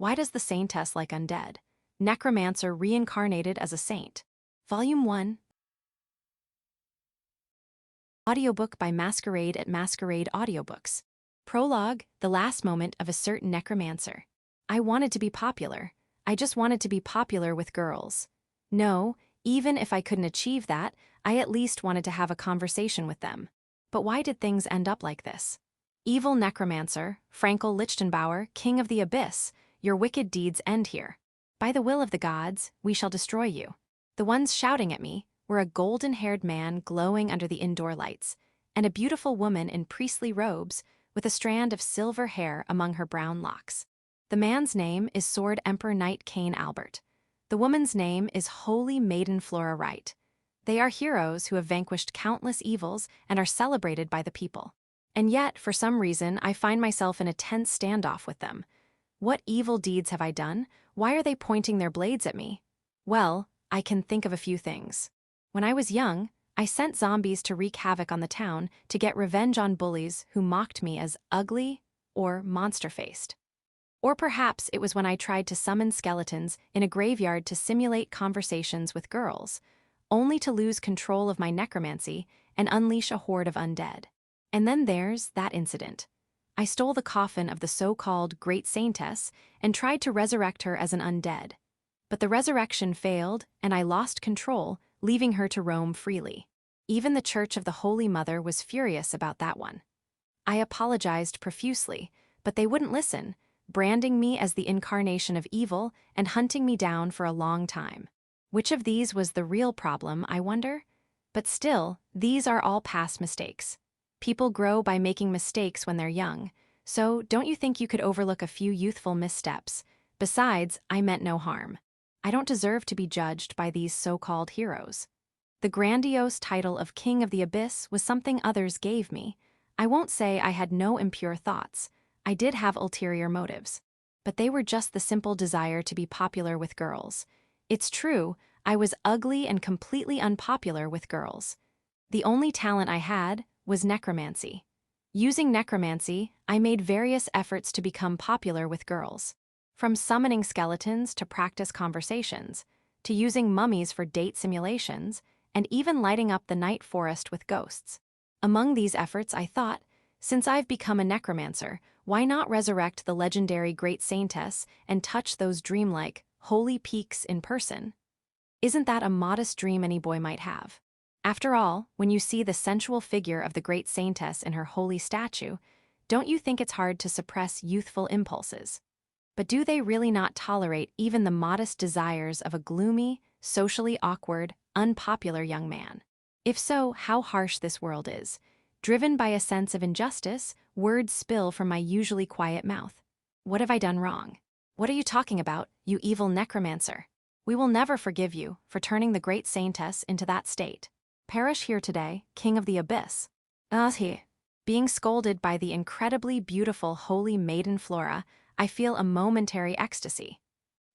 Why does the Saintess like undead? Necromancer Reincarnated as a Saint. Volume 1. Audiobook by Masquerade at Masquerade Audiobooks. Prologue, the last moment of a certain necromancer. I wanted to be popular. I just wanted to be popular with girls. No, even if I couldn't achieve that, I at least wanted to have a conversation with them. But why did things end up like this? Evil necromancer, Frankel Lichtenbauer, king of the abyss, your wicked deeds end here. By the will of the gods, we shall destroy you. The ones shouting at me were a golden-haired man glowing under the indoor lights, and a beautiful woman in priestly robes with a strand of silver hair among her brown locks. The man's name is Sword Emperor Knight Cain Albert. The woman's name is Holy Maiden Flora Wright. They are heroes who have vanquished countless evils and are celebrated by the people. And yet, for some reason, I find myself in a tense standoff with them. What evil deeds have I done? Why are they pointing their blades at me? Well, I can think of a few things. When I was young, I sent zombies to wreak havoc on the town to get revenge on bullies who mocked me as ugly or monster-faced. Or perhaps it was when I tried to summon skeletons in a graveyard to simulate conversations with girls, only to lose control of my necromancy and unleash a horde of undead. And then there's that incident. I stole the coffin of the so-called Great Saintess and tried to resurrect her as an undead. But the resurrection failed, and I lost control, leaving her to roam freely. Even the Church of the Holy Mother was furious about that one. I apologized profusely, but they wouldn't listen, branding me as the incarnation of evil and hunting me down for a long time. Which of these was the real problem, I wonder? But still, these are all past mistakes. People grow by making mistakes when they're young, so don't you think you could overlook a few youthful missteps? Besides, I meant no harm. I don't deserve to be judged by these so-called heroes. The grandiose title of King of the Abyss was something others gave me. I won't say I had no impure thoughts. I did have ulterior motives. But they were just the simple desire to be popular with girls. It's true, I was ugly and completely unpopular with girls. The only talent I had was necromancy. Using necromancy, I made various efforts to become popular with girls. From summoning skeletons to practice conversations, to using mummies for date simulations, and even lighting up the night forest with ghosts. Among these efforts, I thought, since I've become a necromancer, why not resurrect the legendary Great Saintess and touch those dreamlike, holy peaks in person? Isn't that a modest dream any boy might have? After all, when you see the sensual figure of the Great Saintess in her holy statue, don't you think it's hard to suppress youthful impulses? But do they really not tolerate even the modest desires of a gloomy, socially awkward, unpopular young man? If so, how harsh this world is. Driven by a sense of injustice, words spill from my usually quiet mouth. What have I done wrong? What are you talking about, you evil necromancer? We will never forgive you for turning the Great Saintess into that state. Perish here today, King of the Abyss. Being scolded by the incredibly beautiful Holy Maiden Flora, I feel a momentary ecstasy.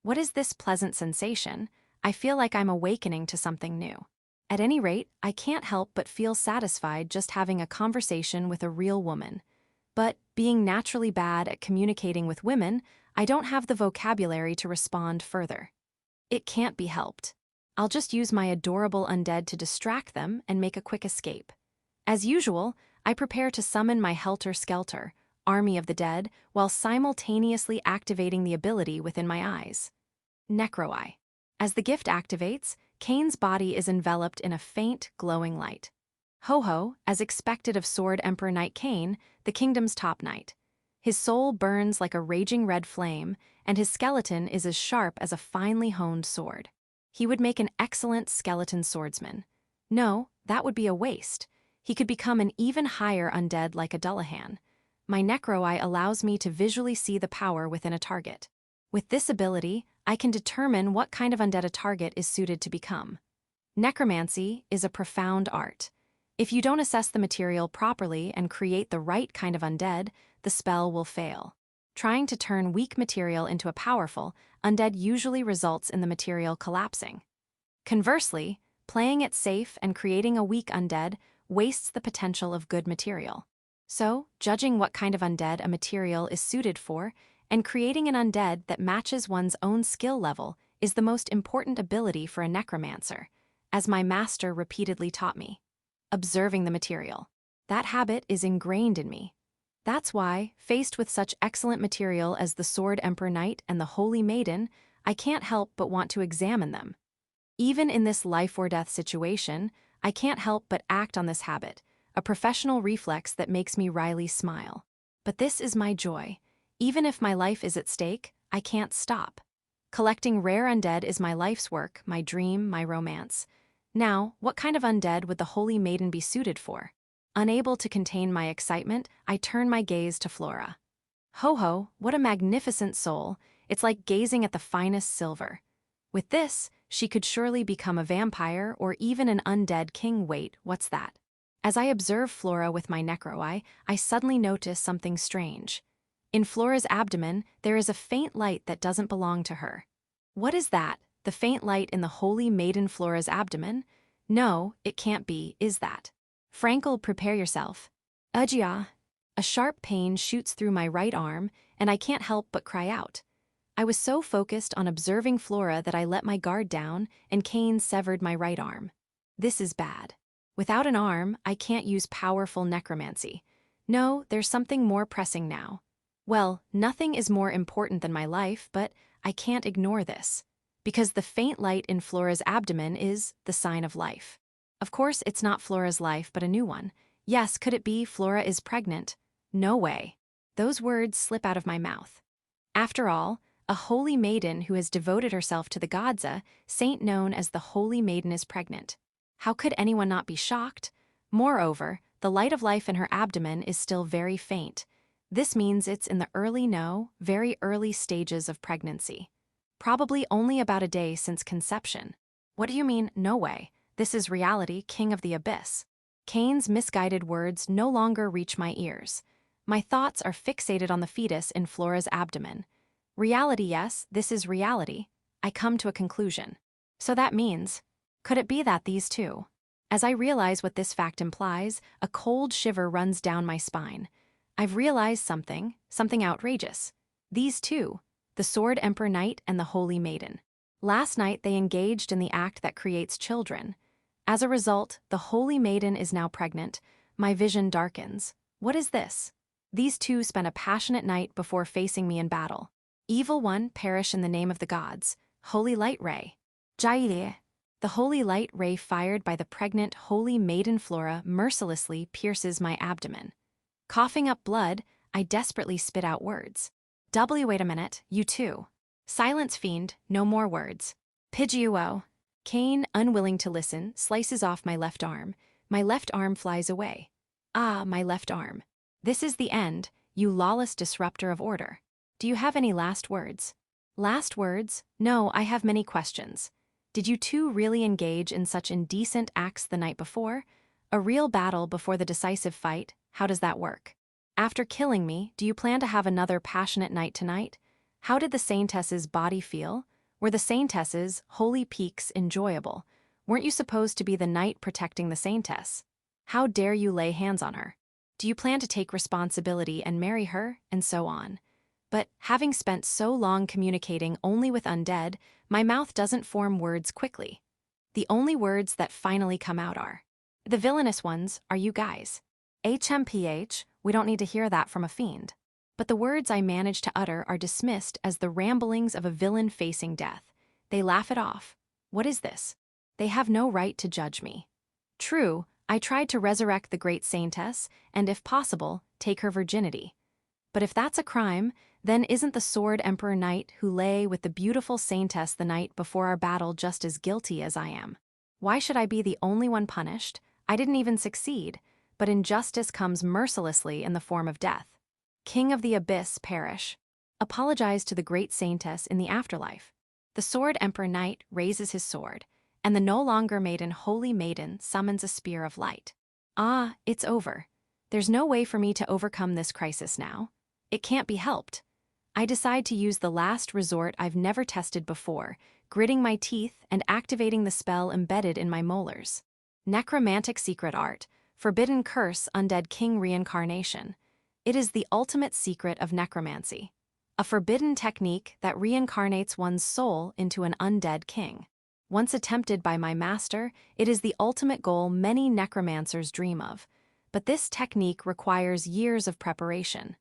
What is this pleasant sensation? I feel like I'm awakening to something new. At any rate, I can't help but feel satisfied just having a conversation with a real woman. But, being naturally bad at communicating with women, I don't have the vocabulary to respond further. It can't be helped. I'll just use my adorable undead to distract them and make a quick escape. As usual, I prepare to summon my helter-skelter, army of the dead, while simultaneously activating the ability within my eyes. Necro-Eye. As the gift activates, Cain's body is enveloped in a faint, glowing light. Ho-Ho, as expected of Sword Emperor Knight Cain, the kingdom's top knight. His soul burns like a raging red flame, and his skeleton is as sharp as a finely honed sword. He would make an excellent skeleton swordsman. No, that would be a waste. He could become an even higher undead like a Dullahan. My Necro-Eye allows me to visually see the power within a target. With this ability, I can determine what kind of undead a target is suited to become. Necromancy is a profound art. If you don't assess the material properly and create the right kind of undead, the spell will fail. Trying to turn weak material into a powerful, undead usually results in the material collapsing. Conversely, playing it safe and creating a weak undead wastes the potential of good material. So, judging what kind of undead a material is suited for and creating an undead that matches one's own skill level is the most important ability for a necromancer, as my master repeatedly taught me. Observing the material. That habit is ingrained in me. That's why, faced with such excellent material as the Sword Emperor Knight and the Holy Maiden, I can't help but want to examine them. Even in this life-or-death situation, I can't help but act on this habit, a professional reflex that makes me wryly smile. But this is my joy. Even if my life is at stake, I can't stop. Collecting rare undead is my life's work, my dream, my romance. Now, what kind of undead would the Holy Maiden be suited for? Unable to contain my excitement, I turn my gaze to Flora. Ho-ho, what a magnificent soul. It's like gazing at the finest silver. With this, she could surely become a vampire or even an undead king. Wait, what's that? As I observe Flora with my necro eye, I suddenly notice something strange. In Flora's abdomen, there is a faint light that doesn't belong to her. What is that? The faint light in the Holy Maiden Flora's abdomen? No, it can't be, is that? Frankel, prepare yourself. Ujia. A sharp pain shoots through my right arm, and I can't help but cry out. I was so focused on observing Flora that I let my guard down, and Cain severed my right arm. This is bad. Without an arm, I can't use powerful necromancy. No, there's something more pressing now. Well, nothing is more important than my life, but I can't ignore this. Because the faint light in Flora's abdomen is the sign of life. Of course, it's not Flora's life, but a new one. Yes, could it be Flora is pregnant? No way. Those words slip out of my mouth. After all, a holy maiden who has devoted herself to the gods, a saint known as the Holy Maiden, is pregnant. How could anyone not be shocked? Moreover, the light of life in her abdomen is still very faint. This means it's in the very early stages of pregnancy. Probably only about a day since conception. What do you mean, no way? This is reality, King of the Abyss. Cain's misguided words no longer reach my ears. My thoughts are fixated on the fetus in Flora's abdomen. Reality, yes, this is reality. I come to a conclusion. So that means, could it be that these two? As I realize what this fact implies, a cold shiver runs down my spine. I've realized something outrageous. These two, the Sword Emperor Knight and the Holy Maiden. Last night they engaged in the act that creates children. As a result, the Holy Maiden is now pregnant. My vision darkens. What is this? These two spent a passionate night before facing me in battle. Evil one, perish in the name of the gods. Holy light ray. Jaile. The holy light ray fired by the pregnant Holy Maiden Flora mercilessly pierces my abdomen. Coughing up blood, I desperately spit out words. Wait a minute, you too. Silence, fiend, no more words. Pidgeuo. Cain, unwilling to listen, slices off my left arm. My left arm flies away. Ah, my left arm. This is the end, you lawless disruptor of order. Do you have any last words? Last words? No, I have many questions. Did you two really engage in such indecent acts the night before? A real battle before the decisive fight? How does that work? After killing me, do you plan to have another passionate night tonight? How did the Saintess's body feel? Were the Saintess's holy peaks enjoyable? Weren't you supposed to be the knight protecting the Saintess? How dare you lay hands on her? Do you plan to take responsibility and marry her? And so on. But, having spent so long communicating only with undead, my mouth doesn't form words quickly. The only words that finally come out are, the villainous ones are you guys. HMPH, we don't need to hear that from a fiend. But the words I manage to utter are dismissed as the ramblings of a villain facing death. They laugh it off. What is this? They have no right to judge me. True, I tried to resurrect the great Saintess, and if possible, take her virginity. But if that's a crime, then isn't the Sword Emperor Knight who lay with the beautiful Saintess the night before our battle just as guilty as I am? Why should I be the only one punished? I didn't even succeed, but injustice comes mercilessly in the form of death. King of the Abyss, perish. Apologize to the great Saintess in the afterlife. The Sword Emperor Knight raises his sword, and the no longer maiden Holy Maiden summons a spear of light. Ah, it's over. There's no way for me to overcome this crisis now. It can't be helped. I decide to use the last resort I've never tested before, gritting my teeth and activating the spell embedded in my molars. Necromantic secret art, forbidden curse undead king reincarnation. It is the ultimate secret of necromancy. a forbidden technique that reincarnates one's soul into an undead king. Once attempted by my master, it is the ultimate goal many necromancers dream of. But this technique requires years of preparation.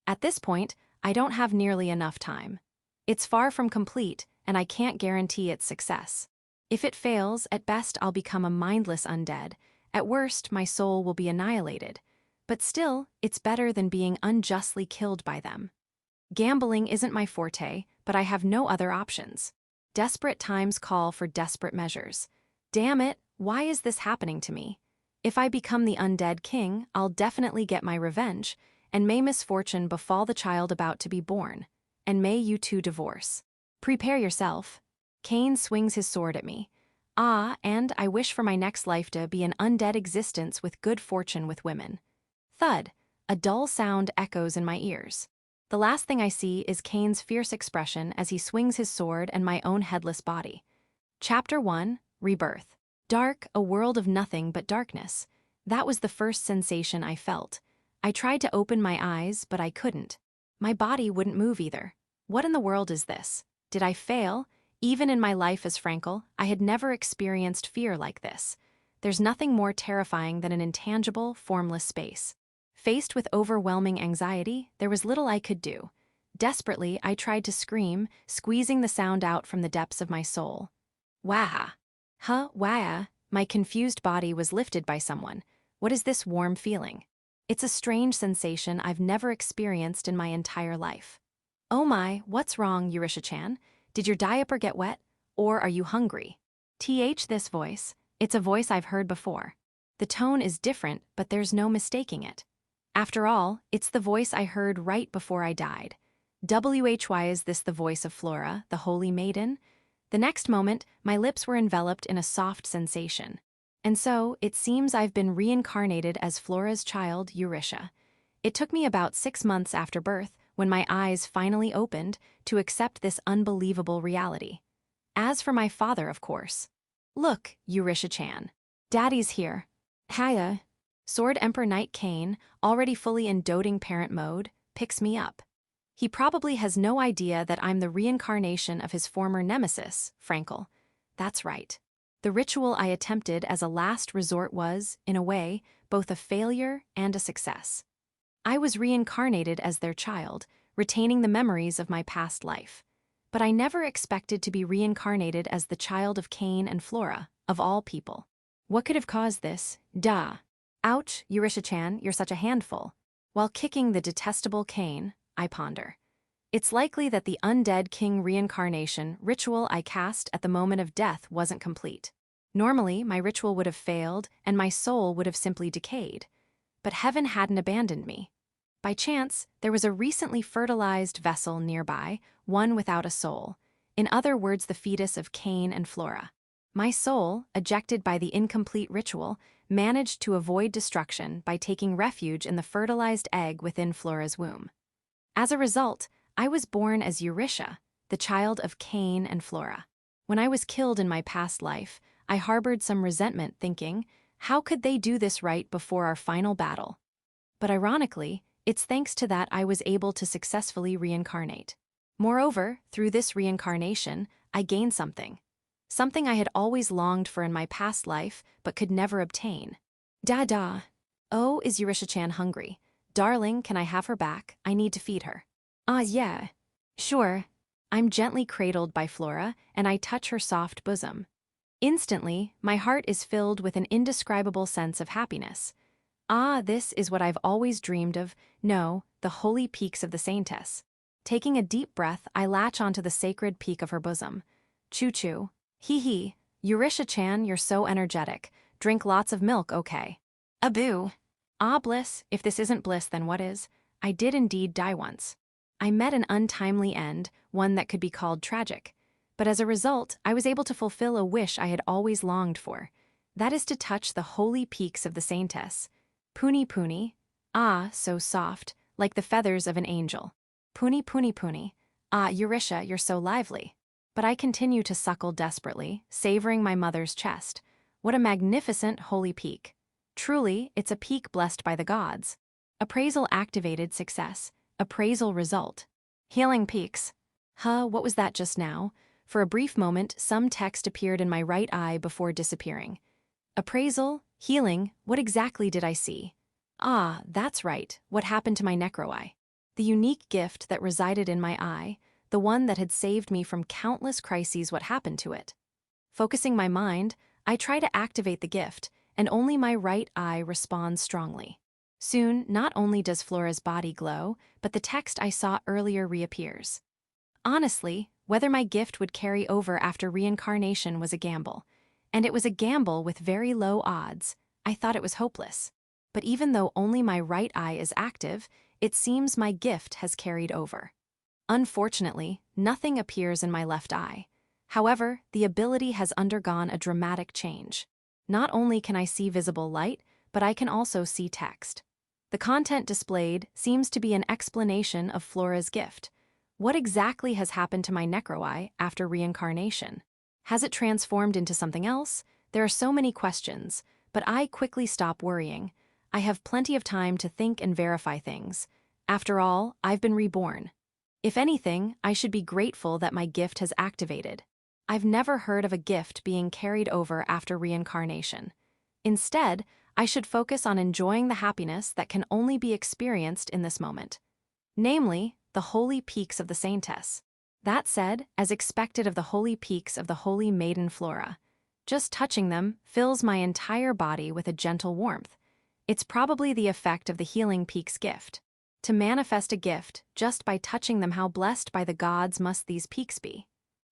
At this point, I don't have nearly enough time. It's far from complete, and I can't guarantee its success. If it fails, at best I'll become a mindless undead. At worst, my soul will be annihilated. But still, it's better than being unjustly killed by them. Gambling isn't my forte, but I have no other options. Desperate times call for desperate measures. Damn it, why is this happening to me? If I become the undead king, I'll definitely get my revenge, and may misfortune befall the child about to be born. And may you two divorce. Prepare yourself. Cain swings his sword at me. And I wish for my next life to be an undead existence with good fortune with women. Thud, a dull sound echoes in my ears. The last thing I see is Cain's fierce expression as he swings his sword and my own headless body. Chapter 1, Rebirth. Dark, a world of nothing but darkness. That was the first sensation I felt. I tried to open my eyes, but I couldn't. My body wouldn't move either. What in the world is this? Did I fail? Even in my life as Frankel, I had never experienced fear like this. There's nothing more terrifying than an intangible, formless space. Faced with overwhelming anxiety, there was little I could do. Desperately, I tried to scream, squeezing the sound out from the depths of my soul. Wah! Wah! My confused body was lifted by someone. What is this warm feeling? It's a strange sensation I've never experienced in my entire life. Oh my, what's wrong, Eurisha-chan? Did your diaper get wet? Or are you hungry? This voice. It's a voice I've heard before. The tone is different, but there's no mistaking it. After all, it's the voice I heard right before I died. Why is this the voice of Flora, the holy maiden? The next moment, my lips were enveloped in a soft sensation. And so, it seems I've been reincarnated as Flora's child, Eurisha. It took me about 6 months after birth, when my eyes finally opened, to accept this unbelievable reality. As for my father, of course. Look, Eurisha-chan. Daddy's here. Hiya. Sword Emperor Knight Cain, already fully in doting parent mode, picks me up. He probably has no idea that I'm the reincarnation of his former nemesis, Frankel. That's right. The ritual I attempted as a last resort was, in a way, both a failure and a success. I was reincarnated as their child, retaining the memories of my past life. But I never expected to be reincarnated as the child of Cain and Flora, of all people. What could have caused this? Duh. Ouch, Eurisha-chan, you're such a handful. While kicking the detestable Cain, I ponder. It's likely that the undead king reincarnation ritual I cast at the moment of death wasn't complete. Normally, my ritual would have failed and my soul would have simply decayed. But heaven hadn't abandoned me. By chance, there was a recently fertilized vessel nearby, one without a soul. In other words, the fetus of Cain and Flora. My soul, ejected by the incomplete ritual, managed to avoid destruction by taking refuge in the fertilized egg within Flora's womb. As a result, I was born as Eurisha, the child of Cain and Flora. When I was killed in my past life, I harbored some resentment thinking, how could they do this right before our final battle? But ironically, it's thanks to that I was able to successfully reincarnate. Moreover, through this reincarnation, I gained something. Something I had always longed for in my past life, but could never obtain. Da. Oh, is Eurisha-chan hungry? Darling, can I have her back? I need to feed her. Yeah. Sure. I'm gently cradled by Flora, and I touch her soft bosom. Instantly, my heart is filled with an indescribable sense of happiness. This is what I've always dreamed of, the holy peaks of the Saintess. Taking a deep breath, I latch onto the sacred peak of her bosom. Choo-choo. Hee. Eurisha-chan, you're so energetic. Drink lots of milk, okay? Aboo. Bliss, if this isn't bliss, then what is? I did indeed die once. I met an untimely end, one that could be called tragic. But as a result, I was able to fulfill a wish I had always longed for. That is to touch the holy peaks of the Saintess. Puni. So soft, like the feathers of an angel. Puni. Eurisha, you're so lively. But I continue to suckle desperately, savoring my mother's chest. What a magnificent holy peak. Truly, it's a peak blessed by the gods. Appraisal activated success. Appraisal result. Healing peaks. What was that just now? For a brief moment, some text appeared in my right eye before disappearing. Appraisal? Healing? What exactly did I see? Ah, that's right. What happened to my necro eye? The unique gift that resided in my eye, the one that had saved me from countless crises. What happened to it? Focusing my mind, I try to activate the gift, and only my right eye responds strongly. Soon, not only does Flora's body glow, but the text I saw earlier reappears. Honestly, whether my gift would carry over after reincarnation was a gamble. And it was a gamble with very low odds. I thought it was hopeless. But even though only my right eye is active, it seems my gift has carried over. Unfortunately, nothing appears in my left eye. However, the ability has undergone a dramatic change. Not only can I see visible light, but I can also see text. The content displayed seems to be an explanation of Flora's gift. What exactly has happened to my necro eye after reincarnation? Has it transformed into something else? There are so many questions, but I quickly stop worrying. I have plenty of time to think and verify things. After all, I've been reborn. If anything, I should be grateful that my gift has activated. I've never heard of a gift being carried over after reincarnation. Instead, I should focus on enjoying the happiness that can only be experienced in this moment. Namely, the holy peaks of the Saintess. That said, as expected of the holy peaks of the holy maiden Flora, just touching them fills my entire body with a gentle warmth. It's probably the effect of the healing peaks gift. To manifest a gift just by touching them, how blessed by the gods must these peaks be?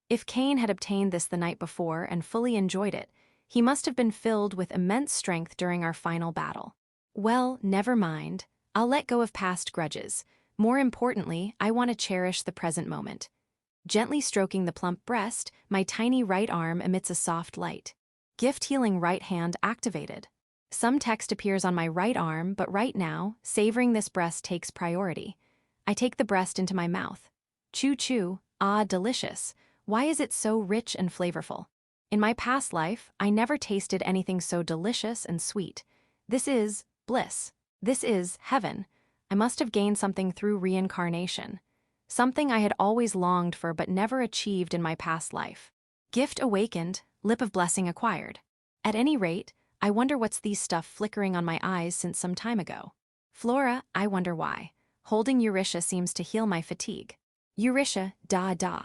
If Cain had obtained this the night before and fully enjoyed it, he must have been filled with immense strength during our final battle. Well, never mind. I'll let go of past grudges. More importantly, I want to cherish the present moment. Gently stroking the plump breast, my tiny right arm emits a soft light. Gift healing right hand activated. Some text appears on my right arm, but right now, savoring this breast takes priority. I take the breast into my mouth. Chew chew, ah, delicious. Why is it so rich and flavorful? In my past life, I never tasted anything so delicious and sweet. This is bliss. This is heaven. I must have gained something through reincarnation. Something I had always longed for but never achieved in my past life. Gift awakened, lip of blessing acquired. At any rate, I wonder what's these stuff flickering on my eyes since some time ago. Flora, I wonder why. Holding Eurytia seems to heal my fatigue. Eurytia, da.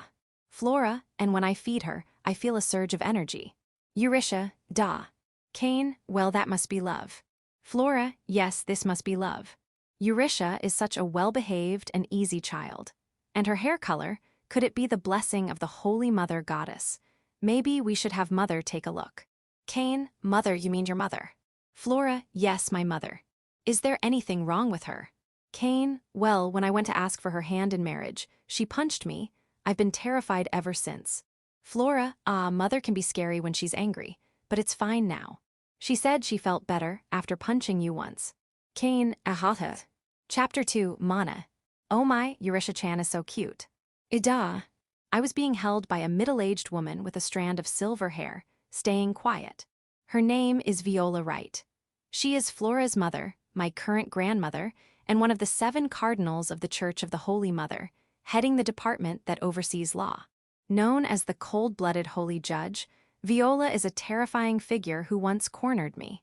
Flora, and when I feed her, I feel a surge of energy. Eurytia, da. Cain, well, that must be love. Flora, yes, this must be love. Eurytia is such a well-behaved and easy child. And her hair color, could it be the blessing of the Holy Mother Goddess? Maybe we should have Mother take a look. Cain, mother, you mean your mother? Flora, yes, my mother. Is there anything wrong with her? Cain, well, when I went to ask for her hand in marriage, she punched me. I've been terrified ever since. Flora, mother can be scary when she's angry, but it's fine now. She said she felt better after punching you once. Cain, ahata. Chapter 2, Mana. Oh my, Eurytia-chan is so cute. Ida. I was being held by a middle-aged woman with a strand of silver hair, staying quiet. Her name is Viola Wright. She is Flora's mother, my current grandmother, and one of the 7 cardinals of the Church of the Holy Mother, heading the department that oversees law. Known as the cold-blooded holy judge, Viola is a terrifying figure who once cornered me.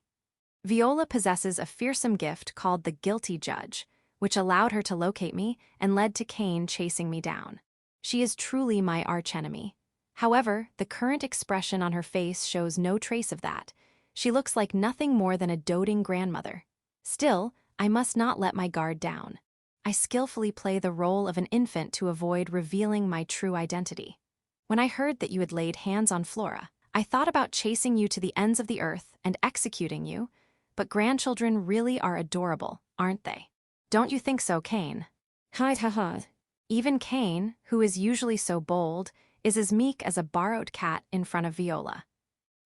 Viola possesses a fearsome gift called the guilty judge, which allowed her to locate me and led to Cain chasing me down. She is truly my archenemy. However, the current expression on her face shows no trace of that. She looks like nothing more than a doting grandmother. Still, I must not let my guard down. I skillfully play the role of an infant to avoid revealing my true identity. When I heard that you had laid hands on Flora, I thought about chasing you to the ends of the earth and executing you, but grandchildren really are adorable, aren't they? Don't you think so, Cain? Ha. Even Cain, who is usually so bold, is as meek as a borrowed cat in front of Viola.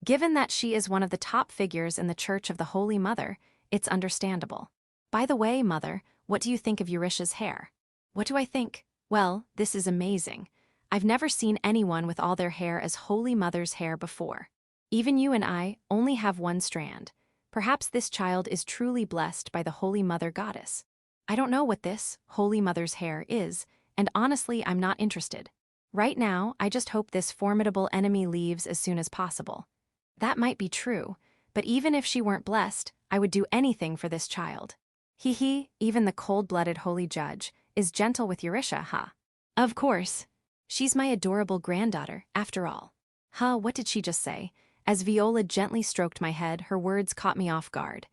Given that she is one of the top figures in the Church of the Holy Mother, it's understandable. By the way, Mother, what do you think of Eurytia's hair? What do I think? Well, this is amazing. I've never seen anyone with all their hair as Holy Mother's hair before. Even you and I only have one strand. Perhaps this child is truly blessed by the Holy Mother Goddess. I don't know what this Holy Mother's hair is, and honestly, I'm not interested. Right now, I just hope this formidable enemy leaves as soon as possible. That might be true, but even if she weren't blessed, I would do anything for this child. Hee, even the cold-blooded holy judge is gentle with Eurisha, huh? Of course. She's my adorable granddaughter, after all. Huh, what did she just say? As Viola gently stroked my head, her words caught me off guard.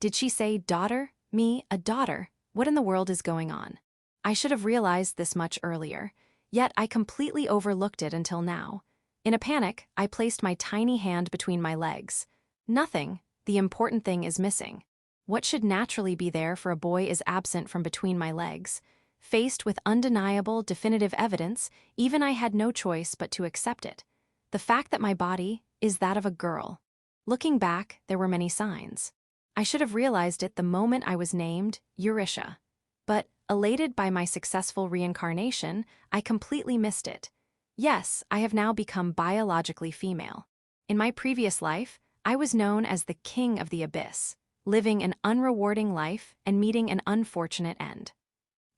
Did she say daughter? Me, a daughter? What in the world is going on? I should have realized this much earlier, yet I completely overlooked it until now. In a panic, I placed my tiny hand between my legs. Nothing, the important thing, is missing. What should naturally be there for a boy is absent from between my legs. Faced with undeniable, definitive evidence, even I had no choice but to accept it. The fact that my body is that of a girl. Looking back, there were many signs. I should have realized it the moment I was named Eurisha. But, elated by my successful reincarnation, I completely missed it. Yes, I have now become biologically female. In my previous life, I was known as the King of the Abyss, living an unrewarding life and meeting an unfortunate end.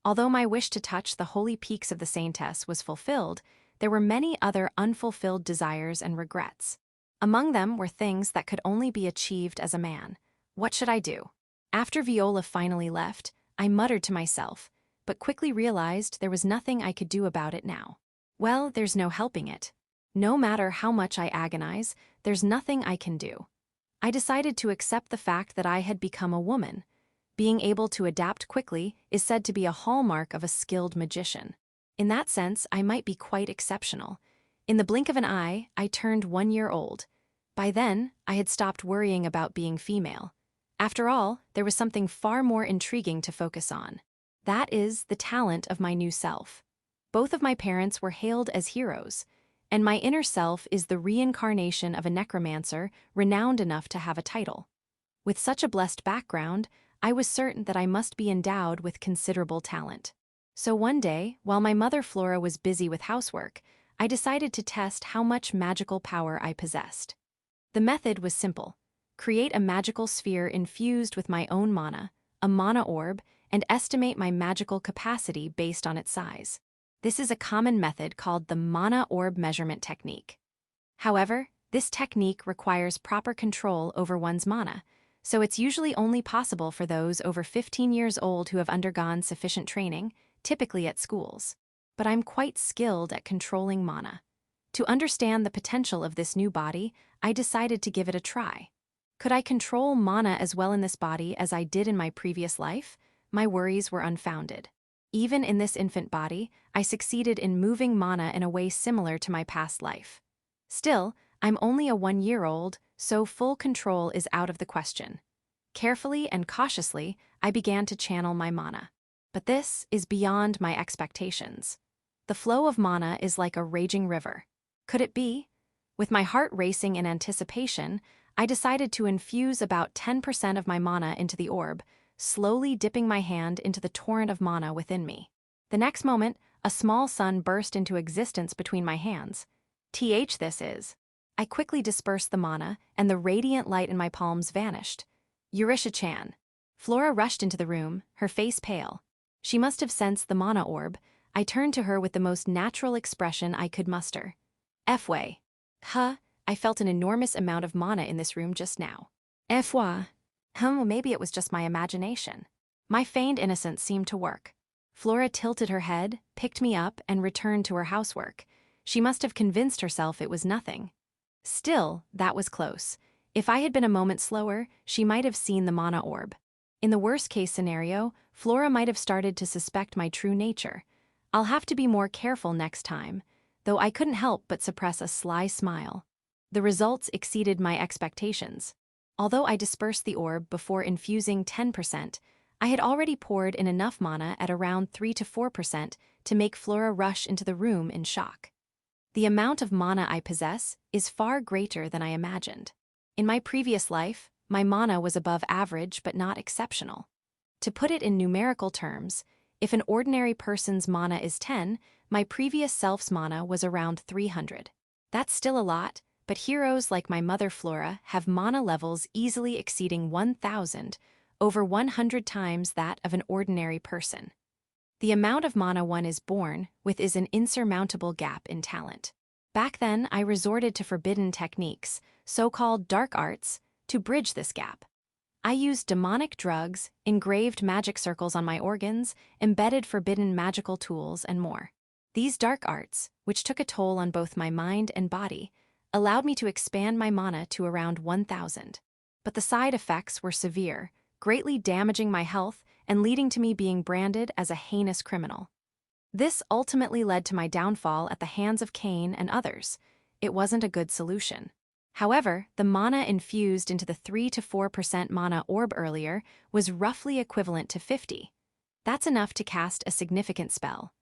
Although my wish to touch the holy peaks of the Saintess was fulfilled, there were many other unfulfilled desires and regrets. Among them were things that could only be achieved as a man. What should I do? After Viola finally left, I muttered to myself, but quickly realized there was nothing I could do about it now. Well, there's no helping it. No matter how much I agonize, there's nothing I can do. I decided to accept the fact that I had become a woman. Being able to adapt quickly is said to be a hallmark of a skilled magician. In that sense, I might be quite exceptional. In the blink of an eye, I turned 1 year old. By then, I had stopped worrying about being female. After all, there was something far more intriguing to focus on. That is the talent of my new self. Both of my parents were hailed as heroes, and my inner self is the reincarnation of a necromancer renowned enough to have a title. With such a blessed background, I was certain that I must be endowed with considerable talent. So one day, while my mother Flora was busy with housework, I decided to test how much magical power I possessed. The method was simple. Create a magical sphere infused with my own mana, a mana orb, and estimate my magical capacity based on its size. This is a common method called the mana orb measurement technique. However, this technique requires proper control over one's mana, so it's usually only possible for those over 15 years old who have undergone sufficient training, typically at schools. But I'm quite skilled at controlling mana. To understand the potential of this new body, I decided to give it a try. Could I control mana as well in this body as I did in my previous life? My worries were unfounded. Even in this infant body, I succeeded in moving mana in a way similar to my past life. Still, I'm only a 1-year-old, so full control is out of the question. Carefully and cautiously, I began to channel my mana. But this is beyond my expectations. The flow of mana is like a raging river. Could it be? With my heart racing in anticipation, I decided to infuse about 10% of my mana into the orb, slowly dipping my hand into the torrent of mana within me. The next moment, a small sun burst into existence between my hands. This is. I quickly dispersed the mana, and the radiant light in my palms vanished. Eurisha-chan. Flora rushed into the room, her face pale. She must have sensed the mana orb. I turned to her with the most natural expression I could muster. F-way. Huh, I felt an enormous amount of mana in this room just now. F-wa. Maybe it was just my imagination. My feigned innocence seemed to work. Flora tilted her head, picked me up, and returned to her housework. She must have convinced herself it was nothing. Still, that was close. If I had been a moment slower, she might have seen the mana orb. In the worst-case scenario, Flora might have started to suspect my true nature. I'll have to be more careful next time, though I couldn't help but suppress a sly smile. The results exceeded my expectations. Although I dispersed the orb before infusing 10%, I had already poured in enough mana at around 3 to 4% to make Flora rush into the room in shock. The amount of mana I possess is far greater than I imagined. In my previous life, my mana was above average but not exceptional. To put it in numerical terms, if an ordinary person's mana is 10, my previous self's mana was around 300. That's still a lot, but heroes like my mother Flora have mana levels easily exceeding 1,000, over 100 times that of an ordinary person. The amount of mana one is born with is an insurmountable gap in talent. Back then, I resorted to forbidden techniques, so-called dark arts, to bridge this gap. I used demonic drugs, engraved magic circles on my organs, embedded forbidden magical tools, and more. These dark arts, which took a toll on both my mind and body, allowed me to expand my mana to around 1,000. But the side effects were severe, greatly damaging my health and leading to me being branded as a heinous criminal. This ultimately led to my downfall at the hands of Cain and others. It wasn't a good solution. However, the mana infused into the 3 to 4% mana orb earlier was roughly equivalent to 50. That's enough to cast a significant spell.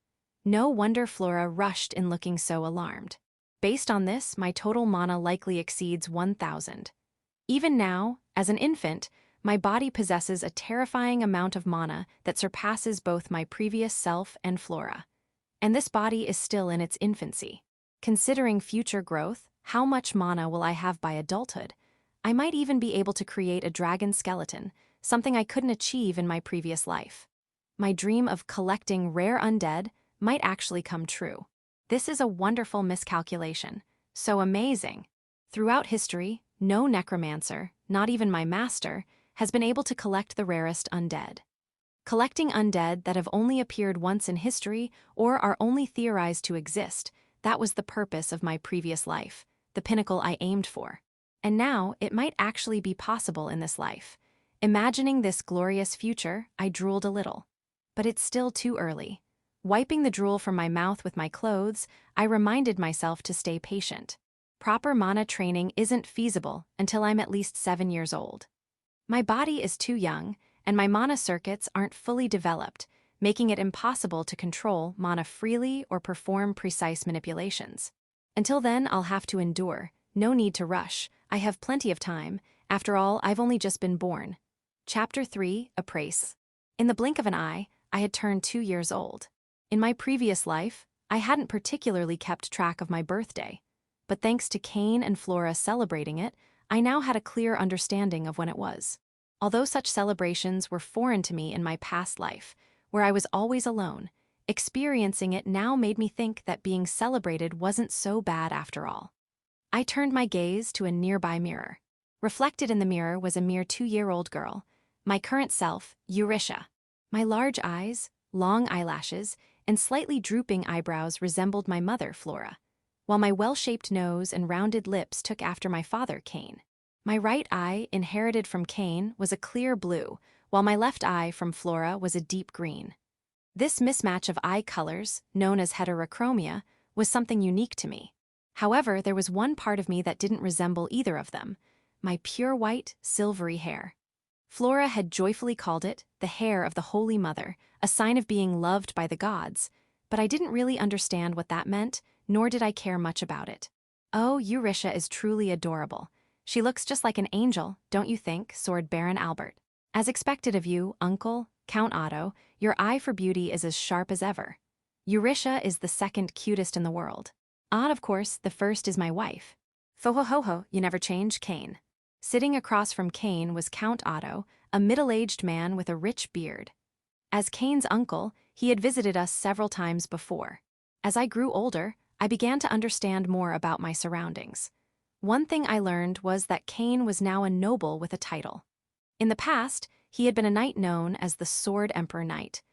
No wonder Flora rushed in looking so alarmed. Based on this, my total mana likely exceeds 1,000. Even now, as an infant, my body possesses a terrifying amount of mana that surpasses both my previous self and Flora. And this body is still in its infancy. Considering future growth, how much mana will I have by adulthood? I might even be able to create a dragon skeleton, something I couldn't achieve in my previous life. My dream of collecting rare undead might actually come true. This is a wonderful miscalculation. So amazing. Throughout history, no necromancer, not even my master, has been able to collect the rarest undead. Collecting undead that have only appeared once in history or are only theorized to exist, that was the purpose of my previous life, the pinnacle I aimed for. And now, it might actually be possible in this life. Imagining this glorious future, I drooled a little. But it's still too early. Wiping the drool from my mouth with my clothes, I reminded myself to stay patient. Proper mana training isn't feasible until I'm at least 7 years old. My body is too young, and my mana circuits aren't fully developed, making it impossible to control mana freely or perform precise manipulations. Until then, I'll have to endure. No need to rush. I have plenty of time. After all, I've only just been born. Chapter 3, Appraise. In the blink of an eye, I had turned 2 years old. In my previous life, I hadn't particularly kept track of my birthday. But thanks to Cain and Flora celebrating it, I now had a clear understanding of when it was. Although such celebrations were foreign to me in my past life, where I was always alone, experiencing it now made me think that being celebrated wasn't so bad after all. I turned my gaze to a nearby mirror. Reflected in the mirror was a mere 2-year-old girl, my current self, Eurisha. My large eyes, long eyelashes, and slightly drooping eyebrows resembled my mother, Flora, while my well-shaped nose and rounded lips took after my father, Cain. My right eye, inherited from Cain, was a clear blue, while my left eye from Flora was a deep green. This mismatch of eye colors, known as heterochromia, was something unique to me. However, there was one part of me that didn't resemble either of them: my pure white, silvery hair. Flora had joyfully called it the hair of the Holy Mother, a sign of being loved by the gods, but I didn't really understand what that meant, nor did I care much about it. Oh, Eurisha is truly adorable. She looks just like an angel, don't you think, soared Baron Albert. As expected of you, Uncle, Count Otto, your eye for beauty is as sharp as ever. Eurisha is the second cutest in the world. Of course, the first is my wife. Fo-ho-ho-ho, you never change, Cain. Sitting across from Cain was Count Otto, a middle-aged man with a rich beard. As Cain's uncle, he had visited us several times before. As I grew older, I began to understand more about my surroundings. One thing I learned was that Cain was now a noble with a title. In the past, he had been a knight known as the Sword Emperor Knight,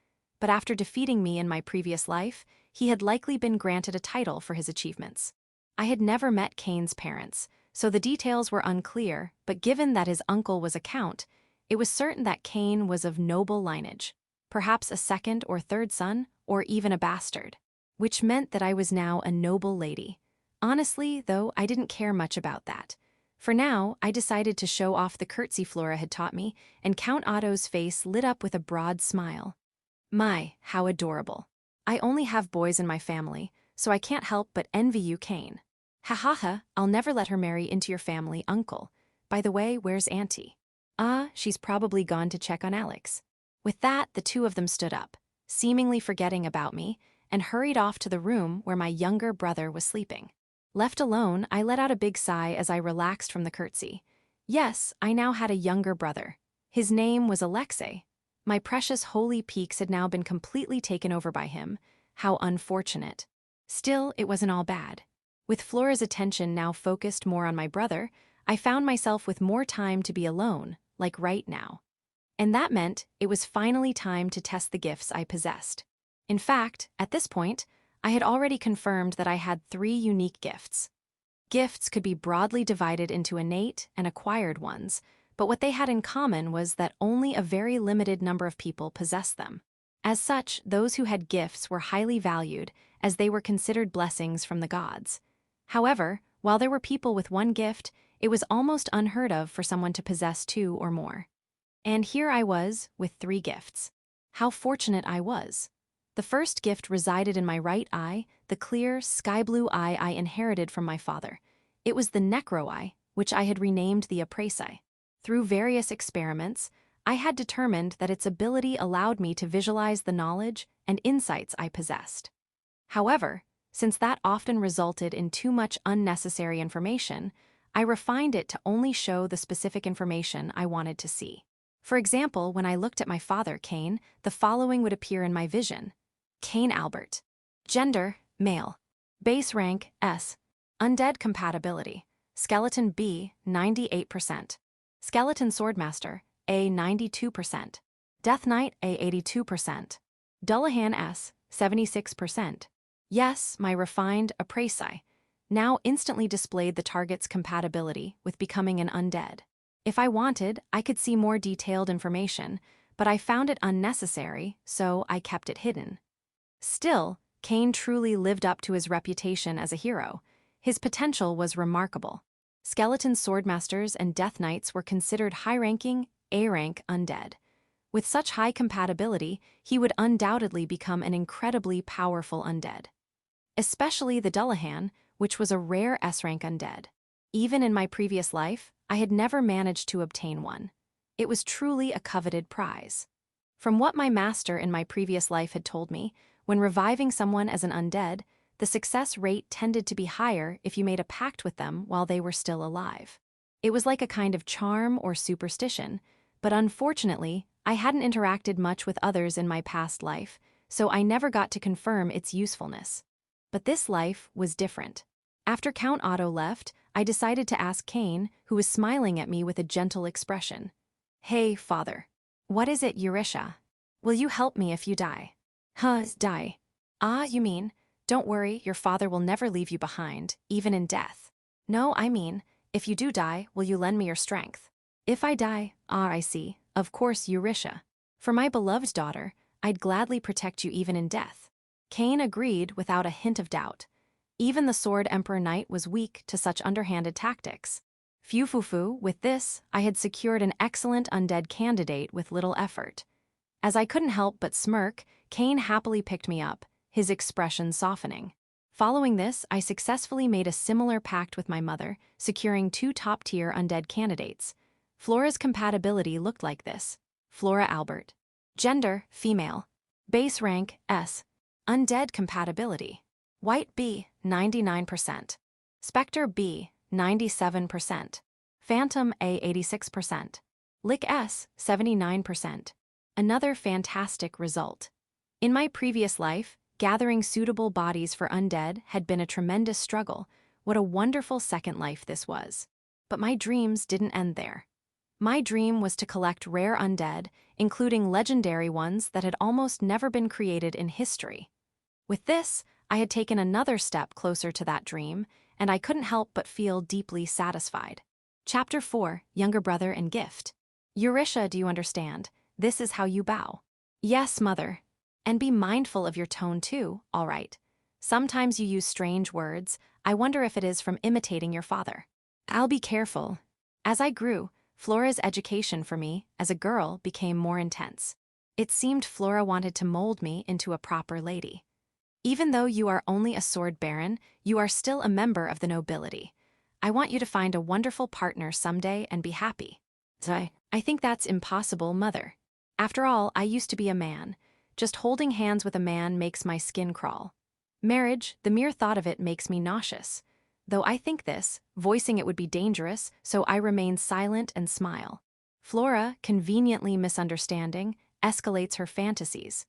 but after defeating me in my previous life, he had likely been granted a title for his achievements. I had never met Cain's parents, so the details were unclear, but given that his uncle was a count, it was certain that Cain was of noble lineage, perhaps a second or third son, or even a bastard, which meant that I was now a noble lady. Honestly, though, I didn't care much about that. For now, I decided to show off the curtsy Flora had taught me, and Count Otto's face lit up with a broad smile. My, how adorable. I only have boys in my family, so I can't help but envy you, Cain. Ha ha ha, I'll never let her marry into your family, Uncle. By the way, where's Auntie? She's probably gone to check on Alex. With that, the two of them stood up, seemingly forgetting about me, and hurried off to the room where my younger brother was sleeping. Left alone, I let out a big sigh as I relaxed from the curtsy. Yes, I now had a younger brother. His name was Alexei. My precious holy peaks had now been completely taken over by him. How unfortunate. Still, it wasn't all bad. With Flora's attention now focused more on my brother, I found myself with more time to be alone, like right now. And that meant it was finally time to test the gifts I possessed. In fact, at this point, I had already confirmed that I had 3 unique gifts. Gifts could be broadly divided into innate and acquired ones, but what they had in common was that only a very limited number of people possessed them. As such, those who had gifts were highly valued, as they were considered blessings from the gods. However, while there were people with 1 gift, it was almost unheard of for someone to possess 2 or more. And here I was, with 3 gifts. How fortunate I was. The first gift resided in my right eye, the clear, sky-blue eye I inherited from my father. It was the necro eye, which I had renamed the appraise eye. Through various experiments, I had determined that its ability allowed me to visualize the knowledge and insights I possessed. However, since that often resulted in too much unnecessary information, I refined it to only show the specific information I wanted to see. For example, when I looked at my father, Cain, the following would appear in my vision. Cain Albert. Gender, male. Base rank, S. Undead compatibility. Skeleton B, 98%. Skeleton Swordmaster, A, 92%. Death Knight, A, 82%. Dullahan S, 76%. Yes, my refined appraise eye now instantly displayed the target's compatibility with becoming an undead. If I wanted, I could see more detailed information, but I found it unnecessary, so I kept it hidden. Still, Cain truly lived up to his reputation as a hero. His potential was remarkable. Skeleton Swordmasters and Death Knights were considered high-ranking, A-rank undead. With such high compatibility, he would undoubtedly become an incredibly powerful undead. Especially the Dullahan, which was a rare S-rank undead. Even in my previous life, I had never managed to obtain one. It was truly a coveted prize. From what my master in my previous life had told me, when reviving someone as an undead, the success rate tended to be higher if you made a pact with them while they were still alive. It was like a kind of charm or superstition, but unfortunately, I hadn't interacted much with others in my past life, so I never got to confirm its usefulness. But this life was different. After Count Otto left, I decided to ask Cain, who was smiling at me with a gentle expression. Hey, father. What is it, Eurisha? Will you help me if you die? Die. Ah, you mean, don't worry, your father will never leave you behind, even in death. No, I mean, if you do die, will you lend me your strength? If I die, I see, of course, Eurisha. For my beloved daughter, I'd gladly protect you even in death. Cain agreed without a hint of doubt. Even the Sword Emperor Knight was weak to such underhanded tactics. Phew, with this, I had secured an excellent undead candidate with little effort. As I couldn't help but smirk, Cain happily picked me up, his expression softening. Following this, I successfully made a similar pact with my mother, securing 2 top-tier undead candidates. Flora's compatibility looked like this. Flora Albert. Gender, female. Base rank, S. Undead compatibility. White B, 99%. Spectre B, 97%. Phantom A, 86%. Lick S, 79%. Another fantastic result. In my previous life, gathering suitable bodies for undead had been a tremendous struggle. What a wonderful second life this was. But my dreams didn't end there. My dream was to collect rare undead, including legendary ones that had almost never been created in history. With this, I had taken another step closer to that dream, and I couldn't help but feel deeply satisfied. Chapter 4, Younger Brother and Gift. Eurisha, do you understand? This is how you bow. Yes, mother. And be mindful of your tone too, all right. Sometimes you use strange words. I wonder if it is from imitating your father. I'll be careful. As I grew, Flora's education for me, as a girl, became more intense. It seemed Flora wanted to mold me into a proper lady. Even though you are only a sword baron, you are still a member of the nobility. I want you to find a wonderful partner someday and be happy. I think that's impossible, mother. After all, I used to be a man. Just holding hands with a man makes my skin crawl. Marriage, the mere thought of it makes me nauseous. Though I think this, voicing it would be dangerous, so I remain silent and smile. Flora, conveniently misunderstanding, escalates her fantasies.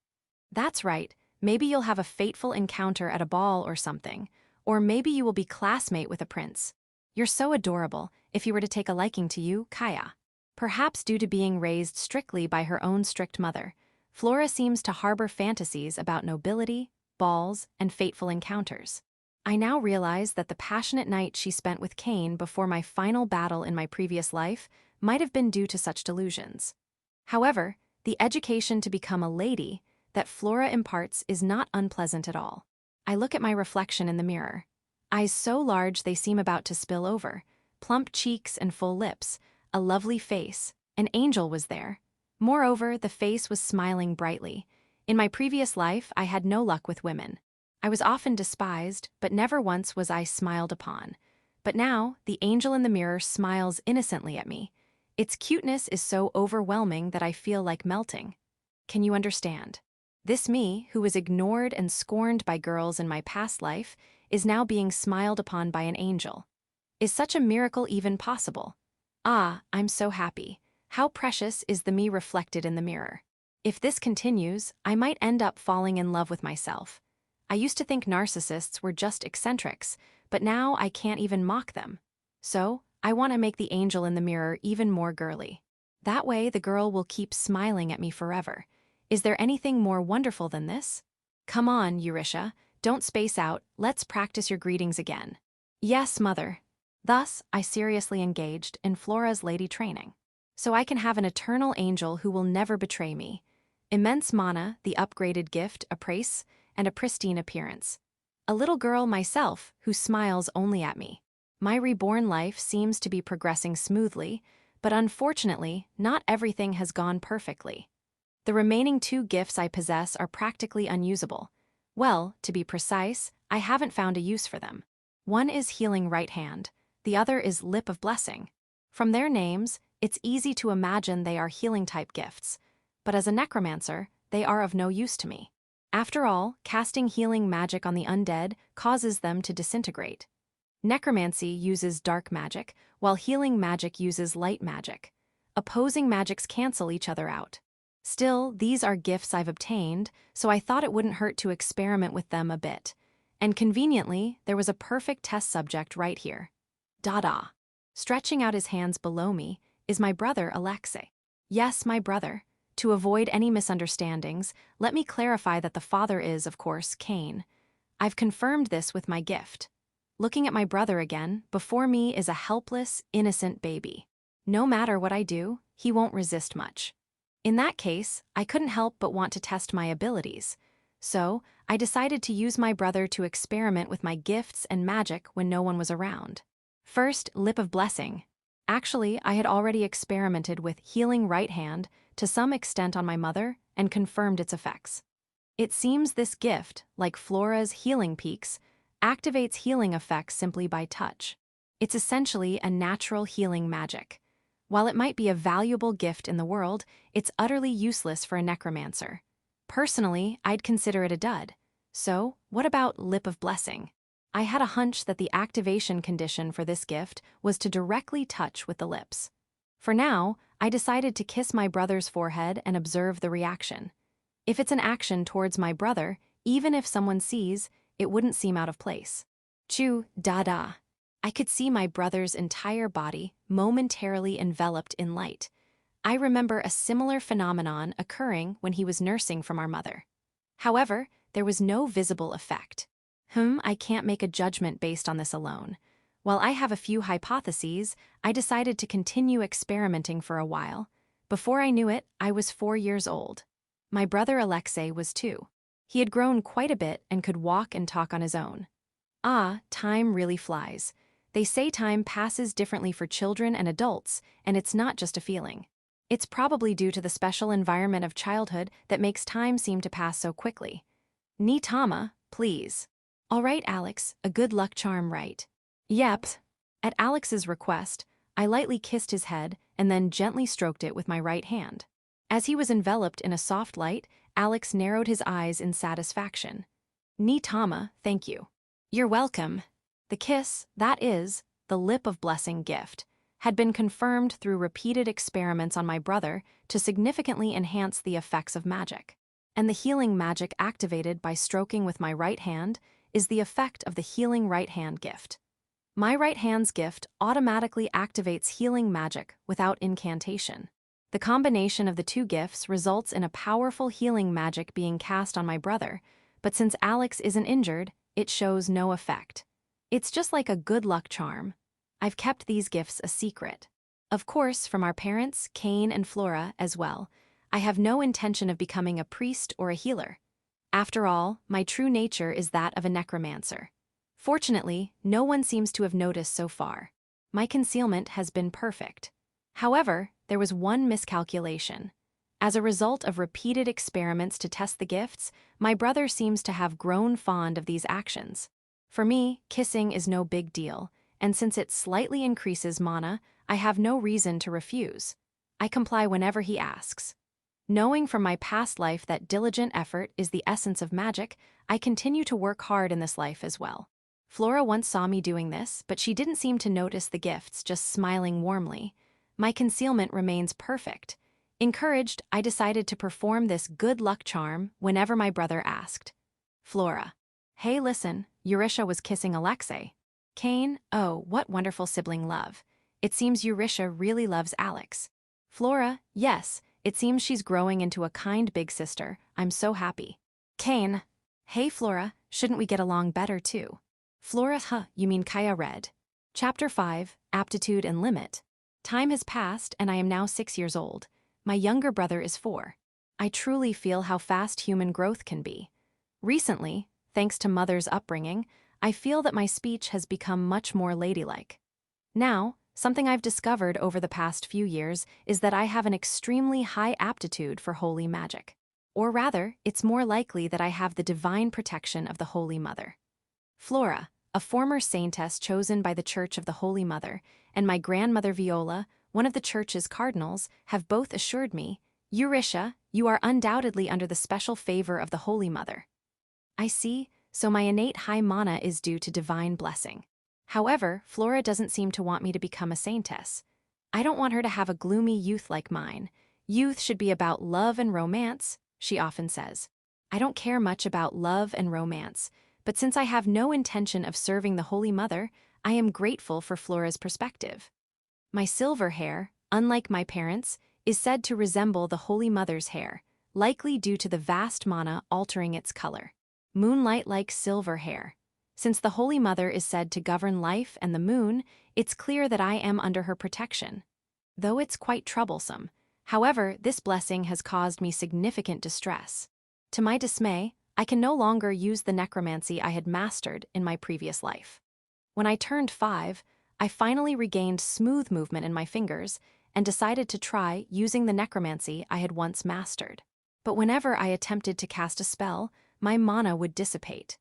That's right, maybe you'll have a fateful encounter at a ball or something, or maybe you will be classmate with a prince. You're so adorable, if he were to take a liking to you, Kaya. Perhaps due to being raised strictly by her own strict mother, Flora seems to harbor fantasies about nobility, balls, and fateful encounters. I now realize that the passionate night she spent with Cain before my final battle in my previous life might have been due to such delusions. However, the education to become a lady that Flora imparts is not unpleasant at all. I look at my reflection in the mirror. Eyes so large they seem about to spill over, plump cheeks and full lips, a lovely face. An angel was there. Moreover, the face was smiling brightly. In my previous life, I had no luck with women. I was often despised, but never once was I smiled upon. But now, the angel in the mirror smiles innocently at me. Its cuteness is so overwhelming that I feel like melting. Can you understand? This me, who was ignored and scorned by girls in my past life, is now being smiled upon by an angel. Is such a miracle even possible? Ah, I'm so happy. How precious is the me reflected in the mirror. If this continues, I might end up falling in love with myself. I used to think narcissists were just eccentrics, but now I can't even mock them. So, I want to make the angel in the mirror even more girly. That way the girl will keep smiling at me forever. Is there anything more wonderful than this? Come on, Eurisha, don't space out, let's practice your greetings again. Yes, mother. Thus, I seriously engaged in Flora's lady training. So I can have an eternal angel who will never betray me. Immense mana, the upgraded gift, a praise, and a pristine appearance. A little girl myself who smiles only at me. My reborn life seems to be progressing smoothly, but unfortunately, not everything has gone perfectly. The remaining 2 gifts I possess are practically unusable. Well, to be precise, I haven't found a use for them. One is Healing Right Hand, the other is Lip of Blessing. From their names, it's easy to imagine they are healing-type gifts, but as a necromancer, they are of no use to me. After all, casting healing magic on the undead causes them to disintegrate. Necromancy uses dark magic, while healing magic uses light magic. Opposing magics cancel each other out. Still, these are gifts I've obtained, so I thought it wouldn't hurt to experiment with them a bit. And conveniently, there was a perfect test subject right here. Dada. Stretching out his hands below me is my brother Alexei. Yes, my brother. To avoid any misunderstandings, let me clarify that the father is, of course, Cain. I've confirmed this with my gift. Looking at my brother again, before me is a helpless, innocent baby. No matter what I do, he won't resist much. In that case, I couldn't help but want to test my abilities. So, I decided to use my brother to experiment with my gifts and magic when no one was around. First, Lip of Blessing. Actually, I had already experimented with Healing Right Hand to some extent on my mother and confirmed its effects. It seems this gift, like Flora's Healing Peaks, activates healing effects simply by touch. It's essentially a natural healing magic. While it might be a valuable gift in the world, it's utterly useless for a necromancer. Personally, I'd consider it a dud. So, what about Lip of Blessing? I had a hunch that the activation condition for this gift was to directly touch with the lips. For now, I decided to kiss my brother's forehead and observe the reaction. If it's an action towards my brother, even if someone sees, it wouldn't seem out of place. Choo, da-da. I could see my brother's entire body momentarily enveloped in light. I remember a similar phenomenon occurring when he was nursing from our mother. However, there was no visible effect. I can't make a judgment based on this alone. While I have a few hypotheses, I decided to continue experimenting for a while. Before I knew it, I was 4 years old. My brother Alexei was 2. He had grown quite a bit and could walk and talk on his own. Ah, time really flies. They say time passes differently for children and adults, and it's not just a feeling. It's probably due to the special environment of childhood that makes time seem to pass so quickly. Ni Tama, please. All right, Alex, a good luck charm, right? Yep. At Alex's request, I lightly kissed his head and then gently stroked it with my right hand. As he was enveloped in a soft light, Alex narrowed his eyes in satisfaction. Ni Tama, thank you. You're welcome. The kiss, that is, the Lip of Blessing gift, had been confirmed through repeated experiments on my brother to significantly enhance the effects of magic. And the healing magic activated by stroking with my right hand is the effect of the healing right hand gift. My right hand's gift automatically activates healing magic without incantation. The combination of the two gifts results in a powerful healing magic being cast on my brother, but since Alex isn't injured, it shows no effect. It's just like a good luck charm. I've kept these gifts a secret. Of course, from our parents, Cain and Flora, as well. I have no intention of becoming a priest or a healer. After all, my true nature is that of a necromancer. Fortunately, no one seems to have noticed so far. My concealment has been perfect. However, there was one miscalculation. As a result of repeated experiments to test the gifts, my brother seems to have grown fond of these actions. For me, kissing is no big deal, and since it slightly increases mana, I have no reason to refuse. I comply whenever he asks. Knowing from my past life that diligent effort is the essence of magic, I continue to work hard in this life as well. Flora once saw me doing this, but she didn't seem to notice the gifts, just smiling warmly. My concealment remains perfect. Encouraged, I decided to perform this good luck charm whenever my brother asked. Flora: "Hey, listen, Eurisha was kissing Alexei." Cain: "Oh, what wonderful sibling love. It seems Eurisha really loves Alex." Flora: "Yes, it seems she's growing into a kind big sister. I'm so happy." Cain: "Hey, Flora, shouldn't we get along better too?" Flora: You mean Kaya read. Chapter 5, Aptitude and Limit. Time has passed and I am now 6 years old. My younger brother is 4. I truly feel how fast human growth can be. Recently, thanks to mother's upbringing, I feel that my speech has become much more ladylike. Now, something I've discovered over the past few years is that I have an extremely high aptitude for holy magic. Or rather, it's more likely that I have the divine protection of the Holy Mother. Flora, a former saintess chosen by the Church of the Holy Mother, and my grandmother Viola, one of the church's cardinals, have both assured me, "Eurisha, you are undoubtedly under the special favor of the Holy Mother." I see, so my innate high mana is due to divine blessing. However, Flora doesn't seem to want me to become a saintess. I don't want her to have a gloomy youth like mine. Youth should be about love and romance, she often says. I don't care much about love and romance, but since I have no intention of serving the Holy Mother, I am grateful for Flora's perspective. My silver hair, unlike my parents', is said to resemble the Holy Mother's hair, likely due to the vast mana altering its color. Moonlight-like silver hair. Since the Holy Mother is said to govern life and the moon, it's clear that I am under her protection. Though it's quite troublesome. However, this blessing has caused me significant distress. To my dismay, I can no longer use the necromancy I had mastered in my previous life. When I turned 5, I finally regained smooth movement in my fingers and decided to try using the necromancy I had once mastered. But whenever I attempted to cast a spell, my mana would dissipate.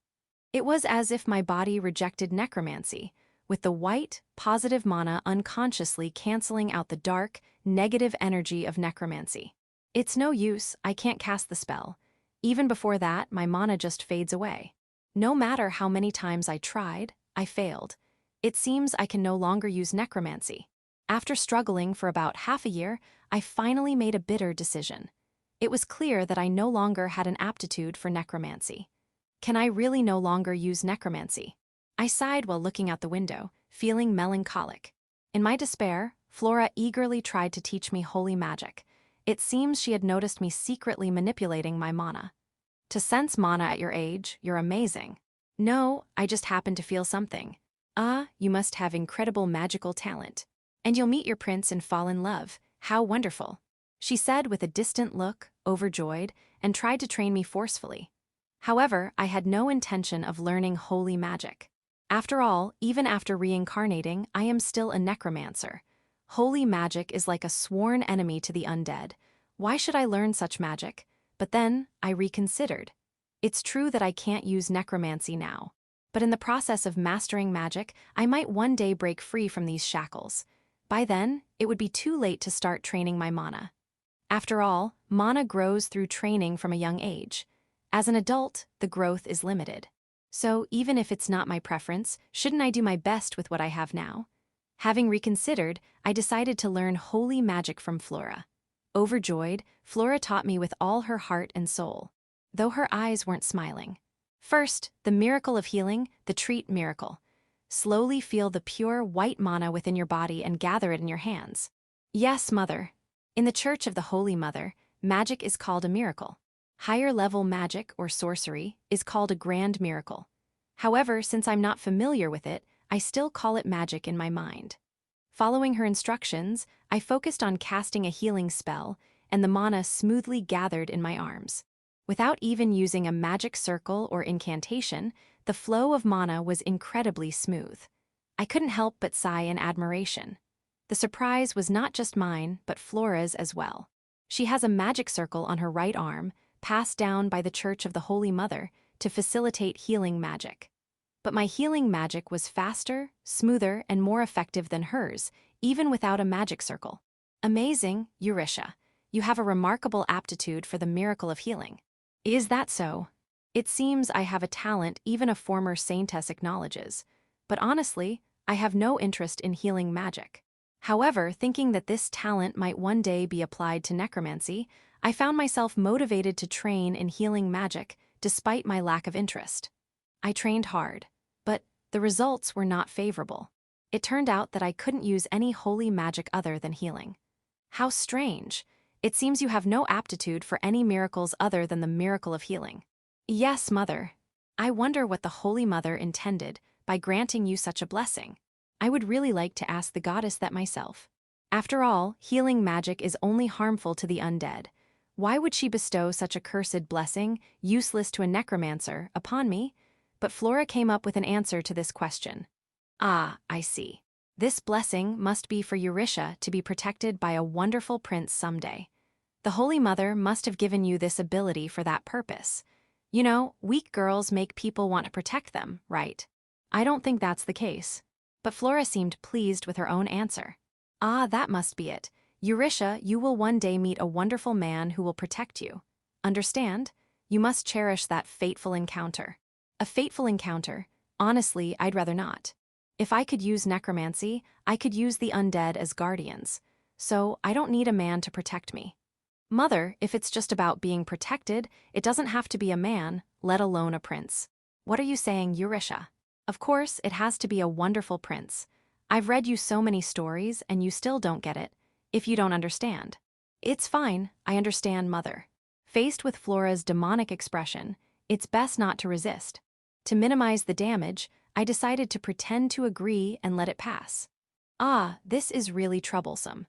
It was as if my body rejected necromancy, with the white, positive mana unconsciously canceling out the dark, negative energy of necromancy. It's no use, I can't cast the spell. Even before that, my mana just fades away. No matter how many times I tried, I failed. It seems I can no longer use necromancy. After struggling for about half a year, I finally made a bitter decision. It was clear that I no longer had an aptitude for necromancy. Can I really no longer use necromancy? I sighed while looking out the window, feeling melancholic. In my despair, Flora eagerly tried to teach me holy magic. It seems she had noticed me secretly manipulating my mana. To sense mana at your age, you're amazing. No, I just happen to feel something. You must have incredible magical talent. And you'll meet your prince and fall in love. How wonderful. She said with a distant look, overjoyed, and tried to train me forcefully. However, I had no intention of learning holy magic. After all, even after reincarnating, I am still a necromancer. Holy magic is like a sworn enemy to the undead. Why should I learn such magic? But then, I reconsidered. It's true that I can't use necromancy now. But in the process of mastering magic, I might one day break free from these shackles. By then, it would be too late to start training my mana. After all, mana grows through training from a young age. As an adult, the growth is limited. So, even if it's not my preference, shouldn't I do my best with what I have now? Having reconsidered, I decided to learn holy magic from Flora. Overjoyed, Flora taught me with all her heart and soul, though her eyes weren't smiling. First, the miracle of healing, the treat miracle. Slowly feel the pure white mana within your body and gather it in your hands. Yes, Mother. In the Church of the Holy Mother, magic is called a miracle. Higher-level magic, or sorcery, is called a grand miracle. However, since I'm not familiar with it, I still call it magic in my mind. Following her instructions, I focused on casting a healing spell, and the mana smoothly gathered in my arms. Without even using a magic circle or incantation, the flow of mana was incredibly smooth. I couldn't help but sigh in admiration. The surprise was not just mine, but Flora's as well. She has a magic circle on her right arm, passed down by the Church of the Holy Mother, to facilitate healing magic. But my healing magic was faster, smoother, and more effective than hers, even without a magic circle. Amazing, Eurisha. You have a remarkable aptitude for the miracle of healing. Is that so? It seems I have a talent even a former Saintess acknowledges, but honestly, I have no interest in healing magic. However, thinking that this talent might one day be applied to necromancy, I found myself motivated to train in healing magic despite my lack of interest. I trained hard, but the results were not favorable. It turned out that I couldn't use any holy magic other than healing. How strange. It seems you have no aptitude for any miracles other than the miracle of healing. Yes, Mother. I wonder what the Holy Mother intended by granting you such a blessing. I would really like to ask the goddess that myself. After all, healing magic is only harmful to the undead. Why would she bestow such a cursed blessing, useless to a necromancer, upon me? But Flora came up with an answer to this question. Ah, I see. This blessing must be for Eurisha to be protected by a wonderful prince someday. The Holy Mother must have given you this ability for that purpose. You know, weak girls make people want to protect them, right? I don't think that's the case. But Flora seemed pleased with her own answer. Ah, that must be it. Eurisha, you will one day meet a wonderful man who will protect you. Understand? You must cherish that fateful encounter. A fateful encounter? Honestly, I'd rather not. If I could use necromancy, I could use the undead as guardians. So I don't need a man to protect me. Mother, if it's just about being protected, it doesn't have to be a man, let alone a prince. What are you saying, Eurisha? Of course, it has to be a wonderful prince. I've read you so many stories and you still don't get it, if you don't understand. It's fine, I understand, Mother. Faced with Flora's demonic expression, it's best not to resist. To minimize the damage, I decided to pretend to agree and let it pass. Ah, this is really troublesome.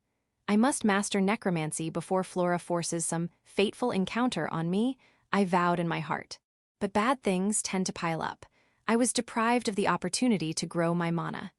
I must master necromancy before Flora forces some fateful encounter on me, I vowed in my heart. But bad things tend to pile up. I was deprived of the opportunity to grow my mana.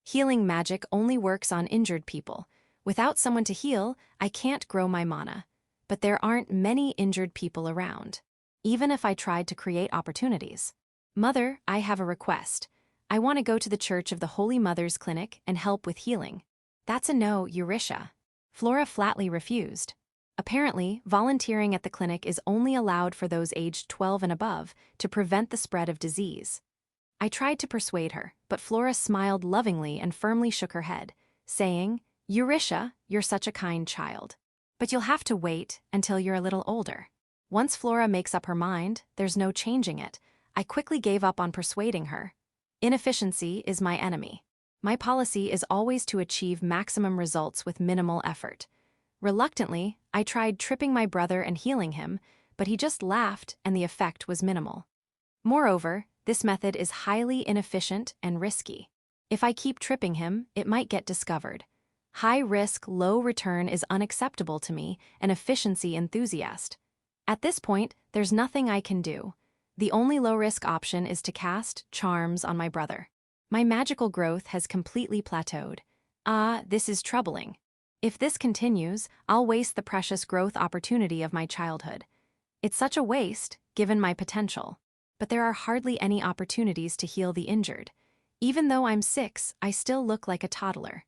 Healing magic only works on injured people. Without someone to heal, I can't grow my mana. But there aren't many injured people around, even if I tried to create opportunities. Mother, I have a request. I want to go to the Church of the Holy Mother's clinic and help with healing. That's a no, Eurisha. Flora flatly refused. Apparently, volunteering at the clinic is only allowed for those aged 12 and above to prevent the spread of disease. I tried to persuade her, but Flora smiled lovingly and firmly shook her head, saying, Eurisha, you're such a kind child. But you'll have to wait until you're a little older. Once Flora makes up her mind, there's no changing it. I quickly gave up on persuading her. Inefficiency is my enemy. My policy is always to achieve maximum results with minimal effort. Reluctantly, I tried tripping my brother and healing him, but he just laughed and the effect was minimal. Moreover, this method is highly inefficient and risky. If I keep tripping him, it might get discovered. High risk, low return is unacceptable to me, an efficiency enthusiast. At this point, there's nothing I can do. The only low-risk option is to cast charms on my brother. My magical growth has completely plateaued. Ah, this is troubling. If this continues, I'll waste the precious growth opportunity of my childhood. It's such a waste, given my potential. But there are hardly any opportunities to heal the injured. Even though I'm 6, I still look like a toddler.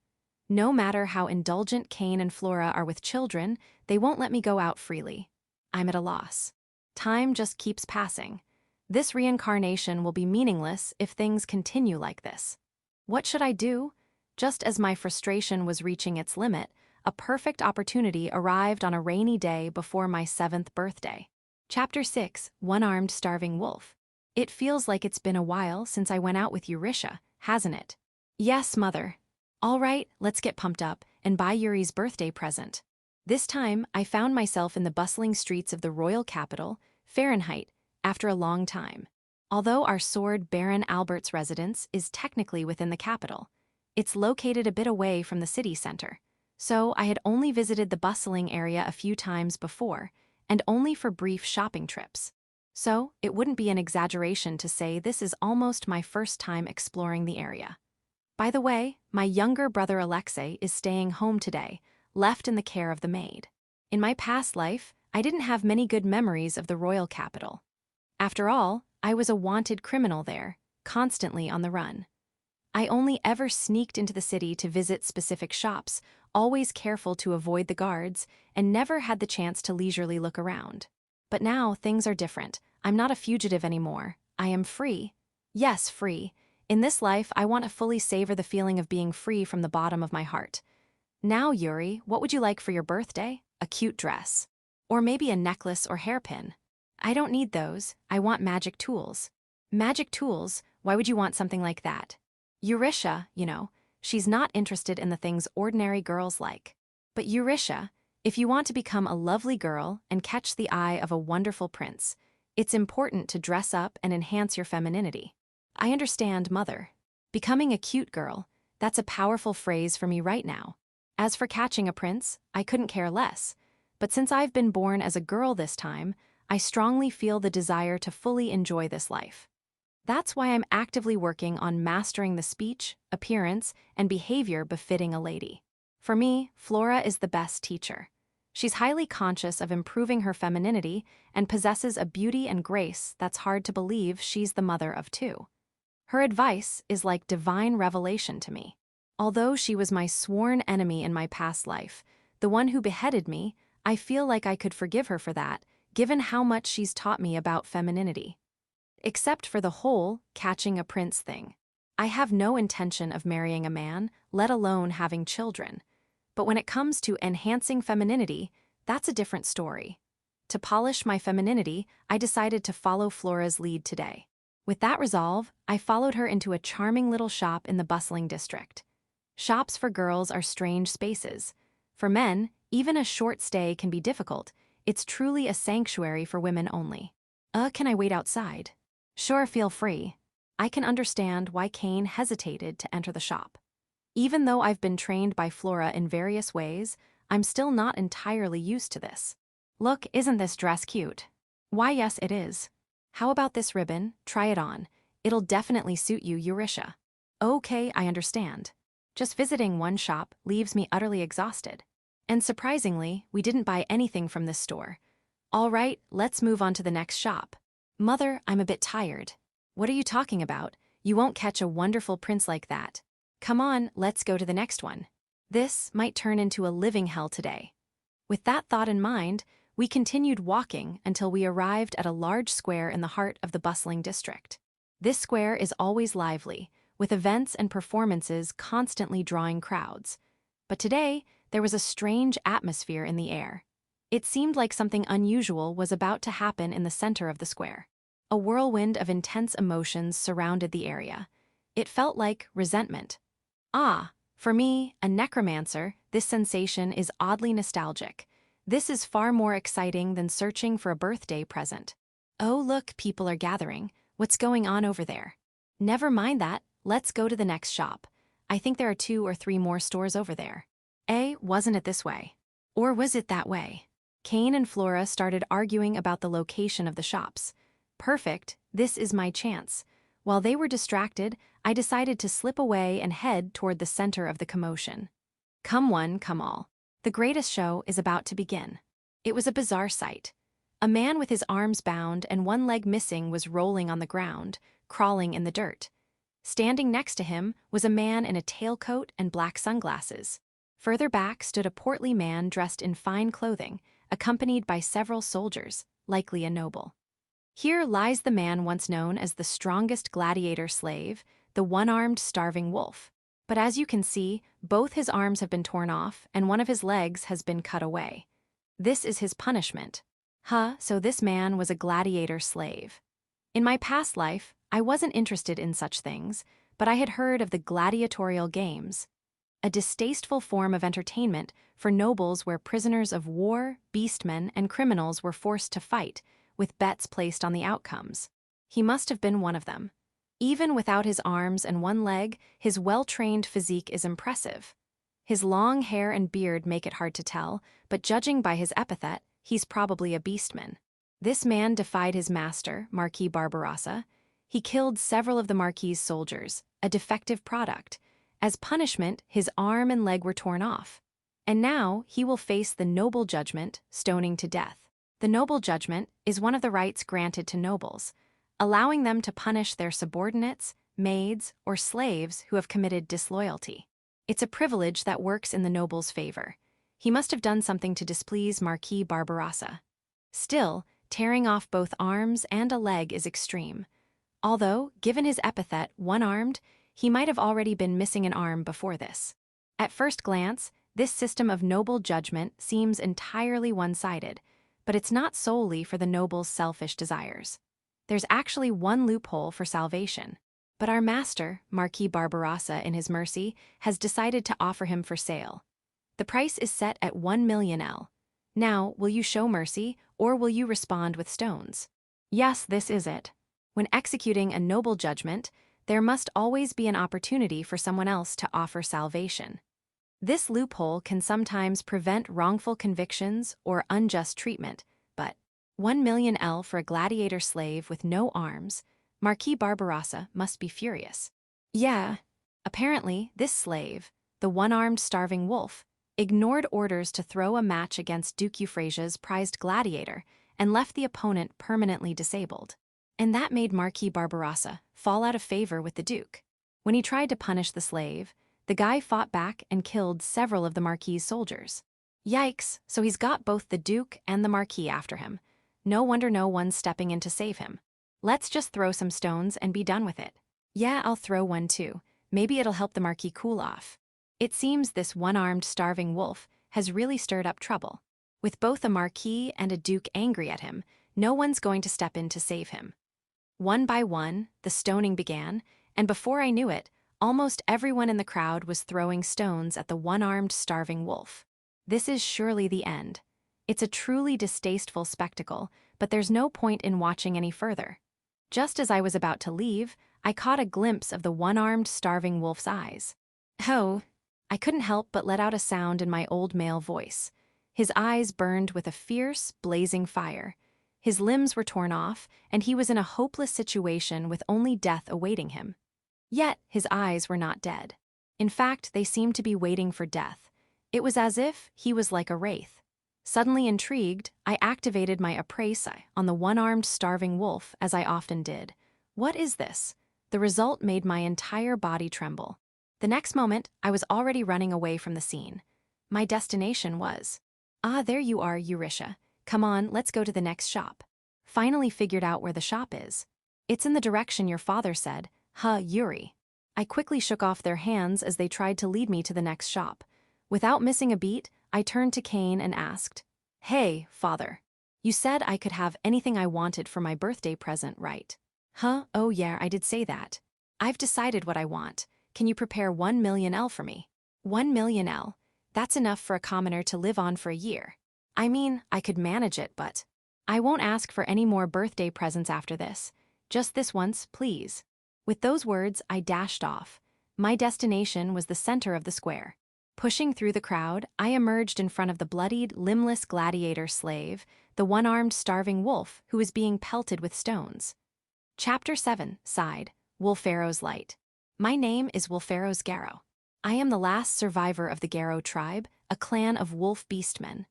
No matter how indulgent Cain and Flora are with children, they won't let me go out freely. I'm at a loss. Time just keeps passing. This reincarnation will be meaningless if things continue like this. What should I do? Just as my frustration was reaching its limit, a perfect opportunity arrived on a rainy day before my 7th birthday. Chapter 6, One-Armed Starving Wolf. It feels like it's been a while since I went out with Eurisha, hasn't it? Yes, Mother. All right, let's get pumped up and buy Yuri's birthday present. This time, I found myself in the bustling streets of the royal capital, Fahrenheit, after a long time. Although our sword Baron Albert's residence is technically within the capital, it's located a bit away from the city center. So I had only visited the bustling area a few times before, and only for brief shopping trips. So it wouldn't be an exaggeration to say this is almost my first time exploring the area. By the way, my younger brother Alexei is staying home today, left in the care of the maid. In my past life, I didn't have many good memories of the royal capital. After all, I was a wanted criminal there, constantly on the run. I only ever sneaked into the city to visit specific shops, always careful to avoid the guards, and never had the chance to leisurely look around. But now things are different. I'm not a fugitive anymore. I am free. Yes, free. In this life, I want to fully savor the feeling of being free from the bottom of my heart. Now, Yuri, what would you like for your birthday? A cute dress. Or maybe a necklace or hairpin. I don't need those. I want magic tools. Magic tools? Why would you want something like that? Eurisha, she's not interested in the things ordinary girls like. But Eurisha, if you want to become a lovely girl and catch the eye of a wonderful prince, it's important to dress up and enhance your femininity. I understand, Mother. Becoming a cute girl, that's a powerful phrase for me right now. As for catching a prince, I couldn't care less. But since I've been born as a girl this time, I strongly feel the desire to fully enjoy this life. That's why I'm actively working on mastering the speech, appearance, and behavior befitting a lady. For me, Flora is the best teacher. She's highly conscious of improving her femininity and possesses a beauty and grace that's hard to believe she's the mother of two. Her advice is like divine revelation to me. Although she was my sworn enemy in my past life, the one who beheaded me, I feel like I could forgive her for that, given how much she's taught me about femininity. Except for the whole catching a prince thing. I have no intention of marrying a man, let alone having children. But when it comes to enhancing femininity, that's a different story. To polish my femininity, I decided to follow Flora's lead today. With that resolve, I followed her into a charming little shop in the bustling district. Shops for girls are strange spaces. For men, even a short stay can be difficult. It's truly a sanctuary for women only. Can I wait outside? Sure, feel free. I can understand why Cain hesitated to enter the shop. Even though I've been trained by Flora in various ways, I'm still not entirely used to this. Look, isn't this dress cute? Why, yes, it is. How about this ribbon? Try it on. It'll definitely suit you, Eurisha. Okay, I understand. Just visiting one shop leaves me utterly exhausted. And surprisingly, we didn't buy anything from this store. All right, let's move on to the next shop. Mother, I'm a bit tired. What are you talking about? You won't catch a wonderful prince like that. Come on, let's go to the next one. This might turn into a living hell today. With that thought in mind, we continued walking until we arrived at a large square in the heart of the bustling district. This square is always lively, with events and performances constantly drawing crowds. But today, there was a strange atmosphere in the air. It seemed like something unusual was about to happen in the center of the square. A whirlwind of intense emotions surrounded the area. It felt like resentment. For me, a necromancer, this sensation is oddly nostalgic. This is far more exciting than searching for a birthday present. Oh, look, people are gathering. What's going on over there? Never mind that, let's go to the next shop. I think there are 2 or 3 more stores over there. Wasn't it this way? Or was it that way? Cain and Flora started arguing about the location of the shops. Perfect, this is my chance. While they were distracted, I decided to slip away and head toward the center of the commotion. Come one, come all. The greatest show is about to begin. It was a bizarre sight. A man with his arms bound and one leg missing was rolling on the ground, crawling in the dirt. Standing next to him was a man in a tailcoat and black sunglasses. Further back stood a portly man dressed in fine clothing, accompanied by several soldiers, likely a noble. Here lies the man once known as the strongest gladiator slave, the one-armed starving wolf. But as you can see, both his arms have been torn off and one of his legs has been cut away. This is his punishment. So this man was a gladiator slave. In my past life, I wasn't interested in such things, but I had heard of the gladiatorial games, a distasteful form of entertainment for nobles where prisoners of war, beastmen, and criminals were forced to fight, with bets placed on the outcomes. He must have been one of them. Even without his arms and one leg, his well-trained physique is impressive. His long hair and beard make it hard to tell, but judging by his epithet, he's probably a beastman. This man defied his master, Marquis Barbarossa. He killed several of the Marquis's soldiers, a defective product. As punishment, his arm and leg were torn off. And now he will face the noble judgment, stoning to death. The noble judgment is one of the rights granted to nobles, allowing them to punish their subordinates, maids, or slaves who have committed disloyalty. It's a privilege that works in the noble's favor. He must have done something to displease Marquis Barbarossa. Still, tearing off both arms and a leg is extreme. Although, given his epithet, one-armed, he might have already been missing an arm before this. At first glance, this system of noble judgment seems entirely one-sided, but it's not solely for the noble's selfish desires. There's actually one loophole for salvation. But our master, Marquis Barbarossa, in his mercy, has decided to offer him for sale. The price is set at 1 million L. Now, will you show mercy, or will you respond with stones? Yes, this is it. When executing a noble judgment, there must always be an opportunity for someone else to offer salvation. This loophole can sometimes prevent wrongful convictions or unjust treatment, but 1 million L for a gladiator slave with no arms, Marquis Barbarossa must be furious. Yeah, apparently this slave, the one-armed starving wolf, ignored orders to throw a match against Duke Euphrasia's prized gladiator and left the opponent permanently disabled. And that made Marquis Barbarossa fall out of favor with the Duke. When he tried to punish the slave, the guy fought back and killed several of the Marquis's soldiers. Yikes, so he's got both the Duke and the Marquis after him. No wonder no one's stepping in to save him. Let's just throw some stones and be done with it. Yeah, I'll throw one too. Maybe it'll help the Marquis cool off. It seems this one-armed starving wolf has really stirred up trouble. With both a Marquis and a Duke angry at him, no one's going to step in to save him. One by one, the stoning began, and before I knew it, almost everyone in the crowd was throwing stones at the one-armed starving wolf. This is surely the end. It's a truly distasteful spectacle, but there's no point in watching any further. Just as I was about to leave, I caught a glimpse of the one-armed starving wolf's eyes. Oh, I couldn't help but let out a sound in my old male voice. His eyes burned with a fierce, blazing fire. His limbs were torn off, and he was in a hopeless situation with only death awaiting him. Yet, his eyes were not dead. In fact, they seemed to be waiting for death. It was as if he was like a wraith. Suddenly intrigued, I activated my appraise on the one-armed starving wolf, as I often did. What is this? The result made my entire body tremble. The next moment, I was already running away from the scene. My destination was... there you are, Eurytia. Come on, let's go to the next shop. Finally figured out where the shop is. It's in the direction your father said. Yuri. I quickly shook off their hands as they tried to lead me to the next shop. Without missing a beat, I turned to Cain and asked, "Hey, father. You said I could have anything I wanted for my birthday present, right?" Oh yeah, I did say that. I've decided what I want. Can you prepare 1 million L for me? 1 million L. That's enough for a commoner to live on for a year. I mean, I could manage it, but I won't ask for any more birthday presents after this. Just this once, please. With those words, I dashed off. My destination was the center of the square. Pushing through the crowd, I emerged in front of the bloodied, limbless gladiator slave, the one-armed starving wolf who was being pelted with stones. Chapter 7, Side, Wolfero's Light. My name is Wolfero's Garrow. I am the last survivor of the Garrow tribe, a clan of wolf beastmen.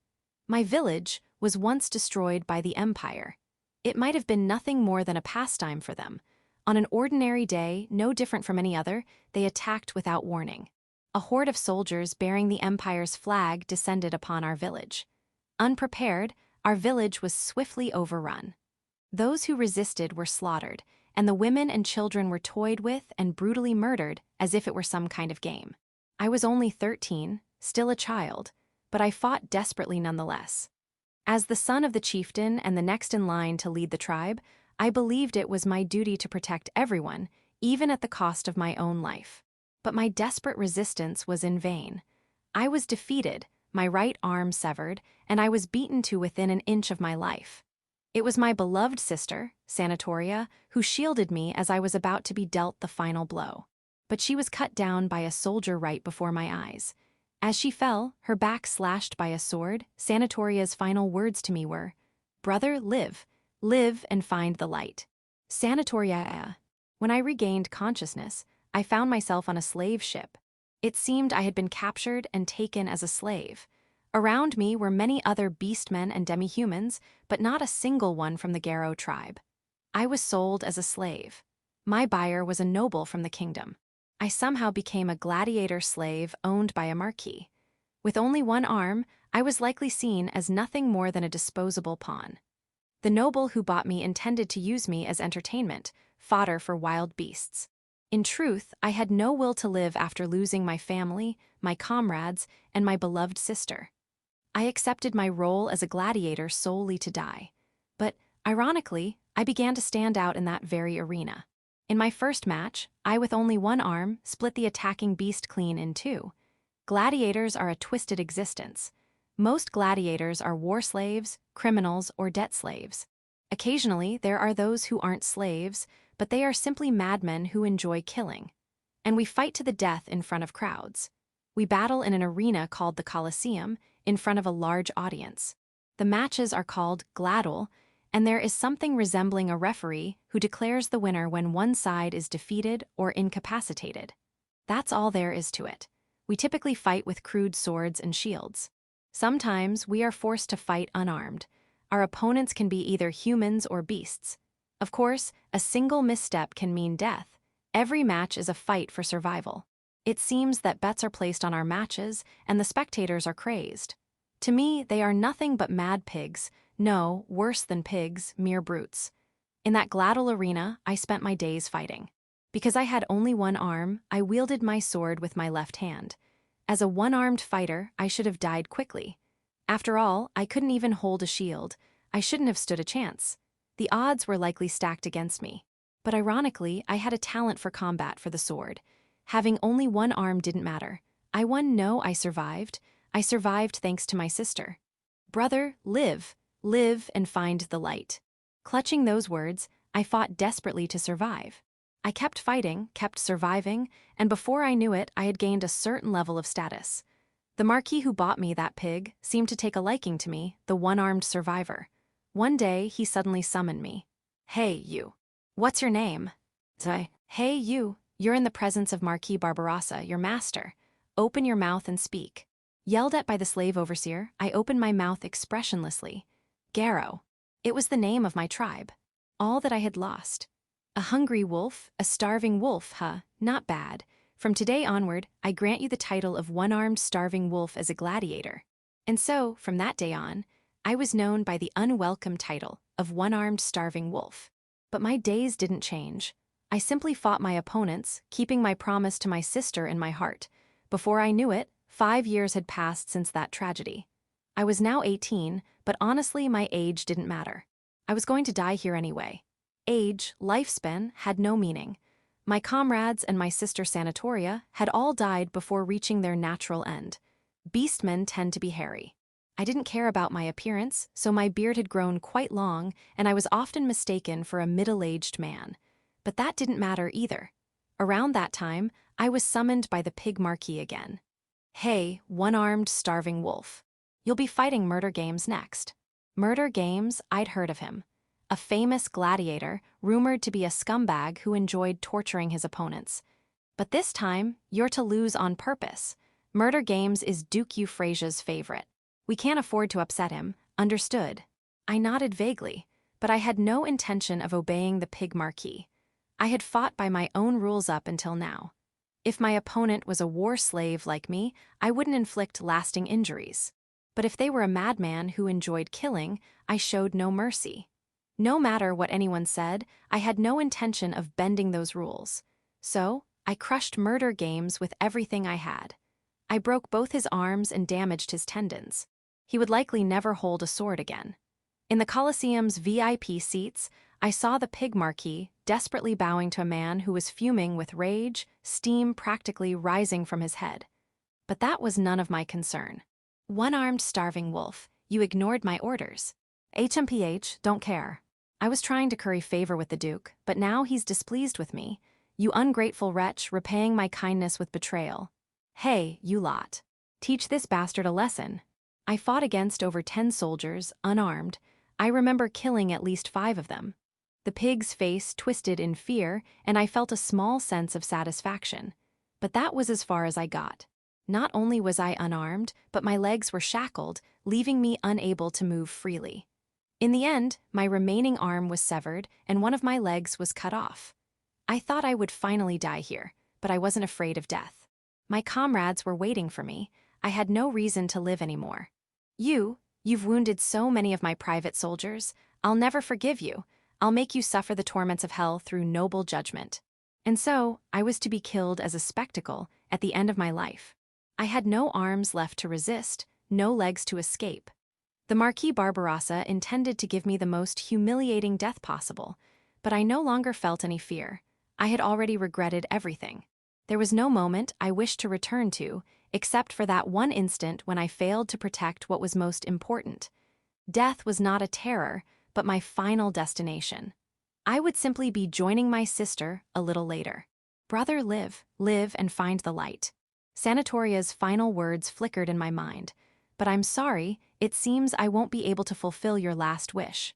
My village was once destroyed by the Empire. It might have been nothing more than a pastime for them. On an ordinary day, no different from any other, they attacked without warning. A horde of soldiers bearing the Empire's flag descended upon our village. Unprepared, our village was swiftly overrun. Those who resisted were slaughtered, and the women and children were toyed with and brutally murdered as if it were some kind of game. I was only 13, still a child, but I fought desperately nonetheless. As the son of the chieftain and the next in line to lead the tribe, I believed it was my duty to protect everyone, even at the cost of my own life. But my desperate resistance was in vain. I was defeated, my right arm severed, and I was beaten to within an inch of my life. It was my beloved sister, Sanatoria, who shielded me as I was about to be dealt the final blow. But she was cut down by a soldier right before my eyes. As she fell, her back slashed by a sword, Sanatoria's final words to me were, "Brother, live. Live and find the light." Sanatoria. When I regained consciousness, I found myself on a slave ship. It seemed I had been captured and taken as a slave. Around me were many other beastmen and demi-humans, but not a single one from the Garo tribe. I was sold as a slave. My buyer was a noble from the kingdom. I somehow became a gladiator slave owned by a marquis. With only one arm, I was likely seen as nothing more than a disposable pawn. The noble who bought me intended to use me as entertainment, fodder for wild beasts. In truth, I had no will to live after losing my family, my comrades, and my beloved sister. I accepted my role as a gladiator solely to die. But, ironically, I began to stand out in that very arena. In my first match, I with only one arm split the attacking beast clean in two. Gladiators are a twisted existence. Most gladiators are war slaves, criminals, or debt slaves. Occasionally, there are those who aren't slaves, but they are simply madmen who enjoy killing. And we fight to the death in front of crowds. We battle in an arena called the Colosseum, in front of a large audience. The matches are called gladul, and there is something resembling a referee who declares the winner when one side is defeated or incapacitated. That's all there is to it. We typically fight with crude swords and shields. Sometimes we are forced to fight unarmed. Our opponents can be either humans or beasts. Of course, a single misstep can mean death. Every match is a fight for survival. It seems that bets are placed on our matches, and the spectators are crazed. To me, they are nothing but mad pigs. No, worse than pigs, mere brutes. In that gladul arena, I spent my days fighting. Because I had only one arm, I wielded my sword with my left hand. As a one-armed fighter, I should have died quickly. After all, I couldn't even hold a shield. I shouldn't have stood a chance. The odds were likely stacked against me. But ironically, I had a talent for combat for the sword. Having only one arm didn't matter. I won. No, I survived. I survived thanks to my sister. Brother, live. Live and find the light. Clutching those words, I fought desperately to survive. I kept fighting, kept surviving, and before I knew it, I had gained a certain level of status. The marquis who bought me that pig seemed to take a liking to me, the one-armed survivor. One day, he suddenly summoned me. "Hey, you. What's your name?" "Hey, you. You're in the presence of Marquis Barbarossa, your master. Open your mouth and speak." Yelled at by the slave overseer, I opened my mouth expressionlessly. Garo. It was the name of my tribe. All that I had lost. A hungry wolf, a starving wolf, not bad. From today onward, I grant you the title of one-armed starving wolf as a gladiator. And so, from that day on, I was known by the unwelcome title of one-armed starving wolf. But my days didn't change. I simply fought my opponents, keeping my promise to my sister in my heart. Before I knew it, 5 years had passed since that tragedy. I was now 18, but honestly my age didn't matter. I was going to die here anyway. Age, lifespan, had no meaning. My comrades and my sister Sanatoria had all died before reaching their natural end. Beastmen tend to be hairy. I didn't care about my appearance, so my beard had grown quite long, and I was often mistaken for a middle-aged man. But that didn't matter either. Around that time, I was summoned by the pig marquis again. "Hey, one-armed starving wolf. You'll be fighting Murder Games next." Murder Games, I'd heard of him. A famous gladiator, rumored to be a scumbag who enjoyed torturing his opponents. But this time, you're to lose on purpose. Murder Games is Duke Euphrasia's favorite. We can't afford to upset him, understood. I nodded vaguely, but I had no intention of obeying the pig marquis. I had fought by my own rules up until now. If my opponent was a war slave like me, I wouldn't inflict lasting injuries. But if they were a madman who enjoyed killing, I showed no mercy. No matter what anyone said, I had no intention of bending those rules. So, I crushed murder games with everything I had. I broke both his arms and damaged his tendons. He would likely never hold a sword again. In the Colosseum's VIP seats, I saw the pig marquis desperately bowing to a man who was fuming with rage, steam practically rising from his head. But that was none of my concern. One-armed starving wolf, you ignored my orders. HMPH, don't care. I was trying to curry favor with the Duke, but now he's displeased with me. You ungrateful wretch, repaying my kindness with betrayal. Hey, you lot. Teach this bastard a lesson. I fought against over 10 soldiers, unarmed. I remember killing at least 5 of them. The pig's face twisted in fear, and I felt a small sense of satisfaction. But that was as far as I got. Not only was I unarmed, but my legs were shackled, leaving me unable to move freely. In the end, my remaining arm was severed, and one of my legs was cut off. I thought I would finally die here, but I wasn't afraid of death. My comrades were waiting for me. I had no reason to live anymore. You've wounded so many of my private soldiers. I'll never forgive you. I'll make you suffer the torments of hell through noble judgment. And so, I was to be killed as a spectacle at the end of my life. I had no arms left to resist, no legs to escape. The Marquis Barbarossa intended to give me the most humiliating death possible, but I no longer felt any fear. I had already regretted everything. There was no moment I wished to return to, except for that one instant when I failed to protect what was most important. Death was not a terror, but my final destination. I would simply be joining my sister a little later. Brother, live and find the light. Sanatoria's final words flickered in my mind. But I'm sorry, it seems I won't be able to fulfill your last wish.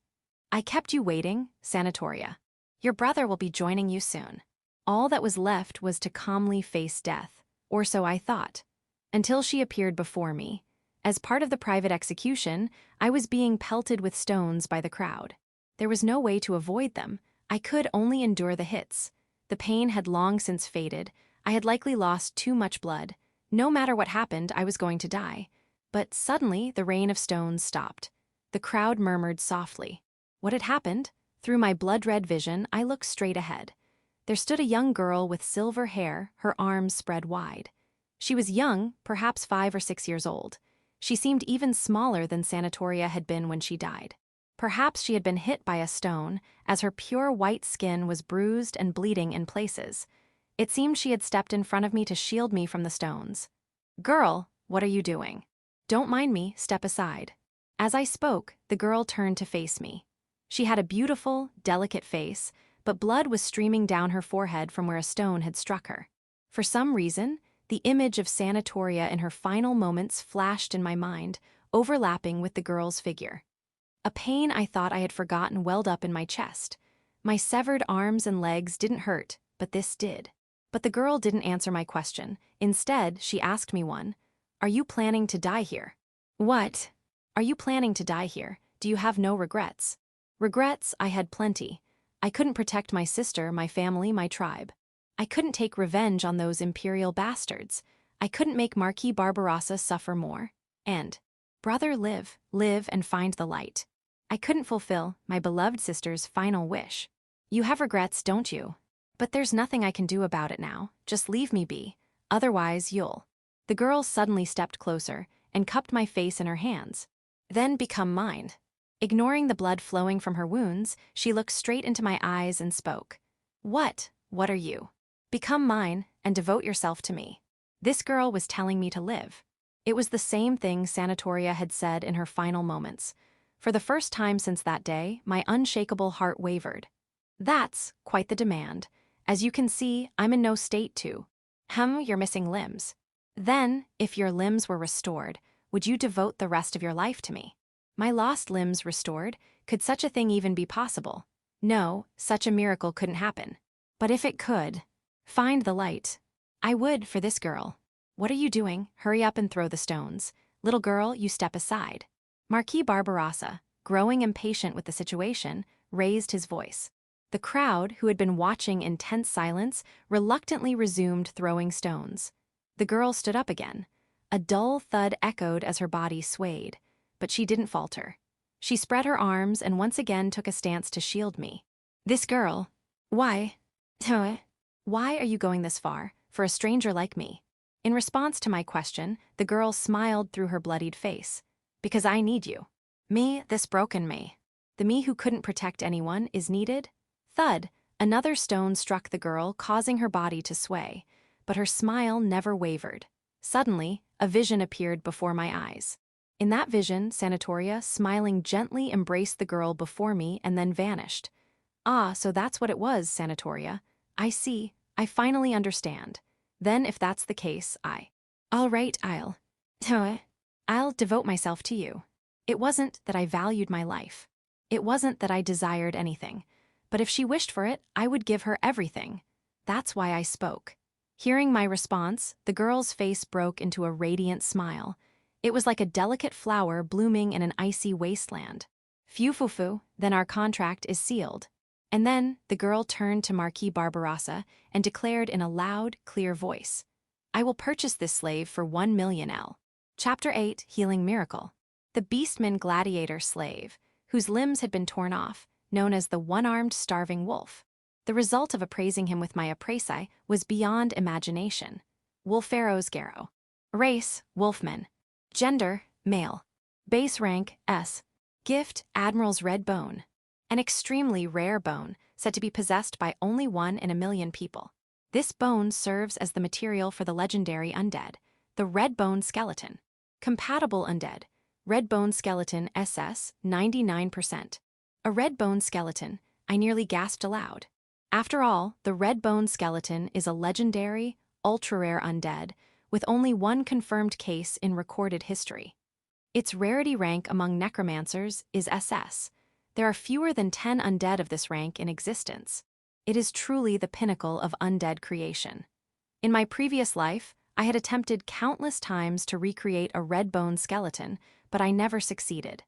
I kept you waiting, Sanatoria. Your brother will be joining you soon. All that was left was to calmly face death, or so I thought, until she appeared before me. As part of the private execution, I was being pelted with stones by the crowd. There was no way to avoid them. I could only endure the hits. The pain had long since faded. I had likely lost too much blood. No matter what happened, I was going to die. But suddenly, the rain of stones stopped. The crowd murmured softly. What had happened? Through my blood-red vision, I looked straight ahead. There stood a young girl with silver hair, her arms spread wide. She was young, perhaps 5 or 6 years old. She seemed even smaller than Sanatoria had been when she died. Perhaps she had been hit by a stone, as her pure white skin was bruised and bleeding in places. It seemed she had stepped in front of me to shield me from the stones. Girl, what are you doing? Don't mind me, step aside. As I spoke, the girl turned to face me. She had a beautiful, delicate face, but blood was streaming down her forehead from where a stone had struck her. For some reason, the image of Sanatoria in her final moments flashed in my mind, overlapping with the girl's figure. A pain I thought I had forgotten welled up in my chest. My severed arms and legs didn't hurt, but this did. But the girl didn't answer my question. Instead, she asked me one. Are you planning to die here? What? Are you planning to die here? Do you have no regrets? Regrets, I had plenty. I couldn't protect my sister, my family, my tribe. I couldn't take revenge on those imperial bastards. I couldn't make Marquis Barbarossa suffer more. And, brother, live and find the light. I couldn't fulfill my beloved sister's final wish. You have regrets, don't you? But there's nothing I can do about it now. Just leave me be. Otherwise, you'll. The girl suddenly stepped closer and cupped my face in her hands. Then become mine. Ignoring the blood flowing from her wounds, she looked straight into my eyes and spoke. What are you? Become mine and devote yourself to me. This girl was telling me to live. It was the same thing Sanatoria had said in her final moments. For the first time since that day, my unshakable heart wavered. That's quite the demand. As you can see, I'm in no state to. You're missing limbs. Then, if your limbs were restored, would you devote the rest of your life to me? My lost limbs restored? Could such a thing even be possible? No, such a miracle couldn't happen. But if it could, find the light. I would for this girl. What are you doing? Hurry up and throw the stones. Little girl, you step aside. Marquis Barbarossa, growing impatient with the situation, raised his voice. The crowd, who had been watching in tense silence, reluctantly resumed throwing stones. The girl stood up again. A dull thud echoed as her body swayed, but she didn't falter. She spread her arms and once again took a stance to shield me. This girl. Why? Why are you going this far, for a stranger like me? In response to my question, the girl smiled through her bloodied face. Because I need you. Me, this broken me. The me who couldn't protect anyone is needed? Thud, another stone struck the girl, causing her body to sway, but her smile never wavered. Suddenly, a vision appeared before my eyes. In that vision, Sanatoria, smiling gently, embraced the girl before me and then vanished. Ah, so that's what it was, Sanatoria. I see. I finally understand. Then if that's the case, All right, I'll devote myself to you. It wasn't that I valued my life. It wasn't that I desired anything. But if she wished for it, I would give her everything. That's why I spoke. Hearing my response, the girl's face broke into a radiant smile. It was like a delicate flower blooming in an icy wasteland. Phew, then our contract is sealed. And then the girl turned to Marquis Barbarossa and declared in a loud, clear voice, I will purchase this slave for 1 million L. Chapter 8, Healing Miracle. The Beastman gladiator slave, whose limbs had been torn off, known as the one-armed starving wolf. The result of appraising him with my appraisai was beyond imagination. Wolfero's Garo. Race, Wolfman. Gender, male. Base rank, S. Gift, Admiral's red bone. An extremely rare bone, said to be possessed by only 1 in a million people. This bone serves as the material for the legendary undead, the red bone skeleton. Compatible undead, red bone skeleton SS, 99%. A red bone skeleton, I nearly gasped aloud. After all, the red bone skeleton is a legendary, ultra-rare undead, with only 1 confirmed case in recorded history. Its rarity rank among necromancers is SS. There are fewer than 10 undead of this rank in existence. It is truly the pinnacle of undead creation. In my previous life, I had attempted countless times to recreate a red bone skeleton, but I never succeeded.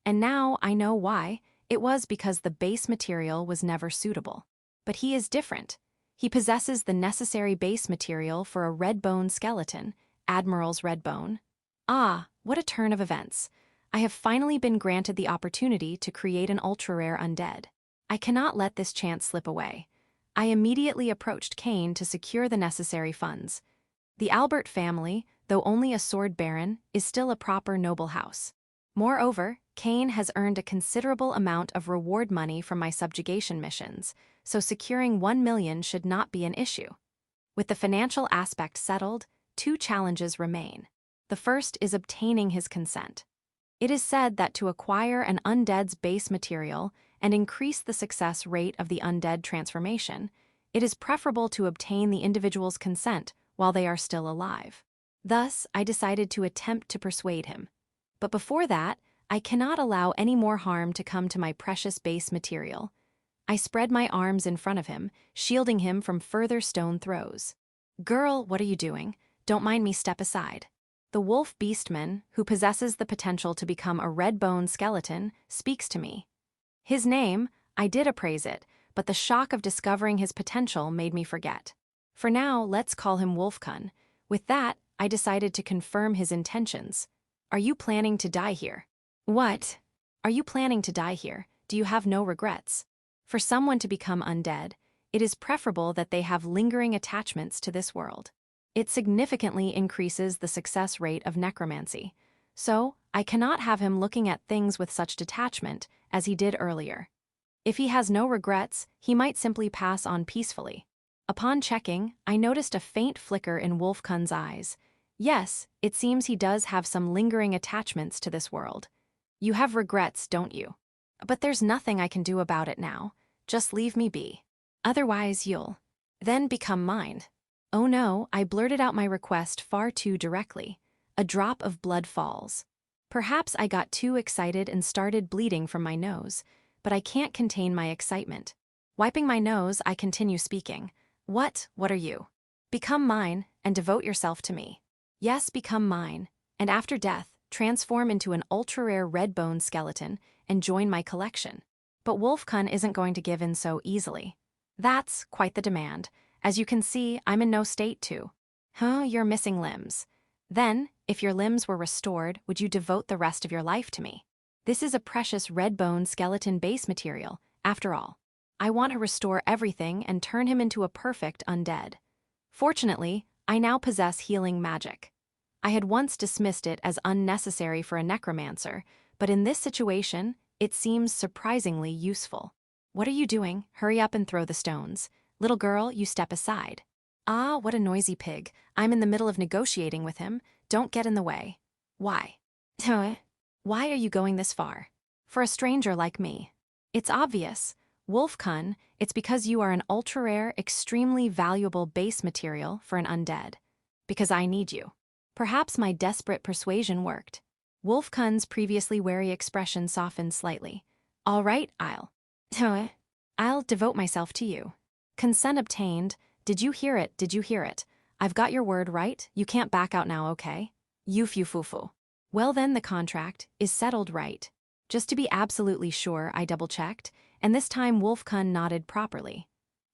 And now I know why. It was because the base material was never suitable. But he is different. He possesses the necessary base material for a red bone skeleton, Admiral's red bone. Ah, what a turn of events. I have finally been granted the opportunity to create an ultra-rare undead. I cannot let this chance slip away. I immediately approached Cain to secure the necessary funds. The Albert family, though only a sword baron, is still a proper noble house. Moreover, Cain has earned a considerable amount of reward money from my subjugation missions, so securing 1 million should not be an issue. With the financial aspect settled, 2 challenges remain. The first is obtaining his consent. It is said that to acquire an undead's base material and increase the success rate of the undead transformation, it is preferable to obtain the individual's consent while they are still alive. Thus, I decided to attempt to persuade him. But before that, I cannot allow any more harm to come to my precious base material. I spread my arms in front of him, shielding him from further stone throws. Girl, what are you doing? Don't mind me, step aside. The wolf beastman, who possesses the potential to become a red bone skeleton, speaks to me. His name, I did appraise it, but the shock of discovering his potential made me forget. For now, let's call him Wolfkun. With that, I decided to confirm his intentions. Are you planning to die here? What? Are you planning to die here? Do you have no regrets? For someone to become undead, it is preferable that they have lingering attachments to this world. It significantly increases the success rate of necromancy. So, I cannot have him looking at things with such detachment as he did earlier. If he has no regrets, he might simply pass on peacefully. Upon checking, I noticed a faint flicker in Wolfkun's eyes. Yes, it seems he does have some lingering attachments to this world. You have regrets, don't you? But there's nothing I can do about it now. Just leave me be. Otherwise you'll then become mine. Oh no, I blurted out my request far too directly. A drop of blood falls. Perhaps I got too excited and started bleeding from my nose, but I can't contain my excitement. Wiping my nose, I continue speaking. What are you? Become mine and devote yourself to me. Yes, become mine, and after death, transform into an ultra-rare red bone skeleton and join my collection. But Wolfkun isn't going to give in so easily. That's quite the demand. As you can see, I'm in no state to. You're missing limbs. Then, if your limbs were restored, would you devote the rest of your life to me? This is a precious red bone skeleton base material, after all. I want to restore everything and turn him into a perfect undead. Fortunately, I now possess healing magic. I had once dismissed it as unnecessary for a necromancer, but in this situation, it seems surprisingly useful. What are you doing? Hurry up and throw the stones. Little girl, you step aside. Ah, what a noisy pig. I'm in the middle of negotiating with him. Don't get in the way. Why? Why are you going this far? For a stranger like me. It's obvious. Wolfkun, it's because you are an ultra-rare, extremely valuable base material for an undead. Because I need you. Perhaps my desperate persuasion worked. Wolfkun's previously wary expression softened slightly. All right, I'll devote myself to you. Consent obtained. Did you hear it? Did you hear it? I've got your word, right? You can't back out now, okay? Yufu. Well then, the contract is settled, right? Just to be absolutely sure, I double-checked, and this time Wolfkun nodded properly.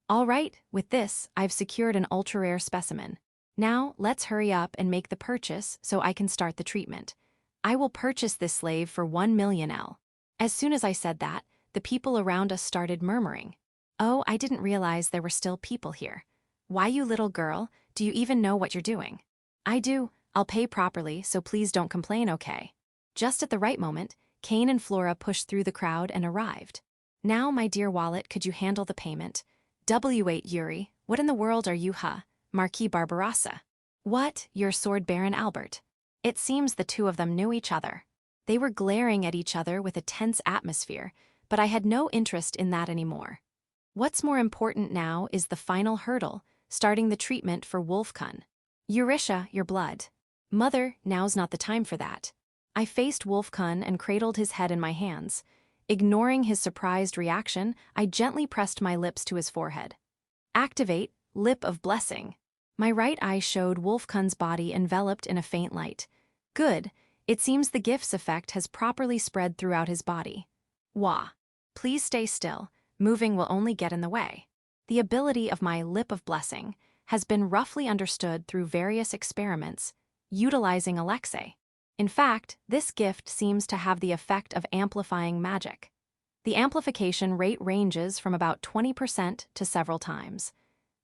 All right, with this, I've secured an ultra-rare specimen. Now, let's hurry up and make the purchase so I can start the treatment. I will purchase this slave for 1 million L. As soon as I said that, the people around us started murmuring. Oh, I didn't realize there were still people here. Why, you little girl, do you even know what you're doing? I do. I'll pay properly, so please don't complain, okay? Just at the right moment, Kane and Flora pushed through the crowd and arrived. Now, my dear wallet, could you handle the payment? W8 Yuri, what in the world are you, Marquis Barbarossa? What, you're Sword Baron Albert? It seems the two of them knew each other. They were glaring at each other with a tense atmosphere, but I had no interest in that anymore. What's more important now is the final hurdle, starting the treatment for Wolfkun. Eurisha, your blood. Mother, now's not the time for that. I faced Wolfkun and cradled his head in my hands. Ignoring his surprised reaction, I gently pressed my lips to his forehead. Activate, Lip of Blessing. My right eye showed Wolfkun's body enveloped in a faint light. Good. It seems the gift's effect has properly spread throughout his body. Wah. Please stay still. Moving will only get in the way. The ability of my Lip of Blessing has been roughly understood through various experiments, utilizing Alexei. In fact, this gift seems to have the effect of amplifying magic. The amplification rate ranges from about 20% to several times.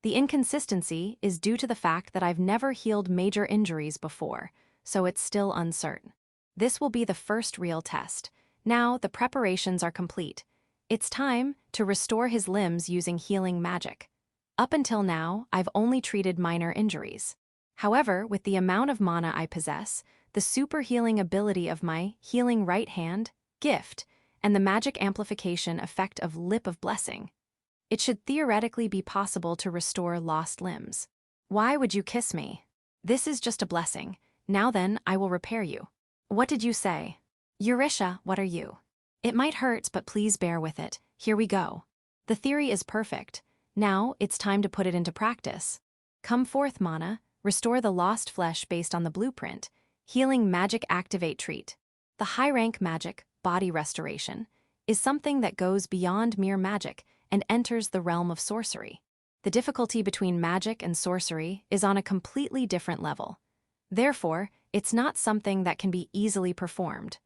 The inconsistency is due to the fact that I've never healed major injuries before, so it's still uncertain. This will be the first real test. Now the preparations are complete. It's time to restore his limbs using healing magic. Up until now, I've only treated minor injuries. However, with the amount of mana I possess, the super healing ability of my healing right hand, gift, and the magic amplification effect of Lip of Blessing, it should theoretically be possible to restore lost limbs. Why would you kiss me? This is just a blessing. Now then, I will repair you. What did you say? Eurisha, what are you? It might hurt, but please bear with it. Here we go. The theory is perfect. Now, it's time to put it into practice. Come forth, mana. Restore the lost flesh based on the blueprint. Healing Magic Activate Treat. The high-rank magic, body restoration, is something that goes beyond mere magic and enters the realm of sorcery. The difficulty between magic and sorcery is on a completely different level. Therefore, it's not something that can be easily performed.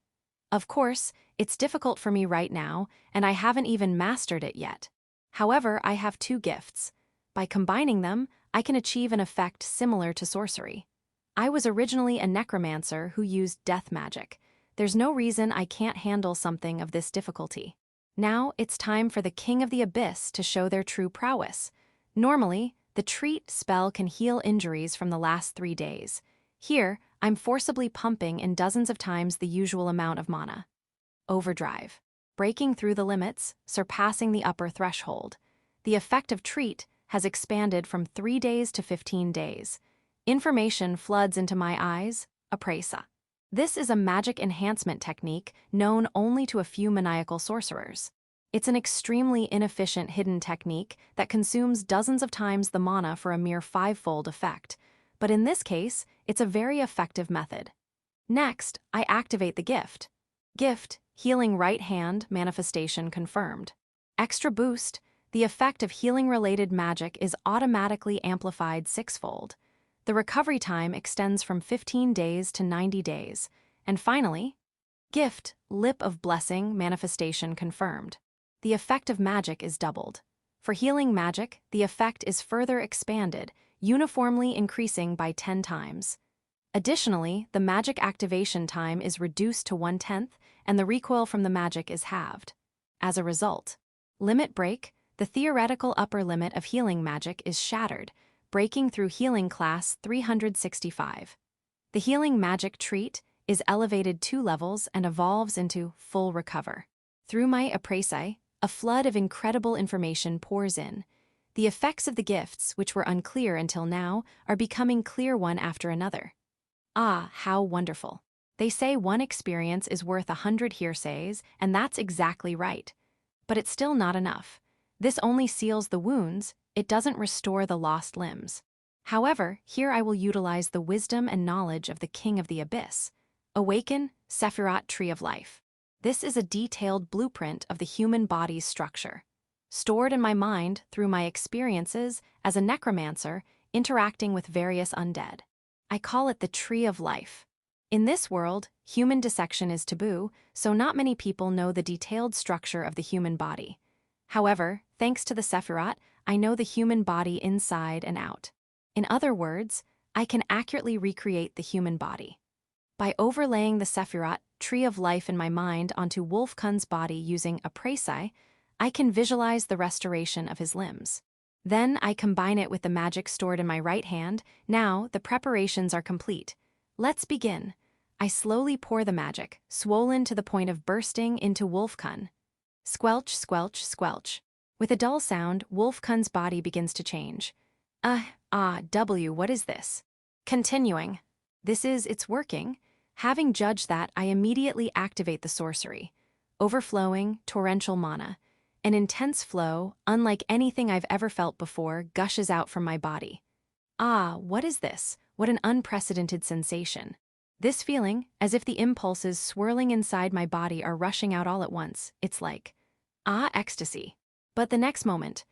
Of course, it's difficult for me right now, and I haven't even mastered it yet. However, I have two gifts. By combining them, I can achieve an effect similar to sorcery. I was originally a necromancer who used death magic. There's no reason I can't handle something of this difficulty. Now it's time for the King of the Abyss to show their true prowess. Normally, the treat spell can heal injuries from the last 3 days. Here, I'm forcibly pumping in dozens of times the usual amount of mana. Overdrive. Breaking through the limits, surpassing the upper threshold. The effect of treat has expanded from 3 days to 15 days. Information floods into my eyes, apresa. This is a magic enhancement technique known only to a few maniacal sorcerers. It's an extremely inefficient hidden technique that consumes dozens of times the mana for a mere 5-fold effect. But in this case, it's a very effective method. Next, I activate the gift. Gift, healing right hand, manifestation confirmed. Extra boost, the effect of healing-related magic is automatically amplified 6-fold. The recovery time extends from 15 days to 90 days. And finally, Gift, lip of blessing, manifestation confirmed. The effect of magic is doubled. For healing magic, the effect is further expanded, uniformly increasing by 10 times. Additionally, the magic activation time is reduced to 1/10, and the recoil from the magic is halved. As a result, limit break, the theoretical upper limit of healing magic is shattered, breaking through healing class 365. The healing magic treat is elevated 2 levels and evolves into full recover. Through my appraisai, a flood of incredible information pours in. The effects of the gifts, which were unclear until now, are becoming clear one after another. Ah, how wonderful. They say one experience is worth 100 hearsays, and that's exactly right. But it's still not enough. This only seals the wounds, it doesn't restore the lost limbs. However, here I will utilize the wisdom and knowledge of the King of the Abyss. Awaken, Sephiroth Tree of Life. This is a detailed blueprint of the human body's structure, stored in my mind through my experiences as a necromancer interacting with various undead. I call it the Tree of Life. In this world, human dissection is taboo, so not many people know the detailed structure of the human body. However, thanks to the Sephiroth, I know the human body inside and out. In other words, I can accurately recreate the human body. By overlaying the Sephiroth Tree of Life in my mind onto Wolfkun's body using appraisai, I can visualize the restoration of his limbs. Then I combine it with the magic stored in my right hand. Now the preparations are complete. Let's begin. I slowly pour the magic, swollen to the point of bursting, into Wolfkun. Squelch, squelch, squelch. With a dull sound, Wolfkun's body begins to change. What is this? Continuing. It's working. Having judged that, I immediately activate the sorcery. Overflowing, torrential mana. An intense flow, unlike anything I've ever felt before, gushes out from my body. What is this? What an unprecedented sensation. This feeling, as if the impulses swirling inside my body are rushing out all at once, it's like, ecstasy. But the next moment,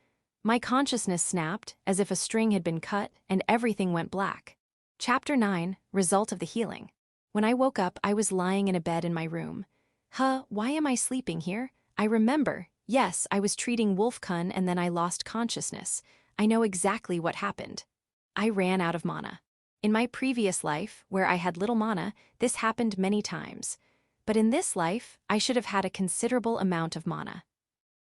my consciousness snapped, as if a string had been cut, and everything went black. Chapter 9, Result of the Healing. When I woke up, I was lying in a bed in my room. Why am I sleeping here? I remember. Yes, I was treating Wolfkun and then I lost consciousness. I know exactly what happened. I ran out of mana. In my previous life, where I had little mana, this happened many times. But in this life, I should have had a considerable amount of mana.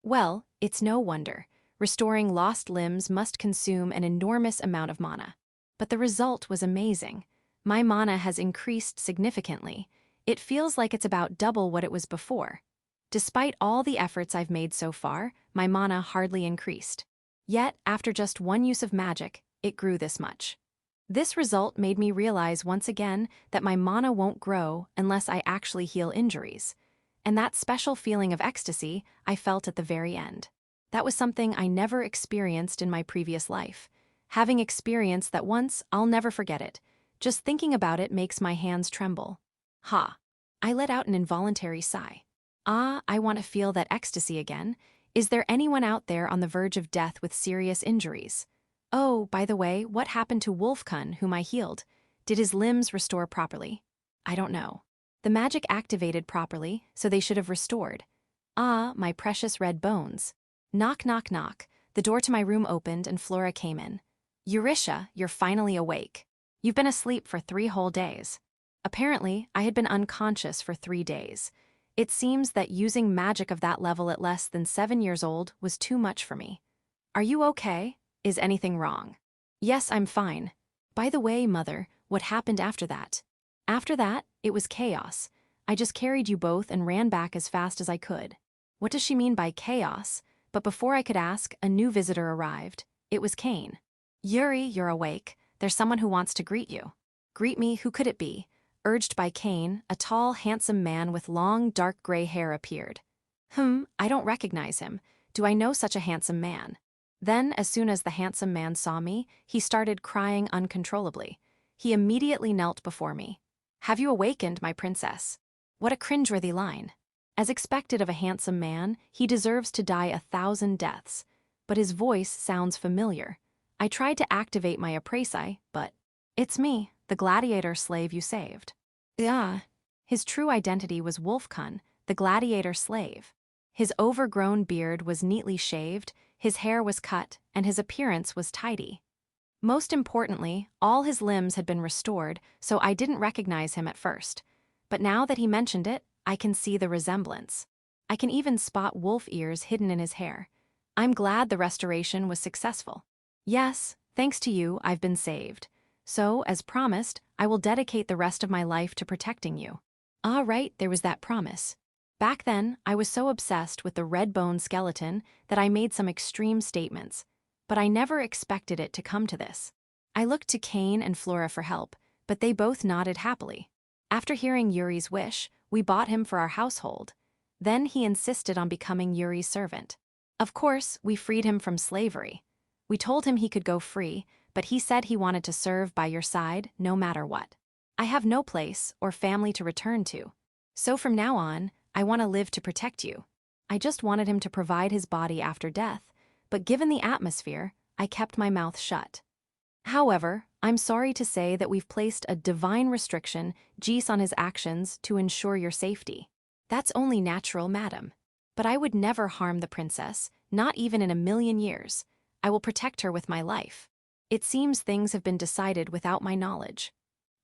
Well, it's no wonder. Restoring lost limbs must consume an enormous amount of mana. But the result was amazing. My mana has increased significantly. It feels like it's about double what it was before. Despite all the efforts I've made so far, my mana hardly increased. Yet, after just one use of magic, it grew this much. This result made me realize once again that my mana won't grow unless I actually heal injuries. And that special feeling of ecstasy I felt at the very end. That was something I never experienced in my previous life. Having experienced that once, I'll never forget it. Just thinking about it makes my hands tremble. I let out an involuntary sigh. I want to feel that ecstasy again. Is there anyone out there on the verge of death with serious injuries? Oh, by the way, what happened to Wolfkun, whom I healed? Did his limbs restore properly? I don't know. The magic activated properly, so they should have restored. My precious red bones. Knock, knock, knock. The door to my room opened and Flora came in. Eurisha, you're finally awake. You've been asleep for 3 whole days. Apparently, I had been unconscious for 3 days. It seems that using magic of that level at less than 7 years old was too much for me. Are you okay? Is anything wrong? Yes, I'm fine. By the way, Mother, what happened after that? After that, it was chaos. I just carried you both and ran back as fast as I could. What does she mean by chaos? But before I could ask, a new visitor arrived. It was Kane. Yuri, you're awake. There's someone who wants to greet you. Greet me, who could it be? Urged by Kane, a tall, handsome man with long, dark gray hair appeared. I don't recognize him. Do I know such a handsome man? Then, as soon as the handsome man saw me, he started crying uncontrollably. He immediately knelt before me. Have you awakened, my princess? What a cringeworthy line. As expected of a handsome man, he deserves to die 1,000 deaths. But his voice sounds familiar. I tried to activate my appraisai, but it's me, the gladiator slave you saved. His true identity was Wolfkun, the gladiator slave. His overgrown beard was neatly shaved, his hair was cut, and his appearance was tidy. Most importantly, all his limbs had been restored, so I didn't recognize him at first. But now that he mentioned it, I can see the resemblance. I can even spot wolf ears hidden in his hair. I'm glad the restoration was successful. Yes, thanks to you, I've been saved. So, as promised, I will dedicate the rest of my life to protecting you. Ah, right, there was that promise. Back then, I was so obsessed with the red bone skeleton that I made some extreme statements. But I never expected it to come to this. I looked to Cain and Flora for help, but they both nodded happily. After hearing Yuri's wish, we bought him for our household. Then he insisted on becoming Yuri's servant. Of course, we freed him from slavery. We told him he could go free, but he said he wanted to serve by your side no matter what. I have no place or family to return to. So from now on, I want to live to protect you. I just wanted him to provide his body after death, but given the atmosphere, I kept my mouth shut. However, I'm sorry to say that we've placed a divine restriction on his actions to ensure your safety. That's only natural, madam. But I would never harm the princess, not even in a million years. I will protect her with my life. It seems things have been decided without my knowledge.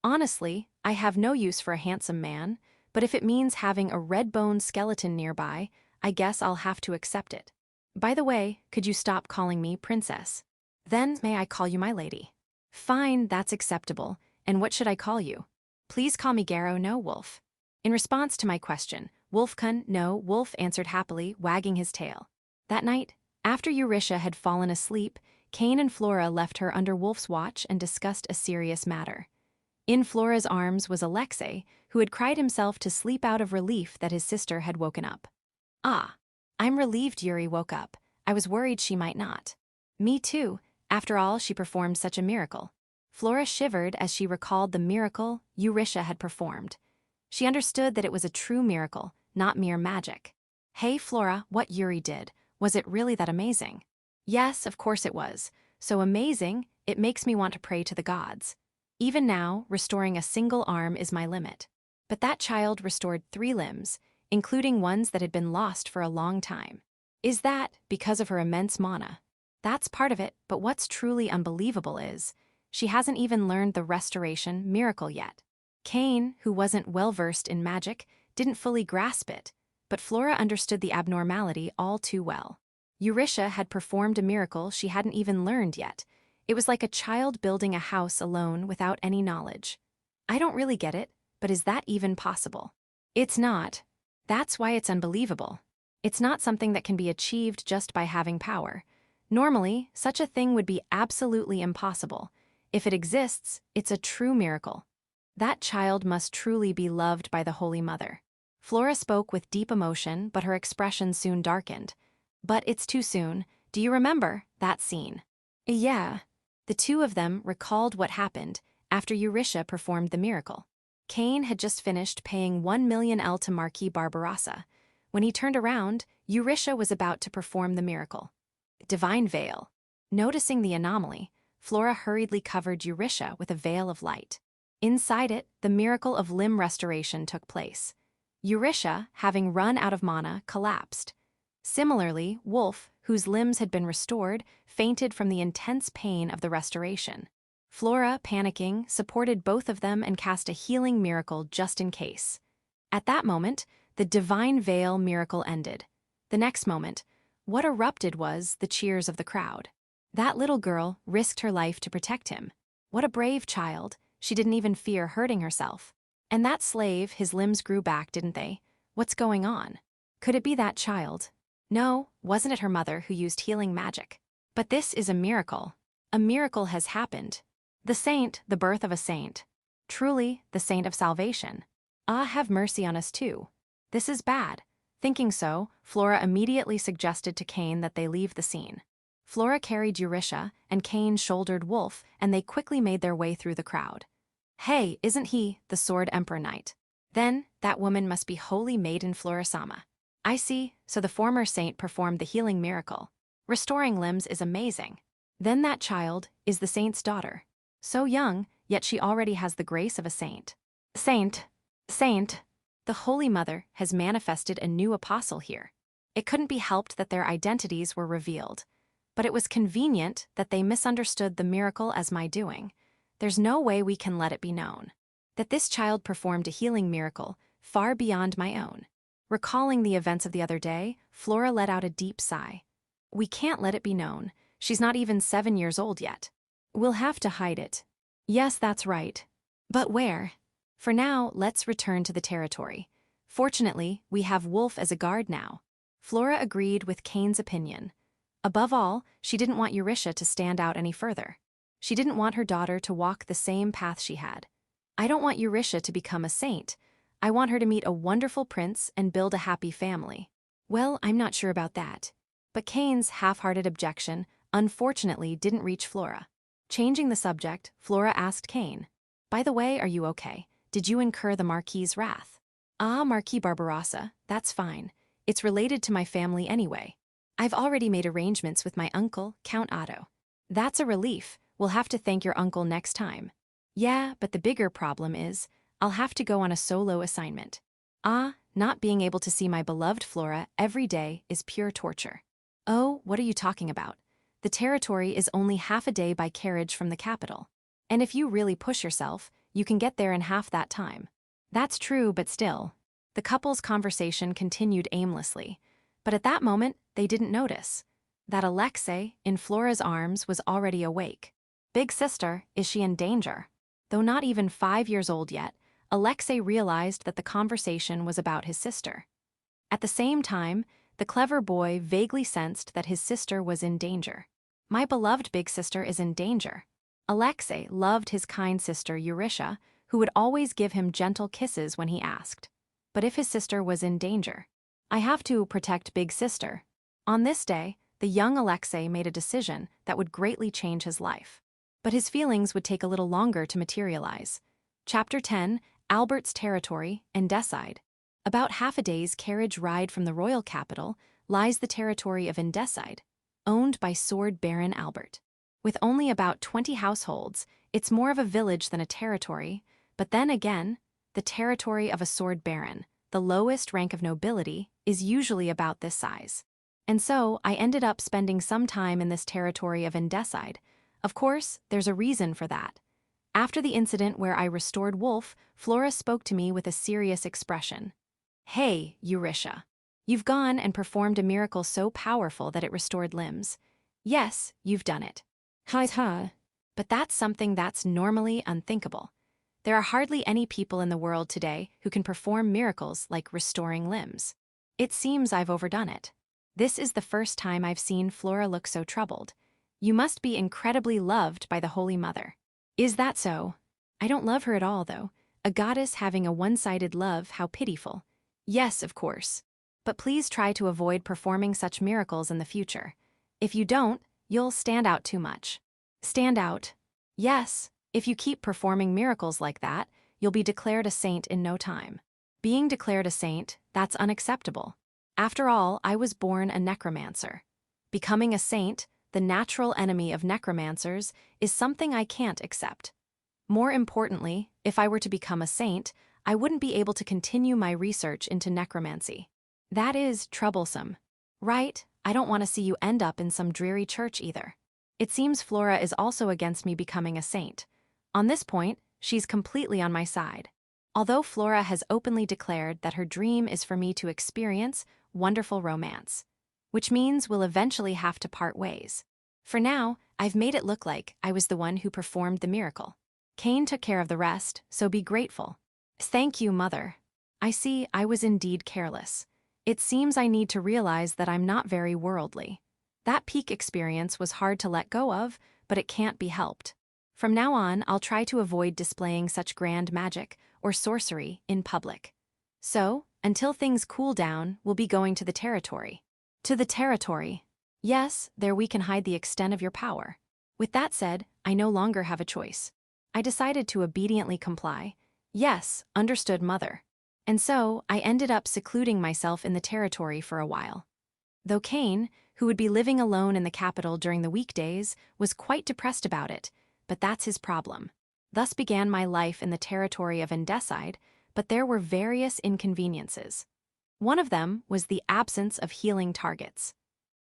Honestly, I have no use for a handsome man, but if it means having a red-boned skeleton nearby, I guess I'll have to accept it. By the way, could you stop calling me princess? Then, may I call you my lady? Fine, that's acceptable. And what should I call you? Please call me Garrow no Wolf. In response to my question, Wolfkun no Wolf answered happily, wagging his tail. That night, after Eurytia had fallen asleep, Cain and Flora left her under Wolf's watch and discussed a serious matter. In Flora's arms was Alexei, who had cried himself to sleep out of relief that his sister had woken up. Ah, I'm relieved Yuri woke up. I was worried she might not. Me too. After all, she performed such a miracle. Flora shivered as she recalled the miracle Eurytia had performed. She understood that it was a true miracle, not mere magic. Hey Flora, what Yuri did, was it really that amazing? Yes, of course it was. So amazing, it makes me want to pray to the gods. Even now, restoring a single arm is my limit. But that child restored 3 limbs, including ones that had been lost for a long time. Is that because of her immense mana? That's part of it, but what's truly unbelievable is, she hasn't even learned the restoration miracle yet. Cain, who wasn't well-versed in magic, didn't fully grasp it, but Flora understood the abnormality all too well. Eurytia had performed a miracle she hadn't even learned yet. It was like a child building a house alone without any knowledge. I don't really get it, but is that even possible? It's not. That's why it's unbelievable. It's not something that can be achieved just by having power. Normally, such a thing would be absolutely impossible. If it exists, it's a true miracle. That child must truly be loved by the Holy Mother. Flora spoke with deep emotion, but her expression soon darkened. But it's too soon. Do you remember that scene? Yeah. The two of them recalled what happened after Eurytia performed the miracle. Cain had just finished paying 1 million L to Marquis Barbarossa. When he turned around, Eurytia was about to perform the miracle. Divine veil. Noticing the anomaly, Flora hurriedly covered Eurytia with a veil of light. Inside it, the miracle of limb restoration took place. Eurytia, having run out of mana, collapsed. Similarly, Wolf, whose limbs had been restored, fainted from the intense pain of the restoration. Flora, panicking, supported both of them and cast a healing miracle just in case. At that moment, the divine veil miracle ended. The next moment, what erupted was the cheers of the crowd. That little girl risked her life to protect him. What a brave child. She didn't even fear hurting herself. And that slave, his limbs grew back, didn't they? What's going on? Could it be that child? No, wasn't it her mother who used healing magic? But this is a miracle. A miracle has happened. The saint, the birth of a saint. Truly, the saint of salvation. Ah, have mercy on us too. This is bad. Thinking so, Flora immediately suggested to Cain that they leave the scene. Flora carried Eurytia, and Cain shouldered Wolf, and they quickly made their way through the crowd. Hey, isn't he, the Sword Emperor Knight? Then, that woman must be Holy Maiden Flora-sama. I see, so the former saint performed the healing miracle. Restoring limbs is amazing. Then that child is the saint's daughter. So young, yet she already has the grace of a saint. Saint. The Holy Mother has manifested a new apostle here. It couldn't be helped that their identities were revealed. But it was convenient that they misunderstood the miracle as my doing. There's no way we can let it be known that this child performed a healing miracle far beyond my own. Recalling the events of the other day, Flora let out a deep sigh. We can't let it be known. She's not even 7 years old yet. We'll have to hide it. Yes, that's right. But where? For now, let's return to the territory. Fortunately, we have Wolf as a guard now. Flora agreed with Kane's opinion. Above all, she didn't want Eurytia to stand out any further. She didn't want her daughter to walk the same path she had. I don't want Eurytia to become a saint. I want her to meet a wonderful prince and build a happy family. Well, I'm not sure about that. But Kane's half-hearted objection, unfortunately, didn't reach Flora. Changing the subject, Flora asked Kane, "By the way, are you okay? Did you incur the Marquis's wrath?" "Ah, Marquis Barbarossa, that's fine. It's related to my family anyway. I've already made arrangements with my uncle, Count Otto." "That's a relief. We'll have to thank your uncle next time." "Yeah, but the bigger problem is, I'll have to go on a solo assignment." "Ah, not being able to see my beloved Flora every day is pure torture." "Oh, what are you talking about? The territory is only half a day by carriage from the capital. And if you really push yourself, you can get there in half that time." "That's true, but still." The couple's conversation continued aimlessly, but at that moment, they didn't notice that Alexei, in Flora's arms, was already awake. "Big sister, is she in danger?" Though not even 5 years old yet, Alexei realized that the conversation was about his sister. At the same time, the clever boy vaguely sensed that his sister was in danger. My beloved big sister is in danger. Alexei loved his kind sister Eurytia, who would always give him gentle kisses when he asked. But if his sister was in danger, I have to protect big sister. On this day, the young Alexei made a decision that would greatly change his life. But his feelings would take a little longer to materialize. Chapter 10, Albert's Territory, and Decide. About half a day's carriage ride from the royal capital lies the territory of Indecide, owned by Sword Baron Albert. With only about 20 households, it's more of a village than a territory, but then again, the territory of a sword baron, the lowest rank of nobility, is usually about this size. And so, I ended up spending some time in this territory of Indecide. Of course, there's a reason for that. After the incident where I restored Wolf, Flora spoke to me with a serious expression. "Hey, Eurytia. You've gone and performed a miracle so powerful that it restored limbs. Yes, you've done it. Ha. But that's something that's normally unthinkable. There are hardly any people in the world today who can perform miracles like restoring limbs. It seems I've overdone it." This is the first time I've seen Flora look so troubled. "You must be incredibly loved by the Holy Mother." "Is that so?" "I don't love her at all, though. A goddess having a one-sided love, how pitiful." "Yes, of course. But please try to avoid performing such miracles in the future. If you don't, you'll stand out too much." "Stand out?" "Yes. If you keep performing miracles like that, you'll be declared a saint in no time." "Being declared a saint, that's unacceptable. After all, I was born a necromancer. Becoming a saint, the natural enemy of necromancers, is something I can't accept. More importantly, if I were to become a saint, I wouldn't be able to continue my research into necromancy. That is troublesome. Right, I don't want to see you end up in some dreary church either." It seems Flora is also against me becoming a saint. On this point, she's completely on my side. Although Flora has openly declared that her dream is for me to experience wonderful romance, which means we'll eventually have to part ways. For now, I've made it look like I was the one who performed the miracle. Kane took care of the rest, so be grateful. "Thank you, Mother. I see I was indeed careless. It seems I need to realize that I'm not very worldly. That peak experience was hard to let go of, but it can't be helped. From now on, I'll try to avoid displaying such grand magic or sorcery in public. So, until things cool down, we'll be going to the territory." "To the territory?" "Yes, there we can hide the extent of your power." With that said, I no longer have a choice. I decided to obediently comply. "Yes, understood, Mother." And so, I ended up secluding myself in the territory for a while. Though Kane, who would be living alone in the capital during the weekdays, was quite depressed about it, but that's his problem. Thus began my life in the territory of Indecide, but there were various inconveniences. One of them was the absence of healing targets.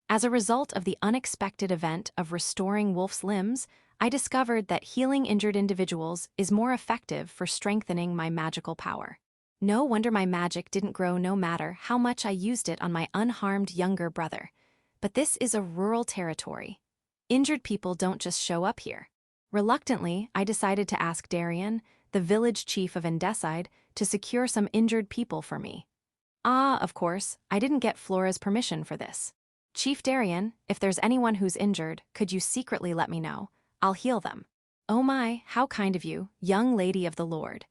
As a result of the unexpected event of restoring Wolf's limbs, I discovered that healing injured individuals is more effective for strengthening my magical power. No wonder my magic didn't grow no matter how much I used it on my unharmed younger brother. But this is a rural territory. Injured people don't just show up here. Reluctantly, I decided to ask Darian, the village chief of Undeads, to secure some injured people for me. Of course, I didn't get Flora's permission for this. Chief Darian, if there's anyone who's injured, could you secretly let me know? I'll heal them. Oh my, how kind of you, young lady of the Lord.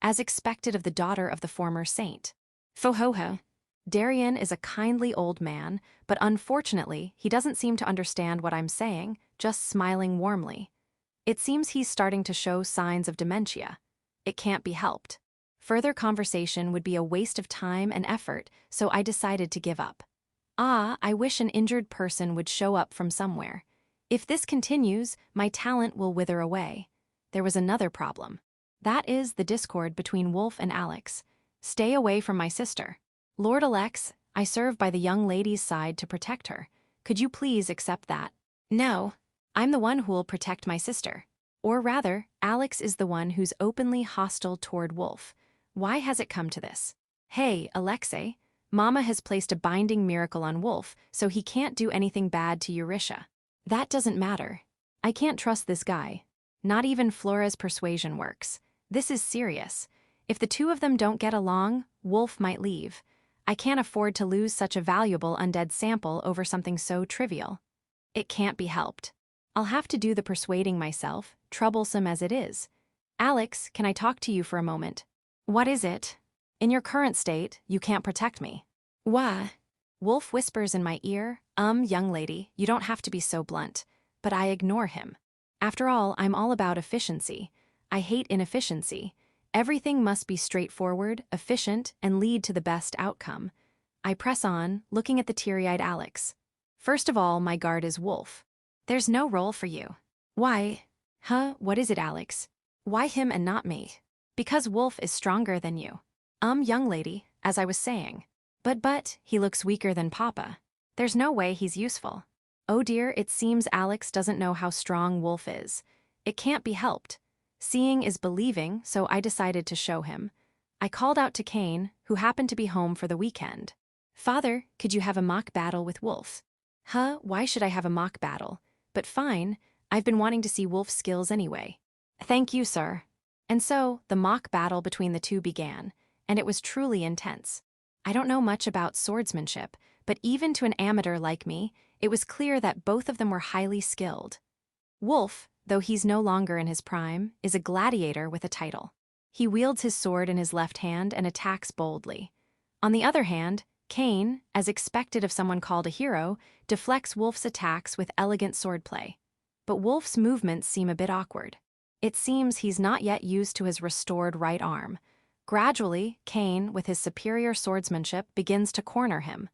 As expected of the daughter of the former saint. Fohoha. Darian is a kindly old man, but unfortunately, he doesn't seem to understand what I'm saying, just smiling warmly. It seems he's starting to show signs of dementia. It can't be helped. Further conversation would be a waste of time and effort, so I decided to give up. I wish an injured person would show up from somewhere. If this continues, my talent will wither away. There was another problem. That is the discord between Wolf and Alex. Stay away from my sister. Lord Alex, I serve by the young lady's side to protect her. Could you please accept that? No, I'm the one who'll protect my sister. Or rather, Alex is the one who's openly hostile toward Wolf. Why has it come to this? Hey, Alexei, Mama has placed a binding miracle on Wolf, so he can't do anything bad to Eurisha. That doesn't matter. I can't trust this guy. Not even Flora's persuasion works. This is serious. If the two of them don't get along, Wolf might leave. I can't afford to lose such a valuable undead sample over something so trivial. It can't be helped. I'll have to do the persuading myself, troublesome as it is. Alex, can I talk to you for a moment? What is it? In your current state, you can't protect me. Why? Wolf whispers in my ear, young lady, you don't have to be so blunt. But I ignore him. After all, I'm all about efficiency. I hate inefficiency. Everything must be straightforward, efficient, and lead to the best outcome. I press on, looking at the teary-eyed Alex. First of all, my guard is Wolf. There's no role for you. Why? What is it, Alex? Why him and not me? Because Wolf is stronger than you. Young lady, as I was saying. But, he looks weaker than Papa. There's no way he's useful. Oh dear, it seems Alex doesn't know how strong Wolf is. It can't be helped. Seeing is believing, so I decided to show him. I called out to Cain, who happened to be home for the weekend. Father, could you have a mock battle with Wolf? Why should I have a mock battle? But fine, I've been wanting to see Wolf's skills anyway. Thank you, sir. And so, the mock battle between the two began, and it was truly intense. I don't know much about swordsmanship, but even to an amateur like me, it was clear that both of them were highly skilled. Wolf, though he's no longer in his prime, is a gladiator with a title. He wields his sword in his left hand and attacks boldly. On the other hand, Cain, as expected of someone called a hero, deflects Wolf's attacks with elegant swordplay. But Wolf's movements seem a bit awkward. It seems he's not yet used to his restored right arm. Gradually, Cain, with his superior swordsmanship, begins to corner him.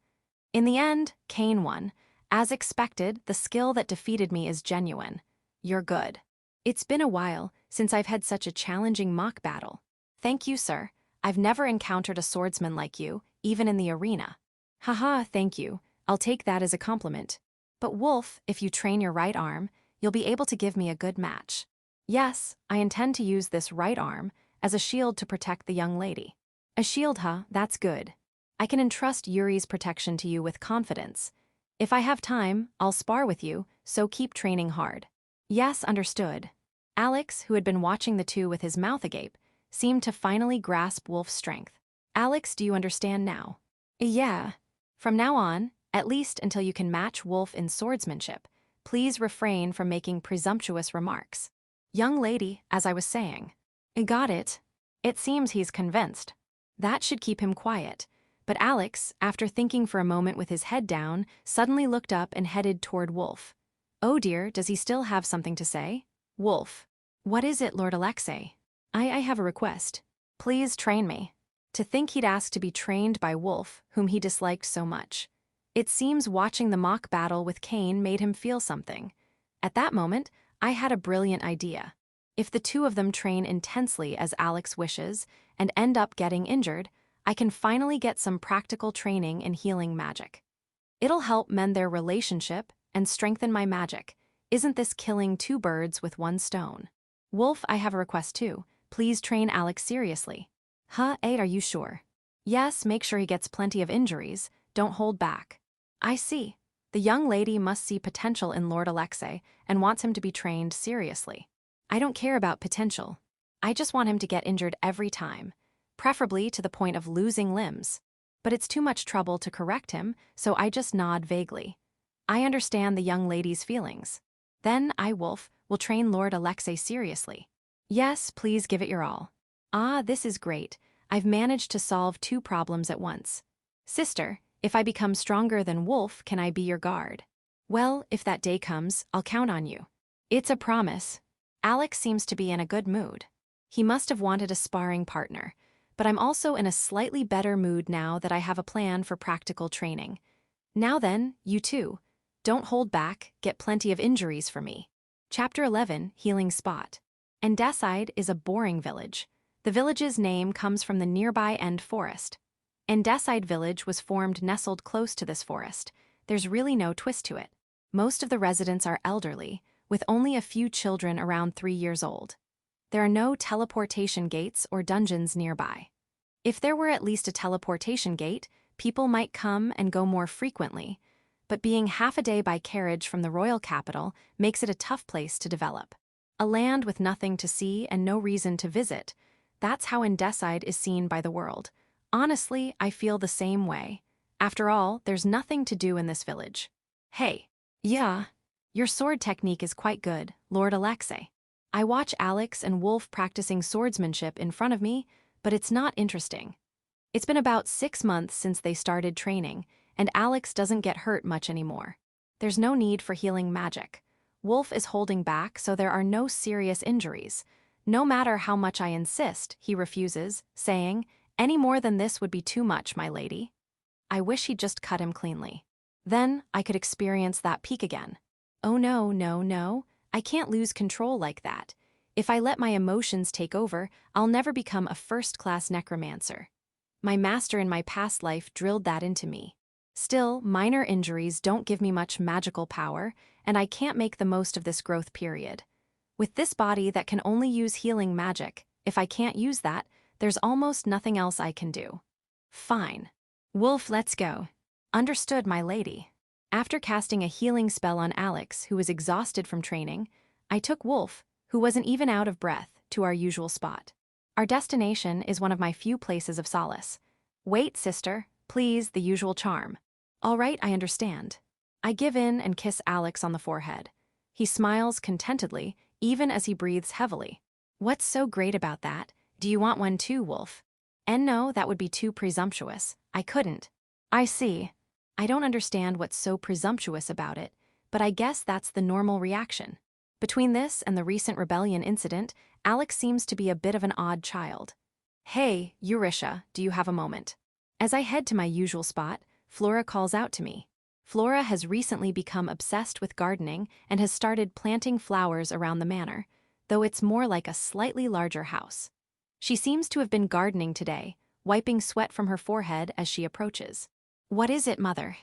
In the end, Cain won. As expected, the skill that defeated me is genuine. You're good. It's been a while since I've had such a challenging mock battle. Thank you, sir. I've never encountered a swordsman like you, even in the arena. Haha, thank you. I'll take that as a compliment. But Wolf, if you train your right arm, you'll be able to give me a good match. Yes, I intend to use this right arm as a shield to protect the young lady. A shield, that's good. I can entrust Yuri's protection to you with confidence. If I have time, I'll spar with you, so keep training hard. Yes, understood. Alex, who had been watching the two with his mouth agape, seemed to finally grasp Wolf's strength. Alex, do you understand now? Yeah. From now on, at least until you can match Wolf in swordsmanship, please refrain from making presumptuous remarks. Young lady, as I was saying. Got it. It seems he's convinced. That should keep him quiet. But Alex, after thinking for a moment with his head down, suddenly looked up and headed toward Wolf. Oh dear, does he still have something to say? Wolf. What is it, Lord Alexei? I have a request. Please train me. To think he'd ask to be trained by Wolf, whom he disliked so much. It seems watching the mock battle with Cain made him feel something. At that moment, I had a brilliant idea. If the two of them train intensely as Alex wishes and end up getting injured, I can finally get some practical training in healing magic. It'll help mend their relationship and strengthen my magic. Isn't this killing two birds with one stone? Wolf, I have a request too. Please train Alex seriously. Huh, Aid, are you sure? Yes, make sure he gets plenty of injuries. Don't hold back. I see. The young lady must see potential in Lord Alexei and wants him to be trained seriously. I don't care about potential. I just want him to get injured every time, preferably to the point of losing limbs. But it's too much trouble to correct him, so I just nod vaguely. I understand the young lady's feelings. Then I, Wolf, will train Lord Alexei seriously. Yes, please give it your all. Ah, this is great. I've managed to solve two problems at once. Sister, if I become stronger than Wolf, can I be your guard? Well, if that day comes, I'll count on you. It's a promise. Alex seems to be in a good mood. He must have wanted a sparring partner, but I'm also in a slightly better mood now that I have a plan for practical training. Now then, you too. Don't hold back, get plenty of injuries for me. Chapter 11, Healing Spot. Despised is a boring village. The village's name comes from the nearby End Forest. Despised village was formed nestled close to this forest. There's really no twist to it. Most of the residents are elderly, with only a few children around 3 years old. There are no teleportation gates or dungeons nearby. If there were at least a teleportation gate, people might come and go more frequently, but being half a day by carriage from the royal capital makes it a tough place to develop. A land with nothing to see and no reason to visit, that's how Despised is seen by the world. Honestly, I feel the same way. After all, there's nothing to do in this village. Hey. Yeah. Your sword technique is quite good, Lord Alexei. I watch Alex and Wolf practicing swordsmanship in front of me, but it's not interesting. It's been about 6 months since they started training, and Alex doesn't get hurt much anymore. There's no need for healing magic. Wolf is holding back, so there are no serious injuries. No matter how much I insist, he refuses, saying, "Any more than this would be too much, my lady." I wish he'd just cut him cleanly. Then I could experience that peak again. Oh no, no, no, I can't lose control like that. If I let my emotions take over, I'll never become a first-class necromancer. My master in my past life drilled that into me. Still, minor injuries don't give me much magical power, and I can't make the most of this growth period. With this body that can only use healing magic, if I can't use that, there's almost nothing else I can do. Fine. Wolf, let's go. Understood, my lady. After casting a healing spell on Alex, who was exhausted from training, I took Wolf, who wasn't even out of breath, to our usual spot. Our destination is one of my few places of solace. Wait, sister, please, the usual charm. All right, I understand. I give in and kiss Alex on the forehead. He smiles contentedly, even as he breathes heavily. What's so great about that? Do you want one too, Wolf? And no, that would be too presumptuous. I couldn't. I see. I don't understand what's so presumptuous about it, but I guess that's the normal reaction. Between this and the recent rebellion incident, Alex seems to be a bit of an odd child. Hey, Eurisha, do you have a moment? As I head to my usual spot, Flora calls out to me. Flora has recently become obsessed with gardening and has started planting flowers around the manor, though it's more like a slightly larger house. She seems to have been gardening today, wiping sweat from her forehead as she approaches. What is it, mother?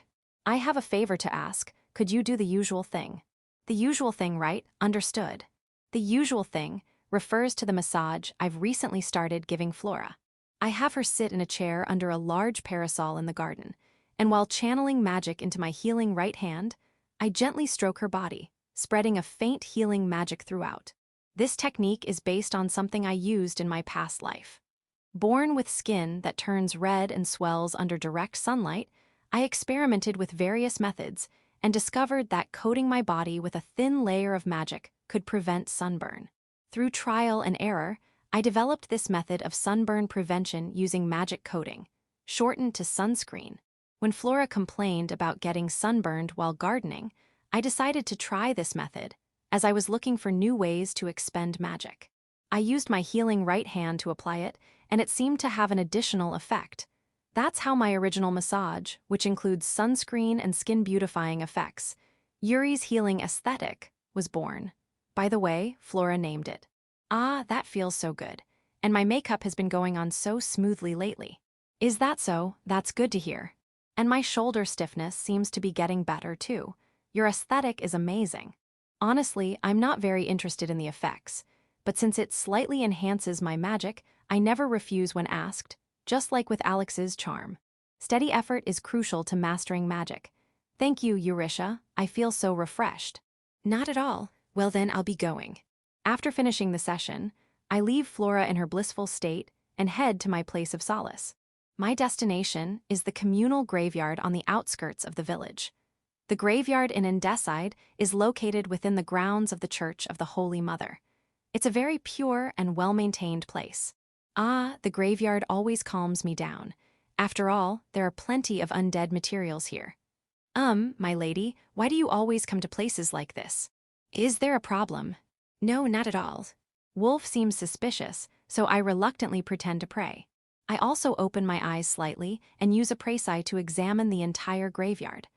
I have a favor to ask. Could you do the usual thing? The usual thing, right? Understood. The usual thing refers to the massage I've recently started giving Flora. I have her sit in a chair under a large parasol in the garden, and while channeling magic into my healing right hand, I gently stroke her body, spreading a faint healing magic throughout. This technique is based on something I used in my past life. Born with skin that turns red and swells under direct sunlight, I experimented with various methods and discovered that coating my body with a thin layer of magic could prevent sunburn. Through trial and error, I developed this method of sunburn prevention using magic coating, shortened to sunscreen. When Flora complained about getting sunburned while gardening, I decided to try this method, as I was looking for new ways to expend magic. I used my healing right hand to apply it, and it seemed to have an additional effect. That's how my original massage, which includes sunscreen and skin beautifying effects, Yuri's Healing Aesthetic, was born. By the way, Flora named it. Ah, that feels so good. And my makeup has been going on so smoothly lately. Is that so? That's good to hear. And my shoulder stiffness seems to be getting better too. Your aesthetic is amazing. Honestly, I'm not very interested in the effects, but since it slightly enhances my magic, I never refuse when asked, just like with Alex's charm. Steady effort is crucial to mastering magic. Thank you, Eurisha. I feel so refreshed. Not at all. Well then, I'll be going. After finishing the session, I leave Flora in her blissful state and head to my place of solace. My destination is the communal graveyard on the outskirts of the village. The graveyard in Undeads is located within the grounds of the Church of the Holy Mother. It's a very pure and well-maintained place. Ah, the graveyard always calms me down. After all, there are plenty of undead materials here. My lady, why do you always come to places like this? Is there a problem? No, not at all. Wolf seems suspicious, so I reluctantly pretend to pray. I also open my eyes slightly and use a praesai to examine the entire graveyard.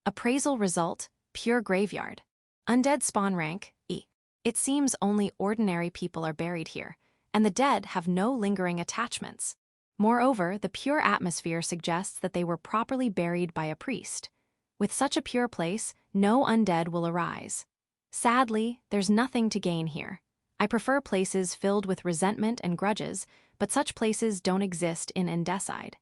Appraisal result, pure graveyard. Undead spawn rank, E. It seems only ordinary people are buried here, and the dead have no lingering attachments. Moreover, the pure atmosphere suggests that they were properly buried by a priest. With such a pure place, no undead will arise. Sadly, there's nothing to gain here. I prefer places filled with resentment and grudges, but such places don't exist in Undeads.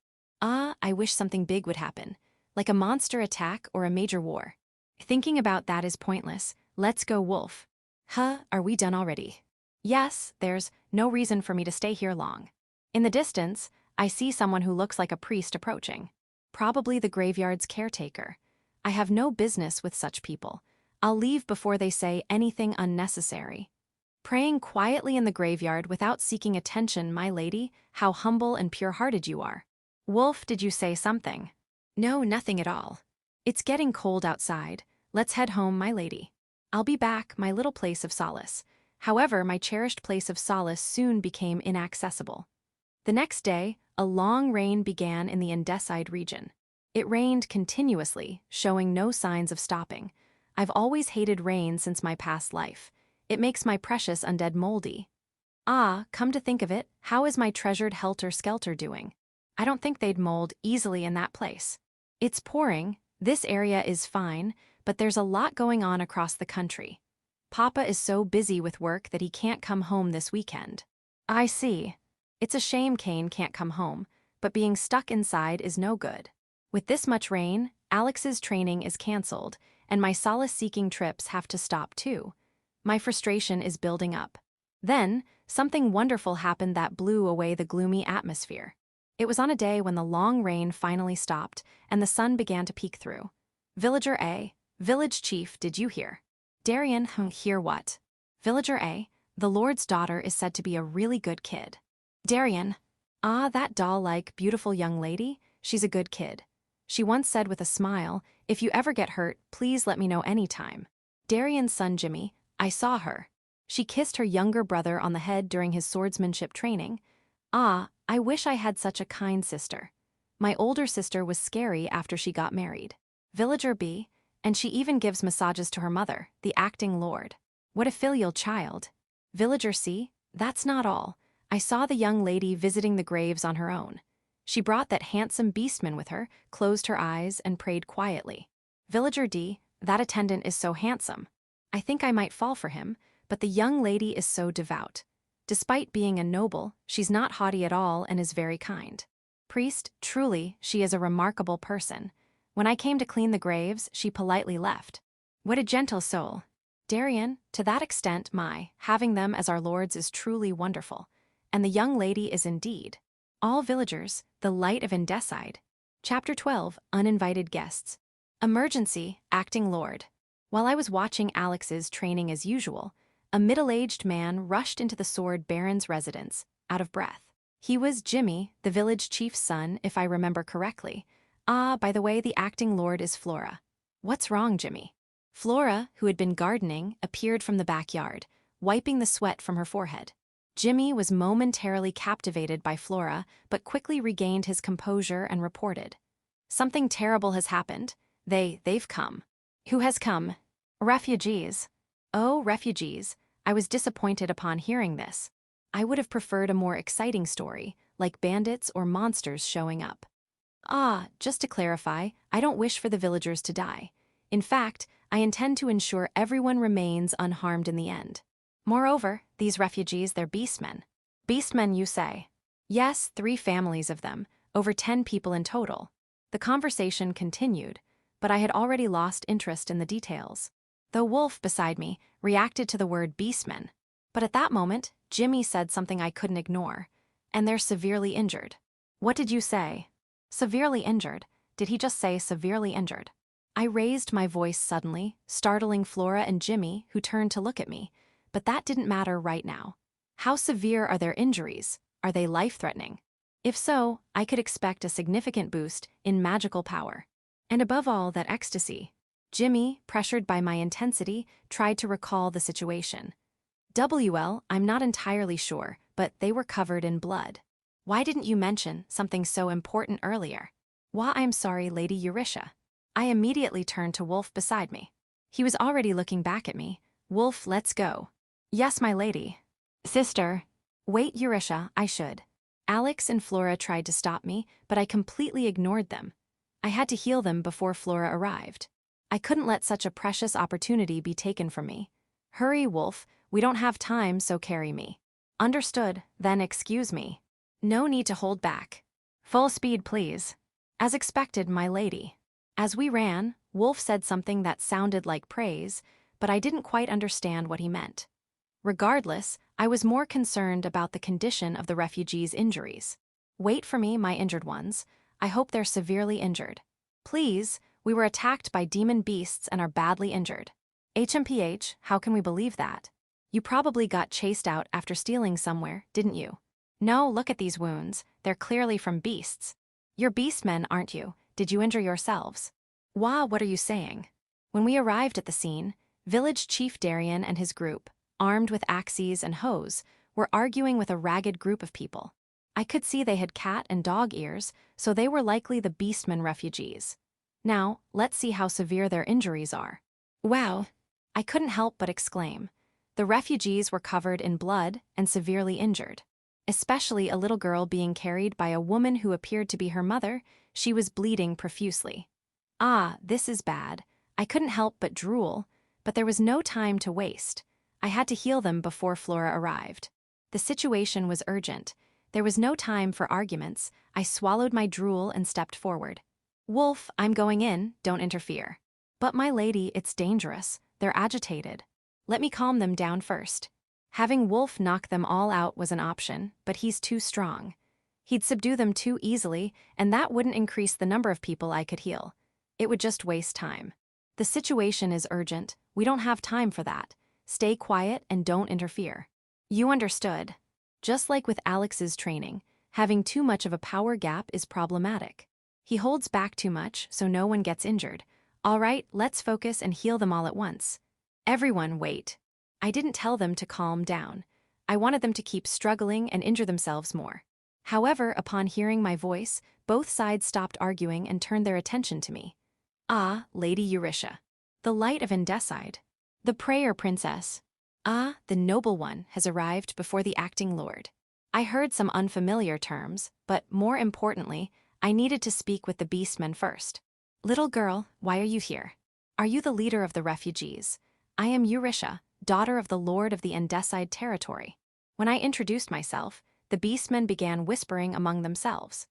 Ah, I wish something big would happen, like a monster attack or a major war. Thinking about that is pointless. Let's go, Wolf. Huh, are we done already? Yes, there's no reason for me to stay here long. In the distance, I see someone who looks like a priest approaching. Probably the graveyard's caretaker. I have no business with such people. I'll leave before they say anything unnecessary. Praying quietly in the graveyard without seeking attention, my lady, how humble and pure-hearted you are. Wolf, did you say something? No, nothing at all. It's getting cold outside. Let's head home, my lady. I'll be back, my little place of solace. However, my cherished place of solace soon became inaccessible. The next day, a long rain began in the Undeads region. It rained continuously, showing no signs of stopping. I've always hated rain since my past life. It makes my precious undead moldy. Ah, come to think of it, how is my treasured helter-skelter doing? I don't think they'd mold easily in that place. It's pouring, this area is fine, but there's a lot going on across the country. Papa is so busy with work that he can't come home this weekend. I see. It's a shame Kane can't come home, but being stuck inside is no good. With this much rain, Alex's training is cancelled, and my solace-seeking trips have to stop too. My frustration is building up. Then, something wonderful happened that blew away the gloomy atmosphere. It was on a day when the long rain finally stopped and the sun began to peek through. Villager A, village chief, did you hear? Darian, hear what? Villager A, the Lord's daughter is said to be a really good kid. Darian, ah, that doll-like, beautiful young lady, she's a good kid. She once said with a smile, if you ever get hurt, please let me know anytime. Darian's son Jimmy, I saw her. She kissed her younger brother on the head during his swordsmanship training. Ah, I wish I had such a kind sister. My older sister was scary after she got married. Villager B, and she even gives massages to her mother, the acting lord. What a filial child. Villager C, that's not all. I saw the young lady visiting the graves on her own. She brought that handsome beastman with her, closed her eyes, and prayed quietly. Villager D, that attendant is so handsome. I think I might fall for him, but the young lady is so devout. Despite being a noble, she's not haughty at all and is very kind. Priest, truly, she is a remarkable person. When I came to clean the graves, she politely left. What a gentle soul. Darian, to that extent, having them as our lords is truly wonderful. And the young lady is indeed. All villagers, the light of Undeads. Chapter 12, Uninvited Guests. Emergency, acting lord. While I was watching Alex's training as usual, a middle-aged man rushed into the sword baron's residence, out of breath. He was Jimmy, the village chief's son, if I remember correctly. Ah, by the way, the acting lord is Flora. What's wrong, Jimmy? Flora, who had been gardening, appeared from the backyard, wiping the sweat from her forehead. Jimmy was momentarily captivated by Flora, but quickly regained his composure and reported. Something terrible has happened. They've come. Who has come? Refugees. Oh, refugees. I was disappointed upon hearing this. I would have preferred a more exciting story, like bandits or monsters showing up. Just to clarify, I don't wish for the villagers to die. In fact, I intend to ensure everyone remains unharmed in the end. Moreover, these refugees, they're beastmen. Beastmen, you say? Yes, 3 families of them, over 10 people in total. The conversation continued, but I had already lost interest in the details. The wolf beside me reacted to the word beastmen. But at that moment, Jimmy said something I couldn't ignore. And they're severely injured. What did you say? Severely injured. Did he just say severely injured? I raised my voice suddenly, startling Flora and Jimmy, who turned to look at me. But that didn't matter right now. How severe are their injuries? Are they life-threatening? If so, I could expect a significant boost in magical power. And above all, that ecstasy. Jimmy, pressured by my intensity, tried to recall the situation. I'm not entirely sure, but they were covered in blood. Why didn't you mention something so important earlier? Why, I'm sorry, Lady Eurytia. I immediately turned to Wolf beside me. He was already looking back at me. Wolf, let's go. Yes, my lady. Sister. Wait, Eurytia, I should. Alex and Flora tried to stop me, but I completely ignored them. I had to heal them before Flora arrived. I couldn't let such a precious opportunity be taken from me. Hurry, Wolf, we don't have time, so carry me. Understood, then excuse me. No need to hold back. Full speed, please. As expected, my lady. As we ran, Wolf said something that sounded like praise, but I didn't quite understand what he meant. Regardless, I was more concerned about the condition of the refugees' injuries. Wait for me, my injured ones. I hope they're severely injured. Please, we were attacked by demon beasts and are badly injured. HMPH, how can we believe that? You probably got chased out after stealing somewhere, didn't you? No, look at these wounds. They're clearly from beasts. You're beastmen, aren't you? Did you injure yourselves? What are you saying? When we arrived at the scene, village chief Darian and his group, armed with axes and hoes, were arguing with a ragged group of people. I could see they had cat and dog ears, so they were likely the beastmen refugees. Now, let's see how severe their injuries are. Wow! I couldn't help but exclaim. The refugees were covered in blood and severely injured. Especially a little girl being carried by a woman who appeared to be her mother. She was bleeding profusely. This is bad. I couldn't help but drool, but there was no time to waste. I had to heal them before Flora arrived. The situation was urgent. There was no time for arguments. I swallowed my drool and stepped forward. Wolf, I'm going in, don't interfere. But my lady, it's dangerous. They're agitated. Let me calm them down first. Having Wolf knock them all out was an option, but he's too strong. He'd subdue them too easily, and that wouldn't increase the number of people I could heal. It would just waste time. The situation is urgent. We don't have time for that. Stay quiet and don't interfere. You understood. Just like with Alex's training, having too much of a power gap is problematic. He holds back too much, so no one gets injured. All right, let's focus and heal them all at once. Everyone, wait. I didn't tell them to calm down. I wanted them to keep struggling and injure themselves more. However, upon hearing my voice, both sides stopped arguing and turned their attention to me. Lady Eurytia. The light of Undecide. The prayer princess. The noble one has arrived before the acting lord. I heard some unfamiliar terms, but more importantly, I needed to speak with the beastmen first. Little girl, why are you here? Are you the leader of the refugees? I am Eurytia, daughter of the lord of the Undecide territory. When I introduced myself, the beastmen began whispering among themselves.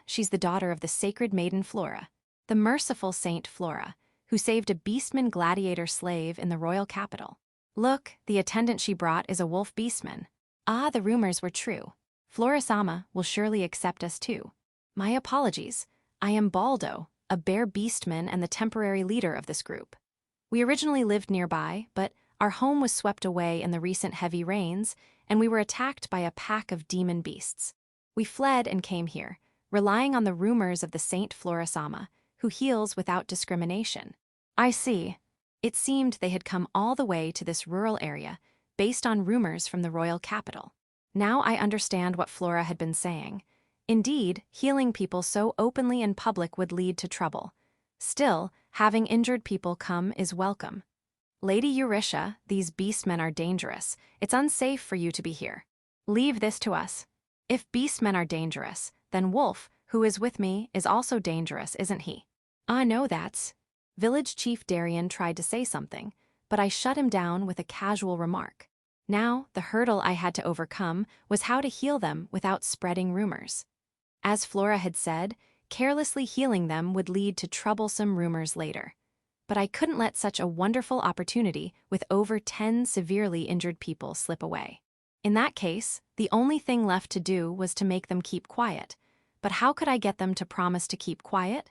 She's the daughter of the sacred maiden Flora, the merciful Saint Flora, who saved a beastman gladiator slave in the royal capital. Look, the attendant she brought is a wolf beastman. The rumors were true. Flora-sama will surely accept us too. My apologies. I am Baldo, a bear beastman and the temporary leader of this group. We originally lived nearby, but our home was swept away in the recent heavy rains, and we were attacked by a pack of demon beasts. We fled and came here, relying on the rumors of the Saint Flora-sama, who heals without discrimination. I see. It seemed they had come all the way to this rural area, based on rumors from the royal capital. Now I understand what Flora had been saying. Indeed, healing people so openly in public would lead to trouble. Still, having injured people come is welcome. Lady Eurytia, these beastmen are dangerous. It's unsafe for you to be here. Leave this to us. If beastmen are dangerous, then Wolf, who is with me, is also dangerous, isn't he? No, that's... Village Chief Darian tried to say something, but I shut him down with a casual remark. Now, the hurdle I had to overcome was how to heal them without spreading rumors. As Flora had said, carelessly healing them would lead to troublesome rumors later. But I couldn't let such a wonderful opportunity with over 10 severely injured people slip away. In that case, the only thing left to do was to make them keep quiet. But how could I get them to promise to keep quiet?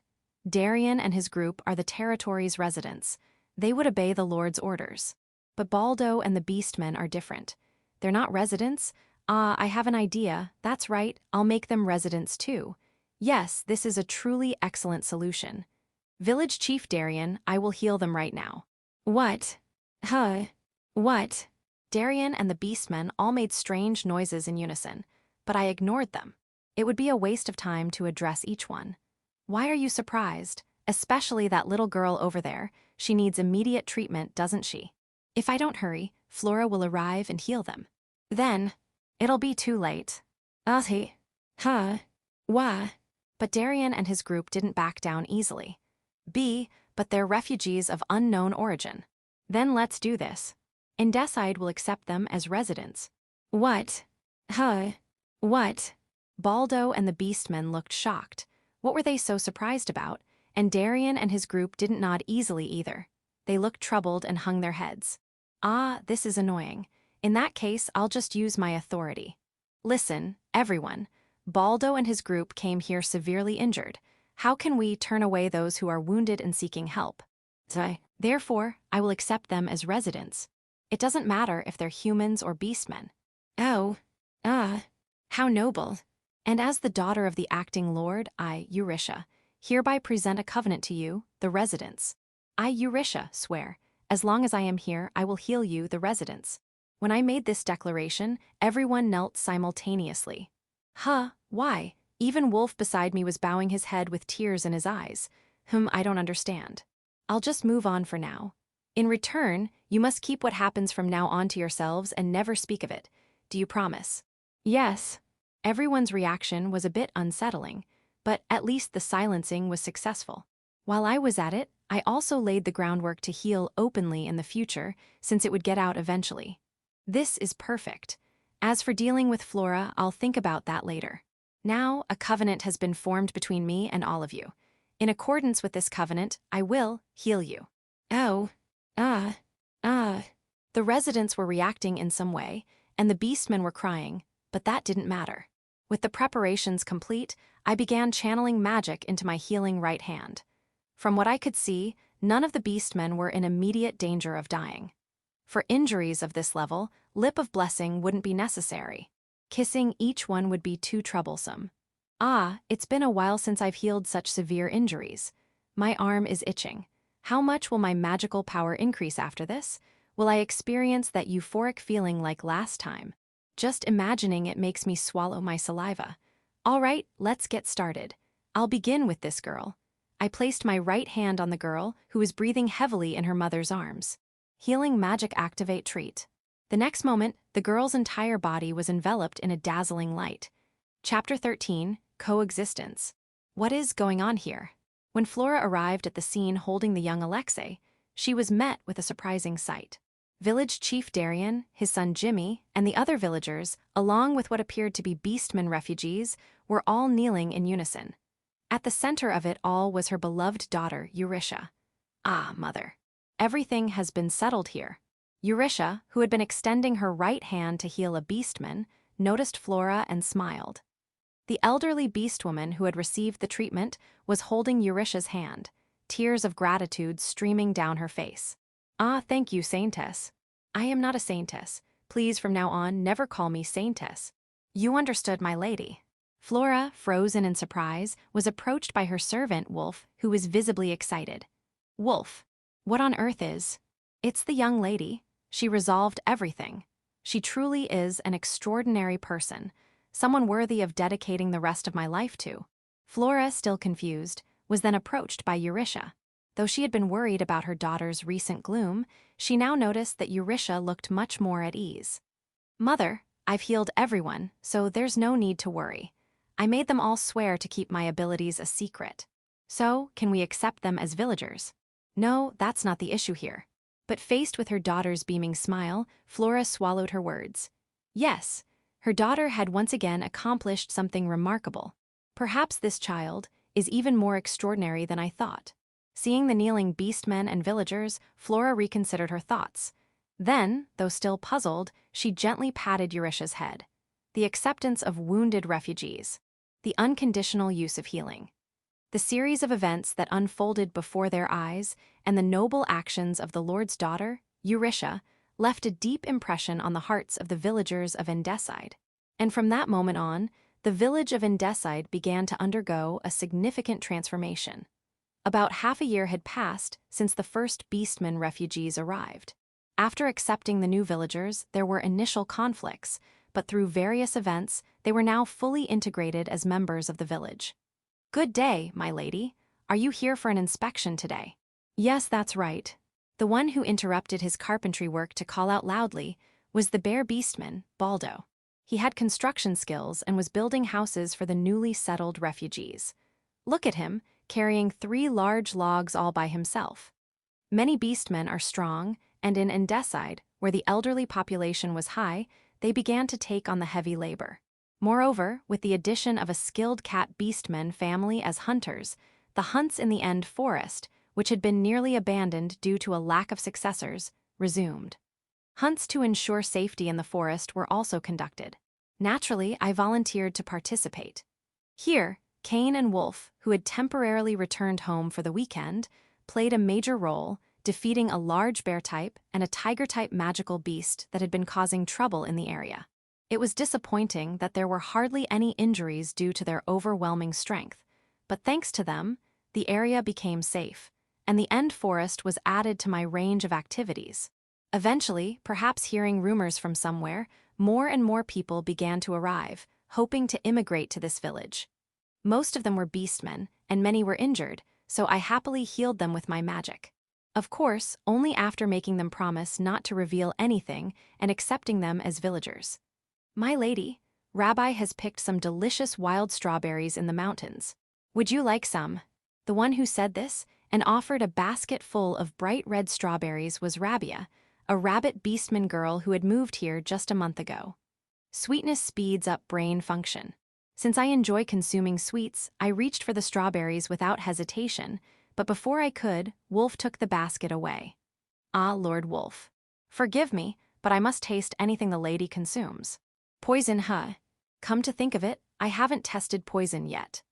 Darian and his group are the territory's residents. They would obey the Lord's orders. But Baldo and the Beastmen are different. They're not residents. I have an idea. That's right, I'll make them residents too. Yes, this is a truly excellent solution. Village Chief Darian, I will heal them right now. What? What? Darian and the Beastmen all made strange noises in unison, but I ignored them. It would be a waste of time to address each one. Why are you surprised? Especially that little girl over there. She needs immediate treatment, doesn't she? If I don't hurry, Flora will arrive and heal them. Then, it'll be too late. Why? But Darian and his group didn't back down easily. But they're refugees of unknown origin. Then let's do this. Despised will accept them as residents. What? What? Baldo and the Beastmen looked shocked. What were they so surprised about? And Darian and his group didn't nod easily either. They looked troubled and hung their heads. This is annoying. In that case, I'll just use my authority. Listen, everyone. Baldo and his group came here severely injured. How can we turn away those who are wounded and seeking help? Therefore, I will accept them as residents. It doesn't matter if they're humans or beastmen. How noble. And as the daughter of the acting lord, I, Eurytia, hereby present a covenant to you, the residents. I, Eurytia, swear, as long as I am here, I will heal you, the residents. When I made this declaration, everyone knelt simultaneously. Why? Even Wolf beside me was bowing his head with tears in his eyes. I don't understand. I'll just move on for now. In return, you must keep what happens from now on to yourselves and never speak of it. Do you promise? Yes. Everyone's reaction was a bit unsettling, but at least the silencing was successful. While I was at it, I also laid the groundwork to heal openly in the future, since it would get out eventually. This is perfect. As for dealing with Flora, I'll think about that later. Now, a covenant has been formed between me and all of you. In accordance with this covenant, I will heal you. The residents were reacting in some way, and the beastmen were crying, but that didn't matter. With the preparations complete, I began channeling magic into my healing right hand. From what I could see, none of the beastmen were in immediate danger of dying. For injuries of this level, Lip of Blessing wouldn't be necessary. Kissing each one would be too troublesome. It's been a while since I've healed such severe injuries. My arm is itching. How much will my magical power increase after this? Will I experience that euphoric feeling like last time? Just imagining it makes me swallow my saliva. All right, let's get started. I'll begin with this girl. I placed my right hand on the girl, who was breathing heavily in her mother's arms. Healing magic activate treat. The next moment, the girl's entire body was enveloped in a dazzling light. Chapter 13, Coexistence. What is going on here? When Flora arrived at the scene holding the young Alexei, she was met with a surprising sight. Village Chief Darian, his son Jimmy, and the other villagers, along with what appeared to be beastmen refugees, were all kneeling in unison. At the center of it all was her beloved daughter, Eurytia. Mother. Everything has been settled here. Eurytia, who had been extending her right hand to heal a beastman, noticed Flora and smiled. The elderly beastwoman who had received the treatment was holding Eurytia's hand, tears of gratitude streaming down her face. Thank you, Saintess. I am not a Saintess. Please from now on never call me Saintess. You understood, my lady. Flora, frozen in surprise, was approached by her servant, Wolf, who was visibly excited. Wolf, what on earth is? It's the young lady. She resolved everything. She truly is an extraordinary person, someone worthy of dedicating the rest of my life to. Flora, still confused, was then approached by Eurytia. Though she had been worried about her daughter's recent gloom, she now noticed that Eurytia looked much more at ease. "Mother, I've healed everyone, so there's no need to worry. I made them all swear to keep my abilities a secret. So, can we accept them as villagers?" "No, that's not the issue here." But faced with her daughter's beaming smile, Flora swallowed her words. Yes, her daughter had once again accomplished something remarkable. Perhaps this child is even more extraordinary than I thought. Seeing the kneeling beastmen and villagers, Flora reconsidered her thoughts. Then, though still puzzled, she gently patted Euritia's head. The acceptance of wounded refugees. The unconditional use of healing. The series of events that unfolded before their eyes and the noble actions of the Lord's daughter, Eurytia, left a deep impression on the hearts of the villagers of Undecide. And from that moment on, the village of Undecide began to undergo a significant transformation. About half a year had passed since the first beastmen refugees arrived. After accepting the new villagers, there were initial conflicts, but through various events, they were now fully integrated as members of the village. "Good day, my lady. Are you here for an inspection today?" "Yes, that's right." The one who interrupted his carpentry work to call out loudly was the bear beastman, Baldo. He had construction skills and was building houses for the newly settled refugees. Look at him, carrying 3 large logs all by himself. Many beastmen are strong, and in Undecide, where the elderly population was high, they began to take on the heavy labor. Moreover, with the addition of a skilled cat beastman family as hunters, the hunts in the End Forest, which had been nearly abandoned due to a lack of successors, resumed. Hunts to ensure safety in the forest were also conducted. Naturally, I volunteered to participate. Here, Cain and Wolf, who had temporarily returned home for the weekend, played a major role, defeating a large bear-type and a tiger-type magical beast that had been causing trouble in the area. It was disappointing that there were hardly any injuries due to their overwhelming strength, but thanks to them, the area became safe, and the End Forest was added to my range of activities. Eventually, perhaps hearing rumors from somewhere, more and more people began to arrive, hoping to immigrate to this village. Most of them were beastmen, and many were injured, so I happily healed them with my magic. Of course, only after making them promise not to reveal anything and accepting them as villagers. "My lady, Rabbi has picked some delicious wild strawberries in the mountains. Would you like some?" The one who said this and offered a basket full of bright red strawberries was Rabia, a rabbit beastman girl who had moved here just a month ago. Sweetness speeds up brain function. Since I enjoy consuming sweets, I reached for the strawberries without hesitation, but before I could, Wolf took the basket away. "Ah, Lord Wolf. Forgive me, but I must taste anything the lady consumes." "Poison, huh? Come to think of it, I haven't tested poison yet.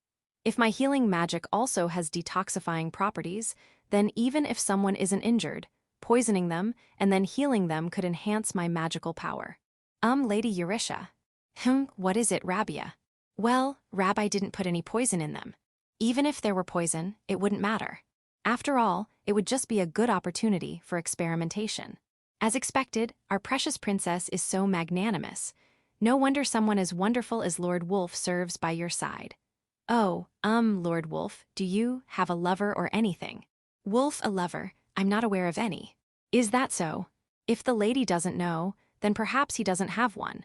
If my healing magic also has detoxifying properties, then even if someone isn't injured, poisoning them and then healing them could enhance my magical power." Lady Eurytia." What is it, Rabia?" "Well, Rabbi didn't put any poison in them. Even if there were poison, it wouldn't matter. After all, it would just be a good opportunity for experimentation. As expected, our precious princess is so magnanimous. No wonder someone as wonderful as Lord Wolf serves by your side." "Oh, Lord Wolf, do you have a lover or anything?" "Wolf a lover? I'm not aware of any." "Is that so? If the lady doesn't know, then perhaps he doesn't have one.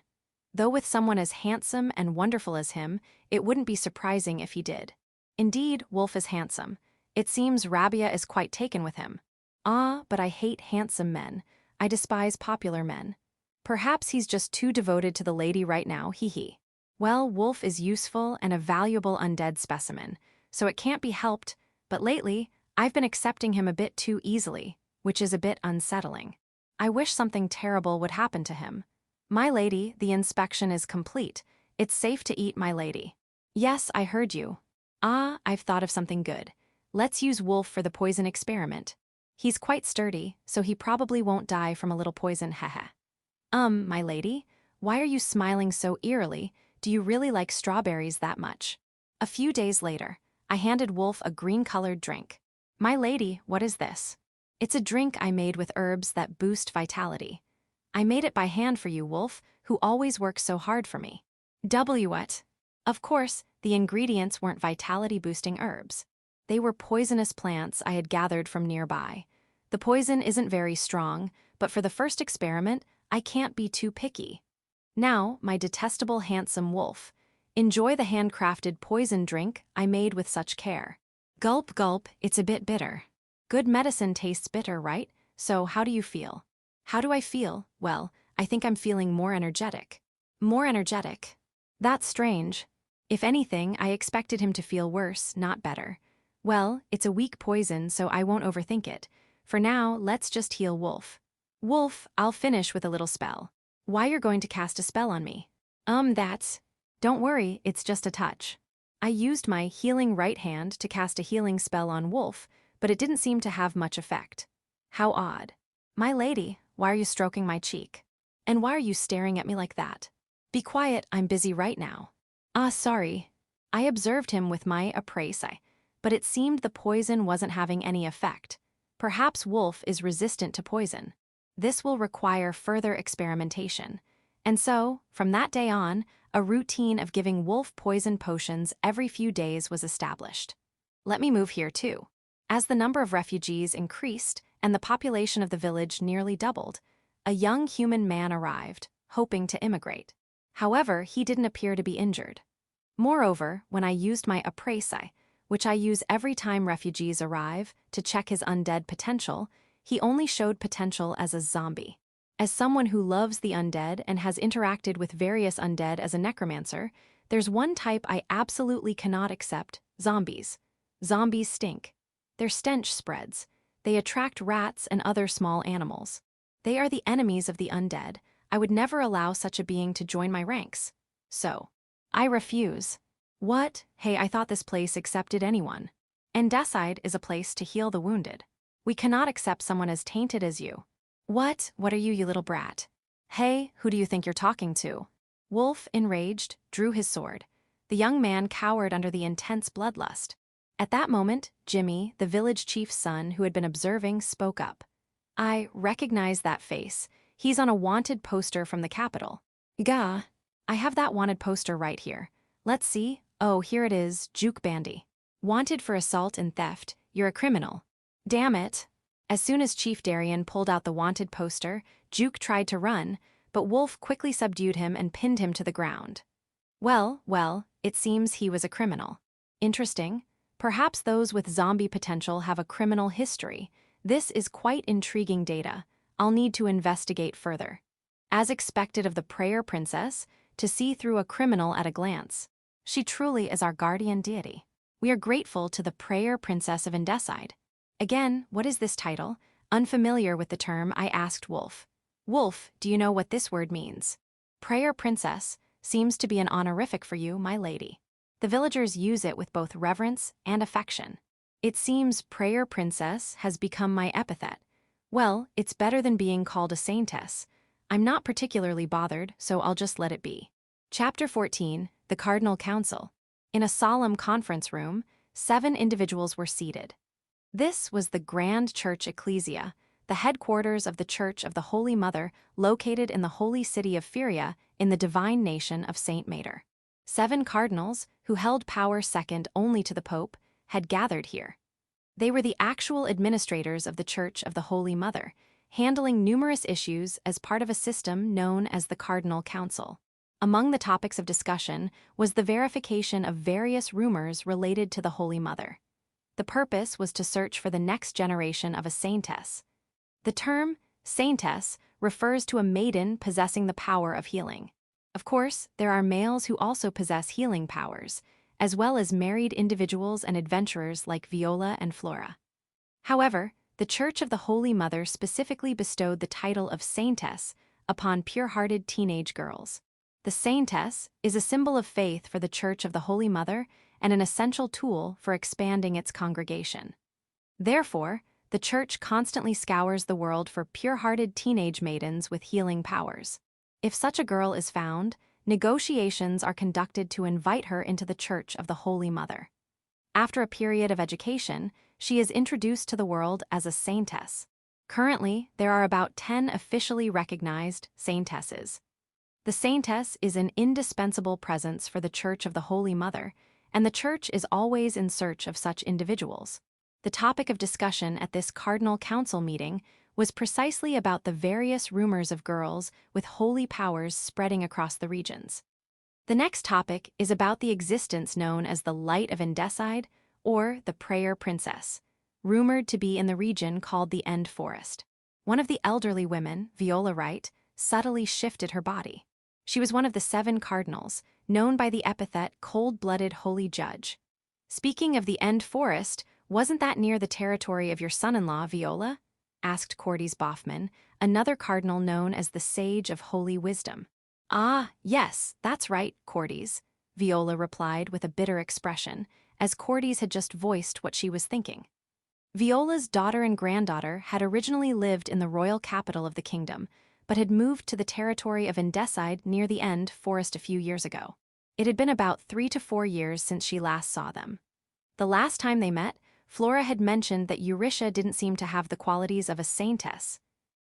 Though with someone as handsome and wonderful as him, it wouldn't be surprising if he did. Indeed, Wolf is handsome. It seems Rabia is quite taken with him. Ah, but I hate handsome men. I despise popular men. Perhaps he's just too devoted to the lady right now, hee. Well, Wolf is useful and a valuable undead specimen, so it can't be helped, but lately, I've been accepting him a bit too easily, which is a bit unsettling. I wish something terrible would happen to him. My lady, the inspection is complete. It's safe to eat, my lady." "Yes, I heard you." "Ah, I've thought of something good. Let's use Wolf for the poison experiment. He's quite sturdy, so he probably won't die from a little poison, heh. My lady, why are you smiling so eerily? Do you really like strawberries that much?" A few days later, I handed Wolf a green-colored drink. "My lady, what is this?" "It's a drink I made with herbs that boost vitality. I made it by hand for you, Wolf, who always works so hard for me." What? Of course, the ingredients weren't vitality-boosting herbs. They were poisonous plants I had gathered from nearby. The poison isn't very strong, but for the first experiment, I can't be too picky. Now, my detestable handsome wolf. Enjoy the handcrafted poison drink I made with such care. Gulp gulp, it's a bit bitter. Good medicine tastes bitter, right? So how do you feel? How do I feel? Well, I think I'm feeling more energetic. More energetic. That's strange. If anything, I expected him to feel worse, not better. Well, it's a weak poison, so I won't overthink it. For now, let's just heal Wolf. Wolf, I'll finish with a little spell. Why you're going to cast a spell on me? That's... Don't worry, it's just a touch. I used my healing right hand to cast a healing spell on Wolf, but it didn't seem to have much effect. How odd. My lady, why are you stroking my cheek? And why are you staring at me like that? Be quiet, I'm busy right now. Sorry. I observed him with my immerse, but it seemed the poison wasn't having any effect. Perhaps Wolf is resistant to poison. This will require further experimentation. And so, from that day on, a routine of giving Wolf poison potions every few days was established. Let me move here too. As the number of refugees increased and the population of the village nearly doubled, a young human man arrived, hoping to immigrate. However, he didn't appear to be injured. Moreover, when I used my immerse, which I use every time refugees arrive, to check his undead potential, he only showed potential as a zombie. As someone who loves the undead and has interacted with various undead as a necromancer, there's one type I absolutely cannot accept: zombies. Zombies stink. Their stench spreads. They attract rats and other small animals. They are the enemies of the undead. I would never allow such a being to join my ranks. So, I refuse. What? Hey, I thought this place accepted anyone. And Despised is a place to heal the wounded. We cannot accept someone as tainted as you. What? What are you, you little brat? Hey, who do you think you're talking to? Wolf, enraged, drew his sword. The young man cowered under the intense bloodlust. At that moment, Jimmy, the village chief's son who had been observing, spoke up. I recognize that face. He's on a wanted poster from the capital. Gah. I have that wanted poster right here. Let's see. Oh, here it is, Juke Bandy. Wanted for assault and theft. You're a criminal. Damn it. As soon as Chief Darien pulled out the wanted poster, Juke tried to run, but Wolf quickly subdued him and pinned him to the ground. Well, it seems he was a criminal. Interesting. Perhaps those with zombie potential have a criminal history. This is quite intriguing data. I'll need to investigate further. As expected of the Prayer Princess, to see through a criminal at a glance. She truly is our guardian deity. We are grateful to the Prayer Princess of Undeads. Again, what is this title? Unfamiliar with the term, I asked Wolf. Wolf, do you know what this word means? Prayer Princess seems to be an honorific for you, my lady. The villagers use it with both reverence and affection. It seems Prayer Princess has become my epithet. Well, it's better than being called a Saintess. I'm not particularly bothered, so I'll just let it be. Chapter 14, The Cardinal Council. In a solemn conference room, 7 individuals were seated. This was the Grand Church Ecclesia, the headquarters of the Church of the Holy Mother, located in the holy city of Feria in the divine nation of Saint Mater. 7 cardinals, who held power second only to the Pope, had gathered here. They were the actual administrators of the Church of the Holy Mother, handling numerous issues as part of a system known as the Cardinal Council. Among the topics of discussion was the verification of various rumors related to the Holy Mother. The purpose was to search for the next generation of a Saintess. The term Saintess refers to a maiden possessing the power of healing. Of course, there are males who also possess healing powers, as well as married individuals and adventurers like Viola and Flora. However, the Church of the Holy Mother specifically bestowed the title of Saintess upon pure-hearted teenage girls. The Saintess is a symbol of faith for the Church of the Holy Mother and an essential tool for expanding its congregation. Therefore, the Church constantly scours the world for pure-hearted teenage maidens with healing powers. If such a girl is found, negotiations are conducted to invite her into the Church of the Holy Mother. After a period of education, she is introduced to the world as a Saintess. Currently, there are about 10 officially recognized Saintesses. The Saintess is an indispensable presence for the Church of the Holy Mother, and the Church is always in search of such individuals. The topic of discussion at this Cardinal Council meeting was precisely about the various rumors of girls with holy powers spreading across the regions. The next topic is about the existence known as the Light of Undead, or the Prayer Princess, rumored to be in the region called the End Forest. One of the elderly women, Viola Wright, subtly shifted her body. She was one of the 7 cardinals, known by the epithet cold-blooded holy judge. Speaking of the End Forest, wasn't that near the territory of your son-in-law, Viola? Asked Cordes Boffman, another cardinal known as the Sage of Holy Wisdom. Ah, yes, that's right, Cordes, Viola replied with a bitter expression, as Cordes had just voiced what she was thinking. Viola's daughter and granddaughter had originally lived in the royal capital of the kingdom, but had moved to the territory of Undead near the End Forest a few years ago. It had been about 3 to 4 years since she last saw them. The last time they met, Flora had mentioned that Eurytia didn't seem to have the qualities of a saintess.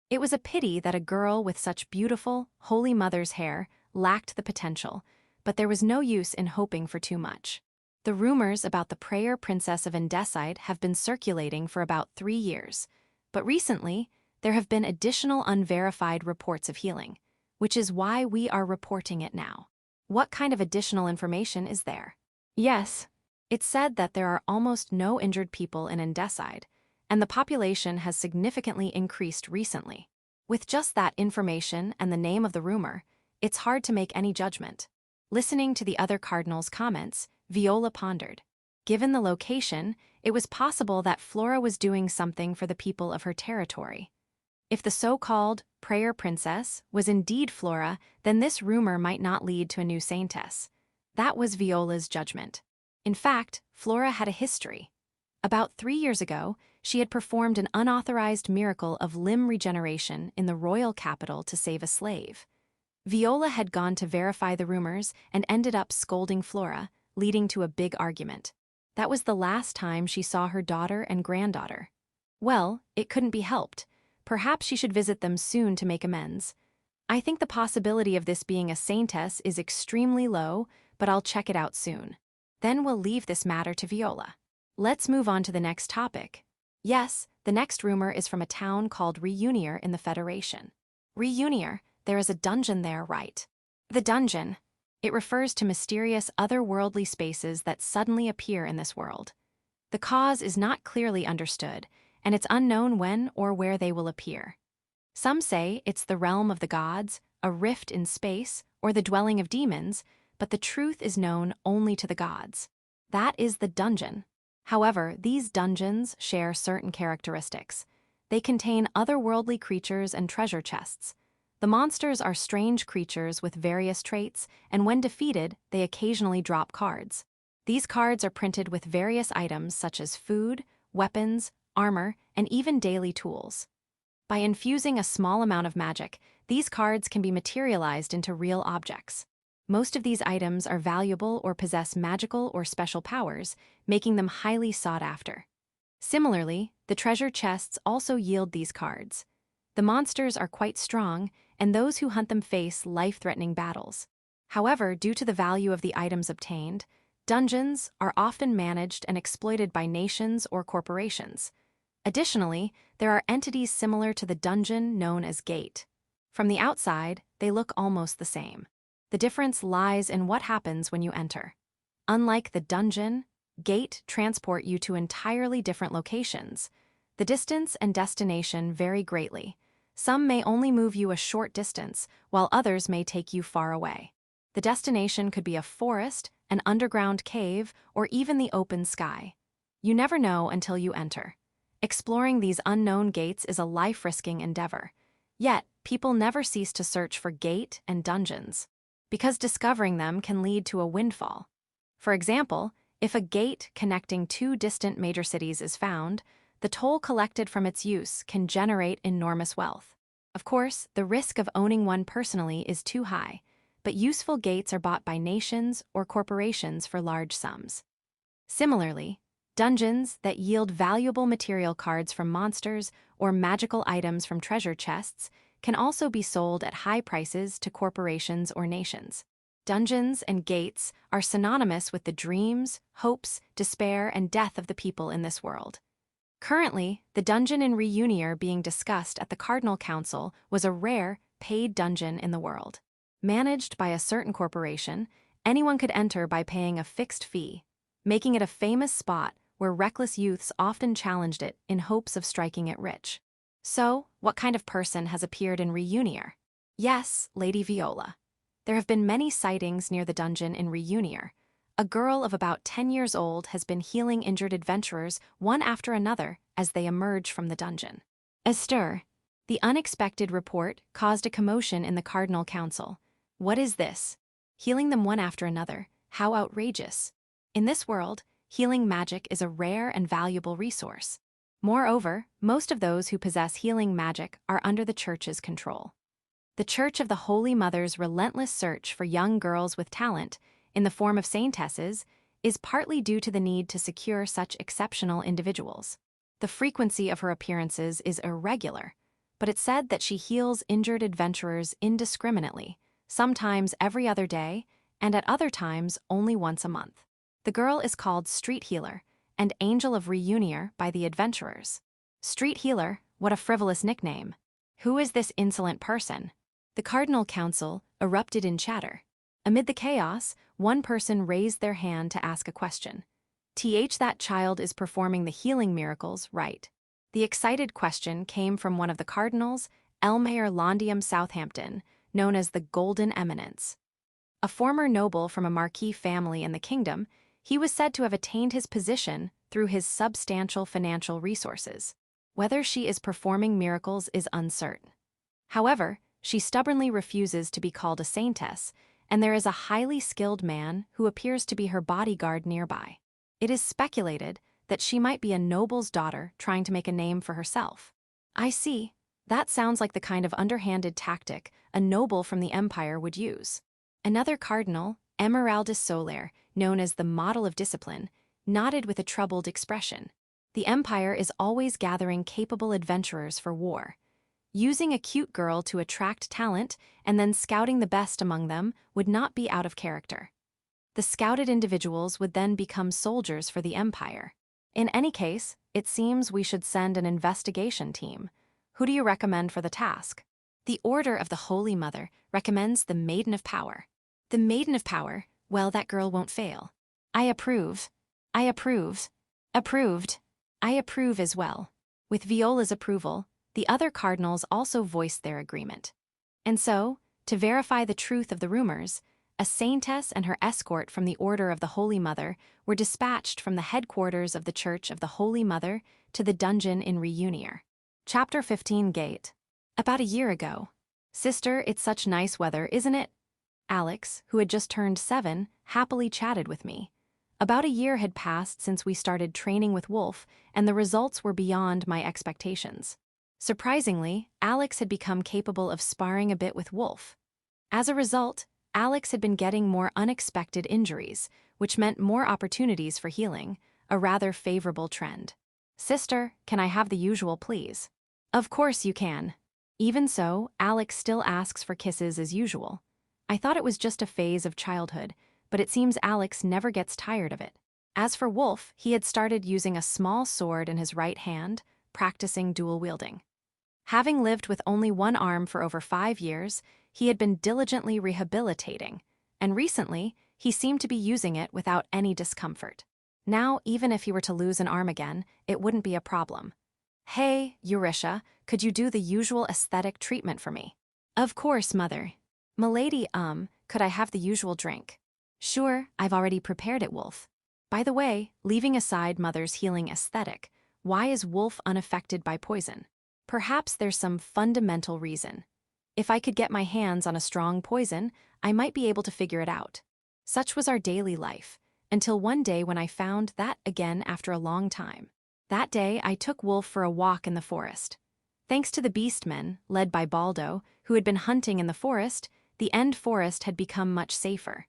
It was a pity that a girl with such beautiful, Holy Mother's hair lacked the potential, but there was no use in hoping for too much. The rumors about the Prayer Princess of Undead have been circulating for about 3 years, but recently, there have been additional unverified reports of healing, which is why we are reporting it now. What kind of additional information is there? Yes, it's said that there are almost no injured people in Undead, and the population has significantly increased recently. With just that information and the name of the rumor, it's hard to make any judgment. Listening to the other cardinals' comments, Viola pondered. Given the location, it was possible that Flora was doing something for the people of her territory. If the so-called Prayer Princess was indeed Flora, then this rumor might not lead to a new Saintess. That was Viola's judgment. In fact, Flora had a history. About 3 years ago, she had performed an unauthorized miracle of limb regeneration in the royal capital to save a slave. Viola had gone to verify the rumors and ended up scolding Flora, leading to a big argument. That was the last time she saw her daughter and granddaughter. Well, it couldn't be helped. Perhaps she should visit them soon to make amends. I think the possibility of this being a saintess is extremely low, but I'll check it out soon. Then we'll leave this matter to Viola. Let's move on to the next topic. Yes, the next rumor is from a town called Reunier in the Federation. Reunier, there is a dungeon there, right? The dungeon. It refers to mysterious otherworldly spaces that suddenly appear in this world. The cause is not clearly understood, and it's unknown when or where they will appear. Some say it's the realm of the gods, a rift in space, or the dwelling of demons, but the truth is known only to the gods. That is the dungeon. However, these dungeons share certain characteristics. They contain otherworldly creatures and treasure chests. The monsters are strange creatures with various traits, and when defeated, they occasionally drop cards. These cards are printed with various items such as food, weapons, armor, and even daily tools. By infusing a small amount of magic, these cards can be materialized into real objects. Most of these items are valuable or possess magical or special powers, making them highly sought after. Similarly, the treasure chests also yield these cards. The monsters are quite strong, and those who hunt them face life-threatening battles. However, due to the value of the items obtained, dungeons are often managed and exploited by nations or corporations. Additionally, there are entities similar to the dungeon known as Gate. From the outside, they look almost the same. The difference lies in what happens when you enter. Unlike the dungeon, Gate transport you to entirely different locations. The distance and destination vary greatly. Some may only move you a short distance, while others may take you far away. The destination could be a forest, an underground cave, or even the open sky. You never know until you enter. Exploring these unknown gates is a life-risking endeavor. Yet, people never cease to search for gate and dungeons, because discovering them can lead to a windfall. For example, if a gate connecting 2 distant major cities is found, the toll collected from its use can generate enormous wealth. Of course, the risk of owning one personally is too high, but useful gates are bought by nations or corporations for large sums. Similarly, dungeons that yield valuable material cards from monsters or magical items from treasure chests can also be sold at high prices to corporations or nations. Dungeons and gates are synonymous with the dreams, hopes, despair, and death of the people in this world. Currently, the dungeon in Reunier being discussed at the Cardinal Council was a rare, paid dungeon in the world. Managed by a certain corporation, anyone could enter by paying a fixed fee, making it a famous spot where reckless youths often challenged it in hopes of striking it rich. So, what kind of person has appeared in Reunier? Yes, Lady Viola. There have been many sightings near the dungeon in Reunier. A girl of about 10 years old has been healing injured adventurers one after another as they emerge from the dungeon. A stir. The unexpected report caused a commotion in the Cardinal Council. What is this? Healing them one after another. How outrageous. In this world, healing magic is a rare and valuable resource. Moreover, most of those who possess healing magic are under the Church's control. The Church of the Holy Mother's relentless search for young girls with talent, in the form of Saintesses, is partly due to the need to secure such exceptional individuals. The frequency of her appearances is irregular, but it's said that she heals injured adventurers indiscriminately, sometimes every other day, and at other times only once a month. The girl is called Street Healer and Angel of Reunier by the adventurers. Street Healer, what a frivolous nickname. Who is this insolent person? The Cardinal Council erupted in chatter. Amid the chaos, one person raised their hand to ask a question. That child is performing the healing miracles, right? The excited question came from one of the cardinals, Elmayer Londium Southampton, known as the Golden Eminence. A former noble from a marquis family in the kingdom, he was said to have attained his position through his substantial financial resources. Whether she is performing miracles is uncertain. However, she stubbornly refuses to be called a saintess, and there is a highly skilled man who appears to be her bodyguard nearby. It is speculated that she might be a noble's daughter trying to make a name for herself. I see. That sounds like the kind of underhanded tactic a noble from the Empire would use. Another cardinal, Emeraldus Soler, known as the model of discipline, nodded with a troubled expression. The Empire is always gathering capable adventurers for war. Using a cute girl to attract talent and then scouting the best among them would not be out of character. The scouted individuals would then become soldiers for the Empire. In any case, it seems we should send an investigation team. Who do you recommend for the task? The Order of the Holy Mother recommends the Maiden of Power. The Maiden of Power? Well, that girl won't fail. I approve. I approve. Approved. I approve as well. With Viola's approval, the other cardinals also voiced their agreement. And so, to verify the truth of the rumors, a saintess and her escort from the Order of the Holy Mother were dispatched from the headquarters of the Church of the Holy Mother to the dungeon in Reunier. Chapter 15 Gate. About a year ago. Sister, it's such nice weather, isn't it? Alex, who had just turned 7, happily chatted with me. About a year had passed since we started training with Wolf, and the results were beyond my expectations. Surprisingly, Alex had become capable of sparring a bit with Wolf. As a result, Alex had been getting more unexpected injuries, which meant more opportunities for healing, a rather favorable trend. Sister, can I have the usual please? Of course you can. Even so, Alex still asks for kisses as usual. I thought it was just a phase of childhood, but it seems Alex never gets tired of it. As for Wolf, he had started using a small sword in his right hand, practicing dual wielding. Having lived with only one arm for over 5 years, he had been diligently rehabilitating, and recently, he seemed to be using it without any discomfort. Now, even if he were to lose an arm again, it wouldn't be a problem. Hey, Eurisha, could you do the usual aesthetic treatment for me? Of course, Mother. Milady, could I have the usual drink? Sure, I've already prepared it, Wolf. By the way, leaving aside Mother's healing aesthetic, why is Wolf unaffected by poison? Perhaps there's some fundamental reason. If I could get my hands on a strong poison, I might be able to figure it out. Such was our daily life, until one day when I found that again after a long time. That day, I took Wolf for a walk in the forest. Thanks to the beastmen, led by Baldo, who had been hunting in the forest, the end forest had become much safer.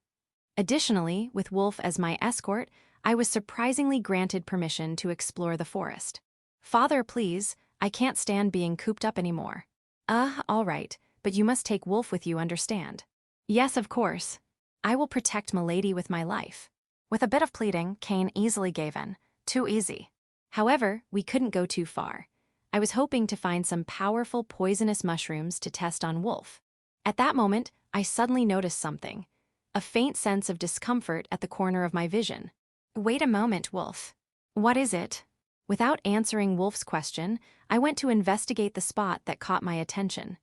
Additionally, with Wolf as my escort, I was surprisingly granted permission to explore the forest. Father, please, I can't stand being cooped up anymore. All right, but you must take Wolf with you, understand? Yes, of course. I will protect milady with my life. With a bit of pleading, Kane easily gave in. Too easy. However, we couldn't go too far. I was hoping to find some powerful poisonous mushrooms to test on Wolf. At that moment, I suddenly noticed something. A faint sense of discomfort at the corner of my vision. Wait a moment, Wolf. What is it? Without answering Wolf's question, I went to investigate the spot that caught my attention.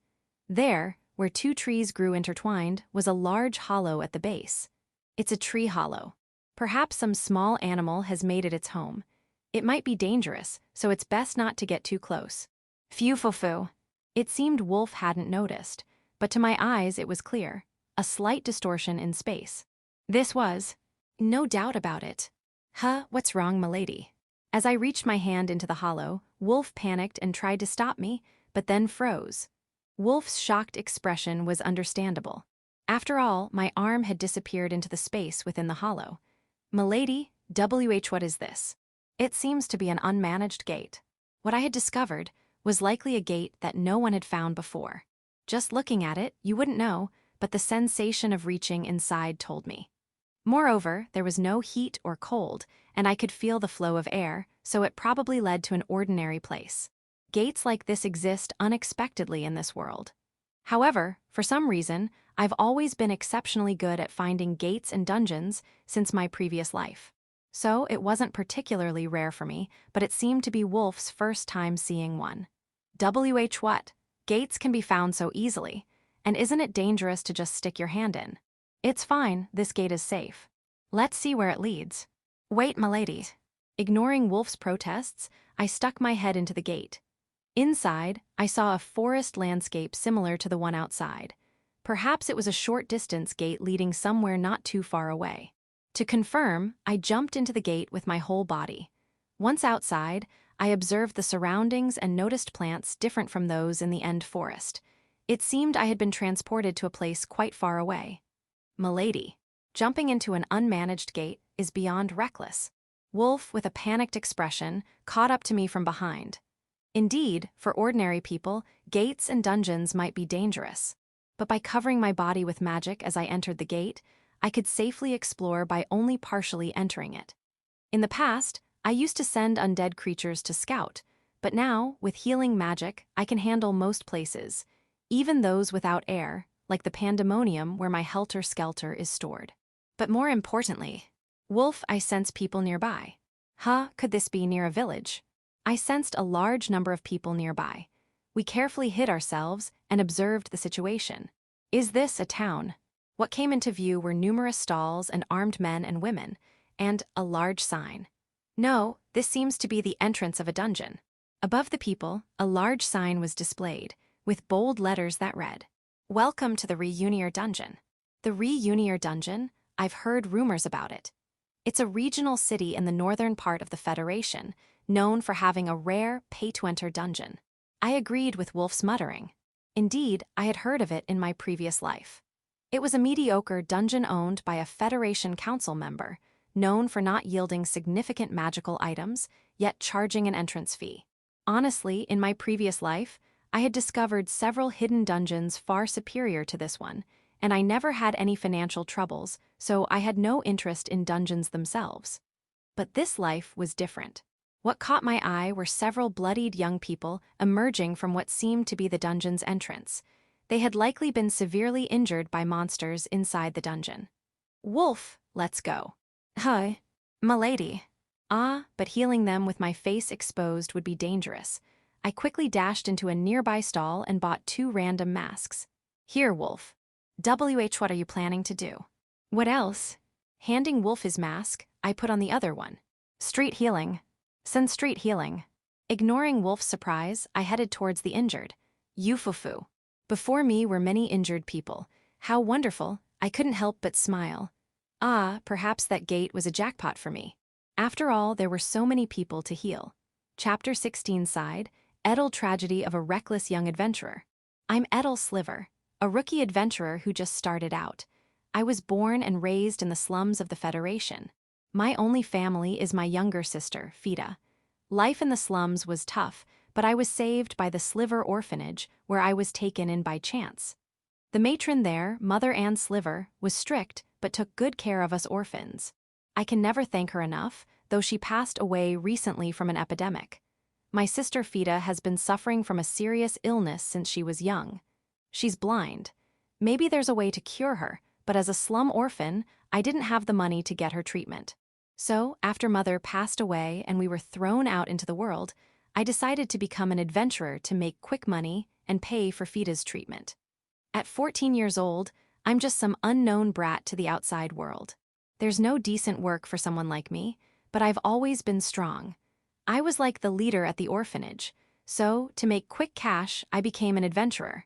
There, where two trees grew intertwined, was a large hollow at the base. It's a tree hollow. Perhaps some small animal has made it its home. It might be dangerous, so it's best not to get too close. Phew-foo-foo. It seemed Wolf hadn't noticed, but to my eyes it was clear. A slight distortion in space. This was. No doubt about it. Huh, what's wrong, milady? As I reached my hand into the hollow, Wolf panicked and tried to stop me, but then froze. Wolf's shocked expression was understandable. After all, my arm had disappeared into the space within the hollow. Milady, what is this? It seems to be an unmanaged gate. What I had discovered was likely a gate that no one had found before. Just looking at it, you wouldn't know, but the sensation of reaching inside told me. Moreover, there was no heat or cold, and I could feel the flow of air, so it probably led to an ordinary place. Gates like this exist unexpectedly in this world. However, for some reason, I've always been exceptionally good at finding gates and dungeons since my previous life. So it wasn't particularly rare for me, but it seemed to be Wolf's first time seeing one. What? Gates can be found so easily, and isn't it dangerous to just stick your hand in? It's fine, this gate is safe. Let's see where it leads. Wait, milady. Ignoring Wolf's protests, I stuck my head into the gate. Inside, I saw a forest landscape similar to the one outside. Perhaps it was a short-distance gate leading somewhere not too far away. To confirm, I jumped into the gate with my whole body. Once outside, I observed the surroundings and noticed plants different from those in the end forest. It seemed I had been transported to a place quite far away. Milady, jumping into an unmanaged gate is beyond reckless. Wolf, with a panicked expression, caught up to me from behind. Indeed, for ordinary people, gates and dungeons might be dangerous. But by covering my body with magic as I entered the gate, I could safely explore by only partially entering it. In the past, I used to send undead creatures to scout, but now, with healing magic, I can handle most places, even those without air, like the pandemonium where my helter-skelter is stored. But more importantly, Wolf, I sense people nearby. Could this be near a village? I sensed a large number of people nearby. We carefully hid ourselves and observed the situation. Is this a town? What came into view were numerous stalls and armed men and women, and a large sign. No, this seems to be the entrance of a dungeon. Above the people, a large sign was displayed, with bold letters that read, "Welcome to the Reunier Dungeon." The Reunier Dungeon? I've heard rumors about it. It's a regional city in the northern part of the Federation, known for having a rare, pay-to-enter dungeon. I agreed with Wolf's muttering. Indeed, I had heard of it in my previous life. It was a mediocre dungeon owned by a Federation Council member, known for not yielding significant magical items, yet charging an entrance fee. Honestly, in my previous life, I had discovered several hidden dungeons far superior to this one, and I never had any financial troubles, so I had no interest in dungeons themselves. But this life was different. What caught my eye were several bloodied young people emerging from what seemed to be the dungeon's entrance. They had likely been severely injured by monsters inside the dungeon. Wolf, let's go. Hi, milady. But healing them with my face exposed would be dangerous. I quickly dashed into a nearby stall and bought 2 random masks. Here, Wolf. What are you planning to do? What else? Handing Wolf his mask, I put on the other one. Street healing. Send street healing. Ignoring Wolf's surprise, I headed towards the injured. Yufufu. Before me were many injured people. How wonderful, I couldn't help but smile. Perhaps that gate was a jackpot for me. After all, there were so many people to heal. Chapter 16 sighed, Edel Tragedy of a Reckless Young Adventurer. I'm Edel Sliver, a rookie adventurer who just started out. I was born and raised in the slums of the Federation. My only family is my younger sister, Fida. Life in the slums was tough, but I was saved by the Sliver Orphanage, where I was taken in by chance. The matron there, Mother Ann Sliver, was strict, but took good care of us orphans. I can never thank her enough, though she passed away recently from an epidemic. My sister Fida has been suffering from a serious illness since she was young. She's blind. Maybe there's a way to cure her, but as a slum orphan, I didn't have the money to get her treatment. So, after Mother passed away and we were thrown out into the world, I decided to become an adventurer to make quick money and pay for Fida's treatment. At 14 years old, I'm just some unknown brat to the outside world. There's no decent work for someone like me, but I've always been strong. I was like the leader at the orphanage, so to make quick cash, I became an adventurer.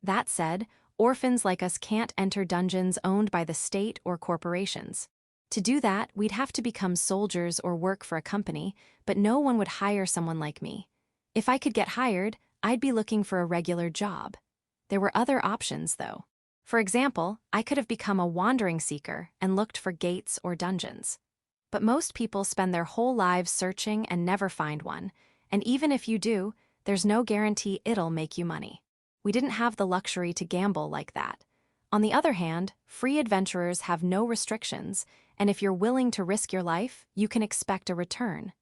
That said, orphans like us can't enter dungeons owned by the state or corporations. To do that, we'd have to become soldiers or work for a company, but no one would hire someone like me. If I could get hired, I'd be looking for a regular job. There were other options, though. For example, I could have become a wandering seeker and looked for gates or dungeons. But most people spend their whole lives searching and never find one, and even if you do, there's no guarantee it'll make you money. We didn't have the luxury to gamble like that. On the other hand, free adventurers have no restrictions, and if you're willing to risk your life, you can expect a return.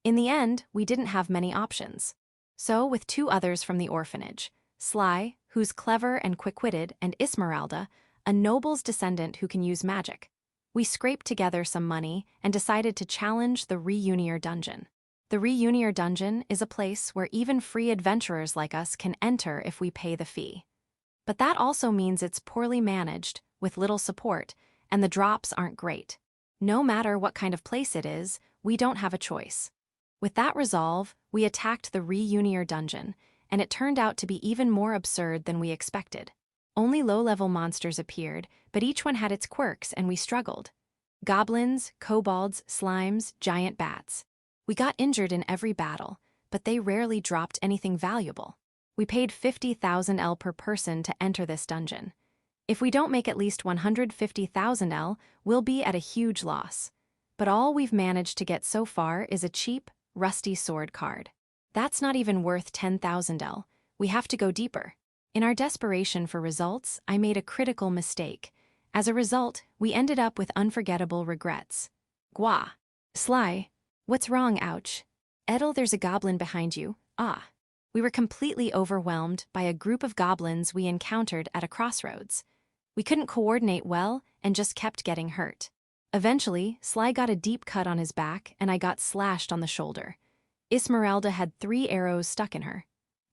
In the end, we didn't have many options. So, with two others from the orphanage, Sly, who's clever and quick-witted, and Esmeralda, a noble's descendant who can use magic, we scraped together some money and decided to challenge the Reunier Dungeon. The Reunier Dungeon is a place where even free adventurers like us can enter if we pay the fee. But that also means it's poorly managed, with little support, and the drops aren't great. No matter what kind of place it is, we don't have a choice. With that resolve, we attacked the Reunier Dungeon, and it turned out to be even more absurd than we expected. Only low-level monsters appeared, but each one had its quirks and we struggled. Goblins, kobolds, slimes, giant bats. We got injured in every battle, but they rarely dropped anything valuable. We paid 50,000 L per person to enter this dungeon. If we don't make at least 150,000 L, we'll be at a huge loss. But all we've managed to get so far is a cheap, rusty sword card. That's not even worth 10,000 L. We have to go deeper. In our desperation for results, I made a critical mistake. As a result, we ended up with unforgettable regrets. Gwa. Sly. What's wrong, ouch? Edel, there's a goblin behind you. Ah. We were completely overwhelmed by a group of goblins we encountered at a crossroads. We couldn't coordinate well and just kept getting hurt. Eventually, Sly got a deep cut on his back and I got slashed on the shoulder. Esmeralda had 3 arrows stuck in her.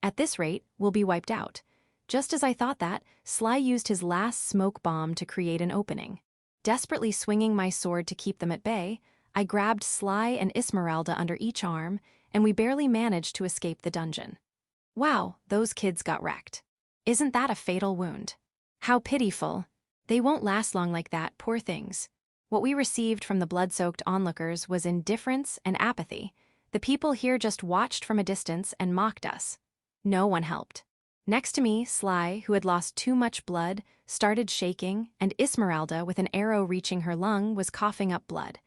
At this rate, we'll be wiped out. Just as I thought that, Sly used his last smoke bomb to create an opening. Desperately swinging my sword to keep them at bay, I grabbed Sly and Esmeralda under each arm, and we barely managed to escape the dungeon. Wow, those kids got wrecked. Isn't that a fatal wound? How pitiful. They won't last long like that, poor things. What we received from the blood-soaked onlookers was indifference and apathy. The people here just watched from a distance and mocked us. No one helped. Next to me, Sly, who had lost too much blood, started shaking, and Esmeralda, with an arrow reaching her lung, was coughing up blood.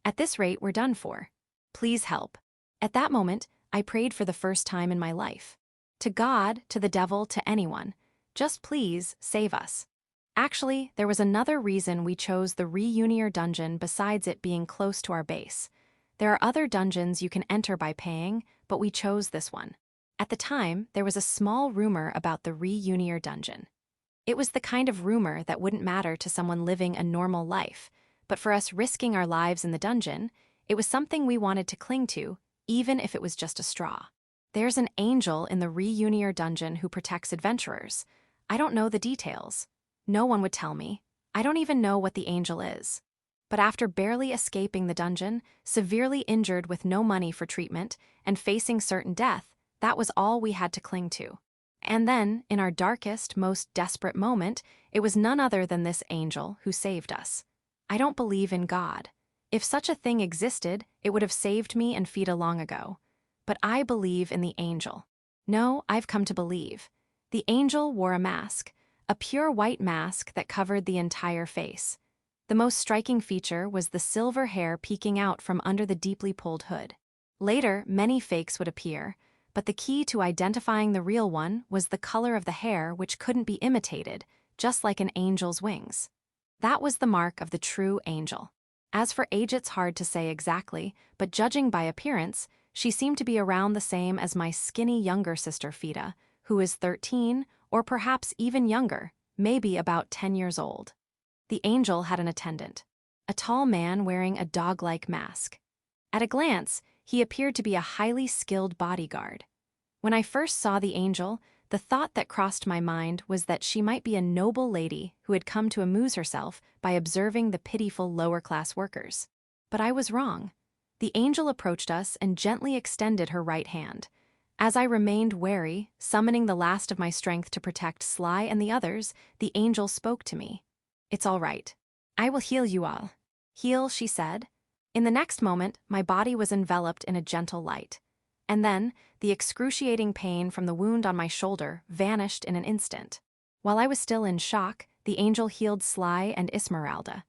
At this rate, we're done for. Please help. At that moment, I prayed for the first time in my life. To God, to the devil, to anyone. Just please, save us. Actually, there was another reason we chose the Reunier Dungeon besides it being close to our base. There are other dungeons you can enter by paying, but we chose this one. At the time, there was a small rumor about the Reunier Dungeon. It was the kind of rumor that wouldn't matter to someone living a normal life, but for us risking our lives in the dungeon, it was something we wanted to cling to, even if it was just a straw. There's an angel in the Reunier Dungeon who protects adventurers. I don't know the details. No one would tell me. I don't even know what the angel is. But after barely escaping the dungeon, severely injured with no money for treatment, and facing certain death, that was all we had to cling to. And then, in our darkest, most desperate moment, it was none other than this angel who saved us. I don't believe in God. If such a thing existed, it would have saved me and Fida long ago. But I believe in the angel. No, I've come to believe. The angel wore a mask, a pure white mask that covered the entire face. The most striking feature was the silver hair peeking out from under the deeply pulled hood. Later, many fakes would appear, but the key to identifying the real one was the color of the hair, which couldn't be imitated, just like an angel's wings. That was the mark of the true angel. As for age, it's hard to say exactly, but judging by appearance, she seemed to be around the same as my skinny younger sister Fida, who is 13, or perhaps even younger, maybe about 10 years old. The angel had an attendant, a tall man wearing a dog-like mask. At a glance, he appeared to be a highly skilled bodyguard. When I first saw the angel, the thought that crossed my mind was that she might be a noble lady who had come to amuse herself by observing the pitiful lower-class workers. But I was wrong. The angel approached us and gently extended her right hand. As I remained wary, summoning the last of my strength to protect Sly and the others, the angel spoke to me. "It's all right. I will heal you all." "Heal," she said. In the next moment, my body was enveloped in a gentle light. And then, the excruciating pain from the wound on my shoulder vanished in an instant. While I was still in shock, the angel healed Sly and Esmeralda.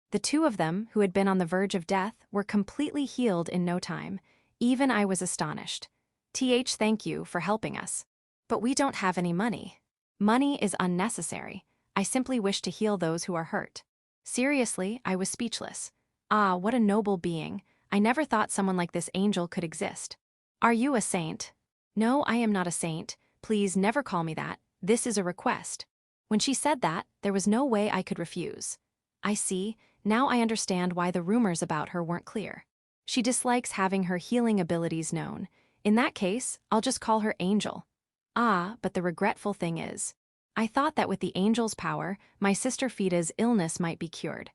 The two of them, who had been on the verge of death, were completely healed in no time. Even I was astonished. Thank you for helping us. But we don't have any money. Money is unnecessary. I simply wish to heal those who are hurt. Seriously, I was speechless. Ah, what a noble being. I never thought someone like this angel could exist. "Are you a saint?" "No, I am not a saint. Please never call me that. This is a request." When she said that, there was no way I could refuse. I see, now I understand why the rumors about her weren't clear. She dislikes having her healing abilities known. In that case, I'll just call her Angel. Ah, but the regretful thing is, I thought that with the angel's power, my sister Fida's illness might be cured.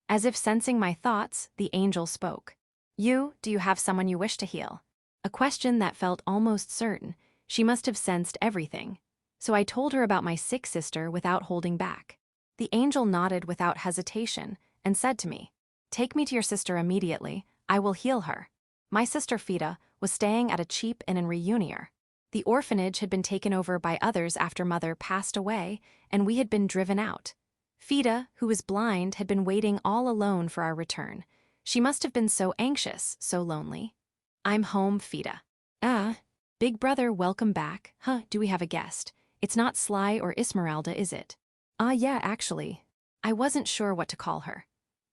As if sensing my thoughts, the angel spoke. Do you have someone you wish to heal?" A question that felt almost certain. She must have sensed everything. So I told her about my sick sister without holding back. The angel nodded without hesitation and said to me, "Take me to your sister immediately. I will heal her." My sister Fida was staying at a cheap inn in Reunier. The orphanage had been taken over by others after mother passed away, and we had been driven out. Fida, who was blind, had been waiting all alone for our return. She must have been so anxious, so lonely. "I'm home, Fida." Big brother, welcome back. Do we have a guest? It's not Sly or Esmeralda, is it?" Yeah, actually. I wasn't sure what to call her.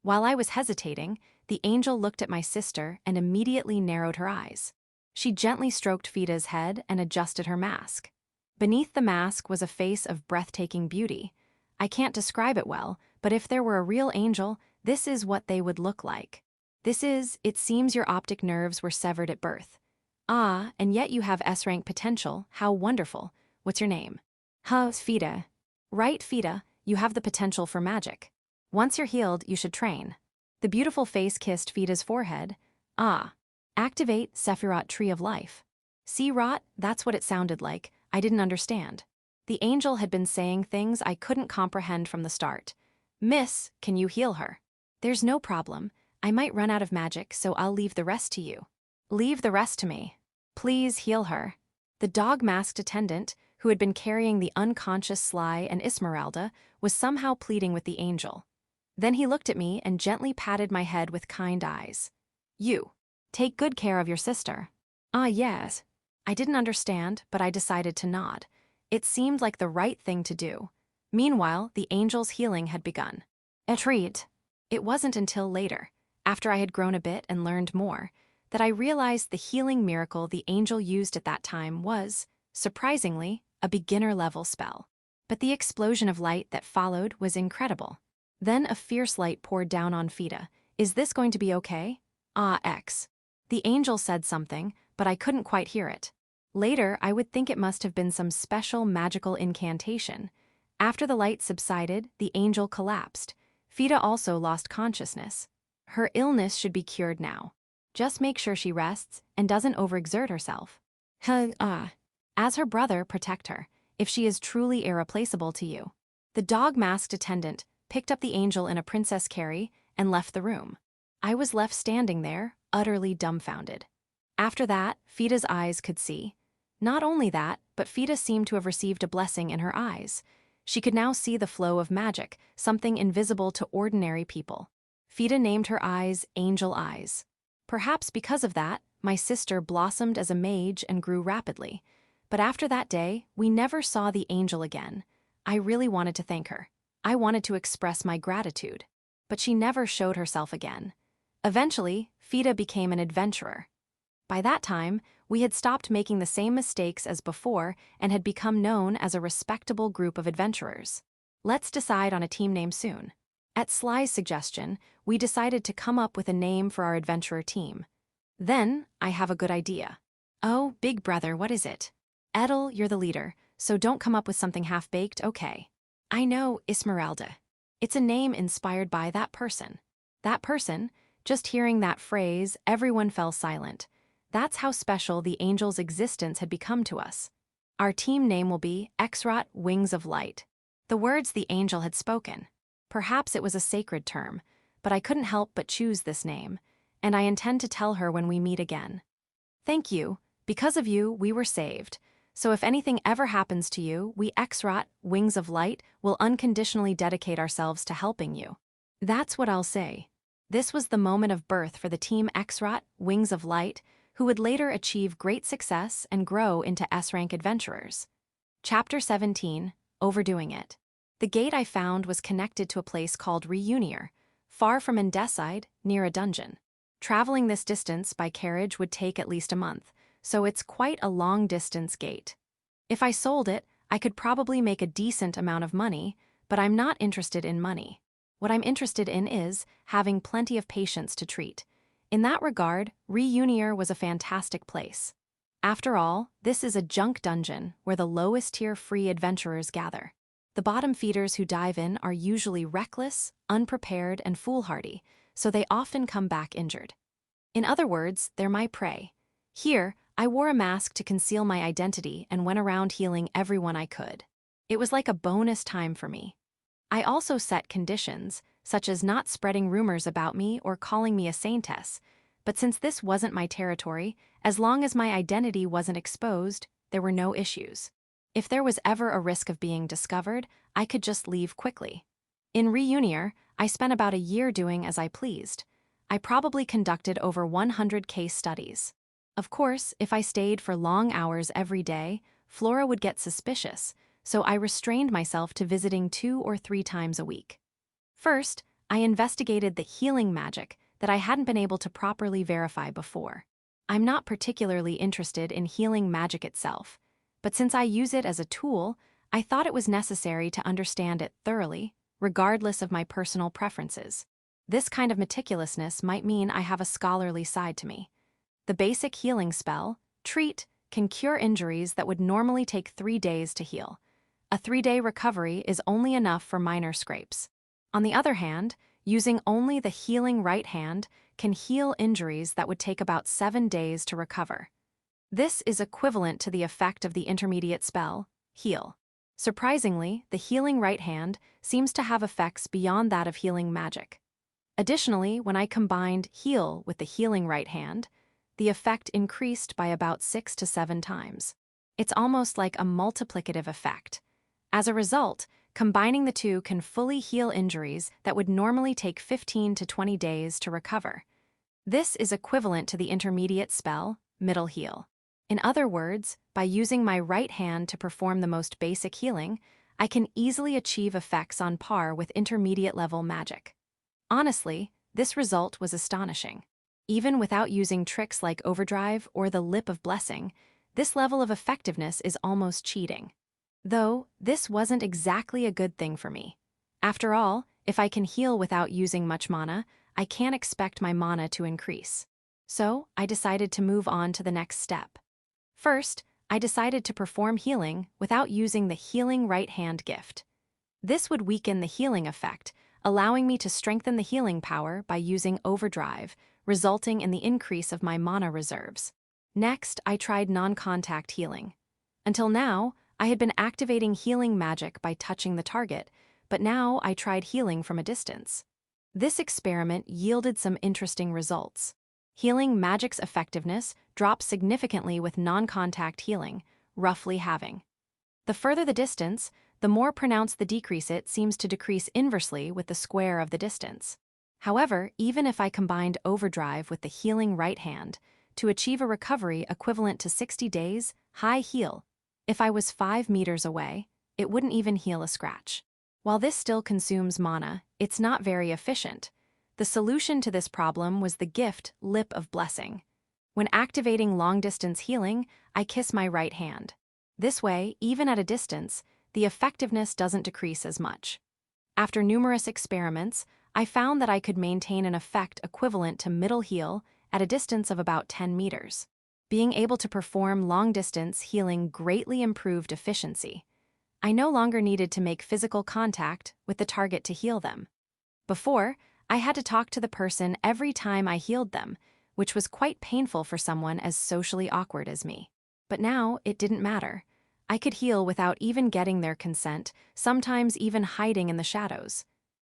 While I was hesitating, the angel looked at my sister and immediately narrowed her eyes. She gently stroked Fida's head and adjusted her mask. Beneath the mask was a face of breathtaking beauty. I can't describe it well, but if there were a real angel, this is what they would look like. It seems your optic nerves were severed at birth. Ah, and yet you have S-rank potential. How wonderful. What's your name? Fida. Right, Fida, you have the potential for magic. Once you're healed, you should train. The beautiful face kissed Fida's forehead. Activate Sephiroth Tree of Life. See, Rot, that's what it sounded like. I didn't understand. The angel had been saying things I couldn't comprehend from the start. "Miss, can you heal her?" "There's no problem. I might run out of magic, so I'll leave the rest to you." "Leave the rest to me. Please heal her." The dog-masked attendant, who had been carrying the unconscious Sly and Esmeralda, was somehow pleading with the angel. Then he looked at me and gently patted my head with kind eyes. "You. Take good care of your sister." Yes." I didn't understand, but I decided to nod. It seemed like the right thing to do. Meanwhile, the angel's healing had begun. A treat. It wasn't until later, after I had grown a bit and learned more, that I realized the healing miracle the angel used at that time was, surprisingly, a beginner-level spell. But the explosion of light that followed was incredible. Then a fierce light poured down on Fida. "Is this going to be okay?" X. The angel said something, but I couldn't quite hear it. Later, I would think it must have been some special magical incantation. After the light subsided, the angel collapsed. Fida also lost consciousness. Her illness should be cured now. Just make sure she rests and doesn't overexert herself. As her brother, protect her, if she is truly irreplaceable to you. The dog-masked attendant picked up the angel in a princess carry and left the room. I was left standing there, utterly dumbfounded. After that, Fida's eyes could see. Not only that, but Fida seemed to have received a blessing in her eyes. She could now see the flow of magic, something invisible to ordinary people. Fida named her eyes Angel Eyes. Perhaps because of that, my sister blossomed as a mage and grew rapidly. But after that day, we never saw the angel again. I really wanted to thank her. I wanted to express my gratitude. But she never showed herself again. Eventually, Fida became an adventurer. By that time, we had stopped making the same mistakes as before and had become known as a respectable group of adventurers. Let's decide on a team name soon. At Sly's suggestion, we decided to come up with a name for our adventurer team. Then, I have a good idea. Oh, big brother, what is it? Edel, you're the leader, so don't come up with something half-baked, okay? I know, Esmeralda. It's a name inspired by that person. That person, just hearing that phrase, everyone fell silent. That's how special the angel's existence had become to us. Our team name will be Exrot Wings of Light. The words the angel had spoken. Perhaps it was a sacred term, but I couldn't help but choose this name, and I intend to tell her when we meet again. Thank you. Because of you, we were saved. So if anything ever happens to you, we Exrot Wings of Light will unconditionally dedicate ourselves to helping you. That's what I'll say. This was the moment of birth for the team Exrot Wings of Light, who would later achieve great success and grow into S-rank adventurers. Chapter 17, Overdoing It. The gate I found was connected to a place called Reunier, far from Undeads, near a dungeon. Traveling this distance by carriage would take at least a month, so it's quite a long-distance gate. If I sold it, I could probably make a decent amount of money, but I'm not interested in money. What I'm interested in is having plenty of patients to treat. In that regard, Reunier was a fantastic place. After all, this is a junk dungeon where the lowest-tier free adventurers gather. The bottom feeders who dive in are usually reckless, unprepared, and foolhardy, so they often come back injured. In other words, they're my prey. Here, I wore a mask to conceal my identity and went around healing everyone I could. It was like a bonus time for me. I also set conditions, such as not spreading rumors about me or calling me a Saintess, but since this wasn't my territory, as long as my identity wasn't exposed, there were no issues. If there was ever a risk of being discovered, I could just leave quickly. In Reunier, I spent about a year doing as I pleased. I probably conducted over 100 case studies. Of course, if I stayed for long hours every day, Flora would get suspicious, so I restrained myself to visiting 2 or 3 times a week. First, I investigated the healing magic that I hadn't been able to properly verify before. I'm not particularly interested in healing magic itself, but since I use it as a tool, I thought it was necessary to understand it thoroughly, regardless of my personal preferences. This kind of meticulousness might mean I have a scholarly side to me. The basic healing spell, Treat, can cure injuries that would normally take 3 days to heal. A 3-day recovery is only enough for minor scrapes. On the other hand, using only the healing right hand can heal injuries that would take about 7 days to recover. This is equivalent to the effect of the intermediate spell, Heal. Surprisingly, the healing right hand seems to have effects beyond that of healing magic. Additionally, when I combined Heal with the healing right hand, the effect increased by about 6 to 7 times. It's almost like a multiplicative effect. As a result, combining the two can fully heal injuries that would normally take 15 to 20 days to recover. This is equivalent to the intermediate spell, Middle Heal. In other words, by using my right hand to perform the most basic healing, I can easily achieve effects on par with intermediate-level magic. Honestly, this result was astonishing. Even without using tricks like Overdrive or the Lip of Blessing, this level of effectiveness is almost cheating. Though, this wasn't exactly a good thing for me. After all, if I can heal without using much mana, I can't expect my mana to increase. So, I decided to move on to the next step. First, I decided to perform healing without using the healing right hand gift. This would weaken the healing effect, allowing me to strengthen the healing power by using Overdrive, resulting in the increase of my mana reserves. Next, I tried non-contact healing. Until now, I had been activating healing magic by touching the target, but now I tried healing from a distance. This experiment yielded some interesting results. Healing magic's effectiveness drops significantly with non-contact healing, roughly halving. The further the distance, the more pronounced the decrease. It seems to decrease inversely with the square of the distance. However, even if I combined Overdrive with the healing right hand, to achieve a recovery equivalent to 60 days, high heal, if I was 5 meters away, it wouldn't even heal a scratch. While this still consumes mana, it's not very efficient. The solution to this problem was the gift Lip of Blessing. When activating long-distance healing, I kiss my right hand. This way, even at a distance, the effectiveness doesn't decrease as much. After numerous experiments, I found that I could maintain an effect equivalent to middle heal at a distance of about 10 meters. Being able to perform long-distance healing greatly improved efficiency. I no longer needed to make physical contact with the target to heal them. Before, I had to talk to the person every time I healed them, which was quite painful for someone as socially awkward as me. But now, it didn't matter. I could heal without even getting their consent, sometimes even hiding in the shadows.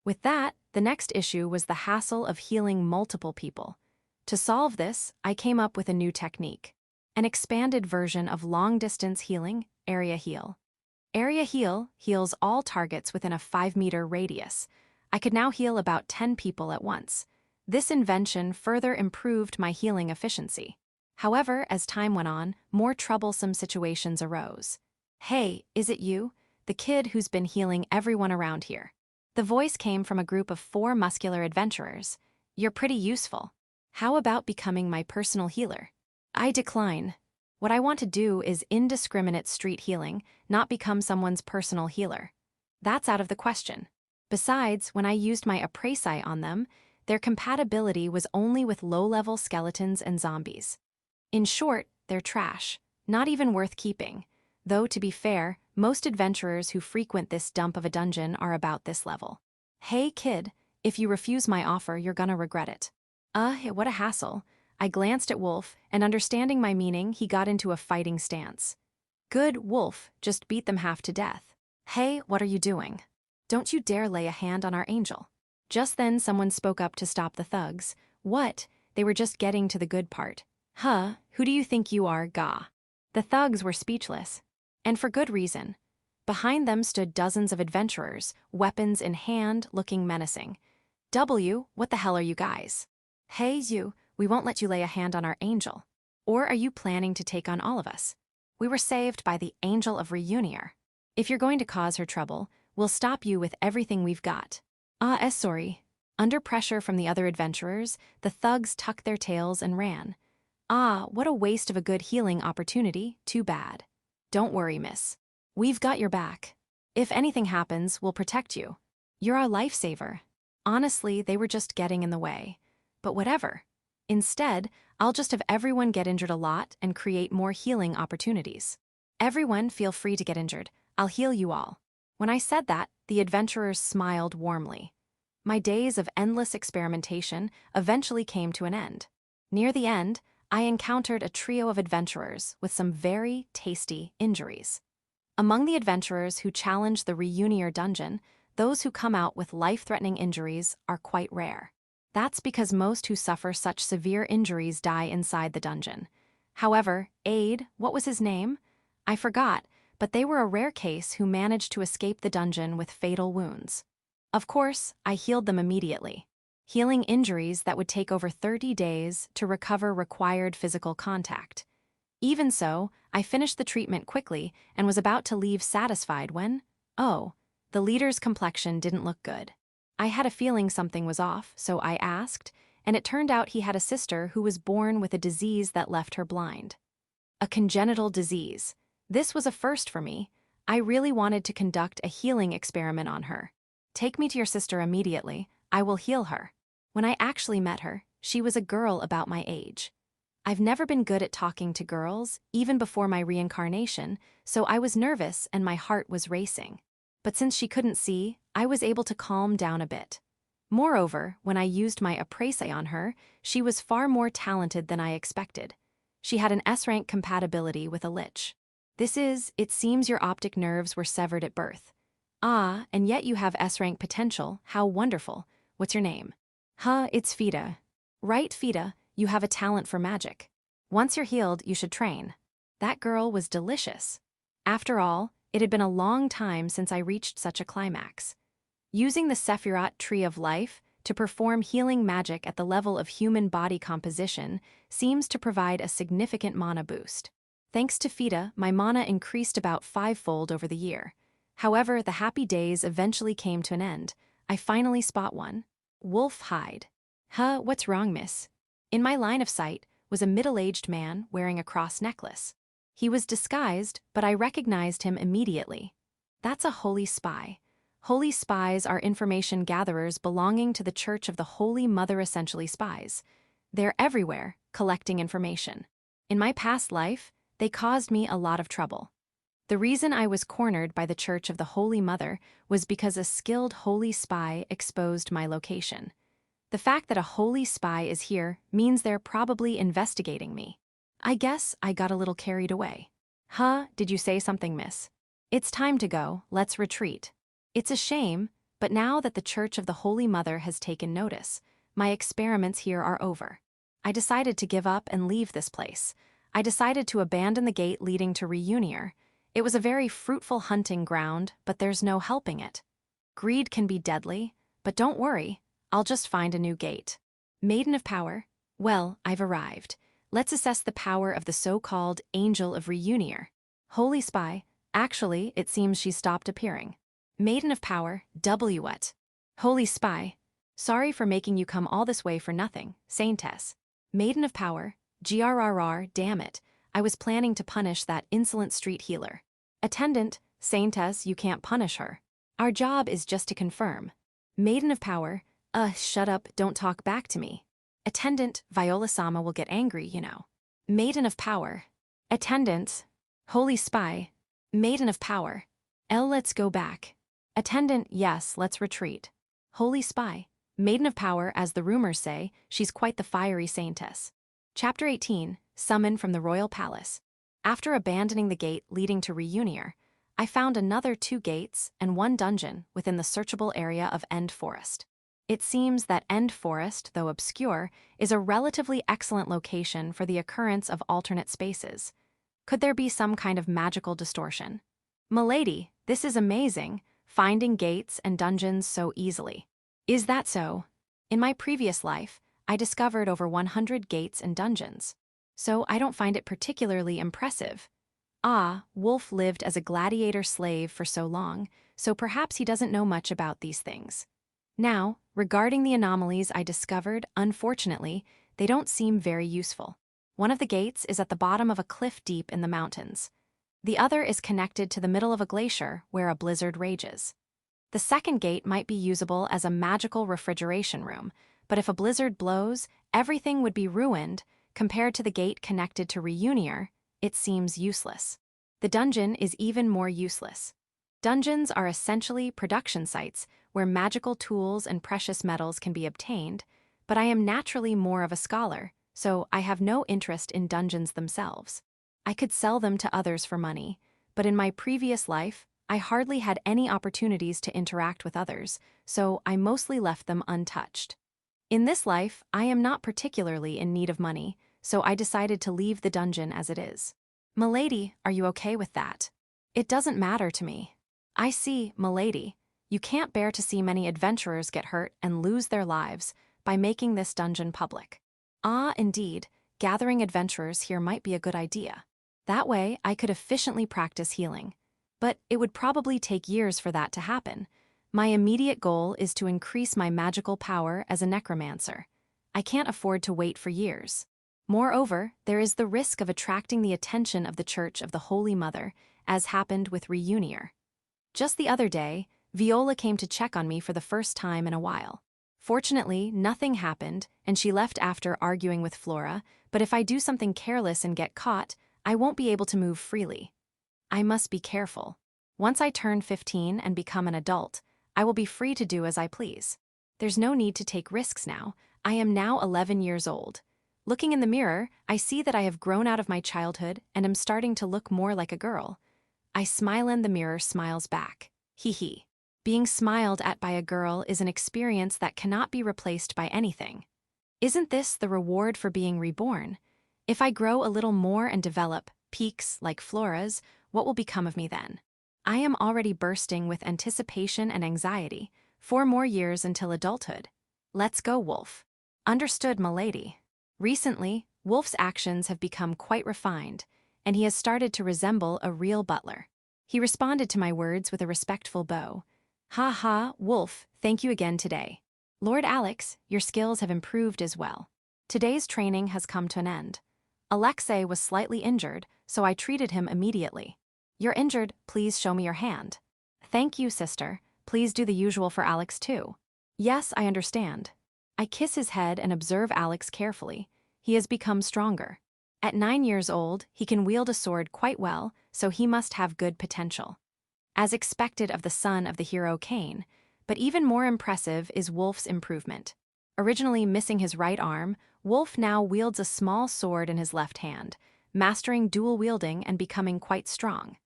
With that, the next issue was the hassle of healing multiple people. To solve this, I came up with a new technique. An expanded version of long-distance healing, Area Heal. Area Heal heals all targets within a 5-meter radius. I could now heal about 10 people at once. This invention further improved my healing efficiency. However, as time went on, more troublesome situations arose. "Hey, is it you? The kid who's been healing everyone around here." The voice came from a group of 4 muscular adventurers. "You're pretty useful. How about becoming my personal healer?" I decline. What I want to do is indiscriminate street healing, not become someone's personal healer. That's out of the question. Besides, when I used my appraisai on them, their compatibility was only with low-level skeletons and zombies. In short, they're trash, not even worth keeping. Though, to be fair, most adventurers who frequent this dump of a dungeon are about this level. "Hey kid, if you refuse my offer, you're gonna regret it." What a hassle. I glanced at Wolf, and understanding my meaning, he got into a fighting stance. "Good, Wolf, just beat them half to death." "Hey, what are you doing? Don't you dare lay a hand on our angel." Just then someone spoke up to stop the thugs. What? They were just getting to the good part. Who do you think you are, Gah? The thugs were speechless. And for good reason. Behind them stood dozens of adventurers, weapons in hand, looking menacing. What the hell are you guys? "Hey you, we won't let you lay a hand on our angel. Or are you planning to take on all of us? We were saved by the Angel of Reunier. If you're going to cause her trouble, we'll stop you with everything we've got." Sorry. Under pressure from the other adventurers, the thugs tucked their tails and ran. What a waste of a good healing opportunity, too bad. "Don't worry, miss. We've got your back. If anything happens, we'll protect you. You're our lifesaver." Honestly, they were just getting in the way. But whatever. Instead, I'll just have everyone get injured a lot and create more healing opportunities. "Everyone feel free to get injured. I'll heal you all." When I said that, the adventurers smiled warmly. My days of endless experimentation eventually came to an end. Near the end, I encountered a trio of adventurers with some very tasty injuries. Among the adventurers who challenge the Reunier dungeon, those who come out with life-threatening injuries are quite rare. That's because most who suffer such severe injuries die inside the dungeon. However, what was his name? I forgot, but they were a rare case who managed to escape the dungeon with fatal wounds. Of course, I healed them immediately. Healing injuries that would take over 30 days to recover required physical contact. Even so, I finished the treatment quickly and was about to leave satisfied when, the leader's complexion didn't look good. I had a feeling something was off, so I asked, and it turned out he had a sister who was born with a disease that left her blind. A congenital disease. This was a first for me. I really wanted to conduct a healing experiment on her. "Take me to your sister immediately. I will heal her." When I actually met her, she was a girl about my age. I've never been good at talking to girls, even before my reincarnation, so I was nervous and my heart was racing. But since she couldn't see, I was able to calm down a bit. Moreover, when I used my appraisai on her, she was far more talented than I expected. She had an S-rank compatibility with a lich. It seems your optic nerves were severed at birth. And yet you have S-rank potential, how wonderful. What's your name? It's Fida. Right, Fida, you have a talent for magic. Once you're healed, you should train. That girl was delicious. After all, it had been a long time since I reached such a climax. Using the Sephiroth Tree of Life to perform healing magic at the level of human body composition seems to provide a significant mana boost. Thanks to Fida, my mana increased about 5-fold over the year. However, the happy days eventually came to an end. I finally spot one. Wolf hide. Huh, what's wrong, miss? In my line of sight was a middle-aged man wearing a cross necklace. He was disguised, but I recognized him immediately. That's a holy spy. Holy spies are information gatherers belonging to the Church of the Holy Mother, essentially spies. They're everywhere, collecting information. In my past life, they caused me a lot of trouble. The reason I was cornered by the Church of the Holy Mother was because a skilled holy spy exposed my location. The fact that a holy spy is here means they're probably investigating me. I guess I got a little carried away. Huh, did you say something, miss? It's time to go, let's retreat. It's a shame, but now that the Church of the Holy Mother has taken notice, my experiments here are over. I decided to give up and leave this place. I decided to abandon the gate leading to Reunier. It was a very fruitful hunting ground, but there's no helping it. Greed can be deadly, but don't worry, I'll just find a new gate. Maiden of Power? Well, I've arrived. Let's assess the power of the so-called Angel of Reunier. Holy Spy, actually, it seems she stopped appearing. Maiden of Power, what? Holy Spy, sorry for making you come all this way for nothing, Saintess. Maiden of Power, grrr, damn it, I was planning to punish that insolent street healer. Attendant, Saintess, you can't punish her. Our job is just to confirm. Maiden of Power, shut up, don't talk back to me. Attendant, Viola-sama will get angry, you know. Maiden of Power. Attendant, Holy Spy. Maiden of Power. Let's go back. Attendant, yes, let's retreat. Holy Spy. Maiden of Power, as the rumors say, she's quite the fiery Saintess. Chapter 18, Summon from the Royal Palace. After abandoning the gate leading to Reunier, I found another 2 gates and 1 dungeon within the searchable area of End Forest. It seems that End Forest, though obscure, is a relatively excellent location for the occurrence of alternate spaces. Could there be some kind of magical distortion? Milady, this is amazing, finding gates and dungeons so easily. Is that so? In my previous life, I discovered over 100 gates and dungeons. So I don't find it particularly impressive. Wolf lived as a gladiator slave for so long, so perhaps he doesn't know much about these things. Now, regarding the anomalies I discovered, unfortunately, they don't seem very useful. One of the gates is at the bottom of a cliff deep in the mountains. The other is connected to the middle of a glacier where a blizzard rages. The second gate might be usable as a magical refrigeration room, but if a blizzard blows, everything would be ruined. Compared to the gate connected to Reunier, it seems useless. The dungeon is even more useless. Dungeons are essentially production sites where magical tools and precious metals can be obtained, but I am naturally more of a scholar, so I have no interest in dungeons themselves. I could sell them to others for money, but in my previous life, I hardly had any opportunities to interact with others, so I mostly left them untouched. In this life, I am not particularly in need of money, so I decided to leave the dungeon as it is. Milady, are you okay with that? It doesn't matter to me. I see, milady, you can't bear to see many adventurers get hurt and lose their lives by making this dungeon public. Indeed, gathering adventurers here might be a good idea. That way, I could efficiently practice healing. But it would probably take years for that to happen. My immediate goal is to increase my magical power as a necromancer. I can't afford to wait for years. Moreover, there is the risk of attracting the attention of the Church of the Holy Mother, as happened with Reunier. Just the other day, Viola came to check on me for the first time in a while. Fortunately, nothing happened, and she left after arguing with Flora, but if I do something careless and get caught, I won't be able to move freely. I must be careful. Once I turn 15 and become an adult, I will be free to do as I please. There's no need to take risks now. I am now 11 years old. Looking in the mirror, I see that I have grown out of my childhood and am starting to look more like a girl. I smile and the mirror smiles back. Hee hee. Being smiled at by a girl is an experience that cannot be replaced by anything. Isn't this the reward for being reborn? If I grow a little more and develop peaks like Flora's, what will become of me then? I am already bursting with anticipation and anxiety. 4 more years until adulthood. Let's go, Wolf. Understood, milady. Recently, Wolf's actions have become quite refined, and he has started to resemble a real butler. He responded to my words with a respectful bow. Ha ha, Wolf, thank you again today. Lord Alex, your skills have improved as well. Today's training has come to an end. Alexei was slightly injured, so I treated him immediately. You're injured, please show me your hand. Thank you, sister. Please do the usual for Alex too. Yes, I understand. I kiss his head and observe Alex carefully. He has become stronger. At 9 years old, he can wield a sword quite well, so he must have good potential. As expected of the son of the hero Cain, but even more impressive is Wolf's improvement. Originally missing his right arm, Wolf now wields a small sword in his left hand, mastering dual wielding and becoming quite strong.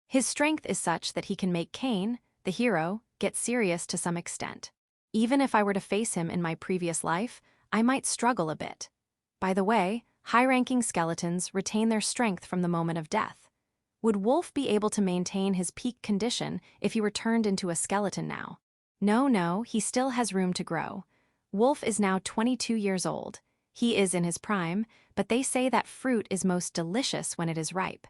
His strength is such that he can make Cain, the hero, get serious to some extent. Even if I were to face him in my previous life, I might struggle a bit. By the way, high-ranking skeletons retain their strength from the moment of death. Would Wolf be able to maintain his peak condition if he were turned into a skeleton now? No, he still has room to grow. Wolf is now 22 years old. He is in his prime, but they say that fruit is most delicious when it is ripe.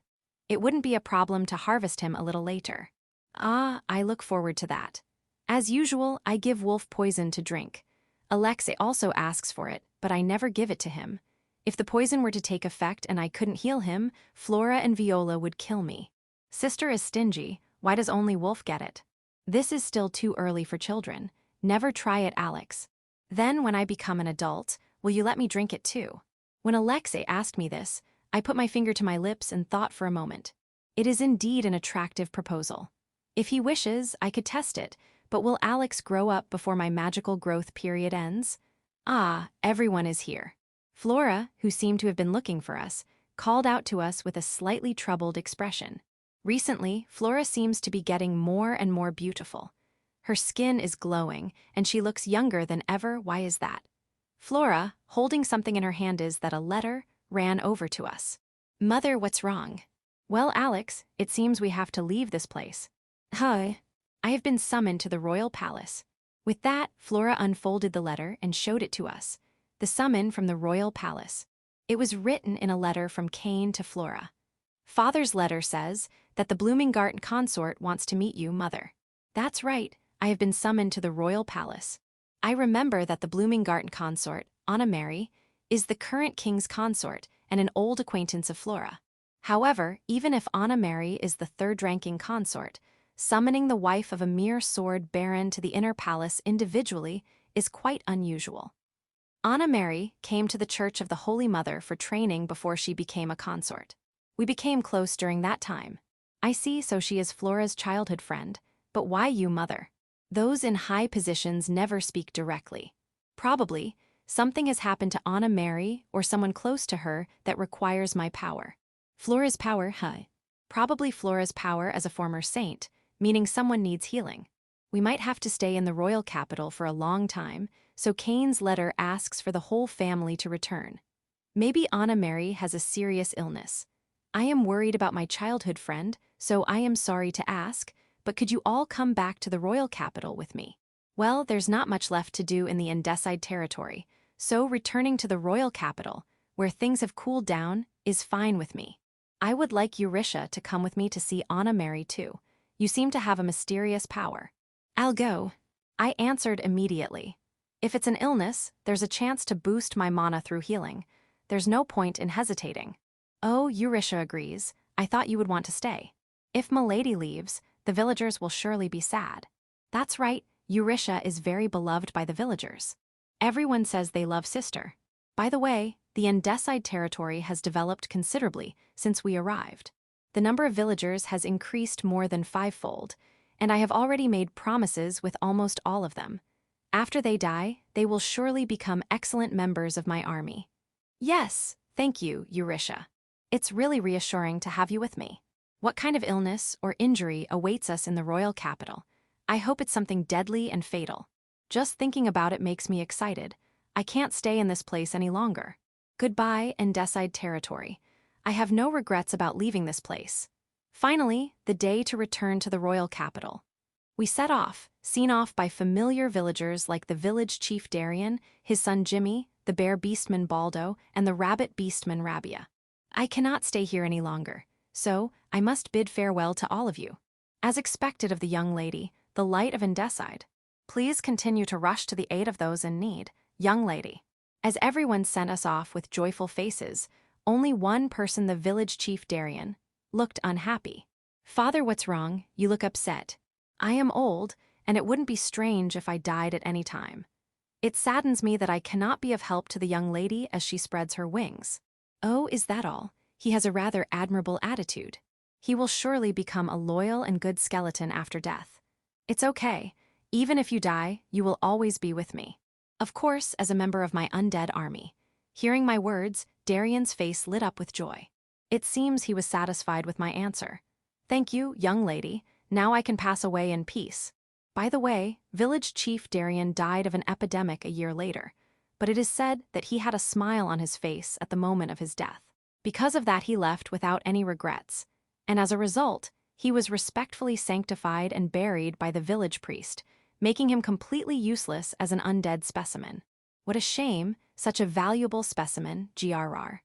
It wouldn't be a problem to harvest him a little later. Ah, I look forward to that. As usual, I give Wolf poison to drink. Alexei also asks for it, but I never give it to him. If the poison were to take effect and I couldn't heal him, Flora and Viola would kill me. Sister is stingy, why does only Wolf get it? This is still too early for children. Never try it, Alex. Then when I become an adult, will you let me drink it too? When Alexei asked me this, I put my finger to my lips and thought for a moment. It is indeed an attractive proposal. If he wishes, I could test it, but will Alex grow up before my magical growth period ends? Ah, everyone is here. Flora, who seemed to have been looking for us, called out to us with a slightly troubled expression. Recently, Flora seems to be getting more and more beautiful. Her skin is glowing, and she looks younger than ever. Why is that? Flora, holding something in her hand, is that a letter, ran over to us. Mother, what's wrong? Well, Alex, it seems we have to leave this place. Hi. I have been summoned to the royal palace. With that, Flora unfolded the letter and showed it to us. The summon from the royal palace. It was written in a letter from Cain to Flora. Father's letter says that the Blooming Garden consort wants to meet you, Mother. That's right, I have been summoned to the royal palace. I remember that the Blooming Garden consort, Anna Mary, is the current king's consort and an old acquaintance of Flora. However, even if Anna Mary is the third-ranking consort, summoning the wife of a mere sword baron to the inner palace individually is quite unusual. Anna Mary came to the Church of the Holy Mother for training before she became a consort. We became close during that time. I see, so she is Flora's childhood friend, but why you, Mother? Those in high positions never speak directly. Probably, something has happened to Anna Mary or someone close to her that requires my power. Flora's power, huh? Probably Flora's power as a former saint, meaning someone needs healing. We might have to stay in the royal capital for a long time, so Cain's letter asks for the whole family to return. Maybe Anna Mary has a serious illness. I am worried about my childhood friend, so I am sorry to ask, but could you all come back to the royal capital with me? Well, there's not much left to do in the Undead territory, so returning to the royal capital, where things have cooled down, is fine with me. I would like Eurisha to come with me to see Anna Mary too. You seem to have a mysterious power. I'll go. I answered immediately. If it's an illness, there's a chance to boost my mana through healing. There's no point in hesitating. Oh, Eurisha agrees. I thought you would want to stay. If Milady leaves, the villagers will surely be sad. That's right, Eurisha is very beloved by the villagers. Everyone says they love Sister. By the way, the Undead territory has developed considerably since we arrived. The number of villagers has increased more than 5-fold, and I have already made promises with almost all of them. After they die, they will surely become excellent members of my army. Yes, thank you, Eurisha. It's really reassuring to have you with me. What kind of illness or injury awaits us in the royal capital? I hope it's something deadly and fatal. Just thinking about it makes me excited. I can't stay in this place any longer. Goodbye, Undead territory. I have no regrets about leaving this place. Finally, the day to return to the royal capital. We set off, seen off by familiar villagers like the village chief Darian, his son Jimmy, the bear beastman Baldo, and the rabbit beastman Rabia. I cannot stay here any longer. So, I must bid farewell to all of you. As expected of the young lady, the light of Undecide. Please continue to rush to the aid of those in need, young lady. As everyone sent us off with joyful faces, only one person, the village chief Darian, looked unhappy. Father, what's wrong? You look upset. I am old, and it wouldn't be strange if I died at any time. It saddens me that I cannot be of help to the young lady as she spreads her wings. Oh, is that all? He has a rather admirable attitude. He will surely become a loyal and good skeleton after death. It's okay. Even if you die, you will always be with me. Of course, as a member of my undead army. Hearing my words, Darian's face lit up with joy. It seems he was satisfied with my answer. Thank you, young lady. Now I can pass away in peace. By the way, village chief Darian died of an epidemic a year later, but it is said that he had a smile on his face at the moment of his death. Because of that, he left without any regrets, and as a result, he was respectfully sanctified and buried by the village priest, making him completely useless as an undead specimen. What a shame, such a valuable specimen, GRR.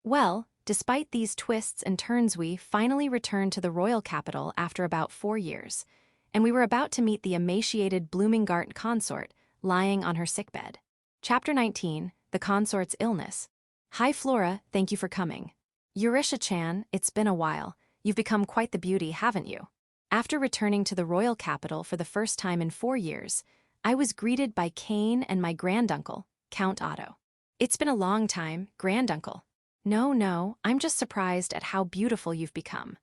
Well, despite these twists and turns, we finally returned to the royal capital after about 4 years, and we were about to meet the emaciated Bloomingart consort lying on her sickbed. Chapter 19, The Consort's Illness. Hi Flora, thank you for coming. Eurisha-chan, it's been a while. You've become quite the beauty, haven't you? After returning to the royal capital for the first time in 4 years, I was greeted by Cain and my granduncle, Count Otto. It's been a long time, granduncle. No, I'm just surprised at how beautiful you've become.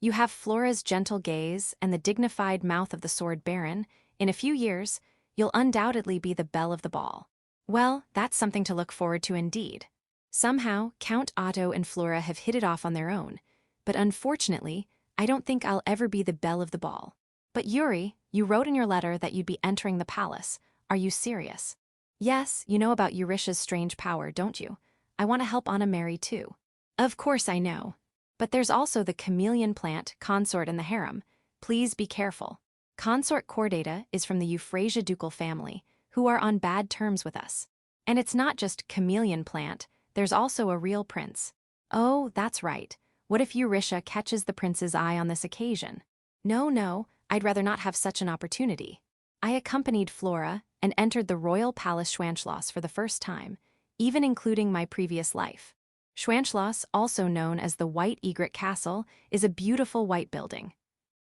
You have Flora's gentle gaze and the dignified mouth of the sword baron. In a few years, you'll undoubtedly be the belle of the ball. Well, that's something to look forward to indeed. Somehow, Count Otto and Flora have hit it off on their own, but unfortunately, I don't think I'll ever be the belle of the ball. But Yuri, you wrote in your letter that you'd be entering the palace. Are you serious? Yes, you know about Eurisha's strange power, don't you? I want to help Anna marry too. Of course I know. But there's also the chameleon plant, consort in the harem. Please be careful. Consort Chordata is from the Euphrasia ducal family, who are on bad terms with us. And it's not just chameleon plant, there's also a real prince. Oh, that's right. What if Eurisha catches the prince's eye on this occasion? No, I'd rather not have such an opportunity. I accompanied Flora and entered the royal palace Schwanschloss for the first time, even including my previous life. Schwanschloss, also known as the White Egret Castle, is a beautiful white building.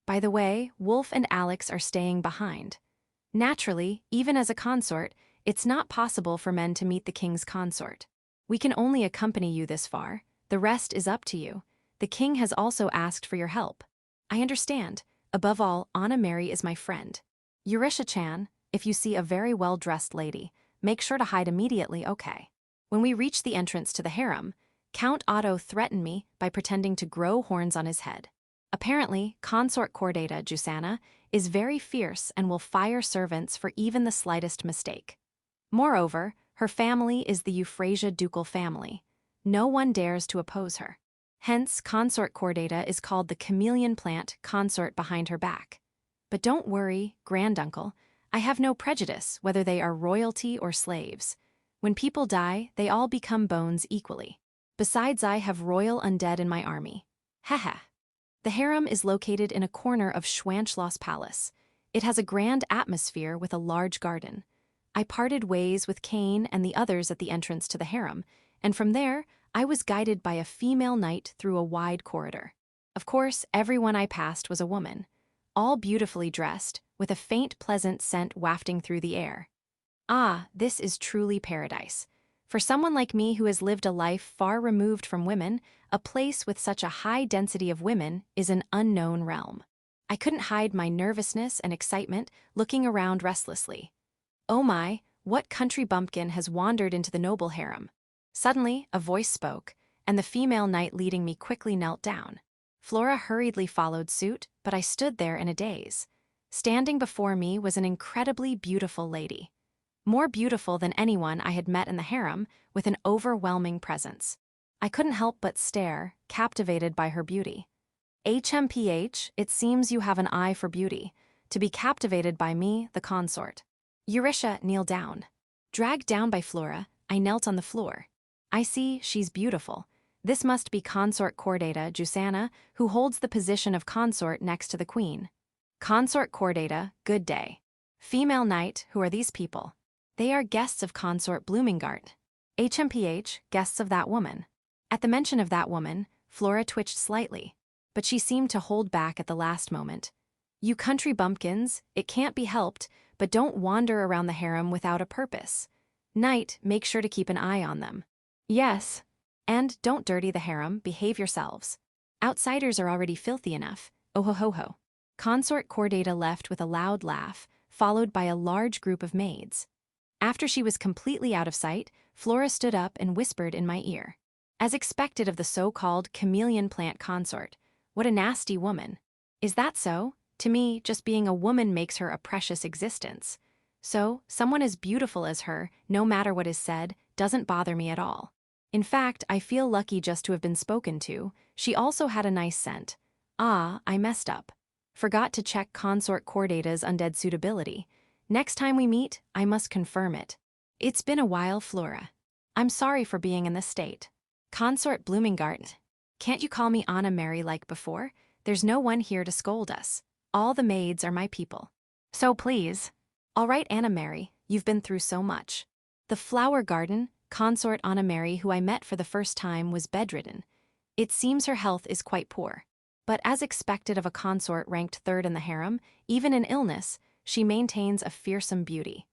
By the way, Wolf and Alex are staying behind. Naturally, even as a consort, it's not possible for men to meet the king's consort. We can only accompany you this far. The rest is up to you. The king has also asked for your help. I understand. Above all, Anna Mary is my friend. Eurisha-chan, if you see a very well-dressed lady, make sure to hide immediately, okay? When we reached the entrance to the harem, Count Otto threatened me by pretending to grow horns on his head. Apparently, Consort Chordata, Jusanna, is very fierce and will fire servants for even the slightest mistake. Moreover, her family is the Euphrasia ducal family. No one dares to oppose her. Hence, Consort Chordata is called the chameleon plant consort behind her back. But don't worry, granduncle, I have no prejudice whether they are royalty or slaves. When people die, they all become bones equally. Besides, I have royal undead in my army. Haha. The harem is located in a corner of Schwanschloss Palace. It has a grand atmosphere with a large garden. I parted ways with Cain and the others at the entrance to the harem, and from there, I was guided by a female knight through a wide corridor. Of course, everyone I passed was a woman, all beautifully dressed, with a faint pleasant scent wafting through the air. Ah, this is truly paradise. For someone like me who has lived a life far removed from women, a place with such a high density of women is an unknown realm. I couldn't hide my nervousness and excitement, looking around restlessly. Oh my, what country bumpkin has wandered into the noble harem? Suddenly, a voice spoke, and the female knight leading me quickly knelt down. Flora hurriedly followed suit, but I stood there in a daze. Standing before me was an incredibly beautiful lady. More beautiful than anyone I had met in the harem, with an overwhelming presence. I couldn't help but stare, captivated by her beauty. HMPH, it seems you have an eye for beauty, to be captivated by me, the consort. Eurisha, kneel down. Dragged down by Flora, I knelt on the floor. I see, she's beautiful. This must be Consort Chordata Jusana, who holds the position of consort next to the queen. Consort Chordata, good day. Female knight, who are these people? They are guests of Consort Bloomingart. HMPH, guests of that woman. At the mention of that woman, Flora twitched slightly, but she seemed to hold back at the last moment. You country bumpkins, it can't be helped, but don't wander around the harem without a purpose. Knight, make sure to keep an eye on them. Yes. And don't dirty the harem, behave yourselves. Outsiders are already filthy enough. Oh ho ho ho. Consort Chordata left with a loud laugh, followed by a large group of maids. After she was completely out of sight, Flora stood up and whispered in my ear. As expected of the so-called chameleon plant consort, what a nasty woman. Is that so? To me, just being a woman makes her a precious existence. So, someone as beautiful as her, no matter what is said, doesn't bother me at all. In fact, I feel lucky just to have been spoken to. She also had a nice scent. Ah, I messed up. Forgot to check Consort Chordata's undead suitability. Next time we meet, I must confirm it. It's been a while, Flora. I'm sorry for being in this state. Consort Bloomingart. Can't you call me Anna Mary like before? There's no one here to scold us. All the maids are my people. So please. All right, Anna Mary, you've been through so much. The flower garden, Consort Anna Mary, who I met for the first time, was bedridden. It seems her health is quite poor. But as expected of a consort ranked third in the harem, even in illness, she maintains a fearsome beauty.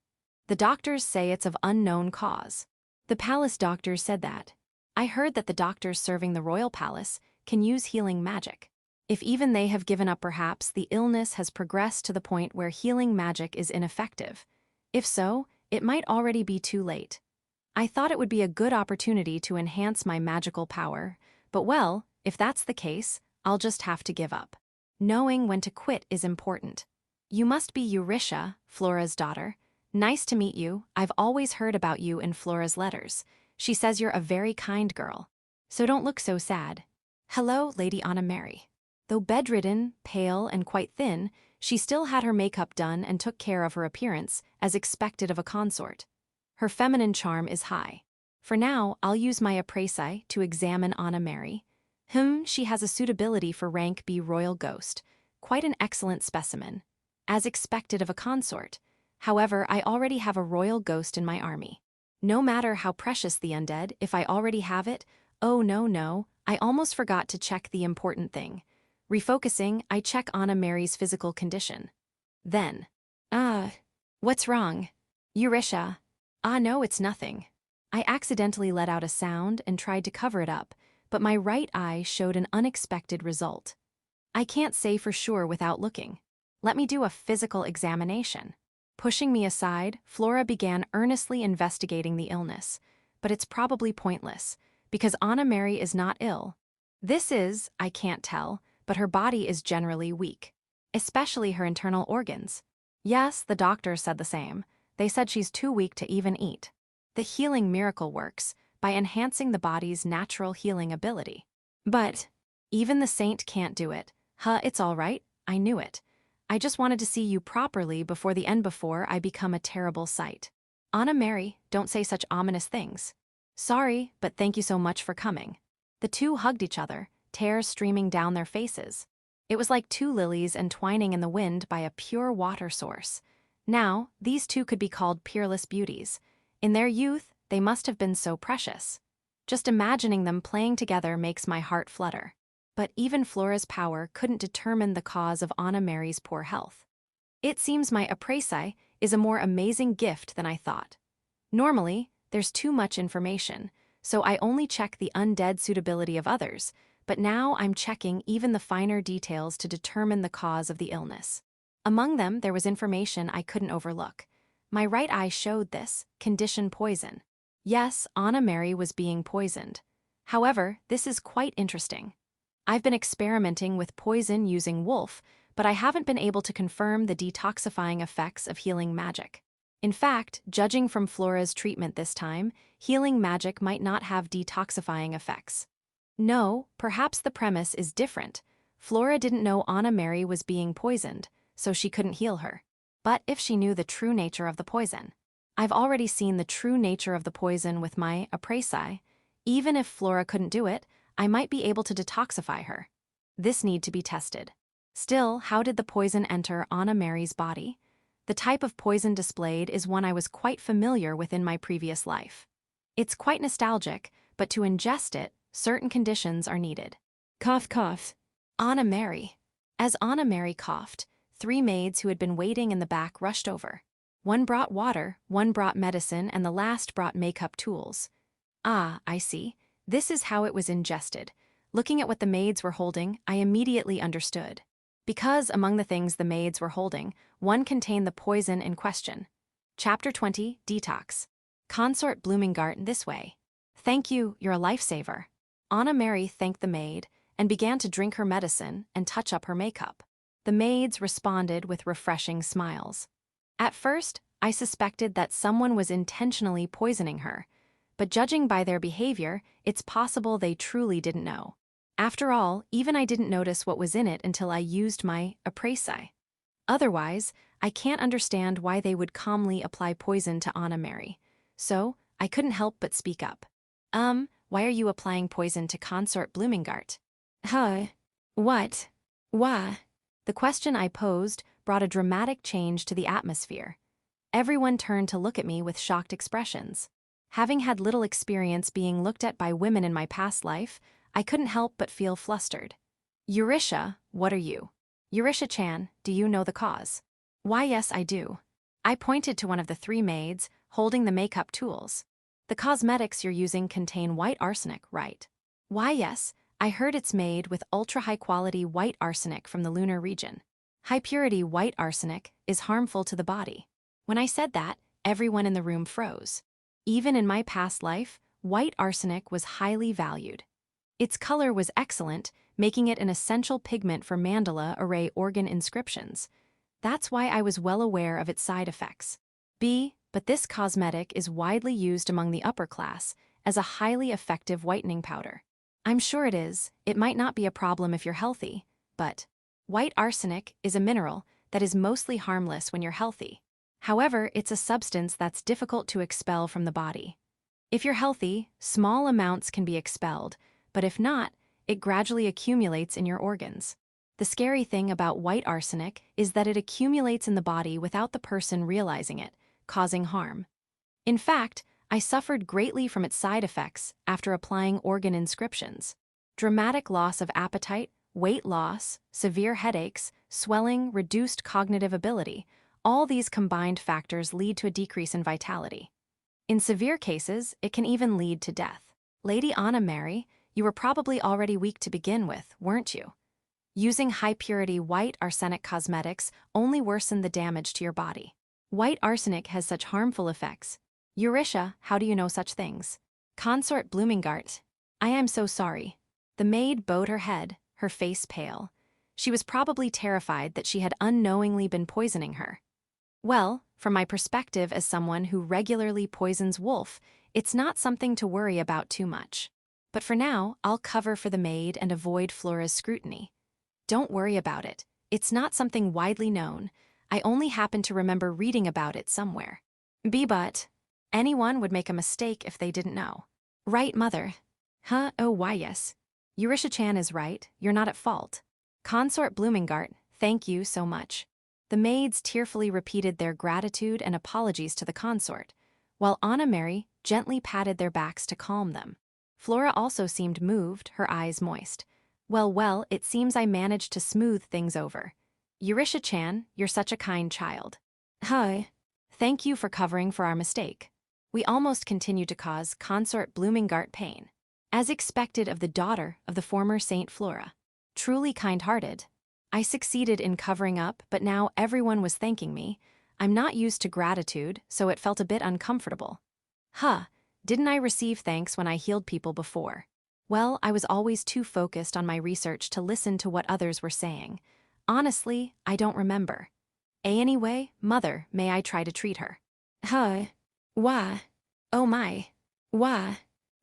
The doctors say it's of unknown cause. The palace doctors said that. I heard that the doctors serving the royal palace can use healing magic. If even they have given up, perhaps the illness has progressed to the point where healing magic is ineffective. If so, it might already be too late. I thought it would be a good opportunity to enhance my magical power, but well, if that's the case, I'll just have to give up. Knowing when to quit is important. You must be Eurytia, Flora's daughter. Nice to meet you. I've always heard about you in Flora's letters. She says you're a very kind girl. So don't look so sad. Hello, Lady Anna Mary. Though bedridden, pale, and quite thin, she still had her makeup done and took care of her appearance, as expected of a consort. Her feminine charm is high. For now, I'll use my appraisal to examine Anna Mary. She has a suitability for rank B royal ghost. Quite an excellent specimen. As expected of a consort. However, I already have a royal ghost in my army. No matter how precious the undead, if I already have it, oh no, I almost forgot to check the important thing. Refocusing, I check Anna Mary's physical condition. Then, what's wrong? Eurytia. No, it's nothing. I accidentally let out a sound and tried to cover it up, but my right eye showed an unexpected result. I can't say for sure without looking. Let me do a physical examination. Pushing me aside, Flora began earnestly investigating the illness, but it's probably pointless, because Anna Mary is not ill. This is, I can't tell, but her body is generally weak, especially her internal organs. Yes, the doctors said the same. They said she's too weak to even eat. The healing miracle works by enhancing the body's natural healing ability. But even the saint can't do it. It's all right, I knew it. I just wanted to see you properly before the end before I become a terrible sight. Anna Mary, don't say such ominous things. Sorry, but thank you so much for coming. The two hugged each other, tears streaming down their faces. It was like two lilies entwining in the wind by a pure water source. Now, these two could be called peerless beauties. In their youth, they must have been so precious. Just imagining them playing together makes my heart flutter. But even Flora's power couldn't determine the cause of Anna Mary's poor health. It seems my appraisal is a more amazing gift than I thought. Normally, there's too much information, so I only check the undead suitability of others, but now I'm checking even the finer details to determine the cause of the illness. Among them, there was information I couldn't overlook. My right eye showed this, condition poison. Yes, Anna Mary was being poisoned. However, this is quite interesting. I've been experimenting with poison using wolf, but I haven't been able to confirm the detoxifying effects of healing magic. In fact, judging from Flora's treatment this time, healing magic might not have detoxifying effects. No, perhaps the premise is different. Flora didn't know Anna Mary was being poisoned, so she couldn't heal her. But if she knew the true nature of the poison. I've already seen the true nature of the poison with my appraisal. Even if Flora couldn't do it, I might be able to detoxify her. This need to be tested. Still, how did the poison enter Anna Mary's body? The type of poison displayed is one I was quite familiar with in my previous life. It's quite nostalgic, but to ingest it, certain conditions are needed. Cough, cough. Anna Mary. As Anna Mary coughed, 3 maids who had been waiting in the back rushed over. One brought water, one brought medicine, and the last brought makeup tools. Ah, I see. This is how it was ingested. Looking at what the maids were holding, I immediately understood. Because, among the things the maids were holding, one contained the poison in question. Chapter 20, Detox. Consort Bloomingart this way. Thank you, you're a lifesaver. Anna Mary thanked the maid, and began to drink her medicine and touch up her makeup. The maids responded with refreshing smiles. At first, I suspected that someone was intentionally poisoning her, but judging by their behavior, it's possible they truly didn't know. After all, even I didn't notice what was in it until I used my immerse. Otherwise, I can't understand why they would calmly apply poison to Anna Mary. So, I couldn't help but speak up. Why are you applying poison to Consort Bloomingart? What? Why? The question I posed brought a dramatic change to the atmosphere. Everyone turned to look at me with shocked expressions. Having had little experience being looked at by women in my past life, I couldn't help but feel flustered. Eurisha, what are you? Eurisha-chan, do you know the cause? Why, yes, I do. I pointed to one of the 3 maids, holding the makeup tools. The cosmetics you're using contain white arsenic, right? Why, yes, I heard it's made with ultra-high-quality white arsenic from the lunar region. High-purity white arsenic is harmful to the body. When I said that, everyone in the room froze. Even in my past life, white arsenic was highly valued. Its color was excellent, making it an essential pigment for mandala array organ inscriptions. That's why I was well aware of its side effects. But this cosmetic is widely used among the upper class as a highly effective whitening powder. I'm sure it is. It might not be a problem if you're healthy, but white arsenic is a mineral that is mostly harmless when you're healthy. However, it's a substance that's difficult to expel from the body. If you're healthy, small amounts can be expelled, but if not, it gradually accumulates in your organs. The scary thing about white arsenic is that it accumulates in the body without the person realizing it, causing harm. In fact, I suffered greatly from its side effects after applying organ inscriptions. Dramatic loss of appetite, weight loss, severe headaches, swelling, reduced cognitive ability. All these combined factors lead to a decrease in vitality. In severe cases, it can even lead to death. Lady Anna Mary, you were probably already weak to begin with, weren't you? Using high-purity white arsenic cosmetics only worsened the damage to your body. White arsenic has such harmful effects. Eurisha, how do you know such things? Consort Bloomingart, I am so sorry. The maid bowed her head, her face pale. She was probably terrified that she had unknowingly been poisoning her. Well, from my perspective as someone who regularly poisons wolf, it's not something to worry about too much. But for now, I'll cover for the maid and avoid Flora's scrutiny. Don't worry about it. It's not something widely known. I only happen to remember reading about it somewhere. But anyone would make a mistake if they didn't know. Right, mother? Oh, why, yes. Eurisha-chan is right. You're not at fault. Consort Bloomingart, thank you so much. The maids tearfully repeated their gratitude and apologies to the consort, while Anna Mary gently patted their backs to calm them. Flora also seemed moved, her eyes moist. Well, it seems I managed to smooth things over. Eurisha-chan, you're such a kind child. Thank you for covering for our mistake. We almost continued to cause Consort Bloomingart pain. As expected of the daughter of the former Saint Flora. Truly kind-hearted. I succeeded in covering up, but now everyone was thanking me. I'm not used to gratitude, so it felt a bit uncomfortable. Didn't I receive thanks when I healed people before? Well, I was always too focused on my research to listen to what others were saying. Honestly, I don't remember. Anyway, mother, may I try to treat her? Why? Oh my. Why?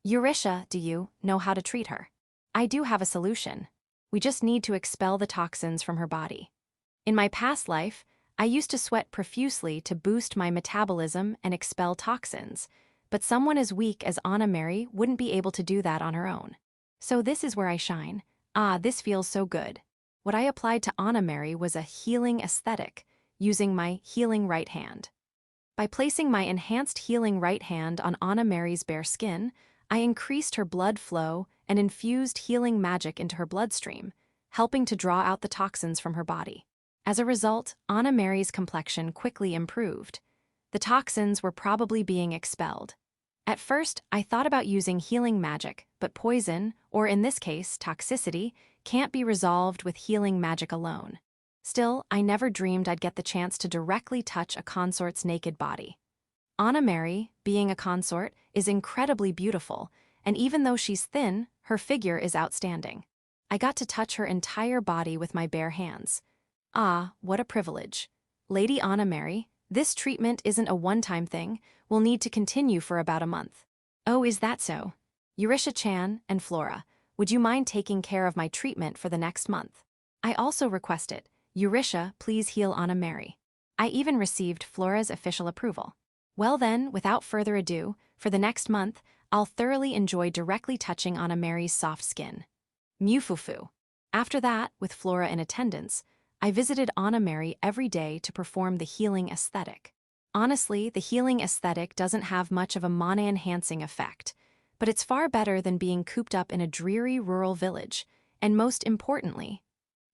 Eurisha, do you know how to treat her? I do have a solution. We just need to expel the toxins from her body. In my past life, I used to sweat profusely to boost my metabolism and expel toxins, but someone as weak as Anna Mary wouldn't be able to do that on her own. So this is where I shine. Ah, this feels so good. What I applied to Anna Mary was a healing aesthetic, using my healing right hand. By placing my enhanced healing right hand on Anna Mary's bare skin, I increased her blood flow and infused healing magic into her bloodstream, helping to draw out the toxins from her body. As a result, Anna Mary's complexion quickly improved. The toxins were probably being expelled. At first, I thought about using healing magic, but poison, or in this case, toxicity, can't be resolved with healing magic alone. Still, I never dreamed I'd get the chance to directly touch a consort's naked body. Anna Mary, being a consort, is incredibly beautiful, and even though she's thin, her figure is outstanding. I got to touch her entire body with my bare hands. Ah, what a privilege. Lady Anna Mary, this treatment isn't a one-time thing, we'll need to continue for about a month. Oh, is that so? Eurisha-chan and Flora, would you mind taking care of my treatment for the next month? I also request it. Eurisha, please heal Anna Mary. I even received Flora's official approval. Well then, without further ado, for the next month, I'll thoroughly enjoy directly touching Anna Mary's soft skin. Mewfufu. After that, with Flora in attendance, I visited Anna Mary every day to perform the healing aesthetic. Honestly, the healing aesthetic doesn't have much of a mana-enhancing effect, but it's far better than being cooped up in a dreary rural village, and most importantly,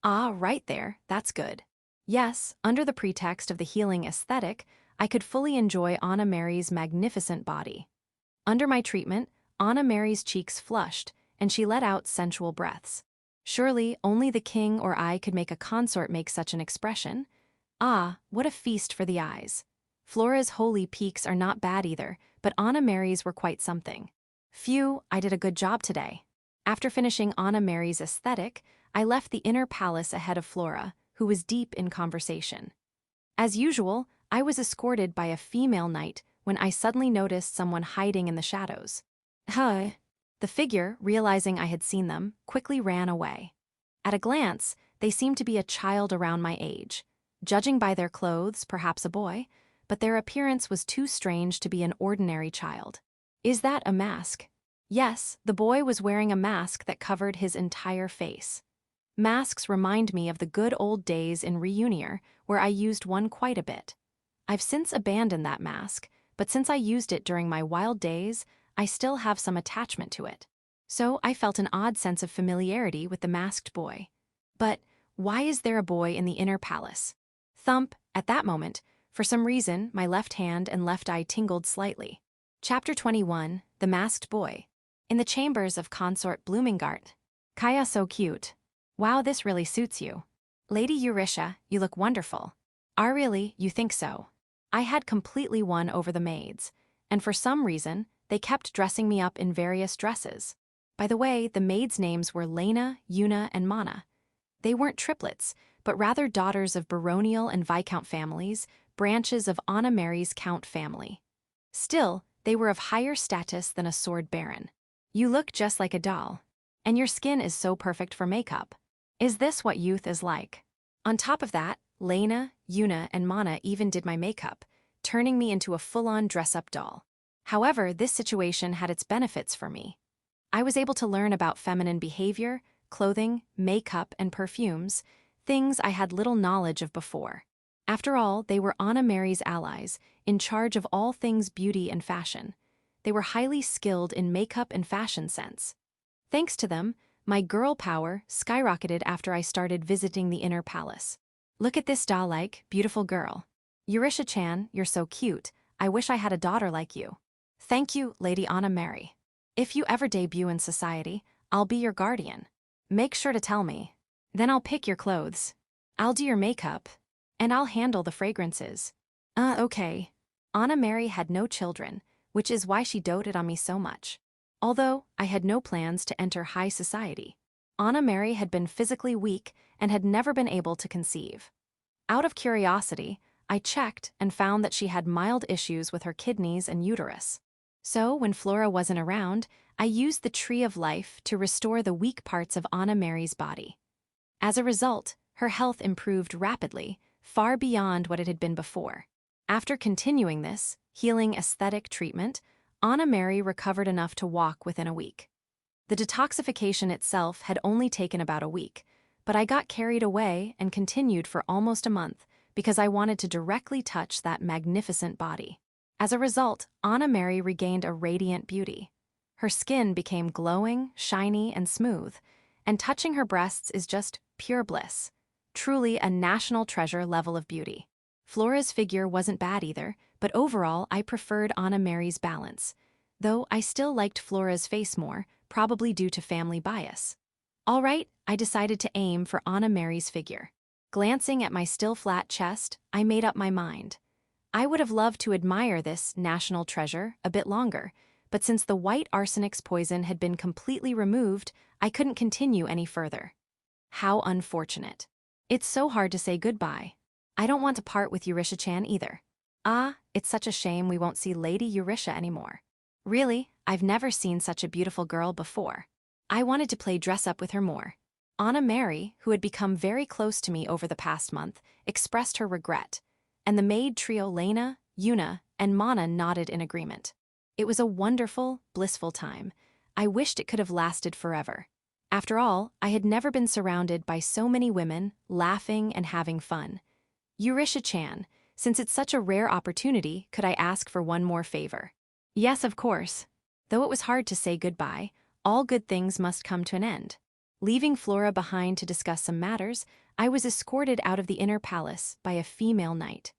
ah, right there, that's good. Yes, under the pretext of the healing aesthetic, I could fully enjoy Anna Mary's magnificent body. Under my treatment, Anna Mary's cheeks flushed, and she let out sensual breaths. Surely, only the king or I could make a consort make such an expression. Ah, what a feast for the eyes. Flora's holy peaks are not bad either, but Anna Mary's were quite something. Phew, I did a good job today. After finishing Anna Mary's aesthetic, I left the inner palace ahead of Flora, who was deep in conversation. As usual, I was escorted by a female knight when I suddenly noticed someone hiding in the shadows. Huh. The figure, realizing I had seen them, quickly ran away. At a glance, they seemed to be a child around my age. Judging by their clothes, perhaps a boy, but their appearance was too strange to be an ordinary child. Is that a mask? Yes, the boy was wearing a mask that covered his entire face. Masks remind me of the good old days in Reunier, where I used one quite a bit. I've since abandoned that mask, but since I used it during my wild days, I still have some attachment to it. So I felt an odd sense of familiarity with the masked boy. But why is there a boy in the inner palace? Thump, at that moment, for some reason, my left hand and left eye tingled slightly. Chapter 21, The Masked Boy. In the chambers of Consort Bloomingart. Kaya so cute. Wow, this really suits you. Lady Eurisha, you look wonderful. Ah, really, you think so? I had completely won over the maids, and for some reason, they kept dressing me up in various dresses. By the way, the maids' names were Lena, Una, and Mana. They weren't triplets, but rather daughters of baronial and viscount families, branches of Anna Mary's count family. Still, they were of higher status than a sword baron. You look just like a doll. And your skin is so perfect for makeup. Is this what youth is like? On top of that, Lena, Una, and Mana even did my makeup, turning me into a full-on dress-up doll. However, this situation had its benefits for me. I was able to learn about feminine behavior, clothing, makeup, and perfumes, things I had little knowledge of before. After all, they were Anna Mary's allies, in charge of all things beauty and fashion. They were highly skilled in makeup and fashion sense. Thanks to them, my girl power skyrocketed after I started visiting the inner palace. Look at this doll-like, beautiful girl. Eurisha-chan, you're so cute. I wish I had a daughter like you. Thank you, Lady Anna Mary. If you ever debut in society, I'll be your guardian. Make sure to tell me. Then I'll pick your clothes. I'll do your makeup. And I'll handle the fragrances. Okay. Anna Mary had no children, which is why she doted on me so much. Although I had no plans to enter high society. Anna Mary had been physically weak and had never been able to conceive. Out of curiosity, I checked and found that she had mild issues with her kidneys and uterus. So, when Flora wasn't around, I used the Tree of Life to restore the weak parts of Anna Mary's body. As a result, her health improved rapidly, far beyond what it had been before. After continuing this healing aesthetic treatment, Anna Mary recovered enough to walk within a week. The detoxification itself had only taken about a week, but I got carried away and continued for almost a month because I wanted to directly touch that magnificent body. As a result, Anna Mary regained a radiant beauty. Her skin became glowing, shiny, and smooth, and touching her breasts is just pure bliss. Truly a national treasure level of beauty. Flora's figure wasn't bad either, but overall I preferred Anna Mary's balance, though I still liked Flora's face more, probably due to family bias. All right, I decided to aim for Anna Mary's figure. Glancing at my still flat chest, I made up my mind. I would have loved to admire this national treasure a bit longer, but since the white arsenic's poison had been completely removed, I couldn't continue any further. How unfortunate. It's so hard to say goodbye. I don't want to part with Eurisha-chan either. Ah, it's such a shame we won't see Lady Eurisha anymore. Really, I've never seen such a beautiful girl before. I wanted to play dress-up with her more. Anna Mary, who had become very close to me over the past month, expressed her regret, and the maid trio Lena, Yuna, and Mana nodded in agreement. It was a wonderful, blissful time. I wished it could have lasted forever. After all, I had never been surrounded by so many women, laughing and having fun. Eurisha-chan, since it's such a rare opportunity, could I ask for one more favor? Yes, of course. Though it was hard to say goodbye, all good things must come to an end. Leaving Flora behind to discuss some matters, I was escorted out of the inner palace by a female knight.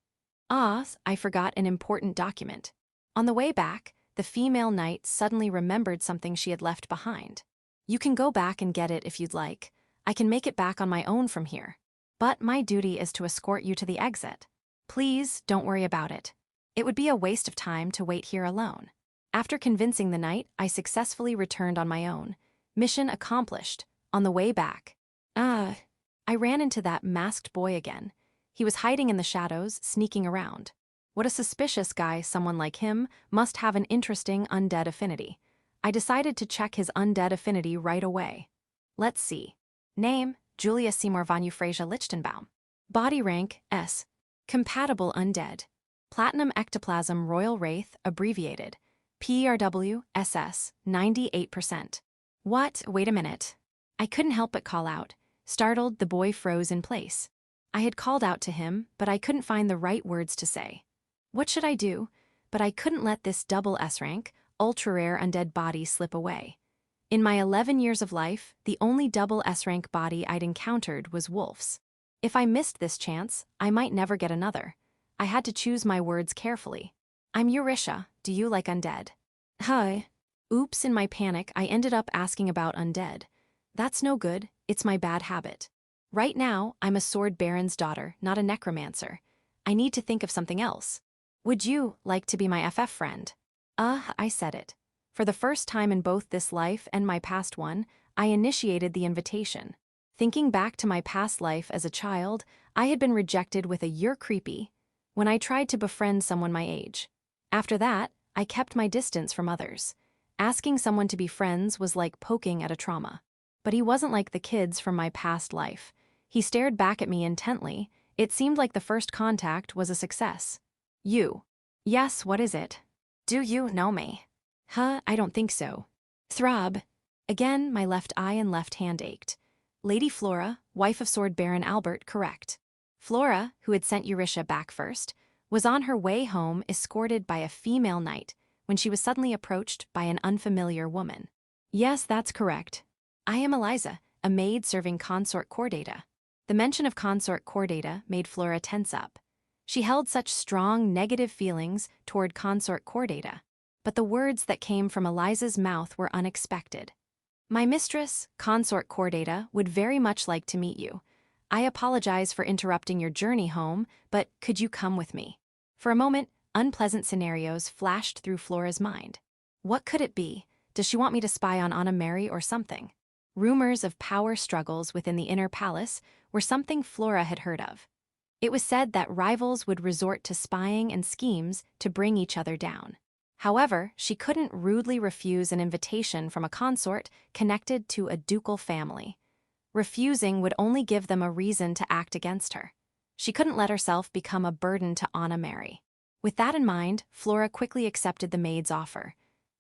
Ah, I forgot an important document. On the way back, the female knight suddenly remembered something she had left behind. You can go back and get it if you'd like. I can make it back on my own from here. But my duty is to escort you to the exit. Please don't worry about it. It would be a waste of time to wait here alone. After convincing the knight, I successfully returned on my own. Mission accomplished. On the way back. I ran into that masked boy again. He was hiding in the shadows, sneaking around. What a suspicious guy someone like him must have an interesting undead affinity. I decided to check his undead affinity right away. Let's see. Name, Julius Seymour von Euphrasia Lichtenbaum. Body rank, S. Compatible undead. Platinum ectoplasm royal wraith, abbreviated. PRW, SS, 98%. What? Wait a minute. I couldn't help but call out. Startled, the boy froze in place. I had called out to him, but I couldn't find the right words to say. What should I do? But I couldn't let this double S-rank, ultra-rare undead body slip away. In my 11 years of life, the only double S-rank body I'd encountered was wolves. If I missed this chance, I might never get another. I had to choose my words carefully. I'm Eurisha. Do you like undead? Hi. Oops, in my panic, I ended up asking about undead. That's no good, it's my bad habit. Right now, I'm a sword baron's daughter, not a necromancer. I need to think of something else. Would you like to be my FF friend? I said it. For the first time in both this life and my past one, I initiated the invitation. Thinking back to my past life as a child, I had been rejected with a "you're creepy" when I tried to befriend someone my age. After that, I kept my distance from others. Asking someone to be friends was like poking at a trauma. But he wasn't like the kids from my past life. He stared back at me intently. It seemed like the first contact was a success. You. Yes, what is it? Do you know me? I don't think so. Throb. Again, my left eye and left hand ached. Lady Flora, wife of Sword Baron Albert, correct. Flora, who had sent Eurisha back first, was on her way home escorted by a female knight when she was suddenly approached by an unfamiliar woman. Yes, that's correct. I am Eliza, a maid serving consort core data. The mention of consort core data made Flora tense up. She held such strong negative feelings toward consort core data, but the words that came from Eliza's mouth were unexpected. My mistress, consort core data, would very much like to meet you. I apologize for interrupting your journey home, but could you come with me? For a moment, unpleasant scenarios flashed through Flora's mind. What could it be? Does she want me to spy on Anna Mary or something? Rumors of power struggles within the inner palace were something Flora had heard of. It was said that rivals would resort to spying and schemes to bring each other down. However, she couldn't rudely refuse an invitation from a consort connected to a ducal family. Refusing would only give them a reason to act against her. She couldn't let herself become a burden to Anna Mary. With that in mind, Flora quickly accepted the maid's offer.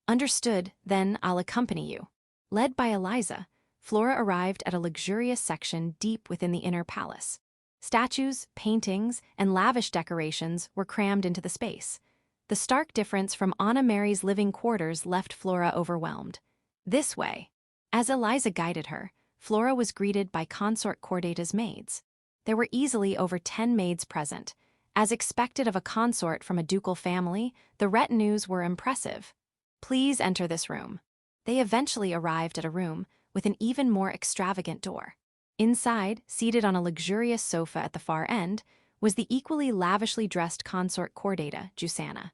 Understood, then I'll accompany you. Led by Eliza, Flora arrived at a luxurious section deep within the inner palace. Statues, paintings, and lavish decorations were crammed into the space. The stark difference from Anna Mary's living quarters left Flora overwhelmed. This way. As Eliza guided her, Flora was greeted by Consort Chordata's maids. There were easily over 10 maids present. As expected of a consort from a ducal family, the retinues were impressive. Please enter this room. They eventually arrived at a room with an even more extravagant door. Inside, seated on a luxurious sofa at the far end, was the equally lavishly dressed Consort Chordata, Jusanna.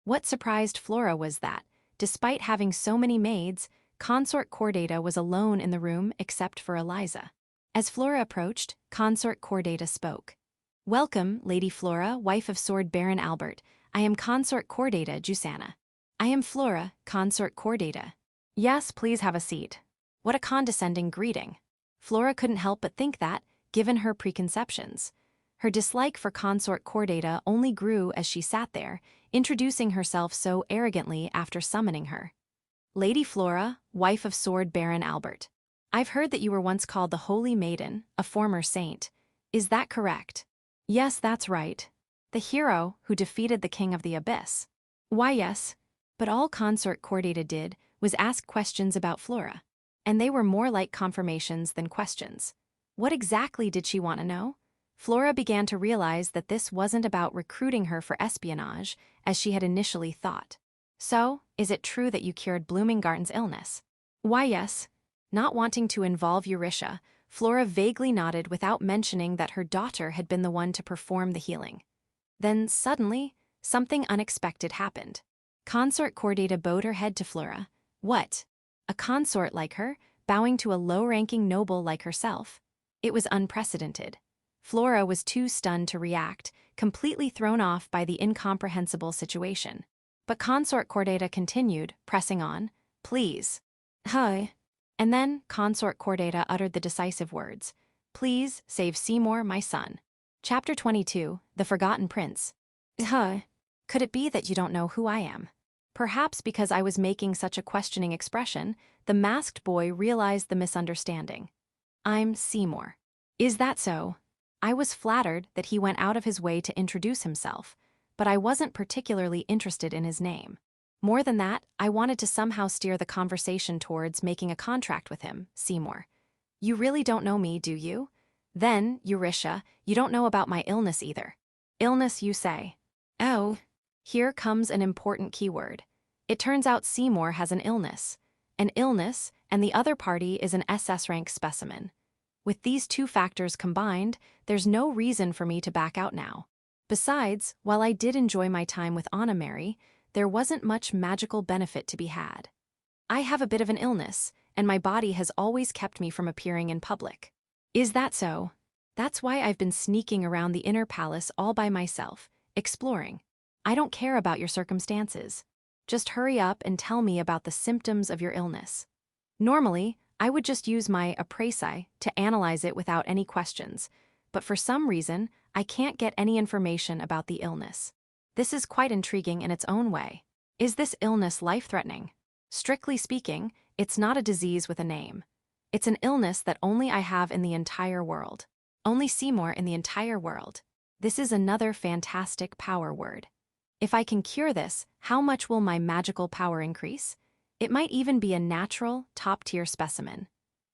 What surprised Flora was that, despite having so many maids, Consort Chordata was alone in the room except for Eliza. As Flora approached, Consort Chordata spoke. "Welcome, Lady Flora, wife of Sword Baron Albert. I am Consort Chordata, Jusanna." "I am Flora, Consort Chordata." "Yes, please have a seat." What a condescending greeting. Flora couldn't help but think that, given her preconceptions. Her dislike for Consort Chordata only grew as she sat there, introducing herself so arrogantly after summoning her. "Lady Flora, wife of Sword Baron Albert. I've heard that you were once called the Holy Maiden, a former saint. Is that correct?" "Yes, that's right. The hero who defeated the King of the Abyss." "Why, yes." But all Consort Chordata did was ask questions about Flora. And they were more like confirmations than questions. What exactly did she want to know? Flora began to realize that this wasn't about recruiting her for espionage, as she had initially thought. "So, is it true that you cured Bloominggarten's illness?" "Why, yes." Not wanting to involve Eurytia, Flora vaguely nodded without mentioning that her daughter had been the one to perform the healing. Then, suddenly, something unexpected happened. Consort Chordata bowed her head to Flora. What? A consort like her, bowing to a low-ranking noble like herself? It was unprecedented. Flora was too stunned to react, completely thrown off by the incomprehensible situation. But Consort Chordata continued, pressing on. "Please." "Huh." And then Consort Chordata uttered the decisive words. "Please save Seymour, my son." Chapter 22, The Forgotten Prince. "Huh. Could it be that you don't know who I am?" Perhaps because I was making such a questioning expression, the masked boy realized the misunderstanding. "I'm Seymour." "Is that so?" I was flattered that he went out of his way to introduce himself, but I wasn't particularly interested in his name. More than that, I wanted to somehow steer the conversation towards making a contract with him, Seymour. "You really don't know me, do you? Then, Eurytia, you don't know about my illness either." "Illness, you say?" "Oh." Here comes an important keyword. It turns out Seymour has an illness. An illness, and the other party is an SS rank specimen. With these two factors combined, there's no reason for me to back out now. Besides, while I did enjoy my time with Anna Mary, there wasn't much magical benefit to be had. I have a bit of an illness, and my body has always kept me from appearing in public. "Is that so?" "That's why I've been sneaking around the inner palace all by myself, exploring. I don't care about your circumstances. Just hurry up and tell me about the symptoms of your illness." Normally, I would just use my appraisai to analyze it without any questions, but for some reason, I can't get any information about the illness. This is quite intriguing in its own way. Is this illness life-threatening? Strictly speaking, it's not a disease with a name. It's an illness that only I have in the entire world. Only Seymour in the entire world. This is another fantastic power word. If I can cure this, how much will my magical power increase? It might even be a natural, top-tier specimen.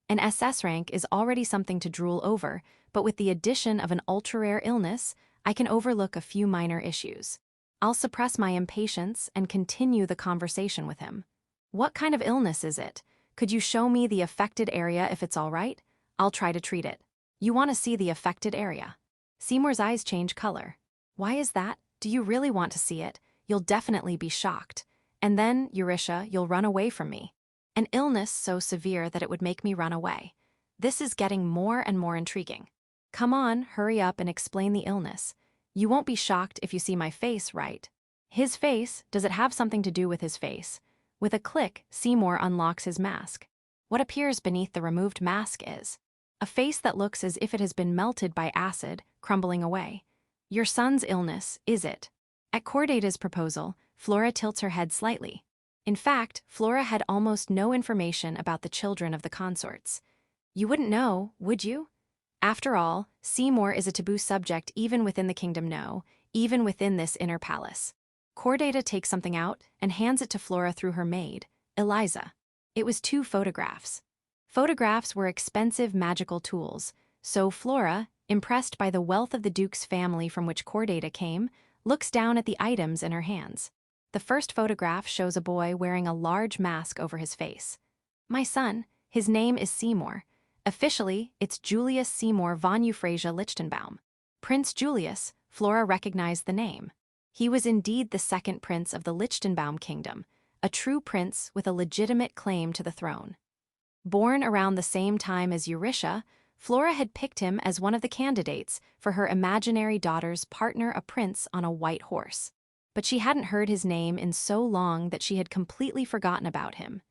An SS rank is already something to drool over, but with the addition of an ultra-rare illness, I can overlook a few minor issues. I'll suppress my impatience and continue the conversation with him. "What kind of illness is it? Could you show me the affected area if it's all right? I'll try to treat it." "You want to see the affected area?" Seymour's eyes change color. "Why is that? Do you really want to see it? You'll definitely be shocked. And then, Eurytia, you'll run away from me." An illness so severe that it would make me run away. This is getting more and more intriguing. "Come on, hurry up and explain the illness. You won't be shocked if you see my face, right?" His face, does it have something to do with his face? With a click, Seymour unlocks his mask. What appears beneath the removed mask is a face that looks as if it has been melted by acid, crumbling away. "Your son's illness, is it?" At Chordata's proposal, Flora tilts her head slightly. In fact, Flora had almost no information about the children of the consorts. You wouldn't know, would you? After all, Seymour is a taboo subject even within the kingdom no, even within this inner palace. Chordata takes something out and hands it to Flora through her maid, Eliza. It was 2 photographs. Photographs were expensive magical tools, so Flora, impressed by the wealth of the Duke's family from which Chordata came, looks down at the items in her hands. The first photograph shows a boy wearing a large mask over his face. My son, his name is Seymour. Officially, it's Julius Seymour von Euphrasia Lichtenbaum. Prince Julius, Flora recognized the name. He was indeed the second prince of the Lichtenbaum kingdom, a true prince with a legitimate claim to the throne. Born around the same time as Eurytia, Flora had picked him as one of the candidates for her imaginary daughter's partner, a prince on a white horse. But she hadn't heard his name in so long that she had completely forgotten about him.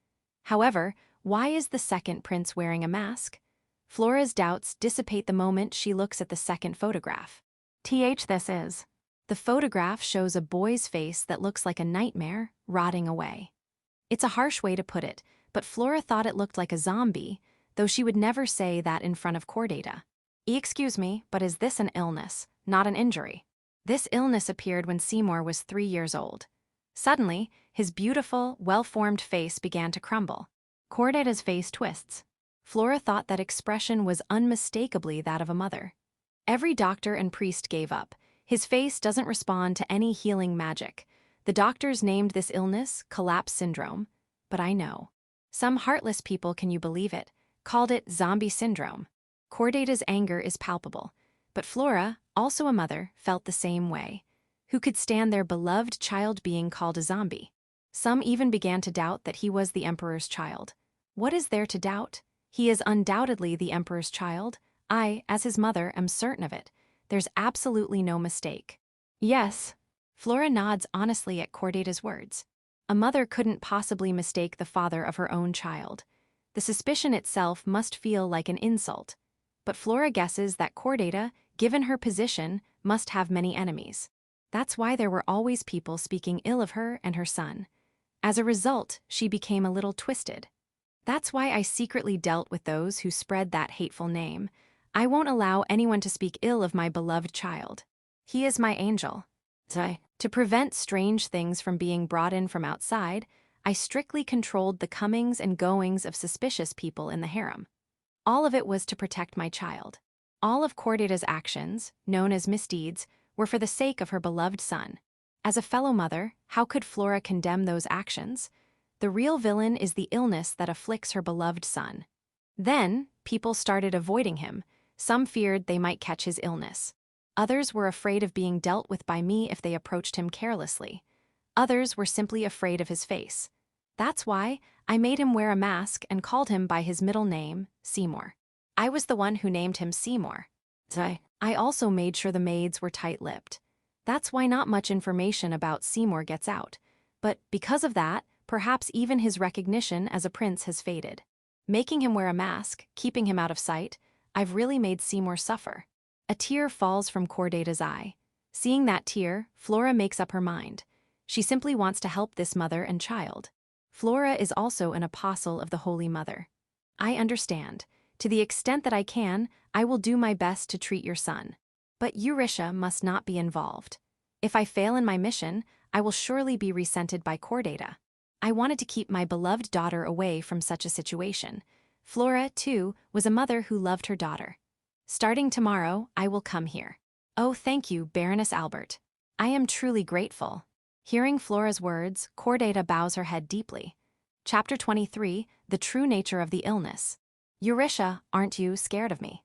However, why is the second prince wearing a mask? Flora's doubts dissipate the moment she looks at the second photograph. This is. The photograph shows a boy's face that looks like a nightmare, rotting away. It's a harsh way to put it, but Flora thought it looked like a zombie, though she would never say that in front of Chordata. Excuse me, but is this an illness, not an injury? This illness appeared when Seymour was 3 years old. Suddenly, his beautiful, well-formed face began to crumble. Chordata's face twists. Flora thought that expression was unmistakably that of a mother. Every doctor and priest gave up. His face doesn't respond to any healing magic. The doctors named this illness collapse syndrome, but I know. Some heartless people, can you believe it, called it zombie syndrome. Chordata's anger is palpable, but Flora, also a mother, felt the same way. Who could stand their beloved child being called a zombie? Some even began to doubt that he was the emperor's child. What is there to doubt? He is undoubtedly the emperor's child. I, as his mother, am certain of it. There's absolutely no mistake. Yes. Flora nods honestly at Chordata's words. A mother couldn't possibly mistake the father of her own child. The suspicion itself must feel like an insult. But Flora guesses that Chordata, given her position, must have many enemies. That's why there were always people speaking ill of her and her son. As a result, she became a little twisted. That's why I secretly dealt with those who spread that hateful name. I won't allow anyone to speak ill of my beloved child. He is my angel. To prevent strange things from being brought in from outside, I strictly controlled the comings and goings of suspicious people in the harem. All of it was to protect my child. All of Chordata's actions, known as misdeeds, were for the sake of her beloved son. As a fellow mother, how could Flora condemn those actions? The real villain is the illness that afflicts her beloved son. Then, people started avoiding him. Some feared they might catch his illness. Others were afraid of being dealt with by me if they approached him carelessly. Others were simply afraid of his face. That's why I made him wear a mask and called him by his middle name, Seymour. I was the one who named him Seymour. I also made sure the maids were tight-lipped. That's why not much information about Seymour gets out. But because of that, perhaps even his recognition as a prince has faded. Making him wear a mask, keeping him out of sight, I've really made Seymour suffer. A tear falls from Chordata's eye. Seeing that tear, Flora makes up her mind. She simply wants to help this mother and child. Flora is also an apostle of the Holy Mother. I understand. To the extent that I can, I will do my best to treat your son. But Eurytia must not be involved. If I fail in my mission, I will surely be resented by Chordata. I wanted to keep my beloved daughter away from such a situation. Flora, too, was a mother who loved her daughter. Starting tomorrow, I will come here. Oh, thank you, Baroness Albert. I am truly grateful. Hearing Flora's words, Chordata bows her head deeply. Chapter 23, The True Nature of the Illness. Eurytia, aren't you scared of me?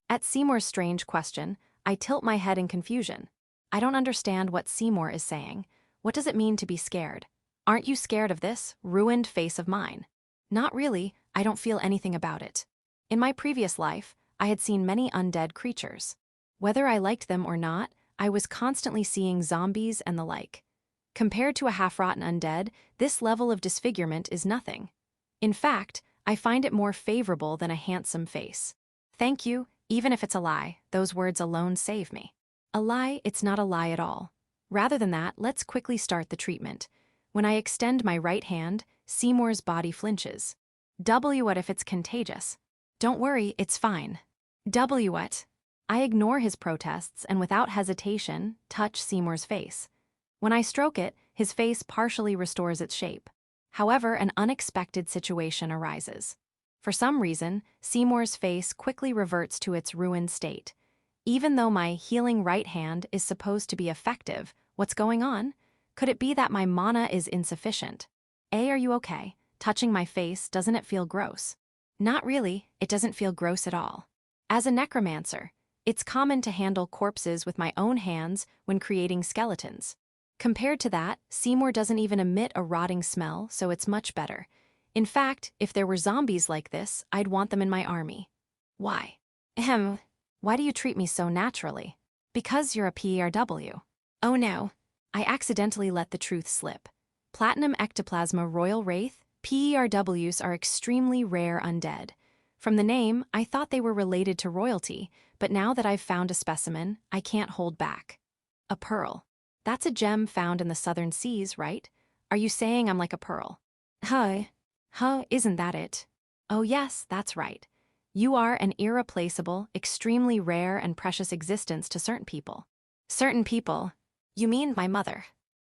At Seymour's strange question, I tilt my head in confusion. I don't understand what Seymour is saying. What does it mean to be scared? Aren't you scared of this ruined face of mine? Not really, I don't feel anything about it. In my previous life, I had seen many undead creatures. Whether I liked them or not, I was constantly seeing zombies and the like. Compared to a half-rotten undead, this level of disfigurement is nothing. In fact, I find it more favorable than a handsome face. Thank you, even if it's a lie, those words alone save me. A lie, it's not a lie at all. Rather than that, let's quickly start the treatment. When I extend my right hand, Seymour's body flinches. What if it's contagious? Don't worry, it's fine. What? I ignore his protests and without hesitation, touch Seymour's face. When I stroke it, his face partially restores its shape. However, an unexpected situation arises. For some reason, Seymour's face quickly reverts to its ruined state. Even though my healing right hand is supposed to be effective, what's going on? Could it be that my mana is insufficient? Are you okay? Touching my face, doesn't it feel gross? Not really, it doesn't feel gross at all. As a necromancer, it's common to handle corpses with my own hands when creating skeletons. Compared to that, Seymour doesn't even emit a rotting smell, so it's much better. In fact, if there were zombies like this, I'd want them in my army. Why? Why do you treat me so naturally? Because you're a PERW. Oh no. I accidentally let the truth slip. Platinum Ectoplasma Royal Wraith, PERWs are extremely rare undead. From the name, I thought they were related to royalty, but now that I've found a specimen, I can't hold back. A pearl. That's a gem found in the southern seas, right? Are you saying I'm like a pearl? Isn't that it? Oh yes, that's right. You are an irreplaceable, extremely rare and precious existence to certain people. Certain people? You mean my mother?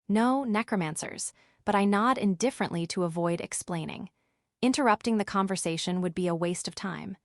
No, necromancers, but I nod indifferently to avoid explaining. Interrupting the conversation would be a waste of time.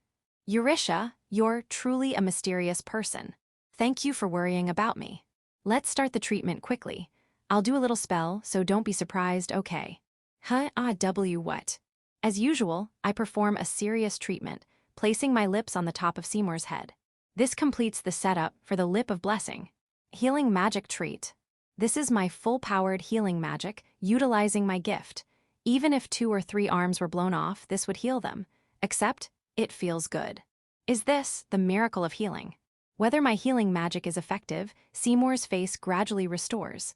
Eurisha, you're truly a mysterious person. Thank you for worrying about me. Let's start the treatment quickly. I'll do a little spell, so don't be surprised, okay? What? As usual, I perform a serious treatment, placing my lips on the top of Seymour's head. This completes the setup for the Lip of Blessing. Healing magic treat. This is my full-powered healing magic, utilizing my gift. Even if 2 or 3 arms were blown off, this would heal them. Except, it feels good. Is this the miracle of healing? Whether my healing magic is effective, Seymour's face gradually restores.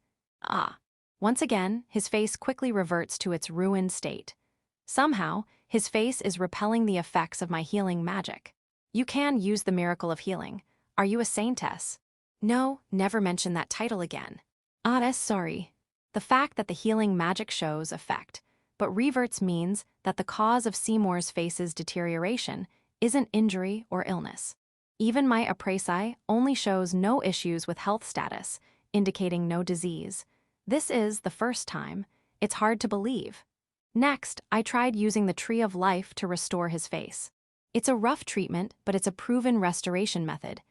Once again, his face quickly reverts to its ruined state. Somehow, his face is repelling the effects of my healing magic. You can use the miracle of healing. Are you a Saintess? No, never mention that title again. Sorry. The fact that the healing magic shows effect, but reverts means that the cause of Seymour's face's deterioration isn't injury or illness. Even my appraisai only shows no issues with health status, indicating no disease. This is the first time. It's hard to believe. Next, I tried using the Tree of Life to restore his face. It's a rough treatment, but it's a proven restoration method.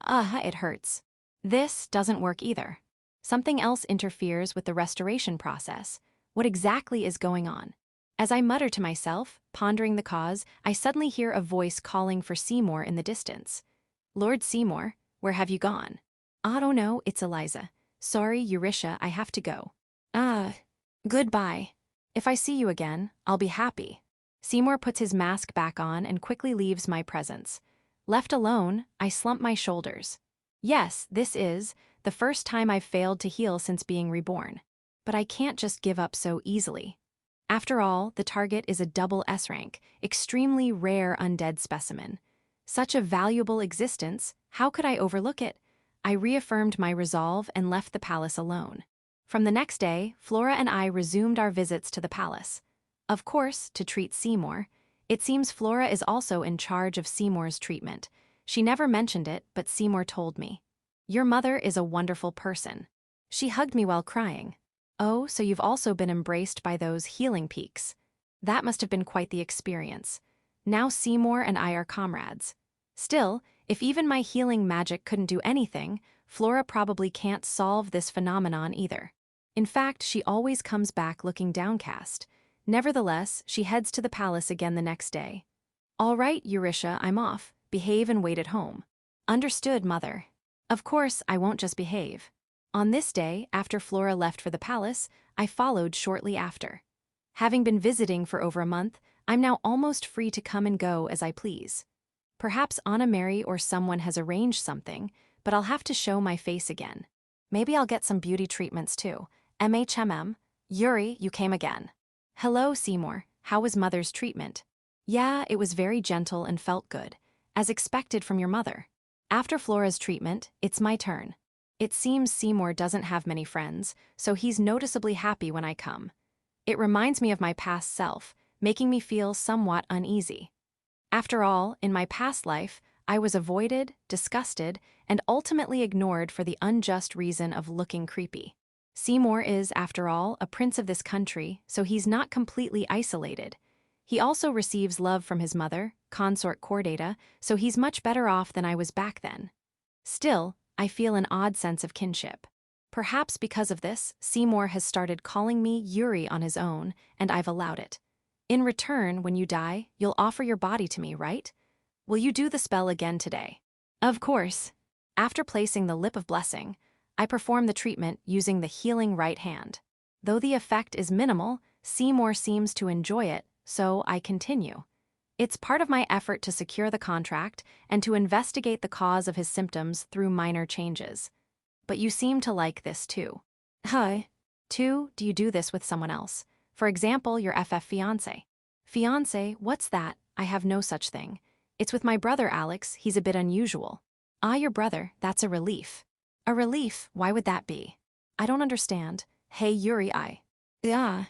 It hurts. This doesn't work either. Something else interferes with the restoration process. What exactly is going on? As I mutter to myself, pondering the cause, I suddenly hear a voice calling for Seymour in the distance. Lord Seymour, where have you gone? I don't know, it's Eliza. Sorry, Eurisha, I have to go. Goodbye. If I see you again, I'll be happy. Seymour puts his mask back on and quickly leaves my presence. Left alone, I slump my shoulders. Yes, this is the first time I've failed to heal since being reborn. But I can't just give up so easily. After all, the target is a double S rank, extremely rare undead specimen. Such a valuable existence, how could I overlook it? I reaffirmed my resolve and left the palace alone. From the next day, Flora and I resumed our visits to the palace. Of course, to treat Seymour. It seems Flora is also in charge of Seymour's treatment. She never mentioned it, but Seymour told me. Your mother is a wonderful person. She hugged me while crying. Oh, so you've also been embraced by those healing peaks. That must have been quite the experience. Now Seymour and I are comrades. Still, if even my healing magic couldn't do anything, Flora probably can't solve this phenomenon either. In fact, she always comes back looking downcast. Nevertheless, she heads to the palace again the next day. All right, Eurisha, I'm off. Behave and wait at home. Understood, mother. Of course, I won't just behave. On this day, after Flora left for the palace, I followed shortly after. Having been visiting for over a month, I'm now almost free to come and go as I please. Perhaps Anna Mary or someone has arranged something, but I'll have to show my face again. Maybe I'll get some beauty treatments too. Yuri, you came again. Hello, Seymour. How was Mother's treatment? Yeah, it was very gentle and felt good, as expected from your mother. After Flora's treatment, it's my turn. It seems Seymour doesn't have many friends, so he's noticeably happy when I come. It reminds me of my past self, making me feel somewhat uneasy. After all, in my past life, I was avoided, disgusted, and ultimately ignored for the unjust reason of looking creepy. Seymour is, after all, a prince of this country, so he's not completely isolated. He also receives love from his mother, consort Chordata, so he's much better off than I was back then. Still, I feel an odd sense of kinship. Perhaps because of this, Seymour has started calling me Yuri on his own, and I've allowed it. In return, when you die, you'll offer your body to me, right? Will you do the spell again today? Of course. After placing the Lip of Blessing, I perform the treatment using the healing right hand. Though the effect is minimal, Seymour seems to enjoy it, so I continue. It's part of my effort to secure the contract and to investigate the cause of his symptoms through minor changes. But you seem to like this too. Hi. 2. Do you do this with someone else? For example, your FF fiancé. Fiancé, what's that? I have no such thing. It's with my brother Alex, he's a bit unusual. Ah, your brother, that's a relief. A relief, why would that be? I don't understand. Hey Yuri, Yeah.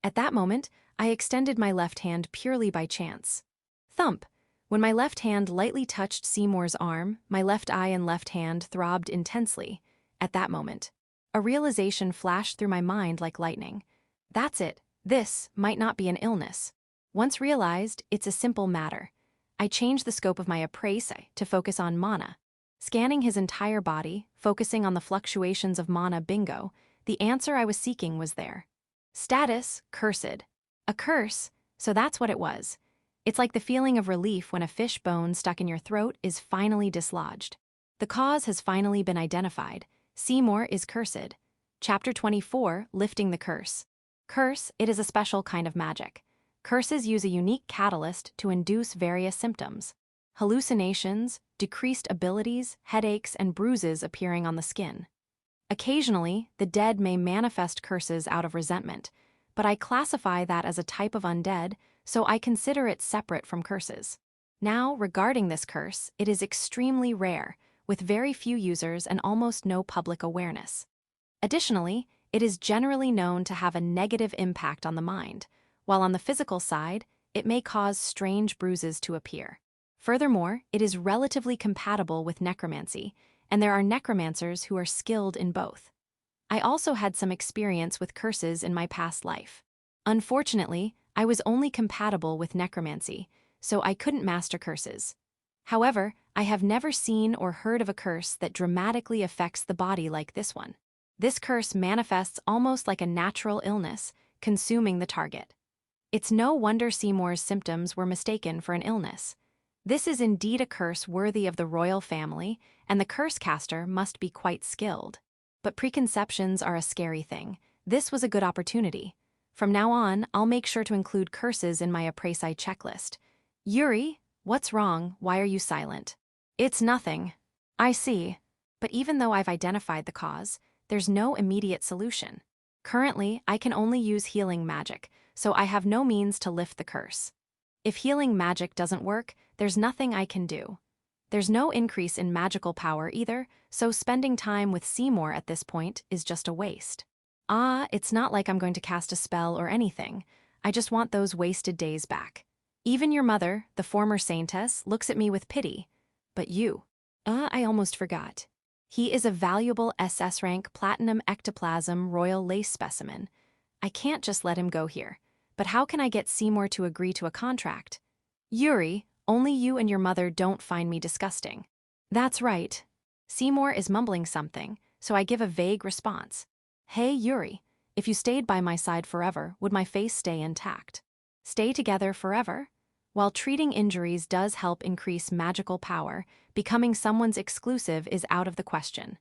At that moment, I extended my left hand purely by chance. Thump. When my left hand lightly touched Seymour's arm, my left eye and left hand throbbed intensely. At that moment, a realization flashed through my mind like lightning. That's it. This might not be an illness. Once realized, it's a simple matter. I changed the scope of my appraise to focus on mana. Scanning his entire body, focusing on the fluctuations of mana bingo, the answer I was seeking was there. Status, cursed. A curse, so that's what it was. It's like the feeling of relief when a fish bone stuck in your throat is finally dislodged. The cause has finally been identified. Seymour is cursed. Chapter 24, Lifting the Curse. Curse, it is a special kind of magic. Curses use a unique catalyst to induce various symptoms. Hallucinations, decreased abilities, headaches, and bruises appearing on the skin. Occasionally, the dead may manifest curses out of resentment, but I classify that as a type of undead, so I consider it separate from curses. Now, regarding this curse, it is extremely rare, with very few users and almost no public awareness. Additionally, it is generally known to have a negative impact on the mind, while on the physical side, it may cause strange bruises to appear. Furthermore, it is relatively compatible with necromancy, and there are necromancers who are skilled in both. I also had some experience with curses in my past life. Unfortunately, I was only compatible with necromancy, so I couldn't master curses. However, I have never seen or heard of a curse that dramatically affects the body like this one. This curse manifests almost like a natural illness, consuming the target. It's no wonder Seymour's symptoms were mistaken for an illness. This is indeed a curse worthy of the royal family, and the curse caster must be quite skilled. But preconceptions are a scary thing. This was a good opportunity. From now on, I'll make sure to include curses in my appraise checklist. Yuri, what's wrong? Why are you silent? It's nothing. I see. But even though I've identified the cause, there's no immediate solution. Currently, I can only use healing magic, so I have no means to lift the curse. If healing magic doesn't work, there's nothing I can do. There's no increase in magical power either, so spending time with Seymour at this point is just a waste. It's not like I'm going to cast a spell or anything. I just want those wasted days back. Even your mother, the former Saintess, looks at me with pity. But you. I almost forgot. He is a valuable SS rank platinum ectoplasm royal lace specimen. I can't just let him go here. But how can I get Seymour to agree to a contract? Yuri, only you and your mother don't find me disgusting. That's right. Seymour is mumbling something, so I give a vague response. Hey Yuri, if you stayed by my side forever, would my face stay intact? Stay together forever? While treating injuries does help increase magical power, becoming someone's exclusive is out of the question.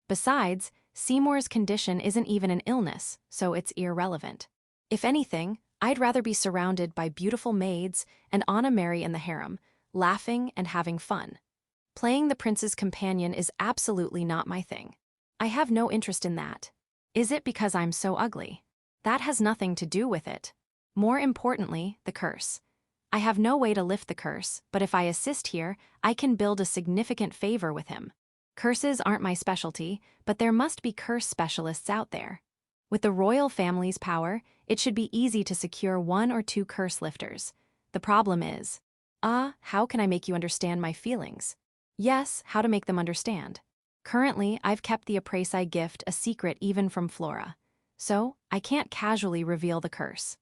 Besides, Seymour's condition isn't even an illness, so it's irrelevant. If anything, I'd rather be surrounded by beautiful maids and Anna Mary in the harem, laughing and having fun. Playing the prince's companion is absolutely not my thing. I have no interest in that. Is it because I'm so ugly? That has nothing to do with it. More importantly, the curse. I have no way to lift the curse, but if I assist here, I can build a significant favor with him. Curses aren't my specialty, but there must be curse specialists out there. With the royal family's power, it should be easy to secure 1 or 2 curse lifters. The problem is, how can I make you understand my feelings? Yes, how to make them understand. Currently, I've kept the Ostracizing gift a secret even from Flora, so I can't casually reveal the curse.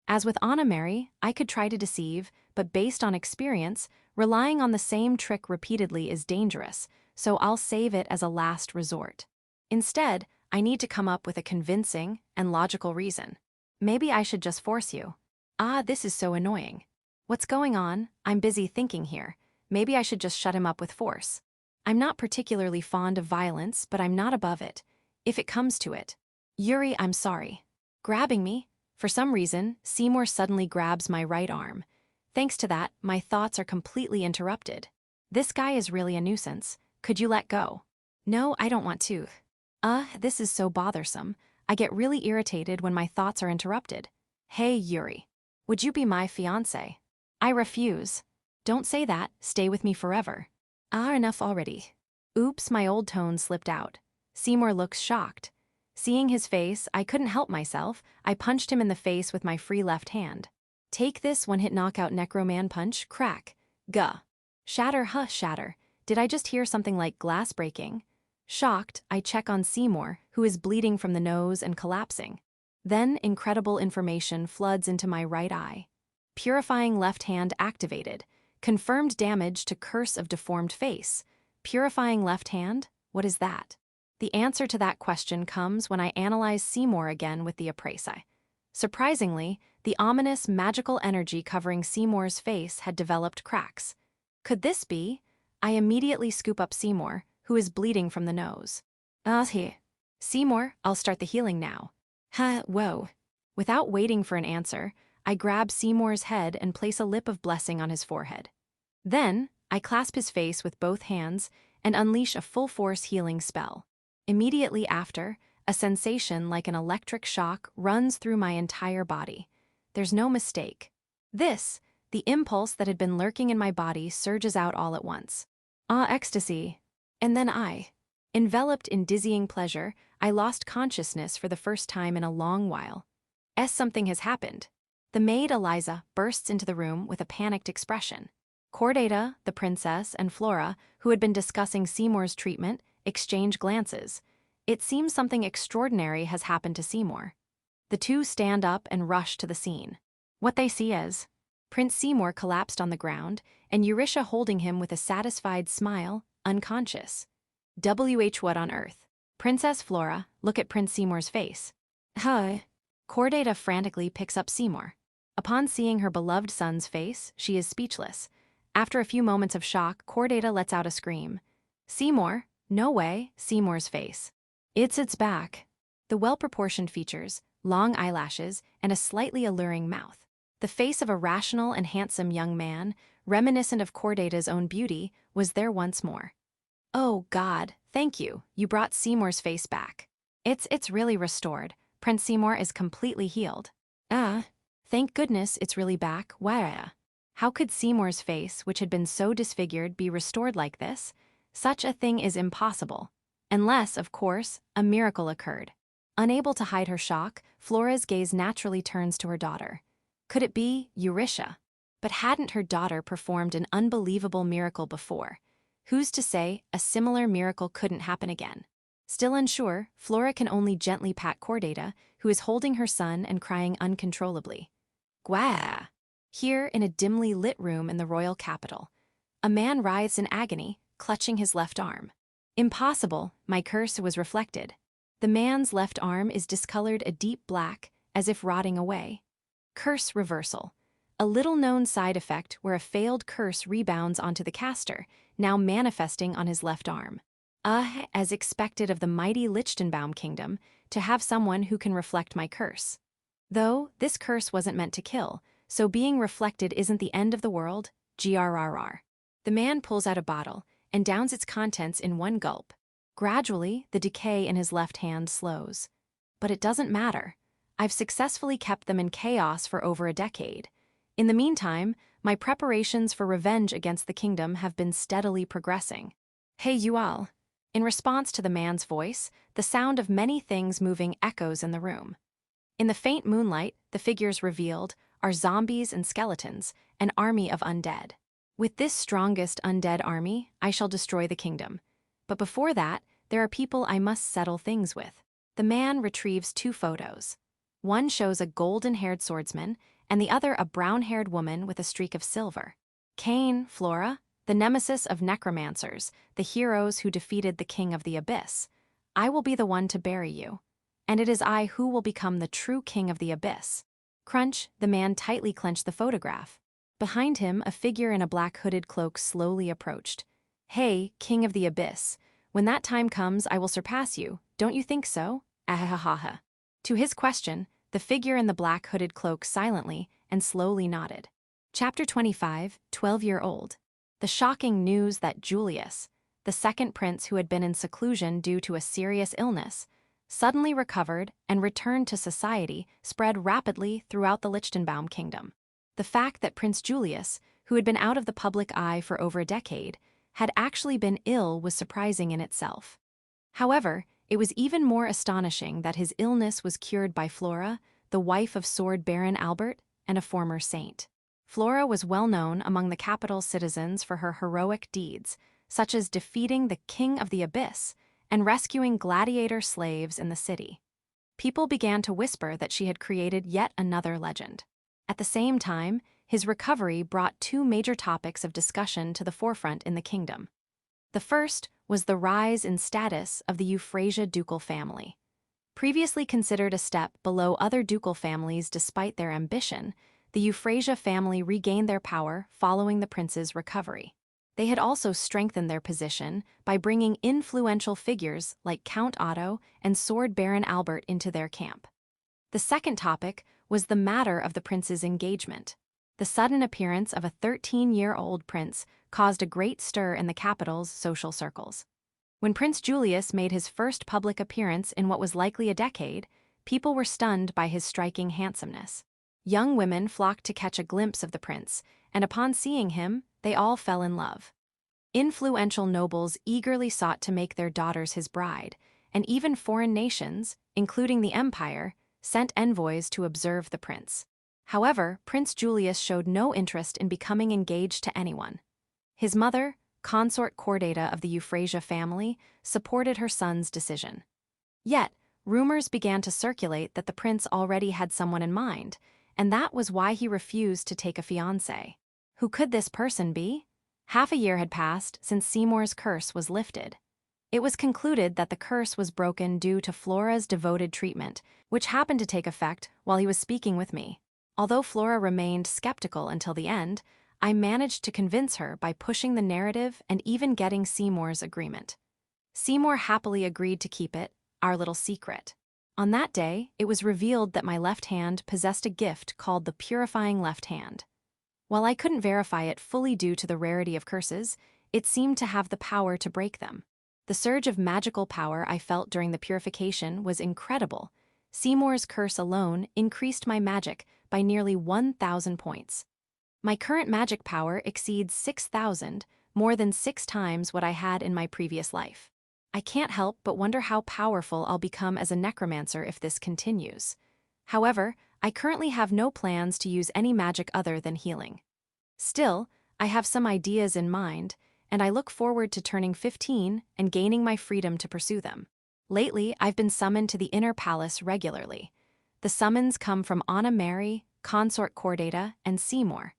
As with Anna Mary, I could try to deceive, but based on experience, relying on the same trick repeatedly is dangerous, so I'll save it as a last resort. Instead, I need to come up with a convincing and logical reason. Maybe I should just force you. This is so annoying. What's going on? I'm busy thinking here. Maybe I should just shut him up with force. I'm not particularly fond of violence, but I'm not above it. If it comes to it. Yuri, I'm sorry. Grabbing me? For some reason, Seymour suddenly grabs my right arm. Thanks to that, my thoughts are completely interrupted. This guy is really a nuisance. Could you let go? No, I don't want to. This is so bothersome. I get really irritated when my thoughts are interrupted. Hey, Yuri. Would you be my fiancé? I refuse. Don't say that, stay with me forever. Enough already. Oops, my old tone slipped out. Seymour looks shocked. Seeing his face, I couldn't help myself. I punched him in the face with my free left hand. Take this one-hit knockout necroman punch, crack. Guh. Shatter, shatter. Did I just hear something like glass breaking? Shocked, I check on Seymour, who is bleeding from the nose and collapsing. Then, incredible information floods into my right eye. Purifying left hand activated. Confirmed damage to curse of deformed face. Purifying left hand? What is that? The answer to that question comes when I analyze Seymour again with the Ostracizing. Surprisingly, the ominous magical energy covering Seymour's face had developed cracks. Could this be? I immediately scoop up Seymour, who is bleeding from the nose. Here. Seymour, I'll start the healing now. Whoa. Without waiting for an answer, I grab Seymour's head and place a lip of blessing on his forehead. Then, I clasp his face with both hands and unleash a full-force healing spell. Immediately after, a sensation like an electric shock runs through my entire body. There's no mistake. The impulse that had been lurking in my body surges out all at once. Ecstasy. And then enveloped in dizzying pleasure, I lost consciousness for the first time in a long while. Something has happened. The maid Eliza bursts into the room with a panicked expression. Cordata, the princess, and Flora, who had been discussing Seymour's treatment, exchange glances. It seems something extraordinary has happened to Seymour. The two stand up and rush to the scene. What they see is Prince Seymour collapsed on the ground, and Eurytia holding him with a satisfied smile, unconscious. What on earth? Princess Flora, look at Prince Seymour's face. Cordata frantically picks up Seymour. Upon seeing her beloved son's face, she is speechless. After a few moments of shock, Cordata lets out a scream. Seymour? No way, Seymour's face. It's back. The well-proportioned features, long eyelashes, and a slightly alluring mouth. The face of a rational and handsome young man, reminiscent of Cordata's own beauty, was there once more. Oh God, thank you, you brought Seymour's face back. It's really restored. Prince Seymour is completely healed. Thank goodness it's really back. Why? How could Seymour's face, which had been so disfigured, be restored like this? Such a thing is impossible. Unless, of course, a miracle occurred. Unable to hide her shock, Flora's gaze naturally turns to her daughter. Could it be Eurytia? But hadn't her daughter performed an unbelievable miracle before? Who's to say a similar miracle couldn't happen again? Still unsure, Flora can only gently pat Cordata, who is holding her son and crying uncontrollably. Gwah! Here, in a dimly lit room in the royal capital, a man writhes in agony, clutching his left arm. Impossible, my curse was reflected. The man's left arm is discolored a deep black, as if rotting away. Curse reversal. A little-known side effect where a failed curse rebounds onto the caster, now manifesting on his left arm. As expected of the mighty Lichtenbaum kingdom, to have someone who can reflect my curse. Though, this curse wasn't meant to kill, so being reflected isn't the end of the world, grrr. The man pulls out a bottle and downs its contents in one gulp. Gradually, the decay in his left hand slows. But it doesn't matter. I've successfully kept them in chaos for over a decade. In the meantime, my preparations for revenge against the kingdom have been steadily progressing. Hey you all. In response to the man's voice, the sound of many things moving echoes in the room. In the faint moonlight, the figures revealed are zombies and skeletons, an army of undead. With this strongest undead army, I shall destroy the kingdom. But before that, there are people I must settle things with. The man retrieves two photos. One shows a golden-haired swordsman, and the other a brown-haired woman with a streak of silver. Cain, Flora, the nemesis of necromancers, the heroes who defeated the king of the abyss. I will be the one to bury you. And it is I who will become the true king of the abyss. Crunch, the man tightly clenched the photograph. Behind him, a figure in a black hooded cloak slowly approached. Hey, king of the abyss, when that time comes I will surpass you, don't you think so? Ahahaha. To his question, the figure in the black hooded cloak silently and slowly nodded. Chapter 25, 12-year-old. The shocking news that Julius, the second prince who had been in seclusion due to a serious illness, suddenly recovered and returned to society, spread rapidly throughout the Lichtenbaum kingdom. The fact that Prince Julius, who had been out of the public eye for over a decade, had actually been ill was surprising in itself. However, it was even more astonishing that his illness was cured by Flora, the wife of Sword Baron Albert and a former saint. Flora was well known among the capital's citizens for her heroic deeds, such as defeating the King of the Abyss and rescuing gladiator slaves in the city. People began to whisper that she had created yet another legend. At the same time, his recovery brought two major topics of discussion to the forefront in the kingdom. The first was the rise in status of the Euphrasia ducal family. Previously considered a step below other ducal families despite their ambition, the Euphrasia family regained their power following the prince's recovery. They had also strengthened their position by bringing influential figures like Count Otto and Sword Baron Albert into their camp. The second topic was the matter of the prince's engagement. The sudden appearance of a 13-year-old prince caused a great stir in the capital's social circles. When Prince Julius made his first public appearance in what was likely a decade, people were stunned by his striking handsomeness. Young women flocked to catch a glimpse of the prince, and upon seeing him, they all fell in love. Influential nobles eagerly sought to make their daughters his bride, and even foreign nations, including the Empire, sent envoys to observe the prince. However, Prince Julius showed no interest in becoming engaged to anyone. His mother, consort Chordata of the Euphrasia family, supported her son's decision. Yet, rumors began to circulate that the prince already had someone in mind, and that was why he refused to take a fiancé. Who could this person be? Half a year had passed since Seymour's curse was lifted. It was concluded that the curse was broken due to Flora's devoted treatment, which happened to take effect while he was speaking with me. Although Flora remained skeptical until the end, I managed to convince her by pushing the narrative and even getting Seymour's agreement. Seymour happily agreed to keep it, our little secret. On that day, it was revealed that my left hand possessed a gift called the Purifying Left Hand. While I couldn't verify it fully due to the rarity of curses, it seemed to have the power to break them. The surge of magical power I felt during the purification was incredible. Seymour's curse alone increased my magic by nearly 1,000 points. My current magic power exceeds 6,000, more than 6 times what I had in my previous life. I can't help but wonder how powerful I'll become as a necromancer if this continues. However, I currently have no plans to use any magic other than healing. Still, I have some ideas in mind, and I look forward to turning 15 and gaining my freedom to pursue them. Lately, I've been summoned to the inner palace regularly. The summons come from Anna Mary, consort Chordata, and Seymour.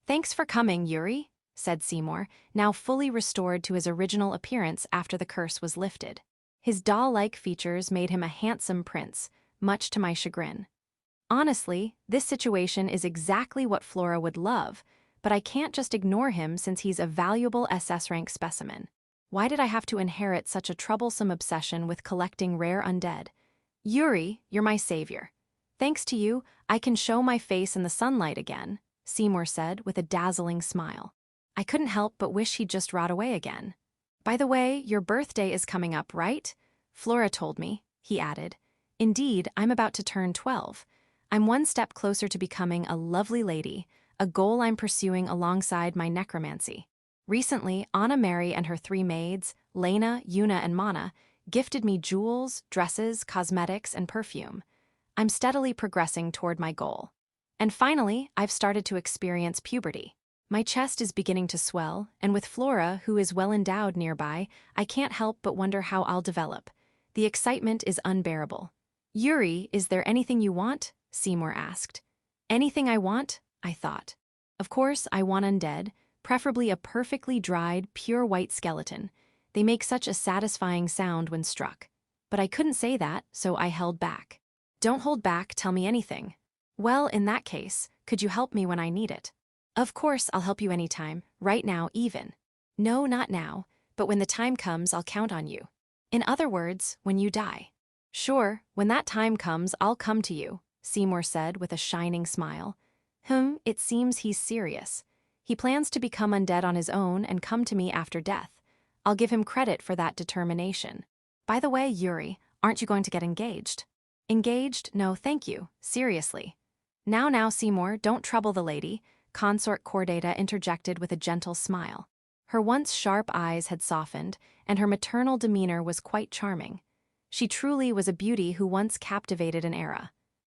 "Thanks for coming, Yuri," said Seymour, now fully restored to his original appearance after the curse was lifted. His doll-like features made him a handsome prince, much to my chagrin. Honestly, this situation is exactly what Flora would love, but I can't just ignore him since he's a valuable SS rank specimen. Why did I have to inherit such a troublesome obsession with collecting rare undead? Yuri, you're my savior. Thanks to you, I can show my face in the sunlight again, Seymour said with a dazzling smile. I couldn't help but wish he'd just rot away again. By the way, your birthday is coming up, right? Flora told me, he added. Indeed, I'm about to turn 12. I'm one step closer to becoming a lovely lady, a goal I'm pursuing alongside my necromancy. Recently, Anna Mary and her 3 maids, Lena, Yuna, and Mana, gifted me jewels, dresses, cosmetics, and perfume. I'm steadily progressing toward my goal. And finally, I've started to experience puberty. My chest is beginning to swell, and with Flora, who is well endowed nearby, I can't help but wonder how I'll develop. The excitement is unbearable. Yuri, is there anything you want? Seymour asked. Anything I want? I thought. Of course, I want undead, preferably a perfectly dried, pure white skeleton. They make such a satisfying sound when struck. But I couldn't say that, so I held back. Don't hold back, tell me anything. Well, in that case, could you help me when I need it? Of course, I'll help you anytime, right now even. No, not now, but when the time comes, I'll count on you. In other words, when you die. Sure, when that time comes, I'll come to you, Seymour said with a shining smile. It seems he's serious. He plans to become undead on his own and come to me after death. I'll give him credit for that determination. By the way, Yuri, aren't you going to get engaged? Engaged? No, thank you. Seriously. Now, Seymour, don't trouble the lady, Consort Cordata interjected with a gentle smile. Her once sharp eyes had softened, and her maternal demeanor was quite charming. She truly was a beauty who once captivated an era.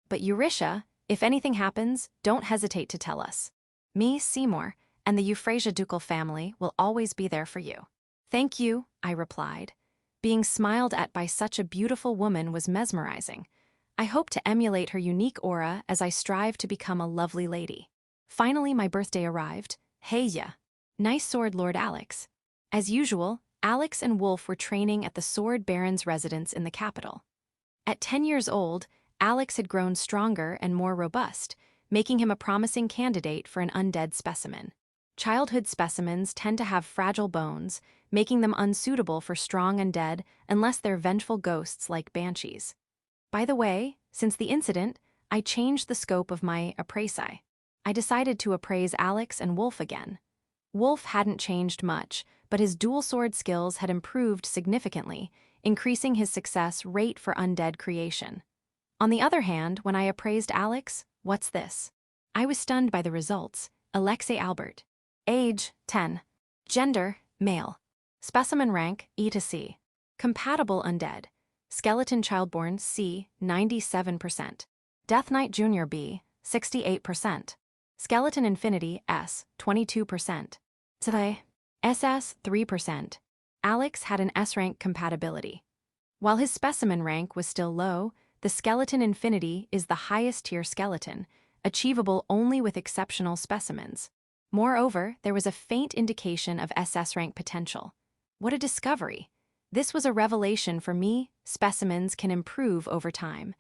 But Eurytia, if anything happens, don't hesitate to tell us. Me, Seymour, and the Euphrasia ducal family will always be there for you. Thank you, I replied. Being smiled at by such a beautiful woman was mesmerizing. I hope to emulate her unique aura as I strive to become a lovely lady. Finally, my birthday arrived. Hey ya. Nice sword, Lord Alex. As usual, Alex and Wolf were training at the Sword Baron's residence in the capital. At 10 years old, Alex had grown stronger and more robust, making him a promising candidate for an undead specimen. Childhood specimens tend to have fragile bones, making them unsuitable for strong undead unless they're vengeful ghosts like banshees. By the way, since the incident, I changed the scope of my appraisai. I decided to appraise Alex and Wolf again. Wolf hadn't changed much, but his dual sword skills had improved significantly, increasing his success rate for undead creation. On the other hand, when I appraised Alex, what's this? I was stunned by the results. Alexei Albert. Age, 10. Gender, male. Specimen rank, E to C. Compatible undead. Skeleton childborn, C, 97%. Death Knight Junior B, 68%. Skeleton Infinity, S, 22%. Today, SS, 3%. Alex had an S-rank compatibility. While his specimen rank was still low, the Skeleton Infinity is the highest tier skeleton, achievable only with exceptional specimens. Moreover, there was a faint indication of SS rank potential. What a discovery! This was a revelation for me. Specimens can improve over time.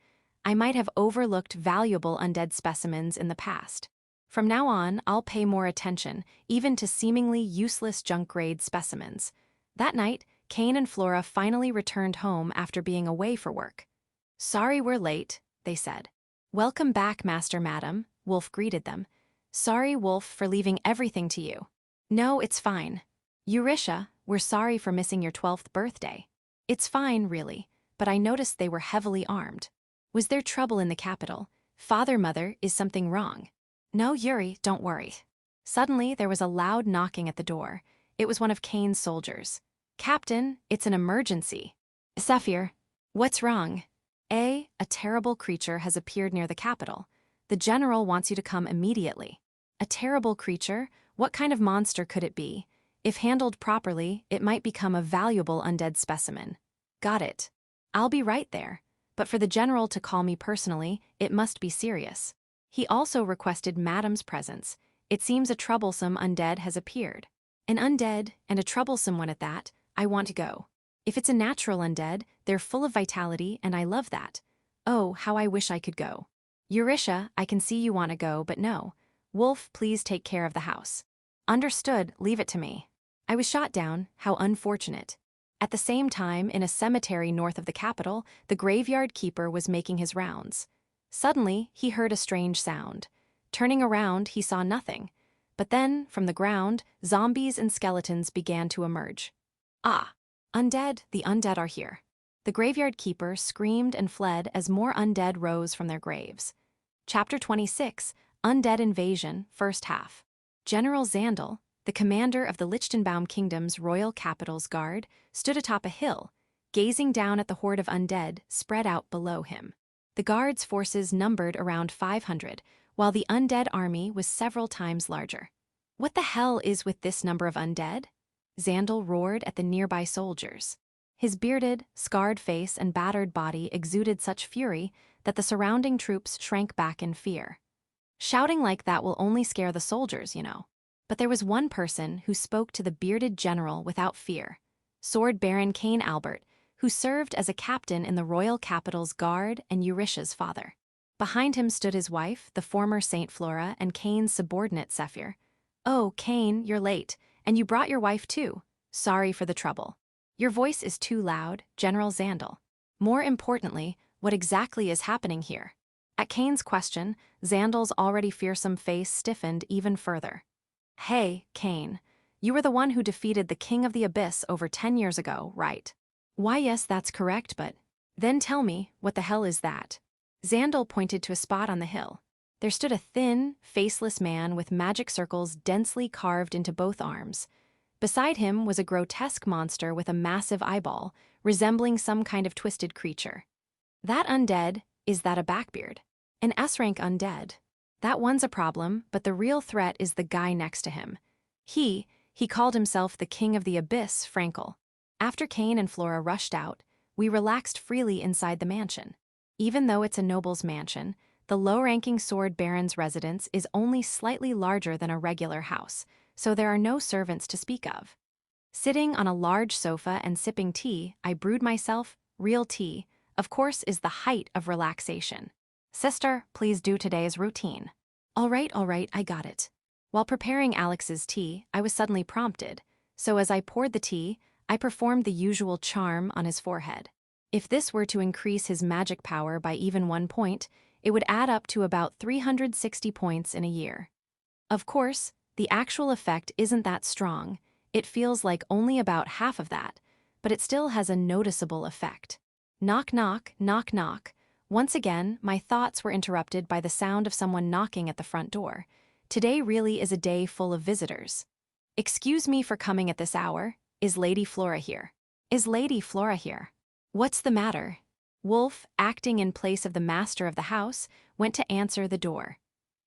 I might have overlooked valuable undead specimens in the past. From now on, I'll pay more attention, even to seemingly useless junk-grade specimens. That night, Kane and Flora finally returned home after being away for work. Sorry we're late, they said. Welcome back, Master Madam, Wolf greeted them. Sorry, Wolf, for leaving everything to you. No, it's fine. Eurytia, we're sorry for missing your 12th birthday. It's fine, really, but I noticed they were heavily armed. Was there trouble in the capital? Father, Mother, is something wrong? No, Yuri, don't worry. Suddenly, there was a loud knocking at the door. It was one of Kane's soldiers. Captain, it's an emergency. Saphir, what's wrong? A terrible creature has appeared near the capital. The general wants you to come immediately. A terrible creature? What kind of monster could it be? If handled properly, it might become a valuable undead specimen. Got it. I'll be right there. But for the general to call me personally, it must be serious. He also requested Madam's presence. It seems a troublesome undead has appeared. An undead, and a troublesome one at that. I want to go. If it's a natural undead, they're full of vitality, and I love that. Oh, how I wish I could go. Eurytia, I can see you want to go, but no. Wolf, please take care of the house. Understood, leave it to me. I was shot down, how unfortunate. At the same time, in a cemetery north of the capital, the graveyard keeper was making his rounds. Suddenly, he heard a strange sound. Turning around, he saw nothing. But then, from the ground, zombies and skeletons began to emerge. Ah! Undead, the undead are here. The graveyard keeper screamed and fled as more undead rose from their graves. Chapter 26, Undead Invasion, First Half. General Zandal, the commander of the Lichtenbaum Kingdom's royal capital's guard, stood atop a hill, gazing down at the horde of undead spread out below him. The guard's forces numbered around 500, while the undead army was several times larger. "What the hell is with this number of undead?" Xandal roared at the nearby soldiers. His bearded, scarred face and battered body exuded such fury that the surrounding troops shrank back in fear. "Shouting like that will only scare the soldiers, you know." But there was one person who spoke to the bearded general without fear. Sword Baron Cain Albert, who served as a captain in the royal capital's guard and Eurycia's father. Behind him stood his wife, the former Saint Flora, and Cain's subordinate Sephir. "Oh, Cain, you're late, and you brought your wife too. Sorry for the trouble. Your voice is too loud, General Xandal. More importantly, what exactly is happening here?" At Cain's question, Xandal's already fearsome face stiffened even further. "Hey, Cain, you were the one who defeated the King of the Abyss over 10 years ago, right?" "Why, yes, that's correct, but..." "Then tell me, what the hell is that?" Xandal pointed to a spot on the hill. There stood a thin, faceless man with magic circles densely carved into both arms. Beside him was a grotesque monster with a massive eyeball, resembling some kind of twisted creature. "That undead, is that a Backbeard?" "An S-rank undead. That one's a problem, but the real threat is the guy next to him. He called himself the King of the Abyss, Frankel." After Cain and Flora rushed out, we relaxed freely inside the mansion. Even though it's a noble's mansion, the low-ranking Sword Baron's residence is only slightly larger than a regular house, so there are no servants to speak of. Sitting on a large sofa and sipping tea, I brewed myself, real tea, of course, is the height of relaxation. "Sister, please do today's routine." All right, I got it." While preparing Alex's tea, I was suddenly prompted, so as I poured the tea, I performed the usual charm on his forehead. If this were to increase his magic power by even 1 point, it would add up to about 360 points in a year. Of course, the actual effect isn't that strong. It feels like only about half of that, but it still has a noticeable effect. Knock, knock, knock, knock. Once again, my thoughts were interrupted by the sound of someone knocking at the front door. Today really is a day full of visitors. "Excuse me for coming at this hour. Is Lady Flora here?" "Is Lady Flora here?" "What's the matter?" Wolf, acting in place of the master of the house, went to answer the door.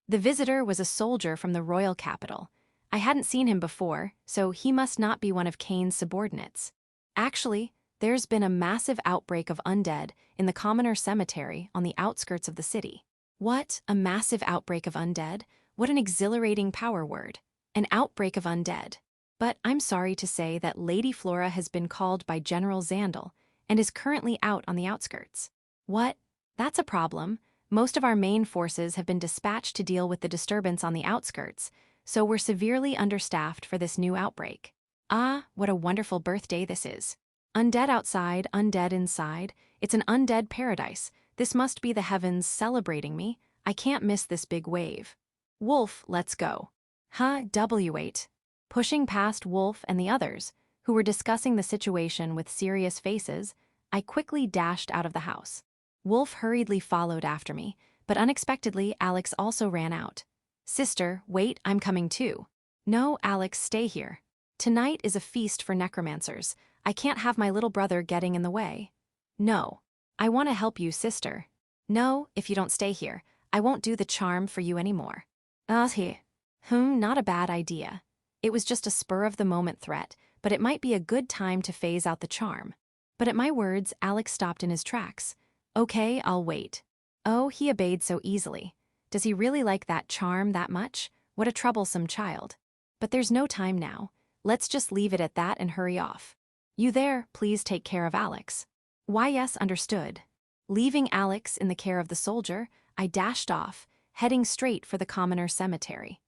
The visitor was a soldier from the royal capital. I hadn't seen him before, so he must not be one of Cain's subordinates. "Actually, there's been a massive outbreak of undead in the commoner cemetery on the outskirts of the city." "What? A massive outbreak of undead? What an exhilarating power word. An outbreak of undead. But I'm sorry to say that Lady Flora has been called by General Xandal and is currently out on the outskirts." "What? That's a problem. Most of our main forces have been dispatched to deal with the disturbance on the outskirts, so we're severely understaffed for this new outbreak." "Ah, what a wonderful birthday this is. Undead outside, undead inside. It's an undead paradise. This must be the heavens celebrating me. I can't miss this big wave." "Wolf, let's go." "W8. Pushing past Wolf and the others, who were discussing the situation with serious faces, I quickly dashed out of the house. Wolf hurriedly followed after me, but unexpectedly Alex also ran out. "Sister, wait, I'm coming too." "No, Alex, stay here. Tonight is a feast for necromancers. I can't have my little brother getting in the way." "No. I want to help you, sister." "No, if you don't stay here, I won't do the charm for you anymore." Not a bad idea. It was just a spur-of-the-moment threat, but it might be a good time to phase out the charm. But at my words, Alex stopped in his tracks. "Okay, I'll wait." Oh, he obeyed so easily. Does he really like that charm that much? What a troublesome child. But there's no time now. Let's just leave it at that and hurry off. "You there, please take care of Alex." "Why, yes, understood." Leaving Alex in the care of the soldier, I dashed off, heading straight for the commoner cemetery.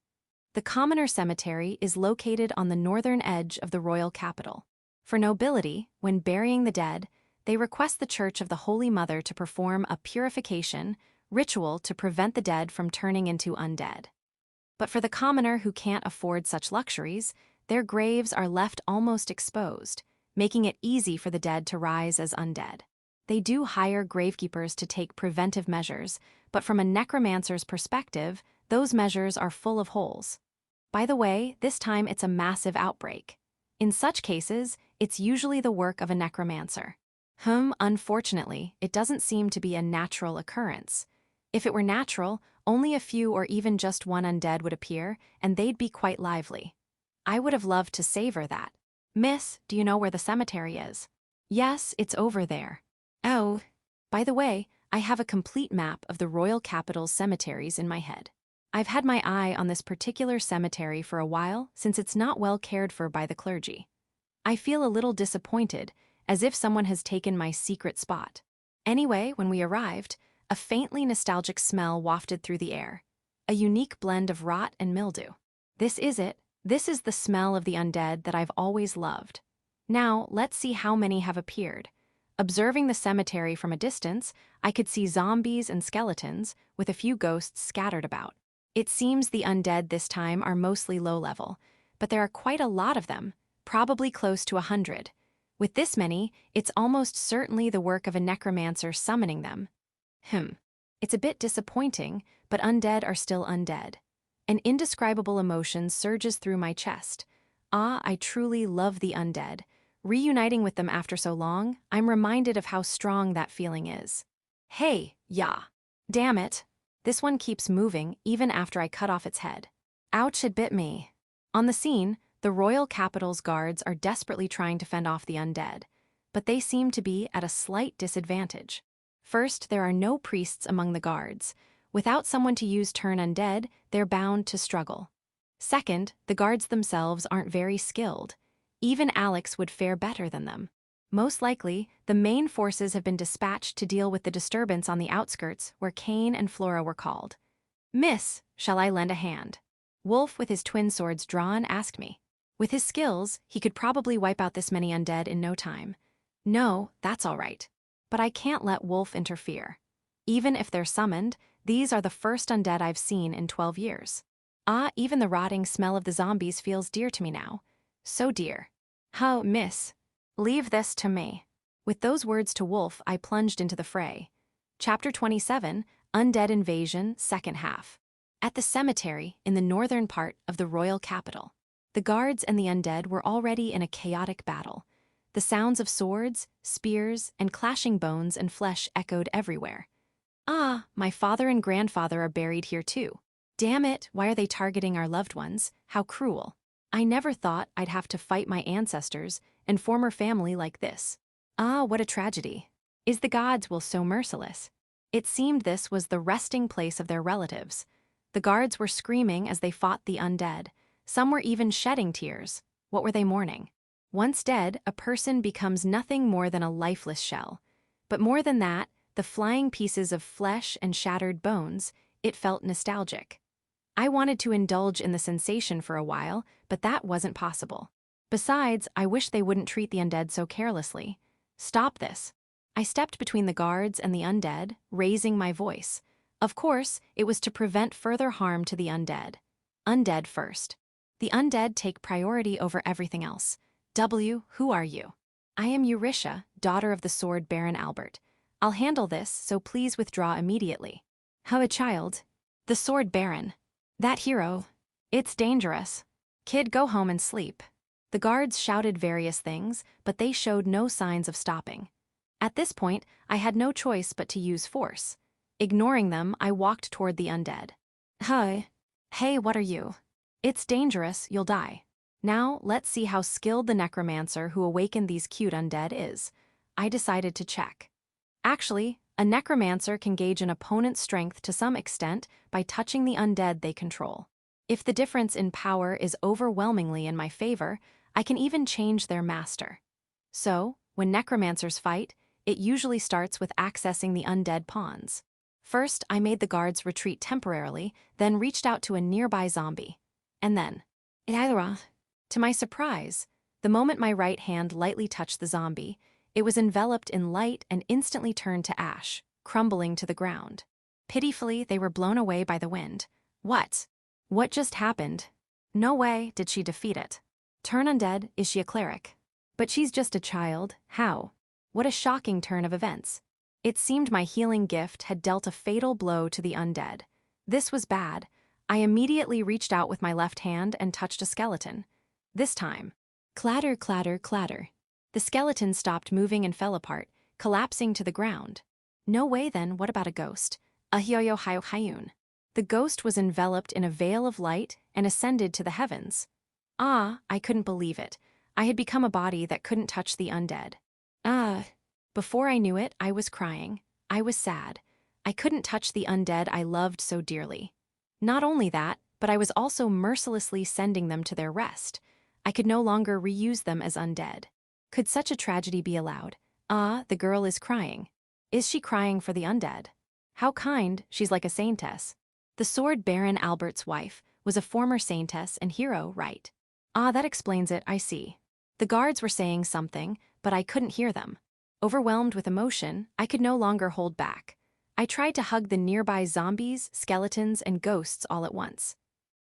The commoner cemetery is located on the northern edge of the royal capital. For nobility, when burying the dead, they request the Church of the Holy Mother to perform a purification ritual to prevent the dead from turning into undead. But for the commoner who can't afford such luxuries, their graves are left almost exposed, making it easy for the dead to rise as undead. They do hire gravekeepers to take preventive measures, but from a necromancer's perspective, those measures are full of holes. By the way, this time it's a massive outbreak. In such cases, it's usually the work of a necromancer. Unfortunately, it doesn't seem to be a natural occurrence. If it were natural, only a few or even just one undead would appear, and they'd be quite lively. I would have loved to savor that. Miss, do you know where the cemetery is? Yes, it's over there. Oh. By the way, I have a complete map of the royal capital's cemeteries in my head. I've had my eye on this particular cemetery for a while since it's not well cared for by the clergy. I feel a little disappointed, as if someone has taken my secret spot. Anyway, when we arrived, a faintly nostalgic smell wafted through the air, a unique blend of rot and mildew. This is it. This is the smell of the undead that I've always loved. Now, let's see how many have appeared. Observing the cemetery from a distance, I could see zombies and skeletons, with a few ghosts scattered about. It seems the undead this time are mostly low-level, but there are quite a lot of them, probably close to 100. With this many, it's almost certainly the work of a necromancer summoning them. It's a bit disappointing, but undead are still undead. An indescribable emotion surges through my chest. I truly love the undead. Reuniting with them after so long, I'm reminded of how strong that feeling is. Hey, yeah. Damn it. This one keeps moving even after I cut off its head. Ouch, it bit me. On the scene, the royal capital's guards are desperately trying to fend off the undead, but they seem to be at a slight disadvantage. First, there are no priests among the guards. Without someone to use turn undead, they're bound to struggle. Second, the guards themselves aren't very skilled. Even Alex would fare better than them. Most likely, the main forces have been dispatched to deal with the disturbance on the outskirts where Cain and Flora were called. Miss, shall I lend a hand? Wolf, with his twin swords drawn, asked me. With his skills, he could probably wipe out this many undead in no time. No, that's all right. But I can't let Wolf interfere. Even if they're summoned, these are the first undead I've seen in 12 years. Even the rotting smell of the zombies feels dear to me now. So dear. Miss. Leave this to me. With those words to Wolf, I plunged into the fray. Chapter 27, Undead Invasion, Second Half. At the cemetery, in the northern part of the royal capital, the guards and the undead were already in a chaotic battle. The sounds of swords, spears, and clashing bones and flesh echoed everywhere. My father and grandfather are buried here too. Damn it, why are they targeting our loved ones? How cruel. I never thought I'd have to fight my ancestors and former family like this. What a tragedy. Is the gods will so merciless? It seemed this was the resting place of their relatives. The guards were screaming as they fought the undead. Some were even shedding tears. What were they mourning? Once dead, a person becomes nothing more than a lifeless shell. But more than that, the flying pieces of flesh and shattered bones, it felt nostalgic. I wanted to indulge in the sensation for a while, but that wasn't possible. Besides, I wish they wouldn't treat the undead so carelessly. Stop this. I stepped between the guards and the undead, raising my voice. Of course, it was to prevent further harm to the undead. Undead first. The undead take priority over everything else. Who are you? I am Eurytia, daughter of the sword Baron Albert. I'll handle this, so please withdraw immediately. How a child? The sword Baron. That hero. It's dangerous. Kid, go home and sleep. The guards shouted various things, but they showed no signs of stopping. At this point, I had no choice but to use force. Ignoring them, I walked toward the undead. Hey, what are you? It's dangerous, you'll die. Now, let's see how skilled the necromancer who awakened these cute undead is. I decided to check. Actually, a necromancer can gauge an opponent's strength to some extent by touching the undead they control. If the difference in power is overwhelmingly in my favor, I can even change their master. So, when necromancers fight, it usually starts with accessing the undead pawns. First, I made the guards retreat temporarily, then reached out to a nearby zombie. And then, to my surprise, the moment my right hand lightly touched the zombie, it was enveloped in light and instantly turned to ash, crumbling to the ground. Pitifully, they were blown away by the wind. What? What just happened? No way did she defeat it. Turn undead, is she a cleric? But she's just a child, how? What a shocking turn of events. It seemed my healing gift had dealt a fatal blow to the undead. This was bad. I immediately reached out with my left hand and touched a skeleton. This time, clatter, clatter, clatter. The skeleton stopped moving and fell apart, collapsing to the ground. No way then, what about a ghost? Ahyoyo hayo hayun. The ghost was enveloped in a veil of light and ascended to the heavens. Ah, I couldn't believe it. I had become a body that couldn't touch the undead. Before I knew it, I was crying. I was sad. I couldn't touch the undead I loved so dearly. Not only that, but I was also mercilessly sending them to their rest. I could no longer reuse them as undead. Could such a tragedy be allowed? The girl is crying. Is she crying for the undead? How kind, she's like a saintess. The sword Baron Albert's wife was a former saintess and hero, right? That explains it, I see. The guards were saying something, but I couldn't hear them. Overwhelmed with emotion, I could no longer hold back. I tried to hug the nearby zombies, skeletons, and ghosts all at once.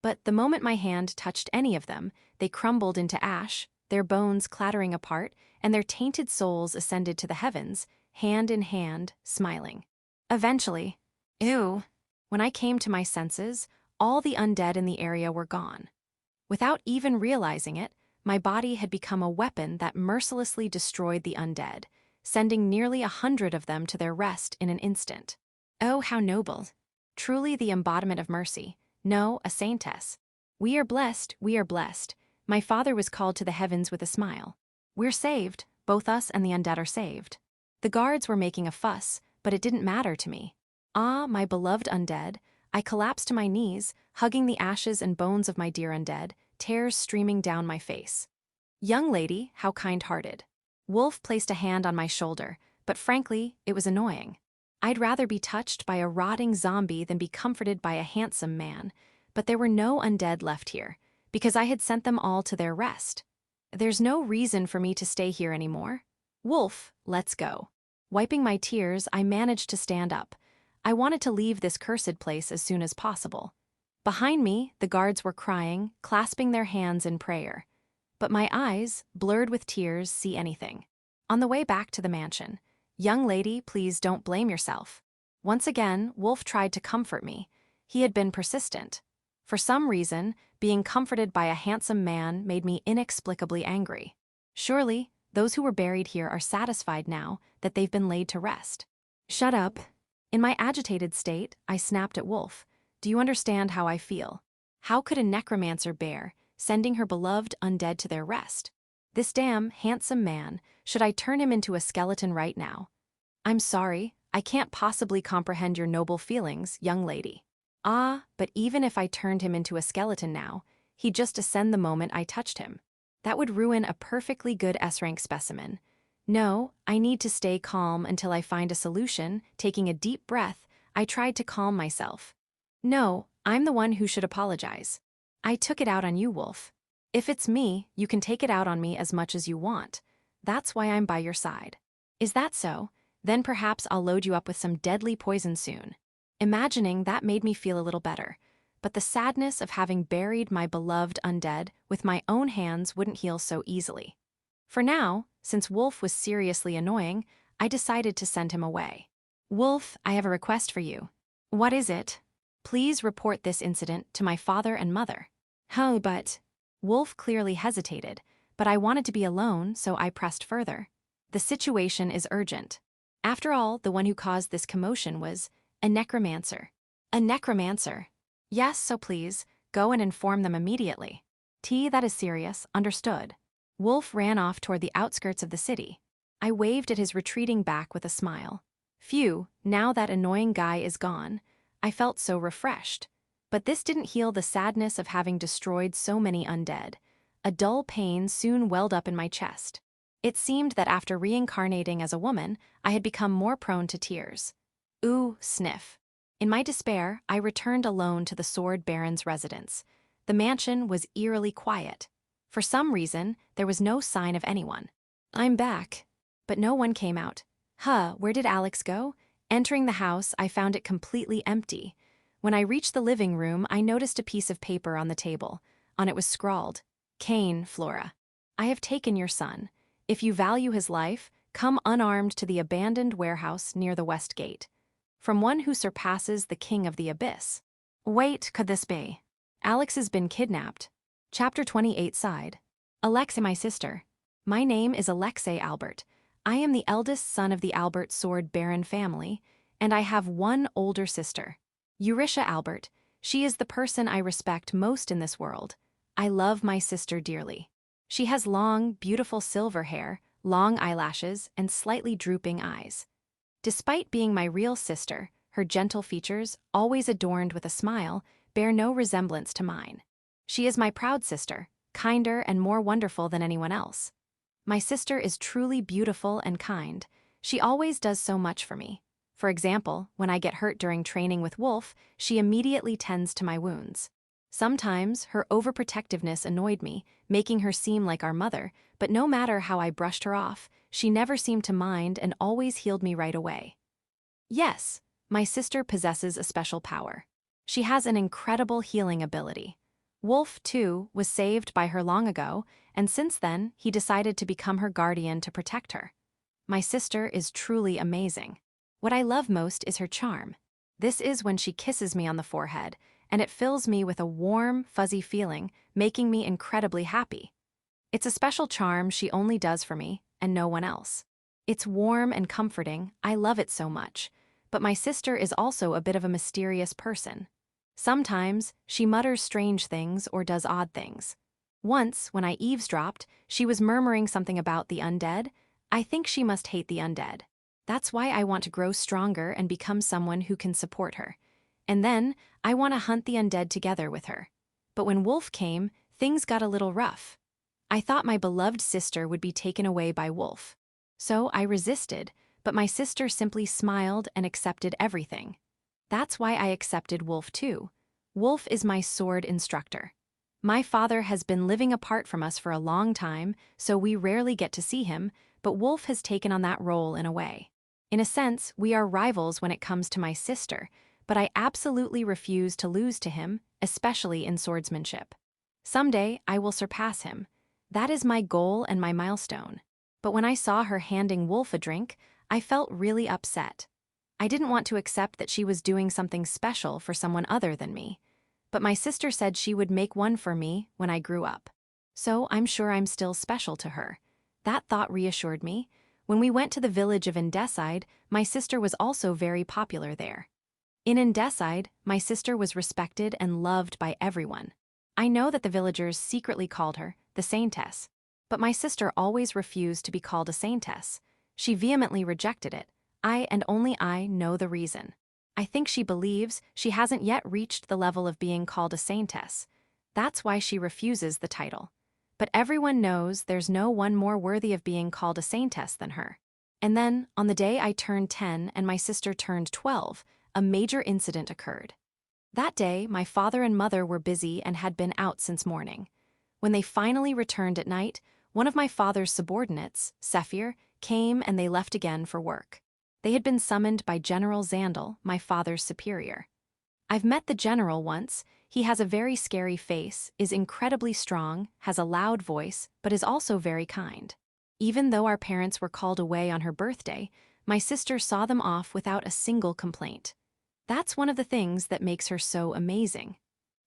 But the moment my hand touched any of them, they crumbled into ash, their bones clattering apart, and their tainted souls ascended to the heavens, hand in hand, smiling. Eventually, when I came to my senses, all the undead in the area were gone. Without even realizing it, my body had become a weapon that mercilessly destroyed the undead, sending nearly 100 of them to their rest in an instant. Oh, how noble. Truly the embodiment of mercy. No, a saintess. We are blessed, we are blessed. My father was called to the heavens with a smile. We're saved, both us and the undead are saved. The guards were making a fuss, but it didn't matter to me. My beloved undead, I collapsed to my knees, hugging the ashes and bones of my dear undead, tears streaming down my face. Young lady, how kind-hearted. Wolf placed a hand on my shoulder, but frankly, it was annoying. I'd rather be touched by a rotting zombie than be comforted by a handsome man, but there were no undead left here, because I had sent them all to their rest. There's no reason for me to stay here anymore. Wolf, let's go. Wiping my tears, I managed to stand up. I wanted to leave this cursed place as soon as possible. Behind me, the guards were crying, clasping their hands in prayer. But my eyes, blurred with tears, see anything. On the way back to the mansion, young lady, please don't blame yourself. Once again, Wolf tried to comfort me. He had been persistent. For some reason, being comforted by a handsome man made me inexplicably angry. Surely, those who were buried here are satisfied now that they've been laid to rest. Shut up. In my agitated state, I snapped at Wolf. Do you understand how I feel? How could a necromancer bear sending her beloved undead to their rest? This damn handsome man, should I turn him into a skeleton right now? I'm sorry, I can't possibly comprehend your noble feelings, young lady. But even if I turned him into a skeleton now, he'd just ascend the moment I touched him. That would ruin a perfectly good S-rank specimen. No, I need to stay calm until I find a solution. Taking a deep breath, I tried to calm myself. No, I'm the one who should apologize. I took it out on you, Wolf. If it's me, you can take it out on me as much as you want. That's why I'm by your side. Is that so? Then perhaps I'll load you up with some deadly poison soon. Imagining that made me feel a little better, but the sadness of having buried my beloved undead with my own hands wouldn't heal so easily. For now, since Wolf was seriously annoying, I decided to send him away. Wolf, I have a request for you. What is it? Please report this incident to my father and mother. But... Wolf clearly hesitated, but I wanted to be alone, so I pressed further. The situation is urgent. After all, the one who caused this commotion was a necromancer. A necromancer? Yes, so please, go and inform them immediately. That is serious, understood. Wolf ran off toward the outskirts of the city. I waved at his retreating back with a smile. Phew, now that annoying guy is gone. I felt so refreshed. But this didn't heal the sadness of having destroyed so many undead. A dull pain soon welled up in my chest. It seemed that after reincarnating as a woman, I had become more prone to tears. Ooh, sniff. In my despair, I returned alone to the Sword Baron's residence. The mansion was eerily quiet. For some reason, there was no sign of anyone. I'm back. But no one came out. Where did Alex go? Entering the house, I found it completely empty. When I reached the living room, I noticed a piece of paper on the table. On it was scrawled, Cain, Flora. I have taken your son. If you value his life, come unarmed to the abandoned warehouse near the west gate. From one who surpasses the king of the abyss. Wait, could this be? Alex has been kidnapped. Chapter 28 side. Alexa, my sister. My name is Alexei Albert. I am the eldest son of the Albert Sword Baron family, and I have one older sister. Eurisha Albert. She is the person I respect most in this world. I love my sister dearly. She has long, beautiful silver hair, long eyelashes, and slightly drooping eyes. Despite being my real sister, her gentle features, always adorned with a smile, bear no resemblance to mine. She is my proud sister, kinder and more wonderful than anyone else. My sister is truly beautiful and kind. She always does so much for me. For example, when I get hurt during training with Wolf, she immediately tends to my wounds. Sometimes, her overprotectiveness annoyed me, making her seem like our mother, but no matter how I brushed her off, she never seemed to mind and always healed me right away. Yes, my sister possesses a special power. She has an incredible healing ability. Wolf, too, was saved by her long ago, and since then, he decided to become her guardian to protect her. My sister is truly amazing. What I love most is her charm. This is when she kisses me on the forehead, and it fills me with a warm, fuzzy feeling, making me incredibly happy. It's a special charm she only does for me, and no one else. It's warm and comforting, I love it so much. But my sister is also a bit of a mysterious person. Sometimes, she mutters strange things or does odd things. Once, when I eavesdropped, she was murmuring something about the undead. I think she must hate the undead. That's why I want to grow stronger and become someone who can support her. And then, I want to hunt the undead together with her. But when Wolf came, things got a little rough. I thought my beloved sister would be taken away by Wolf. So I resisted, but my sister simply smiled and accepted everything. That's why I accepted Wolf too. Wolf is my sword instructor. My father has been living apart from us for a long time, so we rarely get to see him, but Wolf has taken on that role in a way. In a sense, we are rivals when it comes to my sister, but I absolutely refuse to lose to him, especially in swordsmanship. Someday, I will surpass him. That is my goal and my milestone. But when I saw her handing Wolf a drink, I felt really upset. I didn't want to accept that she was doing something special for someone other than me. But my sister said she would make one for me when I grew up. So I'm sure I'm still special to her. That thought reassured me. When we went to the village of Undeads, my sister was also very popular there. In Undeads, my sister was respected and loved by everyone. I know that the villagers secretly called her the Saintess, but my sister always refused to be called a Saintess. She vehemently rejected it. I and only I know the reason. I think she believes she hasn't yet reached the level of being called a Saintess. That's why she refuses the title. But everyone knows there's no one more worthy of being called a Saintess than her. And then, on the day I turned 10 and my sister turned 12, a major incident occurred. That day, my father and mother were busy and had been out since morning. When they finally returned at night, one of my father's subordinates, Sephir, came and they left again for work. They had been summoned by General Zandal, my father's superior. I've met the general once. He has a very scary face, is incredibly strong, has a loud voice, but is also very kind. Even though our parents were called away on her birthday, my sister saw them off without a single complaint. That's one of the things that makes her so amazing.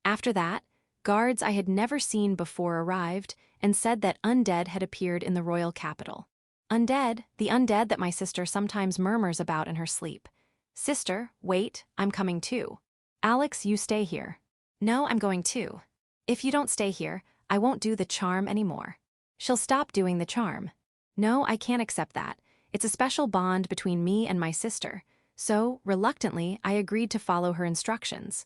After that, guards I had never seen before arrived and said that undead had appeared in the royal capital. Undead, the undead that my sister sometimes murmurs about in her sleep. Sister, wait, I'm coming too. Alex, you stay here. No, I'm going too. If you don't stay here, I won't do the charm anymore. She'll stop doing the charm. No, I can't accept that. It's a special bond between me and my sister. So, reluctantly, I agreed to follow her instructions.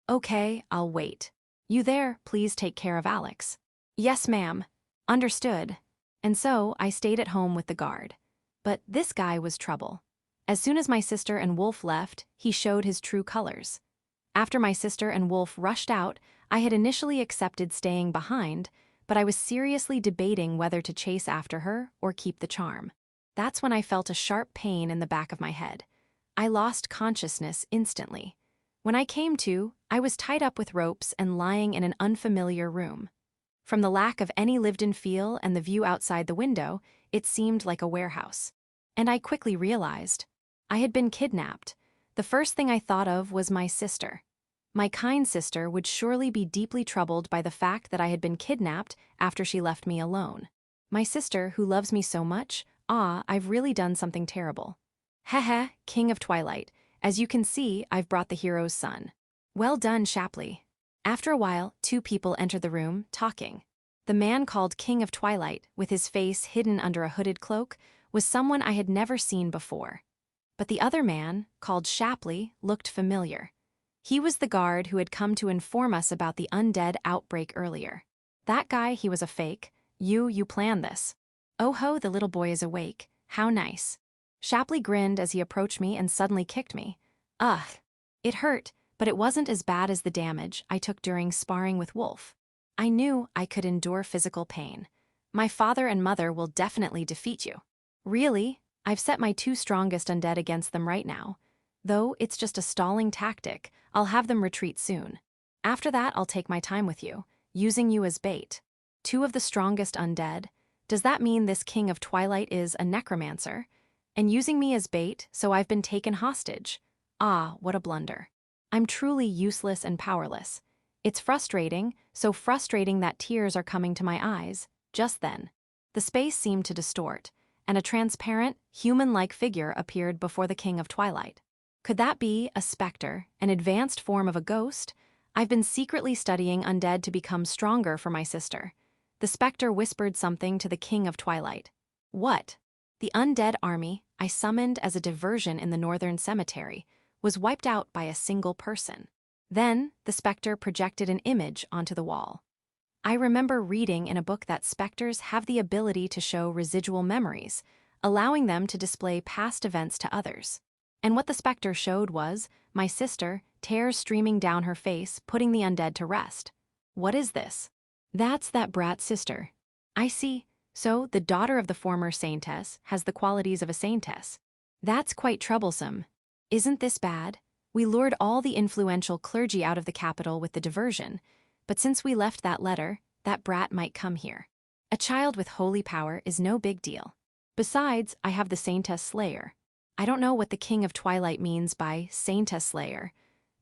Okay, I'll wait. You there, please take care of Alex. Yes, ma'am. Understood. And so, I stayed at home with the guard. But this guy was trouble. As soon as my sister and Wolf left, he showed his true colors. After my sister and Wolf rushed out, I had initially accepted staying behind, but I was seriously debating whether to chase after her or keep the charm. That's when I felt a sharp pain in the back of my head. I lost consciousness instantly. When I came to, I was tied up with ropes and lying in an unfamiliar room. From the lack of any lived-in feel and the view outside the window, it seemed like a warehouse. And I quickly realized I had been kidnapped. The first thing I thought of was my sister. My kind sister would surely be deeply troubled by the fact that I had been kidnapped after she left me alone. My sister, who loves me so much, I've really done something terrible. Heh, King of Twilight. As you can see, I've brought the hero's son. Well done, Shapley. After a while, two people entered the room, talking. The man called King of Twilight, with his face hidden under a hooded cloak, was someone I had never seen before. But the other man, called Shapley, looked familiar. He was the guard who had come to inform us about the undead outbreak earlier. That guy, he was a fake. You planned this. Oh ho, the little boy is awake. How nice. Shapley grinned as he approached me and suddenly kicked me. Ugh. It hurt, but it wasn't as bad as the damage I took during sparring with Wolf. I knew I could endure physical pain. My father and mother will definitely defeat you. Really? I've set my two strongest undead against them right now. Though it's just a stalling tactic, I'll have them retreat soon. After that, I'll take my time with you, using you as bait. Two of the strongest undead? Does that mean this King of Twilight is a necromancer? And using me as bait, so I've been taken hostage. What a blunder. I'm truly useless and powerless. It's frustrating, so frustrating that tears are coming to my eyes. Just then, the space seemed to distort, and a transparent, human-like figure appeared before the King of Twilight. Could that be a specter, an advanced form of a ghost? I've been secretly studying undead to become stronger for my sister. The specter whispered something to the King of Twilight. What? The undead army I summoned as a diversion in the northern cemetery was wiped out by a single person. Then, the specter projected an image onto the wall. I remember reading in a book that specters have the ability to show residual memories, allowing them to display past events to others. And what the specter showed was my sister, tears streaming down her face, putting the undead to rest. What is this? That's that brat sister. I see. So, the daughter of the former Saintess has the qualities of a Saintess. That's quite troublesome. Isn't this bad? We lured all the influential clergy out of the capital with the diversion, but since we left that letter, that brat might come here. A child with holy power is no big deal. Besides, I have the Saintess Slayer. I don't know what the King of Twilight means by Saintess Slayer,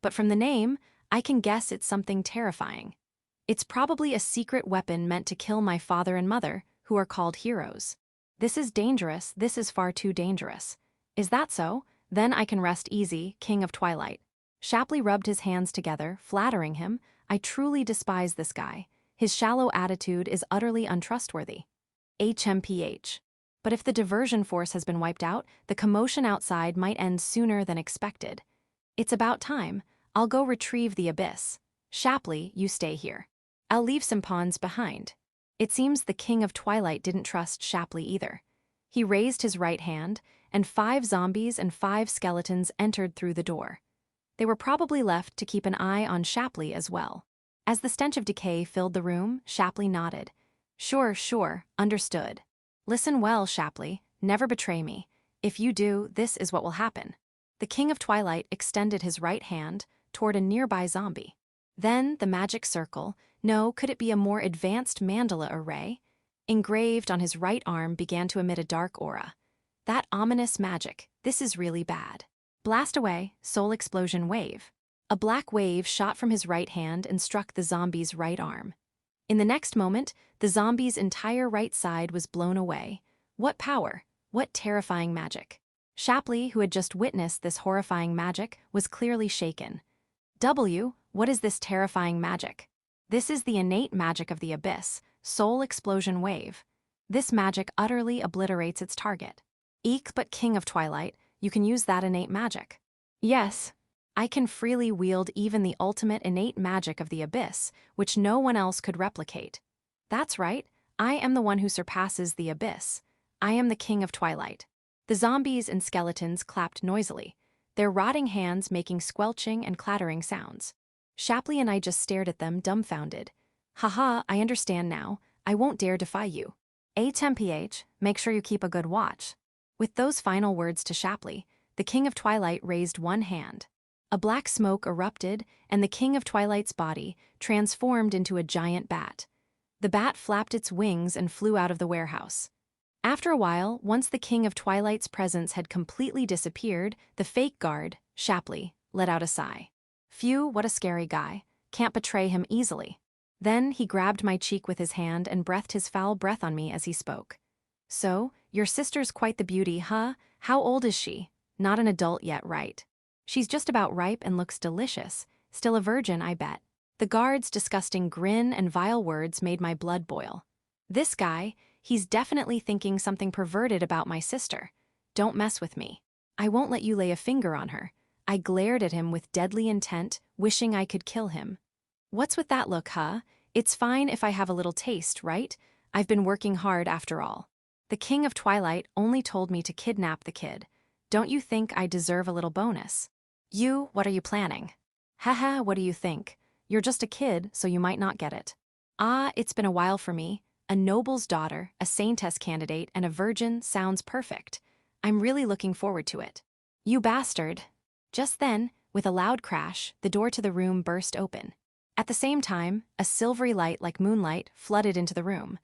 but from the name, I can guess it's something terrifying. It's probably a secret weapon meant to kill my father and mother, who are called heroes. This is dangerous, this is far too dangerous. Is that so? Then I can rest easy, King of Twilight. Shapley rubbed his hands together, flattering him. I truly despise this guy. His shallow attitude is utterly untrustworthy. HMPH. But if the diversion force has been wiped out, the commotion outside might end sooner than expected. It's about time. I'll go retrieve the abyss. Shapley, you stay here. I'll leave some pawns behind. It seems the King of Twilight didn't trust Shapley either. He raised his right hand, and 5 zombies and 5 skeletons entered through the door. They were probably left to keep an eye on Shapley as well. As the stench of decay filled the room, Shapley nodded. Sure, understood. Listen well, Shapley, never betray me. If you do, this is what will happen. The King of Twilight extended his right hand toward a nearby zombie. Then the magic circle, could it be a more advanced mandala array? Engraved on his right arm began to emit a dark aura. That ominous magic, this is really bad. Blast away, soul explosion wave. A black wave shot from his right hand and struck the zombie's right arm. In the next moment, the zombie's entire right side was blown away. What power! What terrifying magic! Shapley, who had just witnessed this horrifying magic, was clearly shaken. What is this terrifying magic? This is the innate magic of the abyss, soul explosion wave. This magic utterly obliterates its target. Eek, but King of Twilight, you can use that innate magic. Yes, I can freely wield even the ultimate innate magic of the abyss, which no one else could replicate. That's right, I am the one who surpasses the abyss. I am the King of Twilight. The zombies and skeletons clapped noisily, their rotting hands making squelching and clattering sounds. Shapley and I just stared at them, dumbfounded. Haha, I understand now. I won't dare defy you. HMPH, make sure you keep a good watch. With those final words to Shapley, the King of Twilight raised one hand. A black smoke erupted, and the King of Twilight's body transformed into a giant bat. The bat flapped its wings and flew out of the warehouse. After a while, once the King of Twilight's presence had completely disappeared, the fake guard, Shapley, let out a sigh. Phew, what a scary guy. Can't betray him easily. Then he grabbed my cheek with his hand and breathed his foul breath on me as he spoke. So, your sister's quite the beauty, huh? How old is she? Not an adult yet, right? She's just about ripe and looks delicious. Still a virgin, I bet. The guard's disgusting grin and vile words made my blood boil. This guy, he's definitely thinking something perverted about my sister. Don't mess with me. I won't let you lay a finger on her. I glared at him with deadly intent, wishing I could kill him. What's with that look, huh? It's fine if I have a little taste, right? I've been working hard after all. The King of Twilight only told me to kidnap the kid. Don't you think I deserve a little bonus? What are you planning? Haha, what do you think? You're just a kid, so you might not get it. It's been a while for me. A noble's daughter, a Saintess candidate, and a virgin sounds perfect. I'm really looking forward to it. You bastard. Just then, with a loud crash, the door to the room burst open. At the same time, a silvery light like moonlight flooded into the room.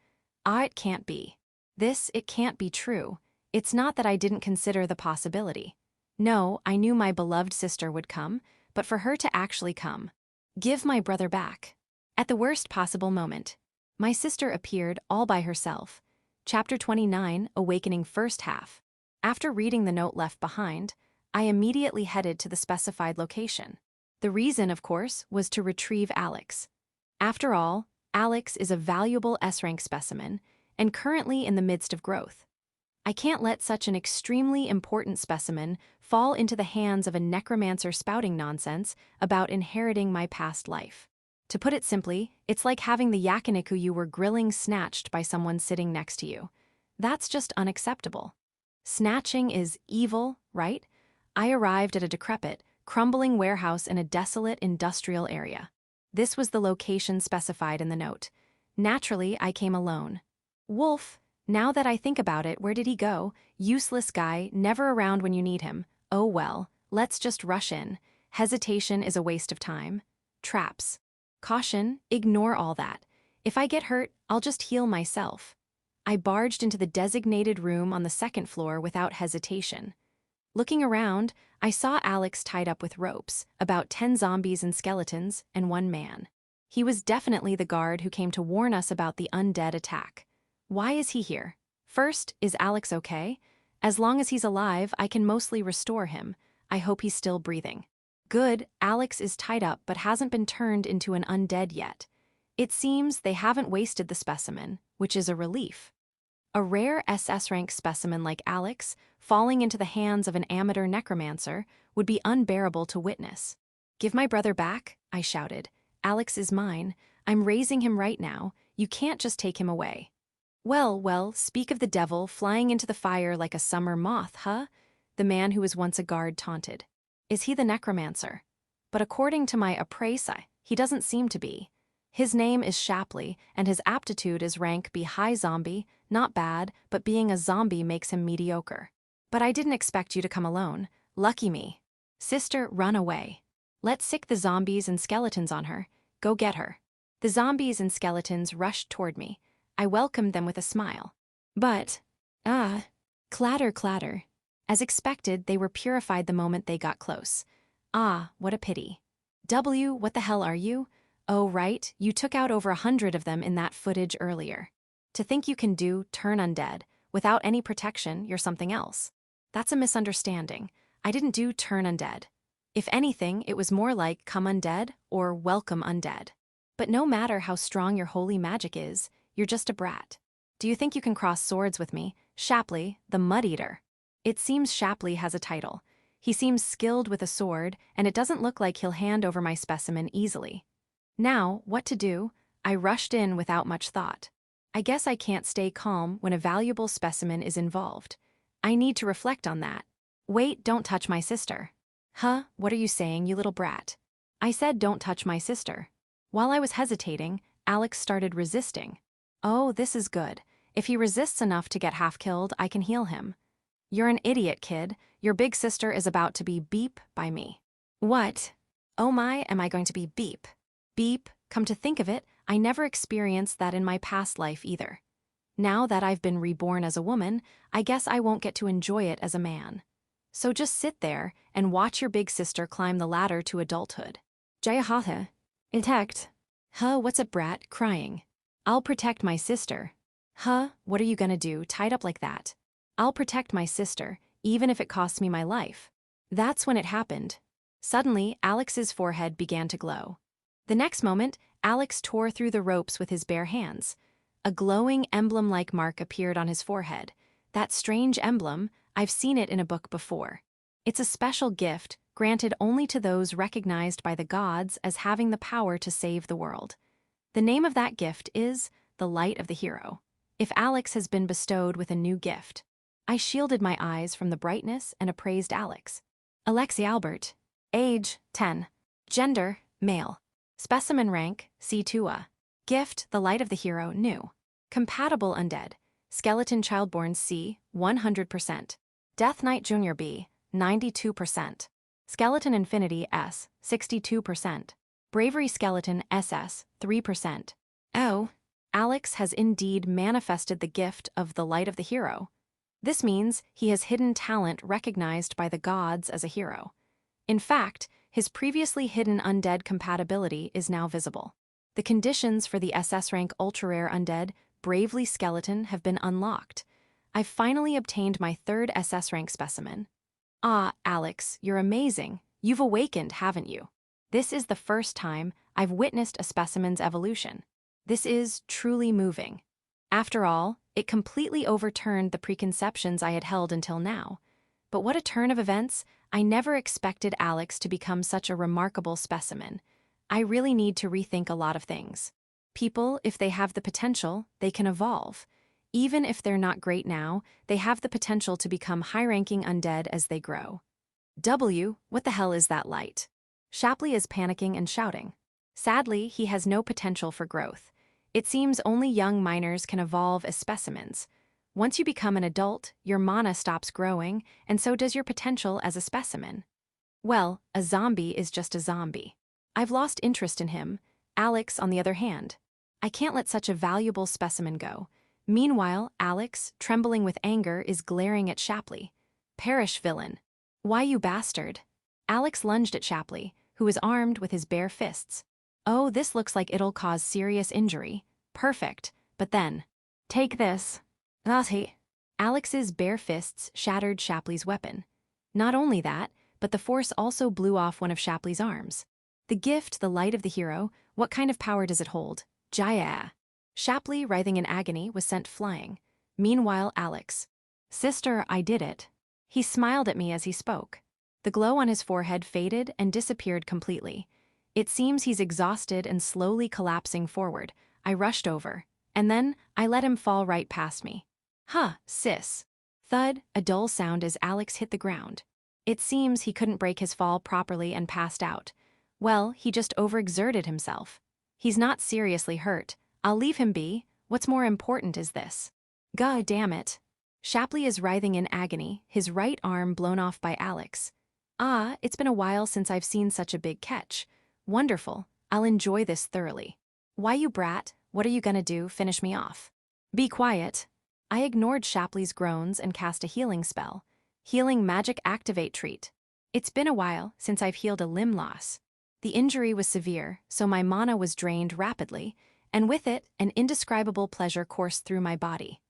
It can't be. It can't be true. It's not that I didn't consider the possibility. No, I knew my beloved sister would come, but for her to actually come. Give my brother back. At the worst possible moment, my sister appeared all by herself. Chapter 29, Awakening First Half. After reading the note left behind, I immediately headed to the specified location. The reason, of course, was to retrieve Alex. After all, Alex is a valuable S-rank specimen, and currently in the midst of growth. I can't let such an extremely important specimen fall into the hands of a necromancer spouting nonsense about inheriting my past life. To put it simply, it's like having the yakiniku you were grilling snatched by someone sitting next to you. That's just unacceptable. Snatching is evil, right? I arrived at a decrepit, crumbling warehouse in a desolate industrial area. This was the location specified in the note. Naturally, I came alone. Wolf, now that I think about it, where did he go? Useless guy, never around when you need him. Oh well, let's just rush in. Hesitation is a waste of time. Traps. Caution, ignore all that. If I get hurt, I'll just heal myself. I barged into the designated room on the second floor without hesitation. Looking around, I saw Alex tied up with ropes, about 10 zombies and skeletons, and 1 man. He was definitely the guard who came to warn us about the undead attack. Why is he here? First, is Alex okay? As long as he's alive, I can mostly restore him. I hope he's still breathing. Good, Alex is tied up but hasn't been turned into an undead yet. It seems they haven't wasted the specimen, which is a relief. A rare SS rank specimen like Alex, falling into the hands of an amateur necromancer, would be unbearable to witness. Give my brother back, I shouted. Alex is mine. I'm raising him right now. You can't just take him away. Well, speak of the devil flying into the fire like a summer moth, huh? The man who was once a guard taunted. Is he the necromancer? But according to my appraise, he doesn't seem to be. His name is Shapley, and his aptitude is rank B high zombie, not bad, but being a zombie makes him mediocre. But I didn't expect you to come alone. Lucky me. Sister, run away. Let's sick the zombies and skeletons on her. Go get her. The zombies and skeletons rushed toward me. I welcomed them with a smile. But, clatter, clatter. As expected, they were purified the moment they got close. What a pity. What the hell are you? Oh, right, you took out over 100 of them in that footage earlier. To think you can turn undead, without any protection, you're something else. That's a misunderstanding. I didn't turn undead. If anything, it was more like come undead or welcome undead. But no matter how strong your holy magic is, you're just a brat. Do you think you can cross swords with me, Shapley, the Mud Eater? It seems Shapley has a title. He seems skilled with a sword, and it doesn't look like he'll hand over my specimen easily. Now, what to do? I rushed in without much thought. I guess I can't stay calm when a valuable specimen is involved. I need to reflect on that. Wait, don't touch my sister. Huh, what are you saying, you little brat? I said don't touch my sister. While I was hesitating, Alex started resisting. Oh, this is good. If he resists enough to get half killed, I can heal him. You're an idiot, kid. Your big sister is about to be beep by me. What? Oh my, am I going to be beep? Beep, come to think of it, I never experienced that in my past life either. Now that I've been reborn as a woman, I guess I won't get to enjoy it as a man. So just sit there and watch your big sister climb the ladder to adulthood. Jayahatha. Detect. Huh, what's up, brat? Crying. I'll protect my sister. Huh, what are you gonna do, tied up like that? I'll protect my sister, even if it costs me my life. That's when it happened. Suddenly, Alex's forehead began to glow. The next moment, Alex tore through the ropes with his bare hands. A glowing emblem-like mark appeared on his forehead. That strange emblem, I've seen it in a book before. It's a special gift, granted only to those recognized by the gods as having the power to save the world. The name of that gift is the Light of the Hero. If Alex has been bestowed with a new gift. I shielded my eyes from the brightness and appraised Alex. Alexi Albert. Age, 10. Gender, male. Specimen rank, C2A. Gift, the Light of the Hero, new. Compatible undead. Skeleton childborn C, 100%. Death Knight Jr. B, 92%. Skeleton Infinity S, 62%. Bravery Skeleton SS, 3%. Oh, Alex has indeed manifested the gift of the Light of the Hero. This means he has hidden talent recognized by the gods as a hero. In fact, his previously hidden undead compatibility is now visible. The conditions for the SS rank ultra-rare undead, Bravely Skeleton, have been unlocked. I've finally obtained my third SS rank specimen. Ah, Alex, you're amazing. You've awakened, haven't you? This is the first time I've witnessed a specimen's evolution. This is truly moving. After all, it completely overturned the preconceptions I had held until now. But what a turn of events! I never expected Alex to become such a remarkable specimen. I really need to rethink a lot of things. People, if they have the potential, they can evolve. Even if they're not great now, they have the potential to become high-ranking undead as they grow. W, what the hell is that light? Shapley is panicking and shouting. Sadly, he has no potential for growth. It seems only young minors can evolve as specimens. Once you become an adult, your mana stops growing, and so does your potential as a specimen. Well, a zombie is just a zombie. I've lost interest in him. Alex, on the other hand. I can't let such a valuable specimen go. Meanwhile, Alex, trembling with anger, is glaring at Shapley. Perish, villain. Why, you bastard? Alex lunged at Shapley, who was armed with his bare fists. Oh, this looks like it'll cause serious injury. Perfect. But then. Take this. He. Alex's bare fists shattered Shapley's weapon. Not only that, but the force also blew off one of Shapley's arms. The gift, the Light of the Hero, what kind of power does it hold? Jaya. Shapley, writhing in agony, was sent flying. Meanwhile, Alex. Sister, I did it. He smiled at me as he spoke. The glow on his forehead faded and disappeared completely. It seems he's exhausted and slowly collapsing forward. I rushed over. And then, I let him fall right past me. Huh, sis. Thud, a dull sound as Alex hit the ground. It seems he couldn't break his fall properly and passed out. Well, he just overexerted himself. He's not seriously hurt. I'll leave him be. What's more important is this. God damn it. Shapley is writhing in agony, his right arm blown off by Alex. Ah, it's been a while since I've seen such a big catch. Wonderful. I'll enjoy this thoroughly. Why, you brat? What are you gonna do? Finish me off. Be quiet. I ignored Shapley's groans and cast a healing spell. Healing Magic Activate Treat. It's been a while since I've healed a limb loss. The injury was severe, so my mana was drained rapidly, and with it, an indescribable pleasure coursed through my body.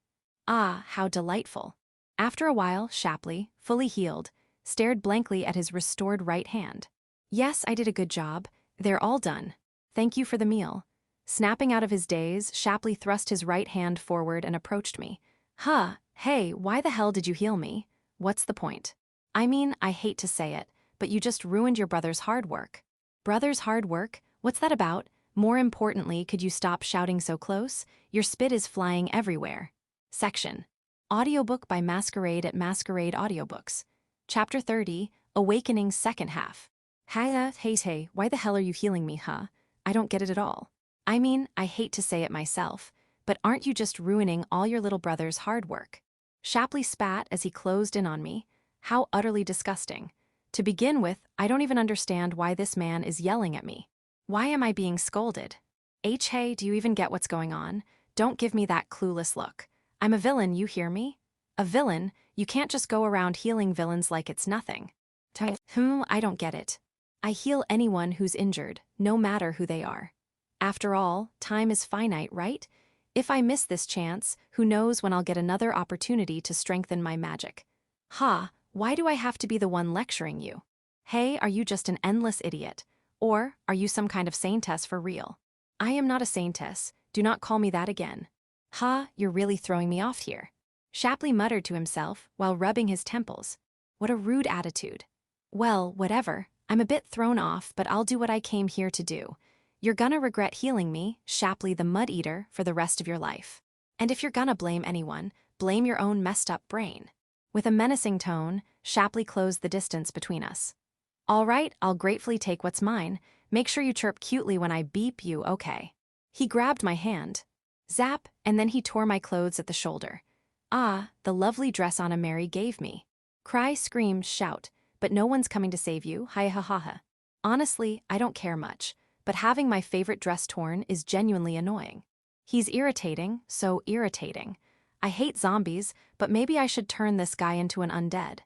Ah, how delightful. After a while, Shapley, fully healed, stared blankly at his restored right hand. Yes, I did a good job. They're all done. Thank you for the meal. Snapping out of his daze, Shapley thrust his right hand forward and approached me. Huh, hey, why the hell did you heal me? What's the point? I mean, I hate to say it, but you just ruined your brother's hard work. Brother's hard work? What's that about? More importantly, could you stop shouting so close? Your spit is flying everywhere. Section. Audiobook by Masquerade at Masquerade Audiobooks. Chapter 30, Awakening Second Half. Hey, why the hell are you healing me, huh? I don't get it at all. I mean, I hate to say it myself, but aren't you just ruining all your little brother's hard work? Shapley spat as he closed in on me. How utterly disgusting. To begin with, I don't even understand why this man is yelling at me. Why am I being scolded? Hey, do you even get what's going on? Don't give me that clueless look. I'm a villain, you hear me? A villain? You can't just go around healing villains like it's nothing. I don't get it. I heal anyone who's injured, no matter who they are. After all, time is finite, right? If I miss this chance, who knows when I'll get another opportunity to strengthen my magic. Ha, why do I have to be the one lecturing you? Hey, are you just an endless idiot? Or are you some kind of saintess for real? I am not a saintess, do not call me that again. Ha, you're really throwing me off here. Shapley muttered to himself while rubbing his temples. What a rude attitude. Well, whatever, I'm a bit thrown off, but I'll do what I came here to do. You're gonna regret healing me, Shapley the Mud Eater, for the rest of your life. And if you're gonna blame anyone, blame your own messed up brain. With a menacing tone, Shapley closed the distance between us. All right, I'll gratefully take what's mine. Make sure you chirp cutely when I beep you, okay? He grabbed my hand. Zap, and then he tore my clothes at the shoulder. Ah, the lovely dress Anna Mary gave me. Cry, scream, shout, but no one's coming to save you, hi ha ha ha. Honestly, I don't care much, but having my favorite dress torn is genuinely annoying. He's irritating, so irritating. I hate zombies, but maybe I should turn this guy into an undead.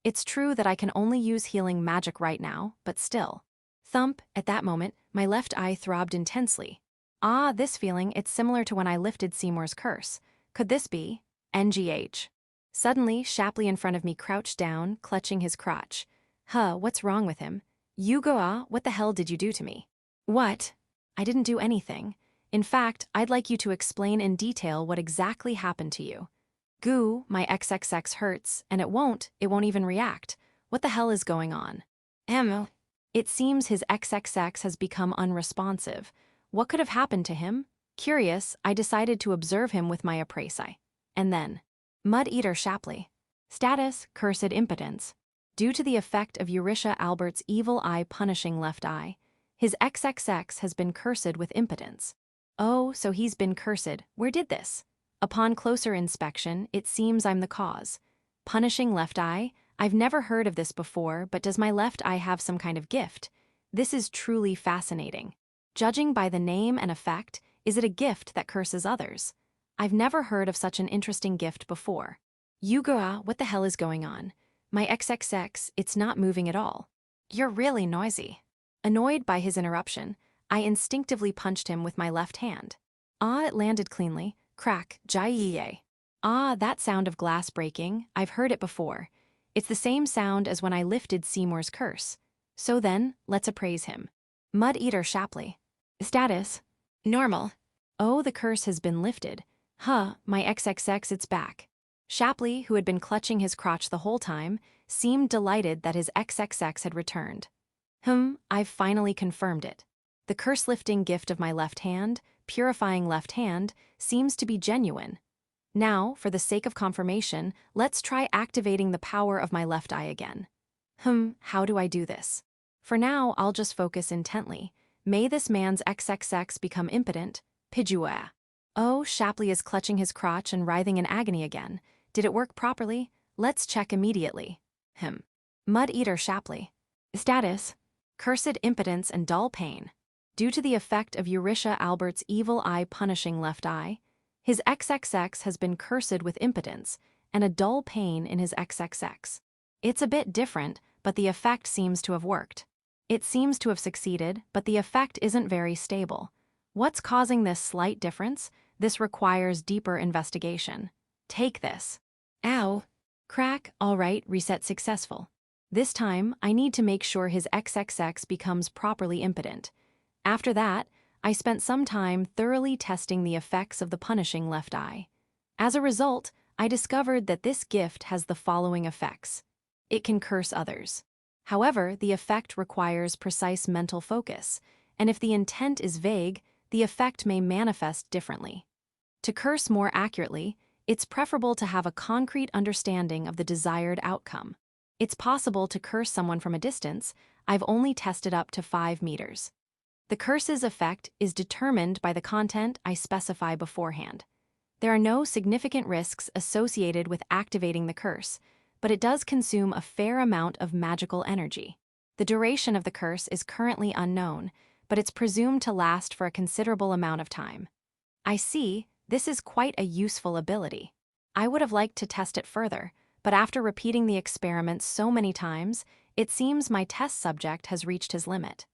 It's true that I can only use healing magic right now, but still. Thump, at that moment, my left eye throbbed intensely. Ah, this feeling, it's similar to when I lifted Seymour's curse. Could this be? NGH. Suddenly, Shapley in front of me crouched down, clutching his crotch. Huh, what's wrong with him? Yugoa, what the hell did you do to me? What? I didn't do anything. In fact, I'd like you to explain in detail what exactly happened to you. Goo, my XXX hurts, and it won't even react. What the hell is going on? It seems his XXX has become unresponsive. What could have happened to him? Curious, I decided to observe him with my appraise eye. And then, Mud Eater Shapley. Status, cursed impotence. Due to the effect of Eurisha Albert's evil eye punishing left eye, his XXX has been cursed with impotence. Oh, so he's been cursed. Where did this? Upon closer inspection, it seems I'm the cause. Punishing left eye? I've never heard of this before, but does my left eye have some kind of gift? This is truly fascinating. Judging by the name and effect, is it a gift that curses others? I've never heard of such an interesting gift before. Yugoa, what the hell is going on? My XXX, it's not moving at all. You're really noisy. Annoyed by his interruption, I instinctively punched him with my left hand. Ah, it landed cleanly. Crack, jaiye. Ah, that sound of glass breaking, I've heard it before. It's the same sound as when I lifted Seymour's curse. So then, let's appraise him. Mud Eater Shapley. Status? Normal. Oh, the curse has been lifted. Huh, my XXX, it's back. Shapley, who had been clutching his crotch the whole time, seemed delighted that his XXX had returned. I've finally confirmed it. The curse-lifting gift of my left hand, purifying left hand, seems to be genuine. Now, for the sake of confirmation, let's try activating the power of my left eye again. How do I do this? For now, I'll just focus intently. May this man's XXX become impotent. Pijua. Oh, Shapley is clutching his crotch and writhing in agony again. Did it work properly? Let's check immediately. Mud Eater Shapley. Status? Cursed impotence and dull pain. Due to the effect of Eurisha Albert's evil eye punishing left eye, his XXX has been cursed with impotence and a dull pain in his XXX. It's a bit different, but the effect seems to have worked. It seems to have succeeded, but the effect isn't very stable. What's causing this slight difference? This requires deeper investigation. Take this. Ow. Crack, all right, reset successful. This time, I need to make sure his XXX becomes properly impotent. After that, I spent some time thoroughly testing the effects of the punishing left eye. As a result, I discovered that this gift has the following effects. It can curse others. However, the effect requires precise mental focus, and if the intent is vague, the effect may manifest differently. To curse more accurately, it's preferable to have a concrete understanding of the desired outcome. It's possible to curse someone from a distance. I've only tested up to 5 meters. The curse's effect is determined by the content I specify beforehand. There are no significant risks associated with activating the curse, but it does consume a fair amount of magical energy. The duration of the curse is currently unknown, but it's presumed to last for a considerable amount of time. I see, this is quite a useful ability. I would have liked to test it further, but after repeating the experiment so many times, it seems my test subject has reached his limit.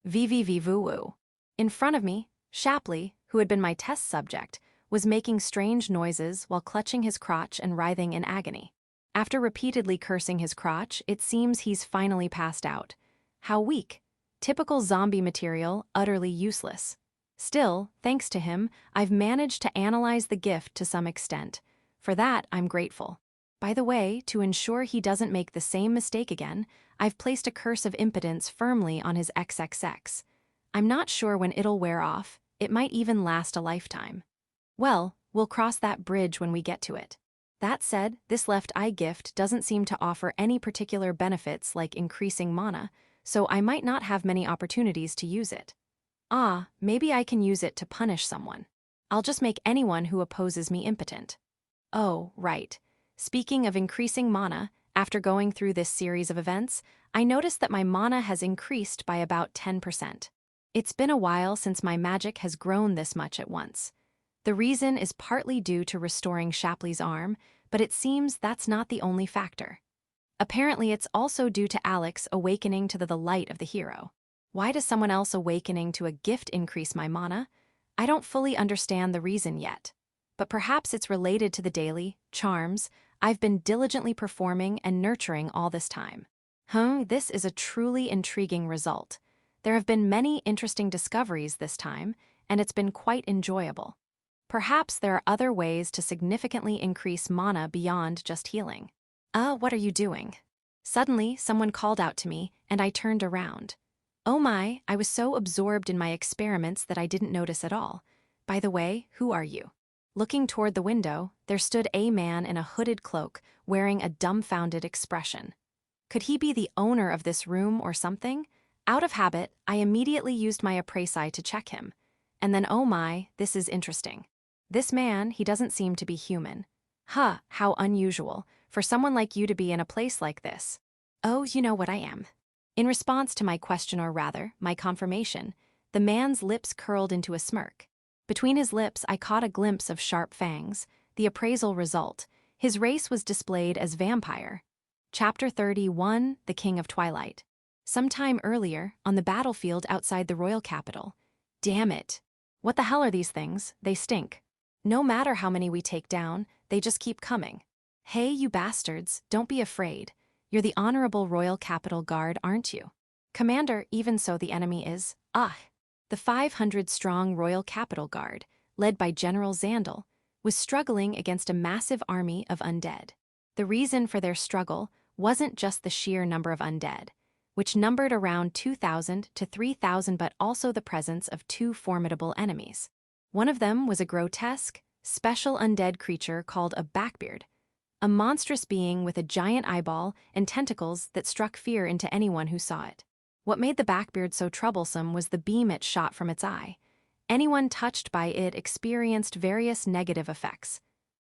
VVVVoo. In front of me, Shapley, who had been my test subject, was making strange noises while clutching his crotch and writhing in agony. After repeatedly cursing his crotch, it seems he's finally passed out. How weak. Typical zombie material, utterly useless. Still, thanks to him, I've managed to analyze the gift to some extent. For that, I'm grateful. By the way, to ensure he doesn't make the same mistake again, I've placed a curse of impotence firmly on his XXX. I'm not sure when it'll wear off, it might even last a lifetime. Well, we'll cross that bridge when we get to it. That said, this left eye gift doesn't seem to offer any particular benefits like increasing mana, so I might not have many opportunities to use it. Maybe I can use it to punish someone. I'll just make anyone who opposes me impotent. Oh, right. Speaking of increasing mana, after going through this series of events, I noticed that my mana has increased by about 10%. It's been a while since my magic has grown this much at once. The reason is partly due to restoring Shapley's arm, but it seems that's not the only factor. Apparently, it's also due to Alex awakening to the light of the hero. Why does someone else awakening to a gift increase my mana? I don't fully understand the reason yet. But perhaps it's related to the daily charms I've been diligently performing and nurturing all this time. This is a truly intriguing result. There have been many interesting discoveries this time, and it's been quite enjoyable. Perhaps there are other ways to significantly increase mana beyond just healing. What are you doing? Suddenly, someone called out to me, and I turned around. Oh my, I was so absorbed in my experiments that I didn't notice at all. By the way, who are you? Looking toward the window, there stood a man in a hooded cloak, wearing a dumbfounded expression. Could he be the owner of this room or something? Out of habit, I immediately used my appraise eye to check him. And then oh my, this is interesting. This man, he doesn't seem to be human. How unusual, for someone like you to be in a place like this. Oh, you know what I am. In response to my question, or rather, my confirmation, the man's lips curled into a smirk. Between his lips, I caught a glimpse of sharp fangs. The appraisal result. His race was displayed as vampire. Chapter 31, The King of Twilight. Sometime earlier, on the battlefield outside the royal capital. Damn it. What the hell are these things? They stink. No matter how many we take down, they just keep coming. Hey, you bastards, don't be afraid. You're the honorable royal capital guard, aren't you? Commander, even so the enemy is, the 500-strong royal capital guard, led by General Zandal, was struggling against a massive army of undead. The reason for their struggle wasn't just the sheer number of undead, which numbered around 2,000 to 3,000, but also the presence of two formidable enemies. One of them was a grotesque, special undead creature called a Backbeard, a monstrous being with a giant eyeball and tentacles that struck fear into anyone who saw it. What made the Backbeard so troublesome was the beam it shot from its eye. Anyone touched by it experienced various negative effects: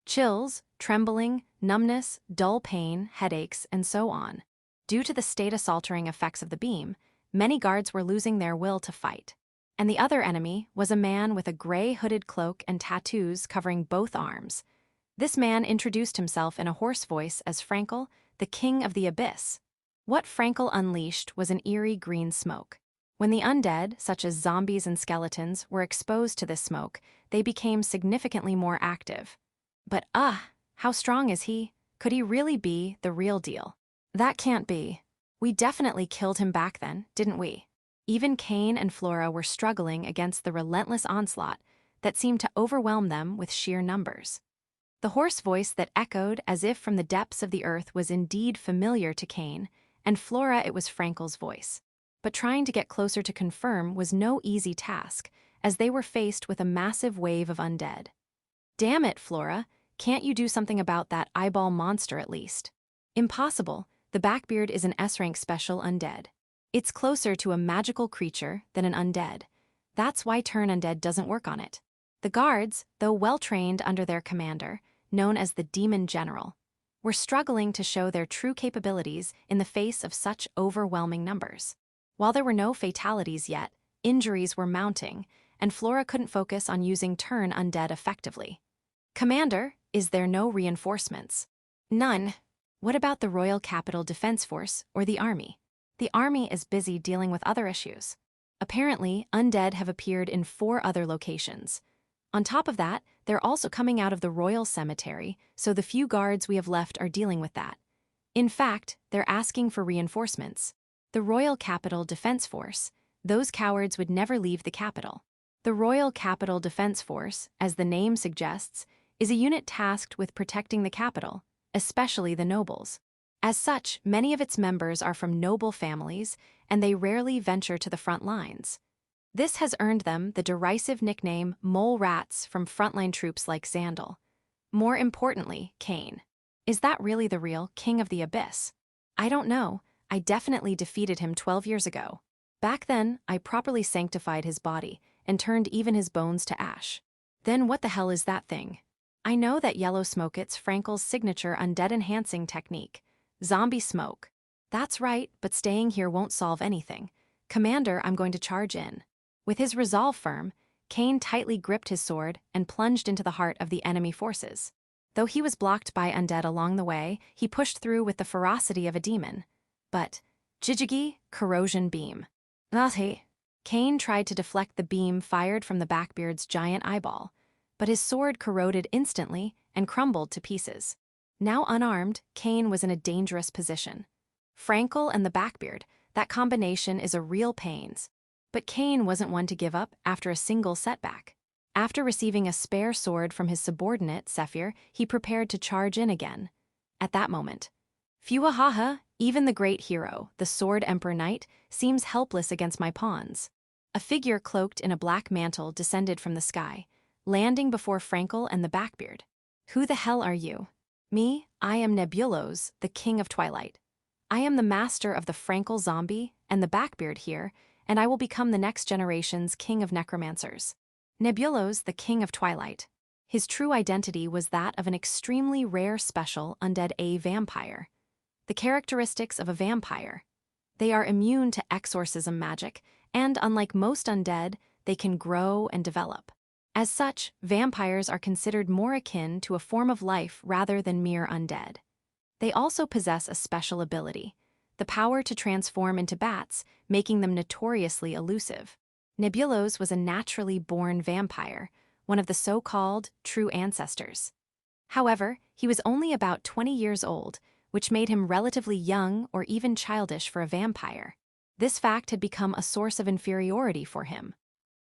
chills, trembling, numbness, dull pain, headaches, and so on. Due to the status-altering effects of the beam, many guards were losing their will to fight. And the other enemy was a man with a gray hooded cloak and tattoos covering both arms. This man introduced himself in a hoarse voice as Frankel, the King of the Abyss. What Frankel unleashed was an eerie green smoke. When the undead, such as zombies and skeletons, were exposed to this smoke, they became significantly more active. But how strong is he? Could he really be the real deal? That can't be. We definitely killed him back then, didn't we? Even Kane and Flora were struggling against the relentless onslaught that seemed to overwhelm them with sheer numbers. The hoarse voice that echoed as if from the depths of the earth was indeed familiar to Kane, and Flora it was Frankel's voice. But trying to get closer to confirm was no easy task, as they were faced with a massive wave of undead. Damn it, Flora, can't you do something about that eyeball monster at least? Impossible, the Backbeard is an S-rank special undead. It's closer to a magical creature than an undead. That's why turn undead doesn't work on it. The guards, though well-trained under their commander, known as the Demon General, were struggling to show their true capabilities in the face of such overwhelming numbers. While there were no fatalities yet, injuries were mounting, and Flora couldn't focus on using turn undead effectively. Commander, is there no reinforcements? None. What about the Royal Capital Defense Force, or the Army? The Army is busy dealing with other issues. Apparently, undead have appeared in 4 other locations. On top of that, they're also coming out of the Royal Cemetery, so the few guards we have left are dealing with that. In fact, they're asking for reinforcements. The Royal Capital Defense Force, those cowards would never leave the capital. The Royal Capital Defense Force, as the name suggests, is a unit tasked with protecting the capital, especially the nobles. As such, many of its members are from noble families, and they rarely venture to the front lines. This has earned them the derisive nickname Mole Rats from frontline troops like Xandal. More importantly, Cain. Is that really the real King of the Abyss? I don't know. I definitely defeated him 12 years ago. Back then, I properly sanctified his body and turned even his bones to ash. Then what the hell is that thing? I know that yellow smoke, it's Frankel's signature undead enhancing technique. Zombie smoke. That's right, but staying here won't solve anything. Commander, I'm going to charge in. With his resolve firm, Cain tightly gripped his sword and plunged into the heart of the enemy forces. Though he was blocked by undead along the way, he pushed through with the ferocity of a demon. But, Jijigi, corrosion beam. Hey. Cain tried to deflect the beam fired from the Blackbeard's giant eyeball, but his sword corroded instantly and crumbled to pieces. Now unarmed, Cain was in a dangerous position. Frankel and the Blackbeard, that combination is a real pains. But Cain wasn't one to give up after a single setback. After receiving a spare sword from his subordinate, Sephir, he prepared to charge in again. At that moment, Fuahaha, even the great hero, the Sword Emperor Knight, seems helpless against my pawns. A figure cloaked in a black mantle descended from the sky, landing before Frankel and the Blackbeard. Who the hell are you? Me, I am Nebulos, the King of Twilight. I am the master of the Frankel zombie and the Blackbeard here, and I will become the next generation's King of Necromancers. Nebulos, the King of Twilight. His true identity was that of an extremely rare special undead vampire. The characteristics of a vampire. They are immune to exorcism magic, and unlike most undead, they can grow and develop. As such, vampires are considered more akin to a form of life rather than mere undead. They also possess a special ability, the power to transform into bats, making them notoriously elusive. Nebulos was a naturally born vampire, one of the so-called true ancestors. However, he was only about 20 years old, which made him relatively young or even childish for a vampire. This fact had become a source of inferiority for him.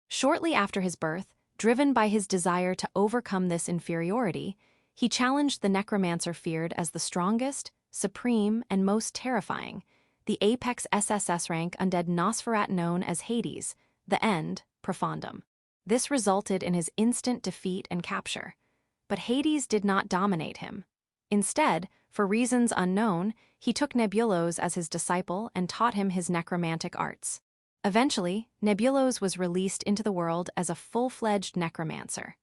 Shortly after his birth, driven by his desire to overcome this inferiority, he challenged the necromancer feared as the strongest, supreme, and most terrifying, the apex SSS rank undead Nosferat known as Hades, the End, Profundum. This resulted in his instant defeat and capture. But Hades did not dominate him. Instead, for reasons unknown, he took Nebulos as his disciple and taught him his necromantic arts. Eventually, Nebulos was released into the world as a full-fledged necromancer.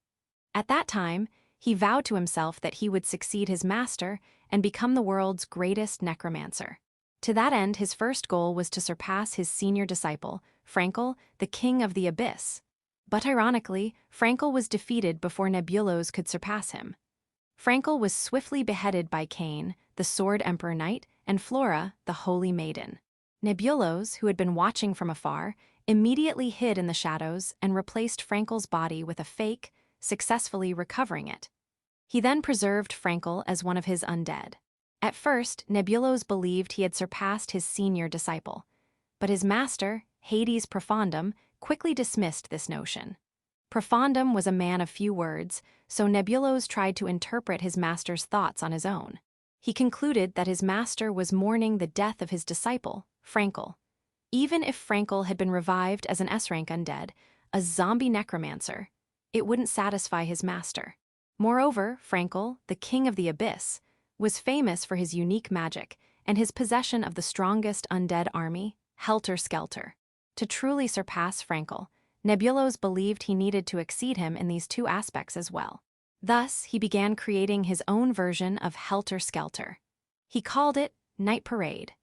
At that time, he vowed to himself that he would succeed his master and become the world's greatest necromancer. To that end, his first goal was to surpass his senior disciple, Frankel, the King of the Abyss. But ironically, Frankel was defeated before Nebulos could surpass him. Frankel was swiftly beheaded by Cain, the Sword Emperor Knight, and Flora, the Holy Maiden. Nebulos, who had been watching from afar, immediately hid in the shadows and replaced Frankel's body with a fake, successfully recovering it. He then preserved Frankel as one of his undead. At first, Nebulos believed he had surpassed his senior disciple, but his master, Hades Profundum, quickly dismissed this notion. Profundum was a man of few words, so Nebulos tried to interpret his master's thoughts on his own. He concluded that his master was mourning the death of his disciple, Frankel. Even if Frankel had been revived as an S-rank undead, a zombie necromancer, it wouldn't satisfy his master. Moreover, Frankel, the King of the Abyss, was famous for his unique magic and his possession of the strongest undead army, Helter Skelter. To truly surpass Frankel, Nebulos believed he needed to exceed him in these two aspects as well. Thus, he began creating his own version of Helter Skelter. He called it Night Parade.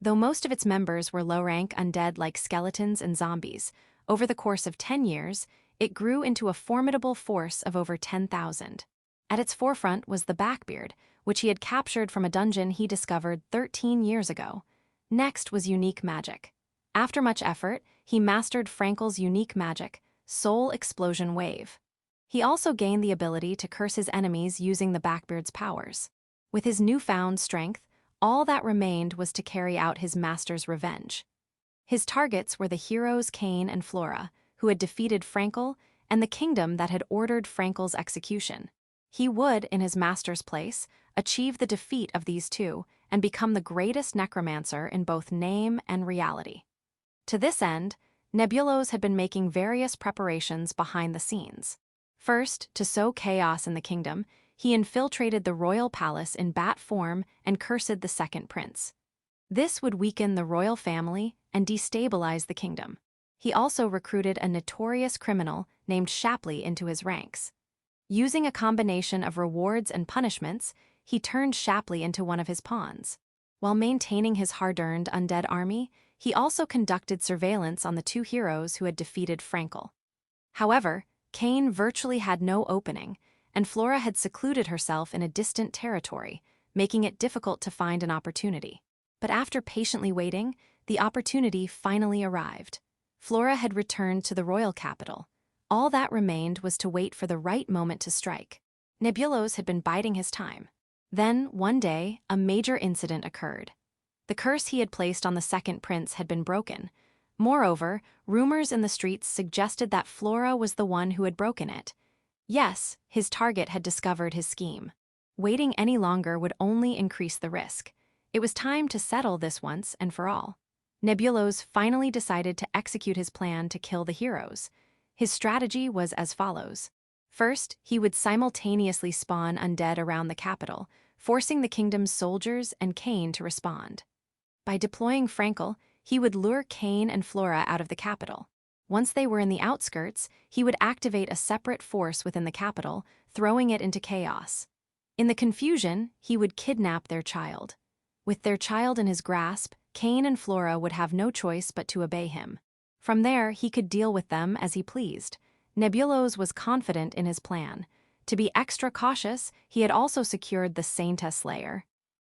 Though most of its members were low-rank undead like skeletons and zombies, over the course of 10 years, it grew into a formidable force of over 10,000. At its forefront was the Blackbeard, which he had captured from a dungeon he discovered 13 years ago. Next was unique magic. After much effort, he mastered Frankel's unique magic, Soul Explosion Wave. He also gained the ability to curse his enemies using the Blackbeard's powers. With his newfound strength, all that remained was to carry out his master's revenge. His targets were the heroes Cain and Flora, who had defeated Frankel, and the kingdom that had ordered Frankel's execution. He would, in his master's place, achieve the defeat of these two and become the greatest necromancer in both name and reality. To this end, Nebulos had been making various preparations behind the scenes. First, to sow chaos in the kingdom, he infiltrated the royal palace in bat form and cursed the second prince. This would weaken the royal family and destabilize the kingdom. He also recruited a notorious criminal named Shapley into his ranks. Using a combination of rewards and punishments, he turned Shapley into one of his pawns. While maintaining his hard-earned undead army, he also conducted surveillance on the two heroes who had defeated Frankel. However, Cain virtually had no opening, and Flora had secluded herself in a distant territory, making it difficult to find an opportunity. But after patiently waiting, the opportunity finally arrived. Flora had returned to the royal capital. All that remained was to wait for the right moment to strike. Nebulos had been biding his time. Then, one day, a major incident occurred. The curse he had placed on the second prince had been broken. Moreover, rumors in the streets suggested that Flora was the one who had broken it. Yes, his target had discovered his scheme. Waiting any longer would only increase the risk. It was time to settle this once and for all. Nebulos finally decided to execute his plan to kill the heroes. His strategy was as follows. First, he would simultaneously spawn undead around the capital, forcing the kingdom's soldiers and Cain to respond. By deploying Frankel, he would lure Cain and Flora out of the capital. Once they were in the outskirts, he would activate a separate force within the capital, throwing it into chaos. In the confusion, he would kidnap their child. With their child in his grasp, Cain and Flora would have no choice but to obey him. From there, he could deal with them as he pleased. Nebulos was confident in his plan. To be extra cautious, he had also secured the Saintess layer.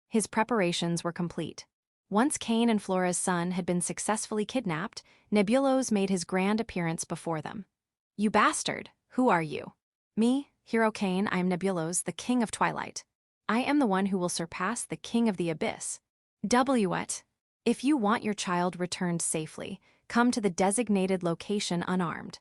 His preparations were complete. Once Cain and Flora's son had been successfully kidnapped, Nebulos made his grand appearance before them. "You bastard, who are you?" "Me, Hero Cain, I am Nebulos, the King of Twilight. I am the one who will surpass the King of the Abyss. What? If you want your child returned safely, come to the designated location unarmed.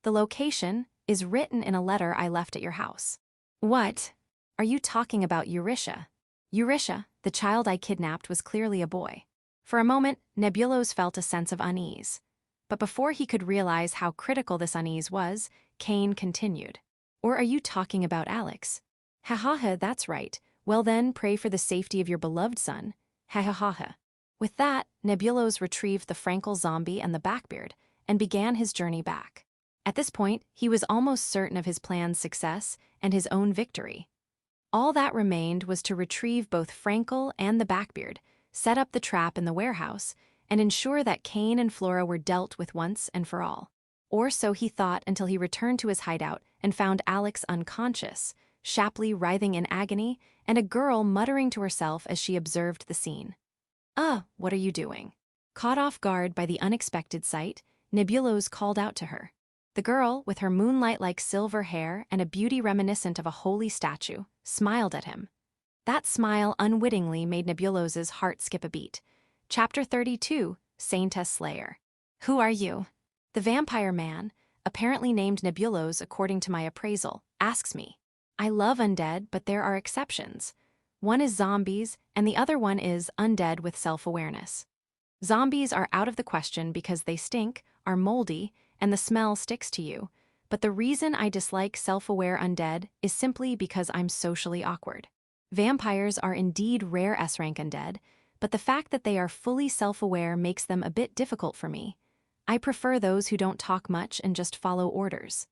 The location is written in a letter I left at your house." "What? Are you talking about Eurytia?" Eurytia, the child I kidnapped, was clearly a boy. For a moment, Nebulos felt a sense of unease. But before he could realize how critical this unease was, Cain continued. "Or are you talking about Alex?" "Ha ha ha, that's right. Well then, pray for the safety of your beloved son. Ha ha ha ha." With that, Nebulos retrieved the Frankel zombie and the Blackbeard, and began his journey back. At this point, he was almost certain of his plan's success and his own victory. All that remained was to retrieve both Frankel and the Blackbeard, set up the trap in the warehouse, and ensure that Cain and Flora were dealt with once and for all. Or so he thought until he returned to his hideout and found Alex unconscious, Shapley writhing in agony, and a girl muttering to herself as she observed the scene. What are you doing?" Caught off guard by the unexpected sight, Nebulos called out to her. The girl, with her moonlight-like silver hair and a beauty reminiscent of a holy statue, smiled at him. That smile unwittingly made Nebulos's heart skip a beat. Chapter 32, Saintess Slayer. "Who are you?" The vampire man, apparently named Nebulos according to my appraisal, asks me. "I love undead, but there are exceptions. One is zombies, and the other one is undead with self-awareness. Zombies are out of the question because they stink, are moldy, and the smell sticks to you, but the reason I dislike self-aware undead is simply because I'm socially awkward. Vampires are indeed rare S-rank undead, but the fact that they are fully self-aware makes them a bit difficult for me. I prefer those who don't talk much and just follow orders."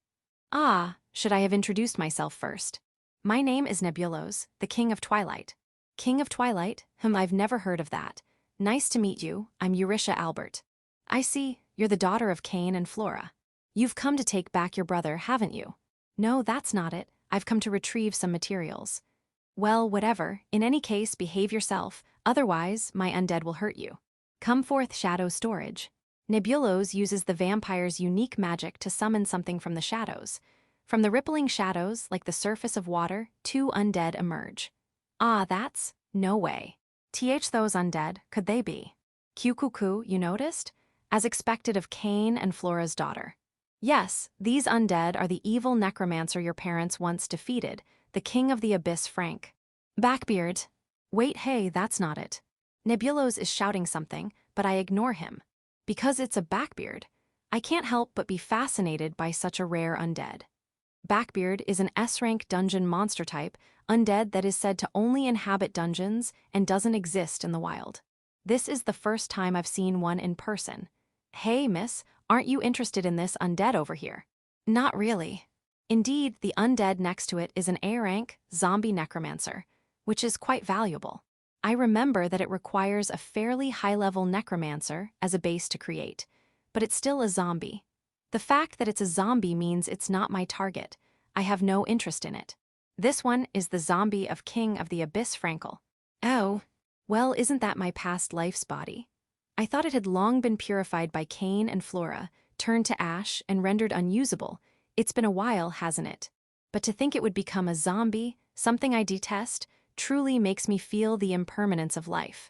Should I have introduced myself first? "My name is Nebulos, the King of Twilight." "King of Twilight? I've never heard of that. Nice to meet you, I'm Eurytia Albert." "I see, you're the daughter of Cain and Flora. You've come to take back your brother, haven't you?" "No, that's not it. I've come to retrieve some materials." Well, whatever. In any case, behave yourself, otherwise, my undead will hurt you. Come forth, shadow storage. Nebulos uses the vampire's unique magic to summon something from the shadows. From the rippling shadows, like the surface of water, two undead emerge. Ah, that's... no way. Those undead, could they be? Cuckoo, you noticed? As expected of Cain and Flora's daughter. Yes, these undead are the evil necromancer your parents once defeated, the king of the abyss Frank. Backbeard. Wait, hey, that's not it. Nebulos is shouting something, but I ignore him. Because it's a Backbeard, I can't help but be fascinated by such a rare undead. Backbeard is an S-rank dungeon monster type, undead that is said to only inhabit dungeons and doesn't exist in the wild. This is the first time I've seen one in person. Hey, miss, aren't you interested in this undead over here? Not really. Indeed, the undead next to it is an A-rank zombie necromancer, which is quite valuable. I remember that it requires a fairly high-level necromancer as a base to create, but it's still a zombie. The fact that it's a zombie means it's not my target. I have no interest in it. This one is the zombie of King of the Abyss Frankel. Oh, well, isn't that my past life's body? I thought it had long been purified by Cain and Flora, turned to ash and rendered unusable. It's been a while, hasn't it? But to think it would become a zombie, something I detest, truly makes me feel the impermanence of life.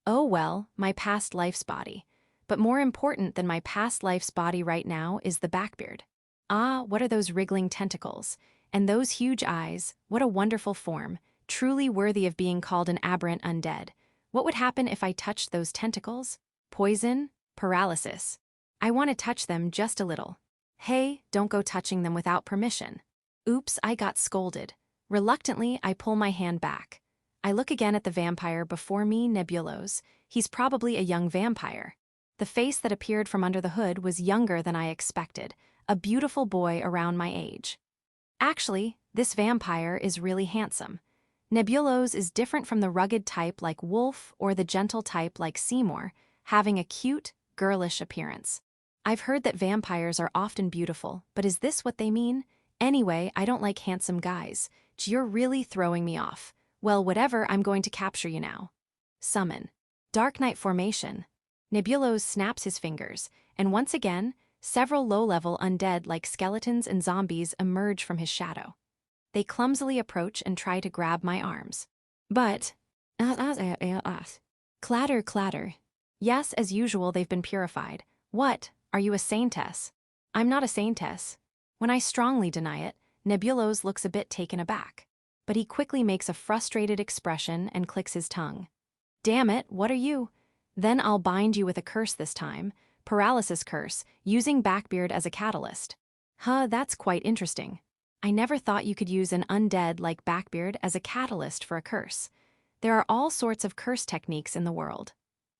Oh well, my past life's body. But more important than my past life's body right now is the Backbeard. Ah, what are those wriggling tentacles? And those huge eyes, what a wonderful form, truly worthy of being called an aberrant undead. What would happen if I touched those tentacles? Poison? Paralysis. I want to touch them just a little. Hey, don't go touching them without permission. Oops, I got scolded. Reluctantly, I pull my hand back. I look again at the vampire before me, Nebulos. He's probably a young vampire. The face that appeared from under the hood was younger than I expected, a beautiful boy around my age. Actually, this vampire is really handsome. Nebulos is different from the rugged type like Wolf or the gentle type like Seymour, having a cute, girlish appearance. I've heard that vampires are often beautiful, but is this what they mean? Anyway, I don't like handsome guys. You're really throwing me off. Well, whatever, I'm going to capture you now. Summon. Dark Knight formation. Nebulos snaps his fingers, and once again, several low-level undead like skeletons and zombies emerge from his shadow. They clumsily approach and try to grab my arms. But... clatter, clatter. Yes, as usual, they've been purified. What? Are you a Saintess? I'm not a Saintess. When I strongly deny it, Nebulos looks a bit taken aback. But he quickly makes a frustrated expression and clicks his tongue. Damn it, what are you? Then I'll bind you with a curse this time, paralysis curse, using Backbeard as a catalyst. Huh, that's quite interesting. I never thought you could use an undead like Backbeard as a catalyst for a curse. There are all sorts of curse techniques in the world.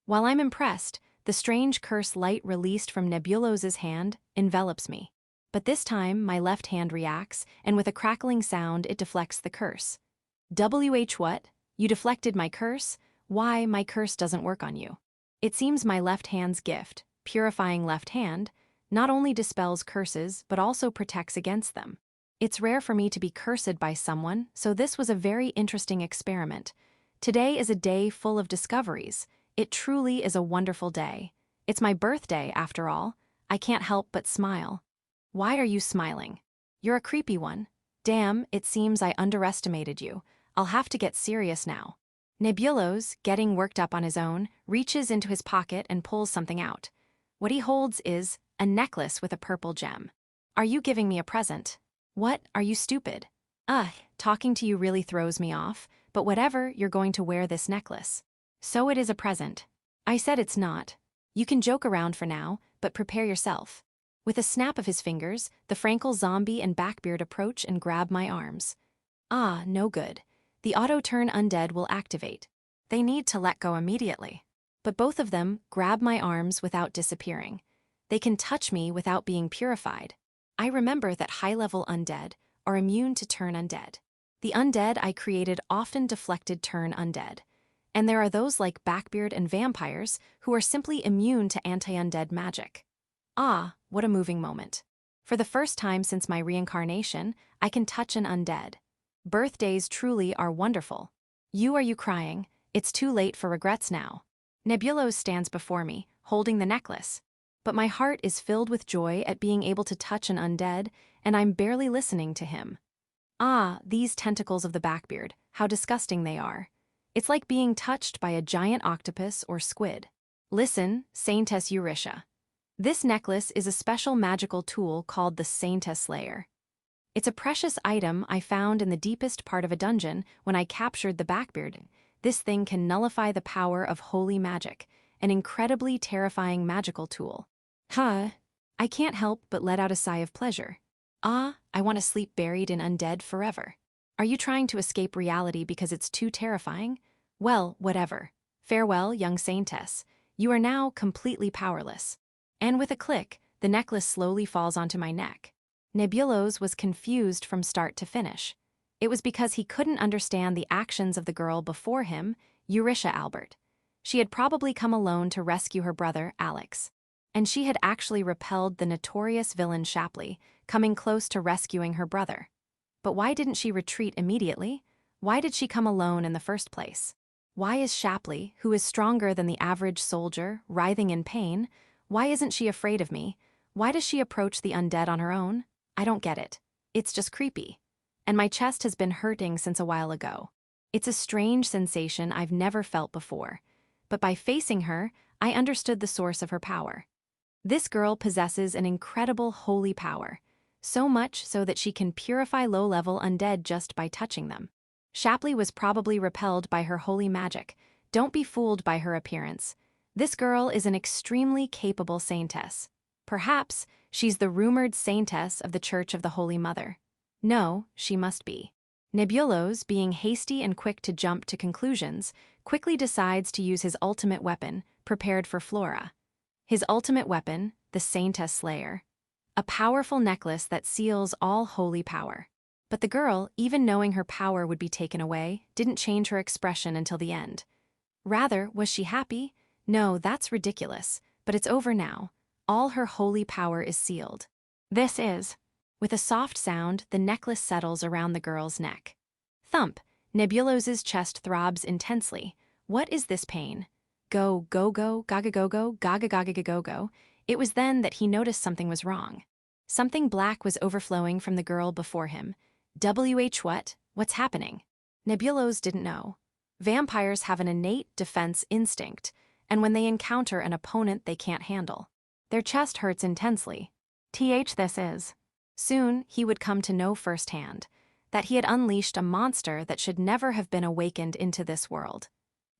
While I'm impressed, the strange curse light released from Nebulos's hand envelops me. But this time, my left hand reacts, and with a crackling sound, it deflects the curse. What? You deflected my curse? Why, my curse doesn't work on you. It seems my left hand's gift, purifying left hand, not only dispels curses, but also protects against them. It's rare for me to be cursed by someone, so this was a very interesting experiment. Today is a day full of discoveries. It truly is a wonderful day. It's my birthday, after all. I can't help but smile. Why are you smiling? You're a creepy one. Damn, it seems I underestimated you. I'll have to get serious now. Nebulos, getting worked up on his own, reaches into his pocket and pulls something out. What he holds is a necklace with a purple gem. Are you giving me a present? What? Are you stupid? Talking to you really throws me off, but whatever, you're going to wear this necklace. So it is a present. I said it's not. You can joke around for now, but prepare yourself. With a snap of his fingers, the Frankel zombie and Backbeard approach and grab my arms. Ah, no good. The auto-turn undead will activate. They need to let go immediately. But both of them grab my arms without disappearing. They can touch me without being purified. I remember that high-level undead are immune to turn undead. The undead I created often deflected turn undead. And there are those like Backbeard and vampires who are simply immune to anti-undead magic. Ah, what a moving moment. For the first time since my reincarnation, I can touch an undead. Birthdays truly are wonderful. Are you crying? It's too late for regrets now. Nebulos stands before me, holding the necklace. But my heart is filled with joy at being able to touch an undead, and I'm barely listening to him. Ah, these tentacles of the backbeard, how disgusting they are. It's like being touched by a giant octopus or squid. Listen, Saintess Eurytia. This necklace is a special magical tool called the Saintess Slayer. It's a precious item I found in the deepest part of a dungeon when I captured the backbeard. This thing can nullify the power of holy magic, an incredibly terrifying magical tool. I can't help but let out a sigh of pleasure. Ah, I want to sleep buried in undead forever. Are you trying to escape reality because it's too terrifying? Well, whatever. Farewell, young Saintess. You are now completely powerless. And with a click, the necklace slowly falls onto my neck. Nebulos was confused from start to finish. It was because he couldn't understand the actions of the girl before him, Eurytia Albert. She had probably come alone to rescue her brother, Alex. And she had actually repelled the notorious villain Shapley, coming close to rescuing her brother. But why didn't she retreat immediately? Why did she come alone in the first place? Why is Shapley, who is stronger than the average soldier, writhing in pain? Why isn't she afraid of me? Why does she approach the undead on her own? I don't get it. It's just creepy. And my chest has been hurting since a while ago. It's a strange sensation I've never felt before. But by facing her, I understood the source of her power. This girl possesses an incredible holy power, so much so that she can purify low-level undead just by touching them. Shapley was probably repelled by her holy magic. Don't be fooled by her appearance. This girl is an extremely capable saintess. Perhaps she's the rumored saintess of the Church of the Holy Mother. No, she must be. Nebulos, being hasty and quick to jump to conclusions, quickly decides to use his ultimate weapon, prepared for Flora. His ultimate weapon, the Saintess Slayer. A powerful necklace that seals all holy power. But the girl, even knowing her power would be taken away, didn't change her expression until the end. Rather, was she happy? No, that's ridiculous. But it's over now. All her holy power is sealed. This is. With a soft sound, the necklace settles around the girl's neck. Thump. Nebulos's chest throbs intensely. What is this pain? Go, go, go, gaga, go, go, gaga, gaga, go, go. It was then that he noticed something was wrong. Something black was overflowing from the girl before him. What? What's happening? Nebulos didn't know. Vampires have an innate defense instinct, and when they encounter an opponent they can't handle, their chest hurts intensely. This is. Soon, he would come to know firsthand that he had unleashed a monster that should never have been awakened into this world.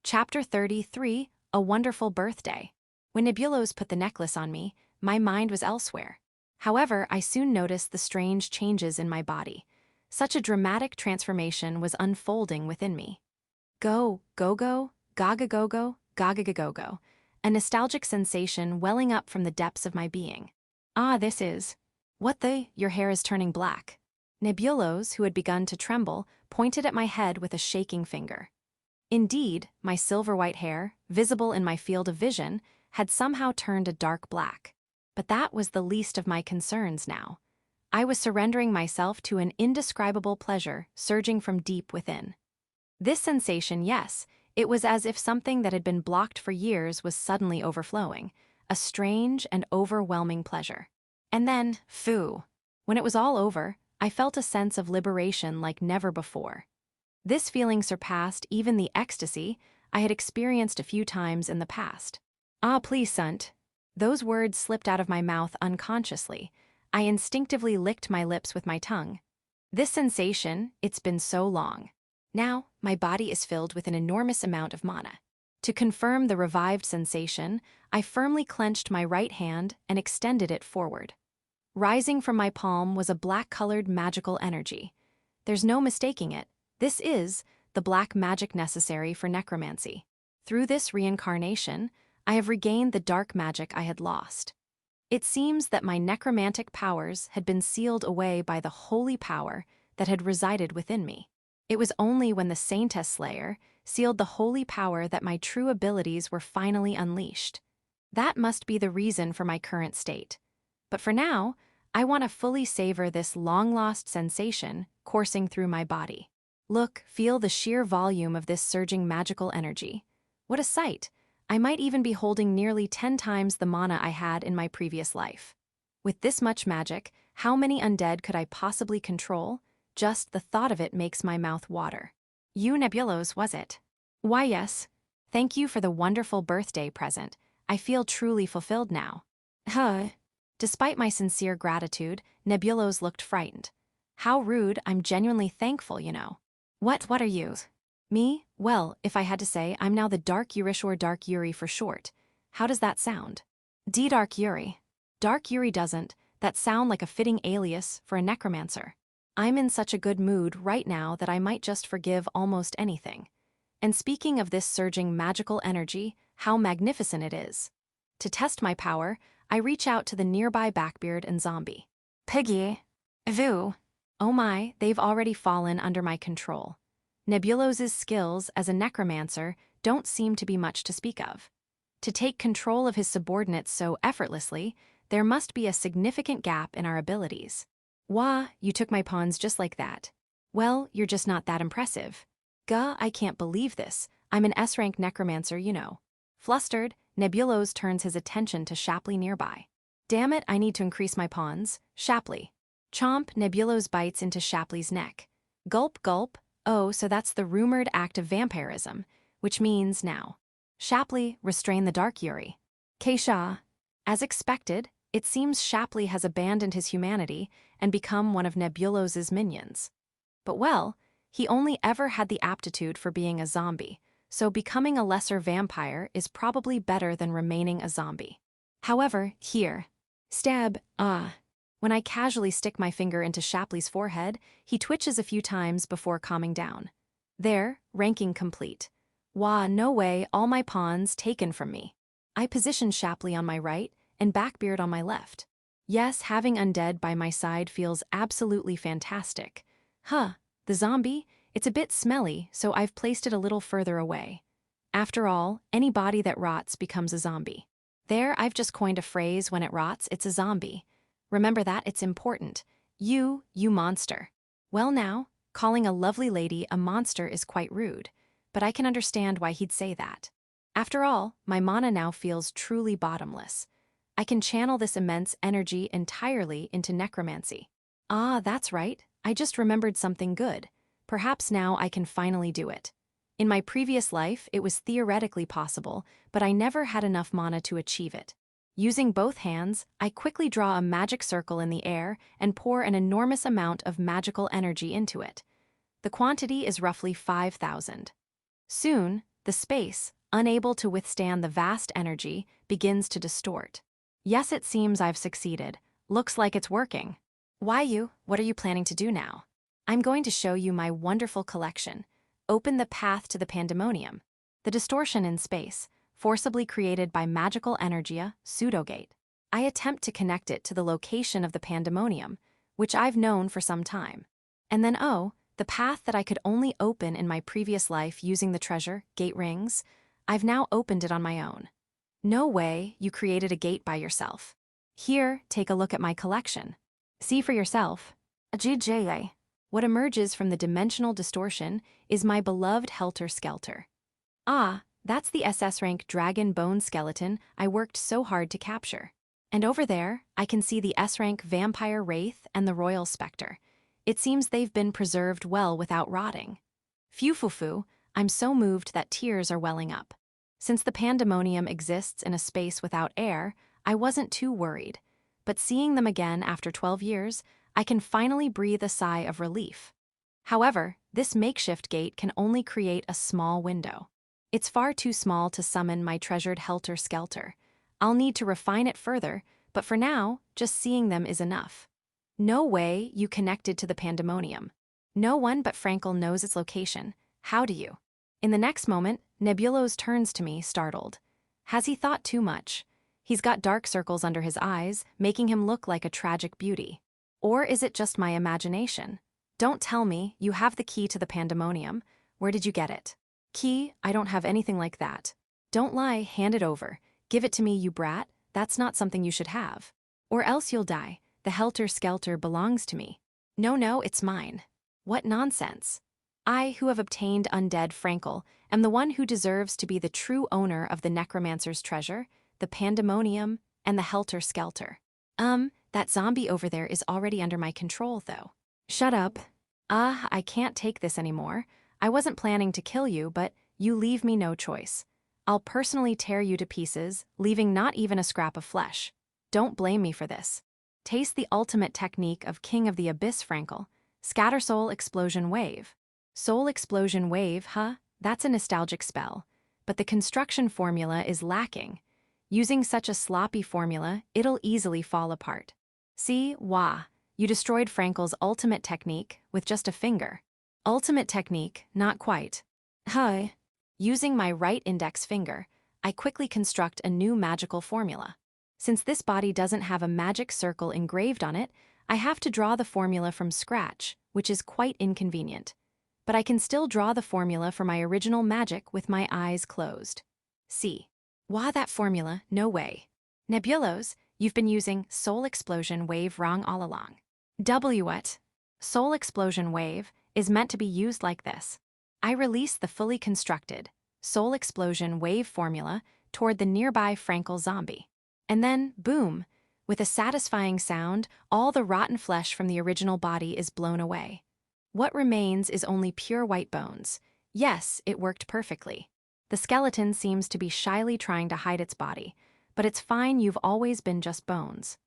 Chapter 33, A Wonderful Birthday. When Nebulos put the necklace on me, my mind was elsewhere. However, I soon noticed the strange changes in my body. Such a dramatic transformation was unfolding within me. Go, go, go, gaga, go, go, gaga, go, go. A nostalgic sensation welling up from the depths of my being. Ah, this is. Your hair is turning black. Nebulos, who had begun to tremble, pointed at my head with a shaking finger. Indeed, my silver-white hair, visible in my field of vision, had somehow turned a dark black. But that was the least of my concerns now. I was surrendering myself to an indescribable pleasure surging from deep within. This sensation, yes, it was as if something that had been blocked for years was suddenly overflowing, a strange and overwhelming pleasure. And then, phoo. When it was all over, I felt a sense of liberation like never before. This feeling surpassed even the ecstasy I had experienced a few times in the past. Ah, please, Sunt. Those words slipped out of my mouth unconsciously. I instinctively licked my lips with my tongue. This sensation, it's been so long. Now, my body is filled with an enormous amount of mana. To confirm the revived sensation, I firmly clenched my right hand and extended it forward. Rising from my palm was a black-colored magical energy. There's no mistaking it. This is the black magic necessary for necromancy. Through this reincarnation, I have regained the dark magic I had lost. It seems that my necromantic powers had been sealed away by the holy power that had resided within me. It was only when the Saintess Slayer sealed the holy power that my true abilities were finally unleashed. That must be the reason for my current state. But for now, I want to fully savor this long-lost sensation coursing through my body. Look, feel the sheer volume of this surging magical energy. What a sight! I might even be holding nearly 10 times the mana I had in my previous life. With this much magic, how many undead could I possibly control? Just the thought of it makes my mouth water. You Nebulos, was it? Why yes. Thank you for the wonderful birthday present. I feel truly fulfilled now. Huh. Despite my sincere gratitude, Nebulos looked frightened. How rude, I'm genuinely thankful, you know. What are you? Me? Well, if I had to say, I'm now the Dark Yurish or Dark Yuri for short. How does that sound? Dark Yuri. Dark Yuri doesn't that sound like a fitting alias for a necromancer? I'm in such a good mood right now that I might just forgive almost anything. And speaking of this surging magical energy, how magnificent it is. To test my power, I reach out to the nearby Backbeard and Zombie. Piggy. Vu. Oh my, they've already fallen under my control. Nebulos's skills as a necromancer don't seem to be much to speak of. To take control of his subordinates so effortlessly, there must be a significant gap in our abilities. Wah, you took my pawns just like that. Well, you're just not that impressive. Gah, I can't believe this. I'm an S-rank necromancer, you know. Flustered, Nebulos turns his attention to Shapley nearby. Damn it, I need to increase my pawns. Shapley. Chomp, Nebulos bites into Shapley's neck. Gulp, gulp. Oh, so that's the rumored act of vampirism, which means now. Shapley, restrain the Dark Yuri. Keisha. As expected, it seems Shapley has abandoned his humanity and become one of Nebulos's minions. But well, he only ever had the aptitude for being a zombie, so becoming a lesser vampire is probably better than remaining a zombie. However, here. Stab, When I casually stick my finger into Shapley's forehead, he twitches a few times before calming down. There, ranking complete. Wah, no way, all my pawns taken from me. I position Shapley on my right and Backbeard on my left. Yes, having undead by my side feels absolutely fantastic. The zombie? It's a bit smelly, so I've placed it a little further away. After all, any body that rots becomes a zombie. There, I've just coined a phrase: when it rots, it's a zombie. Remember that, it's important. You monster. Well now, calling a lovely lady a monster is quite rude, but I can understand why he'd say that. After all, my mana now feels truly bottomless. I can channel this immense energy entirely into necromancy. Ah, that's right, I just remembered something good. Perhaps now I can finally do it. In my previous life, it was theoretically possible, but I never had enough mana to achieve it. Using both hands, I quickly draw a magic circle in the air and pour an enormous amount of magical energy into it. The quantity is roughly 5,000. Soon, the space, unable to withstand the vast energy, begins to distort. Yes, it seems I've succeeded. Looks like it's working. What are you planning to do now? I'm going to show you my wonderful collection. Open the path to the pandemonium. The distortion in space, forcibly created by magical energia, pseudogate. I attempt to connect it to the location of the pandemonium, which I've known for some time. And then the path that I could only open in my previous life using the treasure, gate rings, I've now opened it on my own. No way, you created a gate by yourself. Here, take a look at my collection. See for yourself. GJA. What emerges from the dimensional distortion is my beloved Helter Skelter. That's the SS rank dragon bone skeleton I worked so hard to capture. And over there, I can see the S rank vampire wraith and the royal specter. It seems they've been preserved well without rotting. Phew, I'm so moved that tears are welling up. Since the pandemonium exists in a space without air, I wasn't too worried. But seeing them again after 12 years, I can finally breathe a sigh of relief. However, this makeshift gate can only create a small window. It's far too small to summon my treasured Helter Skelter. I'll need to refine it further, but for now, just seeing them is enough. No way, you connected to the pandemonium. No one but Frankel knows its location. How do you? In the next moment, Nebulos turns to me, startled. Has he thought too much? He's got dark circles under his eyes, making him look like a tragic beauty. Or is it just my imagination? Don't tell me, you have the key to the pandemonium. Where did you get it? Key? I don't have anything like that. Don't lie, hand it over. Give it to me, you brat. That's not something you should have. Or else you'll die. The Helter Skelter belongs to me. No, it's mine. What nonsense. I, who have obtained undead Frankel, am the one who deserves to be the true owner of the Necromancer's treasure, the pandemonium, and the helter-skelter. That zombie over there is already under my control, though. Shut up. I can't take this anymore. I wasn't planning to kill you, but you leave me no choice. I'll personally tear you to pieces, leaving not even a scrap of flesh. Don't blame me for this. Taste the ultimate technique of King of the Abyss Frankel, Scatter Soul Explosion Wave. Soul Explosion Wave, huh? That's a nostalgic spell. But the construction formula is lacking. Using such a sloppy formula, it'll easily fall apart. See, you destroyed Frankel's ultimate technique with just a finger. Ultimate technique, not quite. Hi. Using my right index finger, I quickly construct a new magical formula. Since this body doesn't have a magic circle engraved on it, I have to draw the formula from scratch, which is quite inconvenient. But I can still draw the formula for my original magic with my eyes closed. See. That formula, no way. Nebulos, you've been using Soul Explosion Wave wrong all along. What? Soul Explosion Wave is meant to be used like this. I release the fully constructed Soul Explosion Wave formula toward the nearby Frankel zombie. And then, boom, with a satisfying sound, all the rotten flesh from the original body is blown away. What remains is only pure white bones. Yes, it worked perfectly. The skeleton seems to be shyly trying to hide its body, but it's fine, you've always been just bones.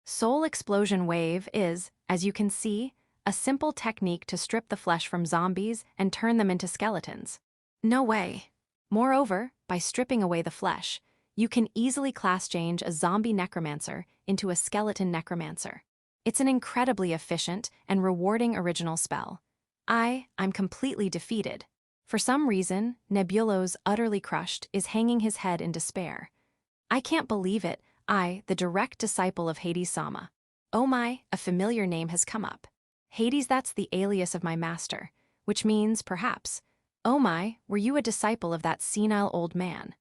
Soul Explosion Wave is, as you can see, a simple technique to strip the flesh from zombies and turn them into skeletons. No way. Moreover, by stripping away the flesh, you can easily class change a zombie necromancer into a skeleton necromancer. It's an incredibly efficient and rewarding original spell. I'm completely defeated. For some reason, Nebulos, utterly crushed, is hanging his head in despair. I can't believe it, the direct disciple of Hades Sama. Oh my, a familiar name has come up. Hades, that's the alias of my master, which means, perhaps, oh my, were you a disciple of that senile old man?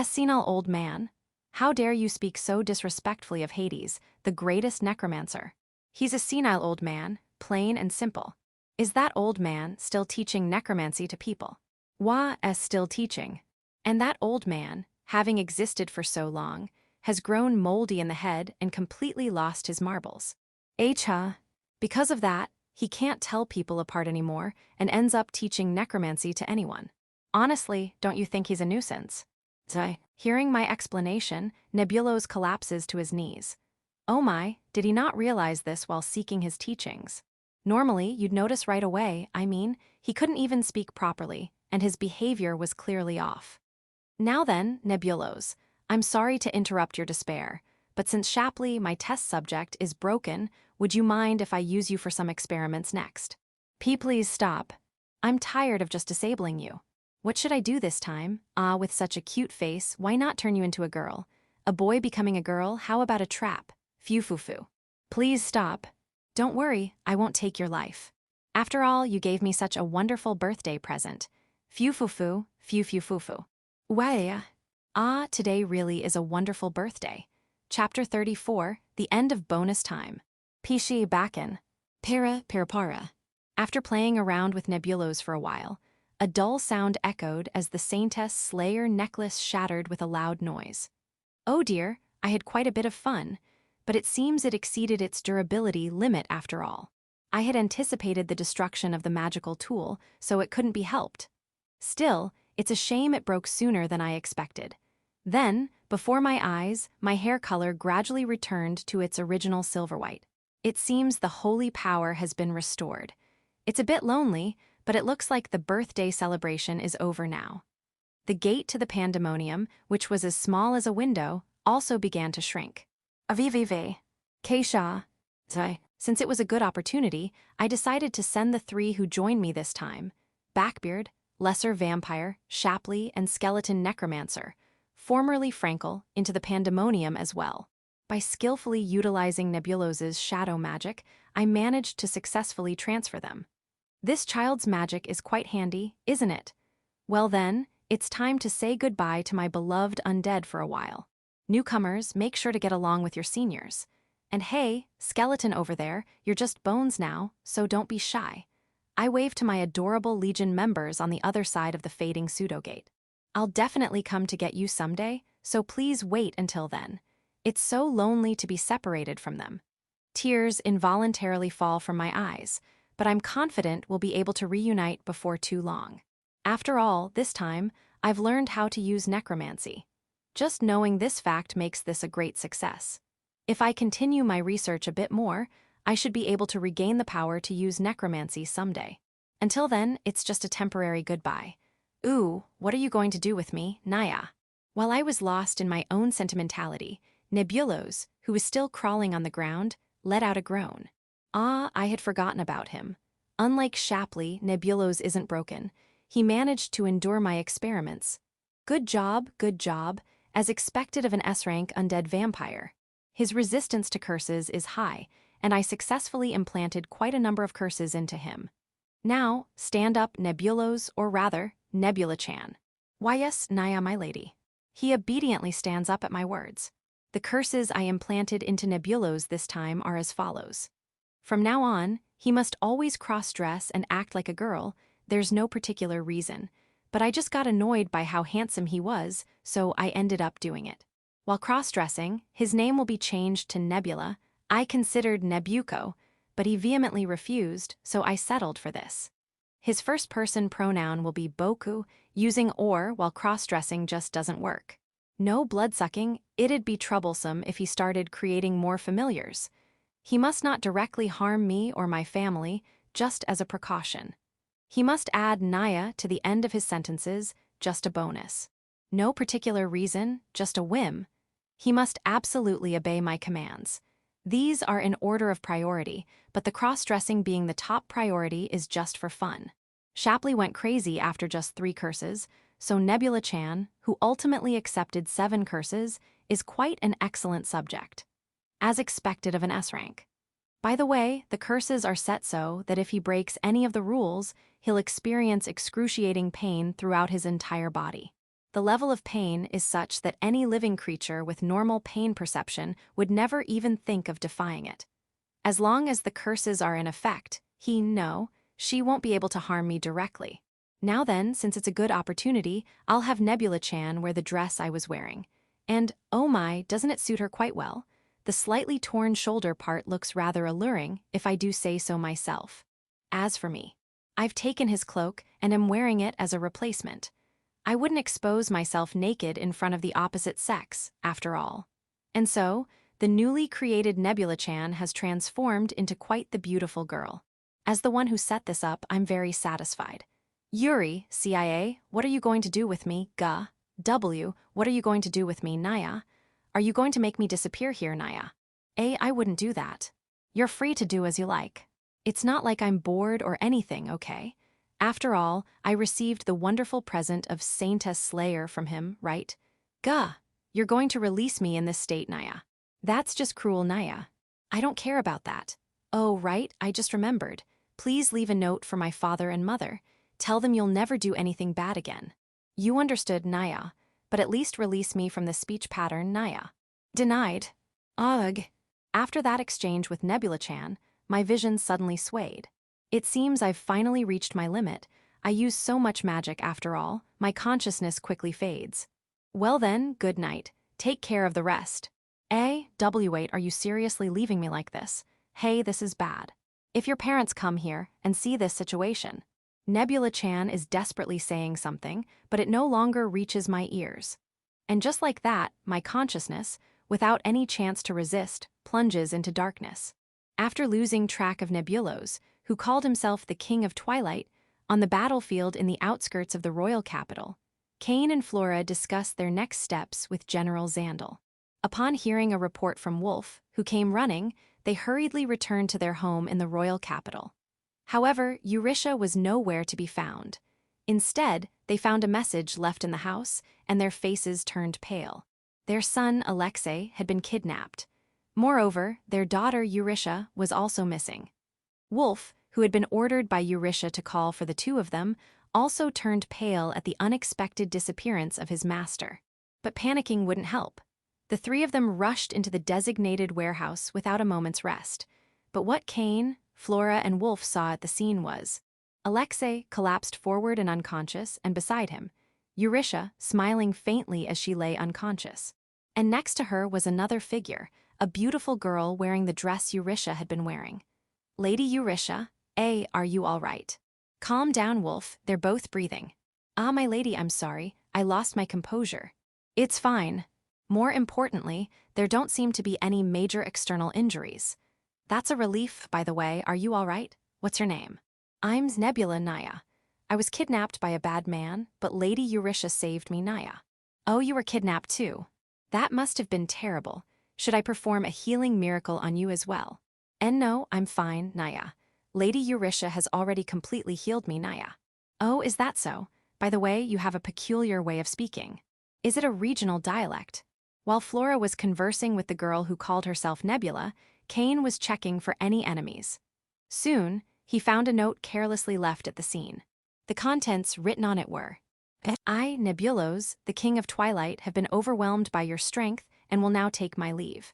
Senile old man? How dare you speak so disrespectfully of Hades, the greatest necromancer? He's a senile old man, plain and simple. Is that old man still teaching necromancy to people? Still teaching. And that old man, having existed for so long, has grown moldy in the head and completely lost his marbles. Because of that, he can't tell people apart anymore and ends up teaching necromancy to anyone. Honestly, don't you think he's a nuisance? Hearing my explanation, Nebulos collapses to his knees. Oh my, did he not realize this while seeking his teachings? Normally, you'd notice right away, he couldn't even speak properly, and his behavior was clearly off. Now then, Nebulos, I'm sorry to interrupt your despair, but since Shapley, my test subject, is broken, would you mind if I use you for some experiments next? Please stop. I'm tired of just disabling you. What should I do this time? With such a cute face, why not turn you into a girl? A boy becoming a girl, how about a trap? Phew. Please stop. Don't worry, I won't take your life. After all, you gave me such a wonderful birthday present. Phew. Today really is a wonderful birthday. Chapter 34, the end of bonus time. Pishi Bakken. Para. After playing around with Nebulos for a while, a dull sound echoed as the Saintess Slayer necklace shattered with a loud noise. Oh dear, I had quite a bit of fun, but it seems it exceeded its durability limit after all. I had anticipated the destruction of the magical tool, so it couldn't be helped. Still, it's a shame it broke sooner than I expected. Then, before my eyes, my hair color gradually returned to its original silver white. It seems the holy power has been restored. It's a bit lonely, but it looks like the birthday celebration is over now. The gate to the pandemonium, which was as small as a window, also began to shrink. Avivive. Keisha. Since it was a good opportunity, I decided to send the three who joined me this time, Backbeard, Lesser Vampire, Shapley, and Skeleton Necromancer, formerly Frankel, into the pandemonium as well. By skillfully utilizing Nebulos's shadow magic, I managed to successfully transfer them. This child's magic is quite handy, isn't it? Well then, it's time to say goodbye to my beloved undead for a while. Newcomers, make sure to get along with your seniors. And hey, skeleton over there, you're just bones now, so don't be shy. I wave to my adorable Legion members on the other side of the fading pseudogate. I'll definitely come to get you someday, so please wait until then. It's so lonely to be separated from them. Tears involuntarily fall from my eyes, but I'm confident we'll be able to reunite before too long. After all, this time, I've learned how to use necromancy. Just knowing this fact makes this a great success. If I continue my research a bit more, I should be able to regain the power to use necromancy someday. Until then, it's just a temporary goodbye. Ooh, what are you going to do with me, Naya? While I was lost in my own sentimentality, Nebulos, who was still crawling on the ground, let out a groan. Ah, I had forgotten about him. Unlike Shapley, Nebulos isn't broken. He managed to endure my experiments. Good job, as expected of an S-rank undead vampire. His resistance to curses is high, and I successfully implanted quite a number of curses into him. Now, stand up, Nebulos, or rather, Nebula-chan. Why yes, Naya, my lady. He obediently stands up at my words. The curses I implanted into Nebulos this time are as follows. From now on, he must always cross-dress and act like a girl. There's no particular reason, but I just got annoyed by how handsome he was, so I ended up doing it. While cross-dressing, his name will be changed to Nebula. I considered Nebuco, but he vehemently refused, so I settled for this. His first-person pronoun will be Boku, using or while cross-dressing just doesn't work. No blood-sucking, it'd be troublesome if he started creating more familiars. He must not directly harm me or my family, just as a precaution. He must add Naya to the end of his sentences, just a bonus. No particular reason, just a whim. He must absolutely obey my commands. These are in order of priority, but the cross-dressing being the top priority is just for fun. Shapley went crazy after just 3 curses, so Nebula-chan, who ultimately accepted 7 curses, is quite an excellent subject. As expected of an S-rank. By the way, the curses are set so that if he breaks any of the rules, he'll experience excruciating pain throughout his entire body. The level of pain is such that any living creature with normal pain perception would never even think of defying it. As long as the curses are in effect, she won't be able to harm me directly. Now then, since it's a good opportunity, I'll have Nebula-chan wear the dress I was wearing. And, oh my, doesn't it suit her quite well? The slightly torn shoulder part looks rather alluring, if I do say so myself. As for me, I've taken his cloak and am wearing it as a replacement. I wouldn't expose myself naked in front of the opposite sex, after all. And so, the newly created Nebula-chan has transformed into quite the beautiful girl. As the one who set this up, I'm very satisfied. Yuri, CIA, what are you going to do with me, Ga? W, what are you going to do with me, Naya? Are you going to make me disappear here, Naya? I wouldn't do that. You're free to do as you like. It's not like I'm bored or anything, okay? After all, I received the wonderful present of Saintess Slayer from him, right? Gah, you're going to release me in this state, Naya. That's just cruel, Naya. I don't care about that. Oh, right, I just remembered. Please leave a note for my father and mother. Tell them you'll never do anything bad again. You understood, Naya, but at least release me from the speech pattern, Naya. Denied. Ugh. After that exchange with Nebula-chan, my vision suddenly swayed. It seems I've finally reached my limit. I use so much magic after all, my consciousness quickly fades. Well then, good night. Take care of the rest. W8, are you seriously leaving me like this? Hey, this is bad. If your parents come here and see this situation. Nebula-chan is desperately saying something, but it no longer reaches my ears. And just like that, my consciousness, without any chance to resist, plunges into darkness. After losing track of Nebulos, who called himself the King of Twilight, on the battlefield in the outskirts of the royal capital, Kane and Flora discuss their next steps with General Zandal. Upon hearing a report from Wolf, who came running, they hurriedly returned to their home in the royal capital. However, Eurisha was nowhere to be found. Instead, they found a message left in the house, and their faces turned pale. Their son, Alexei, had been kidnapped. Moreover, their daughter, Eurisha, was also missing. Wolf, who had been ordered by Eurisha to call for the 2 of them, also turned pale at the unexpected disappearance of his master. But panicking wouldn't help. The 3 of them rushed into the designated warehouse without a moment's rest. But what Kane, Flora, and Wolf saw at the scene was Alexei collapsed forward and unconscious, and beside him, Eurytia smiling faintly as she lay unconscious. And next to her was another figure, a beautiful girl wearing the dress Eurytia had been wearing. Lady Eurytia, are you all right? Calm down, Wolf, they're both breathing. Ah, my lady, I'm sorry, I lost my composure. It's fine. More importantly, there don't seem to be any major external injuries. That's a relief, by the way, are you all right? What's your name? I'm Nebula Naya. I was kidnapped by a bad man, but Lady Eurytia saved me, Naya. Oh, you were kidnapped too. That must have been terrible. Should I perform a healing miracle on you as well? And no, I'm fine, Naya. Lady Eurytia has already completely healed me, Naya. Oh, is that so? By the way, you have a peculiar way of speaking. Is it a regional dialect? While Flora was conversing with the girl who called herself Nebula, Cain was checking for any enemies. Soon, he found a note carelessly left at the scene. The contents written on it were, I, Nebulos, the King of Twilight, have been overwhelmed by your strength and will now take my leave.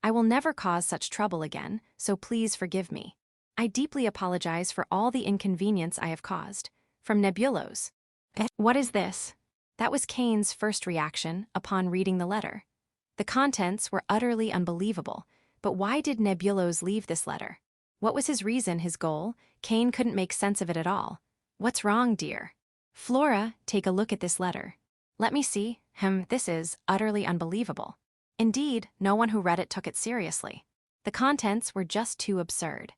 I will never cause such trouble again, so please forgive me. I deeply apologize for all the inconvenience I have caused. From Nebulos. What is this? That was Cain's first reaction upon reading the letter. The contents were utterly unbelievable, but why did Nebulos leave this letter? What was his reason, his goal? Cain couldn't make sense of it at all. What's wrong, dear? Flora, take a look at this letter. Let me see. This is utterly unbelievable. Indeed, no one who read it took it seriously. The contents were just too absurd.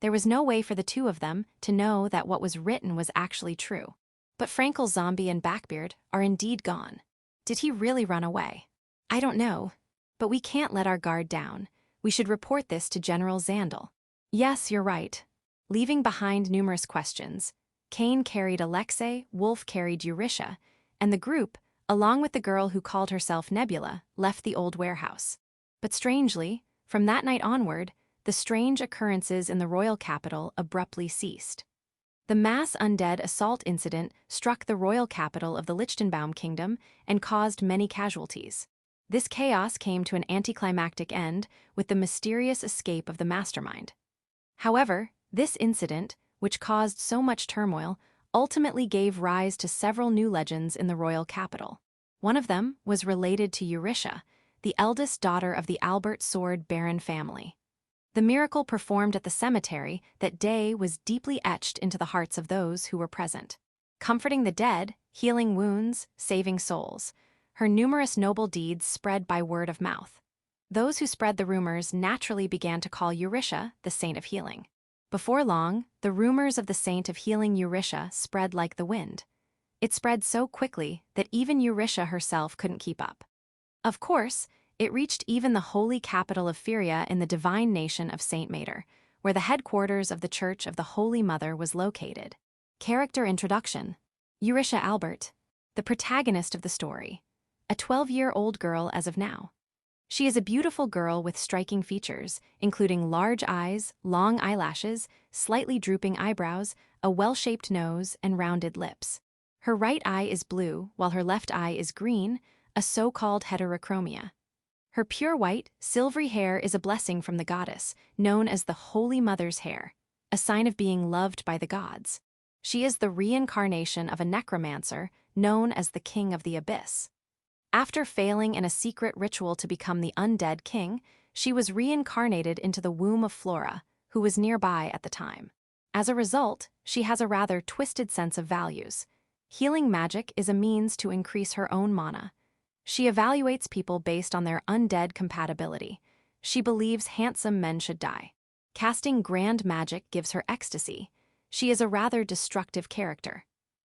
There was no way for the two of them to know that what was written was actually true. But Frankel's zombie and Backbeard are indeed gone. Did he really run away? I don't know. But we can't let our guard down. We should report this to General Zandel. Yes, you're right. Leaving behind numerous questions, Cain carried Alexei, Wolf carried Eurytia, and the group, along with the girl who called herself Nebula, left the old warehouse. But strangely, from that night onward, the strange occurrences in the royal capital abruptly ceased. The mass undead assault incident struck the royal capital of the Lichtenbaum kingdom and caused many casualties. This chaos came to an anticlimactic end with the mysterious escape of the mastermind. However, this incident, which caused so much turmoil, ultimately gave rise to several new legends in the royal capital. One of them was related to Eurytia, the eldest daughter of the Albert Sword Baron family. The miracle performed at the cemetery that day was deeply etched into the hearts of those who were present. Comforting the dead, healing wounds, saving souls, her numerous noble deeds spread by word of mouth. Those who spread the rumors naturally began to call Eurytia the Saint of Healing. Before long, the rumors of the Saint of Healing Eurytia spread like the wind. It spread so quickly that even Eurytia herself couldn't keep up. Of course, it reached even the holy capital of Fyria in the divine nation of Saint Mater, where the headquarters of the Church of the Holy Mother was located. Character introduction. Eurytia Albert, the protagonist of the story. A 12-year-old girl as of now. She is a beautiful girl with striking features, including large eyes, long eyelashes, slightly drooping eyebrows, a well-shaped nose, and rounded lips. Her right eye is blue, while her left eye is green, a so-called heterochromia. Her pure white, silvery hair is a blessing from the goddess, known as the Holy Mother's hair, a sign of being loved by the gods. She is the reincarnation of a necromancer, known as the King of the Abyss. After failing in a secret ritual to become the undead king, she was reincarnated into the womb of Flora, who was nearby at the time. As a result, she has a rather twisted sense of values. Healing magic is a means to increase her own mana. She evaluates people based on their undead compatibility. She believes handsome men should die. Casting grand magic gives her ecstasy. She is a rather destructive character.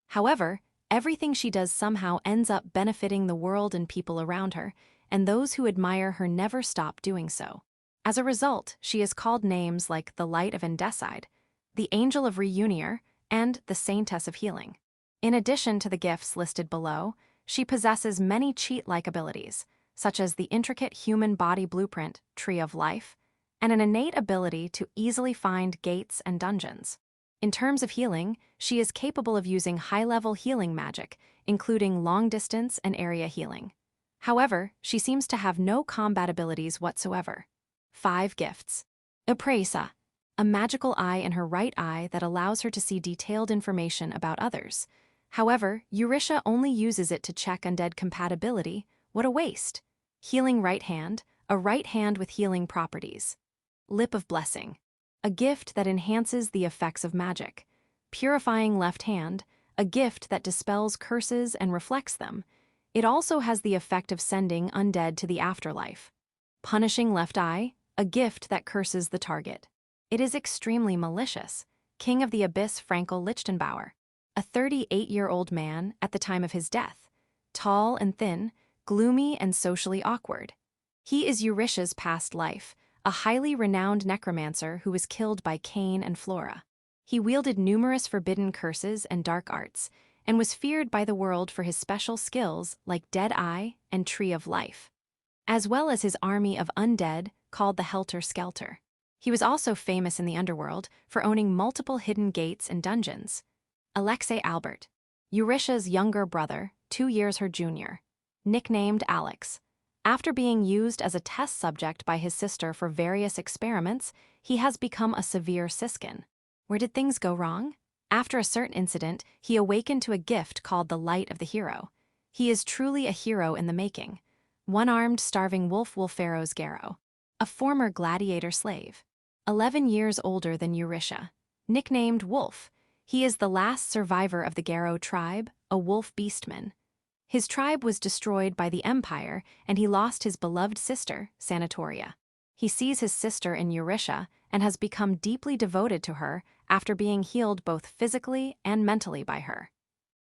However, everything she does somehow ends up benefiting the world and people around her, and those who admire her never stop doing so. As a result, she is called names like the Light of Decide, the Angel of Reunier, and the Saintess of Healing. In addition to the gifts listed below, she possesses many cheat-like abilities, such as the intricate human body blueprint, Tree of Life, and an innate ability to easily find gates and dungeons. In terms of healing, she is capable of using high-level healing magic, including long-distance and area healing. However, she seems to have no combat abilities whatsoever. 5 gifts. Apresa. a magical eye in her right eye that allows her to see detailed information about others. However, Eurytia only uses it to check undead compatibility. What a waste. Healing right hand, a right hand with healing properties. Lip of Blessing, a gift that enhances the effects of magic. Purifying left hand, a gift that dispels curses and reflects them. It also has the effect of sending undead to the afterlife. Punishing left eye, a gift that curses the target. It is extremely malicious. King of the Abyss Frankel Lichtenbauer, a 38-year-old man at the time of his death. Tall and thin, gloomy and socially awkward. He is Eurytia's past life, a highly renowned necromancer who was killed by Cain and Flora. He wielded numerous forbidden curses and dark arts, and was feared by the world for his special skills like Dead Eye and Tree of Life, as well as his army of undead called the Helter Skelter. He was also famous in the underworld for owning multiple hidden gates and dungeons. Alexei Albert, Eurytia's younger brother, 2 years her junior. Nicknamed Alex. After being used as a test subject by his sister for various experiments, he has become a severe siskin. Where did things go wrong? After a certain incident, he awakened to a gift called the Light of the Hero. He is truly a hero in the making. One-armed starving wolf Wolfero's Garrow, a former gladiator slave. 11 years older than Eurytia. Nicknamed Wolf, he is the last survivor of the Garrow tribe, a wolf beastman. His tribe was destroyed by the Empire, and he lost his beloved sister, Sanatoria. He sees his sister in Eurytia and has become deeply devoted to her after being healed both physically and mentally by her.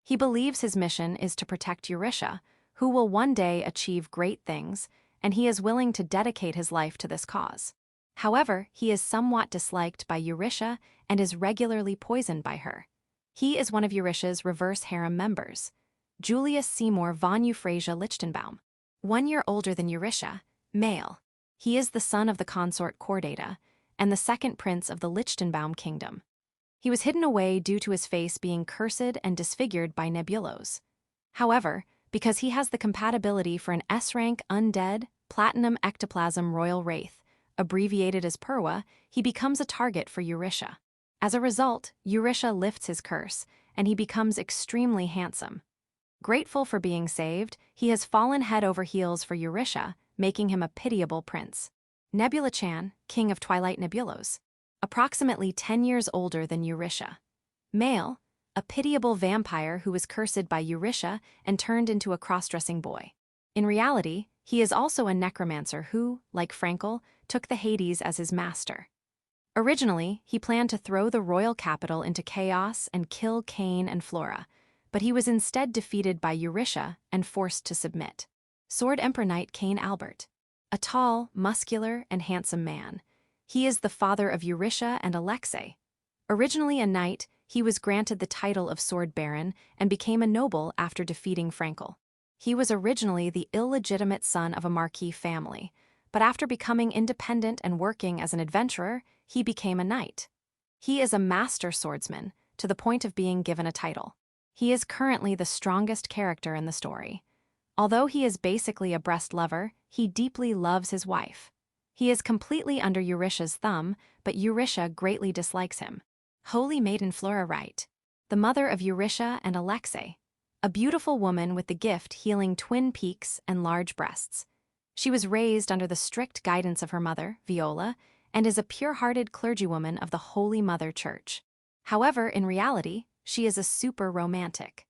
He believes his mission is to protect Eurytia, who will one day achieve great things, and he is willing to dedicate his life to this cause. However, he is somewhat disliked by Eurytia and is regularly poisoned by her. He is one of Eurytia's reverse harem members, Julius Seymour von Euphrasia Lichtenbaum. 1 year older than Eurytia, male. He is the son of the consort Chordata and the second prince of the Lichtenbaum kingdom. He was hidden away due to his face being cursed and disfigured by nebulos. However, because he has the compatibility for an S-rank undead, platinum ectoplasm royal wraith, abbreviated as Purwa, he becomes a target for Eurytia. As a result, Eurytia lifts his curse, and he becomes extremely handsome. Grateful for being saved, he has fallen head over heels for Eurytia, making him a pitiable prince. Nebula Chan, king of Twilight Nebulos, approximately 10 years older than Eurytia. Male, a pitiable vampire who was cursed by Eurytia and turned into a cross-dressing boy. In reality, he is also a necromancer who, like Frankel, took the Hades as his master. Originally, he planned to throw the royal capital into chaos and kill Cain and Flora, but he was instead defeated by Eurytia and forced to submit. Sword Emperor Knight Cain Albert, a tall, muscular, and handsome man. He is the father of Eurytia and Alexei. Originally a knight, he was granted the title of Sword Baron and became a noble after defeating Frankel. He was originally the illegitimate son of a marquis family, but after becoming independent and working as an adventurer, he became a knight. He is a master swordsman, to the point of being given a title. He is currently the strongest character in the story. Although he is basically a breast lover, he deeply loves his wife. He is completely under Eurytia's thumb, but Eurytia greatly dislikes him. Holy Maiden Flora Wright, the mother of Eurytia and Alexei, a beautiful woman with the gift healing twin peaks and large breasts. She was raised under the strict guidance of her mother, Viola, and is a pure-hearted clergywoman of the Holy Mother Church. However, in reality, she is a super romantic.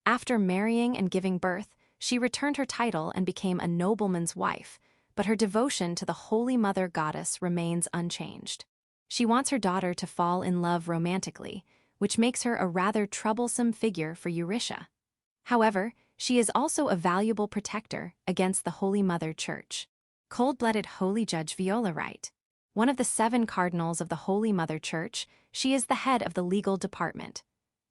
After marrying and giving birth, she returned her title and became a nobleman's wife, but her devotion to the Holy Mother Goddess remains unchanged. She wants her daughter to fall in love romantically, which makes her a rather troublesome figure for Eurytia. However, she is also a valuable protector against the Holy Mother Church. Cold-blooded Holy Judge Viola Wright, one of the 7 cardinals of the Holy Mother Church, she is the head of the legal department.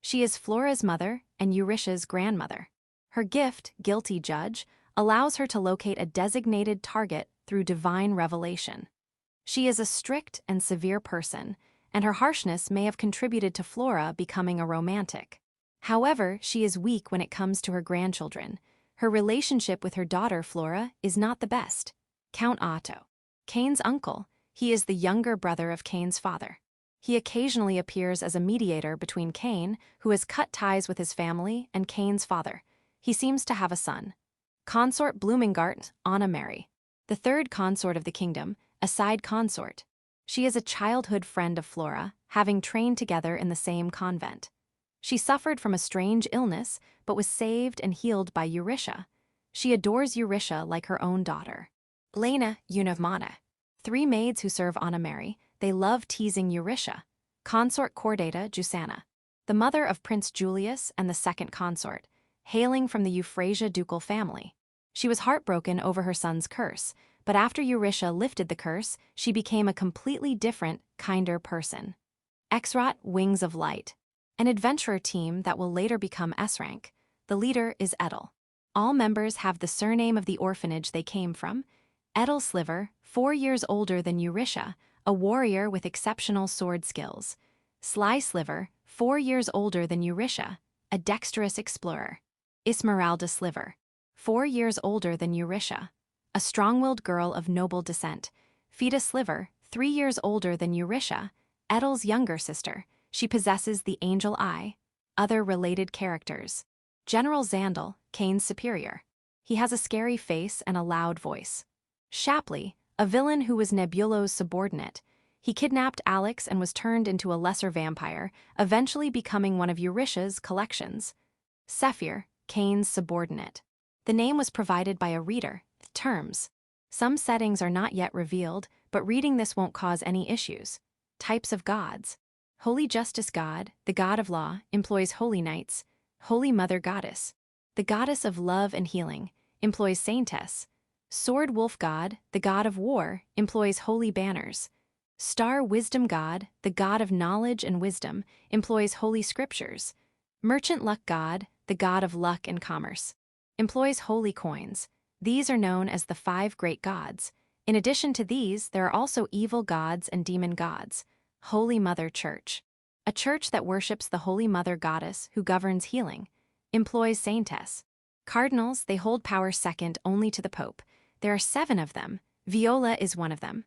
She is Flora's mother and Eurytia's grandmother. Her gift, Guilty Judge, allows her to locate a designated target through divine revelation. She is a strict and severe person, and her harshness may have contributed to Flora becoming a romantic. However, she is weak when it comes to her grandchildren. Her relationship with her daughter Flora is not the best. Count Otto, Cain's uncle, he is the younger brother of Cain's father. He occasionally appears as a mediator between Cain, who has cut ties with his family, and Cain's father. He seems to have a son. Consort Bloomingart, Anna Mary. The third consort of the kingdom, a side consort. She is a childhood friend of Flora, having trained together in the same convent. She suffered from a strange illness, but was saved and healed by Eurytia. She adores Eurytia like her own daughter. Lena, Unavmana. Three maids who serve Anna Mary, they love teasing Eurytia. Consort Chordata Jusanna. The mother of Prince Julius and the second consort, hailing from the Euphrasia ducal family. She was heartbroken over her son's curse, but after Eurytia lifted the curse, she became a completely different, kinder person. Exrat Wings of Light. An adventurer team that will later become S-rank. The leader is Edel. All members have the surname of the orphanage they came from. Edel Sliver, 4 years older than Eurytia, a warrior with exceptional sword skills. Sly Sliver, 4 years older than Eurytia, a dexterous explorer. Esmeralda Sliver, 4 years older than Eurytia, a strong-willed girl of noble descent. Fida Sliver, 3 years older than Eurytia, Edel's younger sister. She possesses the angel eye. Other related characters. General Zandal, Cain's superior. He has a scary face and a loud voice. Shapley, a villain who was Nebulo's subordinate. He kidnapped Alex and was turned into a lesser vampire, eventually becoming one of Eurytia's collections. Sephir, Cain's subordinate. The name was provided by a reader. Terms. Some settings are not yet revealed, but reading this won't cause any issues. Types of gods. Holy Justice God, the god of law, employs holy knights. Holy Mother Goddess. The goddess of love and healing, employs Saintess. Sword Wolf God, the god of war, employs holy banners. Star Wisdom God, the god of knowledge and wisdom, employs holy scriptures. Merchant Luck God, the god of luck and commerce, employs holy coins. These are known as the 5 great gods. In addition to these, there are also evil gods and demon gods. Holy Mother Church. A church that worships the Holy Mother Goddess who governs healing, employs Saintess. Cardinals, they hold power second only to the Pope. There are 7 of them. Viola is one of them.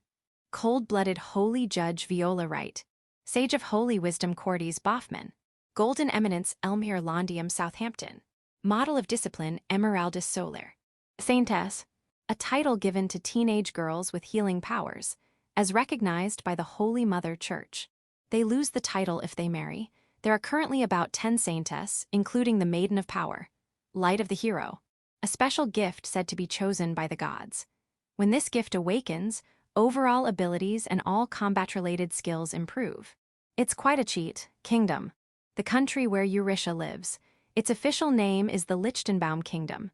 Cold-blooded Holy Judge Viola Wright. Sage of Holy Wisdom Cordes Boffman. Golden Eminence Elmhir Londium Southampton. Model of Discipline Emeraldus Soler. Saintess. A title given to teenage girls with healing powers, as recognized by the Holy Mother Church. They lose the title if they marry. There are currently about 10 Saintess, including the Maiden of Power. Light of the Hero. A special gift said to be chosen by the gods. When this gift awakens, overall abilities and all combat-related skills improve. It's quite a cheat. Kingdom. The country where Eurytia lives. Its official name is the Lichtenbaum Kingdom.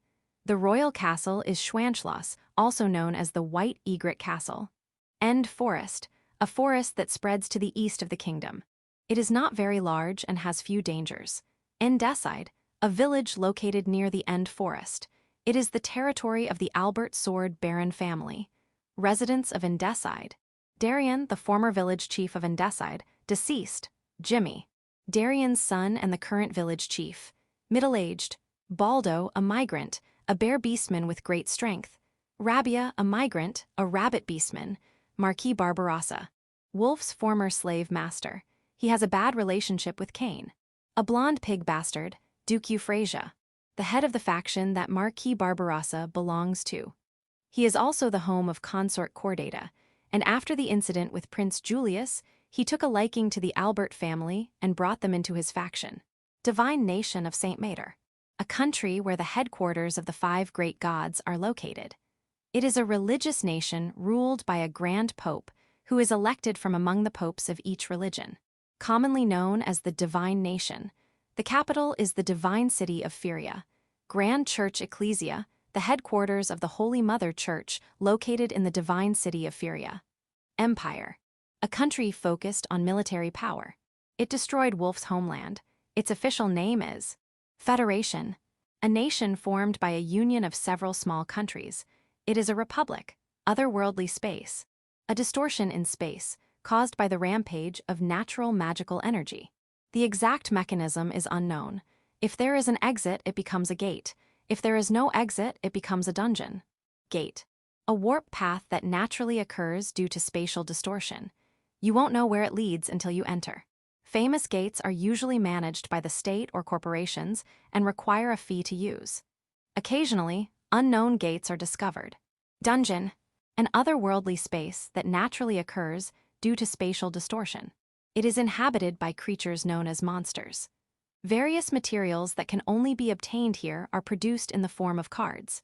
The royal castle is Schwanschloss, also known as the White Egret Castle. End Forest. A forest that spreads to the east of the kingdom. It is not very large and has few dangers. Endeside. A village located near the End Forest. It is the territory of the Albert Sword Baron family. Residents of Endeside. Darien, the former village chief of Endeside, deceased. Jimmy. Darien's son and the current village chief. Middle-aged. Baldo, a migrant, a bear beastman with great strength. Rabia, a migrant, a rabbit beastman. Marquis Barbarossa. Wolf's former slave master. He has a bad relationship with Cain. A blonde pig bastard, Duke Euphrasia. The head of the faction that Marquis Barbarossa belongs to. He is also the home of Consort Chordata, and after the incident with Prince Julius, he took a liking to the Albert family and brought them into his faction. Divine Nation of Saint Mater. A country where the headquarters of the 5 great gods are located. It is a religious nation ruled by a grand pope who is elected from among the popes of each religion. Commonly known as the Divine Nation. The capital is the divine city of Fyria. Grand Church Ecclesia, the headquarters of the Holy Mother Church located in the divine city of Fyria. Empire. A country focused on military power. It destroyed Wolf's homeland. Its official name is Federation. A nation formed by a union of several small countries. It is a republic. Otherworldly space. A distortion in space, caused by the rampage of natural magical energy. The exact mechanism is unknown. If there is an exit, it becomes a gate. If there is no exit, it becomes a dungeon. Gate. A warp path that naturally occurs due to spatial distortion. You won't know where it leads until you enter. Famous gates are usually managed by the state or corporations and require a fee to use. Occasionally, unknown gates are discovered. Dungeon, an otherworldly space that naturally occurs due to spatial distortion. It is inhabited by creatures known as monsters. Various materials that can only be obtained here are produced in the form of cards.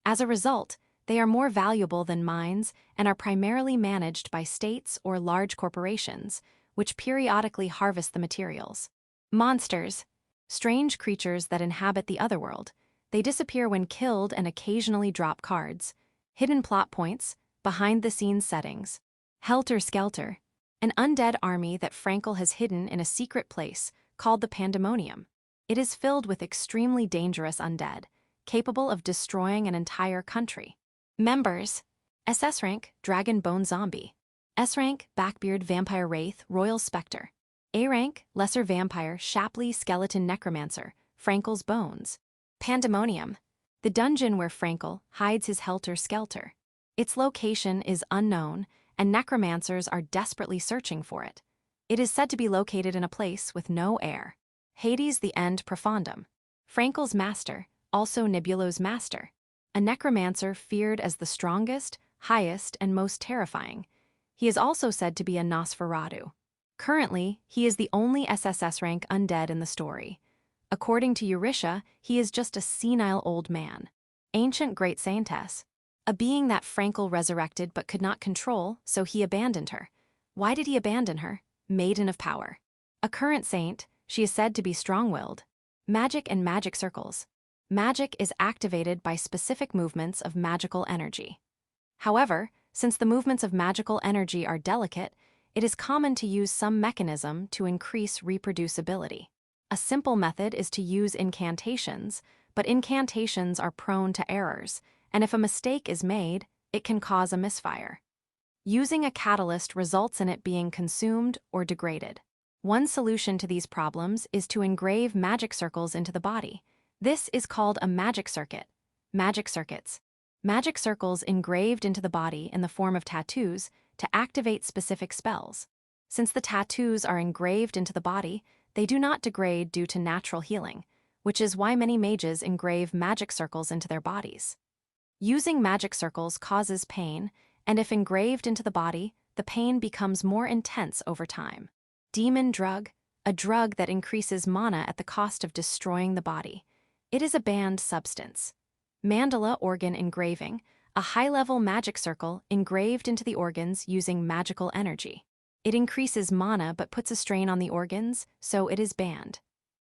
As a result, they are more valuable than mines and are primarily managed by states or large corporations, which periodically harvest the materials. Monsters, strange creatures that inhabit the otherworld. They disappear when killed and occasionally drop cards. Hidden plot points, behind-the-scenes settings. Helter-Skelter, an undead army that Frankel has hidden in a secret place called the Pandemonium. It is filled with extremely dangerous undead, capable of destroying an entire country. Members: SS rank, Dragon Bone Zombie. S rank, Backbeard Vampire Wraith, Royal Spectre. A rank, Lesser Vampire, Shapley Skeleton Necromancer, Frankel's Bones. Pandemonium, the dungeon where Frankel hides his helter-skelter. Its location is unknown, and necromancers are desperately searching for it. It is said to be located in a place with no air. Hades the End Profundum, Frankel's master, also Nebulo's master. A necromancer feared as the strongest, highest, and most terrifying. He is also said to be a Nosferatu. Currently, he is the only SSS rank undead in the story. According to Eurisha, he is just a senile old man. Ancient Great Saintess, a being that Frankel resurrected but could not control, so he abandoned her. Why did he abandon her? Maiden of Power. A current saint, she is said to be strong-willed. Magic and magic circles. Magic is activated by specific movements of magical energy. However, since the movements of magical energy are delicate, it is common to use some mechanism to increase reproducibility. A simple method is to use incantations, but incantations are prone to errors, and if a mistake is made, it can cause a misfire. Using a catalyst results in it being consumed or degraded. One solution to these problems is to engrave magic circles into the body. This is called a magic circuit. Magic circuits. Magic circles engraved into the body in the form of tattoos to activate specific spells. Since the tattoos are engraved into the body, they do not degrade due to natural healing, which is why many mages engrave magic circles into their bodies. Using magic circles causes pain, and if engraved into the body, the pain becomes more intense over time. Demon drug, a drug that increases mana at the cost of destroying the body. It is a banned substance. Mandala organ engraving, a high-level magic circle engraved into the organs using magical energy. It increases mana but puts a strain on the organs, so it is banned.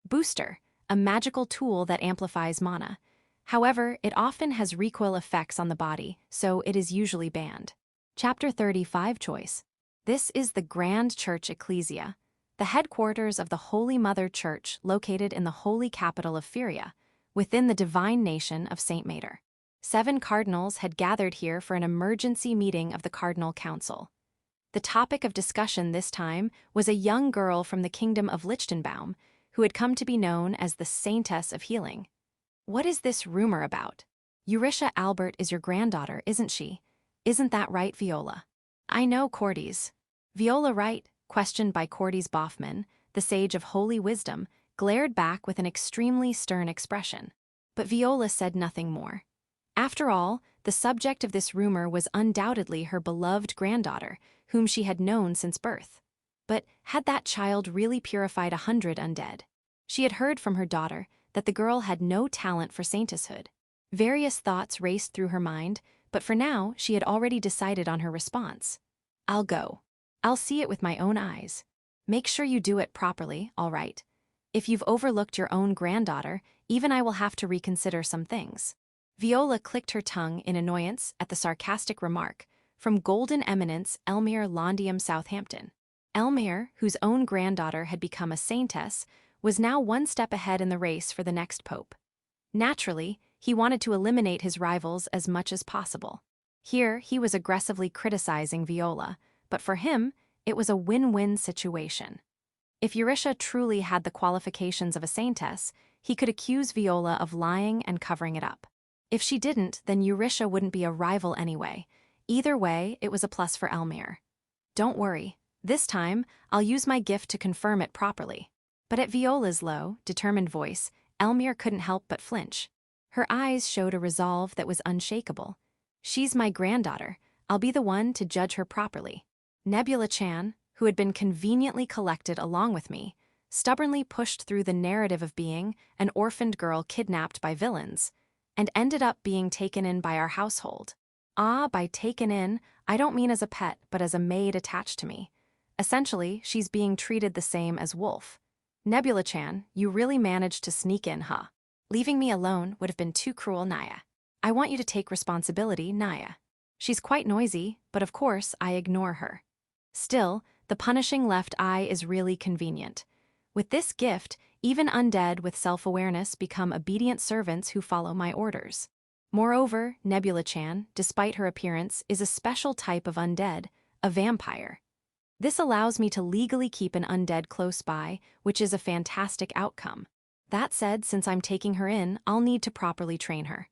Booster, a magical tool that amplifies mana. However, it often has recoil effects on the body, so it is usually banned. Chapter 35 Choice. This is the Grand Church Ecclesia, the headquarters of the Holy Mother Church located in the holy capital of Fyria, within the divine nation of Saint Mater. 7 cardinals had gathered here for an emergency meeting of the Cardinal Council. The topic of discussion this time was a young girl from the kingdom of Lichtenbaum who had come to be known as the Saintess of Healing. What is this rumor about? Eurisha Albert is your granddaughter, isn't she? Isn't that right, Viola? I know, Cordes. Viola right? Questioned by Cordes Boffman, the sage of holy wisdom, glared back with an extremely stern expression. But Viola said nothing more. After all, the subject of this rumor was undoubtedly her beloved granddaughter, whom she had known since birth. But had that child really purified 100 undead? She had heard from her daughter that the girl had no talent for saintesshood. Various thoughts raced through her mind, but for now she had already decided on her response. I'll go. I'll see it with my own eyes. Make sure you do it properly, all right? If you've overlooked your own granddaughter, even I will have to reconsider some things. Viola clicked her tongue in annoyance at the sarcastic remark from Golden Eminence Elmire Londium Southampton. Elmire, whose own granddaughter had become a saintess, was now one step ahead in the race for the next pope. Naturally, he wanted to eliminate his rivals as much as possible. Here, he was aggressively criticizing Viola, but for him, it was a win-win situation. If Eurisha truly had the qualifications of a saintess, he could accuse Viola of lying and covering it up. If she didn't, then Eurisha wouldn't be a rival anyway. Either way, it was a plus for Elmire. Don't worry, This time, I'll use my gift to confirm it properly. But at Viola's low, determined voice, Elmire couldn't help but flinch. Her eyes showed a resolve that was unshakable. She's my granddaughter. I'll be the one to judge her properly. Nebula Chan, who had been conveniently collected along with me, stubbornly pushed through the narrative of being an orphaned girl kidnapped by villains, and ended up being taken in by our household. By taken in, I don't mean as a pet, but as a maid attached to me. Essentially, she's being treated the same as Wolf. Nebula-chan, you really managed to sneak in, huh? Leaving me alone would have been too cruel, Naya. I want you to take responsibility, Naya. She's quite noisy, but of course I ignore her. Still, the punishing left eye is really convenient. With this gift, even undead with self-awareness become obedient servants who follow my orders. Moreover, Nebula-chan, despite her appearance, is a special type of undead, a vampire. This allows me to legally keep an undead close by, which is a fantastic outcome. That said, since I'm taking her in, I'll need to properly train her.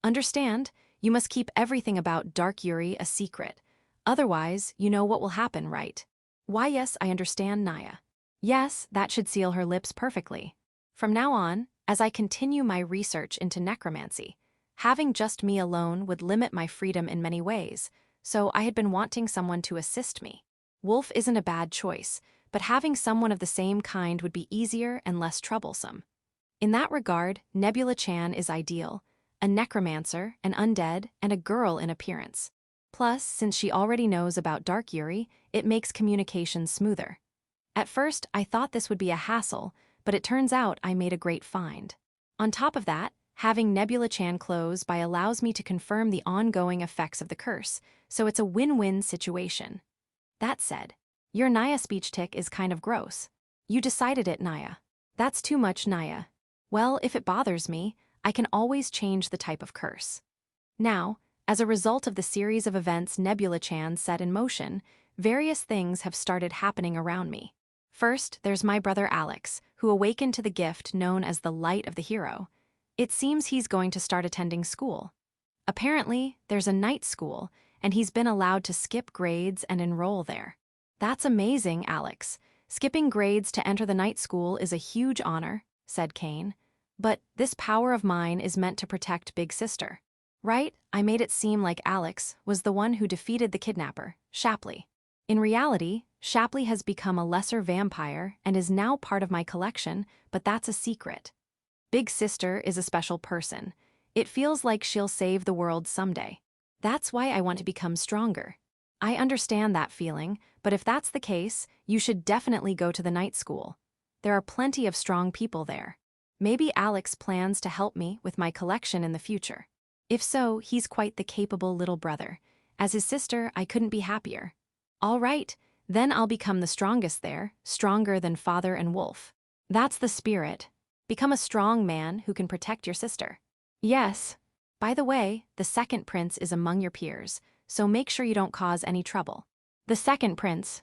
Understand, you must keep everything about Dark Yuri a secret. Otherwise, you know what will happen, right? Why, yes, I understand, Naya. Yes, that should seal her lips perfectly. From now on, as I continue my research into necromancy, having just me alone would limit my freedom in many ways, so I had been wanting someone to assist me. Wolf isn't a bad choice, but having someone of the same kind would be easier and less troublesome. In that regard, Nebula-chan is ideal, a necromancer, an undead, and a girl in appearance. Plus, since she already knows about Dark Yuri, it makes communication smoother. At first, I thought this would be a hassle, but it turns out I made a great find. On top of that, having Nebula-chan close by allows me to confirm the ongoing effects of the curse, so it's a win-win situation. That said, your Naya speech tick is kind of gross. You decided it, Naya. That's too much, Naya. Well, if it bothers me, I can always change the type of curse. Now, as a result of the series of events Nebula-chan set in motion, various things have started happening around me. First, there's my brother Alex, who awakened to the gift known as the Light of the Hero. It seems he's going to start attending school. Apparently, there's a night school, and he's been allowed to skip grades and enroll there. That's amazing, Alex. Skipping grades to enter the night school is a huge honor, said Kane. But this power of mine is meant to protect Big Sister. Right? I made it seem like Alex was the one who defeated the kidnapper, Shapley. In reality, Shapley has become a lesser vampire and is now part of my collection, but that's a secret. Big Sister is a special person. It feels like she'll save the world someday. That's why I want to become stronger. I understand that feeling, but if that's the case, you should definitely go to the night school. There are plenty of strong people there. Maybe Alex plans to help me with my collection in the future. If so, he's quite the capable little brother. As his sister, I couldn't be happier. All right, then I'll become the strongest there, stronger than Father and Wolf. That's the spirit. Become a strong man who can protect your sister. Yes. By the way, the second prince is among your peers, so make sure you don't cause any trouble. The second prince.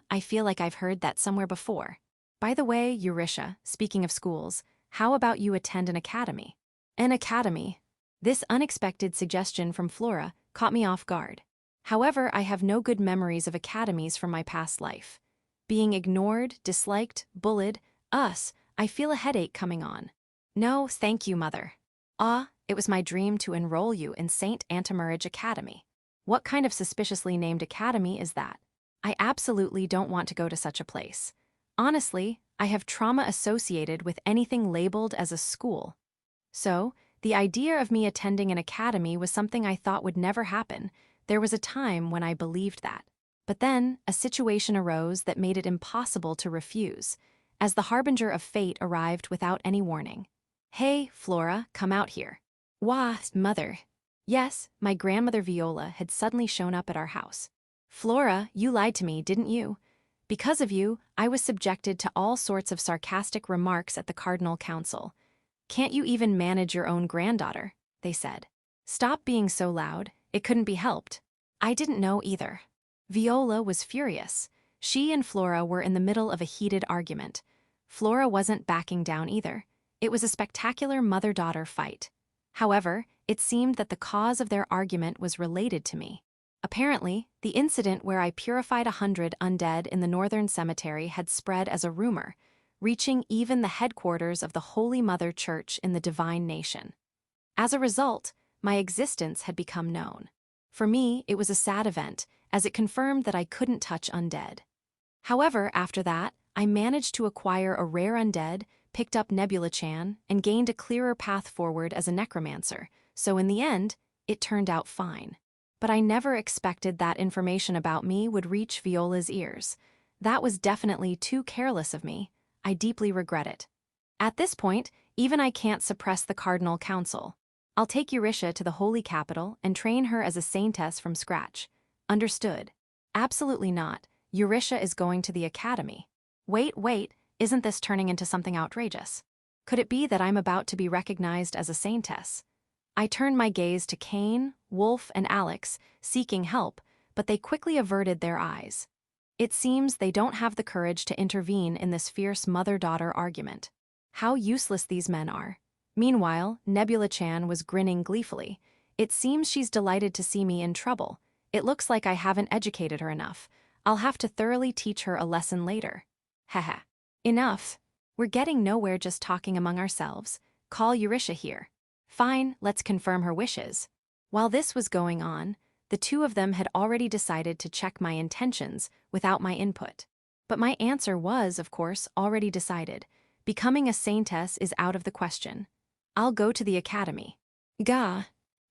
I feel like I've heard that somewhere before. By the way, Eurisha, speaking of schools, how about you attend an academy? An academy? This unexpected suggestion from Flora caught me off guard. However, I have no good memories of academies from my past life. Being ignored, disliked, bullied, I feel a headache coming on. No, thank you, Mother. It was my dream to enroll you in St. Antimarage Academy. What kind of suspiciously named academy is that? I absolutely don't want to go to such a place. Honestly, I have trauma associated with anything labeled as a school. So, the idea of me attending an academy was something I thought would never happen. There was a time when I believed that. But then, a situation arose that made it impossible to refuse, as the harbinger of fate arrived without any warning. Hey, Flora, come out here. Wah, Mother. Yes, my grandmother Viola had suddenly shown up at our house. Flora, you lied to me, didn't you? Because of you, I was subjected to all sorts of sarcastic remarks at the Cardinal Council. Can't you even manage your own granddaughter? They said. Stop being so loud, it couldn't be helped. I didn't know either. Viola was furious. She and Flora were in the middle of a heated argument. Flora wasn't backing down either. It was a spectacular mother-daughter fight. However, it seemed that the cause of their argument was related to me. Apparently, the incident where I purified 100 undead in the northern cemetery had spread as a rumor, reaching even the headquarters of the Holy Mother Church in the Divine Nation. As a result, my existence had become known. For me, it was a sad event, as it confirmed that I couldn't touch undead. However, after that, I managed to acquire a rare undead, picked up Nebula-chan, and gained a clearer path forward as a necromancer, so in the end, it turned out fine. But I never expected that information about me would reach Viola's ears. That was definitely too careless of me. I deeply regret it. At this point, even I can't suppress the Cardinal Council. I'll take Eurisha to the Holy Capital and train her as a Saintess from scratch. Understood. Absolutely not. Eurisha is going to the Academy. Wait, isn't this turning into something outrageous? Could it be that I'm about to be recognized as a Saintess? I turned my gaze to Kane, Wolf, and Alex, seeking help, but they quickly averted their eyes. It seems they don't have the courage to intervene in this fierce mother-daughter argument. How useless these men are. Meanwhile, Nebula-chan was grinning gleefully. It seems she's delighted to see me in trouble. It looks like I haven't educated her enough. I'll have to thoroughly teach her a lesson later. Haha. Enough. We're getting nowhere just talking among ourselves. Call Eurisha here. Fine, let's confirm her wishes. While this was going on, the two of them had already decided to check my intentions without my input. But my answer was, of course, already decided. Becoming a Saintess is out of the question. I'll go to the Academy. Gah.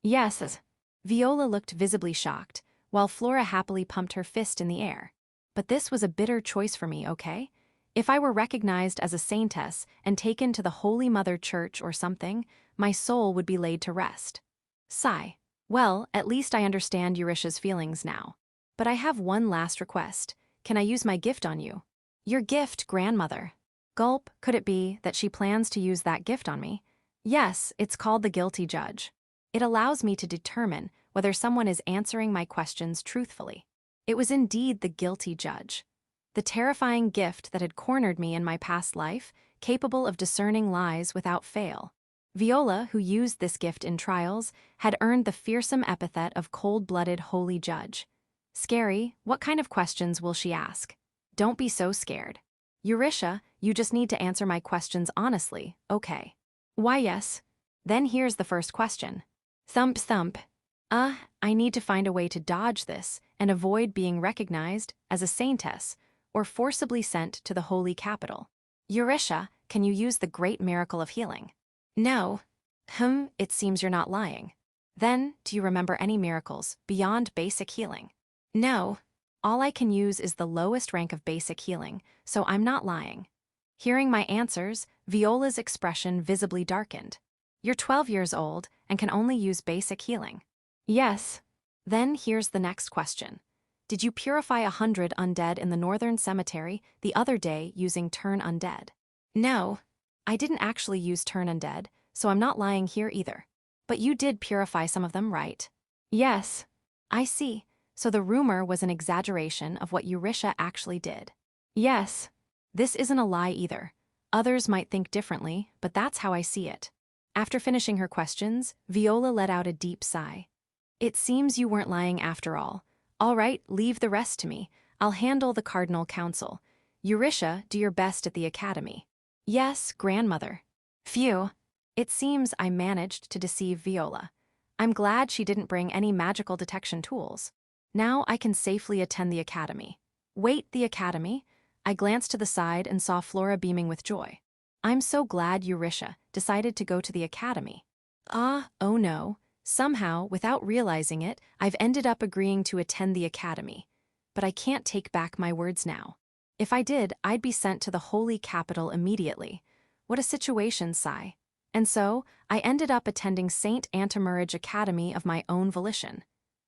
Yes. Viola looked visibly shocked, while Flora happily pumped her fist in the air. But this was a bitter choice for me, okay? If I were recognized as a Saintess and taken to the Holy Mother Church or something, my soul would be laid to rest. Sigh. Well, at least I understand Eurisha's feelings now. But I have one last request. Can I use my gift on you? Your gift, grandmother. Gulp, could it be that she plans to use that gift on me? Yes, it's called the Guilty Judge. It allows me to determine whether someone is answering my questions truthfully. It was indeed the Guilty Judge. The terrifying gift that had cornered me in my past life, capable of discerning lies without fail. Viola, who used this gift in trials, had earned the fearsome epithet of cold-blooded holy judge. Scary, what kind of questions will she ask? Don't be so scared. Eurisha, you just need to answer my questions honestly, okay? Why yes. Then here's the first question. Thump thump. I need to find a way to dodge this and avoid being recognized as a Saintess or forcibly sent to the Holy Capital. Eurisha, can you use the great miracle of healing? No. It seems you're not lying. Then, do you remember any miracles beyond basic healing? No. All I can use is the lowest rank of basic healing, so I'm not lying. Hearing my answers, Viola's expression visibly darkened. You're 12 years old and can only use basic healing. Yes. Then here's the next question. Did you purify 100 undead in the northern cemetery the other day using turn undead? No. I didn't actually use turn undead, so I'm not lying here either. But you did purify some of them, right? Yes. I see. So the rumor was an exaggeration of what Eurisha actually did. Yes. This isn't a lie either. Others might think differently, but that's how I see it. After finishing her questions, Viola let out a deep sigh. It seems you weren't lying after all. All right, leave the rest to me. I'll handle the Cardinal Council. Eurisha, do your best at the Academy. Yes, grandmother. Phew. It seems I managed to deceive Viola. I'm glad she didn't bring any magical detection tools. Now I can safely attend the Academy. Wait, the Academy? I glanced to the side and saw Flora beaming with joy. I'm so glad Eurisha decided to go to the Academy. Oh no. Somehow, without realizing it, I've ended up agreeing to attend the Academy. But I can't take back my words now. If I did, I'd be sent to the Holy Capital immediately. What a situation, sigh. And so, I ended up attending St. Antimerage Academy of my own volition.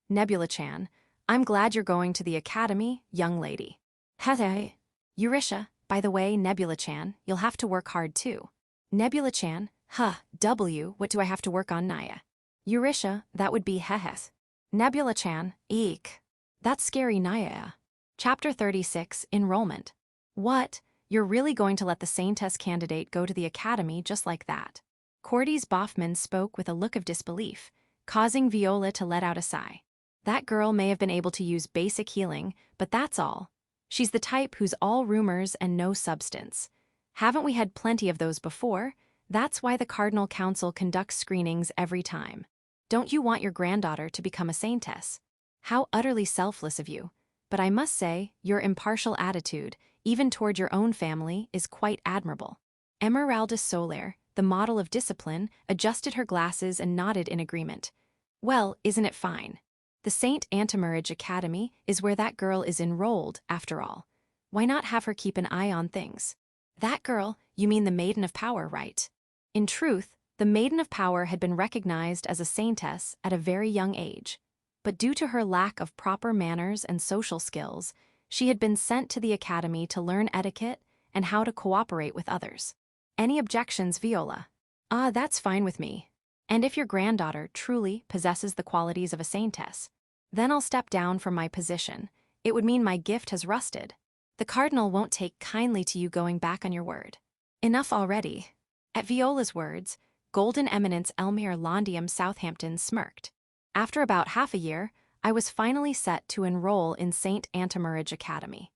Nebula-chan, I'm glad you're going to the Academy, young lady. Hey. Eurisha, by the way, Nebula-chan, you'll have to work hard too. Nebula-chan, what do I have to work on, Naya? Eurisha, that would be hehes. Nebula-chan, eek. That's scary, Naya. Chapter 36, Enrollment. What? You're really going to let the Saintess candidate go to the Academy just like that? Cordes Boffman spoke with a look of disbelief, causing Viola to let out a sigh. That girl may have been able to use basic healing, but that's all. She's the type who's all rumors and no substance. Haven't we had plenty of those before? That's why the Cardinal Council conducts screenings every time. Don't you want your granddaughter to become a saintess? How utterly selfless of you. But I must say, your impartial attitude, even toward your own family, is quite admirable. Emeraldus Soler, the model of discipline, adjusted her glasses and nodded in agreement. Well, isn't it fine? The St. Antimarage Academy is where that girl is enrolled, after all. Why not have her keep an eye on things? That girl, you mean the Maiden of Power, right? In truth, the Maiden of Power had been recognized as a saintess at a very young age. But due to her lack of proper manners and social skills, she had been sent to the academy to learn etiquette and how to cooperate with others. Any objections, Viola? That's fine with me. And if your granddaughter truly possesses the qualities of a saintess, then I'll step down from my position. It would mean my gift has rusted. The cardinal won't take kindly to you going back on your word. Enough already. At Viola's words, Golden Eminence Elmire Londium Southampton smirked. After about half a year, I was finally set to enroll in St. Antimarage Academy.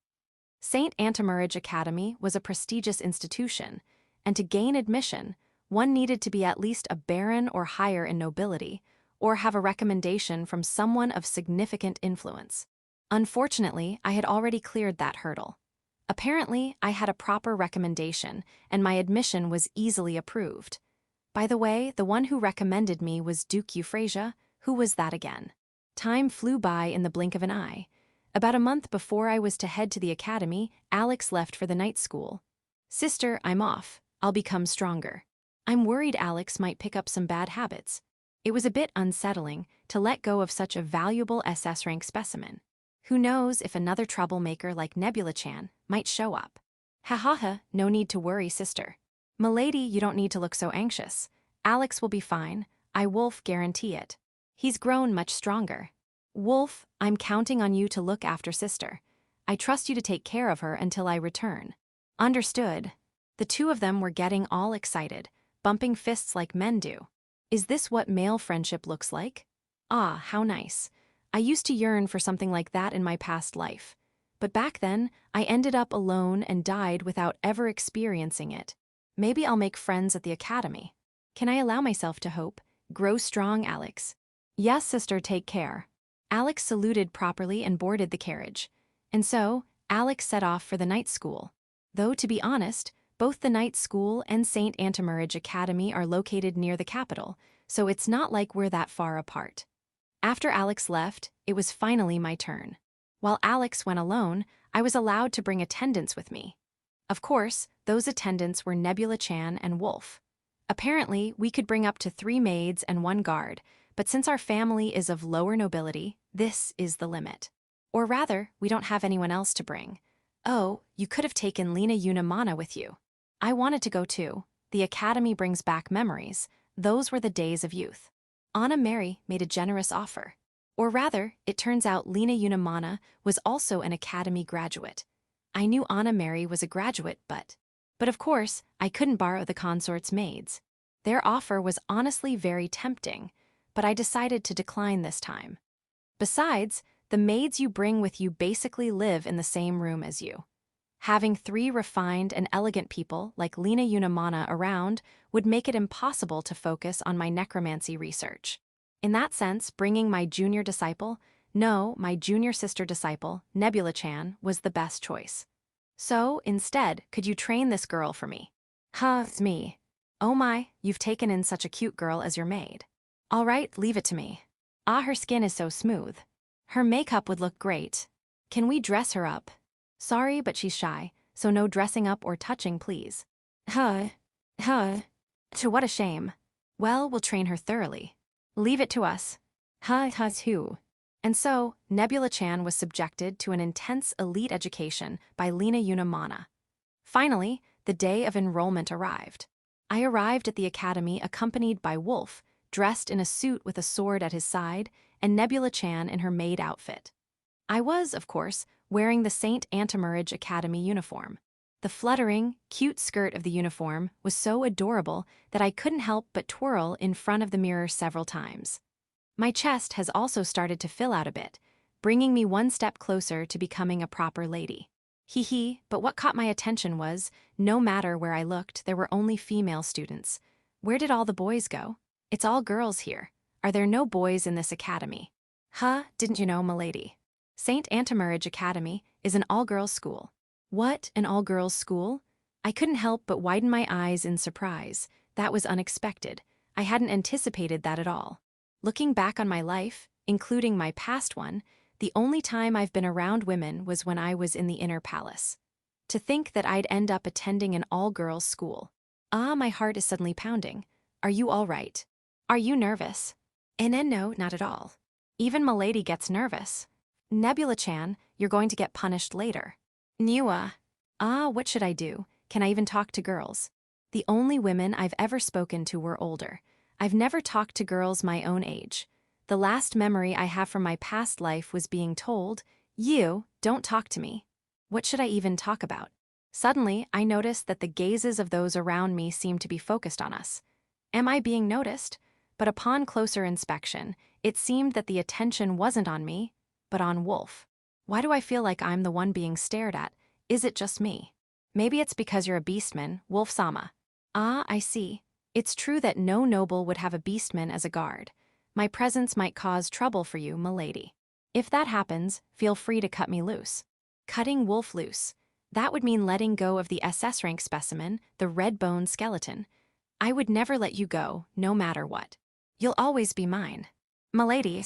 St. Antimarage Academy was a prestigious institution, and to gain admission, one needed to be at least a baron or higher in nobility, or have a recommendation from someone of significant influence. Unfortunately, I had already cleared that hurdle. Apparently, I had a proper recommendation, and my admission was easily approved. By the way, the one who recommended me was Duke Euphrasia. Who was that again? Time flew by in the blink of an eye. About a month before I was to head to the academy, Alex left for the night school. Sister, I'm off. I'll become stronger. I'm worried Alex might pick up some bad habits. It was a bit unsettling to let go of such a valuable SS rank specimen. Who knows if another troublemaker like Nebula-chan might show up. Ha ha ha, no need to worry, sister. Milady, you don't need to look so anxious. Alex will be fine. I Wolf guarantee it. He's grown much stronger. Wolf, I'm counting on you to look after sister. I trust you to take care of her until I return. Understood. The two of them were getting all excited, bumping fists like men do. Is this what male friendship looks like? Ah, how nice. I used to yearn for something like that in my past life. But back then, I ended up alone and died without ever experiencing it. Maybe I'll make friends at the academy. Can I allow myself to hope? Grow strong, Alex. Yes, sister, take care. Alex saluted properly and boarded the carriage. And so, Alex set off for the night school. Though, to be honest, both the night school and St. Antimarage Academy are located near the capital, so it's not like we're that far apart. After Alex left, it was finally my turn. While Alex went alone, I was allowed to bring attendants with me. Of course, those attendants were Nebula-chan and Wolf. Apparently, we could bring up to 3 maids and 1 guard, but since our family is of lower nobility, this is the limit. Or rather, we don't have anyone else to bring. Oh, you could have taken Lena Unimana with you. I wanted to go too. The academy brings back memories. Those were the days of youth. Anna Mary made a generous offer. Or rather, it turns out Lena Unimana was also an academy graduate. I knew Anna Mary was a graduate, but of course, I couldn't borrow the consort's maids. Their offer was honestly very tempting, but I decided to decline this time. Besides, the maids you bring with you basically live in the same room as you. Having 3 refined and elegant people like Lena Unimana around would make it impossible to focus on my necromancy research. In that sense, bringing my junior sister disciple, Nebula-chan, was the best choice. So, instead, could you train this girl for me? It's me. Oh my, you've taken in such a cute girl as your maid. All right, leave it to me. Her skin is so smooth. Her makeup would look great. Can we dress her up? Sorry, but she's shy, so no dressing up or touching, please. To what a shame. Well, we'll train her thoroughly. Leave it to us. Who? And so, Nebula-chan was subjected to an intense elite education by Lena Unimana. Finally, the day of enrollment arrived. I arrived at the academy accompanied by Wolf, dressed in a suit with a sword at his side, and Nebula-chan in her maid outfit. I was, of course, wearing the St. Antimarage Academy uniform. The fluttering, cute skirt of the uniform was so adorable that I couldn't help but twirl in front of the mirror several times. My chest has also started to fill out a bit, bringing me one step closer to becoming a proper lady. Hee hee, but what caught my attention was, no matter where I looked, there were only female students. Where did all the boys go? It's all girls here. Are there no boys in this academy? Huh, didn't you know, milady? St. Antimarage Academy is an all-girls school. What, an all-girls school? I couldn't help but widen my eyes in surprise. That was unexpected. I hadn't anticipated that at all. Looking back on my life, including my past one, the only time I've been around women was when I was in the inner palace. To think that I'd end up attending an all-girls school. My heart is suddenly pounding. Are you all right? Are you nervous? No, not at all. Even milady gets nervous. Nebula-chan, you're going to get punished later. Nua. What should I do? Can I even talk to girls? The only women I've ever spoken to were older. I've never talked to girls my own age. The last memory I have from my past life was being told, "You, don't talk to me." What should I even talk about? Suddenly, I noticed that the gazes of those around me seemed to be focused on us. Am I being noticed? But upon closer inspection, it seemed that the attention wasn't on me, but on Wolf. Why do I feel like I'm the one being stared at? Is it just me? Maybe it's because you're a beastman, Wolf-sama. I see. It's true that no noble would have a beastman as a guard. My presence might cause trouble for you, milady. If that happens, feel free to cut me loose. Cutting Wolf loose. That would mean letting go of the SS rank specimen, the red-bone skeleton. I would never let you go, no matter what. You'll always be mine. Milady.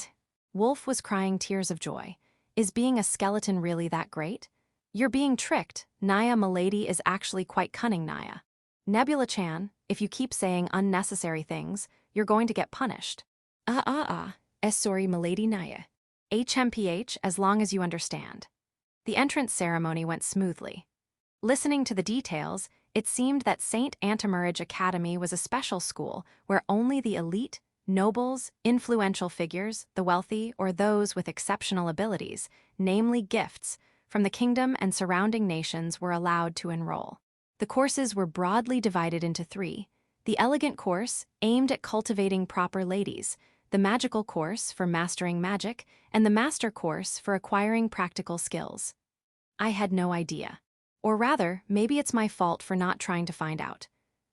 Wolf was crying tears of joy. Is being a skeleton really that great? You're being tricked. Naya, milady is actually quite cunning, Naya. Nebula-chan, if you keep saying unnecessary things, you're going to get punished. Sorry, milady Naya. HMPH, as long as you understand. The entrance ceremony went smoothly. Listening to the details, it seemed that St. Antimarage Academy was a special school where only the elite, nobles, influential figures, the wealthy, or those with exceptional abilities, namely gifts, from the kingdom and surrounding nations were allowed to enroll. The courses were broadly divided into three: the elegant course, aimed at cultivating proper ladies, the magical course for mastering magic, and the master course for acquiring practical skills. I had no idea. Or rather, maybe it's my fault for not trying to find out.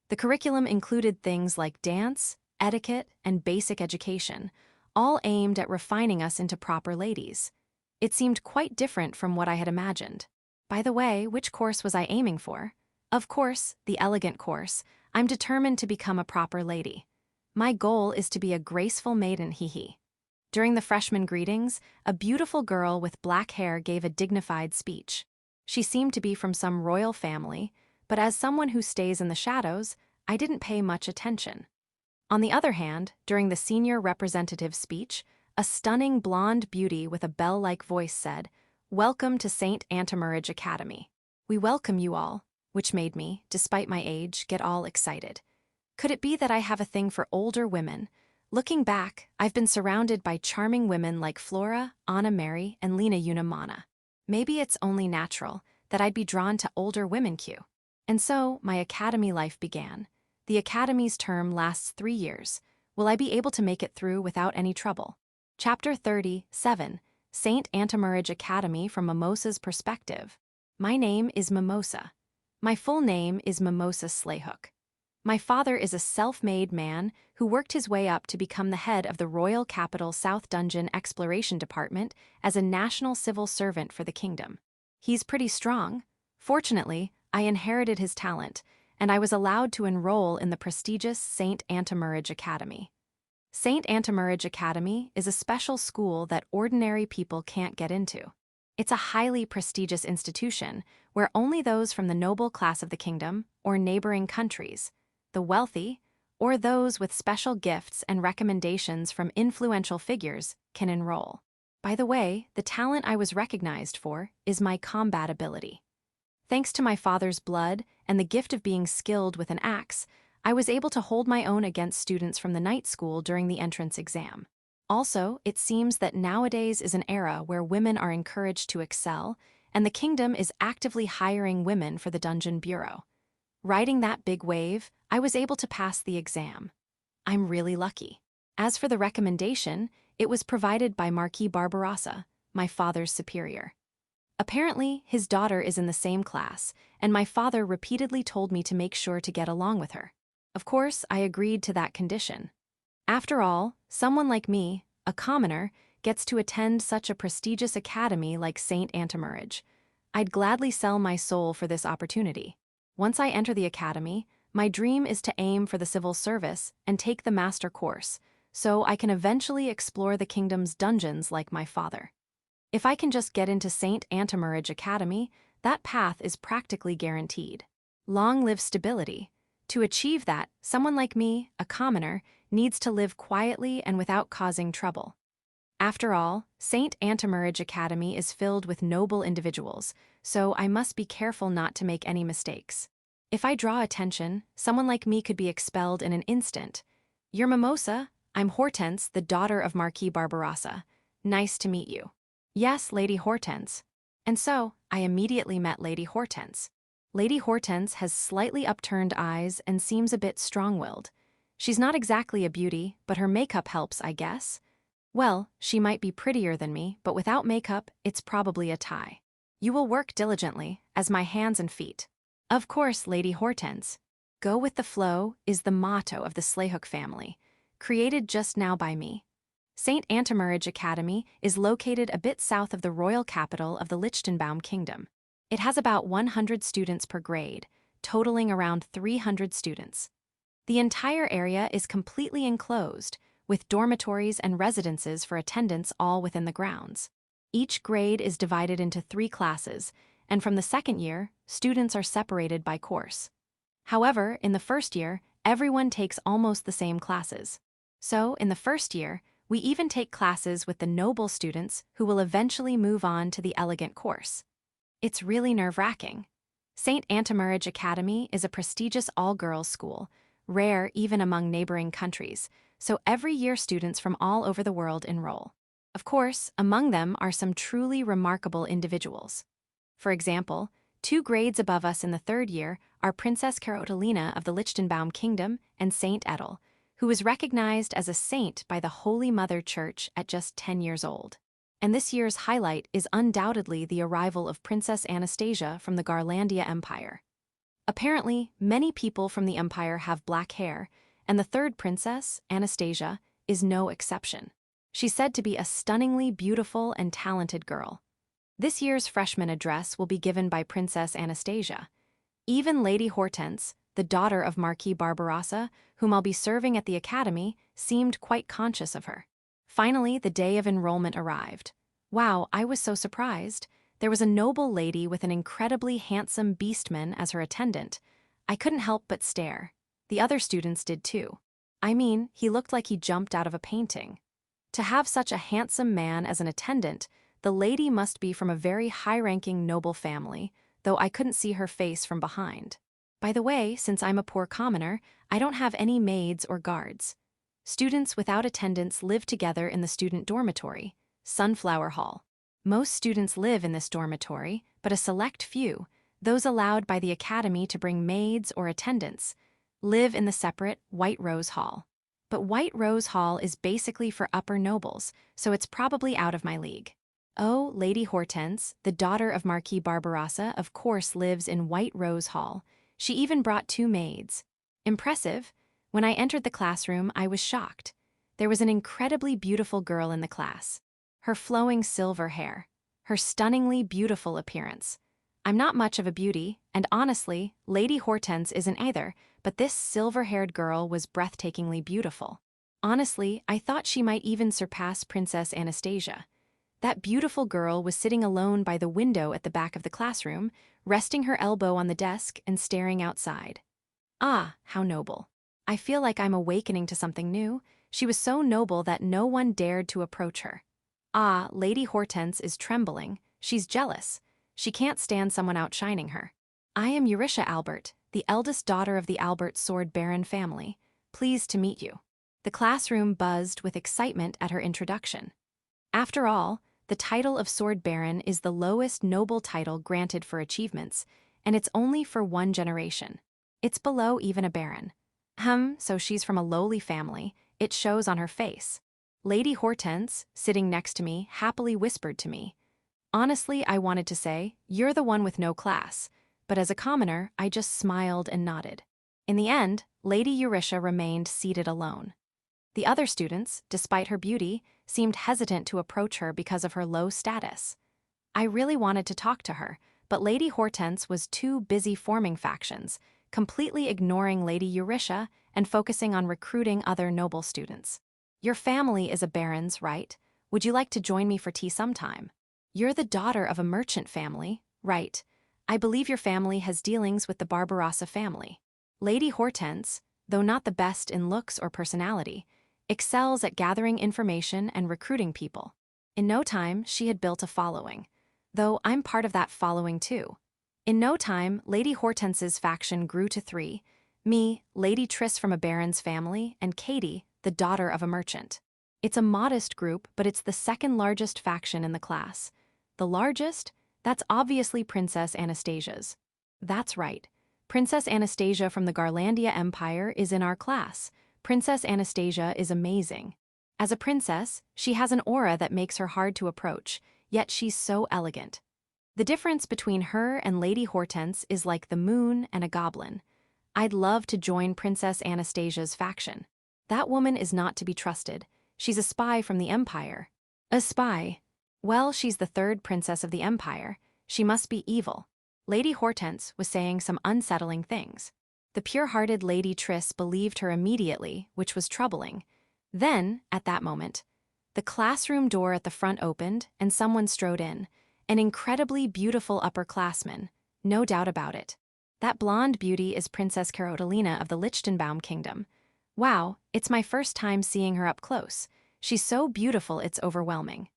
The curriculum included things like dance, etiquette, and basic education, all aimed at refining us into proper ladies. It seemed quite different from what I had imagined. By the way, which course was I aiming for? Of course, the elegant course. I'm determined to become a proper lady. My goal is to be a graceful maiden, hee. During the freshman greetings, a beautiful girl with black hair gave a dignified speech. She seemed to be from some royal family, but as someone who stays in the shadows, I didn't pay much attention. On the other hand, during the senior representative speech, a stunning blonde beauty with a bell-like voice said, "Welcome to St. Antimarage Academy. We welcome you all," which made me, despite my age, get all excited. Could it be that I have a thing for older women? Looking back, I've been surrounded by charming women like Flora, Anna Mary, and Lena Unamana. Maybe it's only natural that I'd be drawn to older women. And so, my academy life began. The academy's term lasts 3 years. Will I be able to make it through without any trouble? Chapter 37, St. Antimarage Academy from Mimosa's Perspective. My name is Mimosa. My full name is Mimosa Slayhook. My father is a self-made man who worked his way up to become the head of the Royal Capital South Dungeon Exploration Department as a national civil servant for the kingdom. He's pretty strong. Fortunately, I inherited his talent, and I was allowed to enroll in the prestigious St. Antimarage Academy. St. Antimarage Academy is a special school that ordinary people can't get into. It's a highly prestigious institution where only those from the noble class of the kingdom or neighboring countries, the wealthy, or those with special gifts and recommendations from influential figures can enroll. By the way, the talent I was recognized for is my combat ability. Thanks to my father's blood and the gift of being skilled with an axe, I was able to hold my own against students from the night school during the entrance exam. Also, it seems that nowadays is an era where women are encouraged to excel, and the kingdom is actively hiring women for the Dungeon Bureau. Riding that big wave, I was able to pass the exam. I'm really lucky. As for the recommendation, It was provided by Marquis Barbarossa, my father's superior. Apparently, his daughter is in the same class, and my father repeatedly told me to make sure to get along with her. Of course, I agreed to that condition. After all, someone like me, a commoner, gets to attend such a prestigious academy like St. Antimarage. I'd gladly sell my soul for this opportunity. Once I enter the academy, my dream is to aim for the civil service and take the master course, so I can eventually explore the kingdom's dungeons like my father. If I can just get into St. Antimarage Academy, that path is practically guaranteed. Long live stability. To achieve that, someone like me, a commoner, needs to live quietly and without causing trouble. After all, St. Antimarage Academy is filled with noble individuals, so I must be careful not to make any mistakes. If I draw attention, someone like me could be expelled in an instant. You're Mimosa? I'm Hortense, the daughter of Marquis Barbarossa. Nice to meet you. Yes, Lady Hortense. And so, I immediately met Lady Hortense. Lady Hortense has slightly upturned eyes and seems a bit strong-willed. She's not exactly a beauty, but her makeup helps, I guess. Well, she might be prettier than me, but without makeup, it's probably a tie. You will work diligently, as my hands and feet. Of course, Lady Hortense. Go with the flow is the motto of the Slayhook family, created just now by me. St. Antimarage Academy is located a bit south of the royal capital of the Lichtenbaum Kingdom. It has about 100 students per grade, totaling around 300 students. The entire area is completely enclosed, with dormitories and residences for attendants all within the grounds. Each grade is divided into 3 classes, and from the second year, students are separated by course. However, in the first year, everyone takes almost the same classes. So, in the first year, we even take classes with the noble students who will eventually move on to the elegant course. It's really nerve-wracking. St. Antimarage Academy is a prestigious all-girls school, rare even among neighboring countries, so every year students from all over the world enroll. Of course, among them are some truly remarkable individuals. For example, 2 grades above us in the third year are Princess Carolina of the Lichtenbaum Kingdom and Saint Edel, who is recognized as a saint by the Holy Mother Church at just 10 years old. And this year's highlight is undoubtedly the arrival of Princess Anastasia from the Garlandia Empire. Apparently, many people from the empire have black hair, and the third princess, Anastasia, is no exception. She's said to be a stunningly beautiful and talented girl. This year's freshman address will be given by Princess Anastasia. Even Lady Hortense, the daughter of Marquis Barbarossa, whom I'll be serving at the academy, seemed quite conscious of her. Finally, the day of enrollment arrived. Wow, I was so surprised. There was a noble lady with an incredibly handsome beastman as her attendant. I couldn't help but stare. The other students did too. I mean, he looked like he jumped out of a painting. To have such a handsome man as an attendant, the lady must be from a very high-ranking noble family, though I couldn't see her face from behind. By the way, since I'm a poor commoner, I don't have any maids or guards. Students without attendants live together in the student dormitory, Sunflower Hall. Most students live in this dormitory, but a select few, those allowed by the academy to bring maids or attendants, live in the separate White Rose Hall. But White Rose Hall is basically for upper nobles, so it's probably out of my league. Oh, Lady Hortense, the daughter of Marquis Barbarossa, of course lives in White Rose Hall. She even brought 2 maids. Impressive. When I entered the classroom, I was shocked. There was an incredibly beautiful girl in the class. Her flowing silver hair. Her stunningly beautiful appearance. I'm not much of a beauty, and honestly, Lady Hortense isn't either, but this silver-haired girl was breathtakingly beautiful. Honestly, I thought she might even surpass Princess Anastasia. That beautiful girl was sitting alone by the window at the back of the classroom, resting her elbow on the desk and staring outside. Ah, how noble. I feel like I'm awakening to something new. She was so noble that no one dared to approach her. Ah, Lady Hortense is trembling. She's jealous. She can't stand someone outshining her. I am Eurytia Albert, the eldest daughter of the Albert Sword Baron family. Pleased to meet you. The classroom buzzed with excitement at her introduction. After all, the title of Sword Baron is the lowest noble title granted for achievements, and it's only for 1 generation. It's below even a baron. So she's from a lowly family. It shows on her face. Lady Hortense, sitting next to me, happily whispered to me. Honestly, I wanted to say, "You're the one with no class," but as a commoner, I just smiled and nodded. In the end, Lady Eurisha remained seated alone. The other students, despite her beauty, seemed hesitant to approach her because of her low status. I really wanted to talk to her, but Lady Hortense was too busy forming factions, completely ignoring Lady Eurisha and focusing on recruiting other noble students. "Your family is a baron's, right? Would you like to join me for tea sometime? You're the daughter of a merchant family, right? I believe your family has dealings with the Barbarossa family." Lady Hortense, though not the best in looks or personality, excels at gathering information and recruiting people. In no time, she had built a following. Though I'm part of that following too. In no time, Lady Hortense's faction grew to 3, me, Lady Triss from a baron's family, and Katie, the daughter of a merchant. It's a modest group, but it's the second largest faction in the class. The largest? That's obviously Princess Anastasia's. That's right. Princess Anastasia from the Garlandia Empire is in our class. Princess Anastasia is amazing. As a princess, she has an aura that makes her hard to approach, yet she's so elegant. The difference between her and Lady Hortense is like the moon and a goblin. I'd love to join Princess Anastasia's faction. That woman is not to be trusted. She's a spy from the Empire. A spy? Well, she's the third princess of the Empire. She must be evil. Lady Hortense was saying some unsettling things. The pure-hearted Lady Triss believed her immediately, which was troubling. Then, at that moment, the classroom door at the front opened and someone strode in. An incredibly beautiful upperclassman, no doubt about it. That blonde beauty is Princess Carolina of the Lichtenbaum Kingdom. Wow, it's my first time seeing her up close. She's so beautiful it's overwhelming.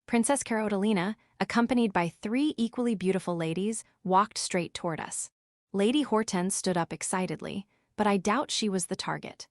Princess Carolina, accompanied by 3 equally beautiful ladies, walked straight toward us. Lady Hortense stood up excitedly, but I doubt she was the target.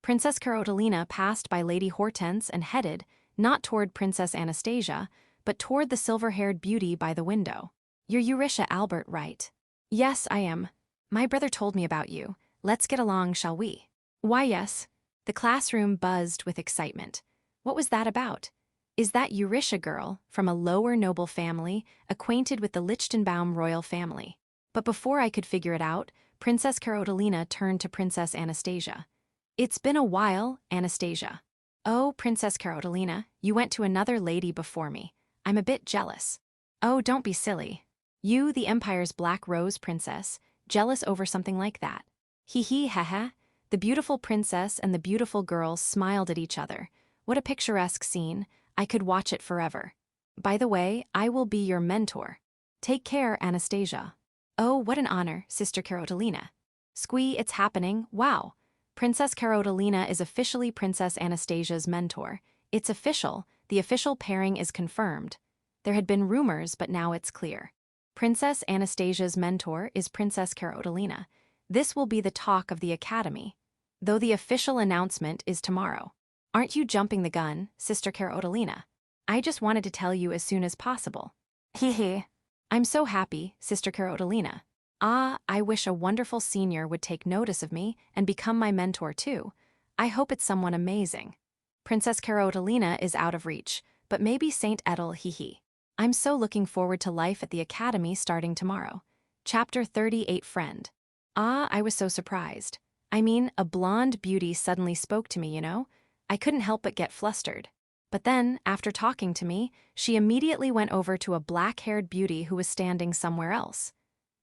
Princess Carolina passed by Lady Hortense and headed, not toward Princess Anastasia, but toward the silver-haired beauty by the window. "You're Eurisha Albert, right?" "Yes, I am. My brother told me about you. Let's get along, shall we?" "Why, yes." The classroom buzzed with excitement. What was that about? Is that Eurisha girl, from a lower noble family, acquainted with the Lichtenbaum royal family? But before I could figure it out, Princess Carolina turned to Princess Anastasia. "It's been a while, Anastasia." "Oh, Princess Carolina, you went to another lady before me. I'm a bit jealous." "Oh, don't be silly. You, the Empire's Black Rose princess, jealous over something like that." Hee hee haha. The beautiful princess and the beautiful girls smiled at each other. What a picturesque scene. I could watch it forever. "By the way, I will be your mentor. Take care, Anastasia." "Oh, what an honor, Sister Carolina." "Squee, it's happening, wow. Princess Carolina is officially Princess Anastasia's mentor. It's official, the official pairing is confirmed. There had been rumors, but now it's clear. Princess Anastasia's mentor is Princess Carolina. This will be the talk of the Academy, though the official announcement is tomorrow. Aren't you jumping the gun, Sister Carolina? I just wanted to tell you as soon as possible." "Hee hee. I'm so happy, Sister Carolina. Ah, I wish a wonderful senior would take notice of me and become my mentor too. I hope it's someone amazing. Princess Carolina is out of reach, but maybe Saint Edel, hee hee. I'm so looking forward to life at the Academy starting tomorrow." Chapter 38 Friend. Ah, I was so surprised. I mean, a blonde beauty suddenly spoke to me, you know? I couldn't help but get flustered. But then, after talking to me, she immediately went over to a black-haired beauty who was standing somewhere else.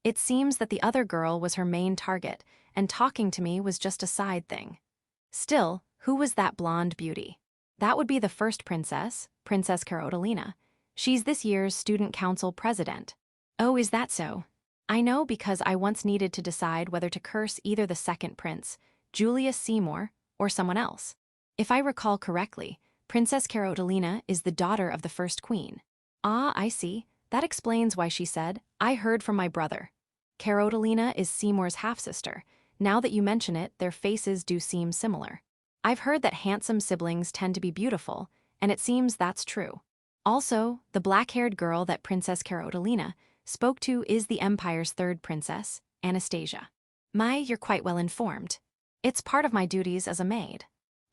It seems that the other girl was her main target, and talking to me was just a side thing. Still, who was that blonde beauty? That would be the first princess, Princess Carolina. She's this year's student council president. Oh, is that so? I know because I once needed to decide whether to curse either the second prince, Julius Seymour, or someone else. If I recall correctly, Princess Carolina is the daughter of the first queen. Ah, I see. That explains why she said, "I heard from my brother." Carolina is Seymour's half-sister. Now that you mention it, their faces do seem similar. I've heard that handsome siblings tend to be beautiful, and it seems that's true. Also, the black-haired girl that Princess Carolina spoke to is the Empire's third princess, Anastasia. My, you're quite well informed. It's part of my duties as a maid.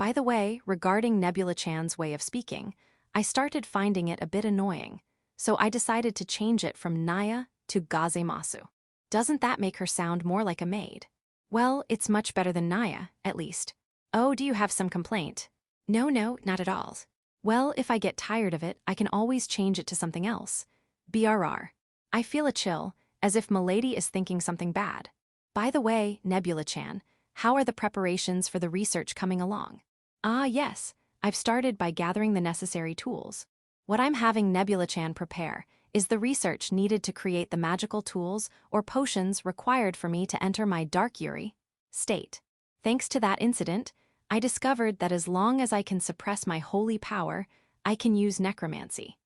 By the way, regarding Nebula-chan's way of speaking, I started finding it a bit annoying, so I decided to change it from Naya to Gazemasu. Doesn't that make her sound more like a maid? Well, it's much better than Naya, at least. Oh, do you have some complaint? No, not at all. Well, if I get tired of it, I can always change it to something else. BRR. I feel a chill, as if Milady is thinking something bad. By the way, Nebula-chan, how are the preparations for the research coming along? Ah, yes, I've started by gathering the necessary tools. What I'm having Nebula-chan prepare is the research needed to create the magical tools or potions required for me to enter my Dark Yuri state. Thanks to that incident, I discovered that as long as I can suppress my holy power, I can use necromancy.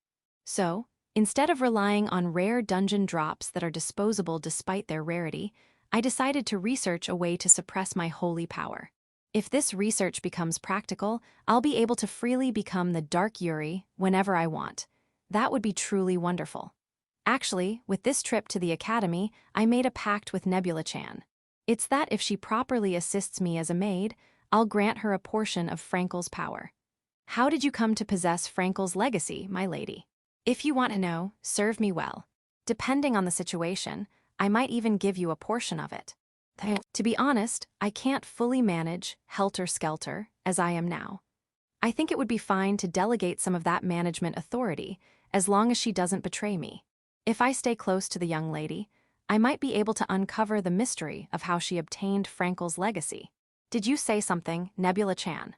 So, instead of relying on rare dungeon drops that are disposable despite their rarity, I decided to research a way to suppress my holy power. If this research becomes practical, I'll be able to freely become the Dark Yuri whenever I want. That would be truly wonderful. Actually, with this trip to the academy, I made a pact with Nebula-chan. It's that if she properly assists me as a maid, I'll grant her a portion of Frankel's power. How did you come to possess Frankel's legacy, my lady? If you want to know, serve me well. Depending on the situation, I might even give you a portion of it. To be honest, I can't fully manage helter-skelter as I am now. I think it would be fine to delegate some of that management authority as long as she doesn't betray me. If I stay close to the young lady, I might be able to uncover the mystery of how she obtained Frankel's legacy. Did you say something, Nebula-chan?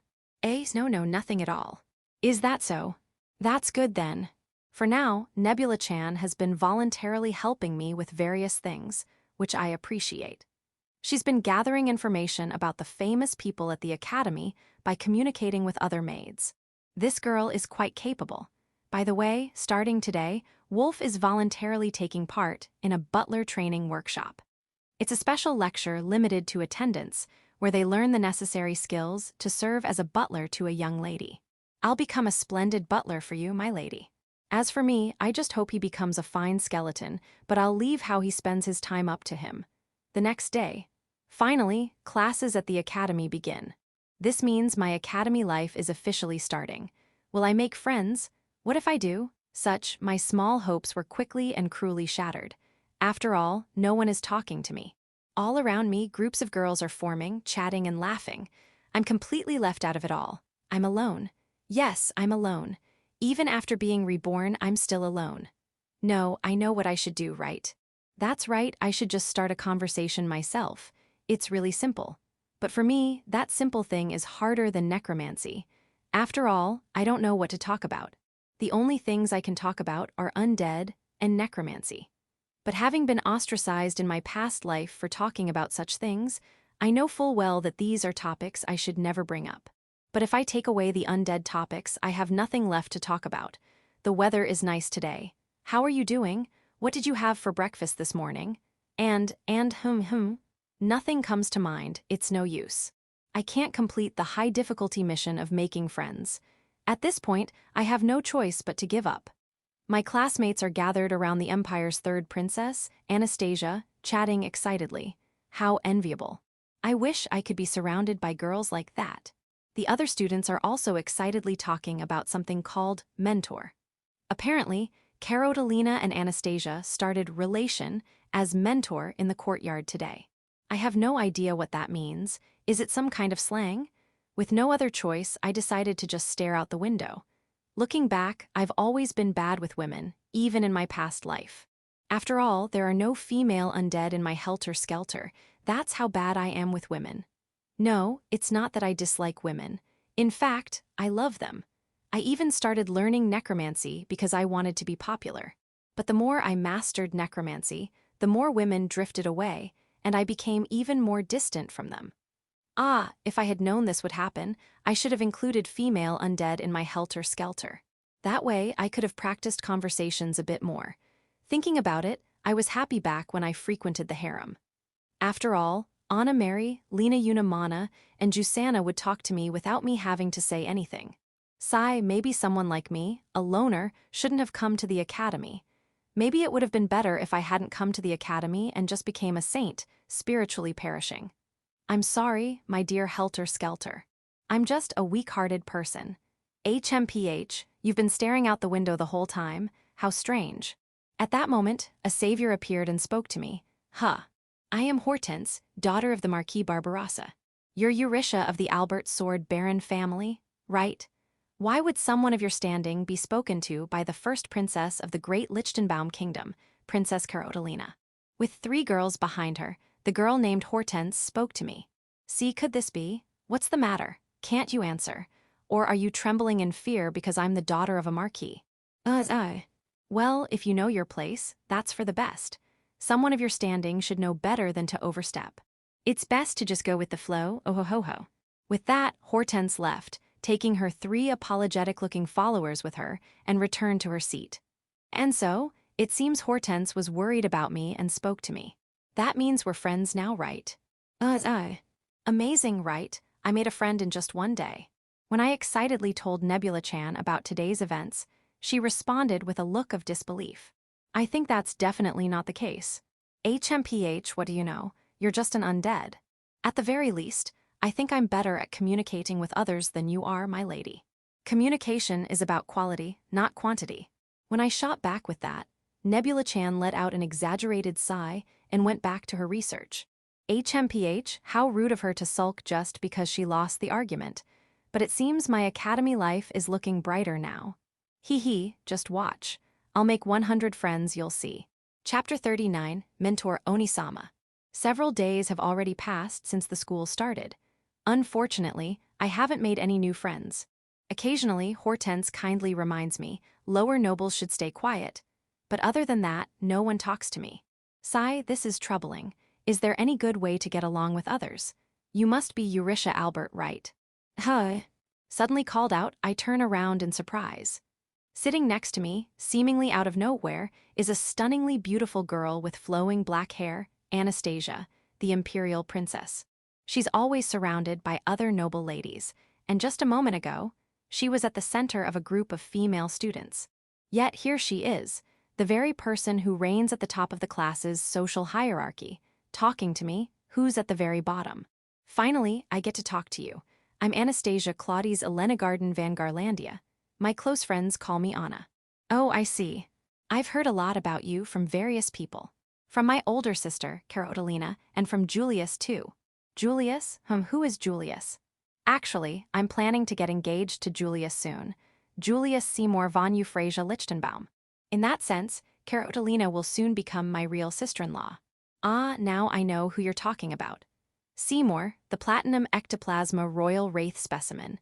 No, nothing at all. Is that so? That's good then. For now, Nebula-chan has been voluntarily helping me with various things, which I appreciate. She's been gathering information about the famous people at the academy by communicating with other maids. This girl is quite capable. By the way, starting today, Wolf is voluntarily taking part in a butler training workshop. It's a special lecture limited to attendance, where they learn the necessary skills to serve as a butler to a young lady. I'll become a splendid butler for you, my lady. As for me, I just hope he becomes a fine skeleton, but I'll leave how he spends his time up to him. The next day. Finally, classes at the academy begin. This means my academy life is officially starting. Will I make friends? What if I do? My small hopes were quickly and cruelly shattered. After all, no one is talking to me. All around me, groups of girls are forming, chatting and laughing. I'm completely left out of it all. I'm alone. Yes, I'm alone. Even after being reborn, I'm still alone. No, I know what I should do, right? That's right, I should just start a conversation myself. It's really simple. But for me, that simple thing is harder than necromancy. After all, I don't know what to talk about. The only things I can talk about are undead and necromancy. But having been ostracized in my past life for talking about such things, I know full well that these are topics I should never bring up. But if I take away the undead topics, I have nothing left to talk about. The weather is nice today. How are you doing? What did you have for breakfast this morning? And nothing comes to mind, it's no use. I can't complete the high difficulty mission of making friends. At this point, I have no choice but to give up. My classmates are gathered around the Empire's third princess, Anastasia, chatting excitedly. How enviable. I wish I could be surrounded by girls like that. The other students are also excitedly talking about something called mentor. Apparently, Carolina and Anastasia started relation as mentor in the courtyard today. I have no idea what that means. Is it some kind of slang? With no other choice, I decided to just stare out the window. Looking back, I've always been bad with women, even in my past life. After all, there are no female undead in my helter-skelter. That's how bad I am with women. No, it's not that I dislike women. In fact, I love them. I even started learning necromancy because I wanted to be popular. But the more I mastered necromancy, the more women drifted away, and I became even more distant from them. If I had known this would happen, I should have included female undead in my helter-skelter. That way, I could have practiced conversations a bit more. Thinking about it, I was happy back when I frequented the harem. After all, Anna Mary, Lena Unimana, and Jusanna would talk to me without me having to say anything. Maybe someone like me, a loner, shouldn't have come to the academy. Maybe it would have been better if I hadn't come to the academy and just became a saint, spiritually perishing. I'm sorry, my dear helter-skelter. I'm just a weak-hearted person. HMPH, you've been staring out the window the whole time. How strange. At that moment, a savior appeared and spoke to me. Huh. I am Hortense, daughter of the Marquis Barbarossa. You're Eurytia of the Albert Sword Baron family, right? Why would someone of your standing be spoken to by the first princess of the great Lichtenbaum kingdom, Princess Carolina? With 3 girls behind her, the girl named Hortense spoke to me. See, could this be? What's the matter? Can't you answer? Or are you trembling in fear because I'm the daughter of a marquis? Well, if you know your place, that's for the best. Someone of your standing should know better than to overstep. It's best to just go with the flow, oh ho ho ho. With that, Hortense left, taking her 3 apologetic-looking followers with her, and returned to her seat. And so, it seems Hortense was worried about me and spoke to me. That means we're friends now, right? Amazing, right? I made a friend in just one day. When I excitedly told Nebula-chan about today's events, she responded with a look of disbelief. I think that's definitely not the case. HMPH, what do you know? You're just an undead. At the very least, I think I'm better at communicating with others than you are, my lady. Communication is about quality, not quantity. When I shot back with that, Nebula-chan let out an exaggerated sigh and went back to her research. HMPH, how rude of her to sulk just because she lost the argument. But it seems my academy life is looking brighter now. Hee, just watch. I'll make 100 friends, you'll see. Chapter 39, Mentor Onisama. Several days have already passed since the school started. Unfortunately, I haven't made any new friends. Occasionally, Hortense kindly reminds me, lower nobles should stay quiet. But other than that, no one talks to me. Sigh, this is troubling. Is there any good way to get along with others? You must be Eurytia Albert, right? Huh. Suddenly called out, I turn around in surprise. Sitting next to me, seemingly out of nowhere, is a stunningly beautiful girl with flowing black hair, Anastasia, the imperial princess. She's always surrounded by other noble ladies, and just a moment ago, she was at the center of a group of female students. Yet here she is, the very person who reigns at the top of the class's social hierarchy, talking to me, who's at the very bottom. Finally, I get to talk to you. I'm Anastasia Claudius Elenagarden van Garlandia. My close friends call me Anna. Oh, I see. I've heard a lot about you from various people. From my older sister, Carolina, and from Julius too. Julius? Who is Julius? Actually, I'm planning to get engaged to Julius soon. Julius Seymour von Euphrasia Lichtenbaum. In that sense, Carolina will soon become my real sister-in-law. Ah, now I know who you're talking about. Seymour, the platinum ectoplasma royal wraith specimen.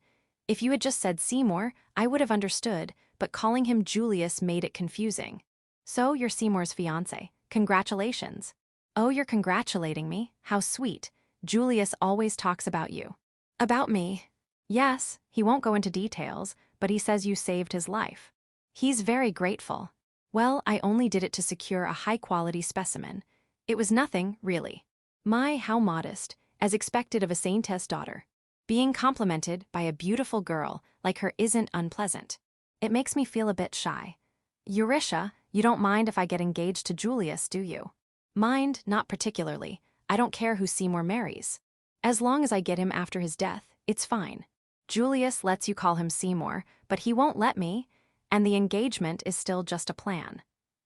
If you had just said Seymour, I would have understood, but calling him Julius made it confusing. So you're Seymour's fiancé. Congratulations. Oh, you're congratulating me? How sweet. Julius always talks about you. About me? Yes, he won't go into details, but he says you saved his life. He's very grateful. Well, I only did it to secure a high-quality specimen. It was nothing, really. My, how modest, as expected of a Saintess daughter. Being complimented by a beautiful girl like her isn't unpleasant. It makes me feel a bit shy. Eurytia, you don't mind if I get engaged to Julius, do you? Mind, not particularly. I don't care who Seymour marries. As long as I get him after his death, it's fine. Julius lets you call him Seymour, but he won't let me, and the engagement is still just a plan.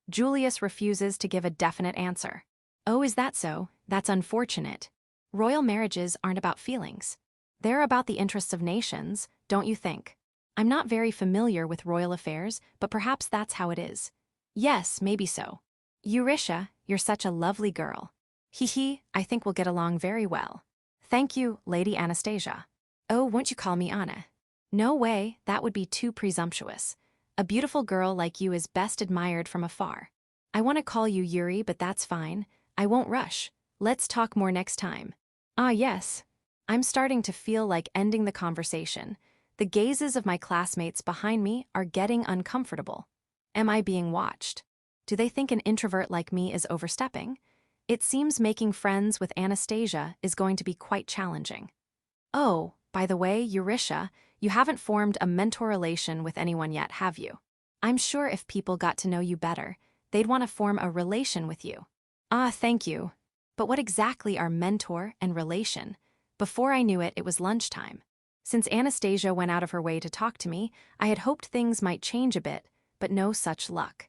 Julius refuses to give a definite answer. Oh, is that so? That's unfortunate. Royal marriages aren't about feelings. They're about the interests of nations, don't you think? I'm not very familiar with royal affairs, but perhaps that's how it is. Yes, maybe so. Eurytia, you're such a lovely girl. Hee, I think we'll get along very well. Thank you, Lady Anastasia. Oh, won't you call me Anna? No way, that would be too presumptuous. A beautiful girl like you is best admired from afar. I want to call you Yuri, but that's fine. I won't rush. Let's talk more next time. Ah, yes. I'm starting to feel like ending the conversation. The gazes of my classmates behind me are getting uncomfortable. Am I being watched? Do they think an introvert like me is overstepping? It seems making friends with Anastasia is going to be quite challenging. Oh, by the way, Eurytia, you haven't formed a mentor relation with anyone yet, have you? I'm sure if people got to know you better, they'd want to form a relation with you. Ah, thank you. But what exactly are mentor and relation? Before I knew it, it was lunchtime. Since Anastasia went out of her way to talk to me, I had hoped things might change a bit, but no such luck.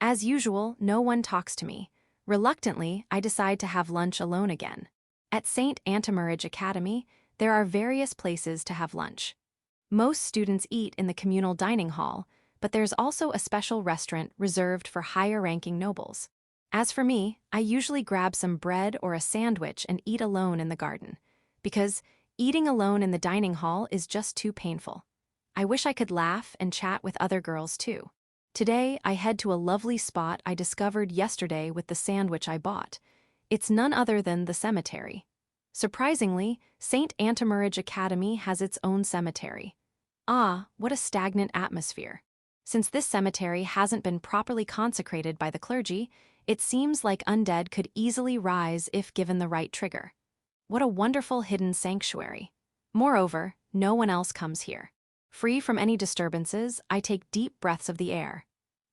As usual, no one talks to me. Reluctantly, I decide to have lunch alone again. At St. Antimarage Academy, there are various places to have lunch. Most students eat in the communal dining hall, but there's also a special restaurant reserved for higher-ranking nobles. As for me, I usually grab some bread or a sandwich and eat alone in the garden, because eating alone in the dining hall is just too painful. I wish I could laugh and chat with other girls too. Today, I head to a lovely spot I discovered yesterday with the sandwich I bought. It's none other than the cemetery. Surprisingly, St. Antimarage Academy has its own cemetery. Ah, what a stagnant atmosphere. Since this cemetery hasn't been properly consecrated by the clergy, it seems like undead could easily rise if given the right trigger. What a wonderful hidden sanctuary. Moreover, no one else comes here. Free from any disturbances, I take deep breaths of the air.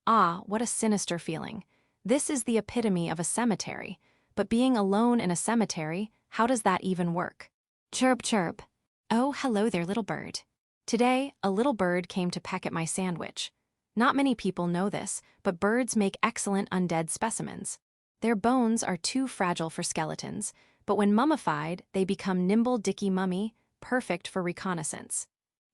Ah, what a sinister feeling. This is the epitome of a cemetery, but being alone in a cemetery, how does that even work? Chirp, chirp. Oh, hello there, little bird. Today, a little bird came to peck at my sandwich. Not many people know this, but birds make excellent undead specimens. Their bones are too fragile for skeletons, but when mummified, they become nimble dicky mummy, perfect for reconnaissance.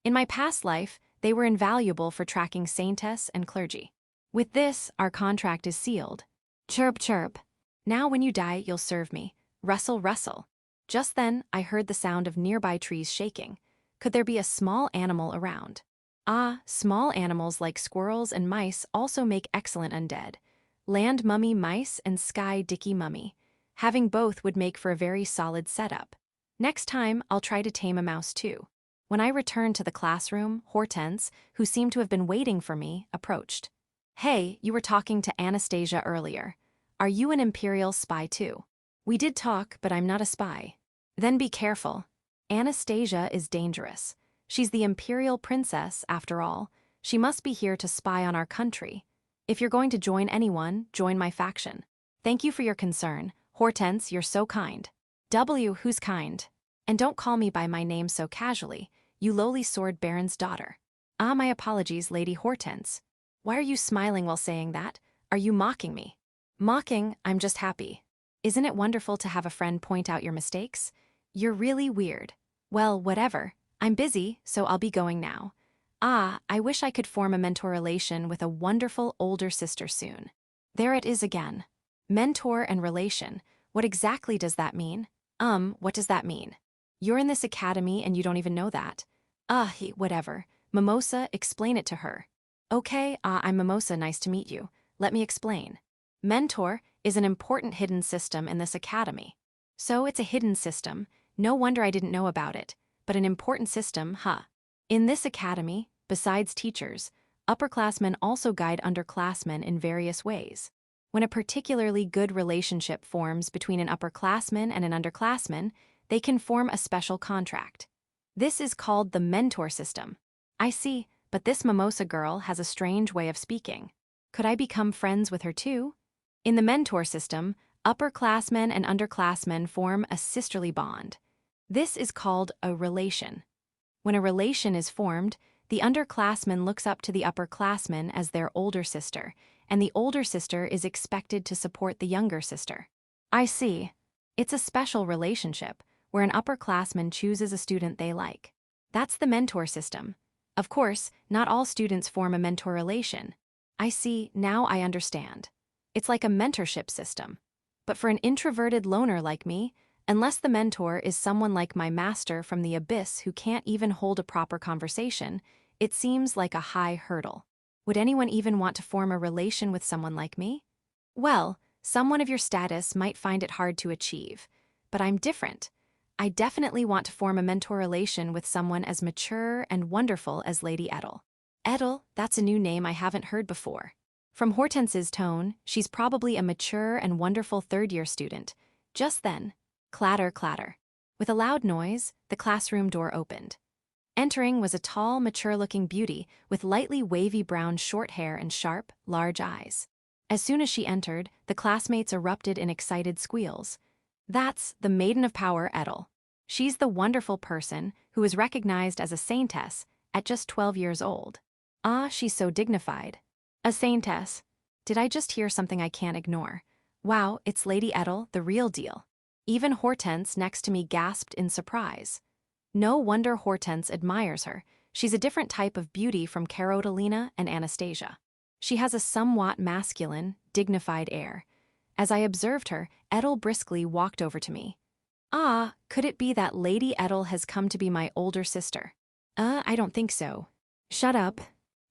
In my past life, they were invaluable for tracking Saintess and clergy. With this, our contract is sealed. Chirp, chirp. Now when you die, you'll serve me. Rustle, rustle. Just then, I heard the sound of nearby trees shaking. Could there be a small animal around? Ah, small animals like squirrels and mice also make excellent undead. Land mummy mice and sky dicky mummy. Having both would make for a very solid setup. Next time, I'll try to tame a mouse too. When I returned to the classroom, Hortense, who seemed to have been waiting for me, approached. Hey, you were talking to Anastasia earlier. Are you an Imperial spy too? We did talk, but I'm not a spy. Then be careful. Anastasia is dangerous. She's the Imperial princess, after all. She must be here to spy on our country. If you're going to join anyone, join my faction. Thank you for your concern. Hortense, you're so kind. W, who's kind? And don't call me by my name so casually, you lowly sword baron's daughter. Ah, my apologies, Lady Hortense. Why are you smiling while saying that? Are you mocking me? Mocking, I'm just happy. Isn't it wonderful to have a friend point out your mistakes? You're really weird. Well, whatever. I'm busy, so I'll be going now. Ah, I wish I could form a mentor relation with a wonderful older sister soon. There it is again. Mentor and relation. What exactly does that mean? What does that mean? You're in this academy and you don't even know that. Whatever. Mimosa, explain it to her. Okay, I'm Mimosa, nice to meet you. Let me explain. Mentor is an important hidden system in this academy. So it's a hidden system. No wonder I didn't know about it. But an important system, huh? In this academy, besides teachers, upperclassmen also guide underclassmen in various ways. When a particularly good relationship forms between an upperclassman and an underclassman, they can form a special contract. This is called the mentor system. I see, but this Mimosa girl has a strange way of speaking. Could I become friends with her too? In the mentor system, upperclassmen and underclassmen form a sisterly bond. This is called a relation. When a relation is formed, the underclassman looks up to the upperclassman as their older sister, and the older sister is expected to support the younger sister. I see. It's a special relationship, where an upperclassman chooses a student they like. That's the mentor system. Of course, not all students form a mentor relation. I see, now I understand. It's like a mentorship system. But for an introverted loner like me, unless the mentor is someone like my master from the abyss who can't even hold a proper conversation, it seems like a high hurdle. Would anyone even want to form a relation with someone like me? Well, someone of your status might find it hard to achieve, but I'm different. I definitely want to form a mentor relation with someone as mature and wonderful as Lady Edel. Edel, that's a new name I haven't heard before. From Hortense's tone, she's probably a mature and wonderful third-year student. Just then, clatter, clatter. With a loud noise, the classroom door opened. Entering was a tall, mature-looking beauty with lightly wavy brown short hair and sharp, large eyes. As soon as she entered, the classmates erupted in excited squeals. That's the Maiden of Power, Edel. She's the wonderful person who is recognized as a saintess at just 12 years old. Ah, she's so dignified. A saintess. Did I just hear something I can't ignore? Wow, it's Lady Edel, the real deal. Even Hortense next to me gasped in surprise. No wonder Hortense admires her. She's a different type of beauty from Carolina and Anastasia. She has a somewhat masculine, dignified air. As I observed her, Edel briskly walked over to me. Ah, could it be that Lady Edel has come to be my older sister? I don't think so. Shut up.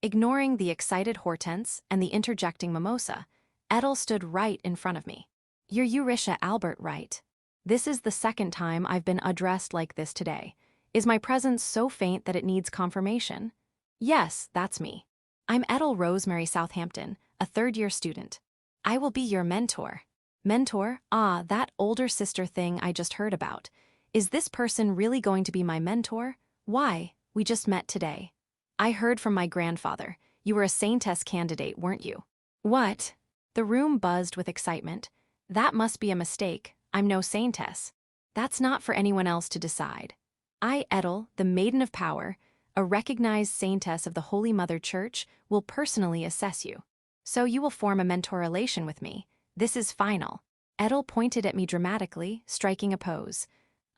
Ignoring the excited Hortense and the interjecting Mimosa, Edel stood right in front of me. You're Eurisha Albert, right? This is the second time I've been addressed like this today. Is my presence so faint that it needs confirmation? Yes, that's me. I'm Edel Rosemary Southampton, a third-year student. I will be your mentor. Mentor? Ah, that older sister thing I just heard about. Is this person really going to be my mentor? Why? We just met today. I heard from my grandfather. You were a Saintess candidate, weren't you? What? The room buzzed with excitement. That must be a mistake. I'm no Saintess. That's not for anyone else to decide. I, Edel, the Maiden of Power, a recognized Saintess of the Holy Mother Church, will personally assess you. So you will form a mentor relation with me. This is final. Edel pointed at me dramatically, striking a pose.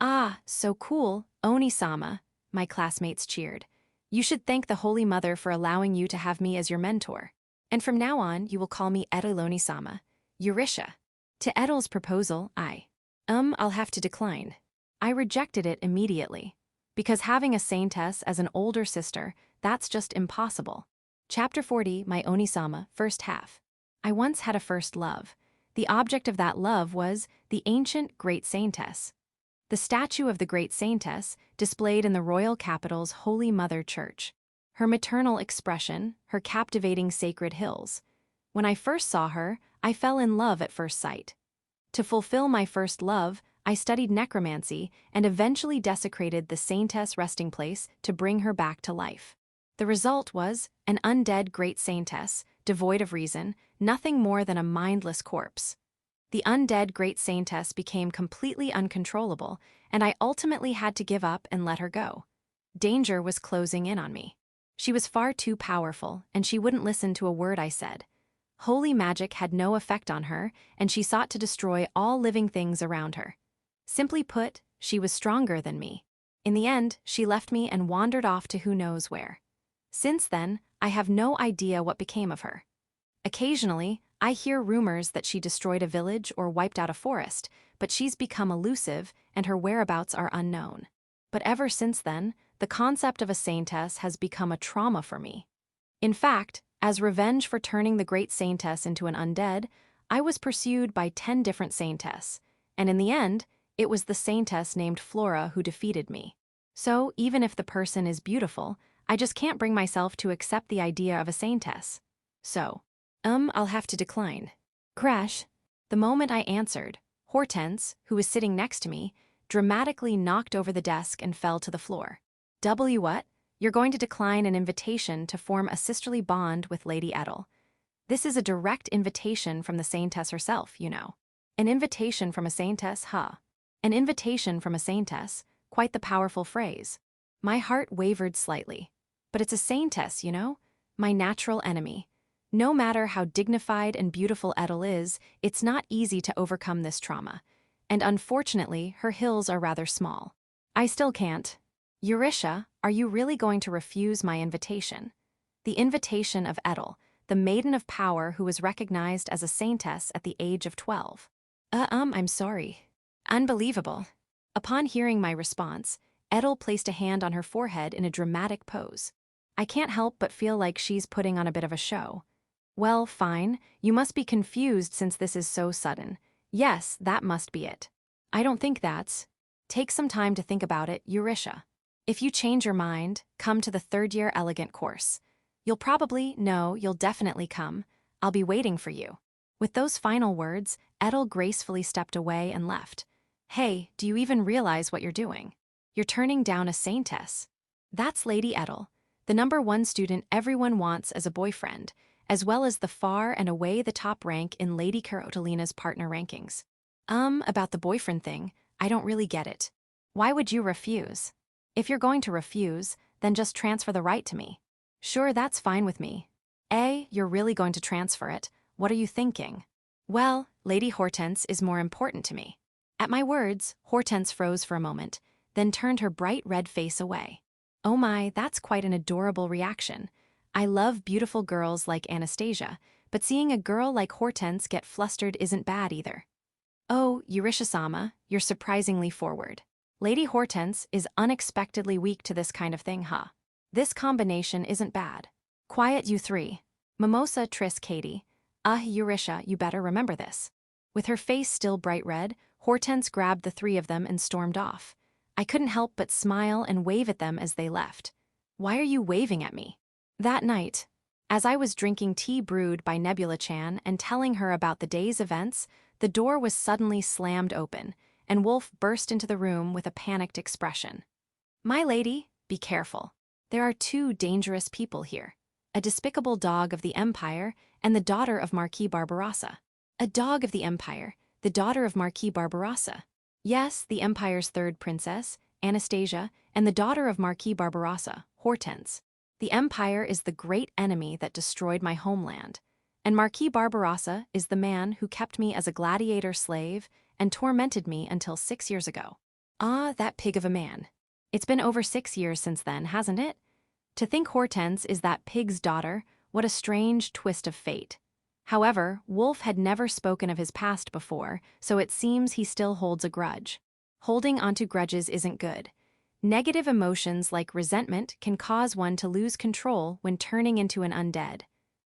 Ah, so cool, Oni-sama, my classmates cheered. You should thank the Holy Mother for allowing you to have me as your mentor. And from now on, you will call me Edel Oni-sama, Eurisha. To Edel's proposal, I'll have to decline. I rejected it immediately. Because having a Saintess as an older sister, that's just impossible. Chapter 40, My Oni-sama, First Half. I once had a first love. The object of that love was the ancient Great Saintess. The statue of the Great Saintess displayed in the royal capital's Holy Mother Church. Her maternal expression, her captivating sacred hills. When I first saw her, I fell in love at first sight. To fulfill my first love, I studied necromancy and eventually desecrated the Saintess resting place to bring her back to life. The result was an undead Great Saintess, devoid of reason, nothing more than a mindless corpse. The undead Great Saintess became completely uncontrollable, and I ultimately had to give up and let her go. Danger was closing in on me. She was far too powerful, and she wouldn't listen to a word I said. Holy magic had no effect on her, and she sought to destroy all living things around her. Simply put, she was stronger than me. In the end, she left me and wandered off to who knows where. Since then, I have no idea what became of her. Occasionally, I hear rumors that she destroyed a village or wiped out a forest, but she's become elusive and her whereabouts are unknown. But ever since then, the concept of a Saintess has become a trauma for me. In fact, as revenge for turning the Great Saintess into an undead, I was pursued by 10 different Saintess, and in the end, it was the Saintess named Flora who defeated me. So, even if the person is beautiful, I just can't bring myself to accept the idea of a Saintess. So, I'll have to decline. Crash. The moment I answered, Hortense, who was sitting next to me, dramatically knocked over the desk and fell to the floor. What? You're going to decline an invitation to form a sisterly bond with Lady Edel. This is a direct invitation from the Saintess herself, you know. An invitation from a Saintess, huh? An invitation from a Saintess, quite the powerful phrase. My heart wavered slightly. But it's a Saintess, you know? My natural enemy. No matter how dignified and beautiful Edel is, it's not easy to overcome this trauma. And unfortunately, her hills are rather small. I still can't. Eurisha, are you really going to refuse my invitation? The invitation of Edel, the Maiden of Power who was recognized as a Saintess at the age of 12. I'm sorry. Unbelievable. Upon hearing my response, Edel placed a hand on her forehead in a dramatic pose. I can't help but feel like she's putting on a bit of a show. Well, fine, you must be confused since this is so sudden. Yes, that must be it. I don't think that's. Take some time to think about it, Eurisha. If you change your mind, come to the third-year elegant course. You'll definitely come. I'll be waiting for you. With those final words, Edel gracefully stepped away and left. Hey, do you even realize what you're doing? You're turning down a Saintess. That's Lady Edel, the #1 student everyone wants as a boyfriend, as well as the far and away the top rank in Lady Carolina's partner rankings. About the boyfriend thing, I don't really get it. Why would you refuse? If you're going to refuse, then just transfer the right to me. Sure, that's fine with me. You're really going to transfer it. What are you thinking? Well, Lady Hortense is more important to me. At my words, Hortense froze for a moment, then turned her bright red face away. Oh my, that's quite an adorable reaction. I love beautiful girls like Anastasia, but seeing a girl like Hortense get flustered isn't bad either. Oh, Yurisha-sama, you're surprisingly forward. Lady Hortense is unexpectedly weak to this kind of thing, huh? This combination isn't bad. Quiet, you three. Mimosa, Triss, Katie. Yurisha, you better remember this. With her face still bright red, Hortense grabbed the three of them and stormed off. I couldn't help but smile and wave at them as they left. Why are you waving at me? That night, as I was drinking tea brewed by Nebula-chan and telling her about the day's events, the door was suddenly slammed open, and Wolf burst into the room with a panicked expression. My lady, be careful. There are two dangerous people here. A despicable dog of the Empire and the daughter of Marquis Barbarossa. A dog of the Empire, the daughter of Marquis Barbarossa. Yes, the Empire's third princess, Anastasia, and the daughter of Marquis Barbarossa, Hortense. The Empire is the great enemy that destroyed my homeland, and Marquis Barbarossa is the man who kept me as a gladiator slave and tormented me until 6 years ago. That pig of a man. It's been over 6 years since then, hasn't it? To think Hortense is that pig's daughter, what a strange twist of fate. However, Wolf had never spoken of his past before, so it seems he still holds a grudge. Holding onto grudges isn't good. Negative emotions like resentment can cause one to lose control when turning into an undead.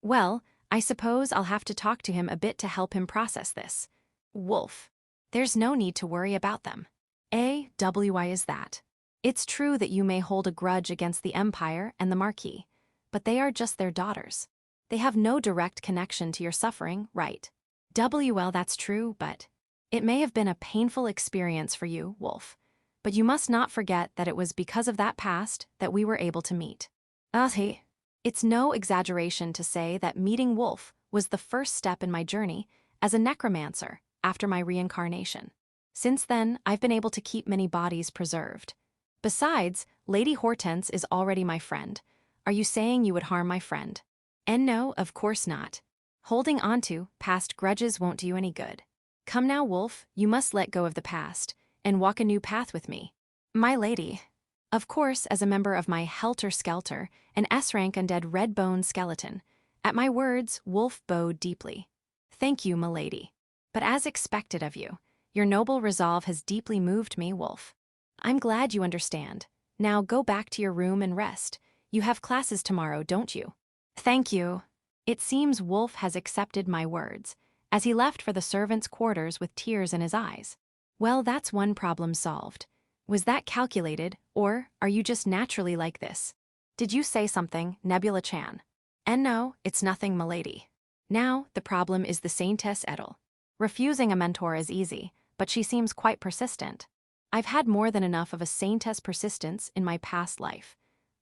Well, I suppose I'll have to talk to him a bit to help him process this. Wolf. There's no need to worry about them. Why is that? It's true that you may hold a grudge against the Empire and the Marquis, but they are just their daughters. They have no direct connection to your suffering, right? Well, that's true, but it may have been a painful experience for you, Wolf. But you must not forget that it was because of that past that we were able to meet. It's no exaggeration to say that meeting Wolf was the first step in my journey as a necromancer after my reincarnation. Since then, I've been able to keep many bodies preserved. Besides, Lady Hortense is already my friend. Are you saying you would harm my friend? And no, of course not. Holding onto past grudges won't do you any good. Come now, Wolf, you must let go of the past and walk a new path with me. My lady. Of course, as a member of my helter-skelter, an S-rank undead red-boned skeleton. At my words, Wolf bowed deeply. Thank you, milady. But as expected of you, your noble resolve has deeply moved me, Wolf. I'm glad you understand. Now go back to your room and rest. You have classes tomorrow, don't you? Thank you. It seems Wolf has accepted my words, as he left for the servants' quarters with tears in his eyes. Well, that's one problem solved. Was that calculated, or are you just naturally like this? Did you say something, Nebula-chan? And no, it's nothing, milady. Now, the problem is the Saintess Edel. Refusing a mentor is easy, but she seems quite persistent. I've had more than enough of a Saintess persistence in my past life.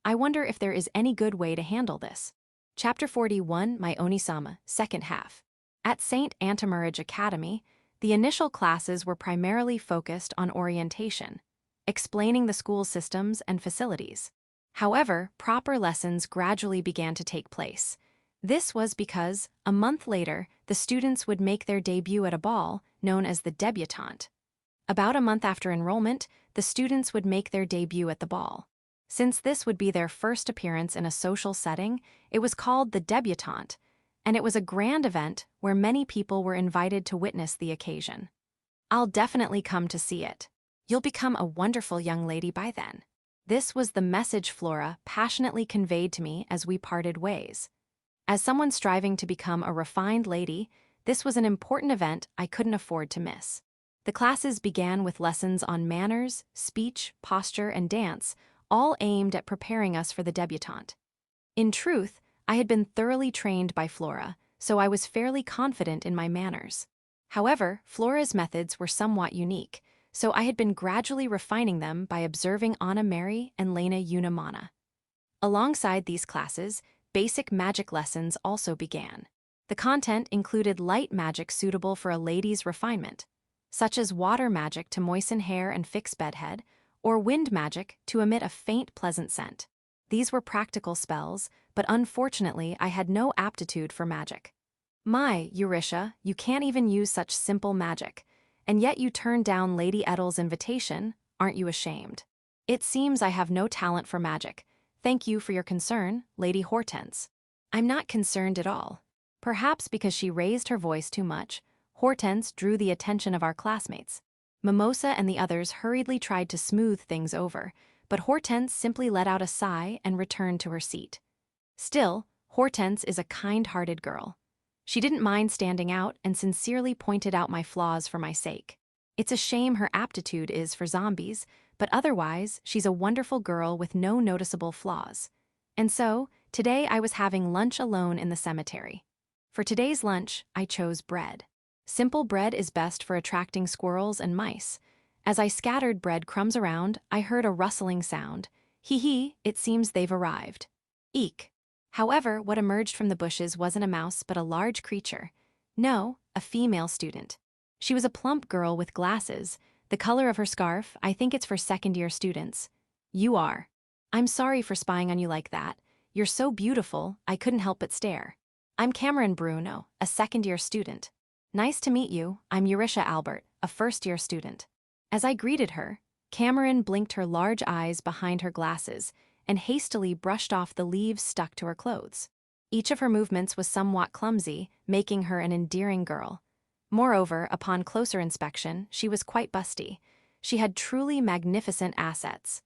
I wonder if there is any good way to handle this. Chapter 41, My Onisama, second half. At St. Antimarage Academy, the initial classes were primarily focused on orientation, explaining the school systems and facilities. However, proper lessons gradually began to take place. This was because, a month later, the students would make their debut at a ball known as the debutante. About a month after enrollment, the students would make their debut at the ball. Since this would be their first appearance in a social setting, it was called the debutante, and it was a grand event where many people were invited to witness the occasion. I'll definitely come to see it. You'll become a wonderful young lady by then. This was the message Flora passionately conveyed to me as we parted ways. As someone striving to become a refined lady, this was an important event I couldn't afford to miss. The classes began with lessons on manners, speech, posture, and dance, all aimed at preparing us for the debutante. In truth, I had been thoroughly trained by Flora, so I was fairly confident in my manners. However, Flora's methods were somewhat unique, so I had been gradually refining them by observing Anna Mary and Lena Unamana. Alongside these classes, basic magic lessons also began. The content included light magic suitable for a lady's refinement, such as water magic to moisten hair and fix bedhead, or wind magic to emit a faint, pleasant scent. These were practical spells, but unfortunately I had no aptitude for magic. My, Eurisha, you can't even use such simple magic, and yet you turned down Lady Edel's invitation, aren't you ashamed? It seems I have no talent for magic. Thank you for your concern, Lady Hortense. I'm not concerned at all. Perhaps because she raised her voice too much, Hortense drew the attention of our classmates. Mimosa and the others hurriedly tried to smooth things over, but Hortense simply let out a sigh and returned to her seat. Still, Hortense is a kind-hearted girl. She didn't mind standing out and sincerely pointed out my flaws for my sake. It's a shame her aptitude is for zombies, but otherwise, she's a wonderful girl with no noticeable flaws. And so, today I was having lunch alone in the cemetery. For today's lunch, I chose bread. Simple bread is best for attracting squirrels and mice. As I scattered bread crumbs around, I heard a rustling sound. Hee, it seems they've arrived. Eek. However, what emerged from the bushes wasn't a mouse but a large creature. No, a female student. She was a plump girl with glasses. The color of her scarf, I think it's for second-year students. You are. I'm sorry for spying on you like that. You're so beautiful, I couldn't help but stare. I'm Cameron Bruno, a second-year student. Nice to meet you, I'm Eurisha Albert, a first-year student. As I greeted her, Cameron blinked her large eyes behind her glasses and hastily brushed off the leaves stuck to her clothes. Each of her movements was somewhat clumsy, making her an endearing girl. Moreover, upon closer inspection, she was quite busty. She had truly magnificent assets.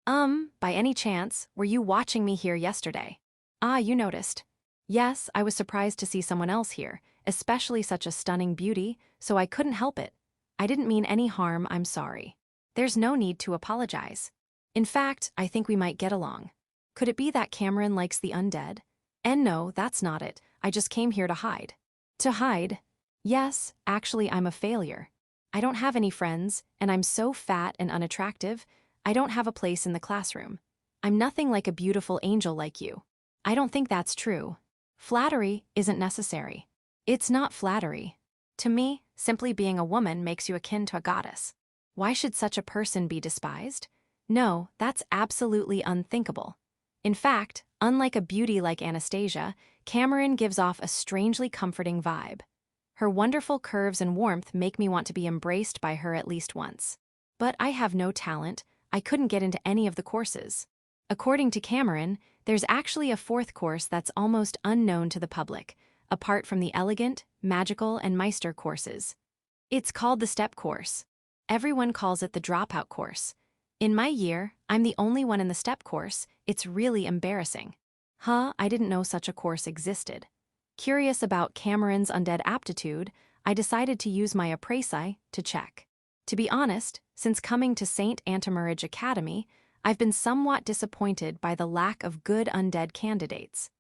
By any chance, were you watching me here yesterday? Ah, you noticed. Yes, I was surprised to see someone else here, especially such a stunning beauty, so I couldn't help it. I didn't mean any harm, I'm sorry. There's no need to apologize. In fact, I think we might get along. Could it be that Cameron likes the undead? And no, that's not it. I just came here to hide. To hide? Yes, actually I'm a failure. I don't have any friends, and I'm so fat and unattractive, I don't have a place in the classroom. I'm nothing like a beautiful angel like you. I don't think that's true. Flattery isn't necessary. It's not flattery. To me, simply being a woman makes you akin to a goddess. Why should such a person be despised? No, that's absolutely unthinkable. In fact, unlike a beauty like Anastasia, Cameron gives off a strangely comforting vibe. Her wonderful curves and warmth make me want to be embraced by her at least once. But I have no talent. I couldn't get into any of the courses. According to Cameron, there's actually a fourth course that's almost unknown to the public, apart from the elegant, magical, and Meister courses. It's called the step course. Everyone calls it the dropout course. In my year, I'm the only one in the step course. It's really embarrassing. I didn't know such a course existed. Curious about Cameron's undead aptitude, I decided to use my appraisai to check. To be honest, since coming to St. Antimarage Academy, I've been somewhat disappointed by the lack of good undead candidates.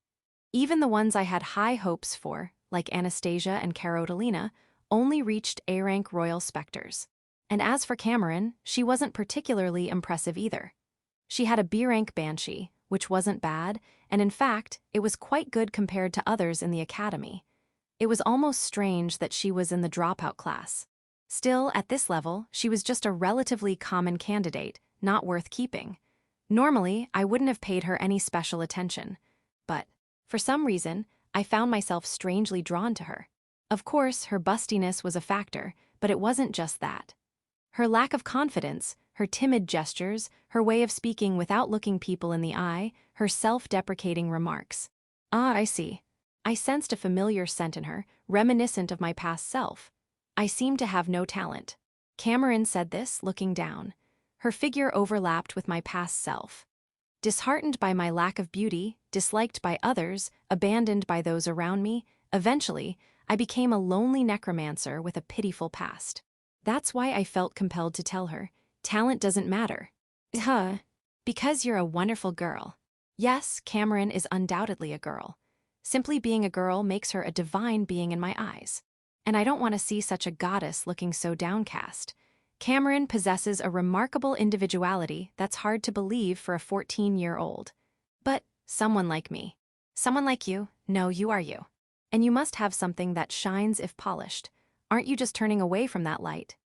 Even the ones I had high hopes for, like Anastasia and Carolina, only reached A-rank royal specters. And as for Cameron, she wasn't particularly impressive either. She had a B-rank banshee, which wasn't bad, and in fact, it was quite good compared to others in the academy. It was almost strange that she was in the dropout class. Still, at this level, she was just a relatively common candidate, not worth keeping. Normally, I wouldn't have paid her any special attention, but, for some reason, I found myself strangely drawn to her. Of course, her bustiness was a factor, but it wasn't just that. Her lack of confidence, her timid gestures, her way of speaking without looking people in the eye, her self-deprecating remarks. I see. I sensed a familiar scent in her, reminiscent of my past self. I seem to have no talent. Cameron said this, looking down. Her figure overlapped with my past self. Disheartened by my lack of beauty, disliked by others, abandoned by those around me, eventually, I became a lonely necromancer with a pitiful past. That's why I felt compelled to tell her, talent doesn't matter. Because you're a wonderful girl. Yes, Cameron is undoubtedly a girl. Simply being a girl makes her a divine being in my eyes. And I don't want to see such a goddess looking so downcast. Cameron possesses a remarkable individuality that's hard to believe for a 14-year-old. But someone like me. Someone like you, no, you are you. And you must have something that shines if polished. Aren't you just turning away from that light?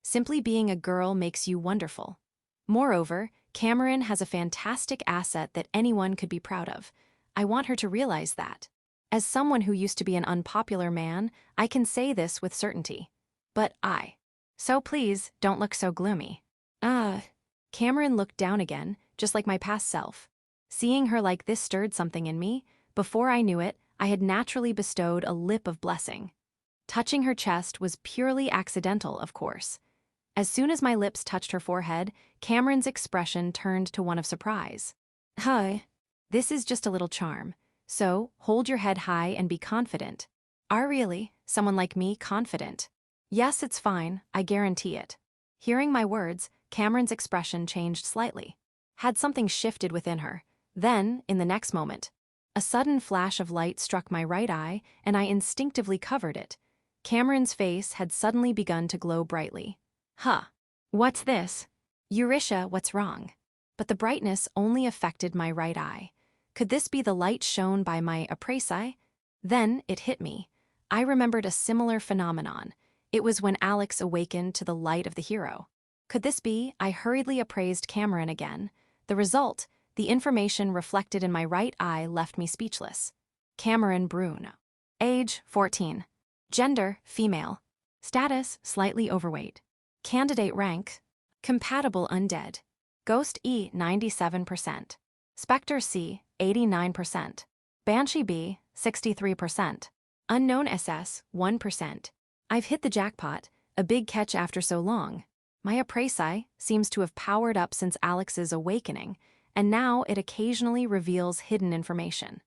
Simply being a girl makes you wonderful. Moreover, Cameron has a fantastic asset that anyone could be proud of. I want her to realize that. As someone who used to be an unpopular man, I can say this with certainty. But So please, don't look so gloomy. Cameron looked down again, just like my past self. Seeing her like this stirred something in me. Before I knew it, I had naturally bestowed a lip of blessing. Touching her chest was purely accidental, of course. As soon as my lips touched her forehead, Cameron's expression turned to one of surprise. This is just a little charm. So, hold your head high and be confident. Are really, someone like me, confident? Yes, it's fine, I guarantee it. Hearing my words, Cameron's expression changed slightly. Had something shifted within her. Then, in the next moment, a sudden flash of light struck my right eye, and I instinctively covered it. Cameron's face had suddenly begun to glow brightly. What's this? Eurisha, what's wrong? But the brightness only affected my right eye. Could this be the light shown by my appraisai? Then it hit me. I remembered a similar phenomenon. It was when Alex awakened to the light of the hero. Could this be? I hurriedly appraised Cameron again. The result, the information reflected in my right eye, left me speechless. Cameron Brune. Age, 14. Gender, female. Status, slightly overweight. Candidate rank, compatible undead. Ghost E, 97%. Spectre C, 89%. Banshee B, 63%. Unknown SS, 1%. I've hit the jackpot, a big catch after so long. My appraisai seems to have powered up since Alex's awakening, and now it occasionally reveals hidden information.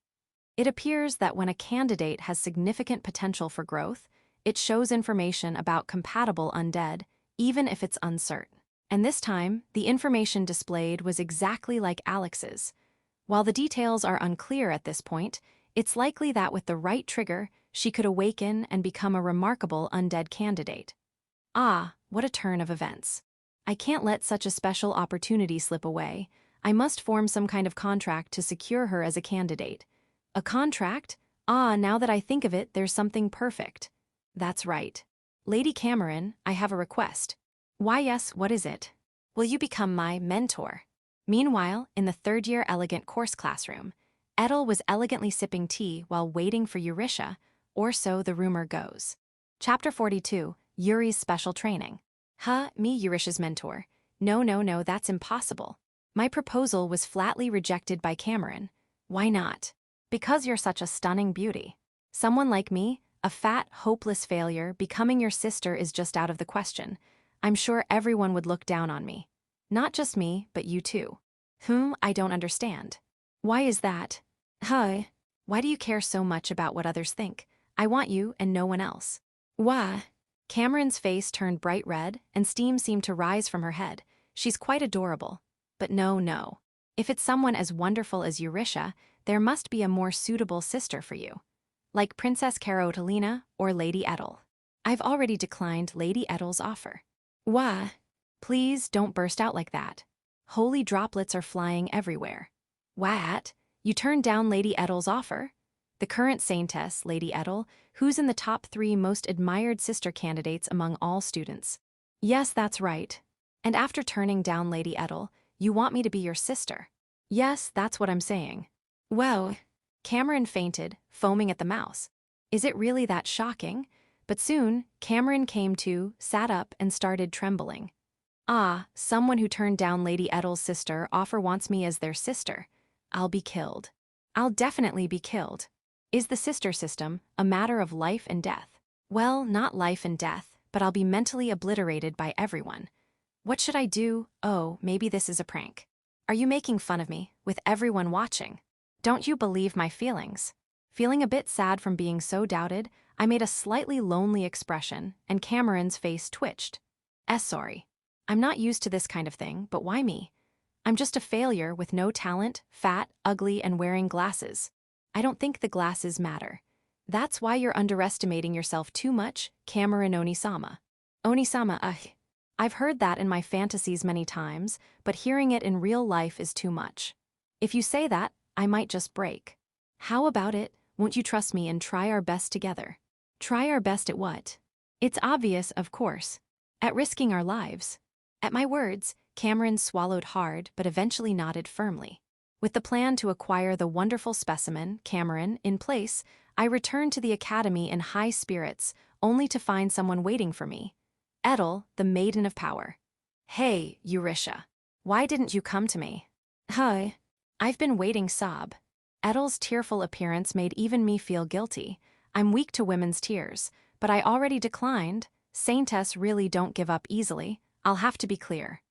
It appears that when a candidate has significant potential for growth, it shows information about compatible undead, even if it's uncertain. And this time, the information displayed was exactly like Alex's. While the details are unclear at this point, it's likely that with the right trigger, she could awaken and become a remarkable undead candidate. What a turn of events. I can't let such a special opportunity slip away. I must form some kind of contract to secure her as a candidate. A contract? Now that I think of it, there's something perfect. That's right. Lady Cameron, I have a request. Why yes, what is it? Will you become my mentor? Meanwhile, in the third-year elegant course classroom, Edel was elegantly sipping tea while waiting for Eurisha, or so the rumor goes. Chapter 42, Yuri's Special Training. Me, Eurisha's mentor. No, that's impossible. My proposal was flatly rejected by Cameron. Why not? Because you're such a stunning beauty. Someone like me, a fat, hopeless failure, becoming your sister is just out of the question. I'm sure everyone would look down on me. Not just me, but you too. I don't understand. Why is that? Why do you care so much about what others think? I want you and no one else. Why? Cameron's face turned bright red, and steam seemed to rise from her head. She's quite adorable. But no. If it's someone as wonderful as Eurisha, there must be a more suitable sister for you. Like Princess Carotalina or Lady Edel. I've already declined Lady Edel's offer. Why? Please don't burst out like that. Holy droplets are flying everywhere. What? You turned down Lady Edel's offer? The current Saintess, Lady Edel, who's in the top 3 most admired sister candidates among all students. Yes, that's right. And after turning down Lady Edel, you want me to be your sister? Yes, that's what I'm saying. Well, Cameron fainted, foaming at the mouth. Is it really that shocking? But soon, Cameron came to, sat up, and started trembling. Someone who turned down Lady Edel's sister offer wants me as their sister. I'll be killed. I'll definitely be killed. Is the sister system a matter of life and death? Well, not life and death, but I'll be mentally obliterated by everyone. What should I do? Maybe this is a prank. Are you making fun of me, with everyone watching? Don't you believe my feelings? Feeling a bit sad from being so doubted, I made a slightly lonely expression, and Cameron's face twitched. Sorry. I'm not used to this kind of thing, but why me? I'm just a failure with no talent, fat, ugly, and wearing glasses. I don't think the glasses matter. That's why you're underestimating yourself too much, Cameron Onisama. Onisama, I've heard that in my fantasies many times, but hearing it in real life is too much. If you say that, I might just break. How about it? Won't you trust me and try our best together? Try our best at what? It's obvious, of course. At risking our lives. At my words, Cameron swallowed hard but eventually nodded firmly. With the plan to acquire the wonderful specimen, Cameron, in place, I returned to the academy in high spirits, only to find someone waiting for me. Edel, the Maiden of Power. Hey, Eurisha. Why didn't you come to me? Hi. I've been waiting, sob. Edel's tearful appearance made even me feel guilty. I'm weak to women's tears, but I already declined. Saintess really don't give up easily. I'll have to be clear.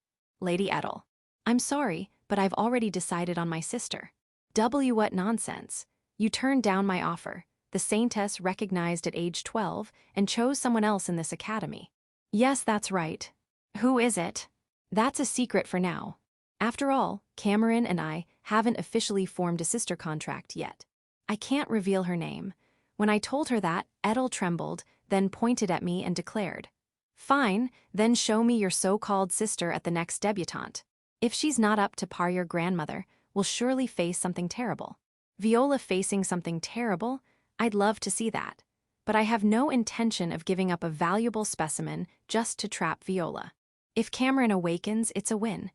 Lady Edel. I'm sorry, but I've already decided on my sister. What nonsense. You turned down my offer. The Saintess recognized at age 12 and chose someone else in this academy. Yes, that's right. Who is it? That's a secret for now. After all, Cameron and I haven't officially formed a sister contract yet. I can't reveal her name. When I told her that, Edel trembled, then pointed at me and declared, Fine, then show me your so-called sister at the next debutante. If she's not up to par, your grandmother will surely face something terrible. Viola facing something terrible? I'd love to see that. But I have no intention of giving up a valuable specimen just to trap Viola. If Cameron awakens, it's a win.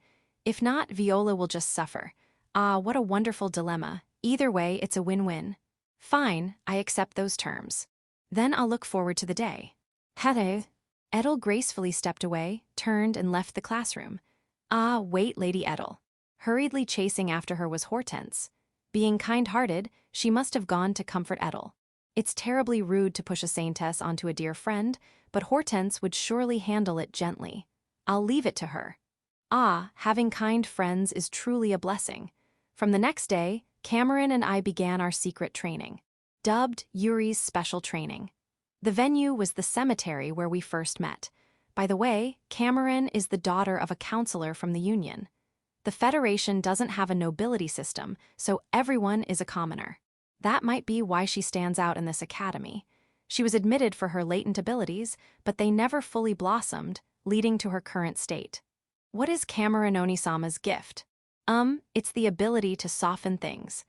If not, Viola will just suffer. Ah, what a wonderful dilemma. Either way, it's a win-win. Fine, I accept those terms. Then I'll look forward to the day. Hello. Edel gracefully stepped away, turned and left the classroom. Ah, wait, Lady Edel. Hurriedly chasing after her was Hortense. Being kind-hearted, she must have gone to comfort Edel. It's terribly rude to push a Saintess onto a dear friend, but Hortense would surely handle it gently. I'll leave it to her. Ah, having kind friends is truly a blessing. From the next day, Cameron and I began our secret training, dubbed Yuri's Special Training. The venue was the cemetery where we first met. By the way, Cameron is the daughter of a counselor from the Union. The Federation doesn't have a nobility system, so everyone is a commoner. That might be why she stands out in this academy. She was admitted for her latent abilities, but they never fully blossomed, leading to her current state. What is Cameron Onisama's gift? It's the ability to soften things.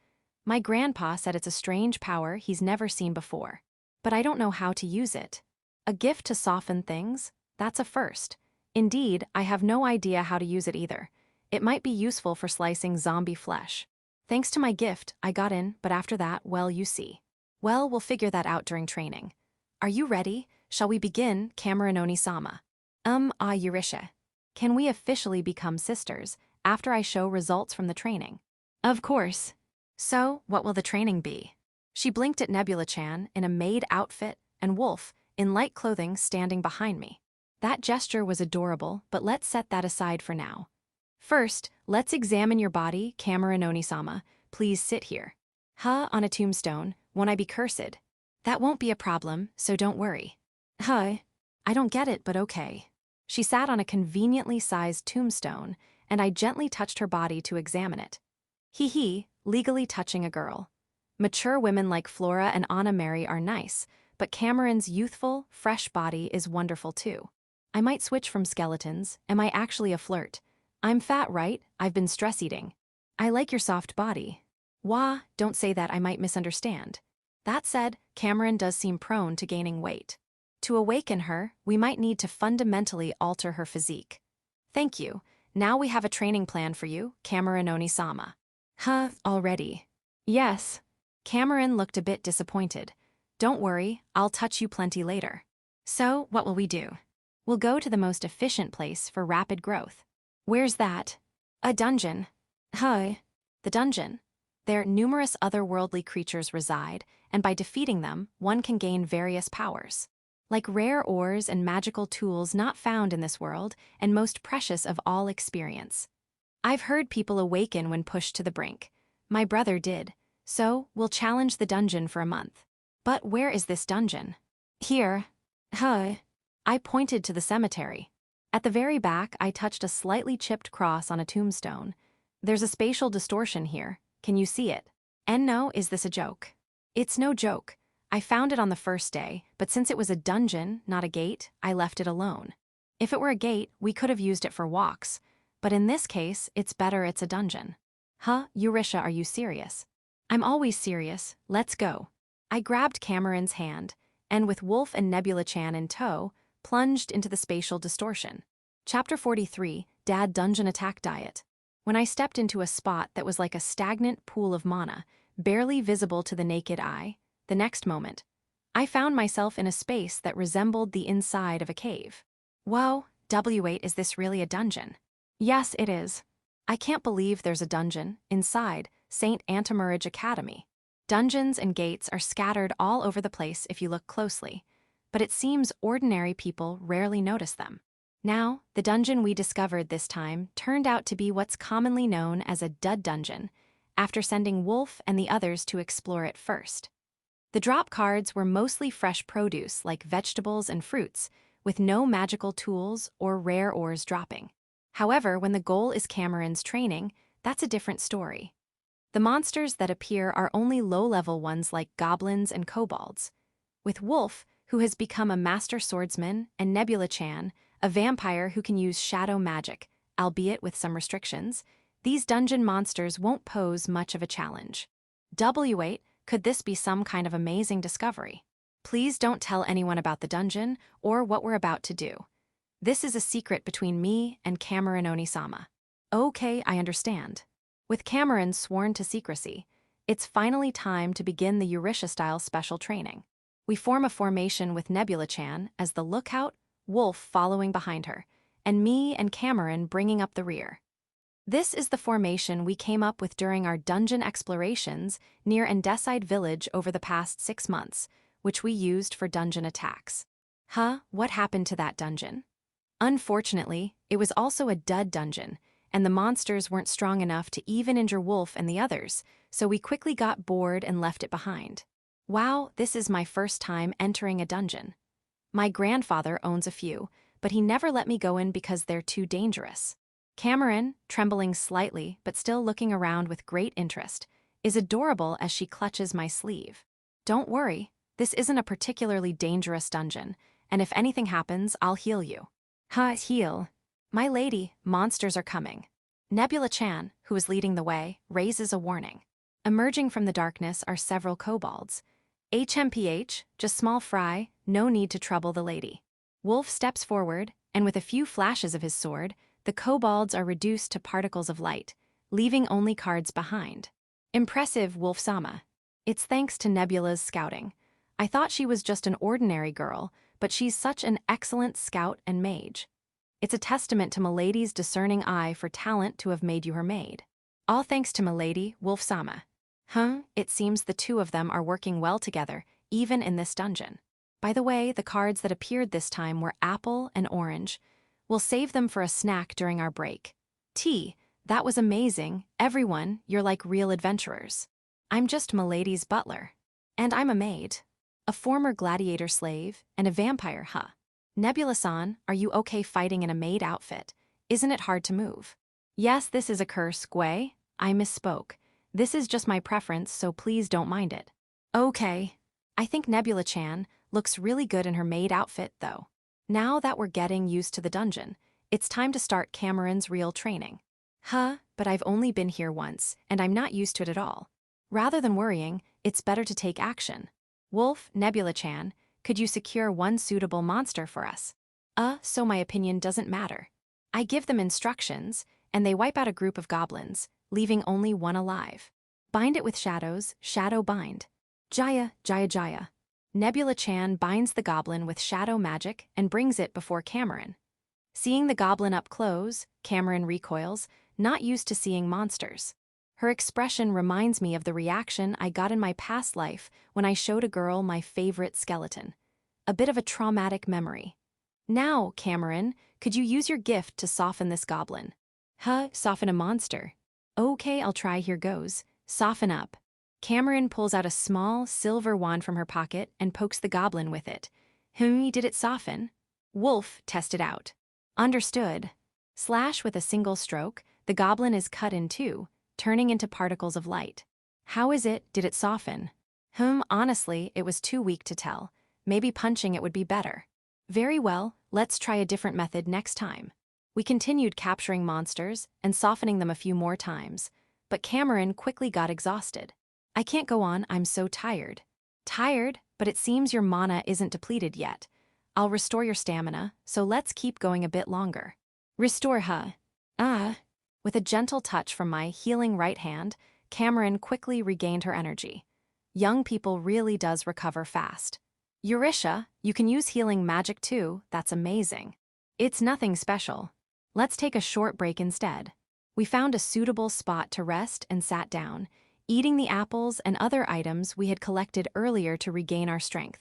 My grandpa said it's a strange power he's never seen before. But I don't know how to use it. A gift to soften things? That's a first. Indeed, I have no idea how to use it either. It might be useful for slicing zombie flesh. Thanks to my gift, I got in, but after that, well, you see. Well, we'll figure that out during training. Are you ready? Shall we begin, Cameron Onisama? Eurisha. Can we officially become sisters after I show results from the training? Of course. So, what will the training be? She blinked at Nebula-chan in a maid outfit and Wolf in light clothing standing behind me. That gesture was adorable, but let's set that aside for now. First, let's examine your body, Cameron Onisama. Please sit here. On a tombstone, won't I be cursed? That won't be a problem, so don't worry. I don't get it, but okay. She sat on a conveniently sized tombstone, and I gently touched her body to examine it. Legally touching a girl. Mature women like Flora and Anna Mary are nice, but Cameron's youthful, fresh body is wonderful too. I might switch from skeletons. Am I actually a flirt? I'm fat, right? I've been stress eating. I like your soft body. Wah, don't say that, I might misunderstand. That said, Cameron does seem prone to gaining weight. To awaken her, we might need to fundamentally alter her physique. Thank you. Now we have a training plan for you, Cameron Onisama. Already? Yes. Cameron looked a bit disappointed. Don't worry, I'll touch you plenty later. So, what will we do? We'll go to the most efficient place for rapid growth. Where's that? A dungeon. The dungeon. There, numerous otherworldly creatures reside, and by defeating them, one can gain various powers. Like rare ores and magical tools not found in this world, and most precious of all experience. I've heard people awaken when pushed to the brink. My brother did. So, we'll challenge the dungeon for a month. But where is this dungeon? Here. I pointed to the cemetery. At the very back, I touched a slightly chipped cross on a tombstone. There's a spatial distortion here. Can you see it? And no, is this a joke? It's no joke. I found it on the first day, but since it was a dungeon, not a gate, I left it alone. If it were a gate, we could have used it for walks. But in this case, it's better it's a dungeon. Eurisha, are you serious? I'm always serious. Let's go. I grabbed Cameron's hand, and with Wolf and Nebula-chan in tow, plunged into the spatial distortion. Chapter 43, Dad dungeon attack diet. When I stepped into a spot that was like a stagnant pool of mana, barely visible to the naked eye, the next moment, I found myself in a space that resembled the inside of a cave. Whoa, W8, is this really a dungeon? Yes, it is. I can't believe there's a dungeon inside St. Antimarage Academy. Dungeons and gates are scattered all over the place if you look closely, but it seems ordinary people rarely notice them. Now, the dungeon we discovered this time turned out to be what's commonly known as a dud dungeon, after sending Wolf and the others to explore it first. The drop cards were mostly fresh produce like vegetables and fruits, with no magical tools or rare ores dropping. However, when the goal is Cameron's training, that's a different story. The monsters that appear are only low-level ones like goblins and kobolds. With Wolf, who has become a master swordsman, and Nebula-chan, a vampire who can use shadow magic, albeit with some restrictions, these dungeon monsters won't pose much of a challenge. W8, could this be some kind of amazing discovery? Please don't tell anyone about the dungeon or what we're about to do. This is a secret between me and Cameron Onisama. Okay, I understand. With Cameron sworn to secrecy, it's finally time to begin the Eurisha-style special training. We form a formation with Nebula-chan as the lookout, Wolf following behind her, and me and Cameron bringing up the rear. This is the formation we came up with during our dungeon explorations near Undeads village over the past 6 months, which we used for dungeon attacks. What happened to that dungeon? Unfortunately, it was also a dud dungeon, and the monsters weren't strong enough to even injure Wolf and the others, so we quickly got bored and left it behind. Wow, this is my first time entering a dungeon. My grandfather owns a few, but he never let me go in because they're too dangerous. Cameron, trembling slightly but still looking around with great interest, is adorable as she clutches my sleeve. Don't worry, this isn't a particularly dangerous dungeon, and if anything happens, I'll heal you. Heal. My lady, monsters are coming. Nebula-chan, who is leading the way, raises a warning. Emerging from the darkness are several kobolds. HMPH, just small fry, no need to trouble the lady. Wolf steps forward, and with a few flashes of his sword, the kobolds are reduced to particles of light, leaving only cards behind. Impressive, Wolf-sama. It's thanks to Nebula's scouting. I thought she was just an ordinary girl, but she's such an excellent scout and mage. It's a testament to Milady's discerning eye for talent to have made you her maid. All thanks to Milady, Wolf-sama. It seems the two of them are working well together, even in this dungeon. By the way, the cards that appeared this time were apple and orange. We'll save them for a snack during our break. That was amazing. Everyone, you're like real adventurers. I'm just Milady's butler. And I'm a maid. A former gladiator slave, and a vampire, Nebula-san, are you okay fighting in a maid outfit? Isn't it hard to move? Yes, this is a curse, Gwei. I misspoke. This is just my preference, so please don't mind it. Okay. I think Nebula-chan looks really good in her maid outfit, though. Now that we're getting used to the dungeon, it's time to start Cameron's real training. But I've only been here once, and I'm not used to it at all. Rather than worrying, it's better to take action. Wolf, Nebula-chan, could you secure one suitable monster for us? So my opinion doesn't matter. I give them instructions, and they wipe out a group of goblins, leaving only one alive. Bind it with shadows, shadow bind. Jaya, Jaya, Jaya. Nebula-chan binds the goblin with shadow magic and brings it before Cameron. Seeing the goblin up close, Cameron recoils, not used to seeing monsters. Her expression reminds me of the reaction I got in my past life when I showed a girl my favorite skeleton. A bit of a traumatic memory. Now, Cameron, could you use your gift to soften this goblin? Soften a monster. Okay, I'll try, here goes. Soften up. Cameron pulls out a small silver wand from her pocket and pokes the goblin with it. Did it soften? Wolf, test it out. Understood. Slash with a single stroke, the goblin is cut in two, turning into particles of light. How is it? Did it soften? Honestly, it was too weak to tell. Maybe punching it would be better. Very well, let's try a different method next time. We continued capturing monsters and softening them a few more times, but Cameron quickly got exhausted. I can't go on, I'm so tired. Tired? But it seems your mana isn't depleted yet. I'll restore your stamina, so let's keep going a bit longer. Restore, Ah. With a gentle touch from my healing right hand, Cameron quickly regained her energy. Young people really does recover fast. Eurisha, you can use healing magic too, that's amazing. It's nothing special. Let's take a short break instead. We found a suitable spot to rest and sat down, eating the apples and other items we had collected earlier to regain our strength.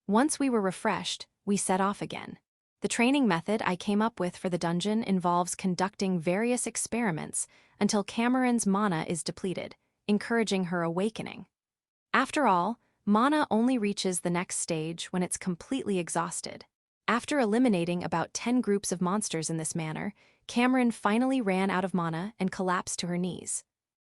Once we were refreshed, we set off again. The training method I came up with for the dungeon involves conducting various experiments until Cameron's mana is depleted, encouraging her awakening. After all, mana only reaches the next stage when it's completely exhausted. After eliminating about 10 groups of monsters in this manner, Cameron finally ran out of mana and collapsed to her knees.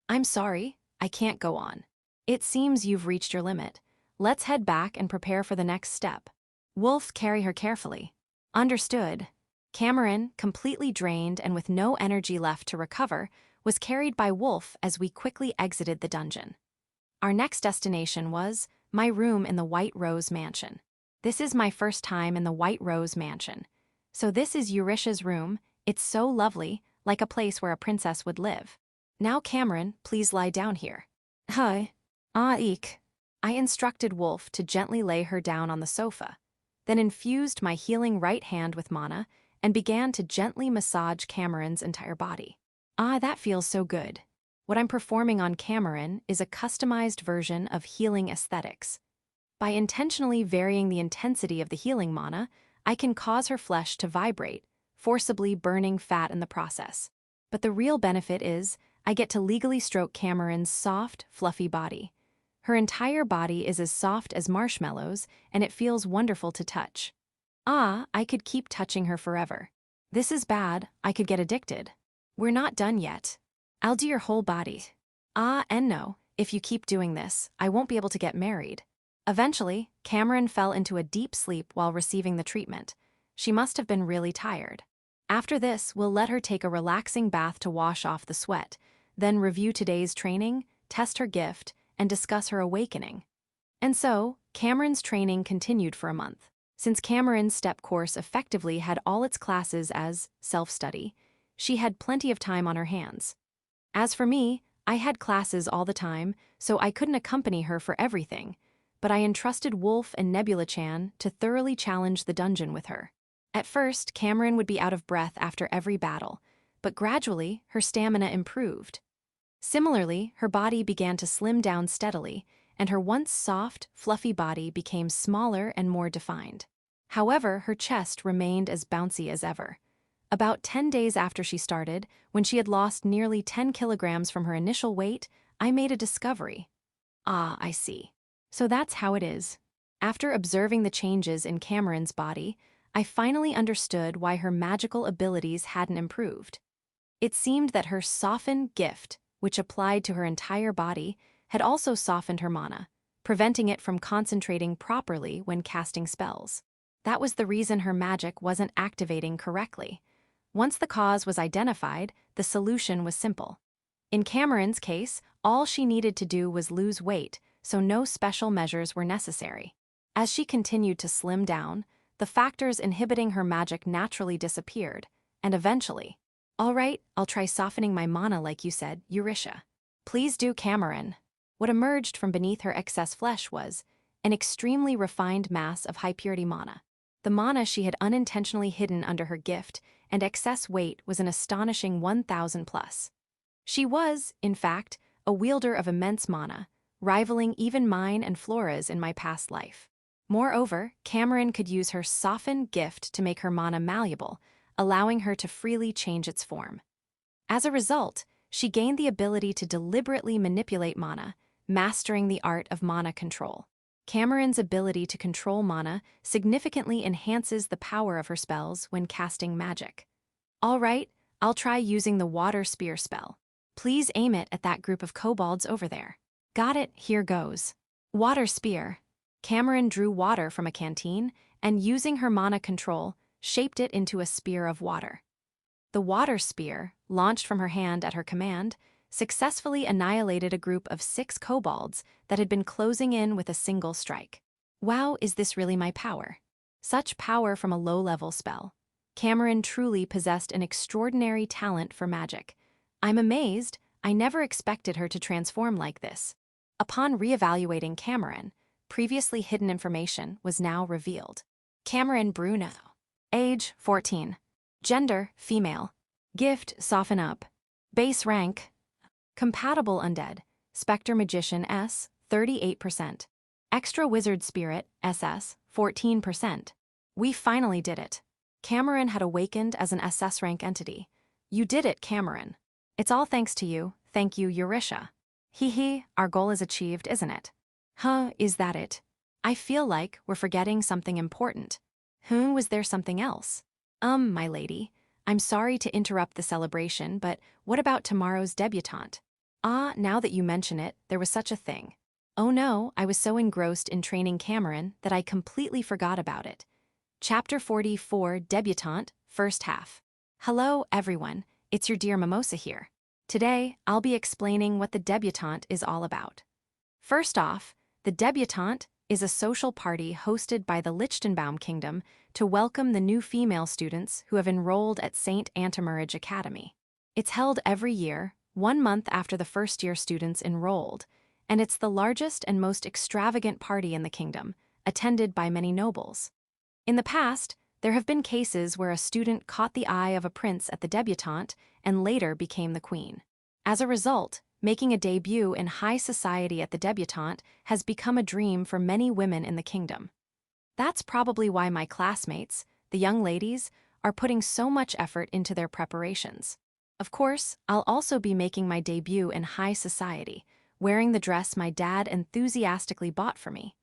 I'm sorry, I can't go on. It seems you've reached your limit. Let's head back and prepare for the next step. Wolf, carry her carefully. Understood. Cameron, completely drained and with no energy left to recover, was carried by Wolf as we quickly exited the dungeon. Our next destination was my room in the White Rose Mansion. This is my first time in the White Rose Mansion. So this is Eurisha's room. It's so lovely, like a place where a princess would live. Now Cameron, please lie down here. Hi. Eek. I instructed Wolf to gently lay her down on the sofa, then infused my healing right hand with mana and began to gently massage Cameron's entire body. That feels so good. What I'm performing on Cameron is a customized version of healing aesthetics. By intentionally varying the intensity of the healing mana, I can cause her flesh to vibrate, forcibly burning fat in the process. But the real benefit is, I get to legally stroke Cameron's soft, fluffy body. Her entire body is as soft as marshmallows, and it feels wonderful to touch. I could keep touching her forever. This is bad, I could get addicted. We're not done yet. I'll do your whole body. And no, if you keep doing this, I won't be able to get married. Eventually, Cameron fell into a deep sleep while receiving the treatment. She must have been really tired. After this, we'll let her take a relaxing bath to wash off the sweat, then review today's training, test her gift, and discuss her awakening. And so, Cameron's training continued for a month. Since Cameron's step course effectively had all its classes as self-study, she had plenty of time on her hands. As for me, I had classes all the time, so I couldn't accompany her for everything, but I entrusted Wolf and Nebula-chan to thoroughly challenge the dungeon with her. At first, Cameron would be out of breath after every battle, but gradually, her stamina improved. Similarly, her body began to slim down steadily, and her once soft, fluffy body became smaller and more defined. However, her chest remained as bouncy as ever. About 10 days after she started, when she had lost nearly 10 kilograms from her initial weight, I made a discovery. I see. So that's how it is. After observing the changes in Cameron's body, I finally understood why her magical abilities hadn't improved. It seemed that her soften gift, which applied to her entire body, had also softened her mana, preventing it from concentrating properly when casting spells. That was the reason her magic wasn't activating correctly. Once the cause was identified, the solution was simple. In Cameron's case, all she needed to do was lose weight, so no special measures were necessary. As she continued to slim down, the factors inhibiting her magic naturally disappeared, and eventually, all right, I'll try softening my mana like you said, Eurisha. Please do, Cameron. What emerged from beneath her excess flesh was an extremely refined mass of high-purity mana. The mana she had unintentionally hidden under her gift and excess weight was an astonishing 1,000 plus. She was, in fact, a wielder of immense mana, rivaling even mine and Flora's in my past life. Moreover, Cameron could use her soften gift to make her mana malleable, allowing her to freely change its form. As a result, she gained the ability to deliberately manipulate mana, mastering the art of mana control. Cameron's ability to control mana significantly enhances the power of her spells when casting magic. All right, I'll try using the water spear spell. Please aim it at that group of kobolds over there. Got it, here goes. Water spear. Cameron drew water from a canteen and, using her mana control, shaped it into a spear of water. The water spear, launched from her hand at her command, successfully annihilated a group of 6 kobolds that had been closing in with a single strike. Wow, is this really my power? Such power from a low-level spell. Cameron truly possessed an extraordinary talent for magic. I'm amazed, I never expected her to transform like this. Upon reevaluating Cameron, previously hidden information was now revealed. Cameron Bruno. Age, 14. Gender, female. Gift, soften up. Base rank, compatible undead. Spectre Magician S, 38%. Extra Wizard Spirit, SS, 14%. We finally did it. Cameron had awakened as an SS rank entity. You did it, Cameron. It's all thanks to you. Thank you, Eurisha. Hee, our goal is achieved, isn't it? Huh, is that it? I feel like we're forgetting something important. Was there something else? My lady, I'm sorry to interrupt the celebration, but what about tomorrow's debutante? Now that you mention it, there was such a thing. Oh no, I was so engrossed in training Cameron that I completely forgot about it. Chapter 44, Debutante, First Half. Hello, everyone, it's your dear Mimosa here. Today, I'll be explaining what the debutante is all about. First off, the debutante is a social party hosted by the Lichtenbaum Kingdom to welcome the new female students who have enrolled at St. Antimarage Academy. It's held every year, 1 month after the first-year students enrolled, and it's the largest and most extravagant party in the kingdom, attended by many nobles. In the past, there have been cases where a student caught the eye of a prince at the debutante and later became the queen. As a result, making a debut in high society at the debutante has become a dream for many women in the kingdom. That's probably why my classmates, the young ladies, are putting so much effort into their preparations. Of course, I'll also be making my debut in high society, wearing the dress my dad enthusiastically bought for me.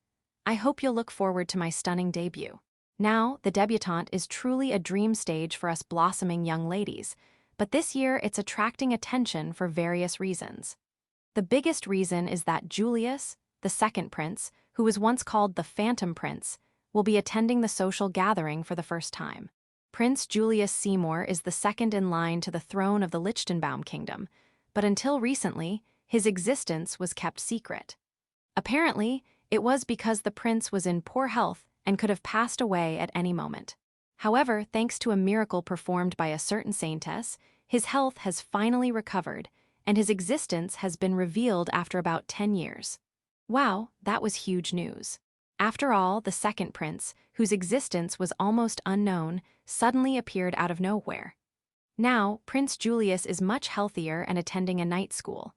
I hope you'll look forward to my stunning debut. Now, the debutante is truly a dream stage for us blossoming young ladies, but this year it's attracting attention for various reasons. The biggest reason is that Julius, the second prince, who was once called the Phantom Prince, will be attending the social gathering for the first time. Prince Julius Seymour is the second in line to the throne of the Lichtenbaum Kingdom, but until recently, his existence was kept secret. Apparently, it was because the prince was in poor health and could have passed away at any moment. However, thanks to a miracle performed by a certain Saintess, his health has finally recovered, and his existence has been revealed after about 10 years. Wow, that was huge news. After all, the second prince, whose existence was almost unknown, suddenly appeared out of nowhere. Now, Prince Julius is much healthier and attending a night school.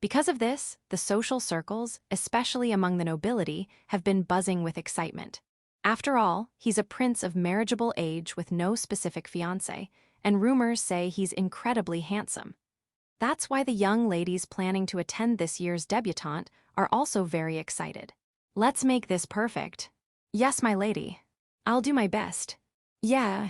Because of this, the social circles, especially among the nobility, have been buzzing with excitement. After all, he's a prince of marriageable age with no specific fiancé, and rumors say he's incredibly handsome. That's why the young ladies planning to attend this year's debutante are also very excited. Let's make this perfect. Yes, my lady. I'll do my best. Yeah.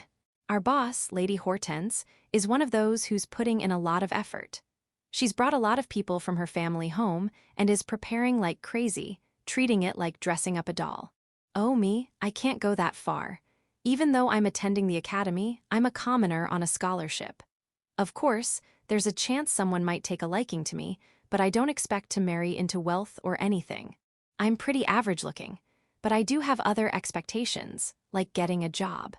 Our boss, Lady Hortense, is one of those who's putting in a lot of effort. She's brought a lot of people from her family home and is preparing like crazy, treating it like dressing up a doll. Oh me, I can't go that far. Even though I'm attending the academy, I'm a commoner on a scholarship. Of course, there's a chance someone might take a liking to me, but I don't expect to marry into wealth or anything. I'm pretty average looking, but I do have other expectations, like getting a job.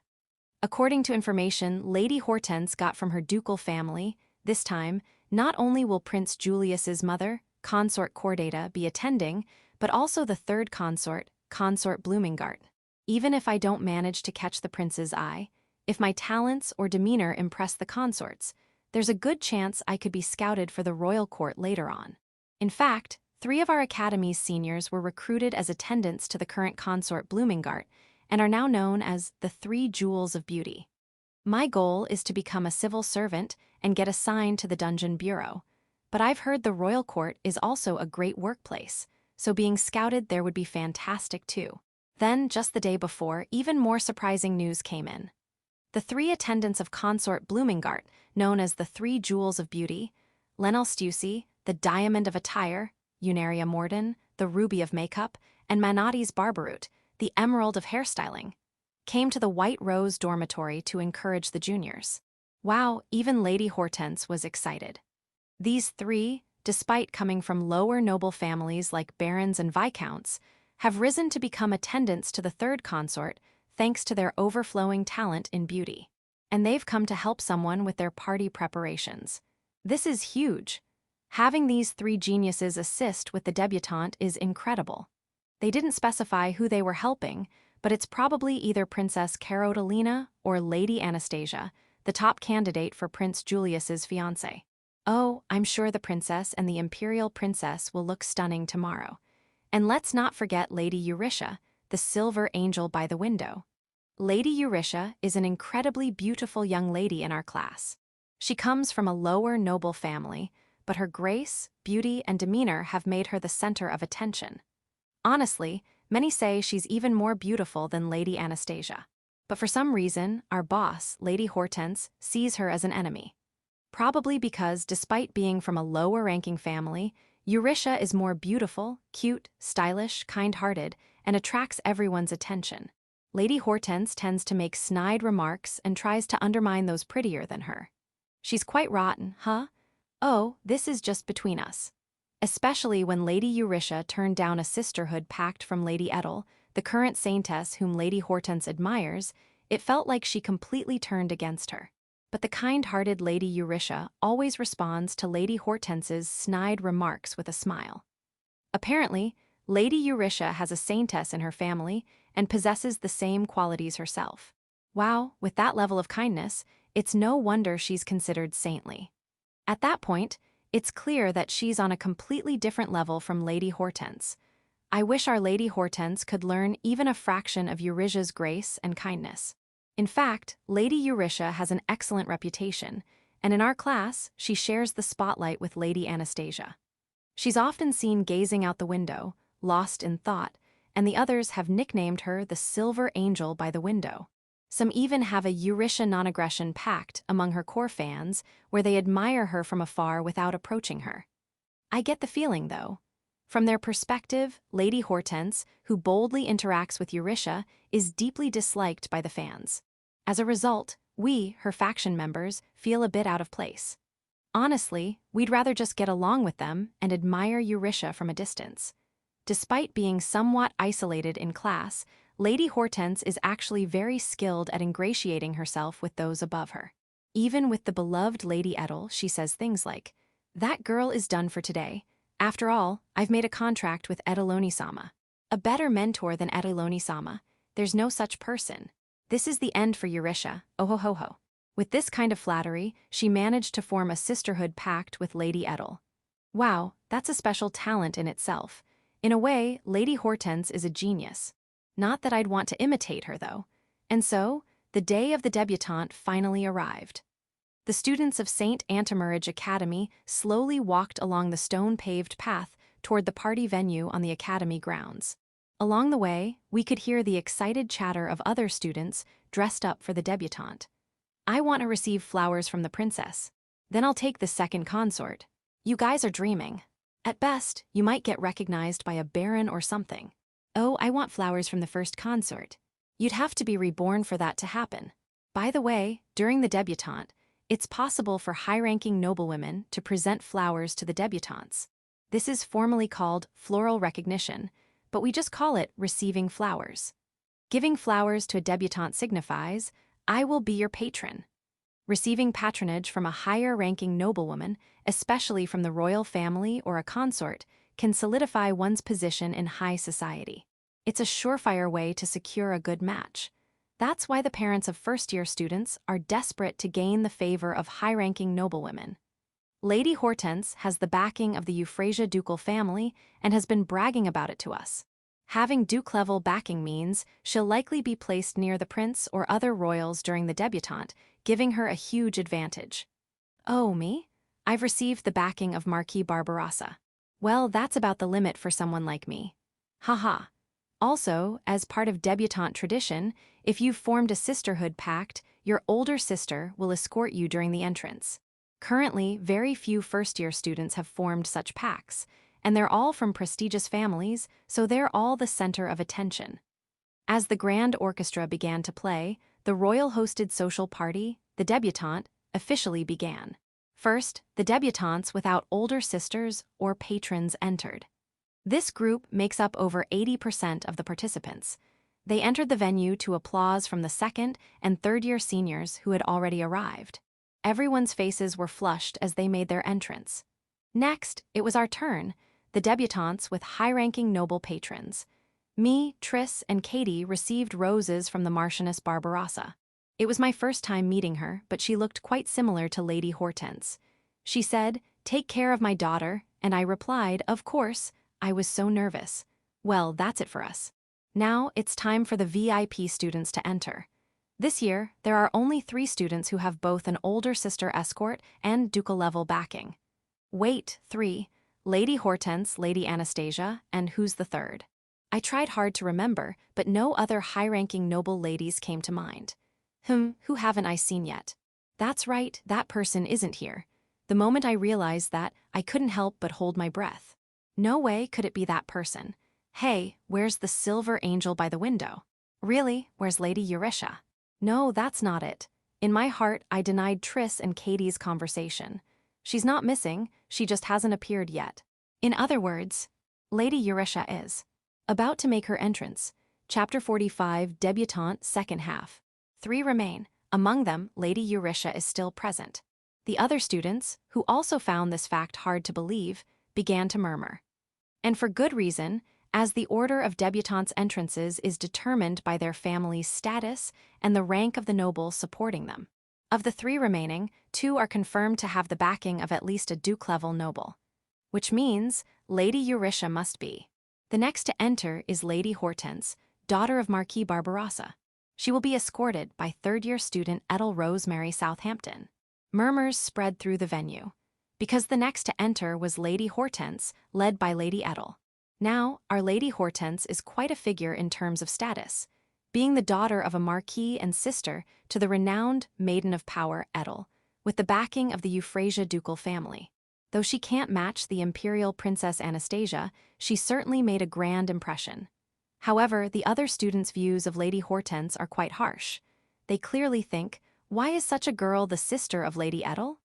According to information Lady Hortense got from her ducal family, this time, not only will Prince Julius's mother, Consort Cordata, be attending, but also the third consort, Consort Bloomingart. Even if I don't manage to catch the prince's eye, if my talents or demeanor impress the consorts, there's a good chance I could be scouted for the royal court later on. In fact, 3 of our academy's seniors were recruited as attendants to the current consort Bloomingart and are now known as the 3 Jewels of Beauty. My goal is to become a civil servant and get assigned to the Dungeon Bureau, but I've heard the royal court is also a great workplace, so being scouted there would be fantastic too. Then, just the day before, even more surprising news came in. The 3 attendants of Consort Bloomingart, known as the 3 Jewels of Beauty, Lenel Stussy, the Diamond of Attire, Unaria Morden, the Ruby of Makeup, and Manatis Barbaroot, the Emerald of Hairstyling, came to the White Rose dormitory to encourage the juniors. Wow, even Lady Hortense was excited. These 3, despite coming from lower noble families like barons and viscounts, have risen to become attendants to the third consort thanks to their overflowing talent in beauty. and they've come to help someone with their party preparations. This is huge. Having these three geniuses assist with the debutante is incredible. They didn't specify who they were helping, but it's probably either Princess Carolina or Lady Anastasia, the top candidate for Prince Julius's fiancé. Oh, I'm sure the princess and the imperial princess will look stunning tomorrow. And let's not forget Lady Eurytia, the silver angel by the window. Lady Eurytia is an incredibly beautiful young lady in our class. She comes from a lower noble family, but her grace, beauty, and demeanor have made her the center of attention. Honestly, many say she's even more beautiful than Lady Anastasia. But for some reason, our boss, Lady Hortense, sees her as an enemy. Probably because, despite being from a lower-ranking family, Eurytia is more beautiful, cute, stylish, kind-hearted, and attracts everyone's attention. Lady Hortense tends to make snide remarks and tries to undermine those prettier than her. She's quite rotten, huh? Oh, this is just between us. Especially when Lady Eurytia turned down a sisterhood pact from Lady Edel, the current Saintess whom Lady Hortense admires, it felt like she completely turned against her. But the kind-hearted Lady Eurytia always responds to Lady Hortense's snide remarks with a smile. Apparently, Lady Eurytia has a Saintess in her family and possesses the same qualities herself. Wow, with that level of kindness, it's no wonder she's considered saintly. At that point, it's clear that she's on a completely different level from Lady Hortense. I wish our Lady Hortense could learn even a fraction of Eurytia's grace and kindness. In fact, Lady Eurytia has an excellent reputation, and in our class, she shares the spotlight with Lady Anastasia. She's often seen gazing out the window, lost in thought, and the others have nicknamed her the Silver Angel by the window. Some even have a Eurytia non-aggression pact among her core fans, where they admire her from afar without approaching her. I get the feeling, though. From their perspective, Lady Hortense, who boldly interacts with Eurytia, is deeply disliked by the fans. As a result, we, her faction members, feel a bit out of place. Honestly, we'd rather just get along with them and admire Eurytia from a distance. Despite being somewhat isolated in class, Lady Hortense is actually very skilled at ingratiating herself with those above her. Even with the beloved Lady Edel, she says things like, "That girl is done for today. After all, I've made a contract with Edeloni-sama. A better mentor than Edeloni-sama. There's no such person. This is the end for Eurytia, oh ho ho ho." With this kind of flattery, she managed to form a sisterhood pact with Lady Edel. Wow, that's a special talent in itself. In a way, Lady Hortense is a genius. Not that I'd want to imitate her, though. And so, the day of the debutante finally arrived. The students of St. Antimarage Academy slowly walked along the stone-paved path toward the party venue on the academy grounds. Along the way, we could hear the excited chatter of other students dressed up for the debutante. "I want to receive flowers from the princess. Then I'll take the second consort. You guys are dreaming. At best, you might get recognized by a baron or something. Oh, I want flowers from the first consort. You'd have to be reborn for that to happen. By the way, during the debutante, it's possible for high-ranking noblewomen to present flowers to the debutantes. This is formally called floral recognition, but we just call it receiving flowers. Giving flowers to a debutante signifies, I will be your patron. Receiving patronage from a higher-ranking noblewoman, especially from the royal family or a consort, can solidify one's position in high society. It's a surefire way to secure a good match. That's why the parents of first-year students are desperate to gain the favor of high-ranking noblewomen. Lady Hortense has the backing of the Euphrasia ducal family and has been bragging about it to us. Having duke-level backing means she'll likely be placed near the prince or other royals during the debutante, giving her a huge advantage. Oh, me? I've received the backing of Marquis Barbarossa. Well, that's about the limit for someone like me. Haha. Also, as part of debutante tradition, if you've formed a sisterhood pact, your older sister will escort you during the entrance. Currently, very few first-year students have formed such pacts, and they're all from prestigious families, so they're all the center of attention. As the grand orchestra began to play, the royal-hosted social party, the debutante, officially began. First, the debutantes without older sisters or patrons entered. This group makes up over 80% of the participants. They entered the venue to applause from the second and third-year seniors who had already arrived. Everyone's faces were flushed as they made their entrance. Next, it was our turn, the debutantes with high-ranking noble patrons. Me, Triss, and Katie received roses from the Marchioness Barbarossa. It was my first time meeting her, but she looked quite similar to Lady Hortense. She said, "Take care of my daughter," and I replied, "Of course." I was so nervous. Well, that's it for us. Now, it's time for the VIP students to enter. This year, there are only 3 students who have both an older sister escort and ducal level backing. Wait, 3. Lady Hortense, Lady Anastasia, and who's the third? I tried hard to remember, but no other high-ranking noble ladies came to mind. Who haven't I seen yet? That's right, that person isn't here. The moment I realized that, I couldn't help but hold my breath. No way could it be that person. Hey, where's the silver angel by the window? Really, where's Lady Eurisha? No, that's not it. In my heart, I denied Triss and Katie's conversation. She's not missing, she just hasn't appeared yet. In other words, Lady Eurisha is about to make her entrance. Chapter 45, Debutante, second half. 3 remain. Among them, Lady Eurisha is still present. The other students, who also found this fact hard to believe, began to murmur. And for good reason, as the order of debutantes' entrances is determined by their family's status and the rank of the nobles supporting them. Of the 3 remaining, 2 are confirmed to have the backing of at least a duke-level noble. Which means Lady Eurisha must be. The next to enter is Lady Hortense, daughter of Marquis Barbarossa. She will be escorted by third-year student Edel Rosemary Southampton. Murmurs spread through the venue, because the next to enter was Lady Hortense, led by Lady Edel. Now, our Lady Hortense is quite a figure in terms of status, being the daughter of a marquis and sister to the renowned Maiden of Power Edel, with the backing of the Euphrasia ducal family. Though she can't match the imperial Princess Anastasia, she certainly made a grand impression. However, the other students' views of Lady Hortense are quite harsh. They clearly think, why is such a girl the sister of Lady Edel?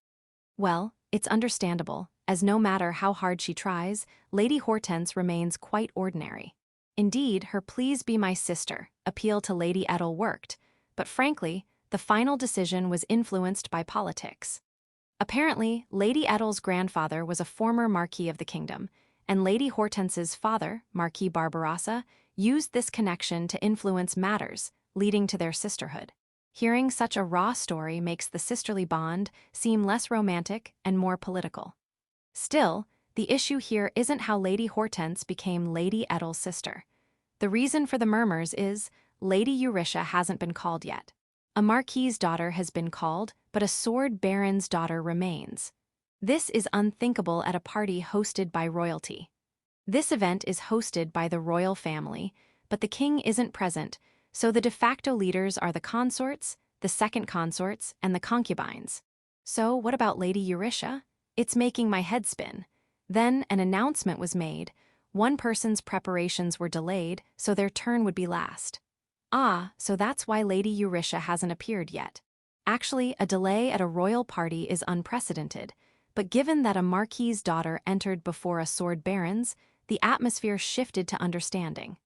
Well, it's understandable, as no matter how hard she tries, Lady Hortense remains quite ordinary. Indeed, her "please be my sister" appeal to Lady Edel worked, but frankly, the final decision was influenced by politics. Apparently, Lady Edel's grandfather was a former Marquis of the Kingdom, and Lady Hortense's father, Marquis Barbarossa, used this connection to influence matters, leading to their sisterhood. Hearing such a raw story makes the sisterly bond seem less romantic and more political. Still, the issue here isn't how Lady Hortense became Lady Edel's sister. The reason for the murmurs is Lady Eurisha hasn't been called yet. A marquis's daughter has been called, but a sword baron's daughter remains. This is unthinkable at a party hosted by royalty. This event is hosted by the royal family, but the king isn't present, so the de facto leaders are the consorts, the second consorts, and the concubines. So what about Lady Eurisha? It's making my head spin. Then an announcement was made. One person's preparations were delayed, so their turn would be last. Ah, so that's why Lady Eurisha hasn't appeared yet. Actually, a delay at a royal party is unprecedented, but given that a marquis's daughter entered before a sword baron's, the atmosphere shifted to understanding.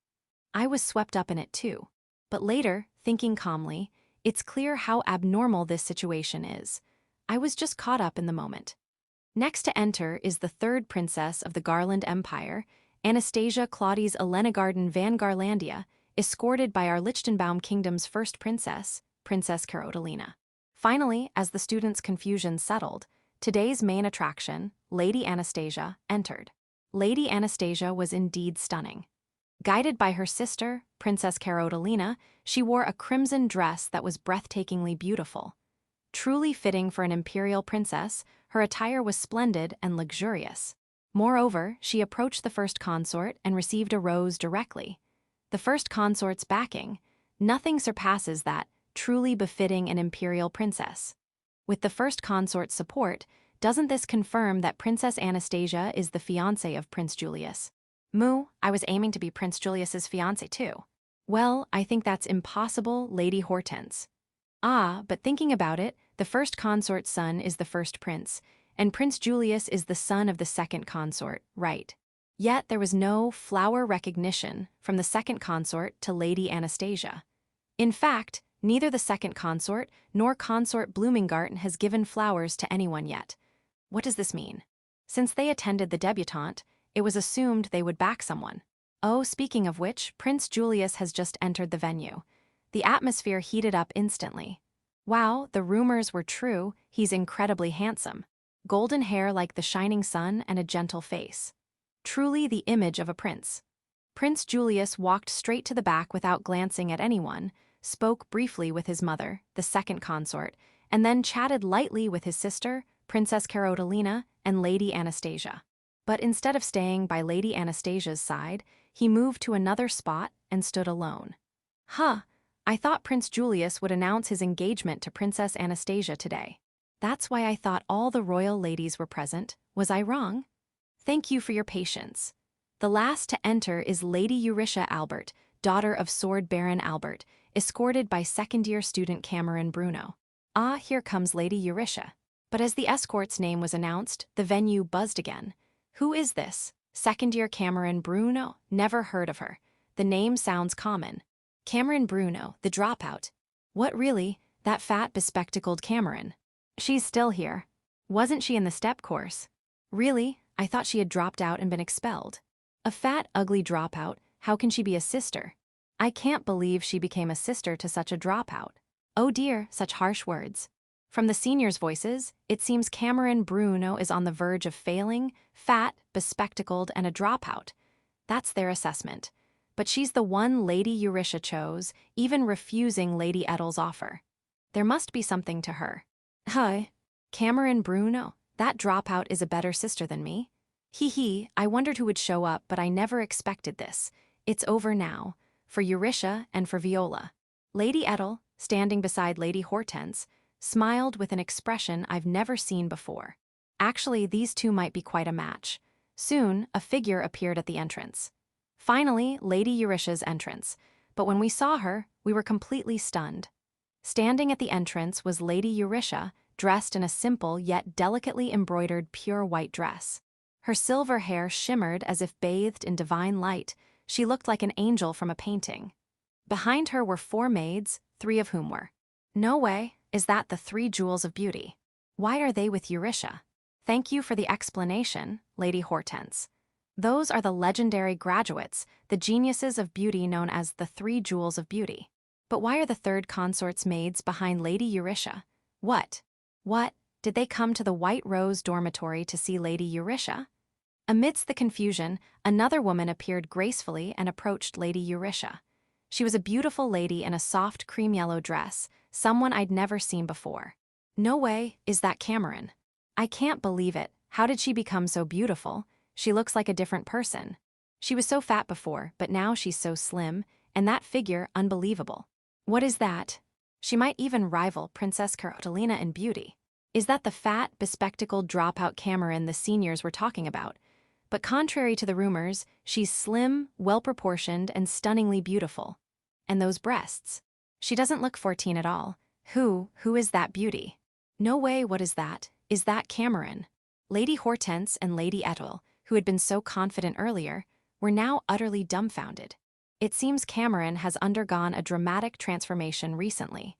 I was swept up in it too. But later, thinking calmly, it's clear how abnormal this situation is. I was just caught up in the moment. Next to enter is the third princess of the Garland Empire, Anastasia Claudius Elenagarden van Garlandia, escorted by our Lichtenbaum Kingdom's first princess, Princess Carolina. Finally, as the students' confusion settled, today's main attraction, Lady Anastasia, entered. Lady Anastasia was indeed stunning. Guided by her sister, Princess Carolina, she wore a crimson dress that was breathtakingly beautiful. Truly fitting for an imperial princess, her attire was splendid and luxurious. Moreover, she approached the first consort and received a rose directly. The first consort's backing, nothing surpasses that, truly befitting an imperial princess. With the first consort's support, doesn't this confirm that Princess Anastasia is the fiancée of Prince Julius? I was aiming to be Prince Julius's fiancé too. Well, I think that's impossible, Lady Hortense. Ah, but thinking about it, the first consort's son is the first prince, and Prince Julius is the son of the second consort, right? Yet there was no flower recognition from the second consort to Lady Anastasia. In fact, neither the second consort nor consort Bloominggarten has given flowers to anyone yet. What does this mean? Since they attended the debutante, it was assumed they would back someone. Oh, speaking of which, Prince Julius has just entered the venue. The atmosphere heated up instantly. Wow, the rumors were true, he's incredibly handsome. Golden hair like the shining sun and a gentle face. Truly the image of a prince. Prince Julius walked straight to the back without glancing at anyone, spoke briefly with his mother, the second consort, and then chatted lightly with his sister, Princess Carolina, and Lady Anastasia. But instead of staying by Lady Anastasia's side, he moved to another spot and stood alone. Huh, I thought Prince Julius would announce his engagement to Princess Anastasia today. That's why I thought all the royal ladies were present. Was I wrong? Thank you for your patience. The last to enter is Lady Eurytia Albert, daughter of Sword Baron Albert, escorted by second-year student Cameron Bruno. Ah, here comes Lady Eurytia. But as the escort's name was announced, the venue buzzed again. Who is this? Second-year Cameron Bruno? Never heard of her. The name sounds common. Cameron Bruno, the dropout. What really? That fat, bespectacled Cameron. She's still here. Wasn't she in the step course? Really? I thought she had dropped out and been expelled. A fat, ugly dropout, how can she be a sister? I can't believe she became a sister to such a dropout. Oh dear, such harsh words. From the seniors' voices, it seems Cameron Bruno is on the verge of failing, fat, bespectacled, and a dropout. That's their assessment. But she's the one Lady Eurytia chose, even refusing Lady Edel's offer. There must be something to her. Hi, Cameron Bruno, that dropout is a better sister than me. Hee, I wondered who would show up, but I never expected this. It's over now, for Eurytia and for Viola. Lady Edel, standing beside Lady Hortense, smiled with an expression I've never seen before. Actually, these two might be quite a match. Soon, a figure appeared at the entrance. Finally, Lady Eurytia's entrance, but when we saw her, we were completely stunned. Standing at the entrance was Lady Eurytia, dressed in a simple yet delicately embroidered pure white dress. Her silver hair shimmered as if bathed in divine light. She looked like an angel from a painting. Behind her were 4 maids, 3 of whom were. No way, is that the 3 jewels of beauty? Why are they with Eurytia? Thank you for the explanation, Lady Hortense. Those are the legendary graduates, the geniuses of beauty known as the 3 jewels of beauty. But why are the third consort's maids behind Lady Eurytia? What? Did they come to the White Rose dormitory to see Lady Eurytia? Amidst the confusion, another woman appeared gracefully and approached Lady Eurytia. She was a beautiful lady in a soft cream yellow dress, someone I'd never seen before. No way, is that Cameron? I can't believe it. How did she become so beautiful? She looks like a different person. She was so fat before, but now she's so slim, and that figure unbelievable. What is that? She might even rival Princess Carolina in beauty. Is that the fat, bespectacled dropout Cameron the seniors were talking about? But contrary to the rumors, she's slim, well-proportioned, and stunningly beautiful. And those breasts. She doesn't look 14 at all. Who is that beauty? No way, what is that? Is that Cameron? Lady Hortense and Lady Edel, who had been so confident earlier, were now utterly dumbfounded. It seems Cameron has undergone a dramatic transformation recently.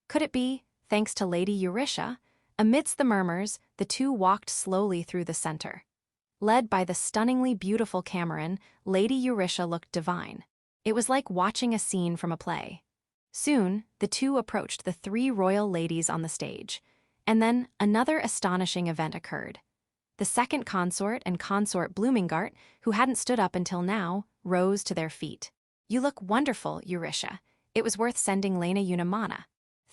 Could it be, thanks to Lady Eurytia? Amidst the murmurs, the two walked slowly through the center. Led by the stunningly beautiful Cameron, Lady Eurytia looked divine. It was like watching a scene from a play. Soon, the two approached the 3 royal ladies on the stage. And then, another astonishing event occurred. The second consort and consort Bloominggarten, who hadn't stood up until now, rose to their feet. You look wonderful, Eurytia. It was worth sending Lena Unimana.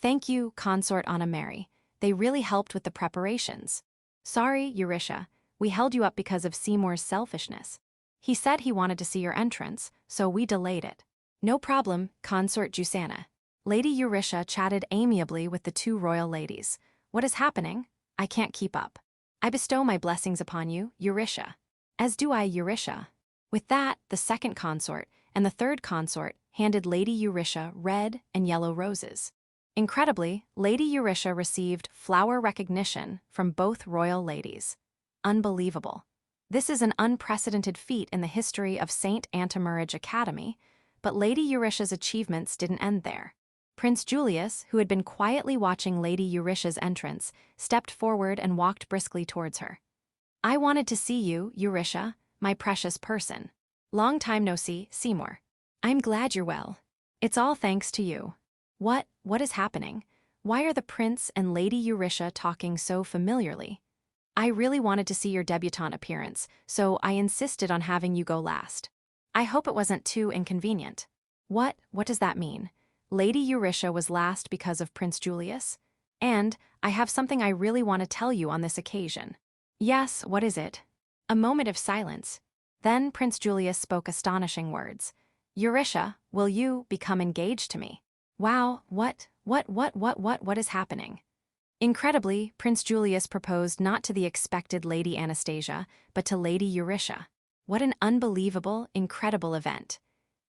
Thank you, consort Anna Mary. They really helped with the preparations. Sorry, Eurytia. We held you up because of Seymour's selfishness. He said he wanted to see your entrance, so we delayed it. No problem, consort Jusana. Lady Eurytia chatted amiably with the 2 royal ladies. What is happening? I can't keep up. I bestow my blessings upon you, Eurytia. As do I, Eurytia. With that, the second consort and the third consort handed Lady Eurytia red and yellow roses. Incredibly, Lady Eurytia received flower recognition from both royal ladies. Unbelievable. This is an unprecedented feat in the history of Saint Antimarriage Academy, but Lady Eurydia's achievements didn't end there. Prince Julius, who had been quietly watching Lady Eurydia's entrance, stepped forward and walked briskly towards her. "I wanted to see you, Eurydia, my precious person. Long time no see, Seymour. I'm glad you're well. It's all thanks to you." What is happening? Why are the prince and Lady Eurydia talking so familiarly? "I really wanted to see your debutante appearance, so I insisted on having you go last. I hope it wasn't too inconvenient." What does that mean? Lady Eurydia was last because of Prince Julius? And I have something I really want to tell you on this occasion. Yes, what is it? A moment of silence. Then Prince Julius spoke astonishing words. "Eurydia, will you become engaged to me?" Wow, what is happening? Incredibly, Prince Julius proposed not to the expected Lady Anastasia, but to Lady Eurydia. What an unbelievable, incredible event.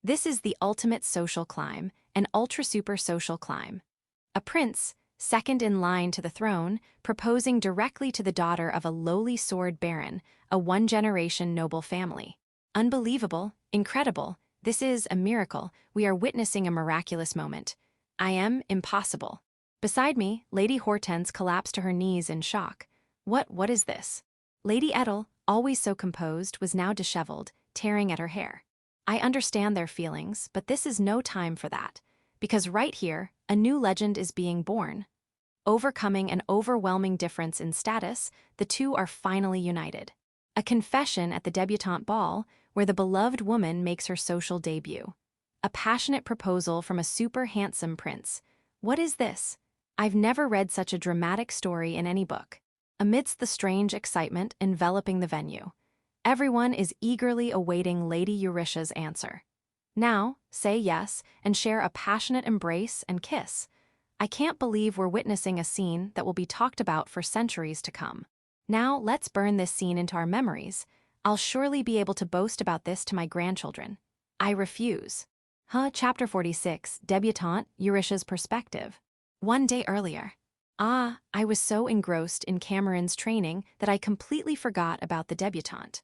This is the ultimate social climb, an ultra-super social climb. A prince, second in line to the throne, proposing directly to the daughter of a lowly sword baron, a one-generation noble family. Unbelievable, incredible, this is a miracle, we are witnessing a miraculous moment. I am impossible. Beside me, Lady Hortense collapsed to her knees in shock. What is this? Lady Edel, always so composed, was now disheveled, tearing at her hair. I understand their feelings, but this is no time for that. Because right here, a new legend is being born. Overcoming an overwhelming difference in status, the two are finally united. A confession at the debutante ball, where the beloved woman makes her social debut. A passionate proposal from a super handsome prince. What is this? I've never read such a dramatic story in any book. Amidst the strange excitement enveloping the venue, everyone is eagerly awaiting Lady Eurydia's answer. Now, say yes and share a passionate embrace and kiss. I can't believe we're witnessing a scene that will be talked about for centuries to come. Now, let's burn this scene into our memories. I'll surely be able to boast about this to my grandchildren. I refuse. Chapter 46, Debutante, Eurydia's Perspective. One day earlier. I was so engrossed in Cameron's training that I completely forgot about the debutante.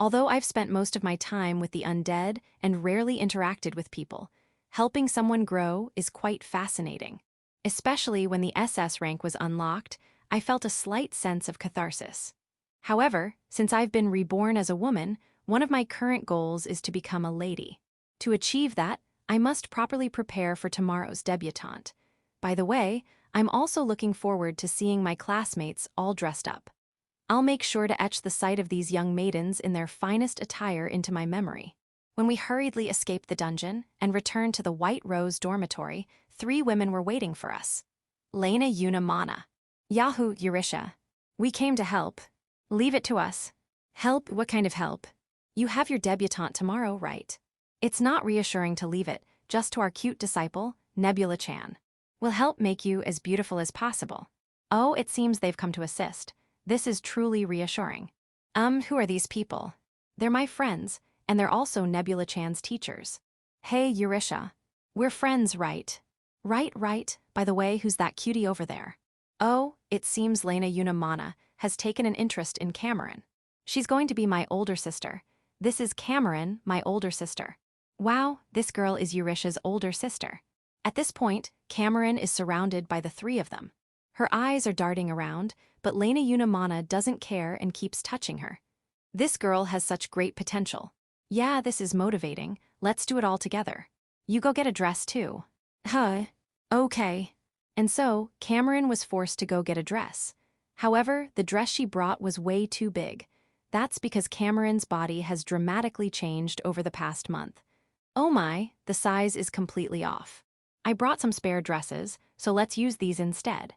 Although I've spent most of my time with the undead and rarely interacted with people, helping someone grow is quite fascinating. Especially when the SS rank was unlocked, I felt a slight sense of catharsis. However, since I've been reborn as a woman, one of my current goals is to become a lady. To achieve that, I must properly prepare for tomorrow's debutante. By the way, I'm also looking forward to seeing my classmates all dressed up. I'll make sure to etch the sight of these young maidens in their finest attire into my memory. When we hurriedly escaped the dungeon and returned to the White Rose dormitory, 3 women were waiting for us. Lena, Una, Mana. Yahoo, Eurydia. We came to help. Leave it to us. Help? What kind of help? You have your debutante tomorrow, right? It's not reassuring to leave it just to our cute disciple, Nebula-chan. We'll help make you as beautiful as possible. Oh, it seems they've come to assist. This is truly reassuring. Who are these people? They're my friends, and they're also Nebula-chan's teachers. Hey, Eurydia. We're friends, right? Right. By the way, who's that cutie over there? Oh, it seems Lena Unamana has taken an interest in Cameron. She's going to be my older sister. This is Cameron, my older sister. Wow, this girl is Eurydia's older sister. At this point, Cameron is surrounded by the 3 of them. Her eyes are darting around, but Lena Unamana doesn't care and keeps touching her. This girl has such great potential. Yeah, this is motivating. Let's do it all together. You go get a dress too. Okay. And so, Cameron was forced to go get a dress. However, the dress she brought was way too big. That's because Cameron's body has dramatically changed over the past month. Oh my, the size is completely off. I brought some spare dresses, so let's use these instead.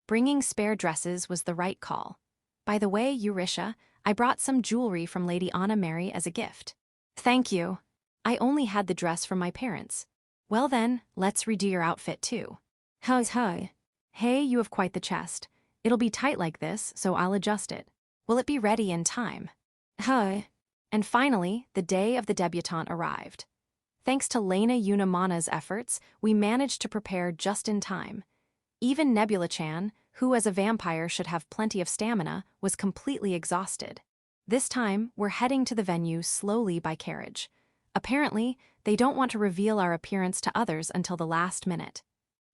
Bringing spare dresses was the right call. By the way, Eurydia, I brought some jewelry from Lady Anna Mary as a gift. Thank you. I only had the dress from my parents. Well then, let's redo your outfit too. Hey, you have quite the chest. It'll be tight like this, so I'll adjust it. Will it be ready in time? And finally, the day of the debutante arrived. Thanks to Lena Unamana's efforts, we managed to prepare just in time. Even Nebula-chan, who as a vampire should have plenty of stamina, was completely exhausted. This time, we're heading to the venue slowly by carriage. Apparently, they don't want to reveal our appearance to others until the last minute.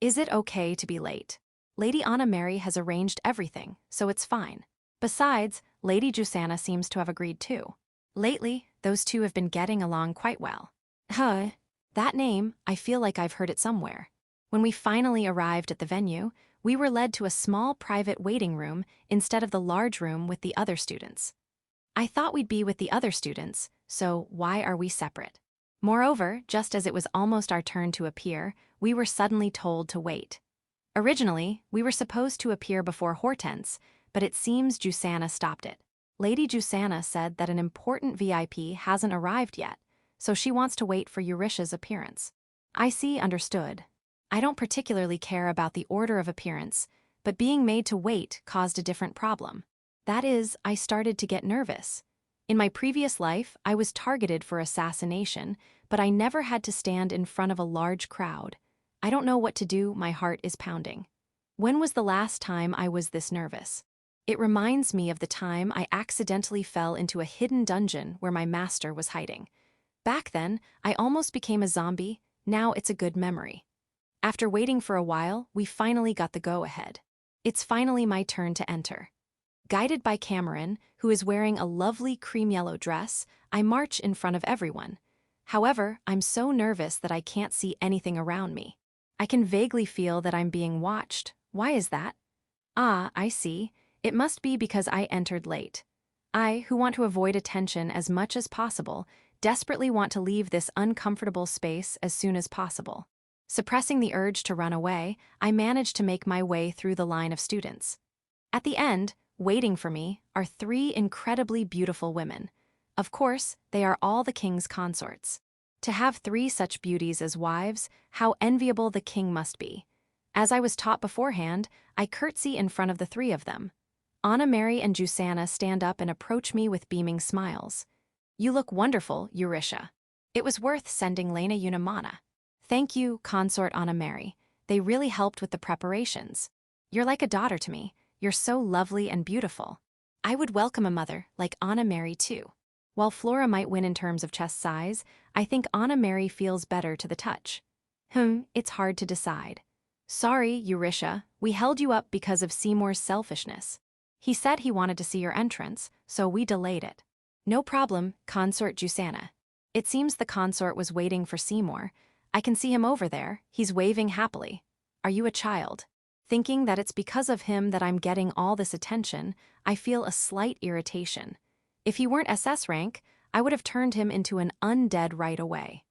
Is it okay to be late? Lady Anna Mary has arranged everything, so it's fine. Besides, Lady Jusanna seems to have agreed too. Lately, those two have been getting along quite well. That name, I feel like I've heard it somewhere. When we finally arrived at the venue, we were led to a small private waiting room instead of the large room with the other students. I thought we'd be with the other students, so why are we separate? Moreover, just as it was almost our turn to appear, we were suddenly told to wait. Originally, we were supposed to appear before Hortense, but it seems Jusanna stopped it. Lady Jusanna said that an important VIP hasn't arrived yet, so she wants to wait for Eurisha's appearance. I see, understood. I don't particularly care about the order of appearance, but being made to wait caused a different problem. That is, I started to get nervous. In my previous life, I was targeted for assassination, but I never had to stand in front of a large crowd. I don't know what to do, my heart is pounding. When was the last time I was this nervous? It reminds me of the time I accidentally fell into a hidden dungeon where my master was hiding. Back then, I almost became a zombie. Now it's a good memory. After waiting for a while, we finally got the go-ahead. It's finally my turn to enter. Guided by Cameron, who is wearing a lovely cream yellow dress, I march in front of everyone. However, I'm so nervous that I can't see anything around me. I can vaguely feel that I'm being watched. Why is that? Ah, I see. It must be because I entered late. I, who want to avoid attention as much as possible, desperately want to leave this uncomfortable space as soon as possible. Suppressing the urge to run away, I manage to make my way through the line of students. At the end, waiting for me, are 3 incredibly beautiful women. Of course, they are all the king's consorts. To have 3 such beauties as wives, how enviable the king must be. As I was taught beforehand, I curtsy in front of the 3 of them. Anna Mary and Jusanna stand up and approach me with beaming smiles. You look wonderful, Eurisha. It was worth sending Lena Unimana. Thank you, consort Anna Mary. They really helped with the preparations. You're like a daughter to me. You're so lovely and beautiful. I would welcome a mother like Anna Mary too. While Flora might win in terms of chest size, I think Anna Mary feels better to the touch. It's hard to decide. Sorry, Eurisha, we held you up because of Seymour's selfishness. He said he wanted to see your entrance, so we delayed it. No problem, consort Jusanna. It seems the consort was waiting for Seymour. I can see him over there, he's waving happily. Are you a child? Thinking that it's because of him that I'm getting all this attention, I feel a slight irritation. If he weren't SS rank, I would have turned him into an undead right away.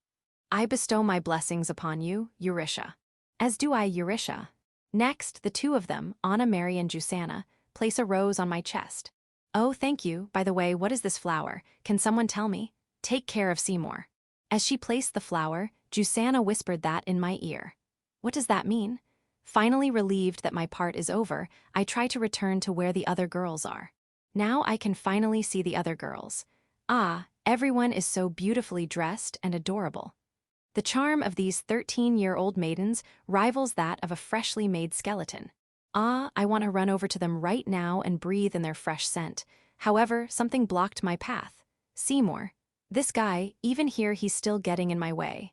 I bestow my blessings upon you, Eurisha. As do I, Eurisha. Next, the 2 of them, Anna Mary and Jusanna, place a rose on my chest. Oh, thank you. By the way, what is this flower? Can someone tell me? Take care of Seymour. As she placed the flower, Jusanna whispered that in my ear. What does that mean? Finally relieved that my part is over, I try to return to where the other girls are. Now I can finally see the other girls. Ah, everyone is so beautifully dressed and adorable. The charm of these 13-year-old maidens rivals that of a freshly made skeleton. Ah, I want to run over to them right now and breathe in their fresh scent. However, something blocked my path. Seymour. This guy, even here he's still getting in my way.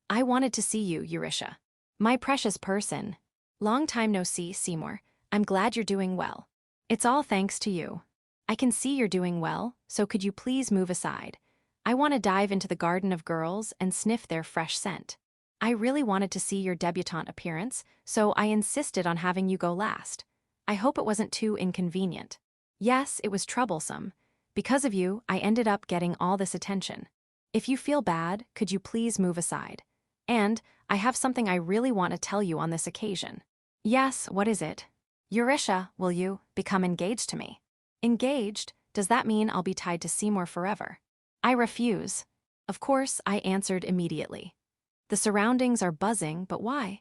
I wanted to see you, Eurisha. My precious person. Long time no see, Seymour. I'm glad you're doing well. It's all thanks to you. I can see you're doing well, so could you please move aside? I want to dive into the garden of girls and sniff their fresh scent. I really wanted to see your debutante appearance, so I insisted on having you go last. I hope it wasn't too inconvenient. Yes, it was troublesome. Because of you, I ended up getting all this attention. If you feel bad, could you please move aside? And I have something I really want to tell you on this occasion. Yes, what is it? Eurisha, will you become engaged to me? Engaged? Does that mean I'll be tied to Seymour forever? I refuse. Of course, I answered immediately. The surroundings are buzzing, but why?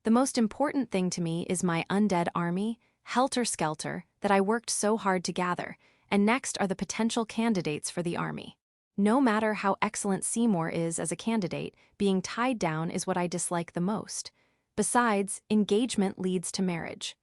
The most important thing to me is my undead army, helter-skelter, that I worked so hard to gather, and next are the potential candidates for the army. No matter how excellent Seymour is as a candidate, being tied down is what I dislike the most. Besides, engagement leads to marriage.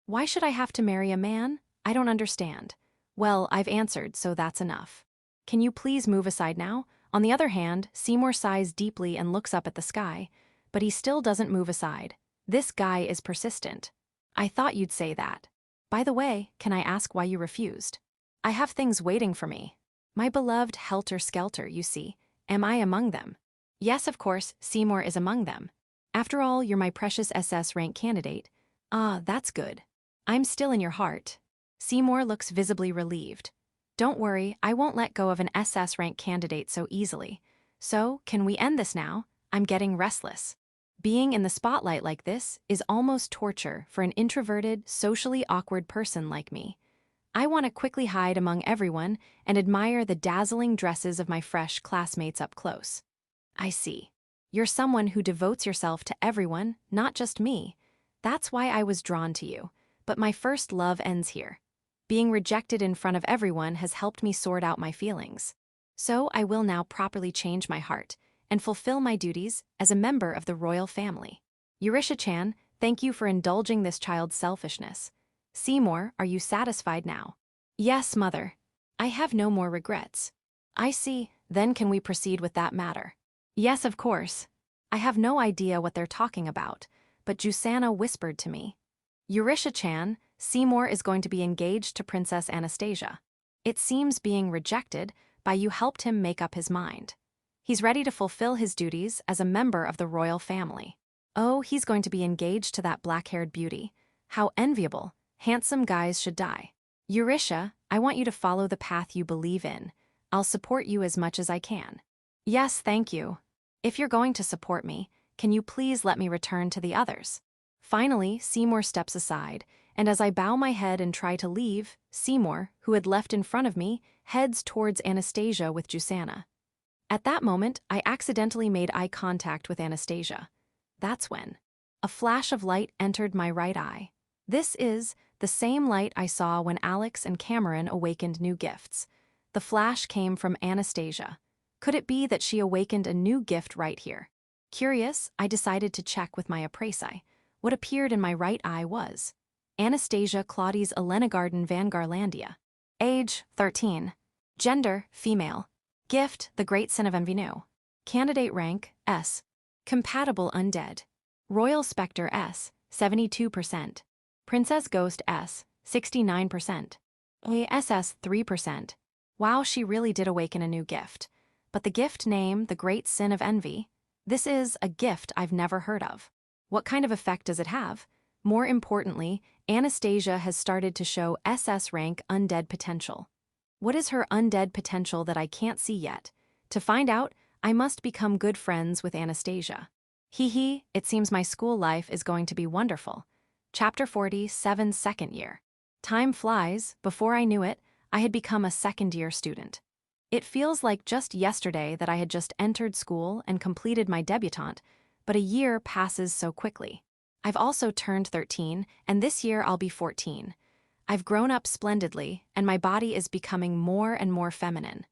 Why should I have to marry a man? I don't understand. Well, I've answered, so that's enough. Can you please move aside now? On the other hand, Seymour sighs deeply and looks up at the sky, but he still doesn't move aside. This guy is persistent. I thought you'd say that. By the way, can I ask why you refused? I have things waiting for me. My beloved helter-skelter, you see. Am I among them? Yes, of course, Seymour is among them. After all, you're my precious SS rank candidate. Ah, that's good. I'm still in your heart. Seymour looks visibly relieved. Don't worry, I won't let go of an SS rank candidate so easily. So, can we end this now? I'm getting restless. Being in the spotlight like this is almost torture for an introverted, socially awkward person like me. I want to quickly hide among everyone and admire the dazzling dresses of my fresh classmates up close. I see. You're someone who devotes yourself to everyone, not just me. That's why I was drawn to you. But my first love ends here. Being rejected in front of everyone has helped me sort out my feelings. So I will now properly change my heart and fulfill my duties as a member of the royal family. Eurisha-chan, thank you for indulging this child's selfishness. Seymour, are you satisfied now? Yes, mother. I have no more regrets. I see, then can we proceed with that matter? Yes, of course. I have no idea what they're talking about, but Jusana whispered to me. Eurisha-chan, Seymour is going to be engaged to Princess Anastasia. It seems being rejected by you helped him make up his mind. He's ready to fulfill his duties as a member of the royal family. Oh, he's going to be engaged to that black-haired beauty. How enviable. Handsome guys should die. Eurisha, I want you to follow the path you believe in. I'll support you as much as I can. Yes, thank you. If you're going to support me, can you please let me return to the others? Finally, Seymour steps aside, and as I bow my head and try to leave, Seymour, who had left in front of me, heads towards Anastasia with Jusana. At that moment, I accidentally made eye contact with Anastasia. That's when a flash of light entered my right eye. This is the same light I saw when Alex and Cameron awakened new gifts. The flash came from Anastasia. Could it be that she awakened a new gift right here? Curious, I decided to check with my appraisai. What appeared in my right eye was Anastasia Claudius Elenagarden van Garlandia. Age, 13. Gender, female. Gift, the Great Sin of Envinu. Candidate rank, S. Compatible undead. Royal Spectre S, 72%. Princess Ghost S, 69%. ASS 3%. Wow, she really did awaken a new gift. But the gift name, the Great Sin of Envy, this is a gift I've never heard of. What kind of effect does it have? More importantly, Anastasia has started to show SS rank undead potential. What is her undead potential that I can't see yet? To find out, I must become good friends with Anastasia. Hee hee, it seems my school life is going to be wonderful. Chapter 47, second year. Time flies. Before I knew it, I had become a second-year student. It feels like just yesterday that I had just entered school and completed my debutante, but a year passes so quickly. I've also turned 13, and this year I'll be 14. I've grown up splendidly, and my body is becoming more and more feminine.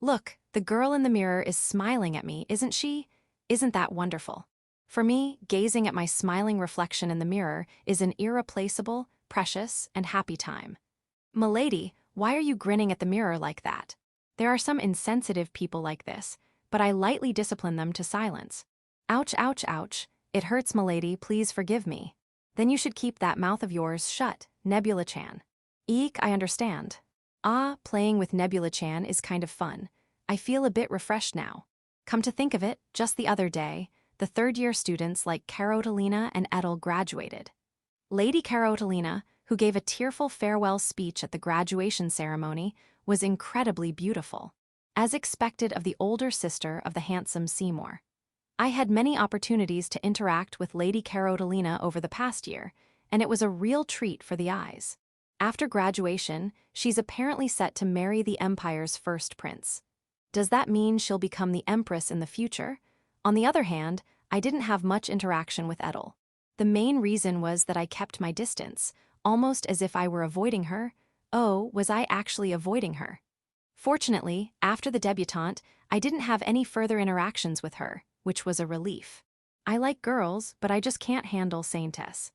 Look, the girl in the mirror is smiling at me, isn't she? Isn't that wonderful? For me, gazing at my smiling reflection in the mirror is an irreplaceable, precious, and happy time. Milady, why are you grinning at the mirror like that? There are some insensitive people like this, but I lightly discipline them to silence. Ouch, ouch, ouch. It hurts, milady, please forgive me. Then you should keep that mouth of yours shut, Nebula-chan. Eek, I understand. Ah, playing with Nebula-chan is kind of fun. I feel a bit refreshed now. Come to think of it, just the other day, the third-year students like Carotalina and Edel graduated. Lady Carotalina, who gave a tearful farewell speech at the graduation ceremony, was incredibly beautiful, as expected of the older sister of the handsome Seymour. I had many opportunities to interact with Lady Carotalina over the past year, and it was a real treat for the eyes. After graduation, she's apparently set to marry the Empire's first prince. Does that mean she'll become the Empress in the future? On the other hand, I didn't have much interaction with Edel. The main reason was that I kept my distance, almost as if I were avoiding her. Oh, was I actually avoiding her? Fortunately, after the debutante, I didn't have any further interactions with her, which was a relief. I like girls, but I just can't handle Saintess.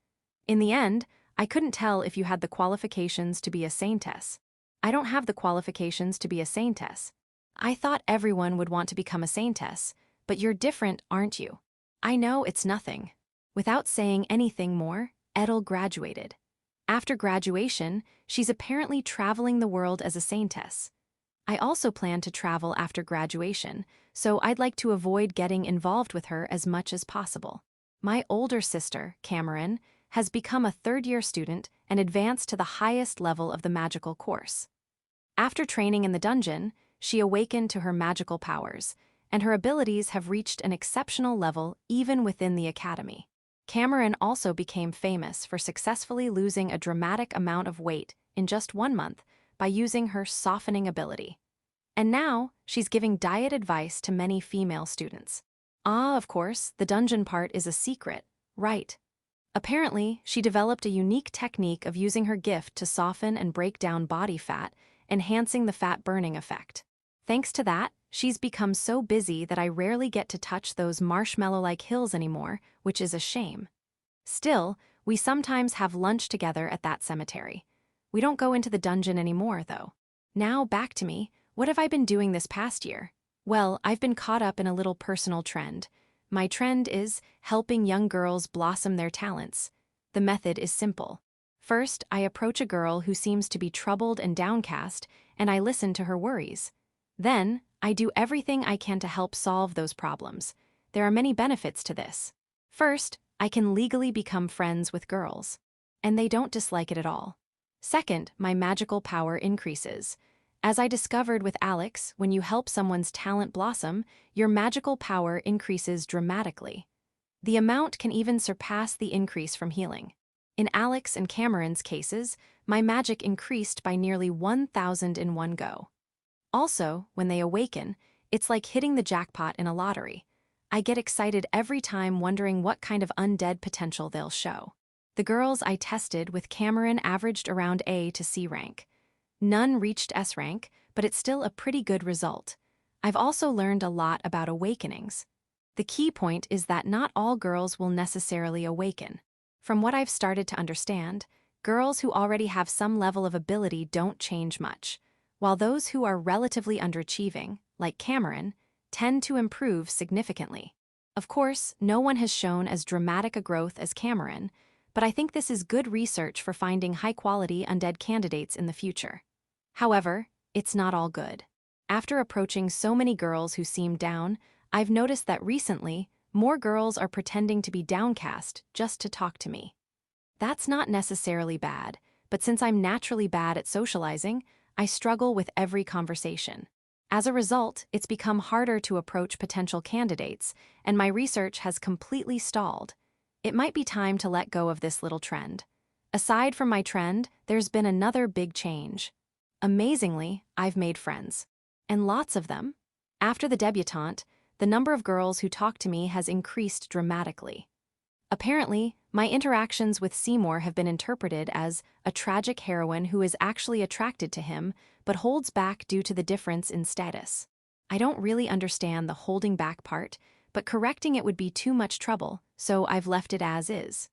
In the end, I couldn't tell if you had the qualifications to be a Saintess. I don't have the qualifications to be a Saintess. I thought everyone would want to become a Saintess, but you're different, aren't you? I know it's nothing. Without saying anything more, Edel graduated. After graduation, she's apparently traveling the world as a Saintess. I also plan to travel after graduation, so I'd like to avoid getting involved with her as much as possible. My older sister, Cameron, has become a third-year student and advanced to the highest level of the magical course. After training in the dungeon, she awakened to her magical powers, and her abilities have reached an exceptional level even within the academy. Cameron also became famous for successfully losing a dramatic amount of weight in just 1 month by using her softening ability. And now, she's giving diet advice to many female students. Of course, the dungeon part is a secret, right? Apparently, she developed a unique technique of using her gift to soften and break down body fat, enhancing the fat-burning effect. Thanks to that, she's become so busy that I rarely get to touch those marshmallow-like hills anymore, which is a shame. Still, we sometimes have lunch together at that cemetery. We don't go into the dungeon anymore, though. Now, back to me. What have I been doing this past year? Well, I've been caught up in a little personal trend. My trend is helping young girls blossom their talents. The method is simple. First, I approach a girl who seems to be troubled and downcast, and I listen to her worries. Then, I do everything I can to help solve those problems. There are many benefits to this. First, I can legally become friends with girls, and they don't dislike it at all. Second, my magical power increases. As I discovered with Alex, when you help someone's talent blossom, your magical power increases dramatically. The amount can even surpass the increase from healing. In Alex and Cameron's cases, my magic increased by nearly 1,000 in one go. Also, when they awaken, it's like hitting the jackpot in a lottery. I get excited every time wondering what kind of undead potential they'll show. The girls I tested with Cameron averaged around A to C rank. None reached S rank, but it's still a pretty good result. I've also learned a lot about awakenings. The key point is that not all girls will necessarily awaken. From what I've started to understand, girls who already have some level of ability don't change much, while those who are relatively underachieving, like Cameron, tend to improve significantly. Of course, no one has shown as dramatic a growth as Cameron, but I think this is good research for finding high-quality undead candidates in the future. However, it's not all good. After approaching so many girls who seem down, I've noticed that recently, more girls are pretending to be downcast just to talk to me. That's not necessarily bad, but since I'm naturally bad at socializing, I struggle with every conversation. As a result, it's become harder to approach potential candidates, and my research has completely stalled. It might be time to let go of this little trend. Aside from my trend, there's been another big change. Amazingly, I've made friends. And lots of them. After the debutante, the number of girls who talk to me has increased dramatically. Apparently, my interactions with Seymour have been interpreted as a tragic heroine who is actually attracted to him, but holds back due to the difference in status. I don't really understand the holding back part, but correcting it would be too much trouble, so I've left it as is.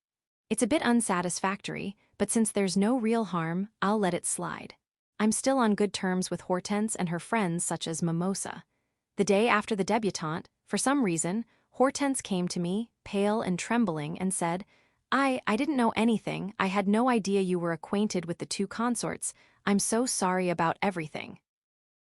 It's a bit unsatisfactory, but since there's no real harm, I'll let it slide. I'm still on good terms with Hortense and her friends such as Mimosa. The day after the debutante, for some reason, Hortense came to me, pale and trembling, and said, I didn't know anything. I had no idea you were acquainted with the two consorts. I'm so sorry about everything.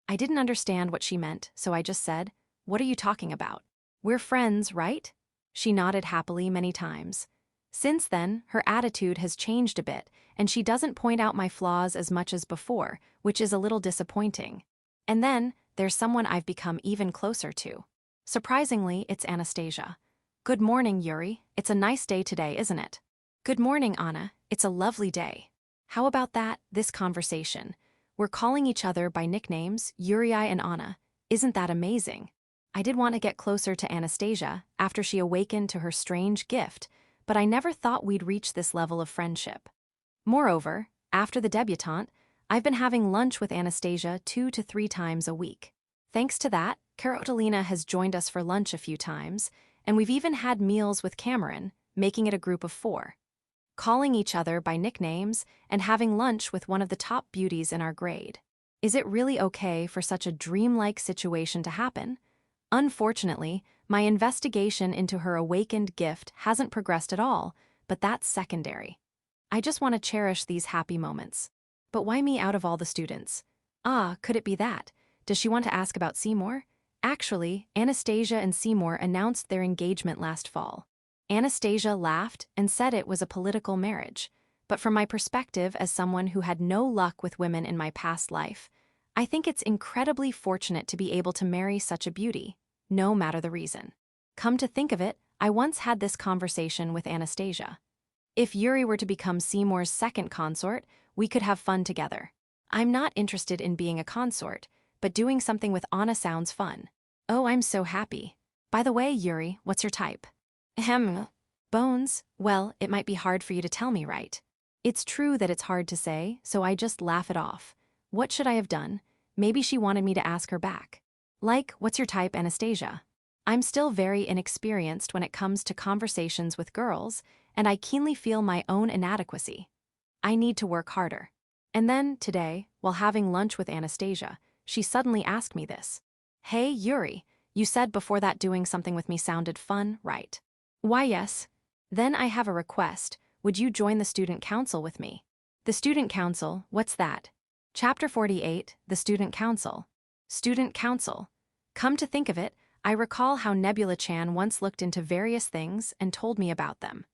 I didn't understand what she meant, so I just said, What are you talking about? We're friends, right? She nodded happily many times. Since then, her attitude has changed a bit, and she doesn't point out my flaws as much as before, which is a little disappointing. And then, there's someone I've become even closer to. Surprisingly, it's Anastasia. Good morning, Yuri. It's a nice day today, isn't it? Good morning, Anna. It's a lovely day. How about this conversation? We're calling each other by nicknames, Yuri and Anna. Isn't that amazing? I did want to get closer to Anastasia after she awakened to her strange gift, but I never thought we'd reach this level of friendship. Moreover, after the debutante, I've been having lunch with Anastasia 2 to 3 times a week. Thanks to that, Carolina has joined us for lunch a few times, and we've even had meals with Cameron, making it a group of 4. Calling each other by nicknames and having lunch with one of the top beauties in our grade. Is it really okay for such a dreamlike situation to happen? Unfortunately, my investigation into her awakened gift hasn't progressed at all, but that's secondary. I just want to cherish these happy moments. But why me out of all the students? Could it be that? Does she want to ask about Seymour? Actually, Anastasia and Seymour announced their engagement last fall. Anastasia laughed and said it was a political marriage. But from my perspective as someone who had no luck with women in my past life, I think it's incredibly fortunate to be able to marry such a beauty, no matter the reason. Come to think of it, I once had this conversation with Anastasia. If Yuri were to become Seymour's second consort, we could have fun together. I'm not interested in being a consort, but doing something with Anna sounds fun. Oh, I'm so happy. By the way, Yuri, what's your type? Ahem. Bones? Well, it might be hard for you to tell me, right? It's true that it's hard to say, so I just laugh it off. What should I have done? Maybe she wanted me to ask her back. Like, what's your type, Anastasia? I'm still very inexperienced when it comes to conversations with girls, and I keenly feel my own inadequacy. I need to work harder. And then, today, while having lunch with Anastasia, she suddenly asked me this. Hey, Yuri, you said before that doing something with me sounded fun, right? Why, yes. Then I have a request. Would you join the student council with me? The student council, what's that? Chapter 48, the student council. Student council. Come to think of it, I recall how Nebula-chan once looked into various things and told me about them.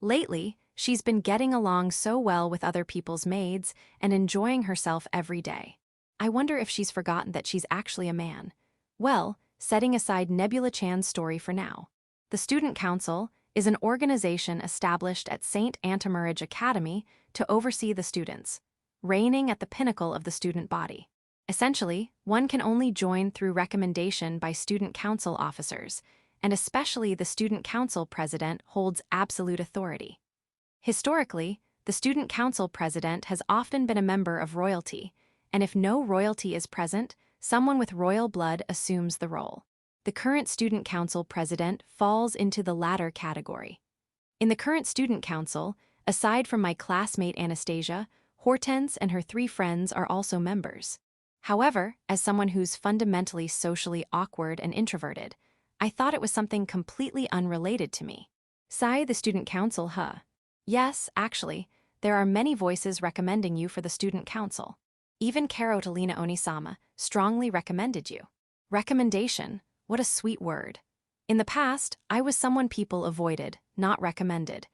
Lately, she's been getting along so well with other people's maids and enjoying herself every day. I wonder if she's forgotten that she's actually a man. Well, setting aside Nebula-chan's story for now. The Student Council is an organization established at St. Antimarage Academy to oversee the students, reigning at the pinnacle of the student body. Essentially, one can only join through recommendation by student council officers, and especially the student council president holds absolute authority. Historically, the student council president has often been a member of royalty, and if no royalty is present, someone with royal blood assumes the role. The current student council president falls into the latter category. In the current student council, aside from my classmate Anastasia, Hortense and her 3 friends are also members. However, as someone who's fundamentally socially awkward and introverted, I thought it was something completely unrelated to me. Sigh, the student council, huh? Yes, actually, there are many voices recommending you for the student council. Even Karotalina Onisama strongly recommended you. Recommendation, what a sweet word. In the past, I was someone people avoided, not recommended.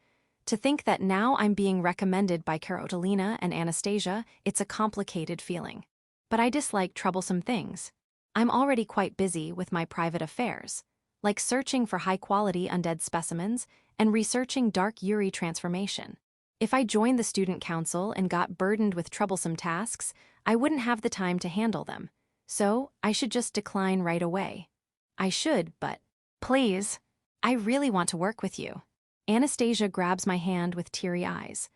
To think that now I'm being recommended by Karotalina and Anastasia, it's a complicated feeling. But I dislike troublesome things. I'm already quite busy with my private affairs, like searching for high-quality undead specimens and researching Dark Yuri transformation. If I joined the student council and got burdened with troublesome tasks, I wouldn't have the time to handle them. So, I should just decline right away. I should, but please, I really want to work with you. Anastasia grabs my hand with teary eyes.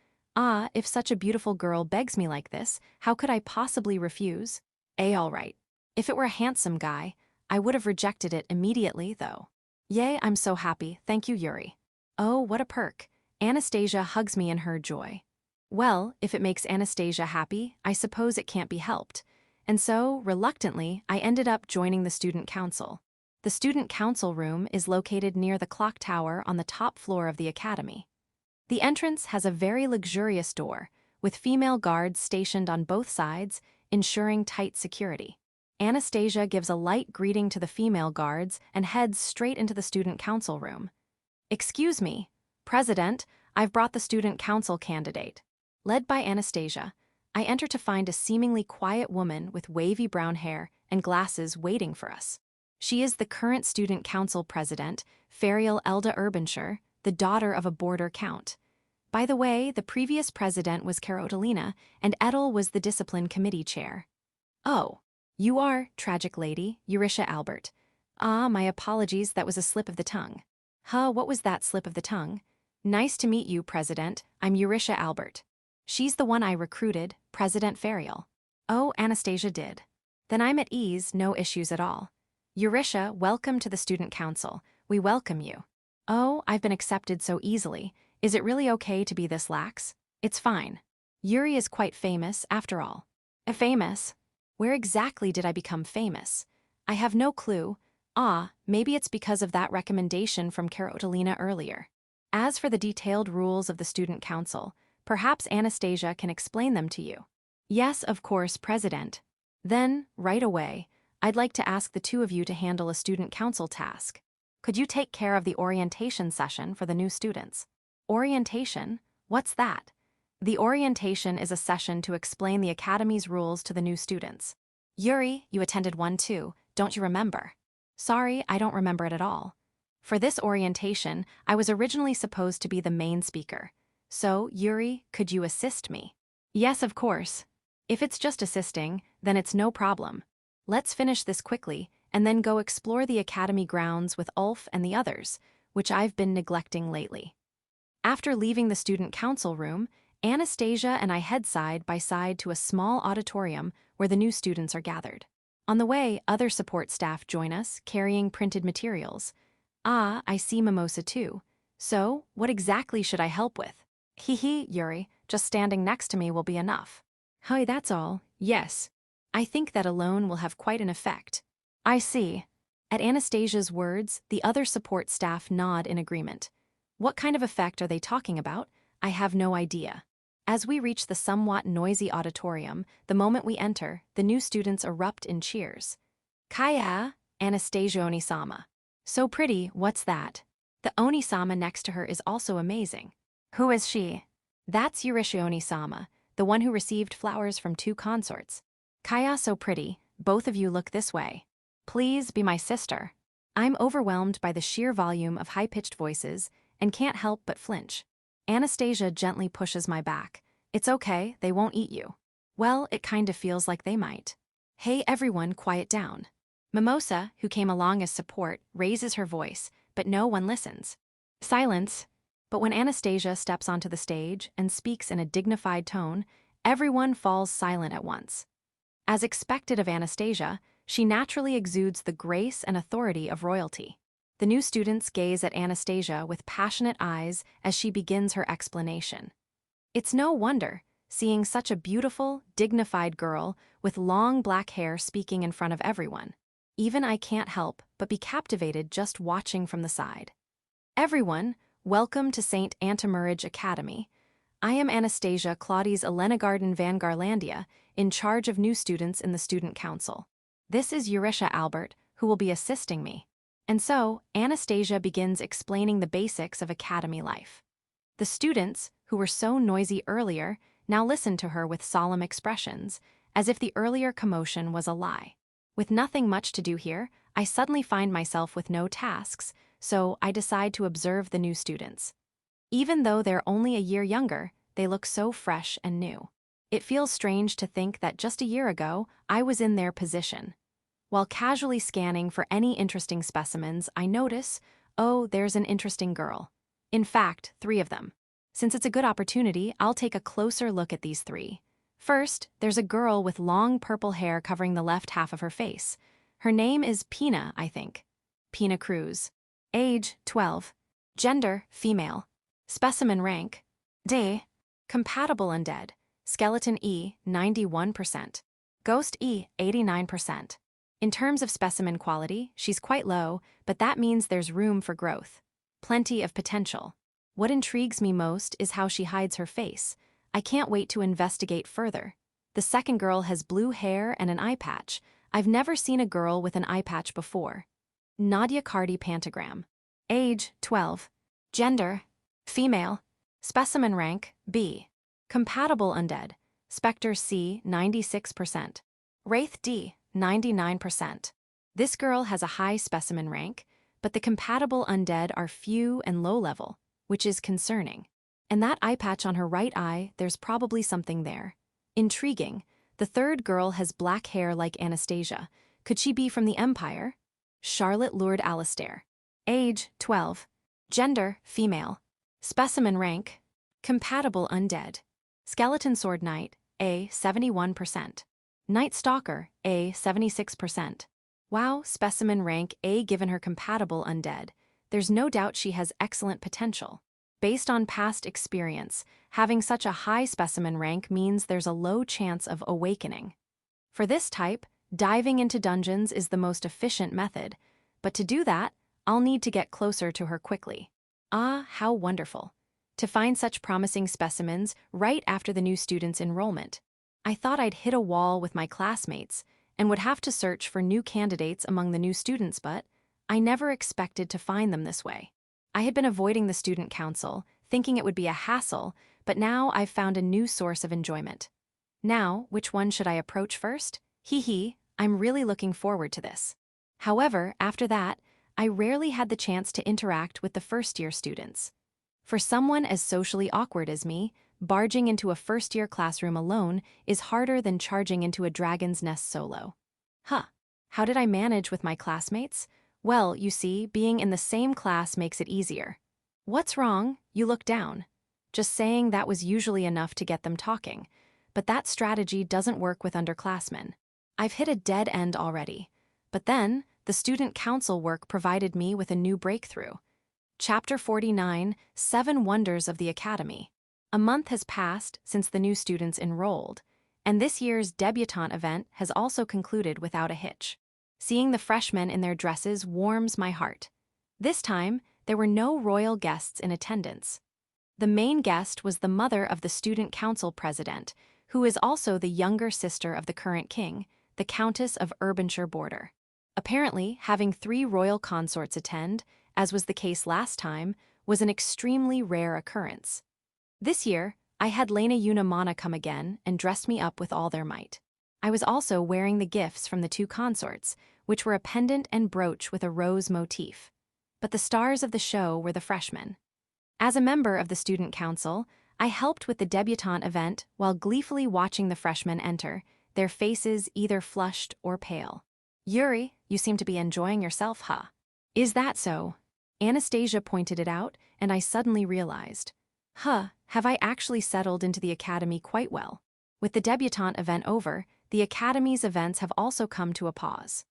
If such a beautiful girl begs me like this, how could I possibly refuse? All right. If it were a handsome guy, I would have rejected it immediately, though. Yay, I'm so happy, thank you, Yuri. Oh, what a perk. Anastasia hugs me in her joy. Well, if it makes Anastasia happy, I suppose it can't be helped. And so, reluctantly, I ended up joining the student council. The student council room is located near the clock tower on the top floor of the academy. The entrance has a very luxurious door, with female guards stationed on both sides, ensuring tight security. Anastasia gives a light greeting to the female guards and heads straight into the student council room. Excuse me, President, I've brought the student council candidate. Led by Anastasia, I enter to find a seemingly quiet woman with wavy brown hair and glasses waiting for us. She is the current student council president, Ferial Elda Urbanshire, the daughter of a border count. By the way, the previous president was Karotalina, and Edel was the discipline committee chair. Oh, you are, tragic lady, Eurisha Albert. My apologies, that was a slip of the tongue. What was that slip of the tongue? Nice to meet you, President, I'm Eurisha Albert. She's the one I recruited, President Ferial. Oh, Anastasia did. Then I'm at ease, no issues at all. Eurisha, welcome to the student council. We welcome you. Oh, I've been accepted so easily. Is it really okay to be this lax? It's fine. Yuri is quite famous, after all. Famous? Where exactly did I become famous? I have no clue. Maybe it's because of that recommendation from Carolina earlier. As for the detailed rules of the student council, perhaps Anastasia can explain them to you. Yes, of course, President. Then, right away, I'd like to ask the two of you to handle a student council task. Could you take care of the orientation session for the new students? Orientation? What's that? The orientation is a session to explain the academy's rules to the new students. Yuri, you attended one too, don't you remember? Sorry, I don't remember it at all. For this orientation, I was originally supposed to be the main speaker. So, Yuri, could you assist me? Yes, of course. If it's just assisting, then it's no problem. Let's finish this quickly, and then go explore the academy grounds with Ulf and the others, which I've been neglecting lately. After leaving the student council room, Anastasia and I head side by side to a small auditorium where the new students are gathered. On the way, other support staff join us, carrying printed materials. I see Mimosa too. So, what exactly should I help with? Hee, Yuri, just standing next to me will be enough. Hi, that's all. Yes. I think that alone will have quite an effect. I see. At Anastasia's words, the other support staff nod in agreement. What kind of effect are they talking about? I have no idea. As we reach the somewhat noisy auditorium, the moment we enter, the new students erupt in cheers. Kaya, Anastasia Onisama. So pretty, what's that? The Onisama next to her is also amazing. Who is she? That's Yurisha Onisama, the one who received flowers from 2 consorts. Kaya, so pretty, both of you look this way. Please be my sister. I'm overwhelmed by the sheer volume of high-pitched voices and can't help but flinch. Anastasia gently pushes my back. It's okay, they won't eat you. Well, it kind of feels like they might. Hey everyone, quiet down. Mimosa, who came along as support, raises her voice, but no one listens. Silence. But when Anastasia steps onto the stage and speaks in a dignified tone, everyone falls silent at once. As expected of Anastasia, she naturally exudes the grace and authority of royalty. The new students gaze at Anastasia with passionate eyes as she begins her explanation. It's no wonder, seeing such a beautiful, dignified girl with long black hair speaking in front of everyone. Even I can't help but be captivated just watching from the side. Everyone, welcome to St. Antimirage Academy. I am Anastasia Claudius Elenagarden van Garlandia, in charge of new students in the student council. This is Yurisha Albert, who will be assisting me. And so, Anastasia begins explaining the basics of academy life. The students, who were so noisy earlier, now listen to her with solemn expressions, as if the earlier commotion was a lie. With nothing much to do here, I suddenly find myself with no tasks, so I decide to observe the new students. Even though they're only a year younger, they look so fresh and new. It feels strange to think that just a year ago, I was in their position. While casually scanning for any interesting specimens, I notice, oh, there's an interesting girl. In fact, 3 of them. Since it's a good opportunity, I'll take a closer look at these 3. First, there's a girl with long purple hair covering the left half of her face. Her name is Pina, I think. Pina Cruz. Age, 12. Gender, female. Specimen rank, D. Compatible undead. Skeleton E, 91%. Ghost E, 89%. In terms of specimen quality, she's quite low, but that means there's room for growth. Plenty of potential. What intrigues me most is how she hides her face. I can't wait to investigate further. The second girl has blue hair and an eye patch. I've never seen a girl with an eye patch before. Nadia Cardi Pantagram. Age, 12. Gender, female. Specimen rank, B. Compatible undead. Spectre C, 96%. Wraith D, 99%. This girl has a high specimen rank, but the compatible undead are few and low level, which is concerning. And that eye patch on her right eye, there's probably something there. Intriguing. The third girl has black hair like Anastasia. Could she be from the Empire? Charlotte Lord Alistair. Age, 12. Gender, female. Specimen rank, compatible undead. Skeleton Sword Knight, A, 71%. Night Stalker, A, 76%. Wow, specimen rank A given her compatible undead. There's no doubt she has excellent potential. Based on past experience, having such a high specimen rank means there's a low chance of awakening. For this type, diving into dungeons is the most efficient method, but to do that, I'll need to get closer to her quickly. Ah, how wonderful. To find such promising specimens right after the new student's enrollment. I thought I'd hit a wall with my classmates and would have to search for new candidates among the new students, but I never expected to find them this way. I had been avoiding the student council, thinking it would be a hassle, but now I've found a new source of enjoyment. Now, which one should I approach first? I'm really looking forward to this. However, after that, I rarely had the chance to interact with the first-year students. For someone as socially awkward as me, barging into a first-year classroom alone is harder than charging into a dragon's nest solo. How did I manage with my classmates? Well, you see, being in the same class makes it easier. What's wrong? You look down. Just saying that was usually enough to get them talking, but that strategy doesn't work with underclassmen. I've hit a dead end already. But then, the student council work provided me with a new breakthrough. Chapter 49, 7 Wonders of the Academy. A month has passed since the new students enrolled, and this year's debutante event has also concluded without a hitch. Seeing the freshmen in their dresses warms my heart. This time, there were no royal guests in attendance. The main guest was the mother of the student council president, who is also the younger sister of the current king, the Countess of Urbanshire Border. Apparently, having 3 royal consorts attend, as was the case last time, was an extremely rare occurrence. This year, I had Lena Unamana come again and dress me up with all their might. I was also wearing the gifts from the 2 consorts, which were a pendant and brooch with a rose motif. But the stars of the show were the freshmen. As a member of the student council, I helped with the debutante event while gleefully watching the freshmen enter, their faces either flushed or pale. Yuri, you seem to be enjoying yourself, huh? Is that so? Anastasia pointed it out, and I suddenly realized. Have I actually settled into the academy quite well? With the debutante event over, the academy's events have also come to a pause.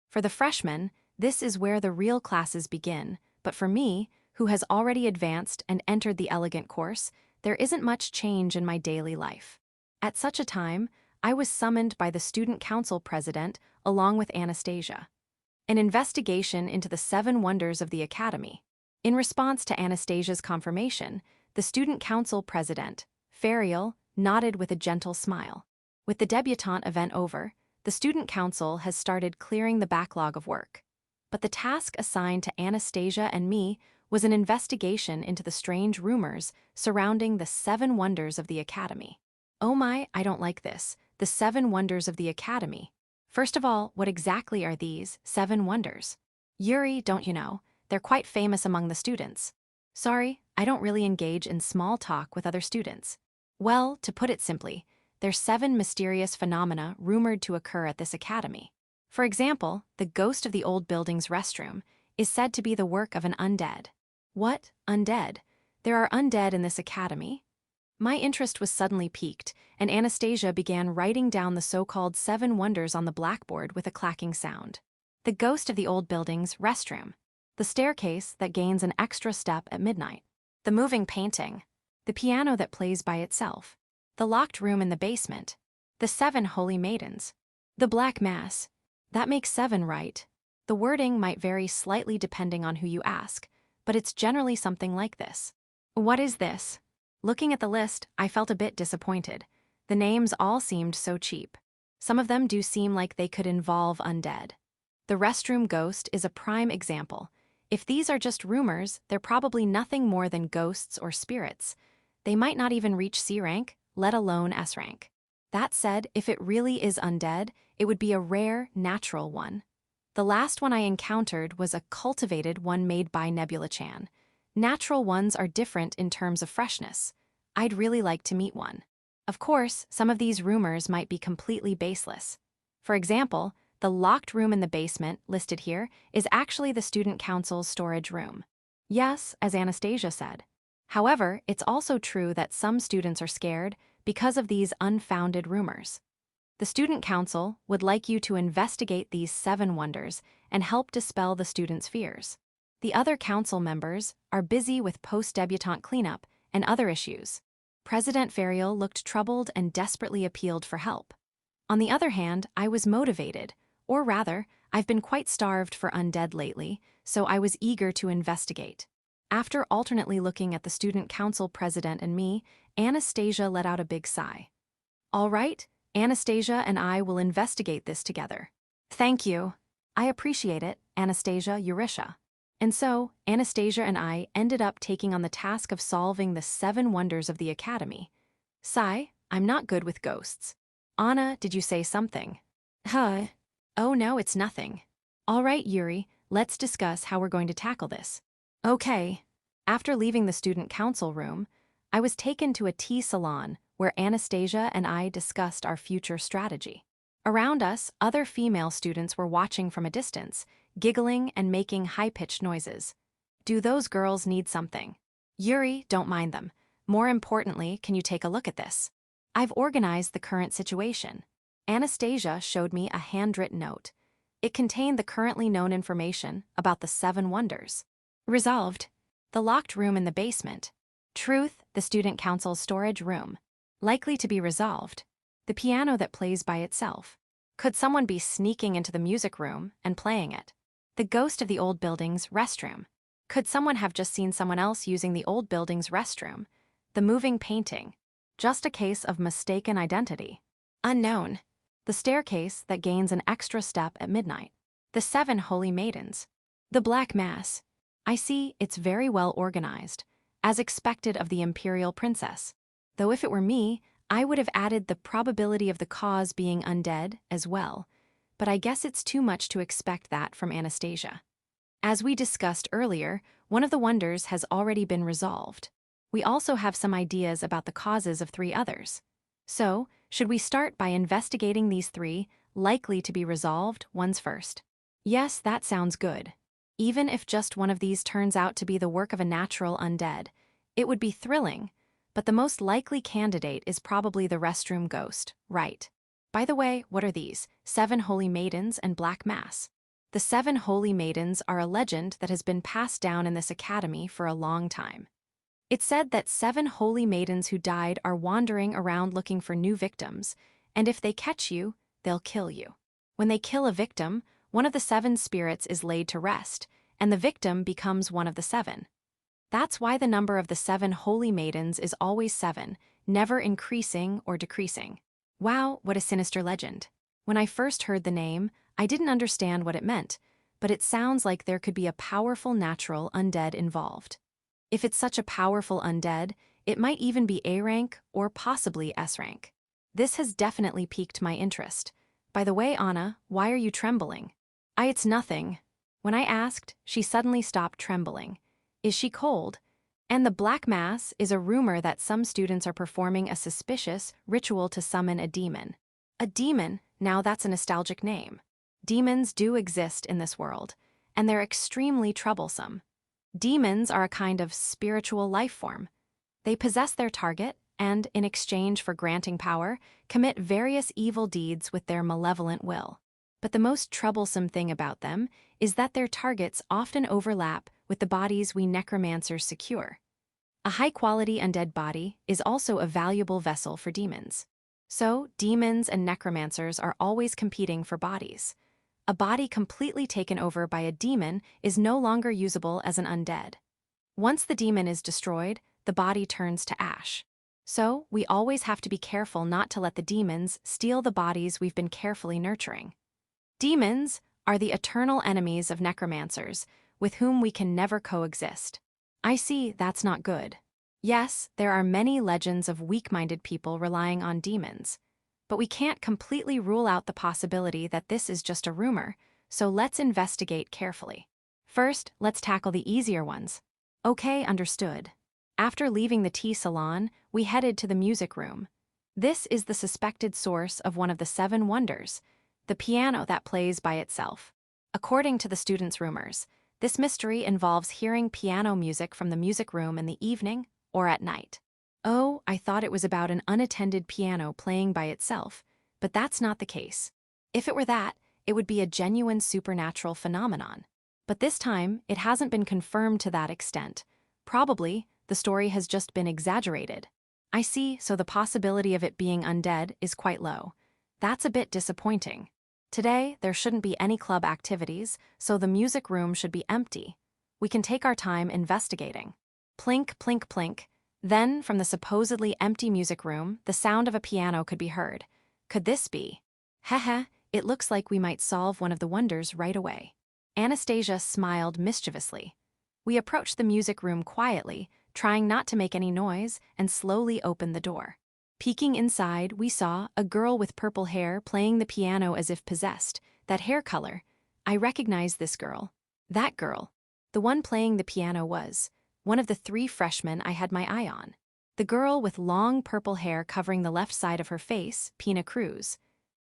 For the freshmen, this is where the real classes begin, but for me, who has already advanced and entered the elegant course, there isn't much change in my daily life. At such a time, I was summoned by the student council president along with Anastasia. An investigation into the 7 wonders of the academy. In response to Anastasia's confirmation, the student council president, Fariel, nodded with a gentle smile. With the debutante event over, the student council has started clearing the backlog of work. But the task assigned to Anastasia and me was an investigation into the strange rumors surrounding the 7 wonders of the academy. Oh my, I don't like this. The 7 wonders of the academy. First of all, what exactly are these 7 wonders? Yuri, don't you know? They're quite famous among the students. Sorry, I don't really engage in small talk with other students. Well, to put it simply, there's 7 mysterious phenomena rumored to occur at this academy. For example, the ghost of the old building's restroom is said to be the work of an undead. What? Undead? There are undead in this academy? My interest was suddenly piqued, and Anastasia began writing down the so-called 7 wonders on the blackboard with a clacking sound. The ghost of the old building's restroom. The staircase that gains an extra step at midnight. The moving painting. The piano that plays by itself. The locked room in the basement. The 7 holy maidens. The black mass. That makes 7, right? The wording might vary slightly depending on who you ask, but it's generally something like this. What is this? Looking at the list, I felt a bit disappointed. The names all seemed so cheap. Some of them do seem like they could involve undead. The restroom ghost is a prime example. If these are just rumors, they're probably nothing more than ghosts or spirits. They might not even reach C rank, let alone S rank. That said, if it really is undead, it would be a rare, natural one. The last one I encountered was a cultivated one made by Nebula-chan. Natural ones are different in terms of freshness. I'd really like to meet one. Of course, some of these rumors might be completely baseless. For example, the locked room in the basement, listed here, is actually the student council's storage room. Yes, as Anastasia said. However, it's also true that some students are scared because of these unfounded rumors. The student council would like you to investigate these 7 wonders and help dispel the students' fears. The other council members are busy with post-debutante cleanup and other issues. President Fariel looked troubled and desperately appealed for help. On the other hand, I was motivated, or rather, I've been quite starved for undead lately, so I was eager to investigate. After alternately looking at the student council president and me, Anastasia let out a big sigh. All right, Anastasia and I will investigate this together. Thank you. I appreciate it, Anastasia Eurisha. And so, Anastasia and I ended up taking on the task of solving the 7 wonders of the Academy. Sigh, I'm not good with ghosts. Anna, did you say something? Huh? Oh no, it's nothing. All right, Yuri, let's discuss how we're going to tackle this. Okay. After leaving the student council room, I was taken to a tea salon where Anastasia and I discussed our future strategy. Around us, other female students were watching from a distance, giggling and making high-pitched noises. Do those girls need something? Yuri, don't mind them. More importantly, can you take a look at this? I've organized the current situation. Anastasia showed me a handwritten note. It contained the currently known information about the 7 wonders. Resolved. The locked room in the basement. Truth, the student council's storage room. Likely to be resolved. The piano that plays by itself. Could someone be sneaking into the music room and playing it? The ghost of the old building's restroom. Could someone have just seen someone else using the old building's restroom? The moving painting. Just a case of mistaken identity. Unknown. The staircase that gains an extra step at midnight. The 7 holy maidens. The Black Mass. I see it's very well organized, as expected of the imperial princess. Though if it were me, I would have added the probability of the cause being undead as well, but I guess it's too much to expect that from Anastasia. As we discussed earlier, one of the wonders has already been resolved. We also have some ideas about the causes of 3 others. So, should we start by investigating these 3 likely to be resolved ones first? Yes, that sounds good. Even if just one of these turns out to be the work of a natural undead, it would be thrilling, but the most likely candidate is probably the restroom ghost, right? By the way, what are these? 7 holy maidens and Black Mass. The 7 holy maidens are a legend that has been passed down in this academy for a long time. It's said that 7 holy maidens who died are wandering around looking for new victims, and if they catch you, they'll kill you. When they kill a victim, one of the 7 spirits is laid to rest, and the victim becomes one of the 7. That's why the number of the 7 holy maidens is always 7, never increasing or decreasing. Wow, what a sinister legend. When I first heard the name, I didn't understand what it meant, but it sounds like there could be a powerful natural undead involved. If it's such a powerful undead, it might even be A rank or possibly S rank. This has definitely piqued my interest. By the way, Anna, why are you trembling? It's nothing. When I asked, she suddenly stopped trembling. Is she cold? And the Black Mass is a rumor that some students are performing a suspicious ritual to summon a demon. A demon, now that's a nostalgic name. Demons do exist in this world, and they're extremely troublesome. Demons are a kind of spiritual life form. They possess their target and, in exchange for granting power, commit various evil deeds with their malevolent will. But the most troublesome thing about them is that their targets often overlap with the bodies we necromancers secure. A high-quality undead body is also a valuable vessel for demons. So, demons and necromancers are always competing for bodies. A body completely taken over by a demon is no longer usable as an undead. Once the demon is destroyed, the body turns to ash. So, we always have to be careful not to let the demons steal the bodies we've been carefully nurturing. Demons are the eternal enemies of necromancers, with whom we can never coexist. I see that's not good. Yes, there are many legends of weak-minded people relying on demons, but we can't completely rule out the possibility that this is just a rumor, so let's investigate carefully. First, let's tackle the easier ones. Okay, understood. After leaving the tea salon, we headed to the music room. This is the suspected source of one of the 7 wonders, the piano that plays by itself. According to the students' rumors, this mystery involves hearing piano music from the music room in the evening or at night. Oh, I thought it was about an unattended piano playing by itself, but that's not the case. If it were that, it would be a genuine supernatural phenomenon. But this time, it hasn't been confirmed to that extent. Probably, the story has just been exaggerated. I see, so the possibility of it being undead is quite low. That's a bit disappointing. Today, there shouldn't be any club activities, so the music room should be empty. We can take our time investigating. Plink, plink, plink. Then, from the supposedly empty music room, the sound of a piano could be heard. Could this be? Heh, it looks like we might solve one of the wonders right away. Anastasia smiled mischievously. We approached the music room quietly, trying not to make any noise, and slowly opened the door. Peeking inside, we saw a girl with purple hair playing the piano as if possessed. That hair color. I recognized this girl. That girl. The one playing the piano was one of the 3 freshmen I had my eye on. The girl with long purple hair covering the left side of her face, Pina Cruz.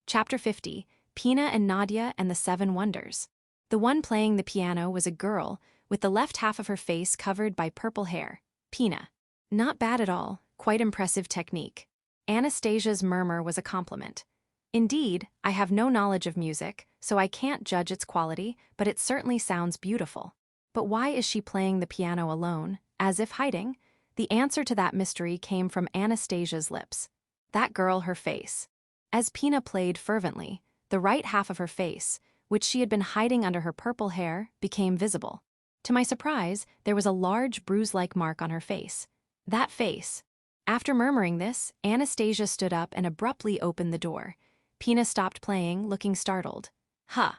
Chapter 50, Pina and Nadia and the 7 Wonders. The one playing the piano was a girl with the left half of her face covered by purple hair, Pina. Not bad at all, quite impressive technique. Anastasia's murmur was a compliment. Indeed, I have no knowledge of music, so I can't judge its quality, but it certainly sounds beautiful. But why is she playing the piano alone, as if hiding? The answer to that mystery came from Anastasia's lips. That girl, her face. As Pina played fervently, the right half of her face, which she had been hiding under her purple hair, became visible. To my surprise, there was a large bruise-like mark on her face. That face. After murmuring this, Anastasia stood up and abruptly opened the door. Pina stopped playing, looking startled. Huh.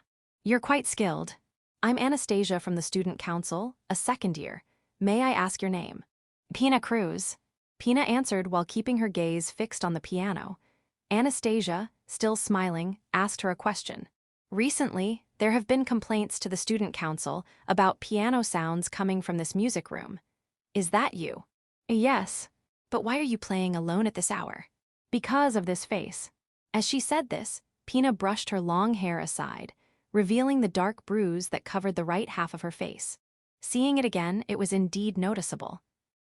You're quite skilled. I'm Anastasia from the Student Council, a 2nd year. May I ask your name? Pina Cruz. Pina answered while keeping her gaze fixed on the piano. Anastasia, still smiling, asked her a question. Recently, there have been complaints to the Student Council about piano sounds coming from this music room. Is that you? Yes. But why are you playing alone at this hour? Because of this face. As she said this, Pina brushed her long hair aside, revealing the dark bruise that covered the right half of her face. Seeing it again, it was indeed noticeable.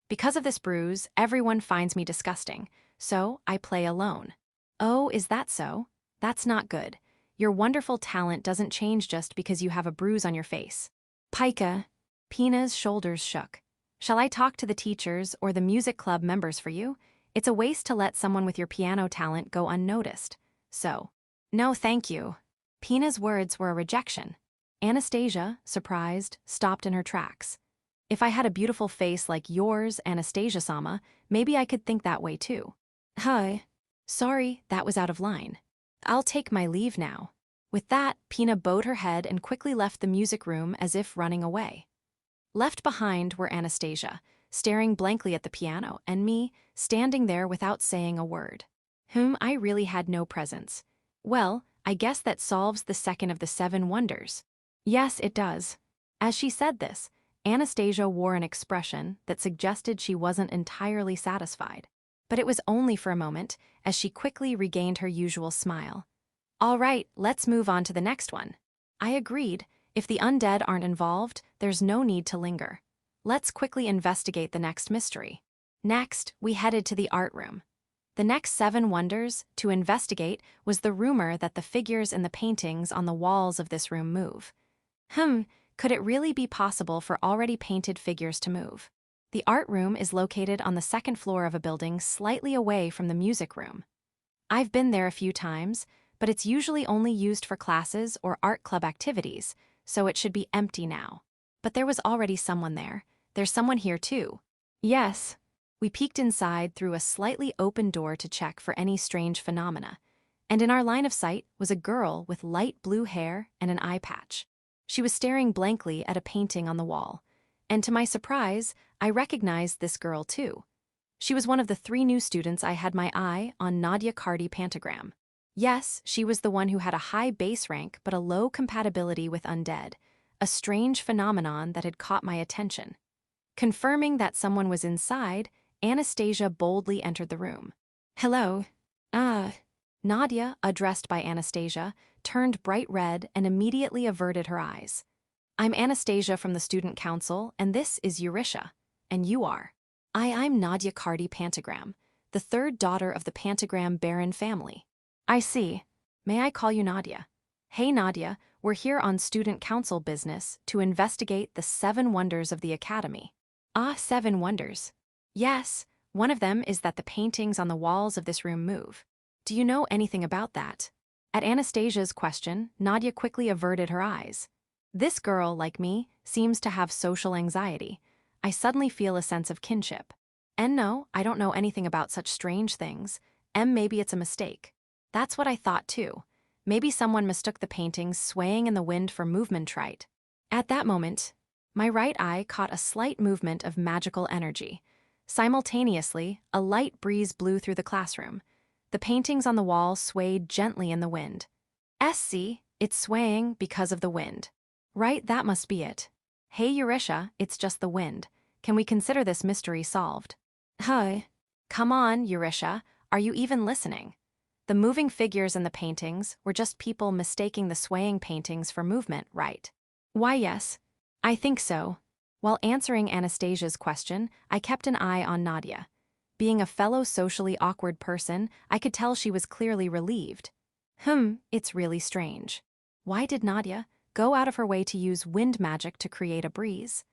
Because of this bruise, everyone finds me disgusting, so I play alone. Oh, is that so? That's not good. Your wonderful talent doesn't change just because you have a bruise on your face. Pika. Pina's shoulders shook. Shall I talk to the teachers or the music club members for you? It's a waste to let someone with your piano talent go unnoticed. So. No, thank you. Pina's words were a rejection. Anastasia, surprised, stopped in her tracks. If I had a beautiful face like yours, Anastasia-sama, maybe I could think that way too. Hi. Sorry, that was out of line. I'll take my leave now. With that, Pina bowed her head and quickly left the music room as if running away. Left behind were Anastasia, staring blankly at the piano, and me, standing there without saying a word. I really had no presence. Well, I guess that solves the second of the 7 wonders. Yes, it does. As she said this, Anastasia wore an expression that suggested she wasn't entirely satisfied. But it was only for a moment, as she quickly regained her usual smile. All right, let's move on to the next one. I agreed. If the undead aren't involved, there's no need to linger. Let's quickly investigate the next mystery. Next, we headed to the art room. The next 7 wonders to investigate was the rumor that the figures in the paintings on the walls of this room move. Could it really be possible for already painted figures to move? The art room is located on the 2nd floor of a building slightly away from the music room. I've been there a few times, but it's usually only used for classes or art club activities, so it should be empty now. But there was already someone there. There's someone here too. Yes. We peeked inside through a slightly open door to check for any strange phenomena, and in our line of sight was a girl with light blue hair and an eye patch. She was staring blankly at a painting on the wall, and to my surprise, I recognized this girl too. She was one of the 3 new students I had my eye on Nadia Cardi Pentagram. Yes, she was the one who had a high base rank but a low compatibility with undead, a strange phenomenon that had caught my attention. Confirming that someone was inside, Anastasia boldly entered the room. Hello. Nadia, addressed by Anastasia, turned bright red and immediately averted her eyes. I'm Anastasia from the Student Council, and this is Eurisha. And you are? I'm Nadia Cardi Pentagram, the 3rd daughter of the Pentagram Baron family. I see. May I call you Nadia? Hey Nadia, we're here on Student Council business to investigate the 7 wonders of the Academy. 7 wonders. Yes, one of them is that the paintings on the walls of this room move. Do you know anything about that? At Anastasia's question, Nadia quickly averted her eyes. This girl, like me, seems to have social anxiety. I suddenly feel a sense of kinship. And no, I don't know anything about such strange things. Maybe it's a mistake. That's what I thought too. Maybe someone mistook the paintings swaying in the wind for movement right. At that moment, my right eye caught a slight movement of magical energy. Simultaneously, a light breeze blew through the classroom. The paintings on the wall swayed gently in the wind. It's swaying because of the wind. Right, that must be it. Hey Eurisha, it's just the wind. Can we consider this mystery solved? Huh. Come on, Eurisha, are you even listening? The moving figures in the paintings were just people mistaking the swaying paintings for movement, right? Why yes, I think so. While answering Anastasia's question, I kept an eye on Nadia. Being a fellow socially awkward person, I could tell she was clearly relieved. It's really strange. Why did Nadia go out of her way to use wind magic to create a breeze?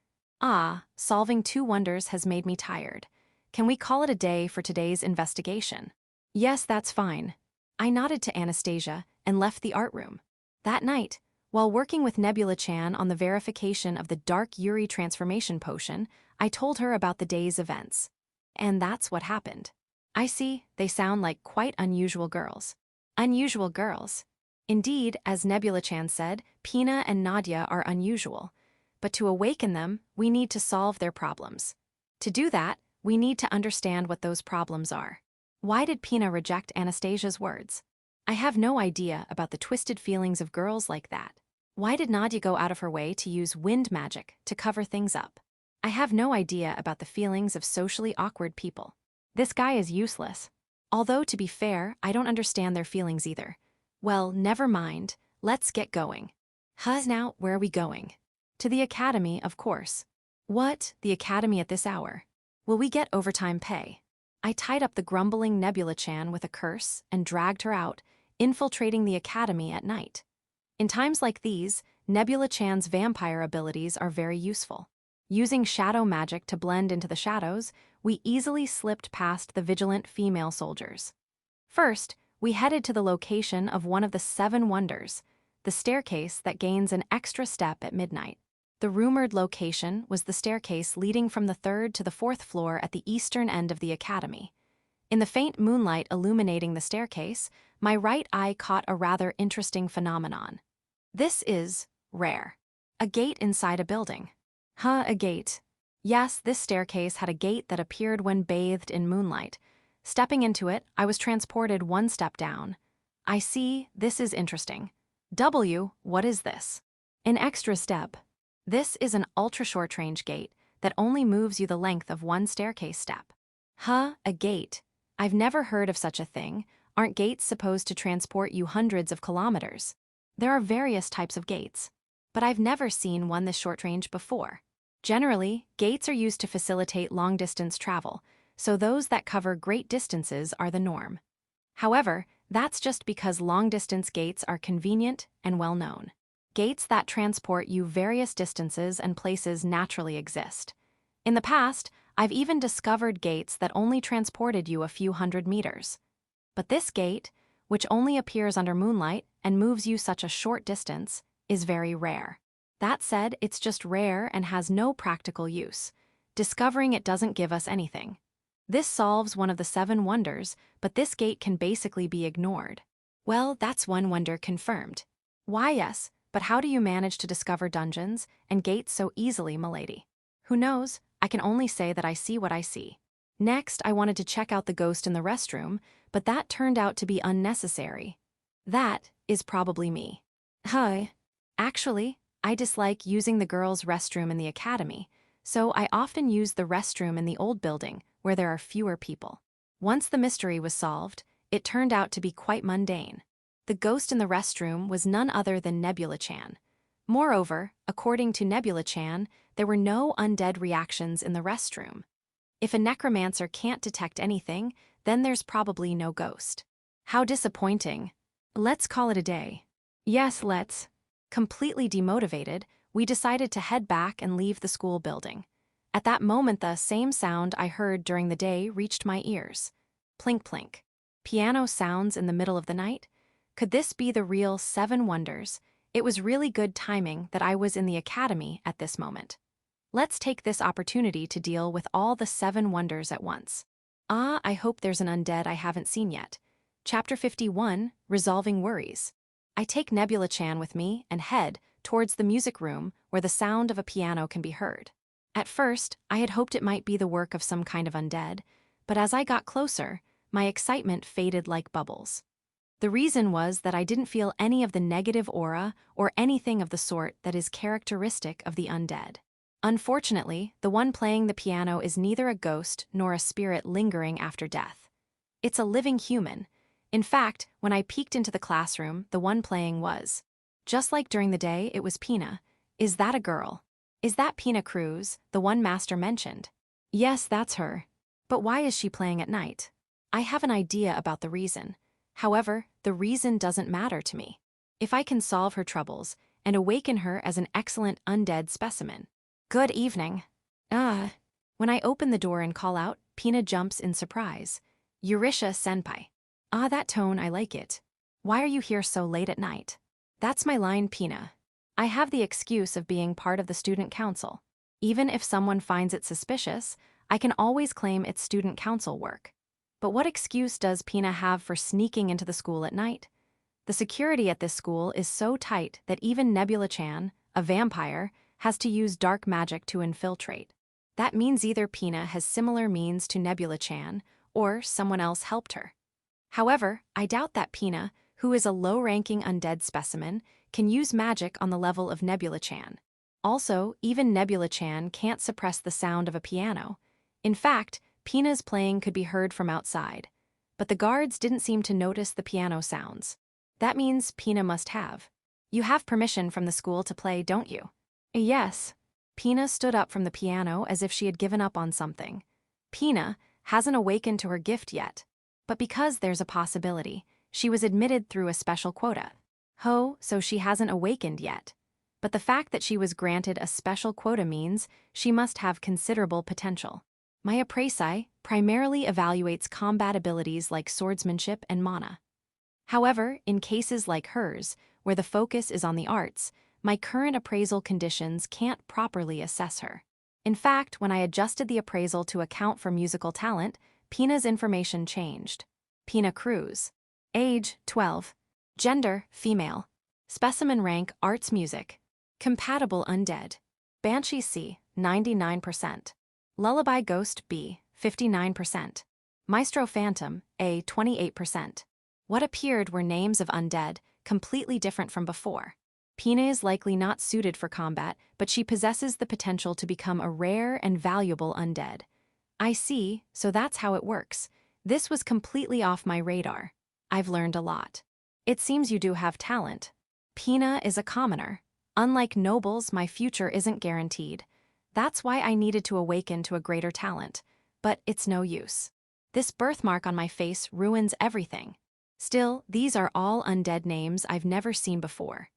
Solving two wonders has made me tired. Can we call it a day for today's investigation? Yes, that's fine. I nodded to Anastasia and left the art room. That night, while working with Nebula-chan on the verification of the Dark Yuri transformation potion, I told her about the day's events. And that's what happened. I see, they sound like quite unusual girls. Unusual girls. Indeed, as Nebula-chan said, Pina and Nadia are unusual. But to awaken them, we need to solve their problems. To do that, we need to understand what those problems are. Why did Pina reject Anastasia's words? I have no idea about the twisted feelings of girls like that. Why did Nadia go out of her way to use wind magic to cover things up? I have no idea about the feelings of socially awkward people. This guy is useless. Although, to be fair, I don't understand their feelings either. Well, never mind. Let's get going. Now, where are we going? To the academy, of course. What? The academy at this hour? Will we get overtime pay? I tied up the grumbling Nebula-chan with a curse and dragged her out, infiltrating the academy at night. In times like these, Nebula-chan's vampire abilities are very useful. Using shadow magic to blend into the shadows, we easily slipped past the vigilant female soldiers. First, we headed to the location of one of the 7 wonders, the staircase that gains an extra step at midnight. The rumored location was the staircase leading from the 3rd to the 4th floor at the eastern end of the academy. In the faint moonlight illuminating the staircase, my right eye caught a rather interesting phenomenon. This is rare. A gate inside a building. A gate. Yes, this staircase had a gate that appeared when bathed in moonlight. Stepping into it, I was transported 1 step down. I see, this is interesting. What is this? An extra step. This is an ultra-short range gate that only moves you the length of 1 staircase step. A gate. I've never heard of such a thing. Aren't gates supposed to transport you hundreds of kilometers? There are various types of gates, but I've never seen one this short range before. Generally, gates are used to facilitate long-distance travel, so those that cover great distances are the norm. However, that's just because long-distance gates are convenient and well-known. Gates that transport you various distances and places naturally exist. In the past, I've even discovered gates that only transported you a few hundred meters. But this gate, which only appears under moonlight and moves you such a short distance, is very rare. That said, it's just rare and has no practical use. Discovering it doesn't give us anything. This solves one of the 7 wonders, but this gate can basically be ignored. Well, that's 1 wonder confirmed. Why yes, but how do you manage to discover dungeons and gates so easily, milady? Who knows? I can only say that I see what I see. Next, I wanted to check out the ghost in the restroom, but that turned out to be unnecessary. That is probably me. Actually, I dislike using the girls' restroom in the academy, so I often use the restroom in the old building, where there are fewer people. Once the mystery was solved, it turned out to be quite mundane. The ghost in the restroom was none other than Nebula-chan. Moreover, according to Nebula-chan, there were no undead reactions in the restroom. If a necromancer can't detect anything, then there's probably no ghost. How disappointing. Let's call it a day. Yes, let's. Completely demotivated, we decided to head back and leave the school building. At that moment, the same sound I heard during the day reached my ears. Plink plink. Piano sounds in the middle of the night? Could this be the real 7 wonders? It was really good timing that I was in the academy at this moment. Let's take this opportunity to deal with all the 7 wonders at once. I hope there's an undead I haven't seen yet. Chapter 51, Resolving Worries. I take Nebula-chan with me and head towards the music room where the sound of a piano can be heard. At first, I had hoped it might be the work of some kind of undead, but as I got closer, my excitement faded like bubbles. The reason was that I didn't feel any of the negative aura or anything of the sort that is characteristic of the undead. Unfortunately, the one playing the piano is neither a ghost nor a spirit lingering after death. It's a living human. In fact, when I peeked into the classroom, the one playing was. Just like during the day, it was Pina. Is that a girl? Is that Pina Cruz, the one Master mentioned? Yes, that's her. But why is she playing at night? I have an idea about the reason. However, the reason doesn't matter to me. If I can solve her troubles and awaken her as an excellent undead specimen. Good evening. When I open the door and call out, Pina jumps in surprise. Yurisha-senpai. That tone, I like it. Why are you here so late at night? That's my line, Pina. I have the excuse of being part of the student council. Even if someone finds it suspicious, I can always claim it's student council work. But what excuse does Pina have for sneaking into the school at night? The security at this school is so tight that even Nebula-chan, a vampire, has to use dark magic to infiltrate. That means either Pina has similar means to Nebula-chan, or someone else helped her. However, I doubt that Pina, who is a low-ranking undead specimen, can use magic on the level of Nebula-chan. Also, even Nebula-chan can't suppress the sound of a piano. In fact, Pina's playing could be heard from outside. But the guards didn't seem to notice the piano sounds. That means Pina must have. You have permission from the school to play, don't you? Yes. Pina stood up from the piano as if she had given up on something. Pina hasn't awakened to her gift yet. But because there's a possibility, she was admitted through a special quota. So she hasn't awakened yet. But the fact that she was granted a special quota means she must have considerable potential. My appraisai primarily evaluates combat abilities like swordsmanship and mana. However, in cases like hers, where the focus is on the arts, my current appraisal conditions can't properly assess her. In fact, when I adjusted the appraisal to account for musical talent, Pina's information changed. Pina Cruz. Age, 12. Gender, female. Specimen rank, arts music. Compatible undead. Banshee C, 99%. Lullaby Ghost B, 59%. Maestro Phantom A, 28%. What appeared were names of undead, completely different from before. Pina is likely not suited for combat, but she possesses the potential to become a rare and valuable undead. I see, so that's how it works. This was completely off my radar. I've learned a lot. It seems you do have talent. Pina is a commoner. Unlike nobles, my future isn't guaranteed. That's why I needed to awaken to a greater talent. But it's no use. This birthmark on my face ruins everything. Still, these are all undead names I've never seen before.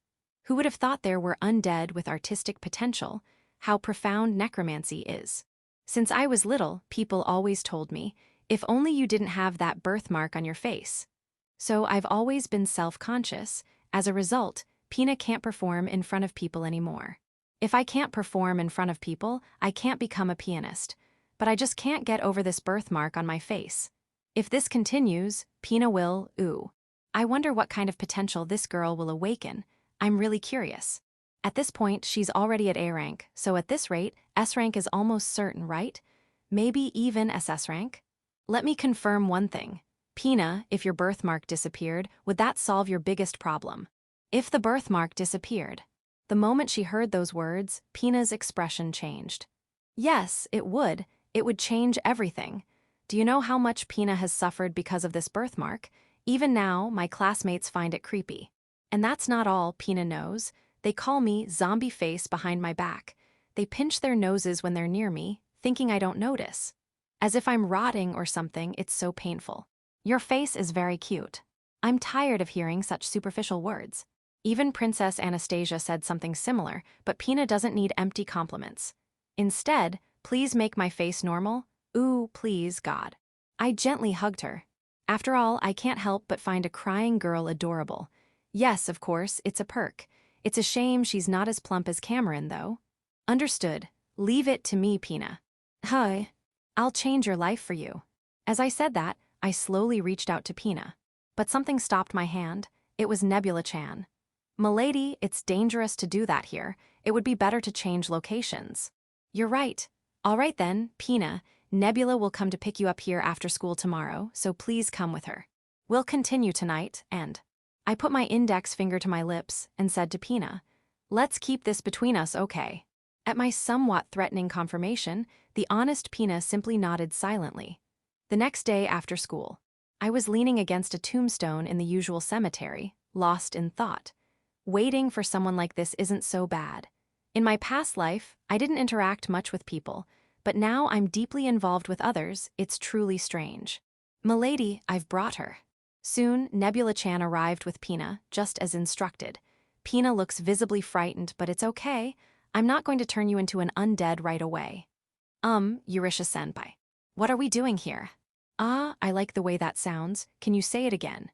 Who would have thought there were undead with artistic potential? How profound necromancy is. Since I was little, people always told me, if only you didn't have that birthmark on your face. So I've always been self-conscious. As a result, Pina can't perform in front of people anymore. If I can't perform in front of people, I can't become a pianist. But I just can't get over this birthmark on my face. If this continues, Pina will, I wonder what kind of potential this girl will awaken. I'm really curious. At this point, she's already at A rank, so at this rate, S rank is almost certain, right? Maybe even SS rank? Let me confirm one thing. Pina, if your birthmark disappeared, would that solve your biggest problem? If the birthmark disappeared. The moment she heard those words, Pina's expression changed. Yes, it would. It would change everything. Do you know how much Pina has suffered because of this birthmark? Even now, my classmates find it creepy. And that's not all Pina knows. They call me zombie face behind my back. They pinch their noses when they're near me, thinking I don't notice. As if I'm rotting or something, it's so painful. Your face is very cute. I'm tired of hearing such superficial words. Even Princess Anastasia said something similar, but Pina doesn't need empty compliments. Instead, please make my face normal. Ooh, please, God. I gently hugged her. After all, I can't help but find a crying girl adorable. Yes, of course, it's a perk. It's a shame she's not as plump as Cameron, though. Understood. Leave it to me, Pina. Hi. I'll change your life for you. As I said that, I slowly reached out to Pina. But something stopped my hand. It was Nebula-chan. Milady, it's dangerous to do that here. It would be better to change locations. You're right. All right then, Pina. Nebula will come to pick you up here after school tomorrow, so please come with her. We'll continue tonight, and... I put my index finger to my lips and said to Pina, let's keep this between us, okay? At my somewhat threatening confirmation, the honest Pina simply nodded silently. The next day after school, I was leaning against a tombstone in the usual cemetery, lost in thought. Waiting for someone like this isn't so bad. In my past life, I didn't interact much with people, but now I'm deeply involved with others. It's truly strange. Milady, I've brought her. Soon, Nebula-chan arrived with Pina, just as instructed. Pina looks visibly frightened, but it's okay. I'm not going to turn you into an undead right away. Yurisha-senpai. What are we doing here? Ah, I like the way that sounds. Can you say it again?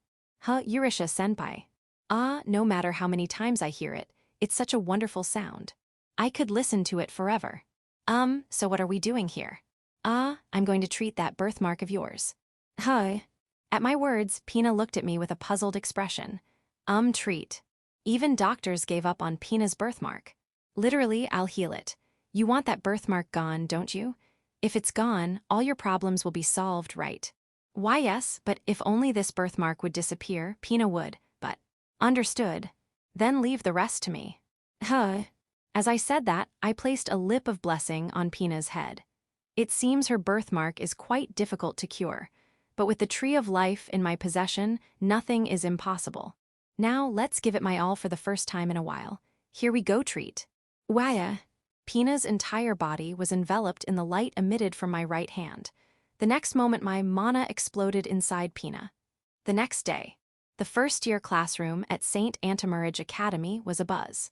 Yurisha-senpai. Ah, no matter how many times I hear it, it's such a wonderful sound. I could listen to it forever. So what are we doing here? I'm going to treat that birthmark of yours. Hi. At my words, Pina looked at me with a puzzled expression. Treat. Even doctors gave up on Pina's birthmark. Literally, I'll heal it. You want that birthmark gone, don't you? If it's gone, all your problems will be solved, right? Why, yes, but if only this birthmark would disappear, Pina would, but... Understood. Then leave the rest to me. As I said that, I placed a lip of blessing on Pina's head. It seems her birthmark is quite difficult to cure, but with the Tree of Life in my possession, nothing is impossible. Now let's give it my all for the first time in a while. Here we go, treat. Waya. Pina's entire body was enveloped in the light emitted from my right hand. The next moment my mana exploded inside Pina. The next day, the first-year classroom at St. Antimarage Academy was abuzz.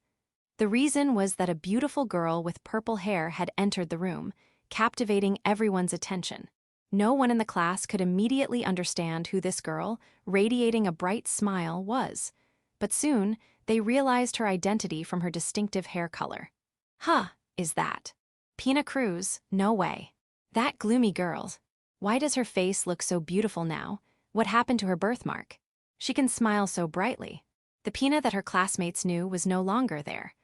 The reason was that a beautiful girl with purple hair had entered the room, captivating everyone's attention. No one in the class could immediately understand who this girl, radiating a bright smile, was. But soon, they realized her identity from her distinctive hair color. Is that? Pina Cruz? No way. That gloomy girl. Why does her face look so beautiful now? What happened to her birthmark? She can smile so brightly. The Pina that her classmates knew was no longer there.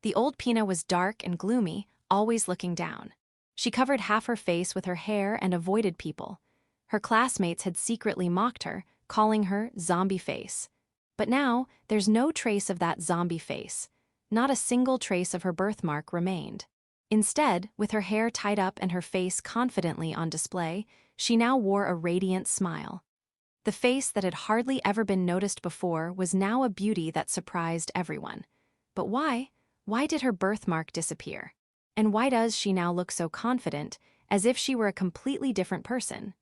The old Pina was dark and gloomy, always looking down. She covered half her face with her hair and avoided people. Her classmates had secretly mocked her, calling her Zombie Face. But now, there's no trace of that zombie face. Not a single trace of her birthmark remained. Instead, with her hair tied up and her face confidently on display, she now wore a radiant smile. The face that had hardly ever been noticed before was now a beauty that surprised everyone. But why? Why did her birthmark disappear? And why does she now look so confident, as if she were a completely different person?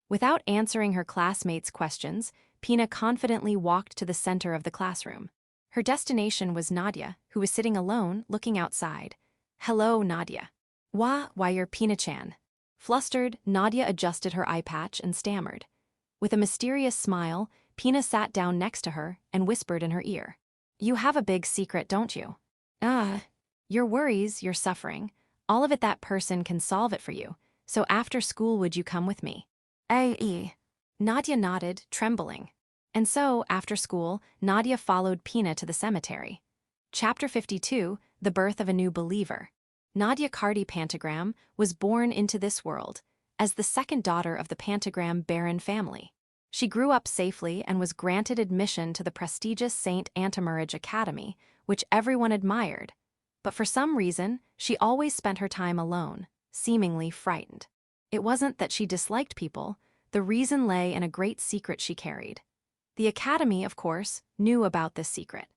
Without answering her classmates' questions, Pina confidently walked to the center of the classroom. Her destination was Nadia, who was sitting alone, looking outside. Hello, Nadia. Why you're Pina-chan. Flustered, Nadia adjusted her eye patch and stammered. With a mysterious smile, Pina sat down next to her and whispered in her ear. You have a big secret, don't you? Your worries, your suffering, all of it that person can solve it for you, so after school would you come with me? Nadia nodded, trembling. And so, after school, Nadia followed Pina to the cemetery. Chapter 52, The Birth of a New Believer. Nadia Cardi Pantagram was born into this world as the second daughter of the Pantagram Baron family. She grew up safely and was granted admission to the prestigious St. Antimarage Academy, which everyone admired. But for some reason, she always spent her time alone, seemingly frightened. It wasn't that she disliked people, the reason lay in a great secret she carried. The Academy, of course, knew about this secret.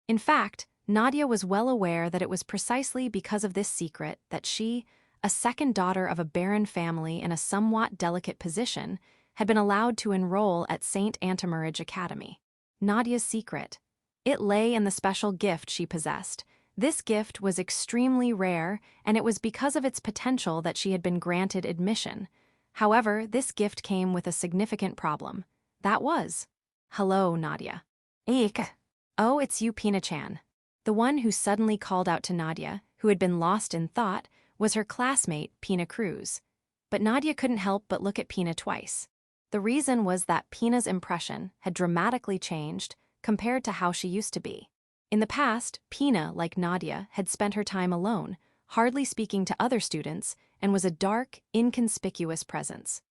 In fact, Nadia was well aware that it was precisely because of this secret that she, a second daughter of a Baron family in a somewhat delicate position, had been allowed to enroll at St. Antimarage Academy. Nadia's secret. It lay in the special gift she possessed. This gift was extremely rare, and it was because of its potential that she had been granted admission. However, this gift came with a significant problem. That was. Hello, Nadia. Eek. Oh, it's you, Pina-chan. The one who suddenly called out to Nadia, who had been lost in thought, was her classmate, Pina Cruz. But Nadia couldn't help but look at Pina twice. The reason was that Pina's impression had dramatically changed compared to how she used to be. In the past, Pina, like Nadia, had spent her time alone, hardly speaking to other students, and was a dark, inconspicuous presence.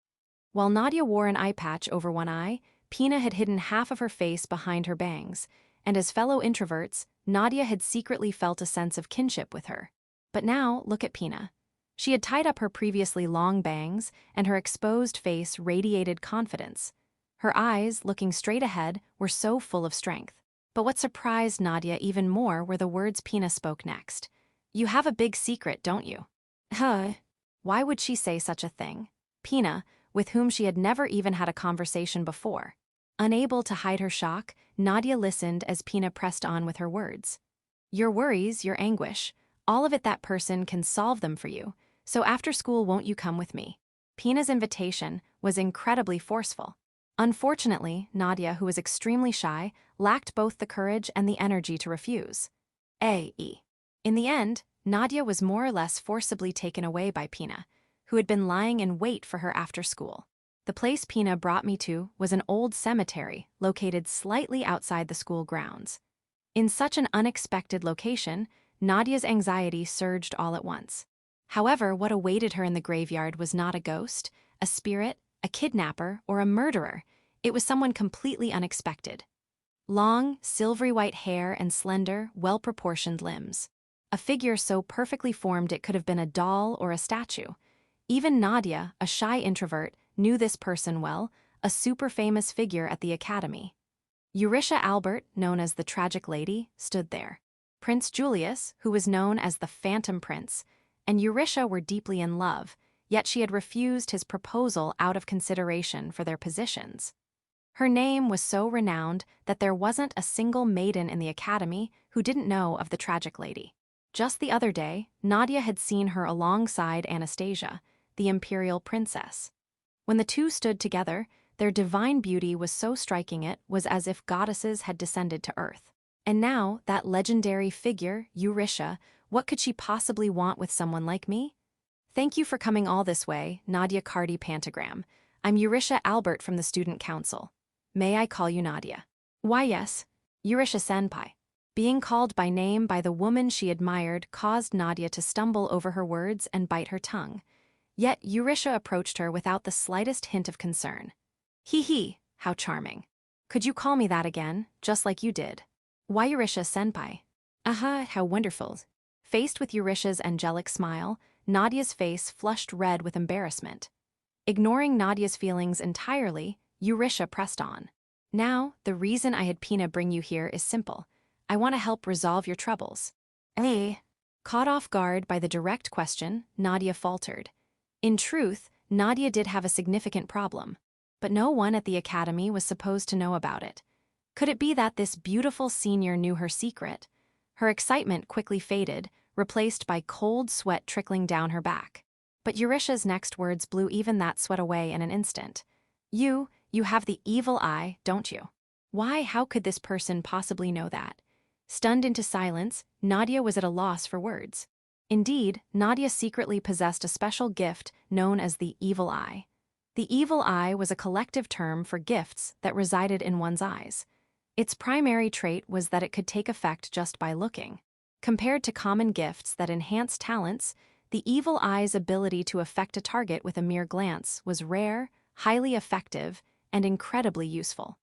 While Nadia wore an eye patch over one eye, Pina had hidden half of her face behind her bangs, and as fellow introverts, Nadia had secretly felt a sense of kinship with her. But now, look at Pina. She had tied up her previously long bangs, and her exposed face radiated confidence. Her eyes, looking straight ahead, were so full of strength. But what surprised Nadia even more were the words Pina spoke next. "You have a big secret, don't you?" Huh. Why would she say such a thing? Pina, with whom she had never even had a conversation before. Unable to hide her shock, Nadia listened as Pina pressed on with her words. "Your worries, your anguish, all of it, that person can solve them for you, so after school won't you come with me?" Pina's invitation was incredibly forceful. Unfortunately, Nadia, who was extremely shy, lacked both the courage and the energy to refuse. In the end, Nadia was more or less forcibly taken away by Pina, who had been lying in wait for her after school. The place Pina brought me to was an old cemetery located slightly outside the school grounds. In such an unexpected location, Nadia's anxiety surged all at once. However, what awaited her in the graveyard was not a ghost, a spirit, a kidnapper, or a murderer. It was someone completely unexpected. Long, silvery white hair and slender, well-proportioned limbs. A figure so perfectly formed it could have been a doll or a statue. Even Nadia, a shy introvert, knew this person well, a super-famous figure at the academy. Eurytia Albert, known as the Tragic Lady, stood there. Prince Julius, who was known as the Phantom Prince, and Eurytia were deeply in love, yet she had refused his proposal out of consideration for their positions. Her name was so renowned that there wasn't a single maiden in the academy who didn't know of the Tragic Lady. Just the other day, Nadia had seen her alongside Anastasia, the imperial princess. When the two stood together, their divine beauty was so striking it was as if goddesses had descended to earth. And now, that legendary figure, Eurytia, what could she possibly want with someone like me? "Thank you for coming all this way, Nadia Cardi Pantagram. I'm Eurytia Albert from the Student Council. May I call you Nadia?" "Why, yes, Eurytia Senpai." Being called by name by the woman she admired caused Nadia to stumble over her words and bite her tongue. Yet Eurytia approached her without the slightest hint of concern. "Hee, how charming. Could you call me that again, just like you did?" "Why, Eurytia Senpai?" "Aha, how wonderful." Faced with Eurytia's angelic smile, Nadia's face flushed red with embarrassment. Ignoring Nadia's feelings entirely, Eurytia pressed on. "Now, the reason I had Pina bring you here is simple. I want to help resolve your troubles." Caught off guard by the direct question, Nadia faltered. In truth, Nadia did have a significant problem, but no one at the academy was supposed to know about it. Could it be that this beautiful senior knew her secret? Her excitement quickly faded, replaced by cold sweat trickling down her back. But Eurytia's next words blew even that sweat away in an instant. You have the evil eye, don't you?" Why, how could this person possibly know that? Stunned into silence, Nadia was at a loss for words. Indeed, Nadia secretly possessed a special gift known as the evil eye. The evil eye was a collective term for gifts that resided in one's eyes. Its primary trait was that it could take effect just by looking. Compared to common gifts that enhance talents, the evil eye's ability to affect a target with a mere glance was rare, highly effective, and incredibly useful.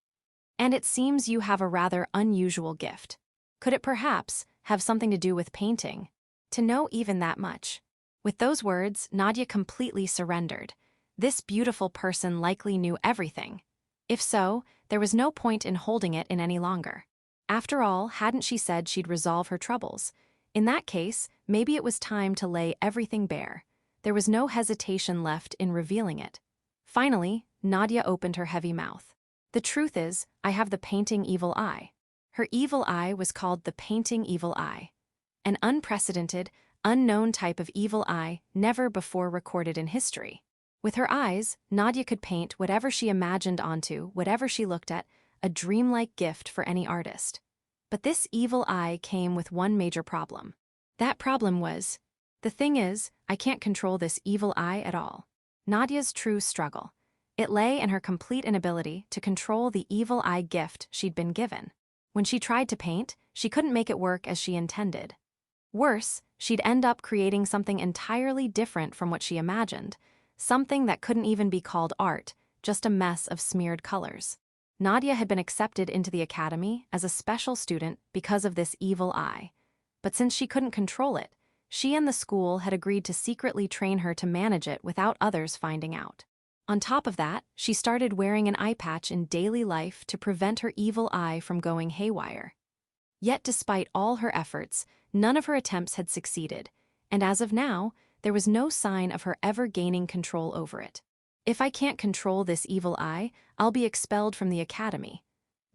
And it seems you have a rather unusual gift. Could it perhaps have something to do with painting? To know even that much. With those words, Nadia completely surrendered. This beautiful person likely knew everything. If so, there was no point in holding it in any longer. After all, hadn't she said she'd resolve her troubles? In that case, maybe it was time to lay everything bare. There was no hesitation left in revealing it. Finally, Nadia opened her heavy mouth. "The truth is, I have the painting evil eye." Her evil eye was called the painting evil eye. An unprecedented, unknown type of evil eye never before recorded in history. With her eyes, Nadia could paint whatever she imagined onto whatever she looked at, a dreamlike gift for any artist. But this evil eye came with one major problem. That problem was, the thing is, I can't control this evil eye at all. Nadia's true struggle. It lay in her complete inability to control the evil eye gift she'd been given. When she tried to paint, she couldn't make it work as she intended. Worse, she'd end up creating something entirely different from what she imagined, something that couldn't even be called art, just a mess of smeared colors. Nadia had been accepted into the academy as a special student because of this evil eye. But since she couldn't control it, she and the school had agreed to secretly train her to manage it without others finding out. On top of that, she started wearing an eye patch in daily life to prevent her evil eye from going haywire. Yet despite all her efforts, none of her attempts had succeeded, and as of now, there was no sign of her ever gaining control over it. If I can't control this evil eye, I'll be expelled from the academy.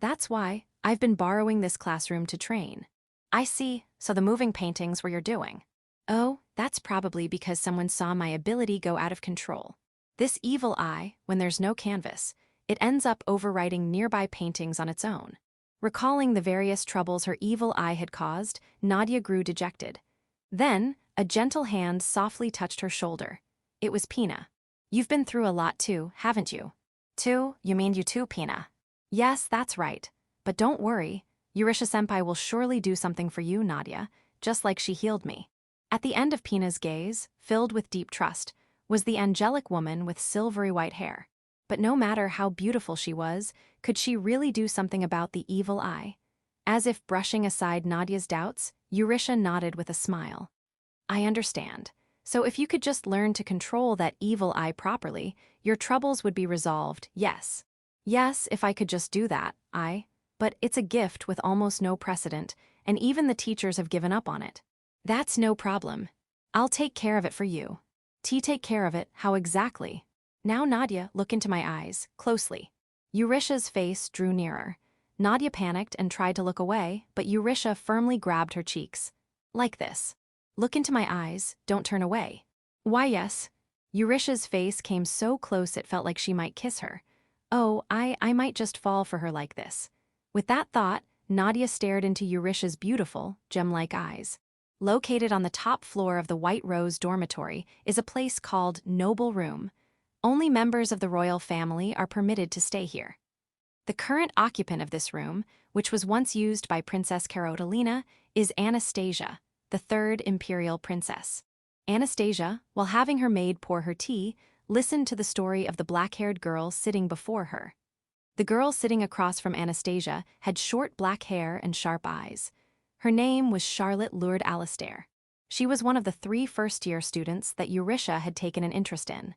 That's why I've been borrowing this classroom to train. I see, so the moving paintings were you're doing. Oh, that's probably because someone saw my ability go out of control. This evil eye, when there's no canvas, it ends up overwriting nearby paintings on its own. Recalling the various troubles her evil eye had caused, Nadia grew dejected. Then, a gentle hand softly touched her shoulder. It was Pina. You've been through a lot too, haven't you? Too? You mean you too, Pina? Yes, that's right. But don't worry, Yurisha-senpai will surely do something for you, Nadia, just like she healed me. At the end of Pina's gaze, filled with deep trust, was the angelic woman with silvery white hair. But no matter how beautiful she was, could she really do something about the evil eye? As if brushing aside Nadia's doubts, Yurisha nodded with a smile. I understand. So if you could just learn to control that evil eye properly, your troubles would be resolved, yes. Yes, if I could just do that, but it's a gift with almost no precedent, and even the teachers have given up on it. That's no problem. I'll take care of it for you. Take care of it, how exactly? Now Nadia, look into my eyes, closely. Yurisha's face drew nearer. Nadia panicked and tried to look away, but Yurisha firmly grabbed her cheeks. Like this. Look into my eyes, don't turn away. Why yes. Yurisha's face came so close it felt like she might kiss her. Oh, I might just fall for her like this. With that thought, Nadia stared into Yurisha's beautiful, gem-like eyes. Located on the top floor of the White Rose dormitory is a place called Noble Room. Only members of the royal family are permitted to stay here. The current occupant of this room, which was once used by Princess Carolina, is Anastasia, the third imperial princess. Anastasia, while having her maid pour her tea, listened to the story of the black-haired girl sitting before her. The girl sitting across from Anastasia had short black hair and sharp eyes. Her name was Charlotte Lourdes Alistair. She was one of the 3 first-year students that Yurisha had taken an interest in.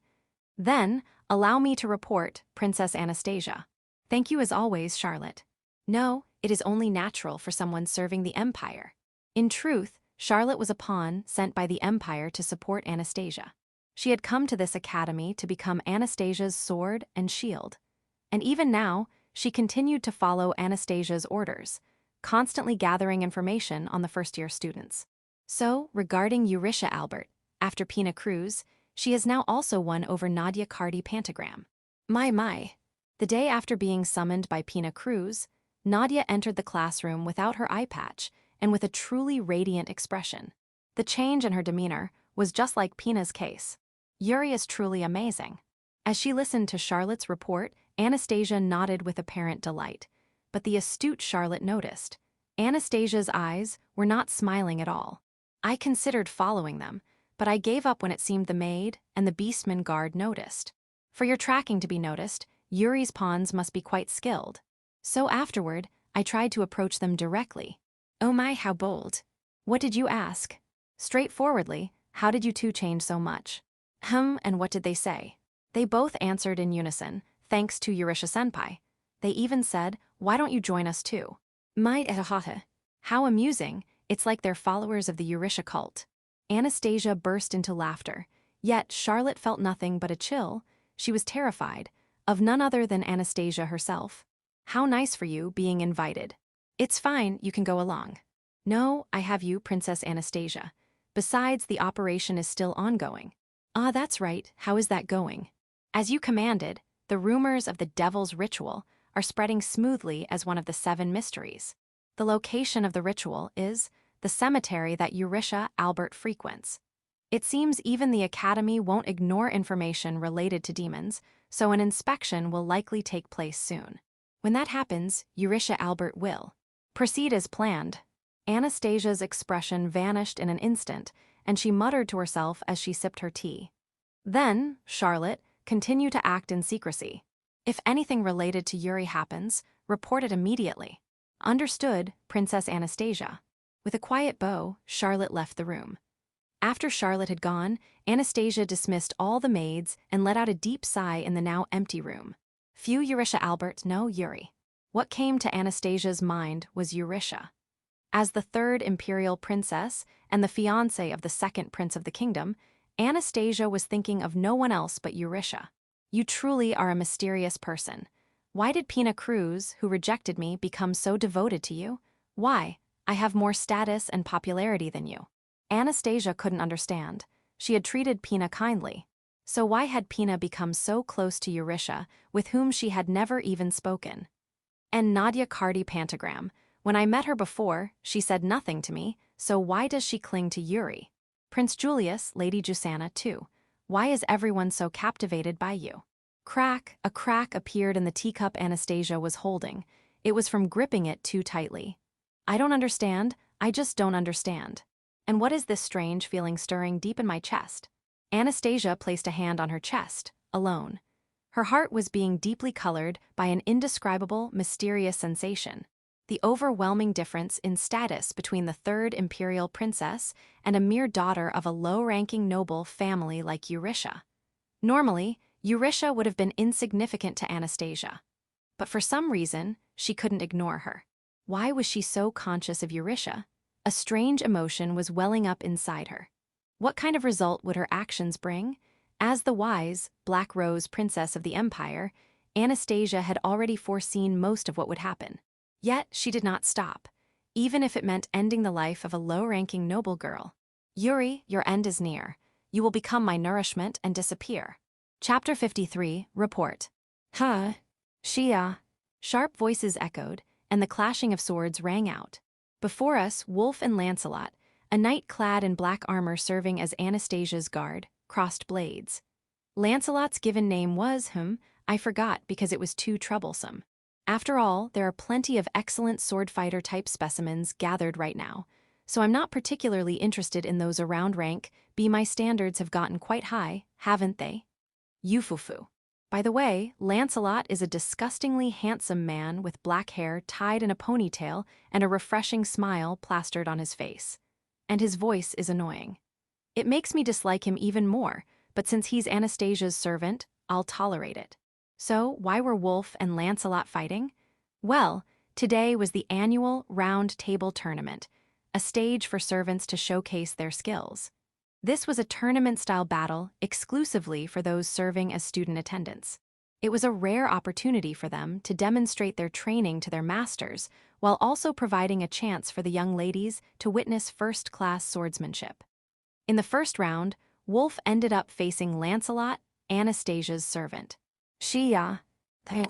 Then, allow me to report, Princess Anastasia. Thank you as always, Charlotte. No, it is only natural for someone serving the Empire. In truth, Charlotte was a pawn sent by the Empire to support Anastasia. She had come to this academy to become Anastasia's sword and shield. And even now, she continued to follow Anastasia's orders, constantly gathering information on the first-year students. So, regarding Yurisha Albert, after Pina Cruz, she has now also won over Nadia Cardi Pantagram. My. The day after being summoned by Pina Cruz, Nadia entered the classroom without her eye patch and with a truly radiant expression. The change in her demeanor was just like Pina's case. Yuri is truly amazing. As she listened to Charlotte's report, Anastasia nodded with apparent delight. But the astute Charlotte noticed. Anastasia's eyes were not smiling at all. I considered following them, but I gave up when it seemed the maid and the beastman guard noticed. For your tracking to be noticed, Yuri's pawns must be quite skilled. So afterward, I tried to approach them directly. Oh my, how bold. What did you ask? Straightforwardly, how did you two change so much? And what did they say? They both answered in unison, thanks to Yurisha-senpai. They even said, why don't you join us too? How amusing, it's like they're followers of the Yurisha cult. Anastasia burst into laughter, yet Charlotte felt nothing but a chill. She was terrified, of none other than Anastasia herself. How nice for you being invited. It's fine, you can go along. No, I have you, Princess Anastasia. Besides, the operation is still ongoing. Ah, that's right, how is that going? As you commanded, the rumors of the devil's ritual are spreading smoothly as one of the 7 mysteries. The location of the ritual is the cemetery that Eurycia Albert frequents. It seems even the Academy won't ignore information related to demons, so an inspection will likely take place soon. When that happens, Eurycia Albert will proceed as planned. Anastasia's expression vanished in an instant, and she muttered to herself as she sipped her tea. Then, Charlotte, continue to act in secrecy. If anything related to Yuri happens, report it immediately. Understood, Princess Anastasia. With a quiet bow, Charlotte left the room. After Charlotte had gone, Anastasia dismissed all the maids and let out a deep sigh in the now empty room. Few Eurycia Albert know Yuri. What came to Anastasia's mind was Eurycia. As the 3rd imperial princess and the fiancée of the 2nd prince of the kingdom, Anastasia was thinking of no one else but Eurycia. You truly are a mysterious person. Why did Pina Cruz, who rejected me, become so devoted to you? Why? I have more status and popularity than you. Anastasia couldn't understand. She had treated Pina kindly. So why had Pina become so close to Eurycia, with whom she had never even spoken? And Nadia Cardi Pantagram. When I met her before, she said nothing to me, so why does she cling to Yuri? Prince Julius, Lady Jusanna, too. Why is everyone so captivated by you? Crack, a crack appeared in the teacup Anastasia was holding. It was from gripping it too tightly. I don't understand, I just don't understand. And what is this strange feeling stirring deep in my chest? Anastasia placed a hand on her chest, alone. Her heart was being deeply colored by an indescribable, mysterious sensation. The overwhelming difference in status between the 3rd imperial princess and a mere daughter of a low-ranking noble family like Eurycia. Normally, Eurycia would have been insignificant to Anastasia. But for some reason, she couldn't ignore her. Why was she so conscious of Eurycia? A strange emotion was welling up inside her. What kind of result would her actions bring? As the wise, Black Rose princess of the empire, Anastasia had already foreseen most of what would happen. Yet she did not stop, even if it meant ending the life of a low-ranking noble girl. Yuri, your end is near. You will become my nourishment and disappear. Chapter 53, Report. Huh? Shia. Sharp voices echoed, and the clashing of swords rang out. Before us, Wolf and Lancelot, a knight clad in black armor serving as Anastasia's guard, crossed blades. Lancelot's given name was, I forgot because it was too troublesome. After all, there are plenty of excellent sword-fighter-type specimens gathered right now, so I'm not particularly interested in those around rank. My standards have gotten quite high, haven't they? Yufufu. By the way, Lancelot is a disgustingly handsome man with black hair tied in a ponytail and a refreshing smile plastered on his face. And his voice is annoying. It makes me dislike him even more, but since he's Anastasia's servant, I'll tolerate it. So, why were Wolf and Lancelot fighting? Well, today was the annual Round Table Tournament, a stage for servants to showcase their skills. This was a tournament-style battle exclusively for those serving as student attendants. It was a rare opportunity for them to demonstrate their training to their masters, while also providing a chance for the young ladies to witness first-class swordsmanship. In the first round, Wolf ended up facing Lancelot, Anastasia's servant. Shia.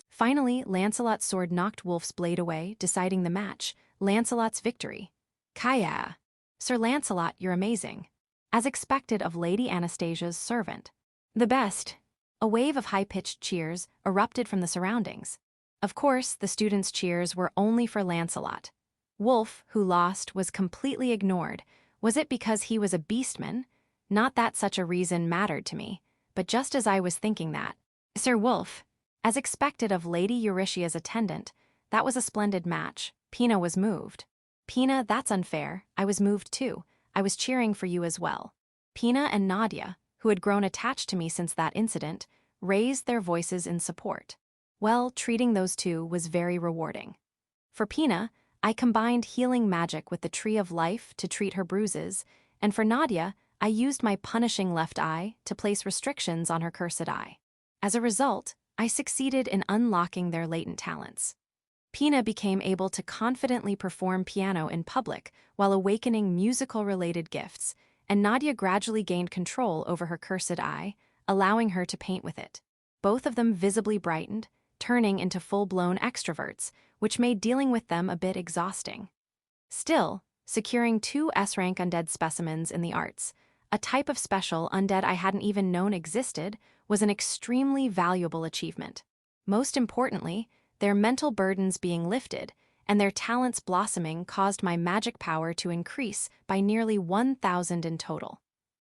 Finally, Lancelot's sword knocked Wolf's blade away, deciding the match, Lancelot's victory. Kaya. Sir Lancelot, you're amazing. As expected of Lady Anastasia's servant. The best. A wave of high-pitched cheers erupted from the surroundings. Of course, the students' cheers were only for Lancelot. Wolf, who lost, was completely ignored. Was it because he was a beastman? Not that such a reason mattered to me, but just as I was thinking that. Sir Wolf. As expected of Lady Eurycia's attendant, that was a splendid match. Pina was moved. Pina, that's unfair. I was moved too. I was cheering for you as well. Pina and Nadia, who had grown attached to me since that incident, raised their voices in support. Well, treating those two was very rewarding. For Pina, I combined healing magic with the Tree of Life to treat her bruises, and for Nadia, I used my punishing left eye to place restrictions on her cursed eye. As a result, I succeeded in unlocking their latent talents. Pina became able to confidently perform piano in public while awakening musical-related gifts, and Nadia gradually gained control over her cursed eye, allowing her to paint with it. both of them visibly brightened, turning into full-blown extroverts, which made dealing with them a bit exhausting. Still, securing 2 S-rank undead specimens in the arts, a type of special undead I hadn't even known existed, was an extremely valuable achievement. Most importantly, their mental burdens being lifted and their talents blossoming caused my magic power to increase by nearly 1,000 in total.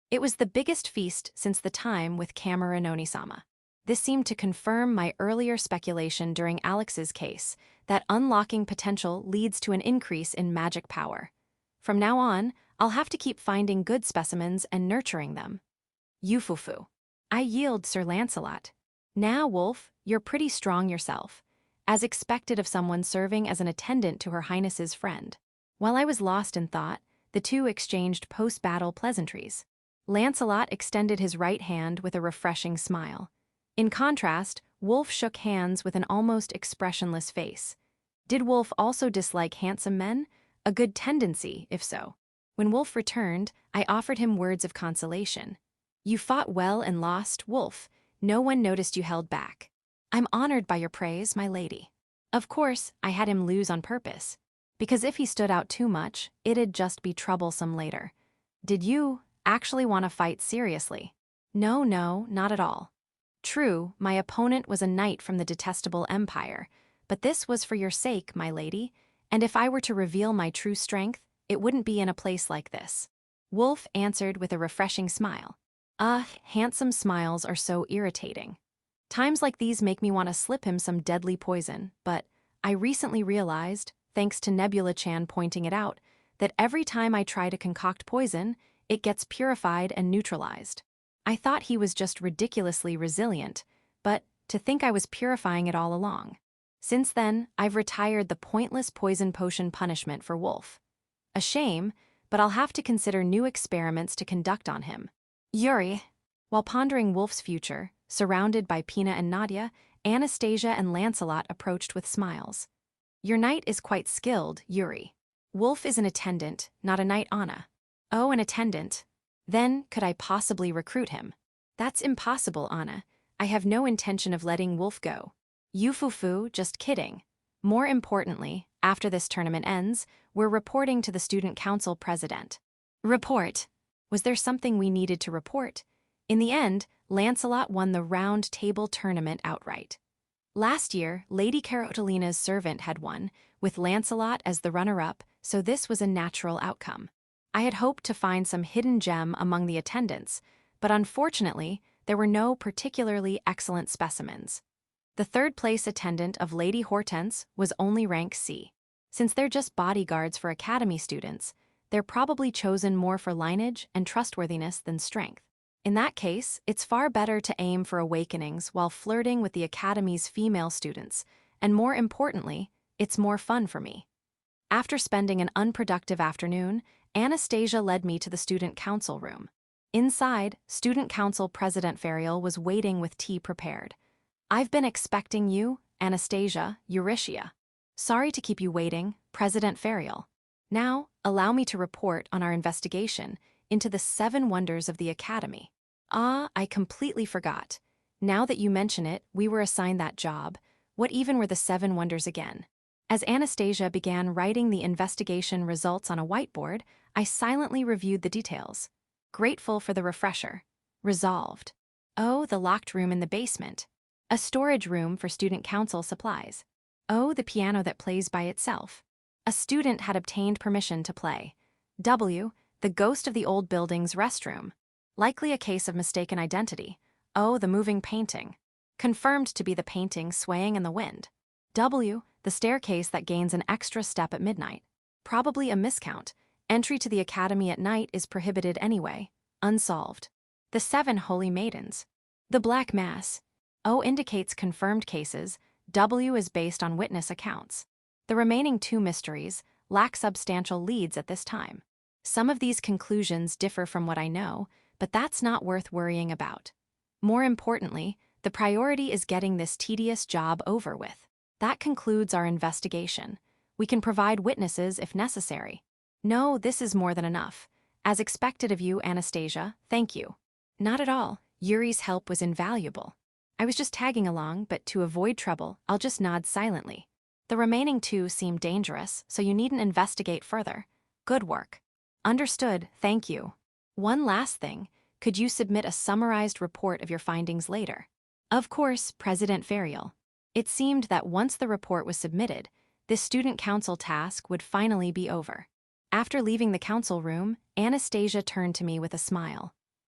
It was the biggest feast since the time with Kamura Noni-sama. This seemed to confirm my earlier speculation during Alex's case, that unlocking potential leads to an increase in magic power. From now on, I'll have to keep finding good specimens and nurturing them. Yufufu. I yield, Sir Lancelot. Now, Wolf, you're pretty strong yourself, as expected of someone serving as an attendant to Her Highness's friend. While I was lost in thought, the two exchanged post-battle pleasantries. Lancelot extended his right hand with a refreshing smile. In contrast, Wolf shook hands with an almost expressionless face. Did Wolf also dislike handsome men? A good tendency, if so. When Wolf returned, I offered him words of consolation. You fought well and lost, Wolf. No one noticed you held back. I'm honored by your praise, my lady. Of course, I had him lose on purpose, because if he stood out too much, it'd just be troublesome later. Did you actually want to fight seriously? No, not at all. True, my opponent was a knight from the detestable empire, but this was for your sake, my lady, and if I were to reveal my true strength, it wouldn't be in a place like this. Wolf answered with a refreshing smile. Handsome smiles are so irritating. Times like these make me want to slip him some deadly poison, but I recently realized, thanks to Nebula-chan pointing it out, that every time I try to concoct poison, it gets purified and neutralized. I thought he was just ridiculously resilient, but to think I was purifying it all along. Since then, I've retired the pointless poison potion punishment for Wolf. A shame, but I'll have to consider new experiments to conduct on him. Yuri. While pondering Wolf's future, surrounded by Pina and Nadia, Anastasia and Lancelot approached with smiles. Your knight is quite skilled, Yuri. Wolf is an attendant, not a knight, Anna. Oh, an attendant. Then, could I possibly recruit him? That's impossible, Anna. I have no intention of letting Wolf go. Yufufu, just kidding. More importantly, after this tournament ends, we're reporting to the student council president. Report. Was there something we needed to report? In the end, Lancelot won the round table tournament outright. Last year, Lady Carolina's servant had won, with Lancelot as the runner-up, so this was a natural outcome. I had hoped to find some hidden gem among the attendants, but unfortunately, there were no particularly excellent specimens. The third-place attendant of Lady Hortense was only rank C. Since they're just bodyguards for academy students, they're probably chosen more for lineage and trustworthiness than strength. In that case, it's far better to aim for awakenings while flirting with the academy's female students, and more importantly, it's more fun for me. After spending an unproductive afternoon, Anastasia led me to the student council room. Inside, student council President Fariel was waiting with tea prepared. I've been expecting you, Anastasia, Eurytia. Sorry to keep you waiting, President Fariel. Now, allow me to report on our investigation into the 7 wonders of the Academy. I completely forgot. Now that you mention it, we were assigned that job. What even were the 7 wonders again? As Anastasia began writing the investigation results on a whiteboard, I silently reviewed the details. Grateful for the refresher. Resolved. Oh, the locked room in the basement. A storage room for student council supplies. Oh, the piano that plays by itself. A student had obtained permission to play. W, the ghost of the old building's restroom. Likely a case of mistaken identity. Oh, the moving painting. Confirmed to be the painting swaying in the wind. W, the staircase that gains an extra step at midnight. Probably a miscount. Entry to the academy at night is prohibited anyway. Unsolved. The 7 holy maidens. The Black Mass. O indicates confirmed cases. W is based on witness accounts. The remaining 2 mysteries lack substantial leads at this time. Some of these conclusions differ from what I know, but that's not worth worrying about. More importantly, the priority is getting this tedious job over with. That concludes our investigation. We can provide witnesses if necessary. No, this is more than enough. As expected of you, Anastasia, thank you. Not at all. Yuri's help was invaluable. I was just tagging along, but to avoid trouble, I'll just nod silently. The remaining 2 seem dangerous, so you needn't investigate further. Good work. Understood, thank you. One last thing, could you submit a summarized report of your findings later? Of course, President Ferial. It seemed that once the report was submitted, this student council task would finally be over. After leaving the council room, Anastasia turned to me with a smile.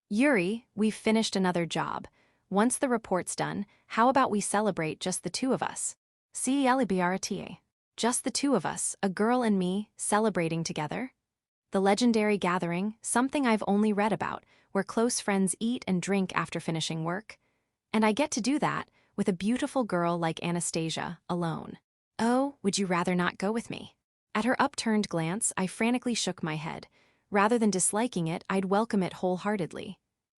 Yuri, we've finished another job. Once the report's done, how about we celebrate just the 2 of us? CLBRTA. Just the 2 of us, a girl and me, celebrating together? The legendary gathering, something I've only read about, where close friends eat and drink after finishing work. And I get to do that with a beautiful girl like Anastasia, alone. Oh, would you rather not go with me? At her upturned glance, I frantically shook my head. Rather than disliking it, I'd welcome it wholeheartedly.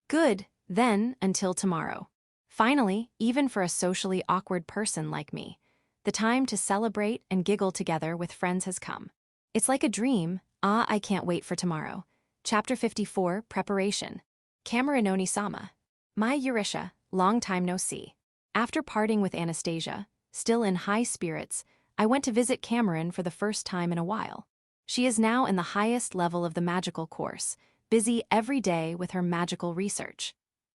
Good, then, until tomorrow. Finally, even for a socially awkward person like me, the time to celebrate and giggle together with friends has come. It's like a dream. I can't wait for tomorrow. Chapter 54, Preparation. Camerononi-sama. My Eurisha, long time no see. After parting with Anastasia, still in high spirits, I went to visit Cameron for the first time in a while. She is now in the highest level of the magical course, busy every day with her magical research.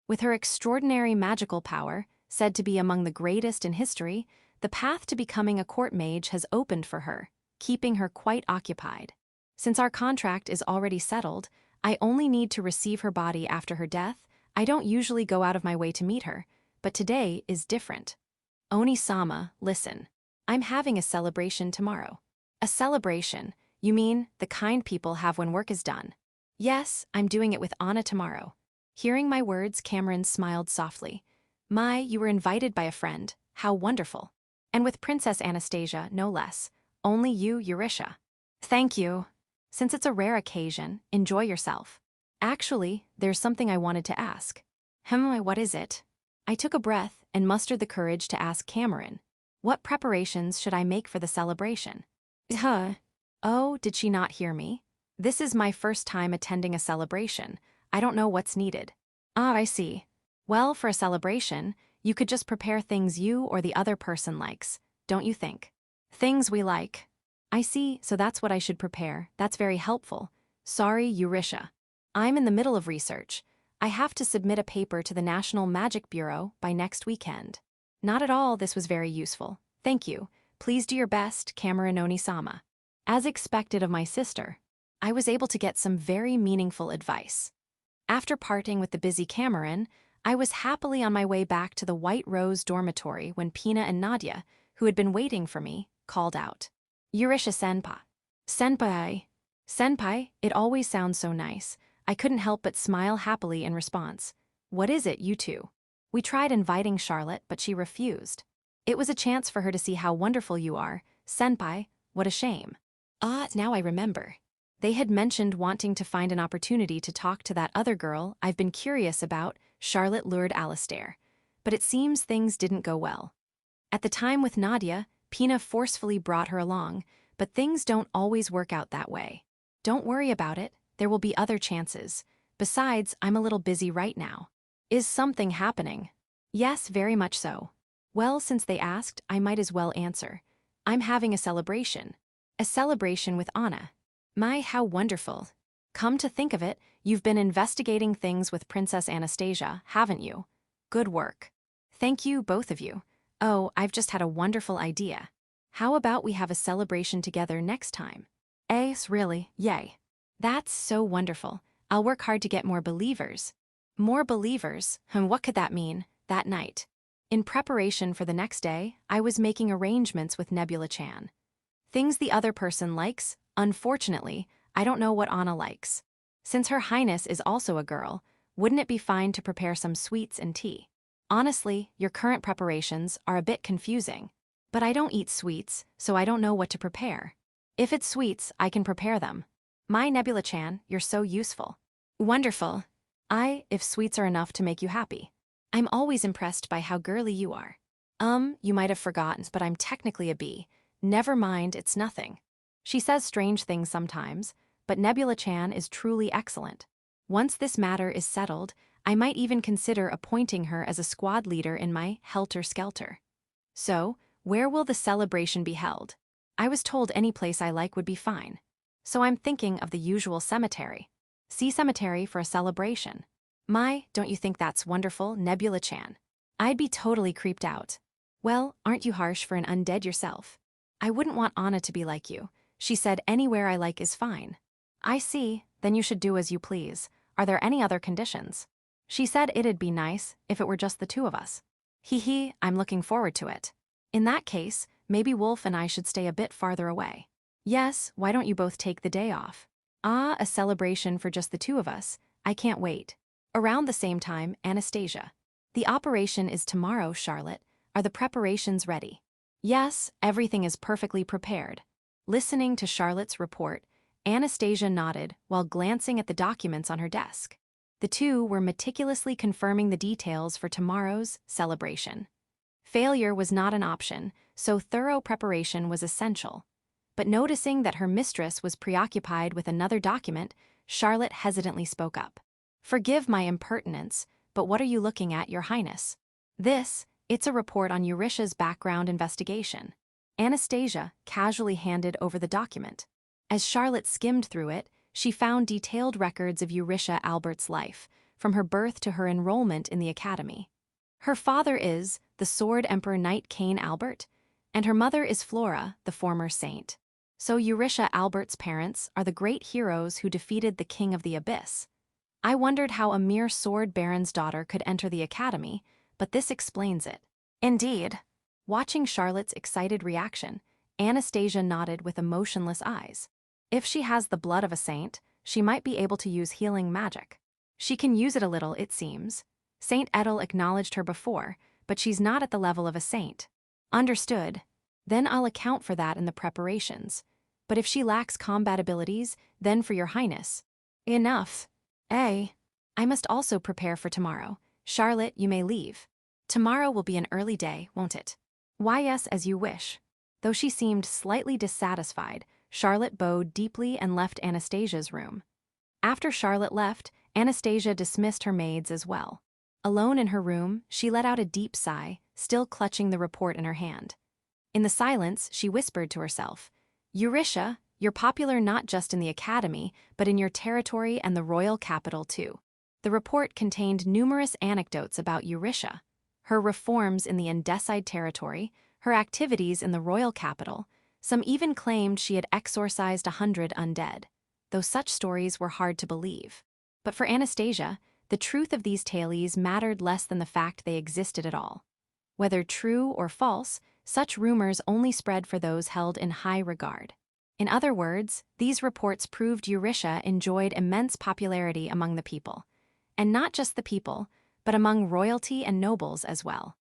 With her extraordinary magical power, said to be among the greatest in history, the path to becoming a court mage has opened for her, keeping her quite occupied. Since our contract is already settled, I only need to receive her body after her death. I don't usually go out of my way to meet her, but today is different. Oni-sama, listen. I'm having a celebration tomorrow. A celebration? You mean the kind people have when work is done? Yes, I'm doing it with Anna tomorrow. Hearing my words, Cameron smiled softly. My, you were invited by a friend. How wonderful. And with Princess Anastasia, no less. Only you, Eurisha. Thank you. Since it's a rare occasion, enjoy yourself. Actually, there's something I wanted to ask. What is it? I took a breath and mustered the courage to ask Cameron. What preparations should I make for the celebration? Oh, did she not hear me? This is my first time attending a celebration. I don't know what's needed. I see. Well, for a celebration, you could just prepare things you or the other person likes, don't you think? Things we like. I see, so that's what I should prepare. That's very helpful. Sorry, Eurisha. I'm in the middle of research. I have to submit a paper to the National Magic Bureau by next weekend. Not at all, this was very useful. Thank you. Please do your best, Camerononi-sama. As expected of my sister, I was able to get some very meaningful advice. After parting with the busy Cameron, I was happily on my way back to the White Rose dormitory when Pina and Nadia, who had been waiting for me, called out. Eurisha-senpai. Senpai. Senpai, it always sounds so nice. I couldn't help but smile happily in response. What is it, you two? We tried inviting Charlotte, but she refused. It was a chance for her to see how wonderful you are. Senpai, what a shame. Now I remember. They had mentioned wanting to find an opportunity to talk to that other girl I've been curious about. Charlotte lured Alistair. But it seems things didn't go well. At the time with Nadia, Pina forcefully brought her along, but things don't always work out that way. Don't worry about it, there will be other chances. Besides, I'm a little busy right now. Is something happening? Yes, very much so. Well, since they asked, I might as well answer. I'm having a celebration. A celebration with Anna. My, how wonderful. Come to think of it, you've been investigating things with Princess Anastasia, haven't you? Good work. Thank you, both of you. Oh, I've just had a wonderful idea. How about we have a celebration together next time? Really, yay. That's so wonderful. I'll work hard to get more believers. More believers? What could that mean? That night. In preparation for the next day, I was making arrangements with Nebula-chan. Things the other person likes, unfortunately, I don't know what Anna likes. Since Her Highness is also a girl, wouldn't it be fine to prepare some sweets and tea? Honestly, your current preparations are a bit confusing. But I don't eat sweets, so I don't know what to prepare. If it's sweets, I can prepare them. My Nebula-chan, you're so useful. Wonderful. If sweets are enough to make you happy. I'm always impressed by how girly you are. You might have forgotten, but I'm technically a bee. Never mind, it's nothing. She says strange things sometimes, but Nebula-chan is truly excellent. Once this matter is settled, I might even consider appointing her as a squad leader in my helter-skelter. So, where will the celebration be held? I was told any place I like would be fine. So I'm thinking of the usual cemetery. See cemetery for a celebration. Don't you think that's wonderful, Nebula-chan? I'd be totally creeped out. Well, aren't you harsh for an undead yourself? I wouldn't want Anna to be like you. She said anywhere I like is fine. I see, then you should do as you please. Are there any other conditions? She said it'd be nice if it were just the two of us. Hee, I'm looking forward to it. In that case, maybe Wolf and I should stay a bit farther away. Yes, why don't you both take the day off? A celebration for just the two of us. I can't wait. Around the same time, Anastasia. The operation is tomorrow, Charlotte. Are the preparations ready? Yes, everything is perfectly prepared. Listening to Charlotte's report, Anastasia nodded while glancing at the documents on her desk. The two were meticulously confirming the details for tomorrow's celebration. Failure was not an option, so thorough preparation was essential. But noticing that her mistress was preoccupied with another document, Charlotte hesitantly spoke up. Forgive my impertinence, but what are you looking at, Your Highness? It's a report on Eurisha's background investigation. Anastasia casually handed over the document. As Charlotte skimmed through it, she found detailed records of Eurisha Albert's life, from her birth to her enrollment in the academy. Her father is the Sword Emperor Knight Cain Albert, and her mother is Flora, the former saint. So Eurisha Albert's parents are the great heroes who defeated the King of the Abyss. I wondered how a mere sword baron's daughter could enter the academy, but this explains it. Indeed. Watching Charlotte's excited reaction, Anastasia nodded with emotionless eyes. If she has the blood of a saint, she might be able to use healing magic. She can use it a little, it seems. Saint Edel acknowledged her before, but she's not at the level of a saint. Understood. Then I'll account for that in the preparations. But if she lacks combat abilities, then for Your Highness. Enough. I must also prepare for tomorrow. Charlotte, you may leave. Tomorrow will be an early day, won't it? Why, yes, as you wish. Though she seemed slightly dissatisfied, Charlotte bowed deeply and left Anastasia's room. After Charlotte left, Anastasia dismissed her maids as well. Alone in her room, she let out a deep sigh, still clutching the report in her hand. In the silence, she whispered to herself, Eurisha, you're popular not just in the academy, but in your territory and the royal capital too. The report contained numerous anecdotes about Eurisha, her reforms in the Undeads territory, her activities in the royal capital. Some even claimed she had exorcised 100 undead, though such stories were hard to believe. But for Anastasia, the truth of these tales mattered less than the fact they existed at all. Whether true or false, such rumors only spread for those held in high regard. In other words, these reports proved Eurisha enjoyed immense popularity among the people. And not just the people, but among royalty and nobles as well.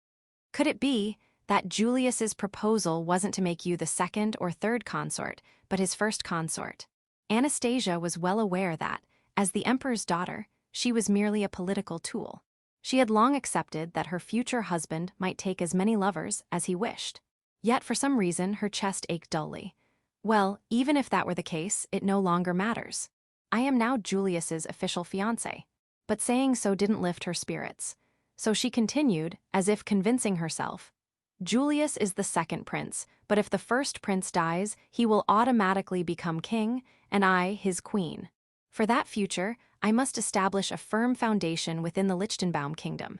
Could it be that Julius's proposal wasn't to make you the second or third consort, but his first consort? Anastasia was well aware that, as the emperor's daughter, she was merely a political tool. She had long accepted that her future husband might take as many lovers as he wished. Yet for some reason her chest ached dully. Well, even if that were the case, it no longer matters. I am now Julius's official fiancé. But saying so didn't lift her spirits. So she continued, as if convincing herself. Julius is the second prince, but if the first prince dies, he will automatically become king, and I his queen. For that future, I must establish a firm foundation within the Lichtenbaum kingdom.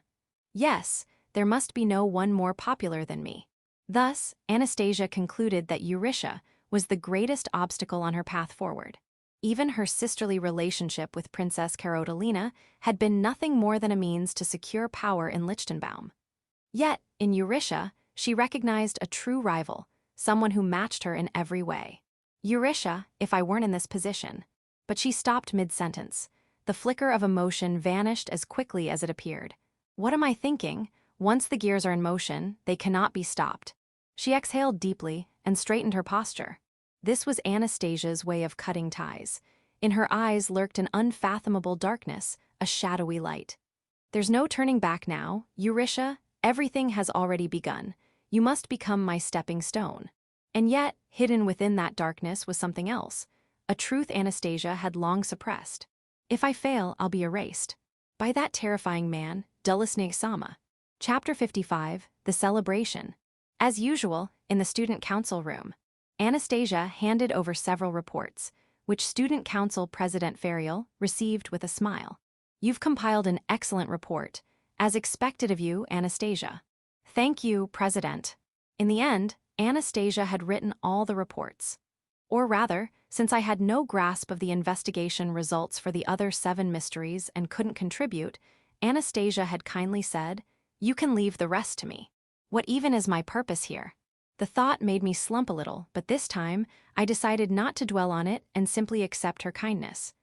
Yes, there must be no one more popular than me. Thus, Anastasia concluded that Eurisha was the greatest obstacle on her path forward. Even her sisterly relationship with Princess Carolina had been nothing more than a means to secure power in Lichtenbaum. Yet, in Eurisha, she recognized a true rival, someone who matched her in every way. Eurisha, if I weren't in this position. But she stopped mid-sentence. The flicker of emotion vanished as quickly as it appeared. What am I thinking? Once the gears are in motion, they cannot be stopped. She exhaled deeply and straightened her posture. This was Anastasia's way of cutting ties. In her eyes lurked an unfathomable darkness, a shadowy light. There's no turning back now, Eurisha. Everything has already begun. You must become my stepping stone. And yet, hidden within that darkness was something else, a truth Anastasia had long suppressed. If I fail, I'll be erased. By that terrifying man, Dulisnig Sama. Chapter 55, The Celebration. As usual, in the student council room, Anastasia handed over several reports, which Student Council President Ferial received with a smile. You've compiled an excellent report, as expected of you, Anastasia. Thank you, President. In the end, Anastasia had written all the reports. Or rather, since I had no grasp of the investigation results for the other 7 mysteries and couldn't contribute, Anastasia had kindly said, "You can leave the rest to me. What even is my purpose here?" The thought made me slump a little, but this time, I decided not to dwell on it and simply accept her kindness.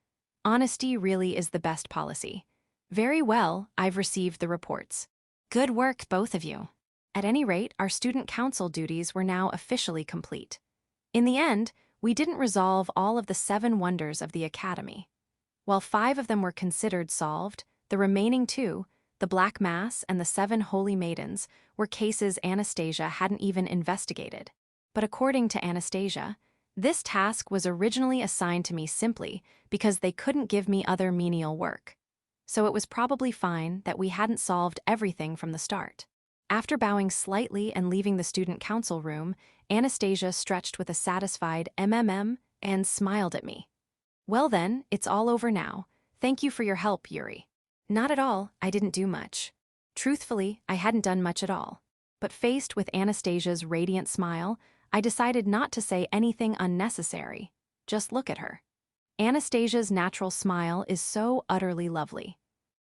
Honesty really is the best policy. Very well, I've received the reports. Good work, both of you. At any rate, our student council duties were now officially complete. In the end, we didn't resolve all of the 7 wonders of the Academy. While 5 of them were considered solved, the remaining 2, the Black Mass and the 7 Holy Maidens, were cases Anastasia hadn't even investigated. But according to Anastasia, this task was originally assigned to me simply because they couldn't give me other menial work. So it was probably fine that we hadn't solved everything from the start. After bowing slightly and leaving the student council room, Anastasia stretched with a satisfied and smiled at me. Well then, it's all over now. Thank you for your help, Yuri. Not at all, I didn't do much. Truthfully, I hadn't done much at all. But faced with Anastasia's radiant smile, I decided not to say anything unnecessary. Just look at her. Anastasia's natural smile is so utterly lovely.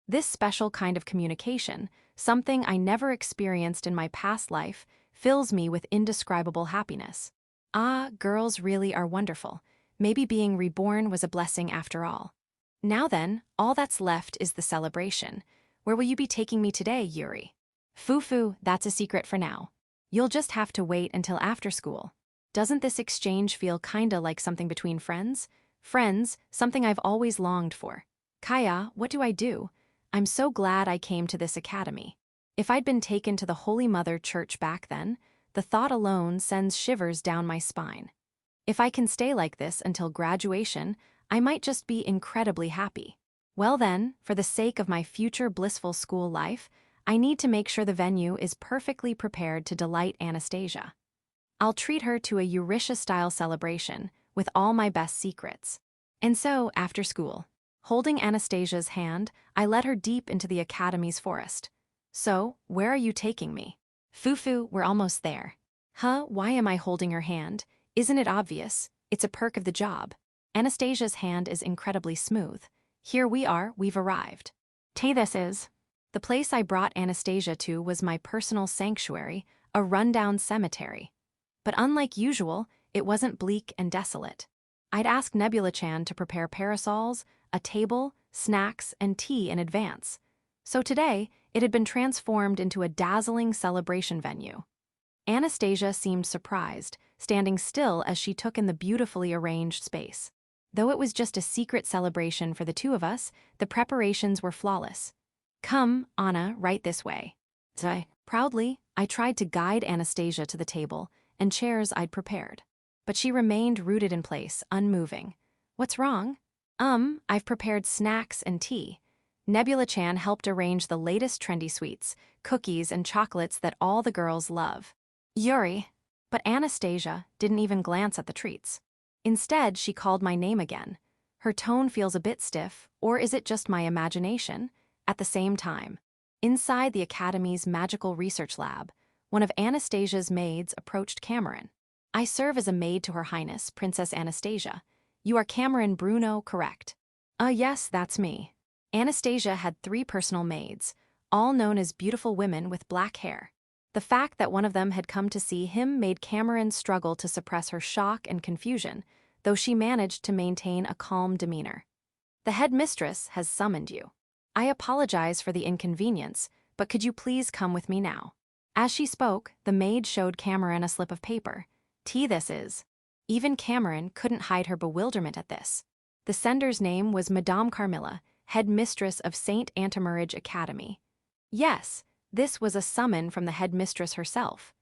This special kind of communication, something I never experienced in my past life, fills me with indescribable happiness. Ah, girls really are wonderful. Maybe being reborn was a blessing after all. Now then, all that's left is the celebration. Where will you be taking me today, Yuri? Foo-foo, that's a secret for now. You'll just have to wait until after school. Doesn't this exchange feel kinda like something between friends? Friends, something I've always longed for. Kaya, what do I do? I'm so glad I came to this academy. If I'd been taken to the Holy Mother Church back then, the thought alone sends shivers down my spine. If I can stay like this until graduation, I might just be incredibly happy. Well then, for the sake of my future blissful school life, I need to make sure the venue is perfectly prepared to delight Anastasia. I'll treat her to a Eurytia-style celebration with all my best secrets. And so, after school, holding Anastasia's hand, I led her deep into the academy's forest. So, where are you taking me? Foo-foo, we're almost there. Huh, why am I holding her hand? Isn't it obvious? It's a perk of the job. Anastasia's hand is incredibly smooth. Here we are, we've arrived. This is. The place I brought Anastasia to was my personal sanctuary, a rundown cemetery. But unlike usual, it wasn't bleak and desolate. I'd asked Nebula-chan to prepare parasols, a table, snacks, and tea in advance. So today, it had been transformed into a dazzling celebration venue. Anastasia seemed surprised, standing still as she took in the beautifully arranged space. Though it was just a secret celebration for the 2 of us, the preparations were flawless. Come, Anna, right this way. Proudly, I tried to guide Anastasia to the table and chairs I'd prepared. But she remained rooted in place, unmoving. What's wrong? I've prepared snacks and tea. Nebula-chan helped arrange the latest trendy sweets, cookies and chocolates that all the girls love. Yuri. But Anastasia didn't even glance at the treats. Instead, she called my name again. Her tone feels a bit stiff, or is it just my imagination? At the same time, inside the Academy's magical research lab, one of Anastasia's maids approached Cameron. I serve as a maid to Her Highness, Princess Anastasia. You are Cameron Bruno, correct? Yes, that's me. Anastasia had 3 personal maids, all known as beautiful women with black hair. The fact that one of them had come to see him made Cameron struggle to suppress her shock and confusion, though she managed to maintain a calm demeanor. The headmistress has summoned you. I apologize for the inconvenience, but could you please come with me now? As she spoke, the maid showed Cameron a slip of paper. This is. Even Cameron couldn't hide her bewilderment at this. The sender's name was Madame Carmilla, headmistress of St. Antimarage Academy. Yes, this was a summon from the headmistress herself.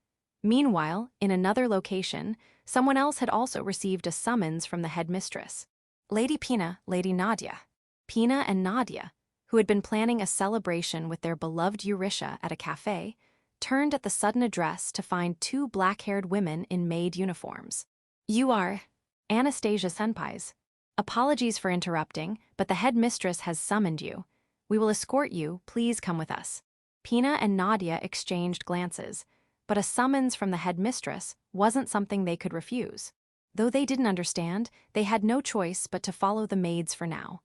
Meanwhile, in another location, someone else had also received a summons from the headmistress. Lady Pina, Lady Nadia. Pina and Nadia, who had been planning a celebration with their beloved Eurisha at a cafe, turned at the sudden address to find two black-haired women in maid uniforms. "You are Anastasia Senpais. Apologies for interrupting, but the headmistress has summoned you. We will escort you, please come with us." Pina and Nadia exchanged glances, but a summons from the headmistress wasn't something they could refuse. Though they didn't understand, they had no choice but to follow the maids for now.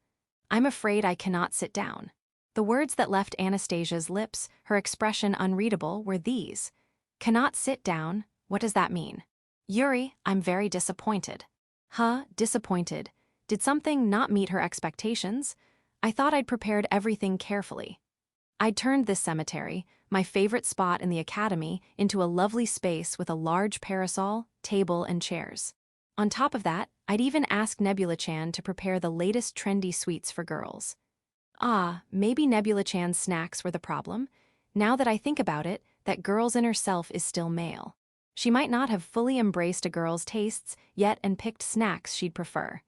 "I'm afraid I cannot sit down." The words that left Anastasia's lips, her expression unreadable, were these. "Cannot sit down? What does that mean?" "Yuri, I'm very disappointed." "Huh, disappointed? Did something not meet her expectations? I thought I'd prepared everything carefully. I'd turned this cemetery, my favorite spot in the academy, into a lovely space with a large parasol, table, and chairs. On top of that, I'd even asked Nebula-chan to prepare the latest trendy sweets for girls." Ah, maybe Nebula-chan's snacks were the problem. Now that I think about it, that girl's inner self is still male. She might not have fully embraced a girl's tastes yet and picked snacks she'd prefer.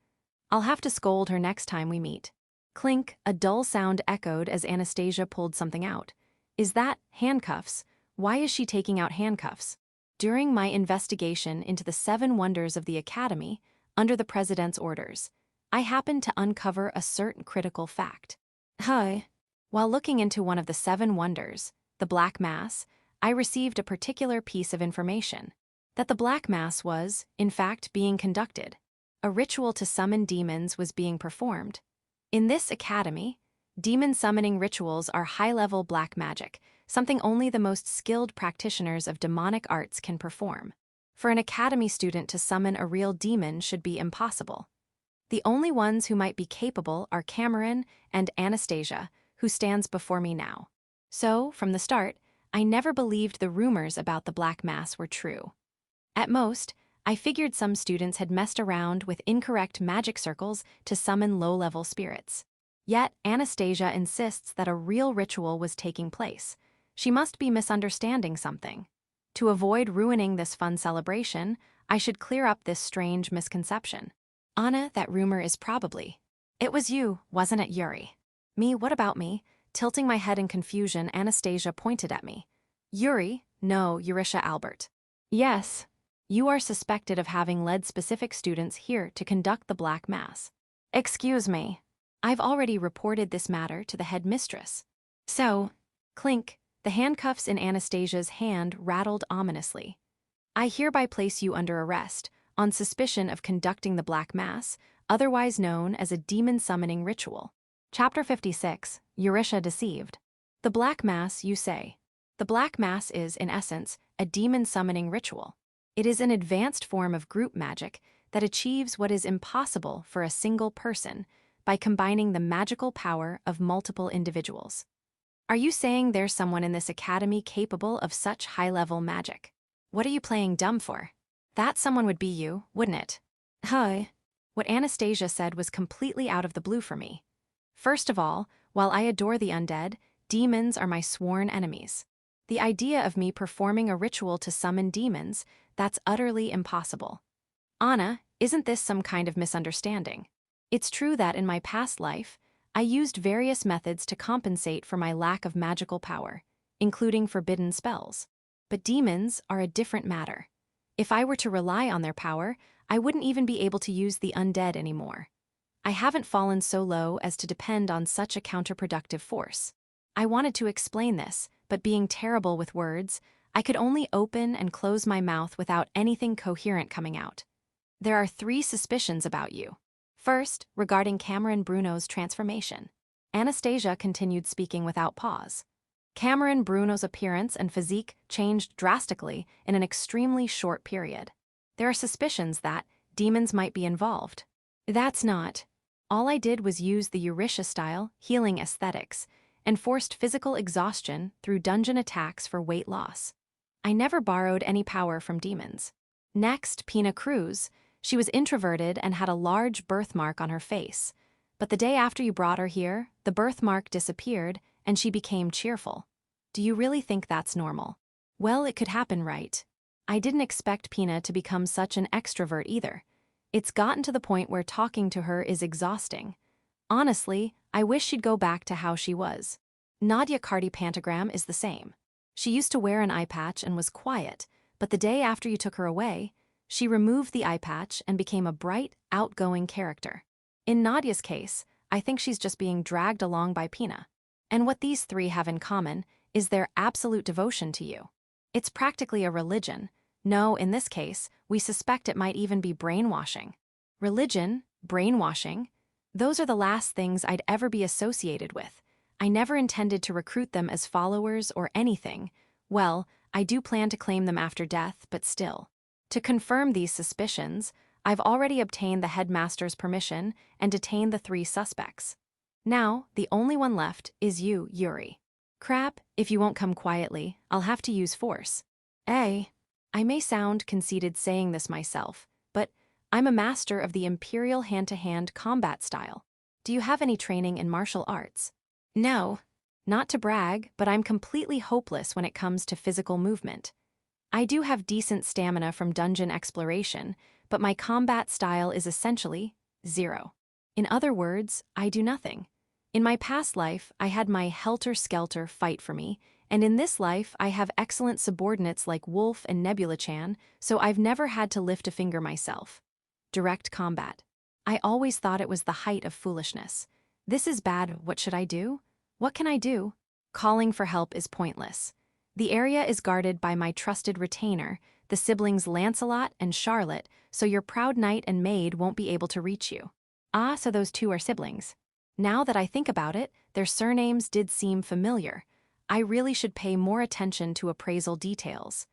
I'll have to scold her next time we meet. Clink, a dull sound echoed as Anastasia pulled something out. "Is that handcuffs? Why is she taking out handcuffs?" During my investigation into the 7 wonders of the Academy, under the President's orders, I happened to uncover a certain critical fact. While looking into one of the 7 wonders, the Black Mass, I received a particular piece of information. That the Black Mass was, in fact, being conducted. A ritual to summon demons was being performed. In this academy, demon summoning rituals are high-level black magic, something only the most skilled practitioners of demonic arts can perform. For an academy student to summon a real demon should be impossible. The only ones who might be capable are Cameron and Anastasia, who stands before me now. So, from the start, I never believed the rumors about the Black Mass were true. At most, I figured some students had messed around with incorrect magic circles to summon low-level spirits. Yet, Anastasia insists that a real ritual was taking place. She must be misunderstanding something. To avoid ruining this fun celebration, I should clear up this strange misconception. "Anna, that rumor is probably." "It was you, wasn't it, Yuri?" "Me, what about me?" Tilting my head in confusion, Anastasia pointed at me. "Yuri? No, Eurisha Albert." "Yes. You are suspected of having led specific students here to conduct the Black Mass." "Excuse me. I've already reported this matter to the headmistress." "So," clink, the handcuffs in Anastasia's hand rattled ominously. "I hereby place you under arrest, on suspicion of conducting the Black Mass, otherwise known as a demon-summoning ritual." Chapter 56, Eurisha Deceived. The Black Mass, you say. The Black Mass is, in essence, a demon-summoning ritual. It is an advanced form of group magic that achieves what is impossible for a single person by combining the magical power of multiple individuals. Are you saying there's someone in this academy capable of such high-level magic? What are you playing dumb for? That someone would be you, wouldn't it? What Anastasia said was completely out of the blue for me. First of all, while I adore the undead, demons are my sworn enemies. The idea of me performing a ritual to summon demons, that's utterly impossible. Anna, isn't this some kind of misunderstanding? It's true that in my past life, I used various methods to compensate for my lack of magical power, including forbidden spells. But demons are a different matter. If I were to rely on their power, I wouldn't even be able to use the undead anymore. I haven't fallen so low as to depend on such a counterproductive force. I wanted to explain this, but being terrible with words, I could only open and close my mouth without anything coherent coming out. There are 3 suspicions about you. First, regarding Cameron Bruno's transformation. Anastasia continued speaking without pause. Cameron Bruno's appearance and physique changed drastically in an extremely short period. There are suspicions that demons might be involved. That's not. All I did was use the Eurisha-style healing aesthetics and forced physical exhaustion through dungeon attacks for weight loss. I never borrowed any power from demons. Next, Pina Cruz. She was introverted and had a large birthmark on her face. But the day after you brought her here, the birthmark disappeared and she became cheerful. Do you really think that's normal? Well, it could happen, right? I didn't expect Pina to become such an extrovert either. It's gotten to the point where talking to her is exhausting. Honestly, I wish she'd go back to how she was. Nadia Cardi Pantogram is the same. She used to wear an eye patch and was quiet, but the day after you took her away, she removed the eye patch and became a bright, outgoing character. In Nadia's case, I think she's just being dragged along by Pina. And what these three have in common is their absolute devotion to you. It's practically a religion. No, in this case, we suspect it might even be brainwashing. Religion, brainwashing, those are the last things I'd ever be associated with. I never intended to recruit them as followers or anything. Well, I do plan to claim them after death, but still. To confirm these suspicions, I've already obtained the headmaster's permission and detained the 3 suspects. Now, the only one left is you, Yuri. Crap, if you won't come quietly, I'll have to use force. I may sound conceited saying this myself, but I'm a master of the imperial hand-to-hand combat style. Do you have any training in martial arts? No. Not to brag, but I'm completely hopeless when it comes to physical movement. I do have decent stamina from dungeon exploration, but my combat style is essentially 0. In other words, I do nothing. In my past life, I had my helter-skelter fight for me, and in this life, I have excellent subordinates like Wolf and Nebula-chan, so I've never had to lift a finger myself. Direct combat. I always thought it was the height of foolishness. This is bad, what should I do? What can I do? Calling for help is pointless. The area is guarded by my trusted retainer, the siblings Lancelot and Charlotte, so your proud knight and maid won't be able to reach you. Ah, so those 2 are siblings. Now that I think about it, their surnames did seem familiar. I really should pay more attention to appraisal details.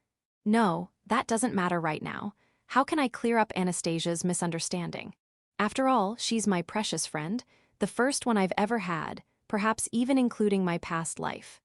No, that doesn't matter right now. How can I clear up Anastasia's misunderstanding? After all, she's my precious friend, the first one I've ever had, perhaps even including my past life.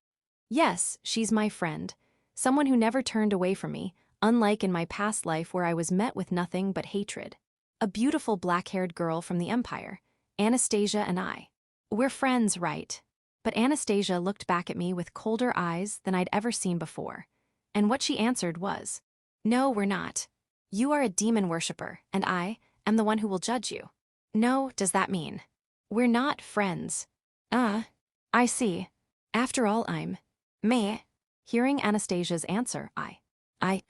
Yes, she's my friend, someone who never turned away from me, unlike in my past life where I was met with nothing but hatred. A beautiful black-haired girl from the Empire, Anastasia and I. We're friends, right? But Anastasia looked back at me with colder eyes than I'd ever seen before. And what she answered was, "No, we're not. You are a demon worshipper, and I am the one who will judge you." No, does that mean we're not friends? I see. After all, I'm me. Hearing Anastasia's answer, I've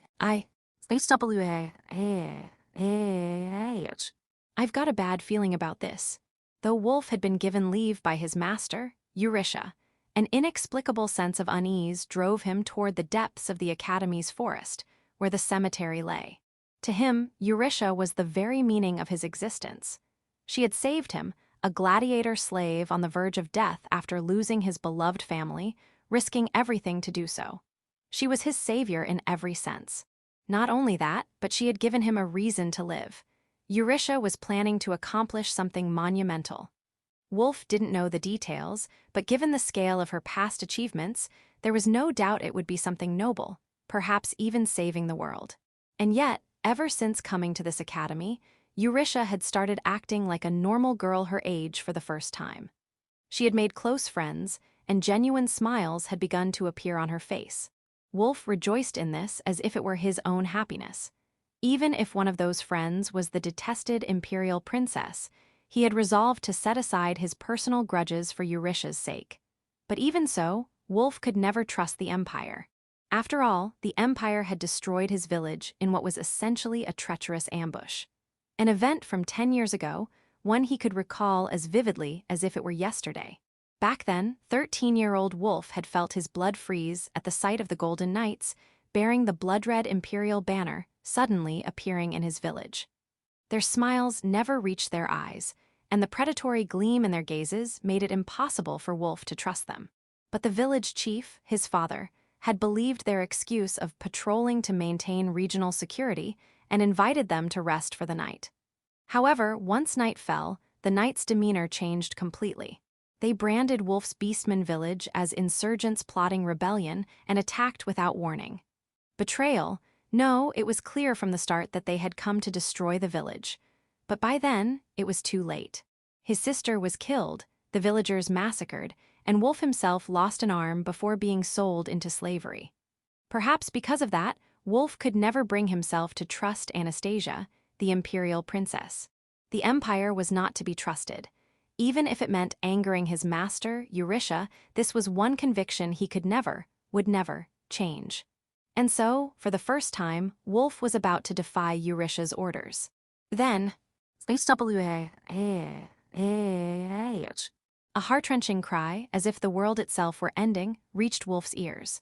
got a bad feeling about this. Though Wolf had been given leave by his master, Eurisha, an inexplicable sense of unease drove him toward the depths of the Academy's forest, where the cemetery lay. To him, Eurisha was the very meaning of his existence. She had saved him, a gladiator slave on the verge of death after losing his beloved family, risking everything to do so. She was his savior in every sense. Not only that, but she had given him a reason to live. Eurisha was planning to accomplish something monumental. Wolf didn't know the details, but given the scale of her past achievements, there was no doubt it would be something noble, perhaps even saving the world. And yet, ever since coming to this academy, Eurisha had started acting like a normal girl her age for the first time. She had made close friends, and genuine smiles had begun to appear on her face. Wolf rejoiced in this as if it were his own happiness. Even if one of those friends was the detested imperial princess, he had resolved to set aside his personal grudges for Eurisha's sake. But even so, Wolf could never trust the Empire. After all, the Empire had destroyed his village in what was essentially a treacherous ambush. An event from 10 years ago, one he could recall as vividly as if it were yesterday. Back then, 13-year-old Wolf had felt his blood freeze at the sight of the Golden Knights, bearing the blood-red imperial banner, suddenly appearing in his village. Their smiles never reached their eyes, and the predatory gleam in their gazes made it impossible for Wolf to trust them. But the village chief, his father, had believed their excuse of patrolling to maintain regional security and invited them to rest for the night. However, once night fell, the knights' demeanor changed completely. They branded Wolf's Beastman village as insurgents plotting rebellion and attacked without warning. Betrayal? No, it was clear from the start that they had come to destroy the village. But by then, it was too late. His sister was killed, the villagers massacred, and Wolf himself lost an arm before being sold into slavery. Perhaps because of that, Wolf could never bring himself to trust Anastasia, the imperial princess. The Empire was not to be trusted. Even if it meant angering his master, Eurytia, this was one conviction he would never, change. And so, for the first time, Wolf was about to defy Eurytia's orders. Then, a heart-wrenching cry, as if the world itself were ending, reached Wolf's ears.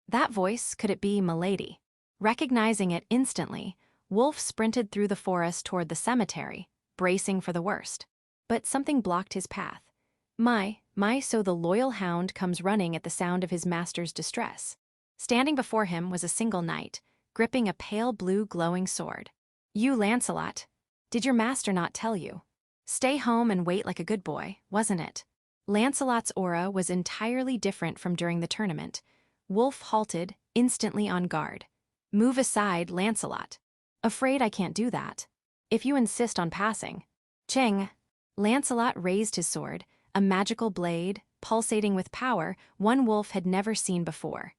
That voice, could it be Milady? Recognizing it instantly, Wolf sprinted through the forest toward the cemetery, bracing for the worst. But something blocked his path. So the loyal hound comes running at the sound of his master's distress. Standing before him was a single knight, gripping a pale blue glowing sword. "You, Lancelot, did your master not tell you? Stay home and wait like a good boy, wasn't it?" Lancelot's aura was entirely different from during the tournament. Wolf halted, instantly on guard. "Move aside, Lancelot." "Afraid I can't do that. If you insist on passing." "Ching." Lancelot raised his sword, a magical blade, pulsating with power one Wolf had never seen before.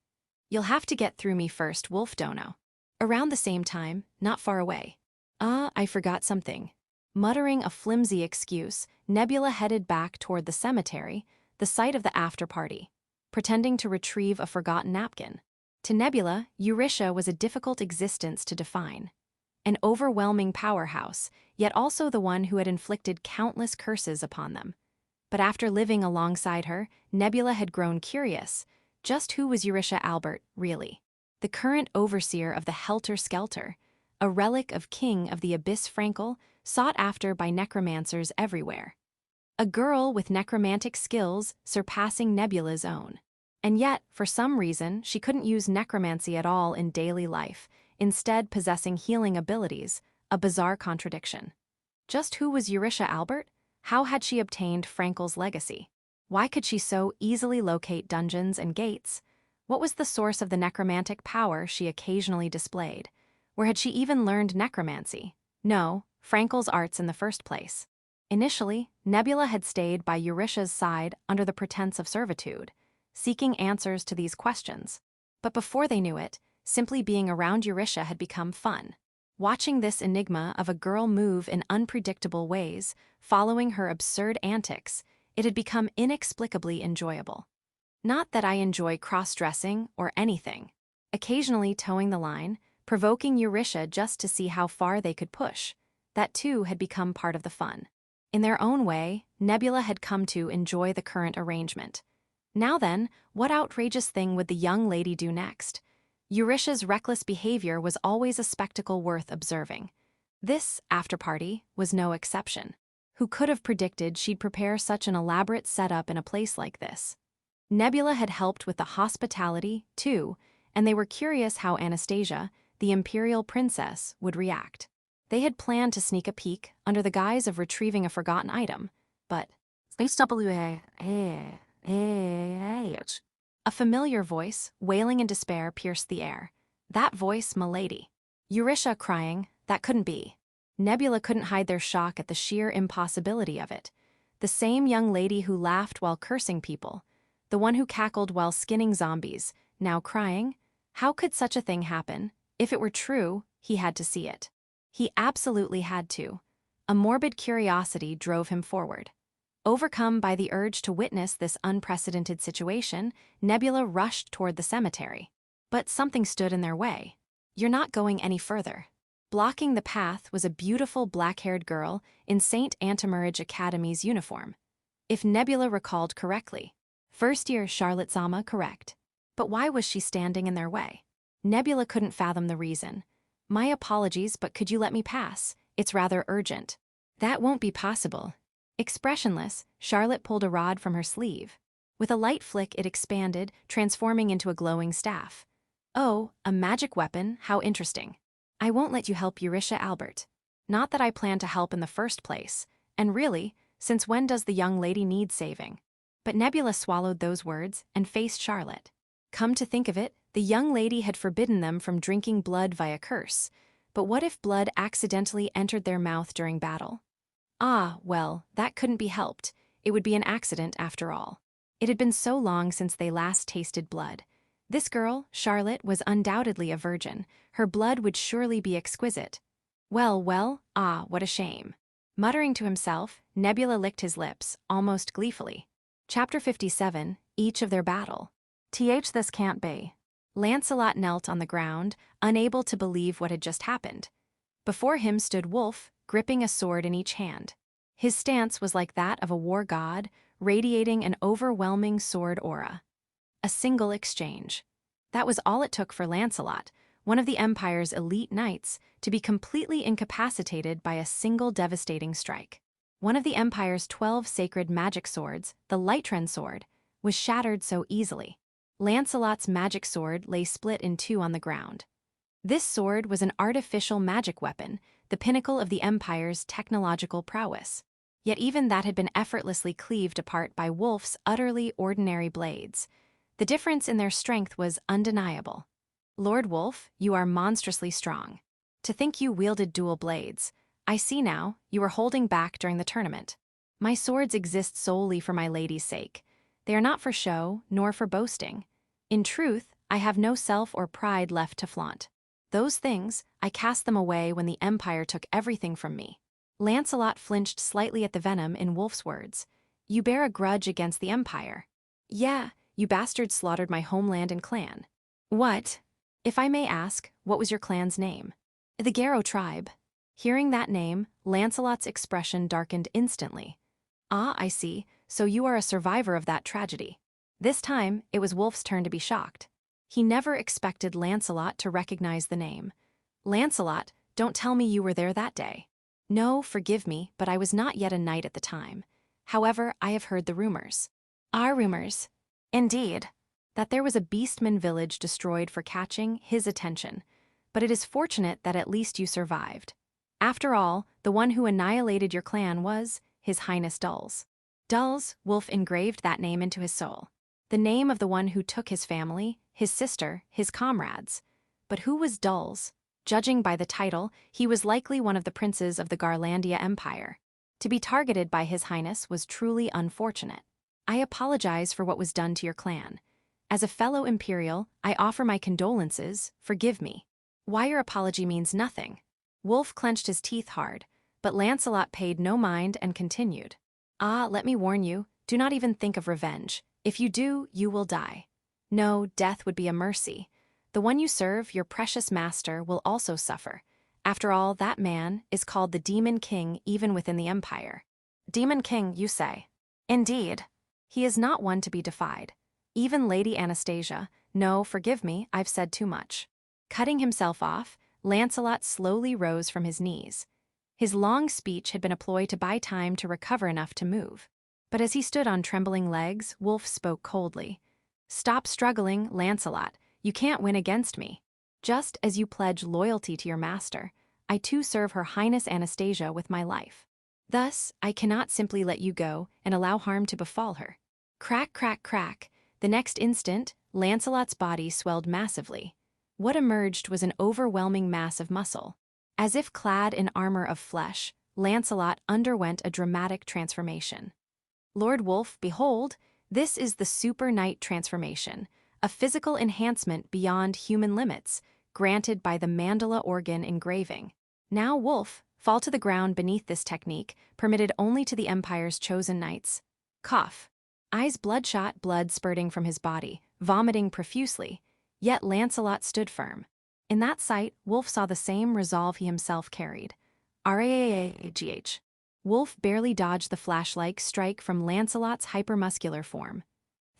"You'll have to get through me first, Wolf Dono." Around the same time, not far away. I forgot something." Muttering a flimsy excuse, Nebula headed back toward the cemetery, the site of the after-party, pretending to retrieve a forgotten napkin. To Nebula, Eurytia was a difficult existence to define. An overwhelming powerhouse, yet also the one who had inflicted countless curses upon them. But after living alongside her, Nebula had grown curious. Just who was Eurytia Albert, really? The current overseer of the Helter Skelter, a relic of King of the Abyss Frankel, sought after by necromancers everywhere. A girl with necromantic skills surpassing Nebula's own. And yet, for some reason, she couldn't use necromancy at all in daily life, instead possessing healing abilities, a bizarre contradiction. Just who was Eurytia Albert? How had she obtained Frankel's legacy? Why could she so easily locate dungeons and gates? What was the source of the necromantic power she occasionally displayed? Where had she even learned necromancy? No, Frankel's arts in the first place. Initially, Nebula had stayed by Eurytia's side under the pretense of servitude, seeking answers to these questions. But before they knew it, simply being around Eurytia had become fun. Watching this enigma of a girl move in unpredictable ways, following her absurd antics, it had become inexplicably enjoyable. Not that I enjoy cross-dressing or anything. Occasionally towing the line, provoking Eurytia just to see how far they could push. That too had become part of the fun. In their own way, Nebula had come to enjoy the current arrangement. Now then, what outrageous thing would the young lady do next? Eurytia's reckless behavior was always a spectacle worth observing. This after-party was no exception. Who could have predicted she'd prepare such an elaborate setup in a place like this? Nebula had helped with the hospitality, too, and they were curious how Anastasia, the imperial princess, would react. They had planned to sneak a peek under the guise of retrieving a forgotten item, but a familiar voice, wailing in despair, pierced the air. That voice, Milady. Eurytia crying, that couldn't be. Nebula couldn't hide their shock at the sheer impossibility of it. The same young lady who laughed while cursing people, the one who cackled while skinning zombies, now crying. How could such a thing happen? If it were true, he had to see it. He absolutely had to. A morbid curiosity drove him forward. Overcome by the urge to witness this unprecedented situation, Nebula rushed toward the cemetery. But something stood in their way. "You're not going any further." Blocking the path was a beautiful black-haired girl in St. Antimarage Academy's uniform. If Nebula recalled correctly. First-year Charlotte Zama correct. But why was she standing in their way? Nebula couldn't fathom the reason. "My apologies, but could you let me pass? It's rather urgent." "That won't be possible." Expressionless, Charlotte pulled a rod from her sleeve. With a light flick, it expanded, transforming into a glowing staff. "Oh, a magic weapon, how interesting." "I won't let you help Eurytia Albert. Not that I plan to help in the first place. And really, since when does the young lady need saving?" But Nebula swallowed those words and faced Charlotte. Come to think of it, the young lady had forbidden them from drinking blood via curse. But what if blood accidentally entered their mouth during battle? Well, that couldn't be helped. It would be an accident after all. It had been so long since they last tasted blood. This girl, Charlotte, was undoubtedly a virgin. Her blood would surely be exquisite. Well, what a shame. Muttering to himself, Nebula licked his lips, almost gleefully. Chapter 57, Each of Their Battle. This can't be. Lancelot knelt on the ground, unable to believe what had just happened. Before him stood Wulf, gripping a sword in each hand. His stance was like that of a war god, radiating an overwhelming sword aura. A single exchange. That was all it took for Lancelot, one of the Empire's elite knights, to be completely incapacitated by a single devastating strike. One of the Empire's 12 sacred magic swords, the Lightren sword, was shattered so easily. Lancelot's magic sword lay split in two on the ground. This sword was an artificial magic weapon, the pinnacle of the Empire's technological prowess. Yet even that had been effortlessly cleaved apart by Wulf's utterly ordinary blades. The difference in their strength was undeniable. Lord Wulf, you are monstrously strong. To think you wielded dual blades. I see now, you were holding back during the tournament. My swords exist solely for my lady's sake. They are not for show, nor for boasting. In truth, I have no self or pride left to flaunt. Those things, I cast them away when the Empire took everything from me. Lancelot flinched slightly at the venom in Wulf's words. You bear a grudge against the Empire. Yeah, you bastards slaughtered my homeland and clan. What? If I may ask, what was your clan's name? The Garrow tribe. Hearing that name, Lancelot's expression darkened instantly. Ah, I see, so you are a survivor of that tragedy. This time, it was Wulf's turn to be shocked. He never expected Lancelot to recognize the name. Lancelot, don't tell me you were there that day. No, forgive me, but I was not yet a knight at the time. However, I have heard the rumors. Our rumors. Indeed. That there was a beastman village destroyed for catching his attention. But it is fortunate that at least you survived. After all, the one who annihilated your clan was His Highness Dulls. Dulls, Wulf engraved that name into his soul. The name of the one who took his family, his sister, his comrades. But who was Dulls? Judging by the title, he was likely one of the princes of the Garlandia Empire. To be targeted by His Highness was truly unfortunate. I apologize for what was done to your clan. As a fellow Imperial, I offer my condolences, forgive me. Why your apology means nothing. Wulf clenched his teeth hard, but Lancelot paid no mind and continued. Ah, let me warn you, do not even think of revenge. If you do, you will die. No, death would be a mercy. The one you serve, your precious master, will also suffer. After all, that man is called the Demon King even within the Empire. Demon King, you say? Indeed. He is not one to be defied. Even Lady Anastasia, no, forgive me, I've said too much. Cutting himself off, Lancelot slowly rose from his knees. His long speech had been a ploy to buy time to recover enough to move. But as he stood on trembling legs, Wulf spoke coldly. Stop struggling, Lancelot. You can't win against me. Just as you pledge loyalty to your master, I too serve Her Highness Anastasia with my life. Thus, I cannot simply let you go and allow harm to befall her. Crack, crack, crack. The next instant, Lancelot's body swelled massively. What emerged was an overwhelming mass of muscle. As if clad in armor of flesh, Lancelot underwent a dramatic transformation. Lord Wulf, behold, this is the Super Knight transformation, a physical enhancement beyond human limits, granted by the Mandala organ engraving. Now Wulf, fall to the ground beneath this technique, permitted only to the Empire's chosen knights. Cough. Eyes bloodshot, blood spurting from his body, vomiting profusely, yet Lancelot stood firm. In that sight, Wulf saw the same resolve he himself carried. Raagh. Wulf barely dodged the flash-like strike from Lancelot's hypermuscular form.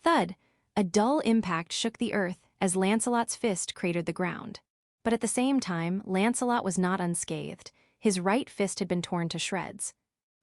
Thud! A dull impact shook the earth as Lancelot's fist cratered the ground. But at the same time, Lancelot was not unscathed. His right fist had been torn to shreds.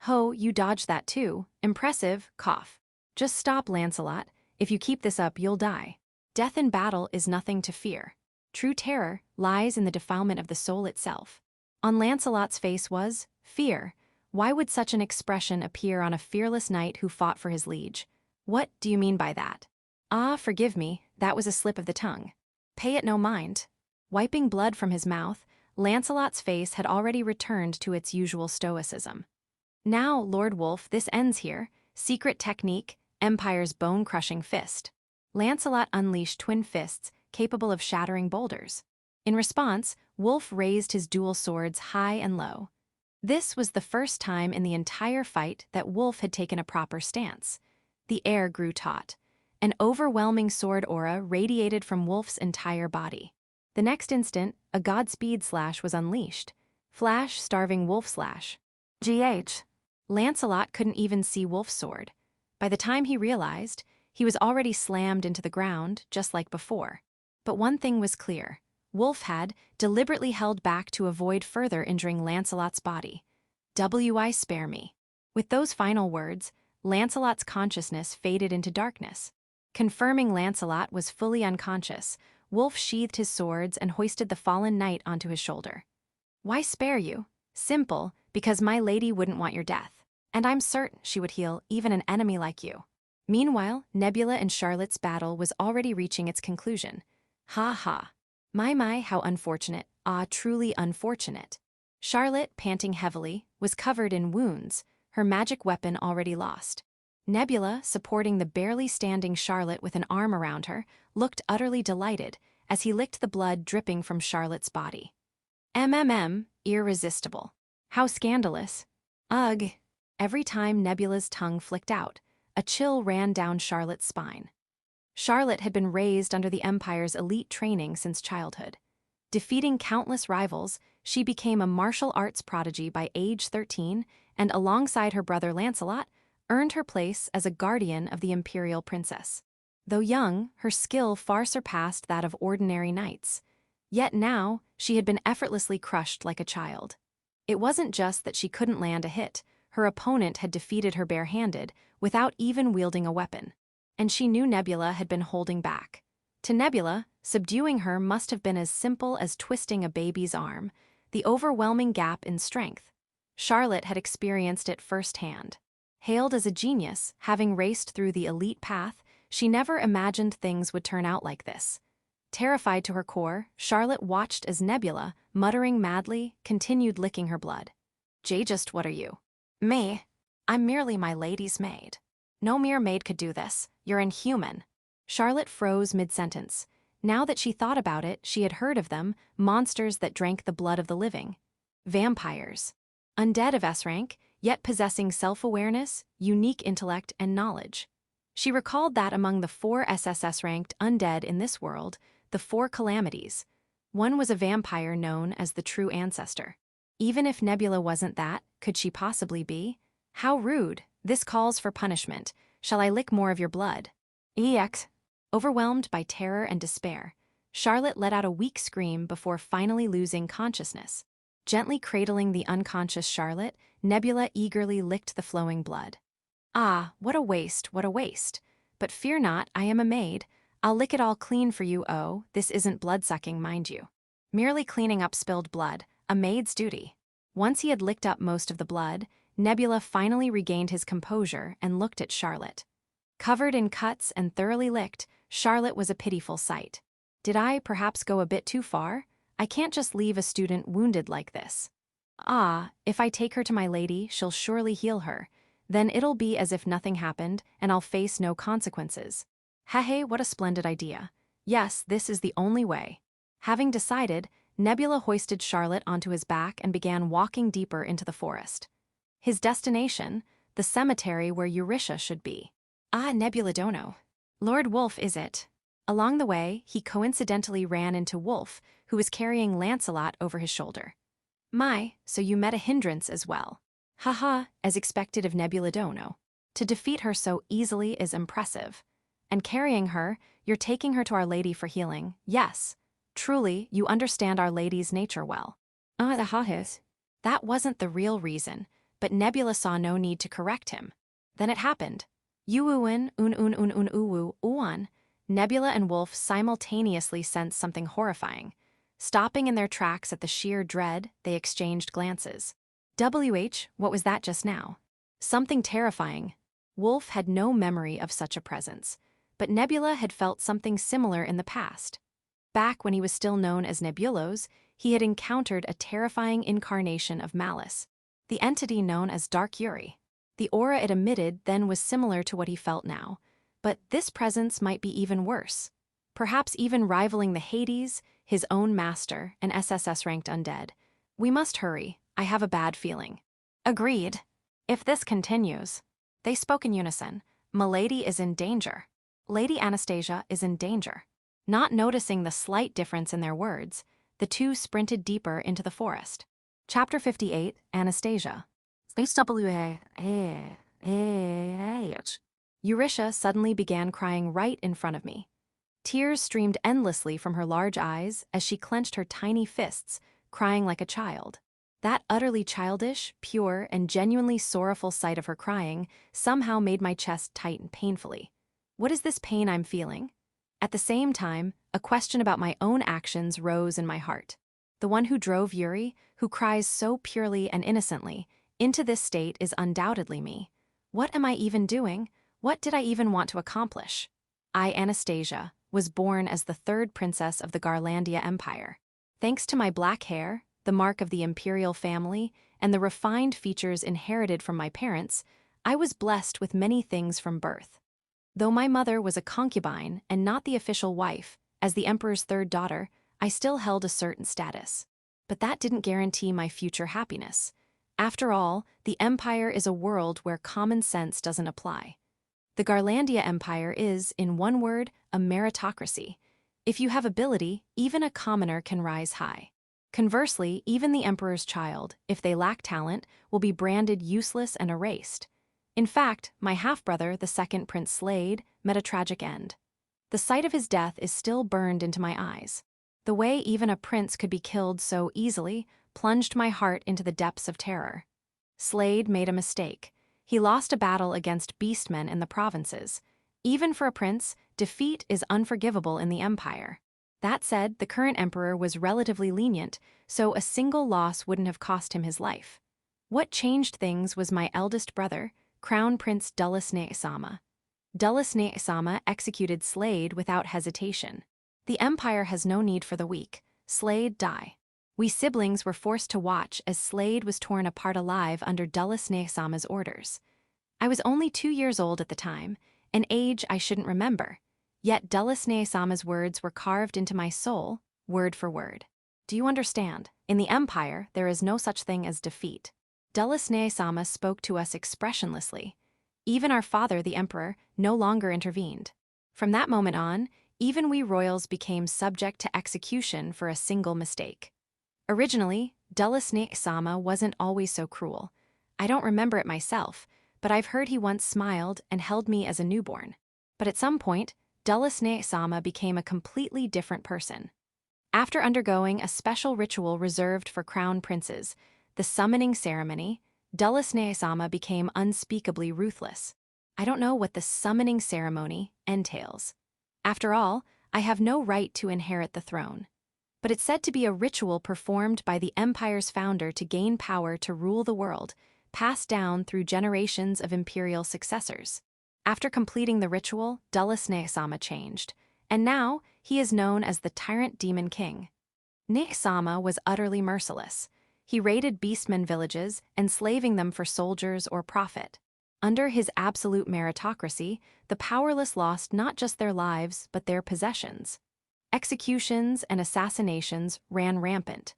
Ho, you dodged that too. Impressive, cough. Just stop, Lancelot. If you keep this up, you'll die. Death in battle is nothing to fear. True terror lies in the defilement of the soul itself. On Lancelot's face was fear. Why would such an expression appear on a fearless knight who fought for his liege? What do you mean by that? Ah, forgive me, that was a slip of the tongue. Pay it no mind. Wiping blood from his mouth, Lancelot's face had already returned to its usual stoicism. Now, Lord Wulf, this ends here. Secret technique, Empire's bone-crushing fist. Lancelot unleashed twin fists capable of shattering boulders. In response, Wulf raised his dual swords high and low. This was the first time in the entire fight that Wolf had taken a proper stance. The air grew taut. An overwhelming sword aura radiated from Wolf's entire body. The next instant, a Godspeed slash was unleashed. Flash, starving Wolf slash. GH. Lancelot couldn't even see Wolf's sword. By the time he realized, he was already slammed into the ground, just like before. But one thing was clear. Wolf had deliberately held back to avoid further injuring Lancelot's body. "Wi spare me." With those final words, Lancelot's consciousness faded into darkness. Confirming Lancelot was fully unconscious, Wolf sheathed his swords and hoisted the fallen knight onto his shoulder. "Why spare you? Simple, because my lady wouldn't want your death. And I'm certain she would heal even an enemy like you." Meanwhile, Nebula and Charlotte's battle was already reaching its conclusion. Ha ha. My, how unfortunate, truly unfortunate. Charlotte, panting heavily, was covered in wounds, her magic weapon already lost. Nebula, supporting the barely standing Charlotte with an arm around her, looked utterly delighted as he licked the blood dripping from Charlotte's body. Irresistible. How scandalous. Ugh. Every time Nebula's tongue flicked out, a chill ran down Charlotte's spine. Charlotte had been raised under the Empire's elite training since childhood. Defeating countless rivals, she became a martial arts prodigy by age 13 and, alongside her brother Lancelot, earned her place as a guardian of the Imperial Princess. Though young, her skill far surpassed that of ordinary knights. Yet now, she had been effortlessly crushed like a child. It wasn't just that she couldn't land a hit, her opponent had defeated her barehanded, without even wielding a weapon. And she knew Nebula had been holding back. To Nebula, subduing her must have been as simple as twisting a baby's arm, the overwhelming gap in strength. Charlotte had experienced it firsthand. Hailed as a genius, having raced through the elite path, she never imagined things would turn out like this. Terrified to her core, Charlotte watched as Nebula, muttering madly, continued licking her blood. "Just what are you?" "Me. I'm merely my lady's maid." "No mere maid could do this. You're inhuman." Charlotte froze mid-sentence. Now that she thought about it, she had heard of them, monsters that drank the blood of the living. Vampires. Undead of S rank, yet possessing self-awareness, unique intellect, and knowledge. She recalled that among the 4 SSS-ranked undead in this world, the 4 calamities, one was a vampire known as the True Ancestor. Even if Nebula wasn't that, could she possibly be? How rude. This calls for punishment. Shall I lick more of your blood? EX. Overwhelmed by terror and despair, Charlotte let out a weak scream before finally losing consciousness. Gently cradling the unconscious Charlotte, Nebula eagerly licked the flowing blood. "Ah, what a waste, what a waste. But fear not, I am a maid. I'll lick it all clean for you. Oh, this isn't blood-sucking, mind you. Merely cleaning up spilled blood, a maid's duty." Once he had licked up most of the blood, Nebula finally regained his composure and looked at Charlotte. Covered in cuts and thoroughly licked, Charlotte was a pitiful sight. "Did I perhaps go a bit too far? I can't just leave a student wounded like this." If I take her to my lady, she'll surely heal her. Then it'll be as if nothing happened, and I'll face no consequences." Hey, what a splendid idea. Yes, this is the only way. Having decided, Nebula hoisted Charlotte onto his back and began walking deeper into the forest. His destination, the cemetery where Eurytia should be. Nebula dono. Lord Wolf, is it? Along the way, he coincidentally ran into Wolf, who was carrying Lancelot over his shoulder. "My, so you met a hindrance as well." Haha, as expected of Nebula dono. To defeat her so easily is impressive. And carrying her, you're taking her to Our Lady for healing. Yes. Truly, you understand Our Lady's nature well. The hahis. That wasn't the real reason, but Nebula saw no need to correct him. Then it happened. Uwuin, uwu, uwan. Nebula and Wolf simultaneously sensed something horrifying. Stopping in their tracks at the sheer dread, they exchanged glances. What was that just now? Something terrifying. Wolf had no memory of such a presence, but Nebula had felt something similar in the past. Back when he was still known as Nebulos, he had encountered a terrifying incarnation of malice, the entity known as Dark Yuri. The aura it emitted then was similar to what he felt now, but this presence might be even worse, perhaps even rivaling the Hades, his own master, an SSS-ranked undead. We must hurry, I have a bad feeling. Agreed. If this continues. They spoke in unison. Milady is in danger. Lady Anastasia is in danger. Not noticing the slight difference in their words, the two sprinted deeper into the forest. Chapter 58, Anastasia. Eurytia suddenly began crying right in front of me. Tears streamed endlessly from her large eyes as she clenched her tiny fists, crying like a child. That utterly childish, pure, and genuinely sorrowful sight of her crying somehow made my chest tighten painfully. What is this pain I'm feeling? At the same time, a question about my own actions rose in my heart. The one who drove Yuri, who cries so purely and innocently, into this state is undoubtedly me. What am I even doing? What did I even want to accomplish? I, Anastasia, was born as the third princess of the Garlandia Empire. Thanks to my black hair, the mark of the imperial family, and the refined features inherited from my parents, I was blessed with many things from birth. Though my mother was a concubine and not the official wife, as the emperor's third daughter, I still held a certain status. But that didn't guarantee my future happiness. After all, the empire is a world where common sense doesn't apply. The Garlandia Empire is, in one word, a meritocracy. If you have ability, even a commoner can rise high. Conversely, even the emperor's child, if they lack talent, will be branded useless and erased. In fact, my half-brother, the second Prince Slade, met a tragic end. The sight of his death is still burned into my eyes. The way even a prince could be killed so easily plunged my heart into the depths of terror. Slade made a mistake. He lost a battle against beastmen in the provinces. Even for a prince, defeat is unforgivable in the empire. That said, the current emperor was relatively lenient, so a single loss wouldn't have cost him his life. What changed things was my eldest brother, Crown Prince Dulles Ne'Sama. Dulles Ne'Sama executed Slade without hesitation. The empire has no need for the weak. Slade die. We siblings were forced to watch as Slade was torn apart alive under Dulles Ne'Sama's orders. I was only 2 years old at the time, an age I shouldn't remember. Yet Dulles Ne'Sama's words were carved into my soul, word for word. Do you understand? In the empire, there is no such thing as defeat. Dulles Ne'Sama spoke to us expressionlessly. Even our father, the emperor, no longer intervened. From that moment on, even we royals became subject to execution for a single mistake. Originally, Dulles Ne'Sama wasn't always so cruel. I don't remember it myself, but I've heard he once smiled and held me as a newborn. But at some point, Dulles Ne'Sama became a completely different person. After undergoing a special ritual reserved for crown princes, the summoning ceremony, Dulles Ne'Sama became unspeakably ruthless. I don't know what the summoning ceremony entails. After all, I have no right to inherit the throne. But it's said to be a ritual performed by the empire's founder to gain power to rule the world, passed down through generations of imperial successors. After completing the ritual, Dulles Ne'Sama changed, and now he is known as the Tyrant Demon King. Ne'Sama was utterly merciless. He raided beastmen villages, enslaving them for soldiers or profit. Under his absolute meritocracy, the powerless lost not just their lives but their possessions. Executions and assassinations ran rampant.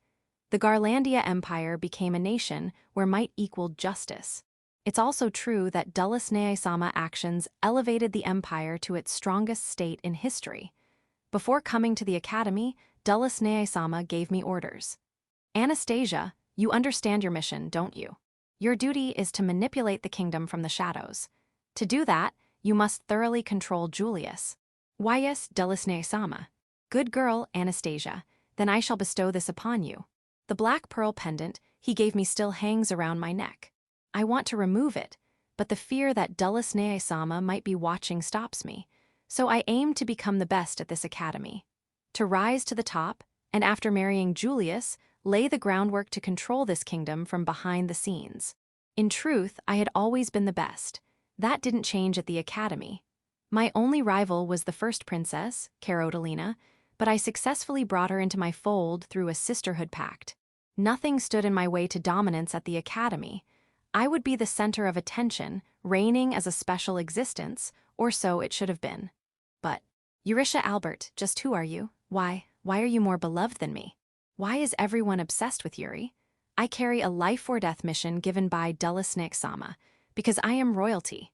The Garlandia Empire became a nation where might equaled justice. It's also true that Dulles Ne'Sama actions elevated the empire to its strongest state in history. Before coming to the academy, Dulles Ne'Sama gave me orders. Anastasia, you understand your mission, don't you? Your duty is to manipulate the kingdom from the shadows. To do that, you must thoroughly control Julius. Why yes, Dulles Ne'Sama. Good girl, Anastasia, then I shall bestow this upon you. The black pearl pendant he gave me still hangs around my neck. I want to remove it, but the fear that Dulles Ne'Sama might be watching stops me, so I aim to become the best at this academy. To rise to the top, and after marrying Julius, lay the groundwork to control this kingdom from behind the scenes. In truth, I had always been the best. That didn't change at the academy. My only rival was the first princess, Carolina, but I successfully brought her into my fold through a sisterhood pact. Nothing stood in my way to dominance at the academy. I would be the center of attention, reigning as a special existence, or so it should have been. But, Eurytia Albert, just who are you? Why are you more beloved than me? Why is everyone obsessed with Yuri? I carry a life-or-death mission given by Necromancer, because I am royalty.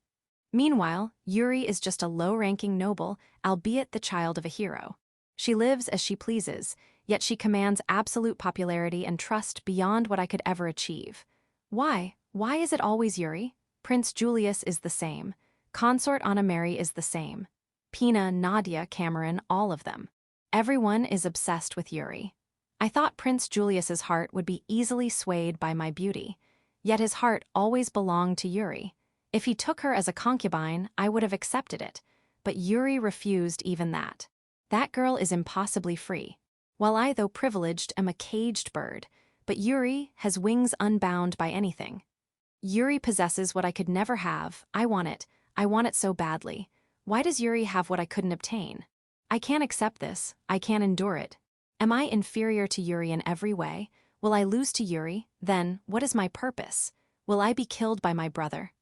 Meanwhile, Yuri is just a low-ranking noble, albeit the child of a hero. She lives as she pleases, yet she commands absolute popularity and trust beyond what I could ever achieve. Why? Why is it always Yuri? Prince Julius is the same. Consort Anna Mary is the same. Pina, Nadia, Cameron, all of them. Everyone is obsessed with Yuri. I thought Prince Julius's heart would be easily swayed by my beauty, yet his heart always belonged to Yuri. If he took her as a concubine, I would have accepted it, but Yuri refused even that. That girl is impossibly free. While I, though privileged, am a caged bird, but Yuri has wings unbound by anything. Yuri possesses what I could never have. I want it. I want it so badly. Why does Yuri have what I couldn't obtain? I can't accept this. I can't endure it. Am I inferior to Yuri in every way? Will I lose to Yuri? Then, what is my purpose? Will I be killed by my brother?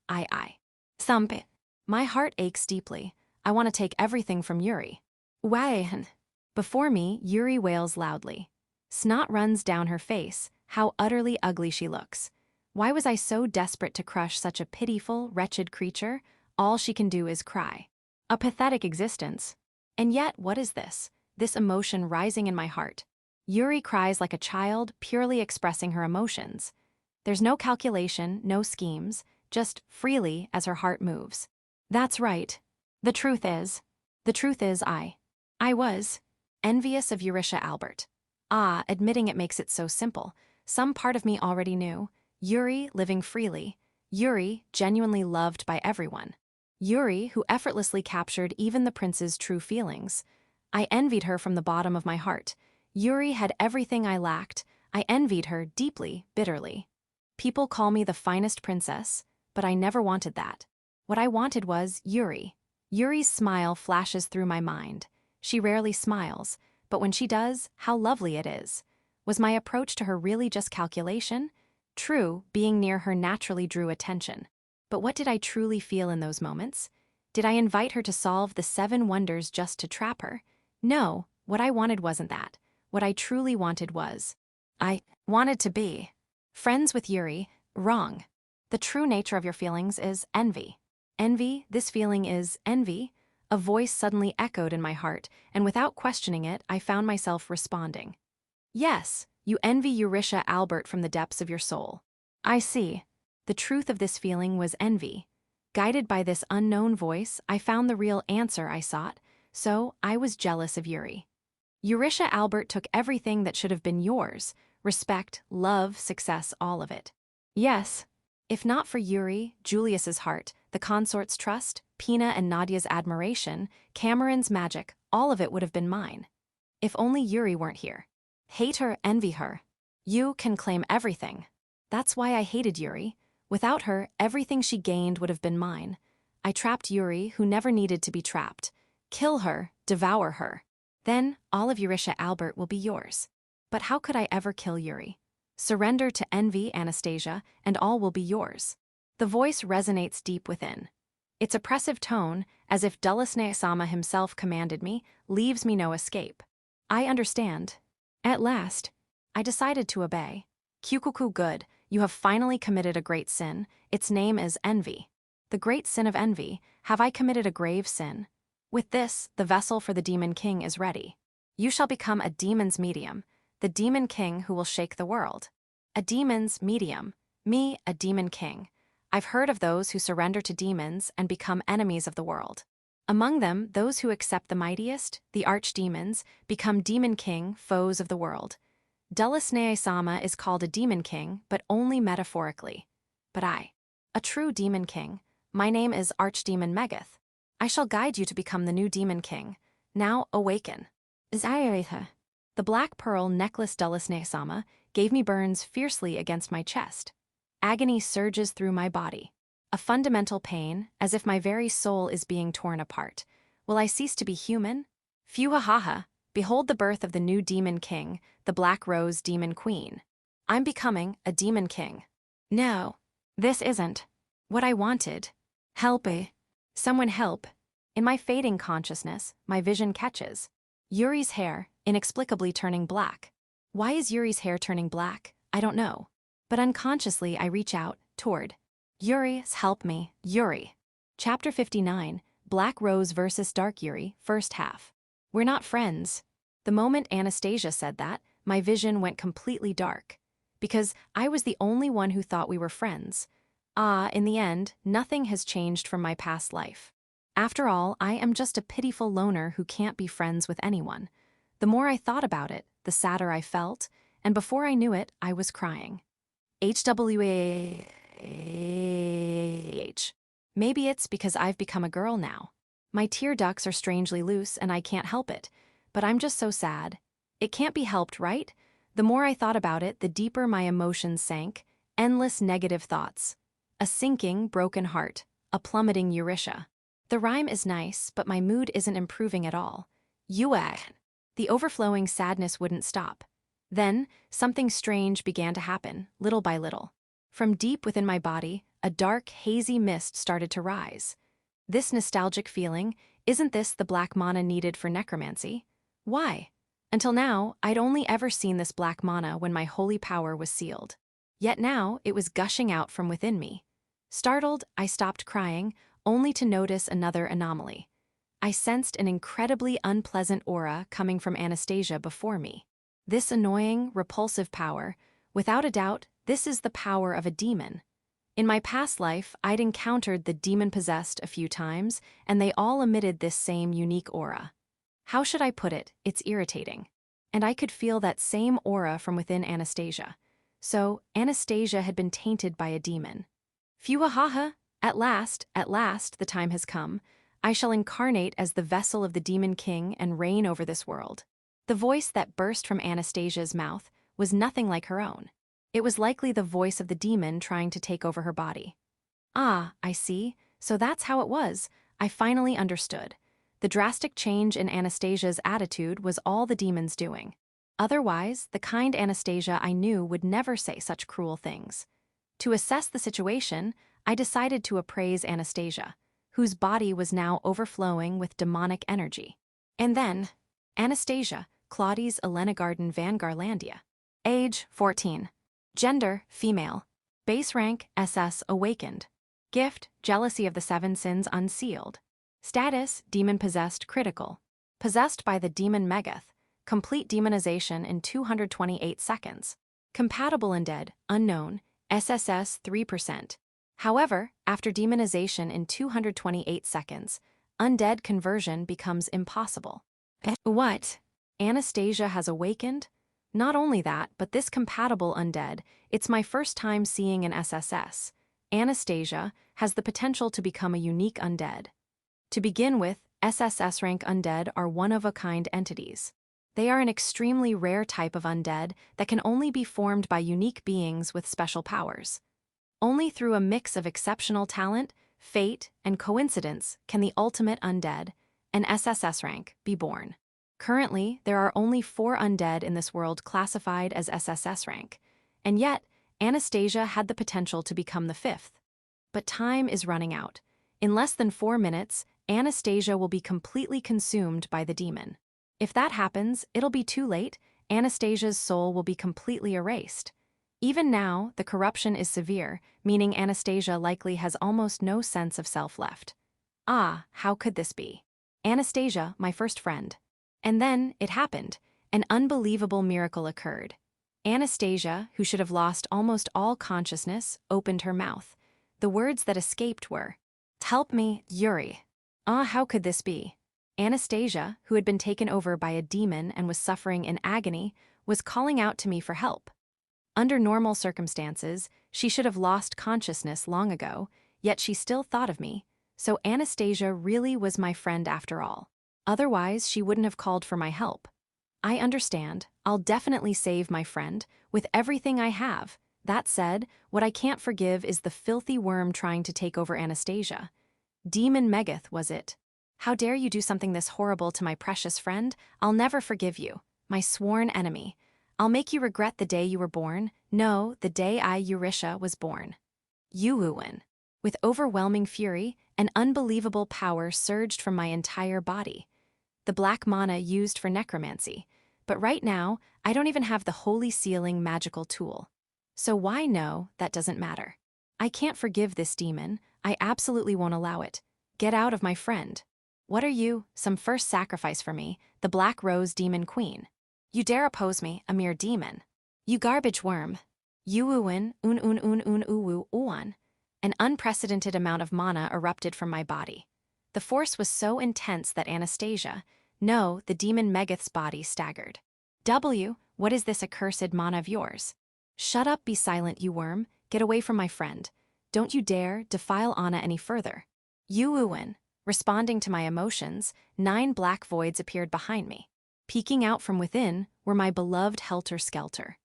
Thump it. My heart aches deeply. I want to take everything from Yuri. Why? Before me, Yuri wails loudly. Snot runs down her face. How utterly ugly she looks. Why was I so desperate to crush such a pitiful, wretched creature? All she can do is cry. A pathetic existence. And yet, what is this? This emotion rising in my heart. Yuri cries like a child, purely expressing her emotions. There's no calculation, no schemes, just freely as her heart moves. That's right. The truth is I was envious of Eurycia Albert. Admitting it makes it so simple. Some part of me already knew. Yuri living freely. Yuri genuinely loved by everyone. Yuri who effortlessly captured even the prince's true feelings. I envied her from the bottom of my heart. Yuri had everything I lacked. I envied her deeply, bitterly. People call me the finest princess, but I never wanted that. What I wanted was Yuri. Yuri's smile flashes through my mind. She rarely smiles, but when she does, how lovely it is. Was my approach to her really just calculation? True, being near her naturally drew attention. But what did I truly feel in those moments? Did I invite her to solve the 7 wonders just to trap her? No, what I wanted wasn't that. What I truly wanted was, I wanted to be friends with Yuri. Wrong. The true nature of your feelings is envy. Envy, this feeling is envy. A voice suddenly echoed in my heart, and without questioning it, I found myself responding. Yes, you envy Eurycia Albert from the depths of your soul. I see. The truth of this feeling was envy. Guided by this unknown voice, I found the real answer I sought, so I was jealous of Yuri. Eurycia Albert took everything that should have been yours: respect, love, success, all of it. Yes. If not for Yuri, Julius's heart, the consort's trust, Pina and Nadia's admiration, Cameron's magic, all of it would have been mine. If only Yuri weren't here. Hate her, envy her. You can claim everything. That's why I hated Yuri. Without her, everything she gained would have been mine. I trapped Yuri, who never needed to be trapped. Kill her, devour her. Then, all of Eurycia Albert will be yours. But how could I ever kill Yuri? Surrender to envy, Anastasia, and all will be yours. The voice resonates deep within. Its oppressive tone, as if Necromancer himself commanded me, leaves me no escape. I understand. At last, I decided to obey. Kukuku good, you have finally committed a great sin. Its name is envy. The great sin of envy. Have I committed a grave sin? With this, the vessel for the Demon King is ready. You shall become a demon's medium, the Demon King who will shake the world. A demon's medium. Me, a Demon King. I've heard of those who surrender to demons and become enemies of the world. Among them, those who accept the mightiest, the archdemons, become Demon King, foes of the world. Necromancer is called a Demon King, but only metaphorically. But I, a true Demon King, my name is Archdemon Megath. I shall guide you to become the new Demon King. Now awaken. The black pearl necklace Necromancer gave me burns fiercely against my chest. Agony surges through my body. A fundamental pain, as if my very soul is being torn apart. Will I cease to be human? Phew-ha-ha-ha. Behold the birth of the new Demon King, the Black Rose Demon Queen. I'm becoming a Demon King. No, this isn't what I wanted. Help me. Someone help. In my fading consciousness, my vision catches Yuri's hair, inexplicably turning black. Why is Yuri's hair turning black? I don't know. But unconsciously I reach out, toward. Yuri, help me, Yuri. Chapter 59, Black Rose vs. Dark Yuri, first half. We're not friends. The moment Anastasia said that, my vision went completely dark. Because I was the only one who thought we were friends. In the end, nothing has changed from my past life. After all, I am just a pitiful loner who can't be friends with anyone. The more I thought about it, the sadder I felt, and before I knew it, I was crying. HWAH. Maybe it's because I've become a girl now. My tear ducts are strangely loose and I can't help it, but I'm just so sad. It can't be helped, right? The more I thought about it, the deeper my emotions sank, endless negative thoughts. A sinking, broken heart, a plummeting Eurytia. The rhyme is nice, but my mood isn't improving at all. The overflowing sadness wouldn't stop. Then, something strange began to happen, little by little. From deep within my body, a dark, hazy mist started to rise. This nostalgic feeling, isn't this the black mana needed for necromancy? Why? Until now, I'd only ever seen this black mana when my holy power was sealed. Yet now, it was gushing out from within me. Startled, I stopped crying, only to notice another anomaly. I sensed an incredibly unpleasant aura coming from Anastasia before me. This annoying, repulsive power, without a doubt, this is the power of a demon. In my past life, I'd encountered the demon-possessed a few times, and they all emitted this same unique aura. How should I put it? It's irritating. And I could feel that same aura from within Anastasia. So, Anastasia had been tainted by a demon. Phew-ha-ha! At last, the time has come. I shall incarnate as the vessel of the Demon King and reign over this world. The voice that burst from Anastasia's mouth was nothing like her own. It was likely the voice of the demon trying to take over her body. Ah, I see. So that's how it was. I finally understood. The drastic change in Anastasia's attitude was all the demon's doing. Otherwise, the kind Anastasia I knew would never say such cruel things. To assess the situation, I decided to appraise Anastasia, whose body was now overflowing with demonic energy. And then, Anastasia, Claudius Elena Garden Van Garlandia. Age, 14. Gender, female. Base rank, SS awakened. Gift, jealousy of the seven sins unsealed. Status, demon-possessed critical. Possessed by the demon Megath. Complete demonization in 228 seconds. Compatible undead, unknown, SSS 3%. However, after demonization in 228 seconds, undead conversion becomes impossible. What? Anastasia has awakened? Not only that, but this compatible undead, it's my first time seeing an SSS. Anastasia has the potential to become a unique undead. To begin with, SSS rank undead are one-of-a-kind entities. They are an extremely rare type of undead that can only be formed by unique beings with special powers. Only through a mix of exceptional talent, fate, and coincidence can the ultimate undead, an SSS rank, be born. Currently, there are only 4 undead in this world classified as SSS rank, and yet, Anastasia had the potential to become the 5th. But time is running out. In less than 4 minutes, Anastasia will be completely consumed by the demon. If that happens, it'll be too late. Anastasia's soul will be completely erased. Even now, the corruption is severe, meaning Anastasia likely has almost no sense of self left. Ah, how could this be? Anastasia, my first friend. And then, it happened. An unbelievable miracle occurred. Anastasia, who should have lost almost all consciousness, opened her mouth. The words that escaped were, "Help me, Yuri." Ah, how could this be? Anastasia, who had been taken over by a demon and was suffering in agony, was calling out to me for help. Under normal circumstances, she should have lost consciousness long ago, yet she still thought of me, so Anastasia really was my friend after all. Otherwise, she wouldn't have called for my help. I understand. I'll definitely save my friend, with everything I have. That said, what I can't forgive is the filthy worm trying to take over Anastasia. Demon Megath, was it? How dare you do something this horrible to my precious friend? I'll never forgive you, my sworn enemy. I'll make you regret the day you were born. No, the day I, Eurytia, was born. Yuwuin. With overwhelming fury, an unbelievable power surged from my entire body. The black mana used for necromancy. But right now, I don't even have the holy sealing magical tool. So why no, that doesn't matter. I can't forgive this demon, I absolutely won't allow it. Get out of my friend. What are you, some first sacrifice for me, the Black Rose Demon Queen? You dare oppose me, a mere demon. You garbage worm. Yuuwin, uwu uwan. An unprecedented amount of mana erupted from my body. The force was so intense that Anastasia, no, the demon Megath's body staggered. What is this accursed mana of yours? Shut up, be silent, you worm, get away from my friend. Don't you dare defile Anna any further. Yuuwin, responding to my emotions, 9 black voids appeared behind me. Peeking out from within were my beloved Helter Skelter.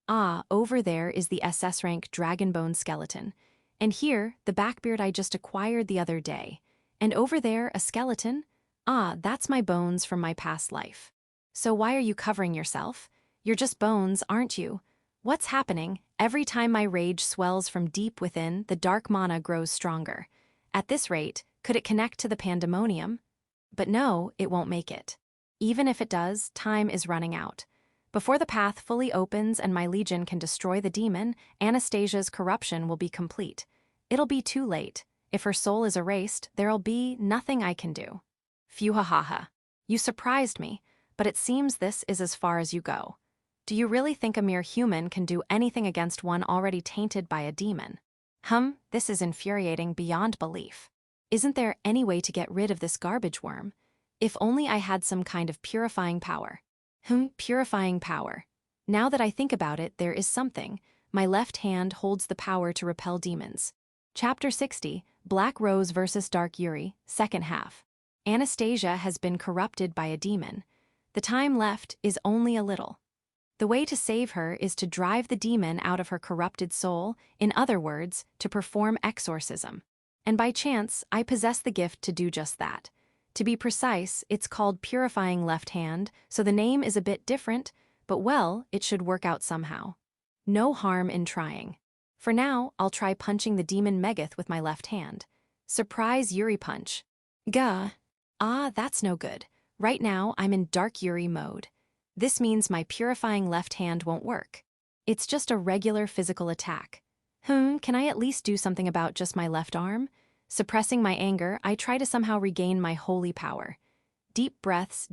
Ah, over there is the SS rank Dragonbone skeleton. And here, the Backbeard I just acquired the other day. And over there, a skeleton? Ah, that's my bones from my past life. So why are you covering yourself? You're just bones, aren't you? What's happening? Every time my rage swells from deep within, the dark mana grows stronger. At this rate, could it connect to the pandemonium? But no, it won't make it. Even if it does, time is running out. Before the path fully opens and my legion can destroy the demon, Anastasia's corruption will be complete. It'll be too late. If her soul is erased, there'll be nothing I can do. Phew ha ha ha. You surprised me, but it seems this is as far as you go. Do you really think a mere human can do anything against one already tainted by a demon? This is infuriating beyond belief. Isn't there any way to get rid of this garbage worm? If only I had some kind of purifying power. Purifying power. Now that I think about it, there is something. My left hand holds the power to repel demons. Chapter 60, Black Rose vs. Dark Yuri, second half. Anastasia has been corrupted by a demon. The time left is only a little. The way to save her is to drive the demon out of her corrupted soul, in other words, to perform exorcism. And by chance, I possess the gift to do just that. To be precise, it's called Purifying Left Hand, so the name is a bit different, but well, it should work out somehow. No harm in trying. For now, I'll try punching the demon Megath with my left hand. Surprise Yuri punch. Gah. Ah, that's no good. Right now, I'm in Dark Yuri mode. This means my purifying left hand won't work. It's just a regular physical attack. Can I at least do something about just my left arm? Suppressing my anger, I try to somehow regain my holy power. Deep breaths,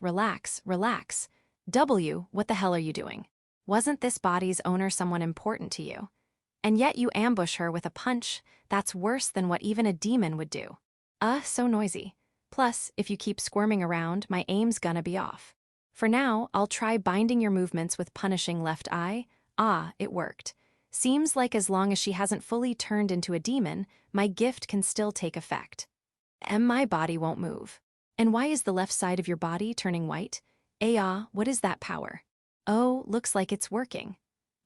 relax, relax. What the hell are you doing? Wasn't this body's owner someone important to you? And yet you ambush her with a punch. That's worse than what even a demon would do. So noisy. Plus, if you keep squirming around, my aim's gonna be off. For now, I'll try binding your movements with punishing left eye. Ah, it worked. Seems like as long as she hasn't fully turned into a demon, my gift can still take effect. And my body won't move. And why is the left side of your body turning white? What is that power? Oh, looks like it's working.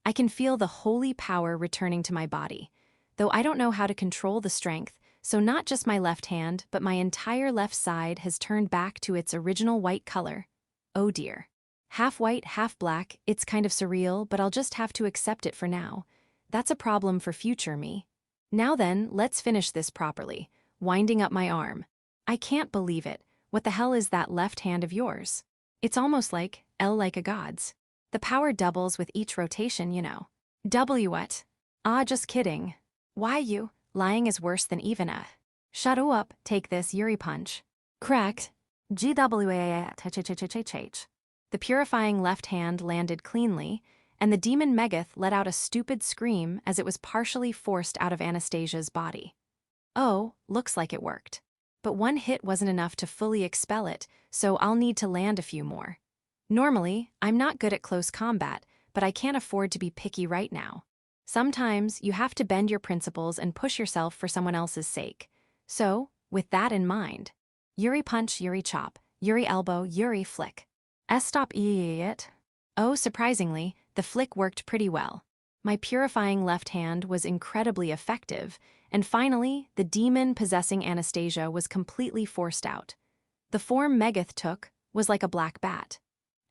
I can feel the holy power returning to my body. Though I don't know how to control the strength, so not just my left hand, but my entire left side has turned back to its original white color. Oh dear. Half white, half black, it's kind of surreal, but I'll just have to accept it for now. That's a problem for future me. Now then, let's finish this properly. Winding up my arm. I can't believe it. What the hell is that left hand of yours? It's almost like a god's. The power doubles with each rotation, you know. What? Ah, just kidding. Why you? Lying is worse than even a. Shut up, take this Yuri punch. Cracked. GWA. The purifying left hand landed cleanly, and the demon Megath let out a stupid scream as it was partially forced out of Anastasia's body. Oh, looks like it worked. But one hit wasn't enough to fully expel it, so I'll need to land a few more. Normally, I'm not good at close combat, but I can't afford to be picky right now. Sometimes you have to bend your principles and push yourself for someone else's sake. So, with that in mind, Yuri punch, Yuri chop, Yuri elbow, Yuri flick. Stop it. Oh, surprisingly, the flick worked pretty well. My purifying left hand was incredibly effective, and finally, the demon possessing Anastasia was completely forced out. The form Megath took was like a black bat.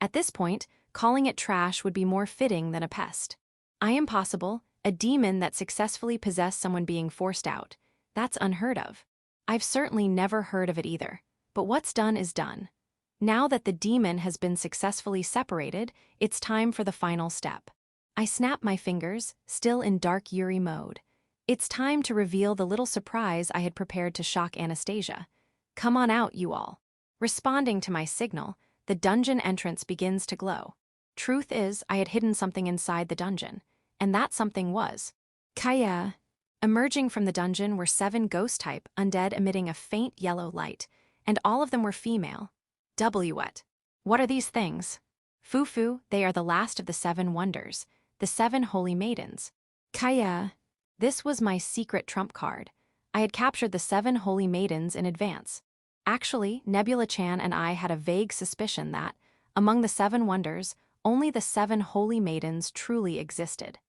At this point, calling it trash would be more fitting than a pest. I am possible, a demon that successfully possessed someone being forced out. That's unheard of. I've certainly never heard of it either. But what's done is done. Now that the demon has been successfully separated, it's time for the final step. I snap my fingers, still in dark Yuri mode. It's time to reveal the little surprise I had prepared to shock Anastasia. Come on out, you all. Responding to my signal, the dungeon entrance begins to glow. Truth is, I had hidden something inside the dungeon, and that something was Kaya. Emerging from the dungeon were 7 ghost-type undead emitting a faint yellow light, and all of them were female. What are these things? Fufu, they are the last of the 7 wonders, the 7 holy maidens. Kaya. This was my secret trump card. I had captured the 7 holy maidens in advance. Actually, Nebula-chan and I had a vague suspicion that, among the 7 wonders, only the 7 holy maidens truly existed.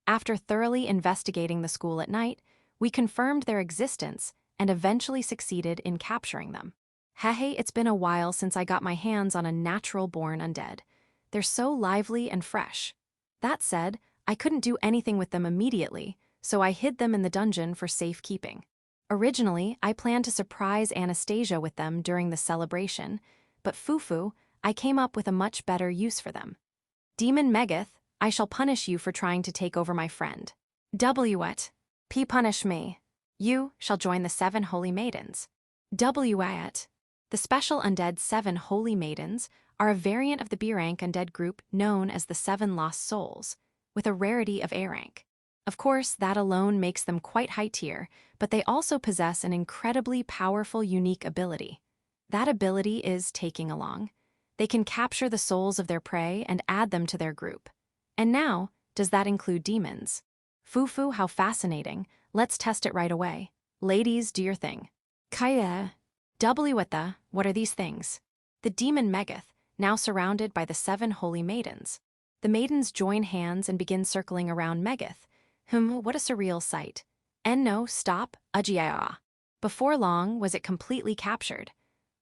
After thoroughly investigating the school at night, we confirmed their existence and eventually succeeded in capturing them. Hey, it's been a while since I got my hands on a natural-born undead. They're so lively and fresh. That said, I couldn't do anything with them immediately, so I hid them in the dungeon for safekeeping. Originally, I planned to surprise Anastasia with them during the celebration, but Fufu, I came up with a much better use for them. Demon Megath, I shall punish you for trying to take over my friend. P punish me. You shall join the 7 holy maidens. The special undead 7 holy maidens are a variant of the B rank undead group known as the 7 lost souls, with a rarity of A rank. Of course, that alone makes them quite high tier, but they also possess an incredibly powerful unique ability. That ability is taking along. They can capture the souls of their prey and add them to their group. And now, does that include demons? Fufu, how fascinating. Let's test it right away. Ladies, do your thing. Kaya. What are these things? The demon Megath, now surrounded by the 7 holy maidens. The maidens join hands and begin circling around Megath. What a surreal sight. No, stop, Ujiaa. Before long, was it completely captured.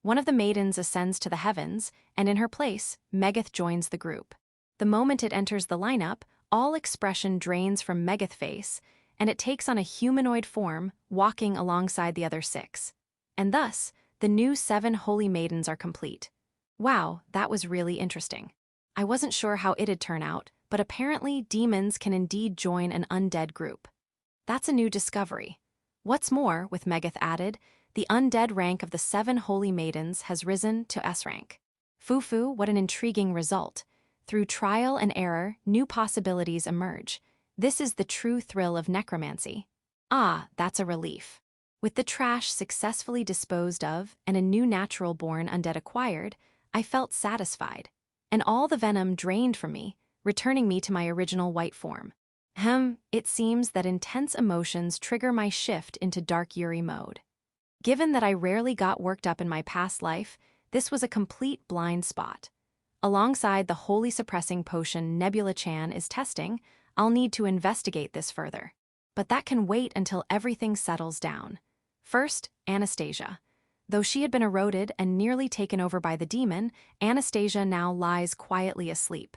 One of the maidens ascends to the heavens, and in her place, Megath joins the group. The moment it enters the lineup, all expression drains from Megath face, and it takes on a humanoid form, walking alongside the other 6. And thus, the new 7 holy maidens are complete. Wow, that was really interesting. I wasn't sure how it'd turn out, but apparently demons can indeed join an undead group. That's a new discovery. What's more, with Megath added, the undead rank of the 7 holy maidens has risen to S rank. Fufu, what an intriguing result. Through trial and error, new possibilities emerge. This is the true thrill of necromancy. Ah, that's a relief. With the trash successfully disposed of and a new natural-born undead acquired, I felt satisfied, and all the venom drained from me, returning me to my original white form. It seems that intense emotions trigger my shift into dark Yuri mode. Given that I rarely got worked up in my past life, this was a complete blind spot. Alongside the holy suppressing potion Nebula-chan is testing, I'll need to investigate this further. But that can wait until everything settles down. First, Anastasia. Though she had been eroded and nearly taken over by the demon, Anastasia now lies quietly asleep.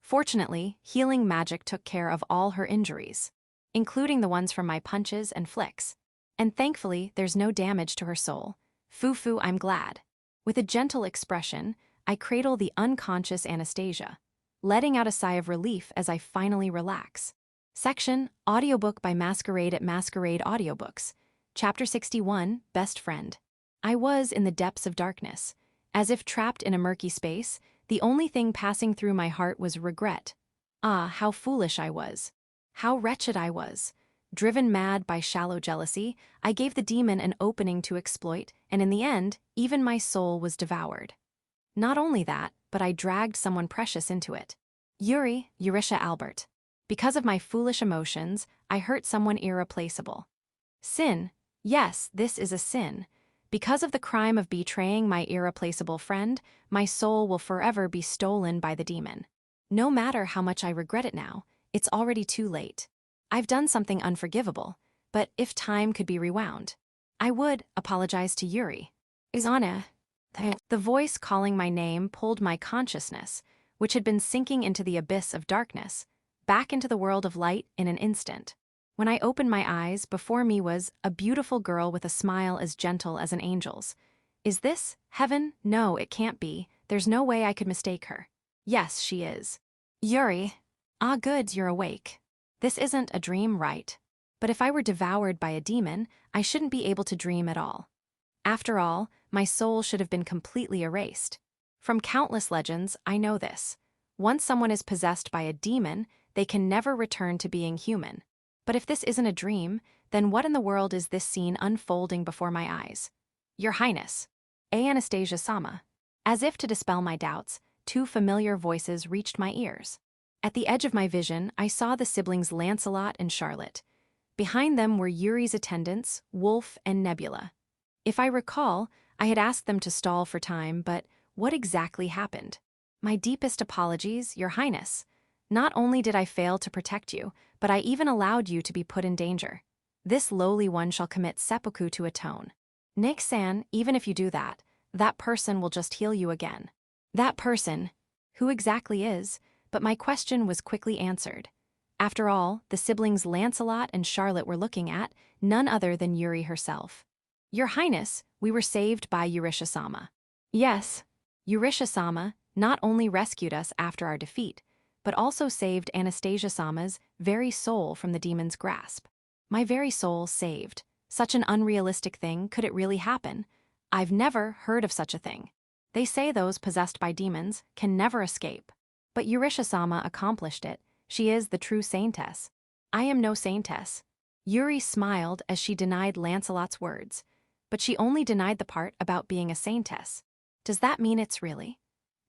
Fortunately, healing magic took care of all her injuries, including the ones from my punches and flicks. And thankfully, there's no damage to her soul. Fufu, I'm glad. With a gentle expression, I cradle the unconscious Anastasia, letting out a sigh of relief as I finally relax. Section, Audiobook by Masquerade at Masquerade Audiobooks. Chapter 61, Best Friend. I was in the depths of darkness. As if trapped in a murky space, the only thing passing through my heart was regret. Ah, how foolish I was. How wretched I was. Driven mad by shallow jealousy, I gave the demon an opening to exploit, and in the end, even my soul was devoured. Not only that, but I dragged someone precious into it. Eurisha Albert. Because of my foolish emotions, I hurt someone irreplaceable. Sin. Yes, this is a sin. Because of the crime of betraying my irreplaceable friend, my soul will forever be stolen by the demon. No matter how much I regret it now, it's already too late. I've done something unforgivable, but if time could be rewound, I would apologize to Yuri. Izana. The voice calling my name pulled my consciousness, which had been sinking into the abyss of darkness, back into the world of light in an instant. When I opened my eyes, before me was a beautiful girl with a smile as gentle as an angel's. Is this heaven? No, it can't be. There's no way I could mistake her. Yes, she is. Yuri. Ah, good, you're awake. This isn't a dream, right? But if I were devoured by a demon, I shouldn't be able to dream at all. After all, my soul should have been completely erased. From countless legends, I know this. Once someone is possessed by a demon, they can never return to being human. But if this isn't a dream, then what in the world is this scene unfolding before my eyes? Your Highness. Anastasia-sama. As if to dispel my doubts, two familiar voices reached my ears. At the edge of my vision, I saw the siblings Lancelot and Charlotte. Behind them were Yuri's attendants, Wolf and Nebula. If I recall, I had asked them to stall for time, but what exactly happened? My deepest apologies, Your Highness. Not only did I fail to protect you, but I even allowed you to be put in danger. This lowly one shall commit seppuku to atone. Nick-san, even if you do that, that person will just heal you again. That person, who exactly is, but my question was quickly answered. After all, the siblings Lancelot and Charlotte were looking at none other than Yuri herself. Your Highness, we were saved by Yurisha-sama. Yes, Yurisha-sama not only rescued us after our defeat, but also saved Anastasia-sama's very soul from the demon's grasp. My very soul saved. Such an unrealistic thing, could it really happen? I've never heard of such a thing. They say those possessed by demons can never escape. But Yurisha-sama accomplished it. She is the true Saintess. I am no Saintess. Yuri smiled as she denied Lancelot's words. But she only denied the part about being a Saintess. Does that mean it's really?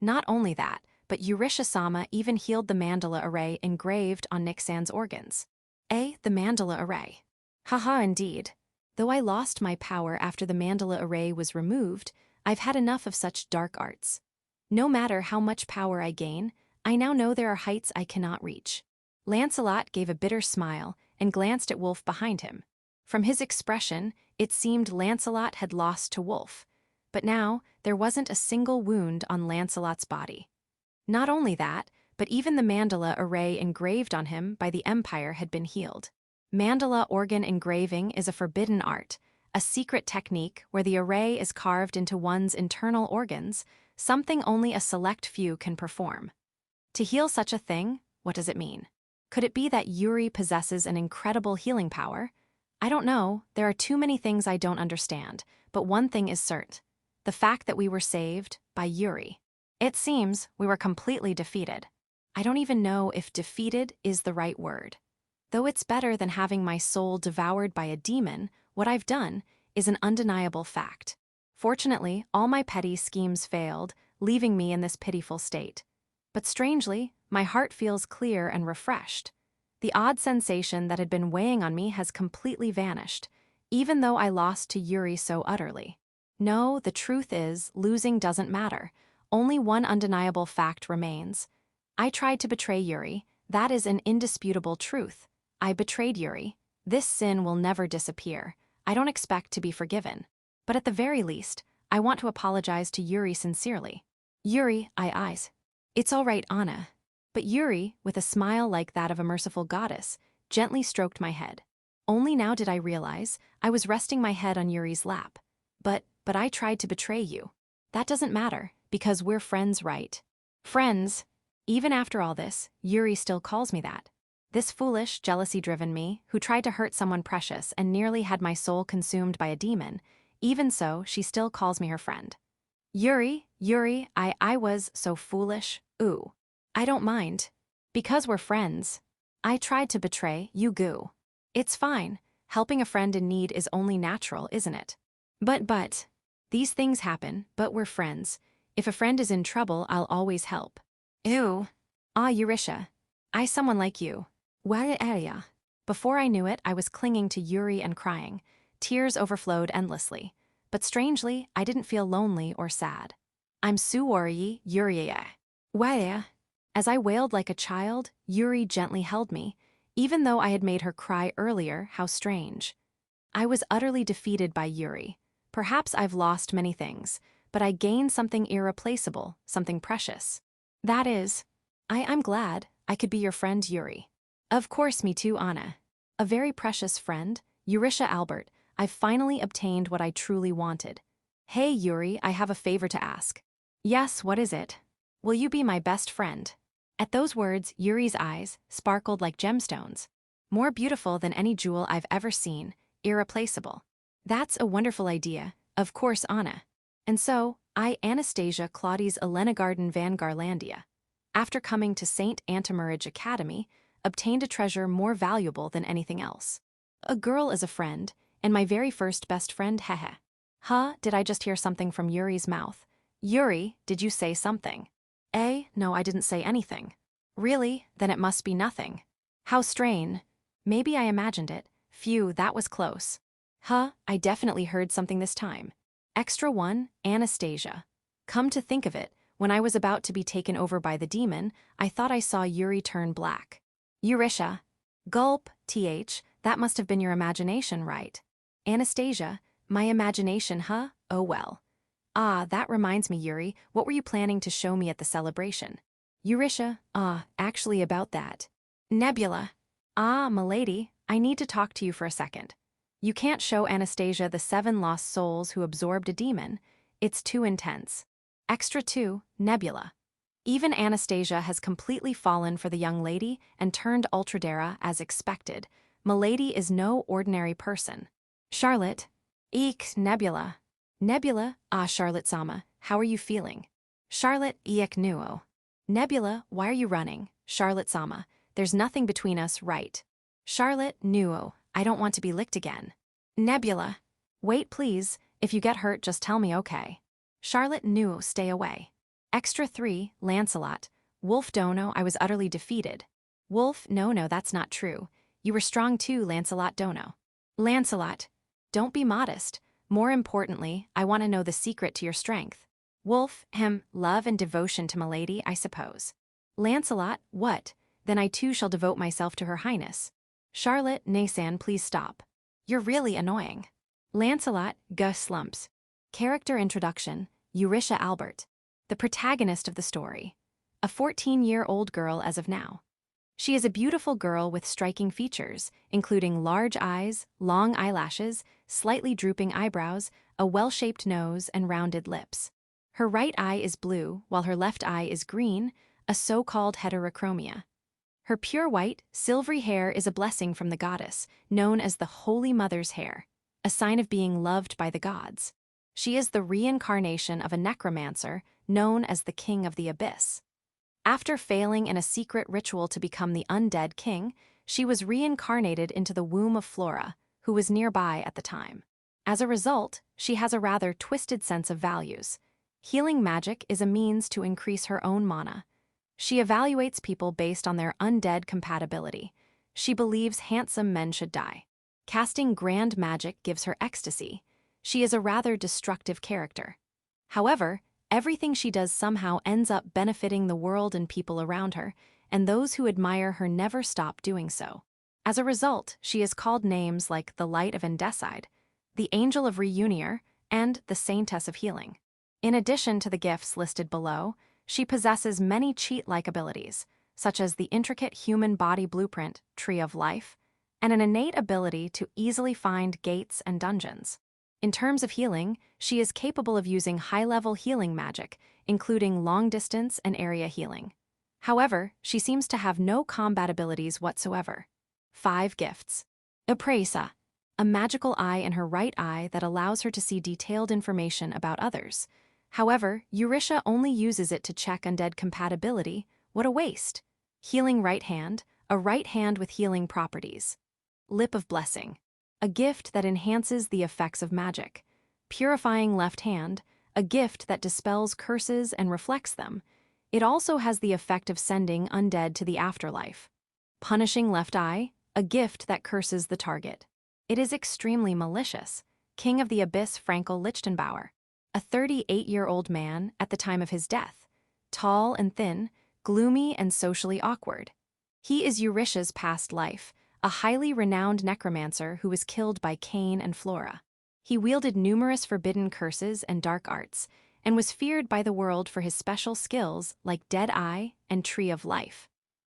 Not only that, but Yurisha-sama even healed the mandala array engraved on Nick-san's organs. The mandala array. Haha, indeed. Though I lost my power after the mandala array was removed, I've had enough of such dark arts. No matter how much power I gain, I now know there are heights I cannot reach. Lancelot gave a bitter smile and glanced at Wolf behind him. From his expression, it seemed Lancelot had lost to Wolf. But now, there wasn't a single wound on Lancelot's body. Not only that, but even the mandala array engraved on him by the Empire had been healed. Mandala organ engraving is a forbidden art, a secret technique where the array is carved into one's internal organs, something only a select few can perform. To heal such a thing, what does it mean? Could it be that Yuri possesses an incredible healing power? I don't know, there are too many things I don't understand, but one thing is certain. The fact that we were saved by Yuri. It seems we were completely defeated. I don't even know if defeated is the right word. Though it's better than having my soul devoured by a demon, what I've done is an undeniable fact. Fortunately, all my petty schemes failed, leaving me in this pitiful state. But strangely, my heart feels clear and refreshed. The odd sensation that had been weighing on me has completely vanished, even though I lost to Yuri so utterly. No, the truth is, losing doesn't matter. Only one undeniable fact remains. I tried to betray Yuri. That is an indisputable truth. I betrayed Yuri. This sin will never disappear. I don't expect to be forgiven. But at the very least, I want to apologize to Yuri sincerely. Yuri, eyes. It's all right, Anna. But Yuri, with a smile like that of a merciful goddess, gently stroked my head. Only now did I realize I was resting my head on Yuri's lap. But I tried to betray you. That doesn't matter, because we're friends, right? Friends. Even after all this, Yuri still calls me that. This foolish, jealousy-driven me, who tried to hurt someone precious and nearly had my soul consumed by a demon, even so, she still calls me her friend. Yuri, I was so foolish. Ooh. I don't mind. Because we're friends. I tried to betray you, goo. It's fine. Helping a friend in need is only natural, isn't it? But. These things happen, but we're friends. If a friend is in trouble, I'll always help. Ew. Ah, Yurisha. Someone like you. Well, area. Before I knew it, I was clinging to Yuri and crying. Tears overflowed endlessly. But strangely, I didn't feel lonely or sad. I'm Suwari Yuri. Well. As I wailed like a child, Yuri gently held me, even though I had made her cry earlier. How strange. I was utterly defeated by Yuri. Perhaps I've lost many things, but I gained something irreplaceable, something precious. That is, I'm glad I could be your friend, Yuri. Of course, me too, Anna. A very precious friend, Yurisha Albert. I've finally obtained what I truly wanted. Hey, Yuri, I have a favor to ask. Yes, what is it? Will you be my best friend? At those words, Yuri's eyes sparkled like gemstones. More beautiful than any jewel I've ever seen, irreplaceable. That's a wonderful idea, of course, Anna. And so, I, Anastasia Claudius Elenagarden van Garlandia, after coming to St. Antimarage Academy, obtained a treasure more valuable than anything else. A girl as a friend, and my very first best friend, hehe. Huh, did I just hear something from Yuri's mouth? Yuri, did you say something? No, I didn't say anything. Really? Then it must be nothing. How strange. Maybe I imagined it. Phew, that was close. Huh, I definitely heard something this time. Extra 1, Anastasia. Come to think of it, when I was about to be taken over by the demon, I thought I saw Yuri turn black. Eurisha. Gulp, that must have been your imagination, right? Anastasia, my imagination, huh? Oh well. Ah, that reminds me, Yuri, what were you planning to show me at the celebration? Eurisha, actually about that. Nebula. Milady, I need to talk to you for a second. You can't show Anastasia the 7 lost souls who absorbed a demon. It's too intense. Extra 2, Nebula. Even Anastasia has completely fallen for the young lady and turned Ultradera as expected. Milady is no ordinary person. Charlotte. Eek, Nebula. Nebula, Charlotte-sama, how are you feeling? Charlotte, eek nuo. Nebula, why are you running? Charlotte-sama, there's nothing between us, right? Charlotte, nuo, I don't want to be licked again. Nebula. Wait, please, if you get hurt, just tell me, okay? Charlotte, nuo, stay away. Extra 3, Lancelot. Wolf Dono, I was utterly defeated. Wolf, no, that's not true. You were strong too, Lancelot Dono. Lancelot. Don't be modest. More importantly, I want to know the secret to your strength. Wolf, love and devotion to Milady, I suppose. Lancelot, what? Then I too shall devote myself to her highness. Charlotte, Nasan, please stop. You're really annoying. Lancelot, Gus slumps. Character introduction, Eurisha Albert. The protagonist of the story. A 14-year-old girl as of now. She is a beautiful girl with striking features, including large eyes, long eyelashes, slightly drooping eyebrows, a well-shaped nose, and rounded lips. Her right eye is blue, while her left eye is green, a so-called heterochromia. Her pure white, silvery hair is a blessing from the goddess, known as the Holy Mother's hair, a sign of being loved by the gods. She is the reincarnation of a necromancer, known as the King of the Abyss. After failing in a secret ritual to become the undead king, she was reincarnated into the womb of Flora, who was nearby at the time. As a result, she has a rather twisted sense of values. Healing magic is a means to increase her own mana. She evaluates people based on their undead compatibility. She believes handsome men should die. Casting grand magic gives her ecstasy. She is a rather destructive character. However, everything she does somehow ends up benefiting the world and people around her, and those who admire her never stop doing so. As a result, she is called names like the Light of Undecide, the Angel of Reunion, and the Saintess of Healing. In addition to the gifts listed below, she possesses many cheat-like abilities, such as the intricate human body blueprint, Tree of Life, and an innate ability to easily find gates and dungeons. In terms of healing, she is capable of using high-level healing magic, including long-distance and area healing. However, she seems to have no combat abilities whatsoever. 5 gifts. Apraisa, a magical eye in her right eye that allows her to see detailed information about others. However, Eurisha only uses it to check undead compatibility. What a waste. Healing right hand, a right hand with healing properties. Lip of Blessing, a gift that enhances the effects of magic. Purifying left hand, a gift that dispels curses and reflects them. It also has the effect of sending undead to the afterlife. Punishing left eye, a gift that curses the target. It is extremely malicious. King of the Abyss Frankel Lichtenbauer, a 38-year-old man at the time of his death, tall and thin, gloomy and socially awkward. He is Eurisha's past life, a highly renowned necromancer who was killed by Cain and Flora. He wielded numerous forbidden curses and dark arts, and was feared by the world for his special skills like Dead Eye and Tree of Life,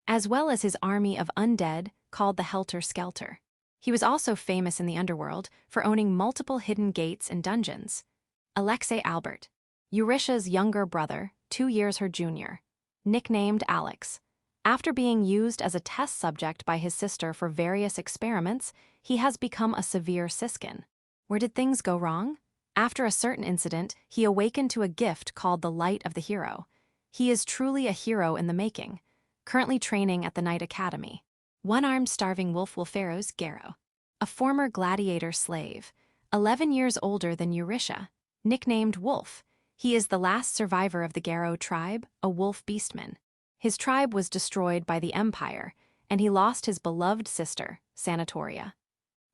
as well as his army of undead called the Helter Skelter. He was also famous in the underworld for owning multiple hidden gates and dungeons. Alexei Albert, Eurisha's younger brother, 2 years her junior, nicknamed Alex. After being used as a test subject by his sister for various experiments, he has become a severe siskin. Where did things go wrong? After a certain incident, he awakened to a gift called the Light of the Hero. He is truly a hero in the making, currently training at the Knight Academy. One-armed starving wolf Wolferos Garo, a former gladiator slave, 11 years older than Eurytia, nicknamed Wolf. He is the last survivor of the Garo tribe, a wolf beastman. His tribe was destroyed by the Empire, and he lost his beloved sister, Sanatoria.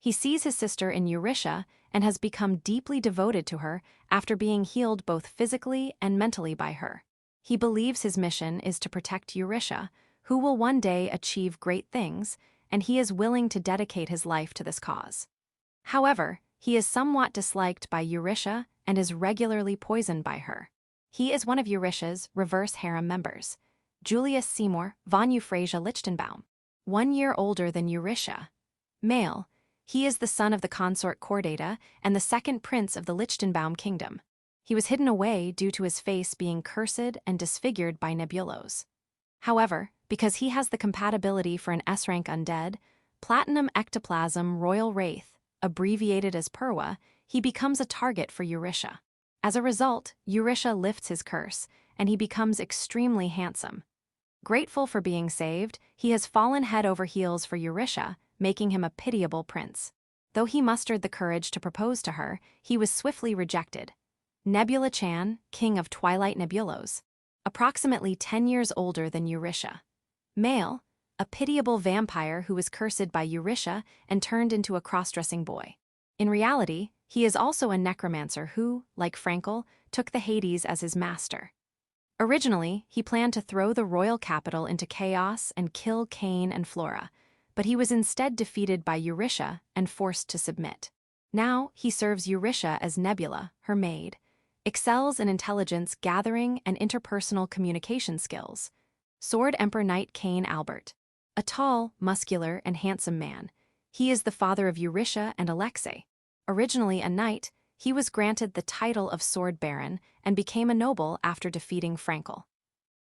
He sees his sister in Eurytia and has become deeply devoted to her after being healed both physically and mentally by her. He believes his mission is to protect Eurytia, who will one day achieve great things, and he is willing to dedicate his life to this cause. However, he is somewhat disliked by Eurytia and is regularly poisoned by her. He is one of Eurytia's reverse harem members, Julius Seymour von Euphrasia Lichtenbaum, 1 year older than Eurytia. Male, he is the son of the consort Chordata and the second prince of the Lichtenbaum kingdom. He was hidden away due to his face being cursed and disfigured by nebulos. However, because he has the compatibility for an S-rank undead, platinum ectoplasm royal wraith, abbreviated as Purwa, he becomes a target for Eurytia. As a result, Eurytia lifts his curse, and he becomes extremely handsome. Grateful for being saved, he has fallen head over heels for Eurytia, making him a pitiable prince. Though he mustered the courage to propose to her, he was swiftly rejected. Nebula Chan, king of Twilight Nebulos, approximately 10 years older than Eurytia. Male, a pitiable vampire who was cursed by Eurytia and turned into a cross-dressing boy. In reality, he is also a necromancer who, like Frankel, took the Hades as his master. Originally, he planned to throw the royal capital into chaos and kill Cain and Flora, but he was instead defeated by Eurytia and forced to submit. Now, he serves Eurytia as Nebula, her maid, excels in intelligence gathering and interpersonal communication skills. Sword Emperor Knight Cain Albert, a tall, muscular, and handsome man. He is the father of Eurytia and Alexei. Originally a knight, he was granted the title of Sword Baron and became a noble after defeating Frankel.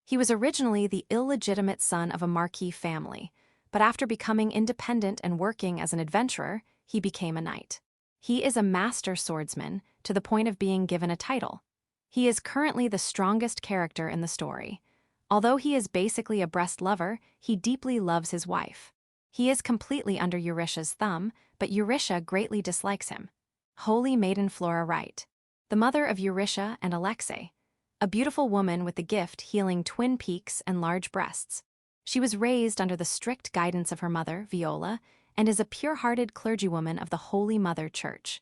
He was originally the illegitimate son of a marquis family, but after becoming independent and working as an adventurer, he became a knight. He is a master swordsman to the point of being given a title. He is currently the strongest character in the story. Although he is basically a breast lover, he deeply loves his wife. He is completely under Eurytia's thumb, but Eurytia greatly dislikes him. Holy Maiden Flora Wright, the mother of Eurytia and Alexei, a beautiful woman with the gift healing twin peaks and large breasts. She was raised under the strict guidance of her mother, Viola, and is a pure-hearted clergywoman of the Holy Mother Church.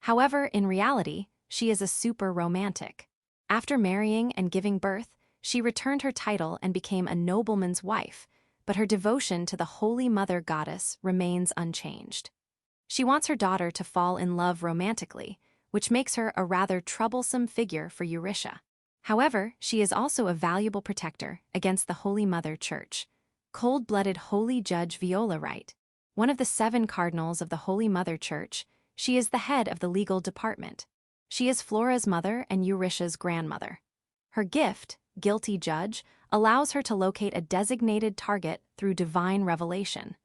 However, in reality, she is a super romantic. After marrying and giving birth, she returned her title and became a nobleman's wife, but her devotion to the Holy Mother Goddess remains unchanged. She wants her daughter to fall in love romantically, which makes her a rather troublesome figure for Eurytia. However, she is also a valuable protector against the Holy Mother Church. Cold-blooded Holy Judge Viola Wright, one of the 7 cardinals of the Holy Mother Church, she is the head of the legal department. She is Flora's mother and Eurytia's grandmother. Her gift, Guilty Judge, allows her to locate a designated target through divine revelation.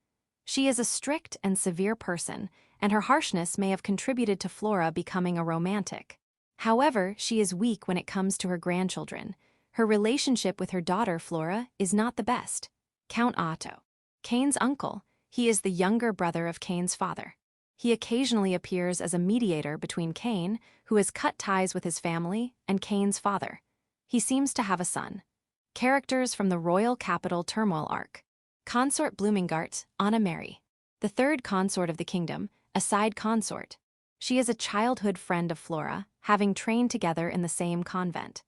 She is a strict and severe person, and her harshness may have contributed to Flora becoming a romantic. However, she is weak when it comes to her grandchildren. Her relationship with her daughter Flora is not the best. Count Otto, Cain's uncle, he is the younger brother of Cain's father. He occasionally appears as a mediator between Cain, who has cut ties with his family, and Cain's father. He seems to have a son. Characters from the Royal Capital Turmoil Arc. Consort Bloomingart, Anna Mary, the 3rd consort of the kingdom, a side consort. She is a childhood friend of Flora, having trained together in the same convent.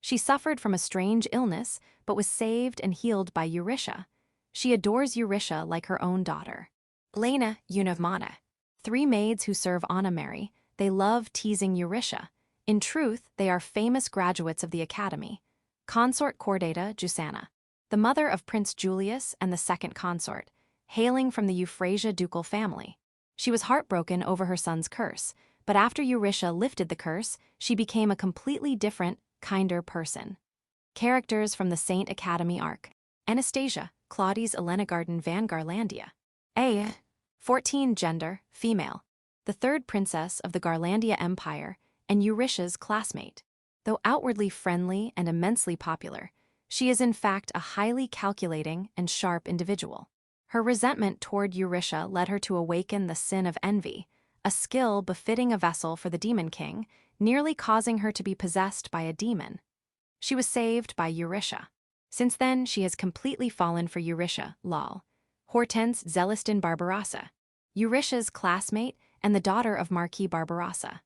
She suffered from a strange illness, but was saved and healed by Eurytia. She adores Eurytia like her own daughter. Lena Unavmana, 3 maids who serve Anna Mary. They love teasing Eurytia. In truth, they are famous graduates of the academy. Consort Chordata Jusanna, the mother of Prince Julius and the 2nd consort, hailing from the Euphrasia ducal family. She was heartbroken over her son's curse, but after Eurytia lifted the curse, she became a completely different, kinder person. Characters from the Saint Academy arc. Anastasia, Claudius Elenagarden van Garlandia. A. 14 Gender, female. The third princess of the Garlandia Empire and Eurytia's classmate. Though outwardly friendly and immensely popular, she is in fact a highly calculating and sharp individual. Her resentment toward Eurytia led her to awaken the sin of envy, a skill befitting a vessel for the Demon King, nearly causing her to be possessed by a demon. She was saved by Eurytia. Since then, she has completely fallen for Eurytia, lol. Hortense Zeliston Barbarossa. Eurytia's classmate and the daughter of Marquis Barbarossa.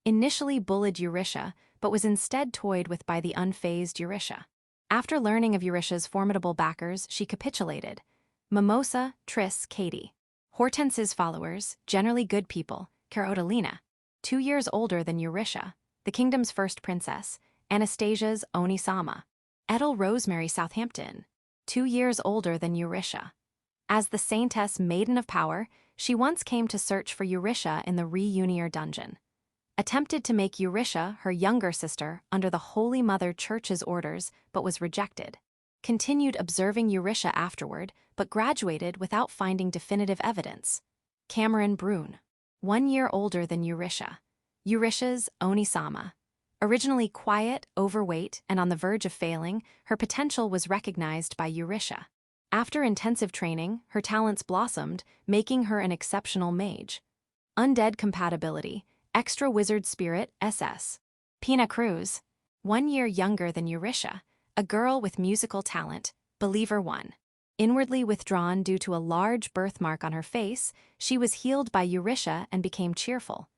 Initially bullied Eurytia, but was instead toyed with by the unfazed Eurytia. After learning of Eurytia's formidable backers, she capitulated. Mimosa, Triss, Katie. Hortense's followers, generally good people, Carolina, 2 years older than Eurytia, the kingdom's first princess, Anastasia's Onisama. Edel Rosemary Southampton, 2 years older than Eurytia. As the Saintess Maiden of Power, she once came to search for Eurytia in the Reunier dungeon. Attempted to make Eurytia her younger sister under the Holy Mother Church's orders, but was rejected. Continued observing Eurytia afterward, but graduated without finding definitive evidence. Cameron Brune, 1 year older than Eurytia. Eurytia's Onisama. Originally quiet, overweight, and on the verge of failing, her potential was recognized by Eurytia. After intensive training, her talents blossomed, making her an exceptional mage. Undead compatibility, extra wizard spirit, SS. Pina Cruz, 1 year younger than Eurytia, a girl with musical talent, Believer 1. Inwardly withdrawn due to a large birthmark on her face, she was healed by Eurytia and became cheerful.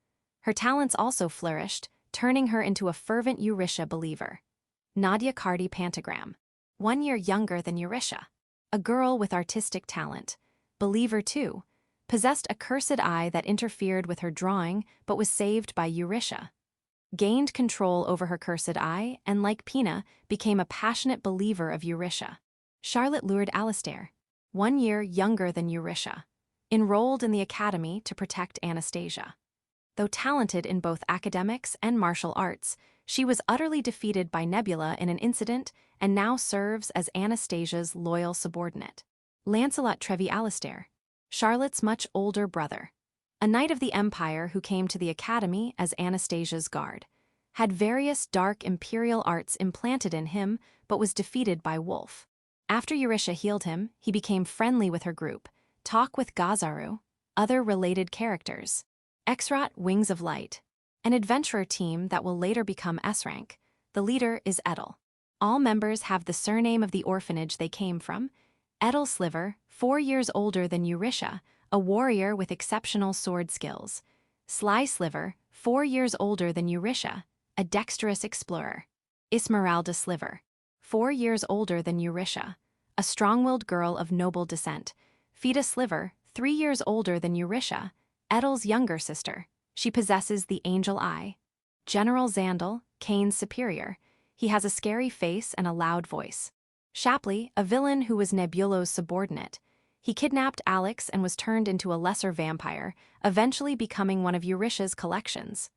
Her talents also flourished, turning her into a fervent Eurytia believer. Nadia Cardi Pantagram, 1 year younger than Eurytia, a girl with artistic talent, Believer 2, possessed a cursed eye that interfered with her drawing but was saved by Eurytia. Gained control over her cursed eye and, like Pina, became a passionate believer of Eurytia. Charlotte Lourdes Alastair, 1 year younger than Eurytia, enrolled in the academy to protect Anastasia. Though talented in both academics and martial arts, she was utterly defeated by Nebula in an incident and now serves as Anastasia's loyal subordinate. Lancelot Trevi Alastair, Charlotte's much older brother. A knight of the Empire who came to the academy as Anastasia's guard. Had various dark imperial arts implanted in him, but was defeated by Wolf. After Eurytia healed him, he became friendly with her group, talk with Gazaru, other related characters. Exrat Wings of Light, an adventurer team that will later become S-rank. The leader is Edel. All members have the surname of the orphanage they came from. Edel Sliver, 4 years older than Eurytia, a warrior with exceptional sword skills. Sly Sliver, 4 years older than Eurytia, a dexterous explorer. Esmeralda Sliver, 4 years older than Eurytia, a strong-willed girl of noble descent. Fida Sliver, 3 years older than Eurytia, Edel's younger sister. She possesses the angel eye. General Zandal, Kane's superior. He has a scary face and a loud voice. Shapley, a villain who was Nebulo's subordinate. He kidnapped Alex and was turned into a lesser vampire, eventually becoming one of Eurytia's collections.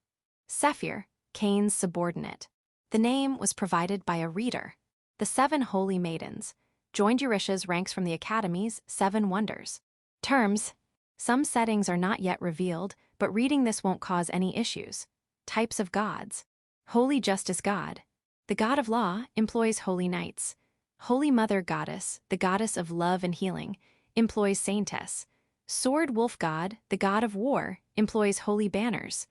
Sephir, Kane's subordinate. The name was provided by a reader. The 7 Holy Maidens joined Eurytia's ranks from the Academy's 7 Wonders. Terms. Some settings are not yet revealed, but reading this won't cause any issues. Types of gods. Holy Justice God. The God of Law employs holy knights. Holy Mother Goddess, the goddess of love and healing, employs Saintess. Sword Wolf God, the god of war, employs holy banners.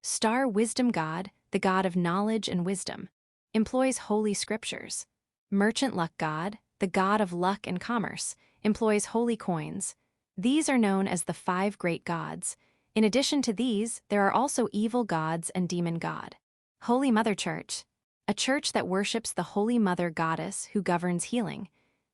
Star Wisdom God, the god of knowledge and wisdom, employs holy scriptures. Merchant Luck God, the god of luck and commerce, employs holy coins. These are known as the 5 great gods. In addition to these, there are also evil gods and demon god. Holy Mother Church, a church that worships the Holy Mother Goddess who governs healing,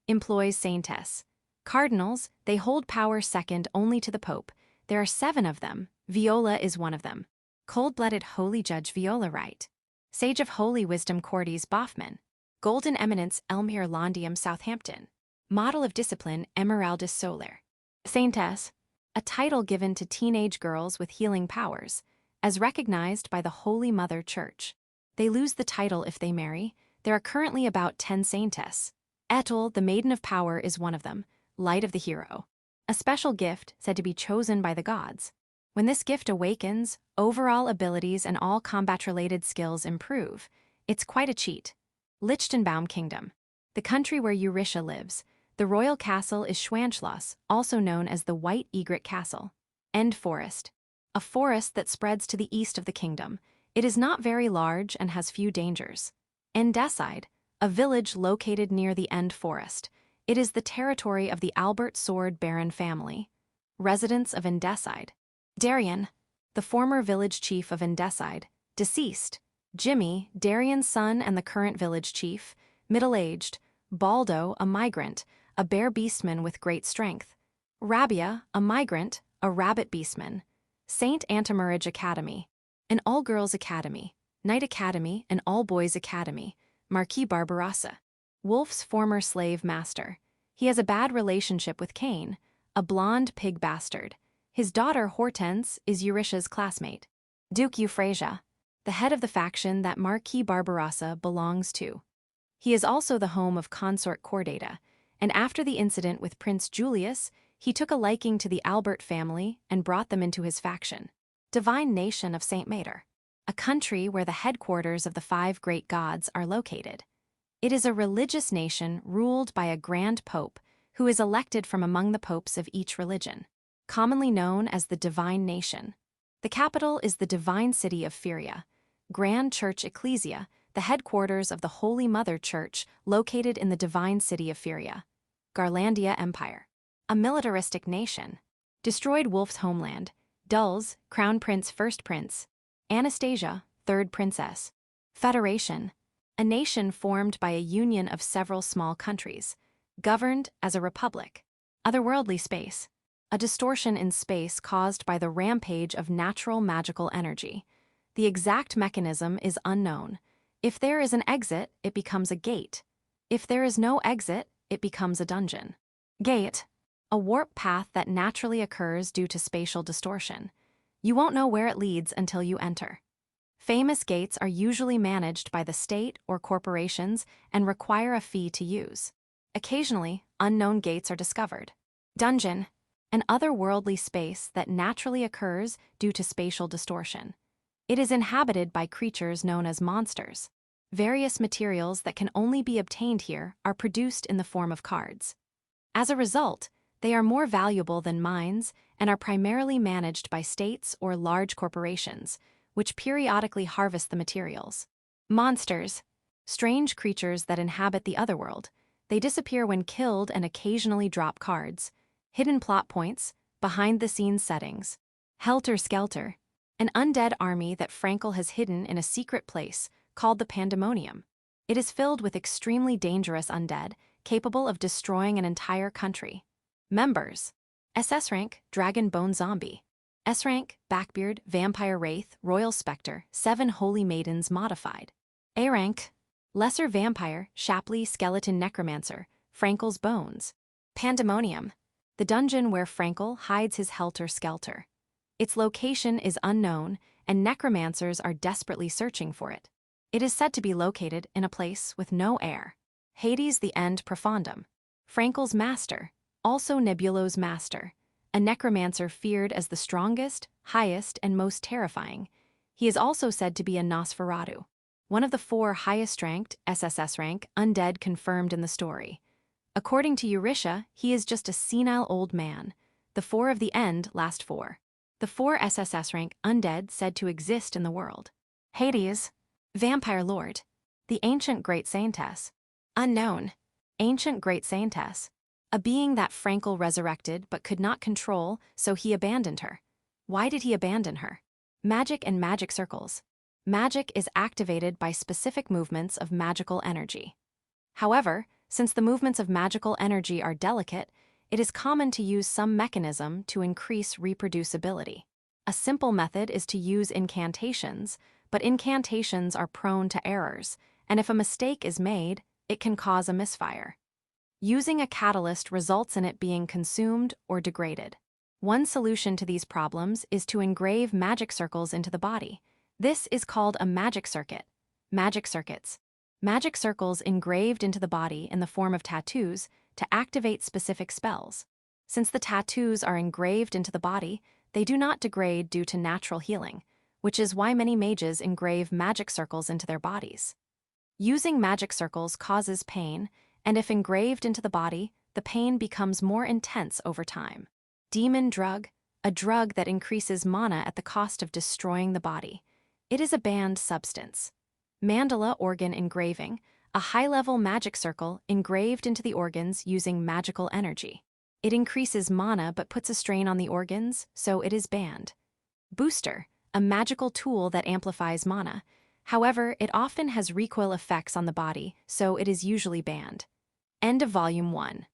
employs Saintess. Cardinals, they hold power second only to the Pope. There are 7 of them. Viola is one of them. Cold-blooded Holy Judge Viola Wright. Sage of Holy Wisdom Cordes Boffman. Golden Eminence Elmhir Londium Southampton. Model of Discipline Emeraldus Solar. Saintess, a title given to teenage girls with healing powers, as recognized by the Holy Mother Church. They lose the title if they marry. There are currently about 10 Saintess. Etel, the Maiden of Power, is one of them, light of the hero. A special gift said to be chosen by the gods. When this gift awakens, overall abilities and all combat-related skills improve. It's quite a cheat. Lichtenbaum Kingdom. The country where Eurytia lives. The royal castle is Schwanschloss, also known as the White Egret Castle. End Forest. A forest that spreads to the east of the kingdom. It is not very large and has few dangers. Endeside. A village located near the End Forest. It is the territory of the Albert Sword Baron family. Residents of Endeside. Darien. The former village chief of Endeside. Deceased. Jimmy, Darien's son and the current village chief. Middle-aged. Baldo, a migrant, a bear beastman with great strength. Rabia, a migrant, a rabbit beastman. Saint Antimarage Academy. An all-girls academy. Knight Academy, an all-boys academy. Marquis Barbarossa. Wolf's former slave master. He has a bad relationship with Cain, a blonde pig bastard. His daughter Hortense is Eurytia's classmate. Duke Euphrasia, the head of the faction that Marquis Barbarossa belongs to. He is also the home of consort Chordata, and after the incident with Prince Julius, he took a liking to the Albert family and brought them into his faction. Divine Nation of Saint Mater, a country where the headquarters of the 5 great gods are located. It is a religious nation ruled by a grand pope who is elected from among the popes of each religion, commonly known as the Divine Nation. The capital is the divine city of Fyria, Grand Church Ecclesia, the headquarters of the Holy Mother Church located in the divine city of Fyria. Garlandia Empire. A militaristic nation. Destroyed Wolf's homeland. Dulles, Crown Prince First Prince. Anastasia, Third Princess. Federation. A nation formed by a union of several small countries. Governed as a republic. Otherworldly space. A distortion in space caused by the rampage of natural magical energy. The exact mechanism is unknown. If there is an exit, it becomes a gate. If there is no exit, it becomes a dungeon. Gate. A warp path that naturally occurs due to spatial distortion. You won't know where it leads until you enter. Famous gates are usually managed by the state or corporations and require a fee to use. Occasionally, unknown gates are discovered. Dungeon. An otherworldly space that naturally occurs due to spatial distortion. It is inhabited by creatures known as monsters. Various materials that can only be obtained here are produced in the form of cards. As a result, they are more valuable than mines and are primarily managed by states or large corporations, which periodically harvest the materials. Monsters. Strange creatures that inhabit the otherworld. They disappear when killed and occasionally drop cards. Hidden plot points, behind-the-scenes settings. Helter-Skelter. An undead army that Frankel has hidden in a secret place called the Pandemonium. It is filled with extremely dangerous undead, capable of destroying an entire country. Members. SS rank, Dragon Bone Zombie. S rank, Backbeard, Vampire Wraith, Royal Spectre, 7 Holy Maidens modified. A rank, Lesser Vampire, Shapley Skeleton Necromancer, Frankel's Bones. Pandemonium. The dungeon where Frankel hides his helter-skelter. Its location is unknown, and necromancers are desperately searching for it. It is said to be located in a place with no air. Hades the End Profundum. Frankel's master, also Nebulo's master. A necromancer feared as the strongest, highest, and most terrifying. He is also said to be a Nosferatu, one of the 4 highest-ranked, SSS rank, undead confirmed in the story. According to Eurytia, he is just a senile old man. The 4 of the End last 4. The 4 SSS rank undead said to exist in the world. Hades. Vampire Lord. The Ancient Great Saintess. Unknown. Ancient Great Saintess. A being that Frankel resurrected but could not control, so he abandoned her. Why did he abandon her? Magic and magic circles. Magic is activated by specific movements of magical energy. However, since the movements of magical energy are delicate, it is common to use some mechanism to increase reproducibility. A simple method is to use incantations, but incantations are prone to errors, and if a mistake is made, it can cause a misfire. Using a catalyst results in it being consumed or degraded. One solution to these problems is to engrave magic circles into the body. This is called a magic circuit. Magic circuits. Magic circles engraved into the body in the form of tattoos to activate specific spells. Since the tattoos are engraved into the body, they do not degrade due to natural healing, which is why many mages engrave magic circles into their bodies. Using magic circles causes pain, and if engraved into the body, the pain becomes more intense over time. Demon drug, a drug that increases mana at the cost of destroying the body. It is a banned substance. Mandala organ engraving, a high-level magic circle engraved into the organs using magical energy. It increases mana but puts a strain on the organs, so it is banned. Booster, a magical tool that amplifies mana. However, it often has recoil effects on the body, so it is usually banned. End of Volume 1.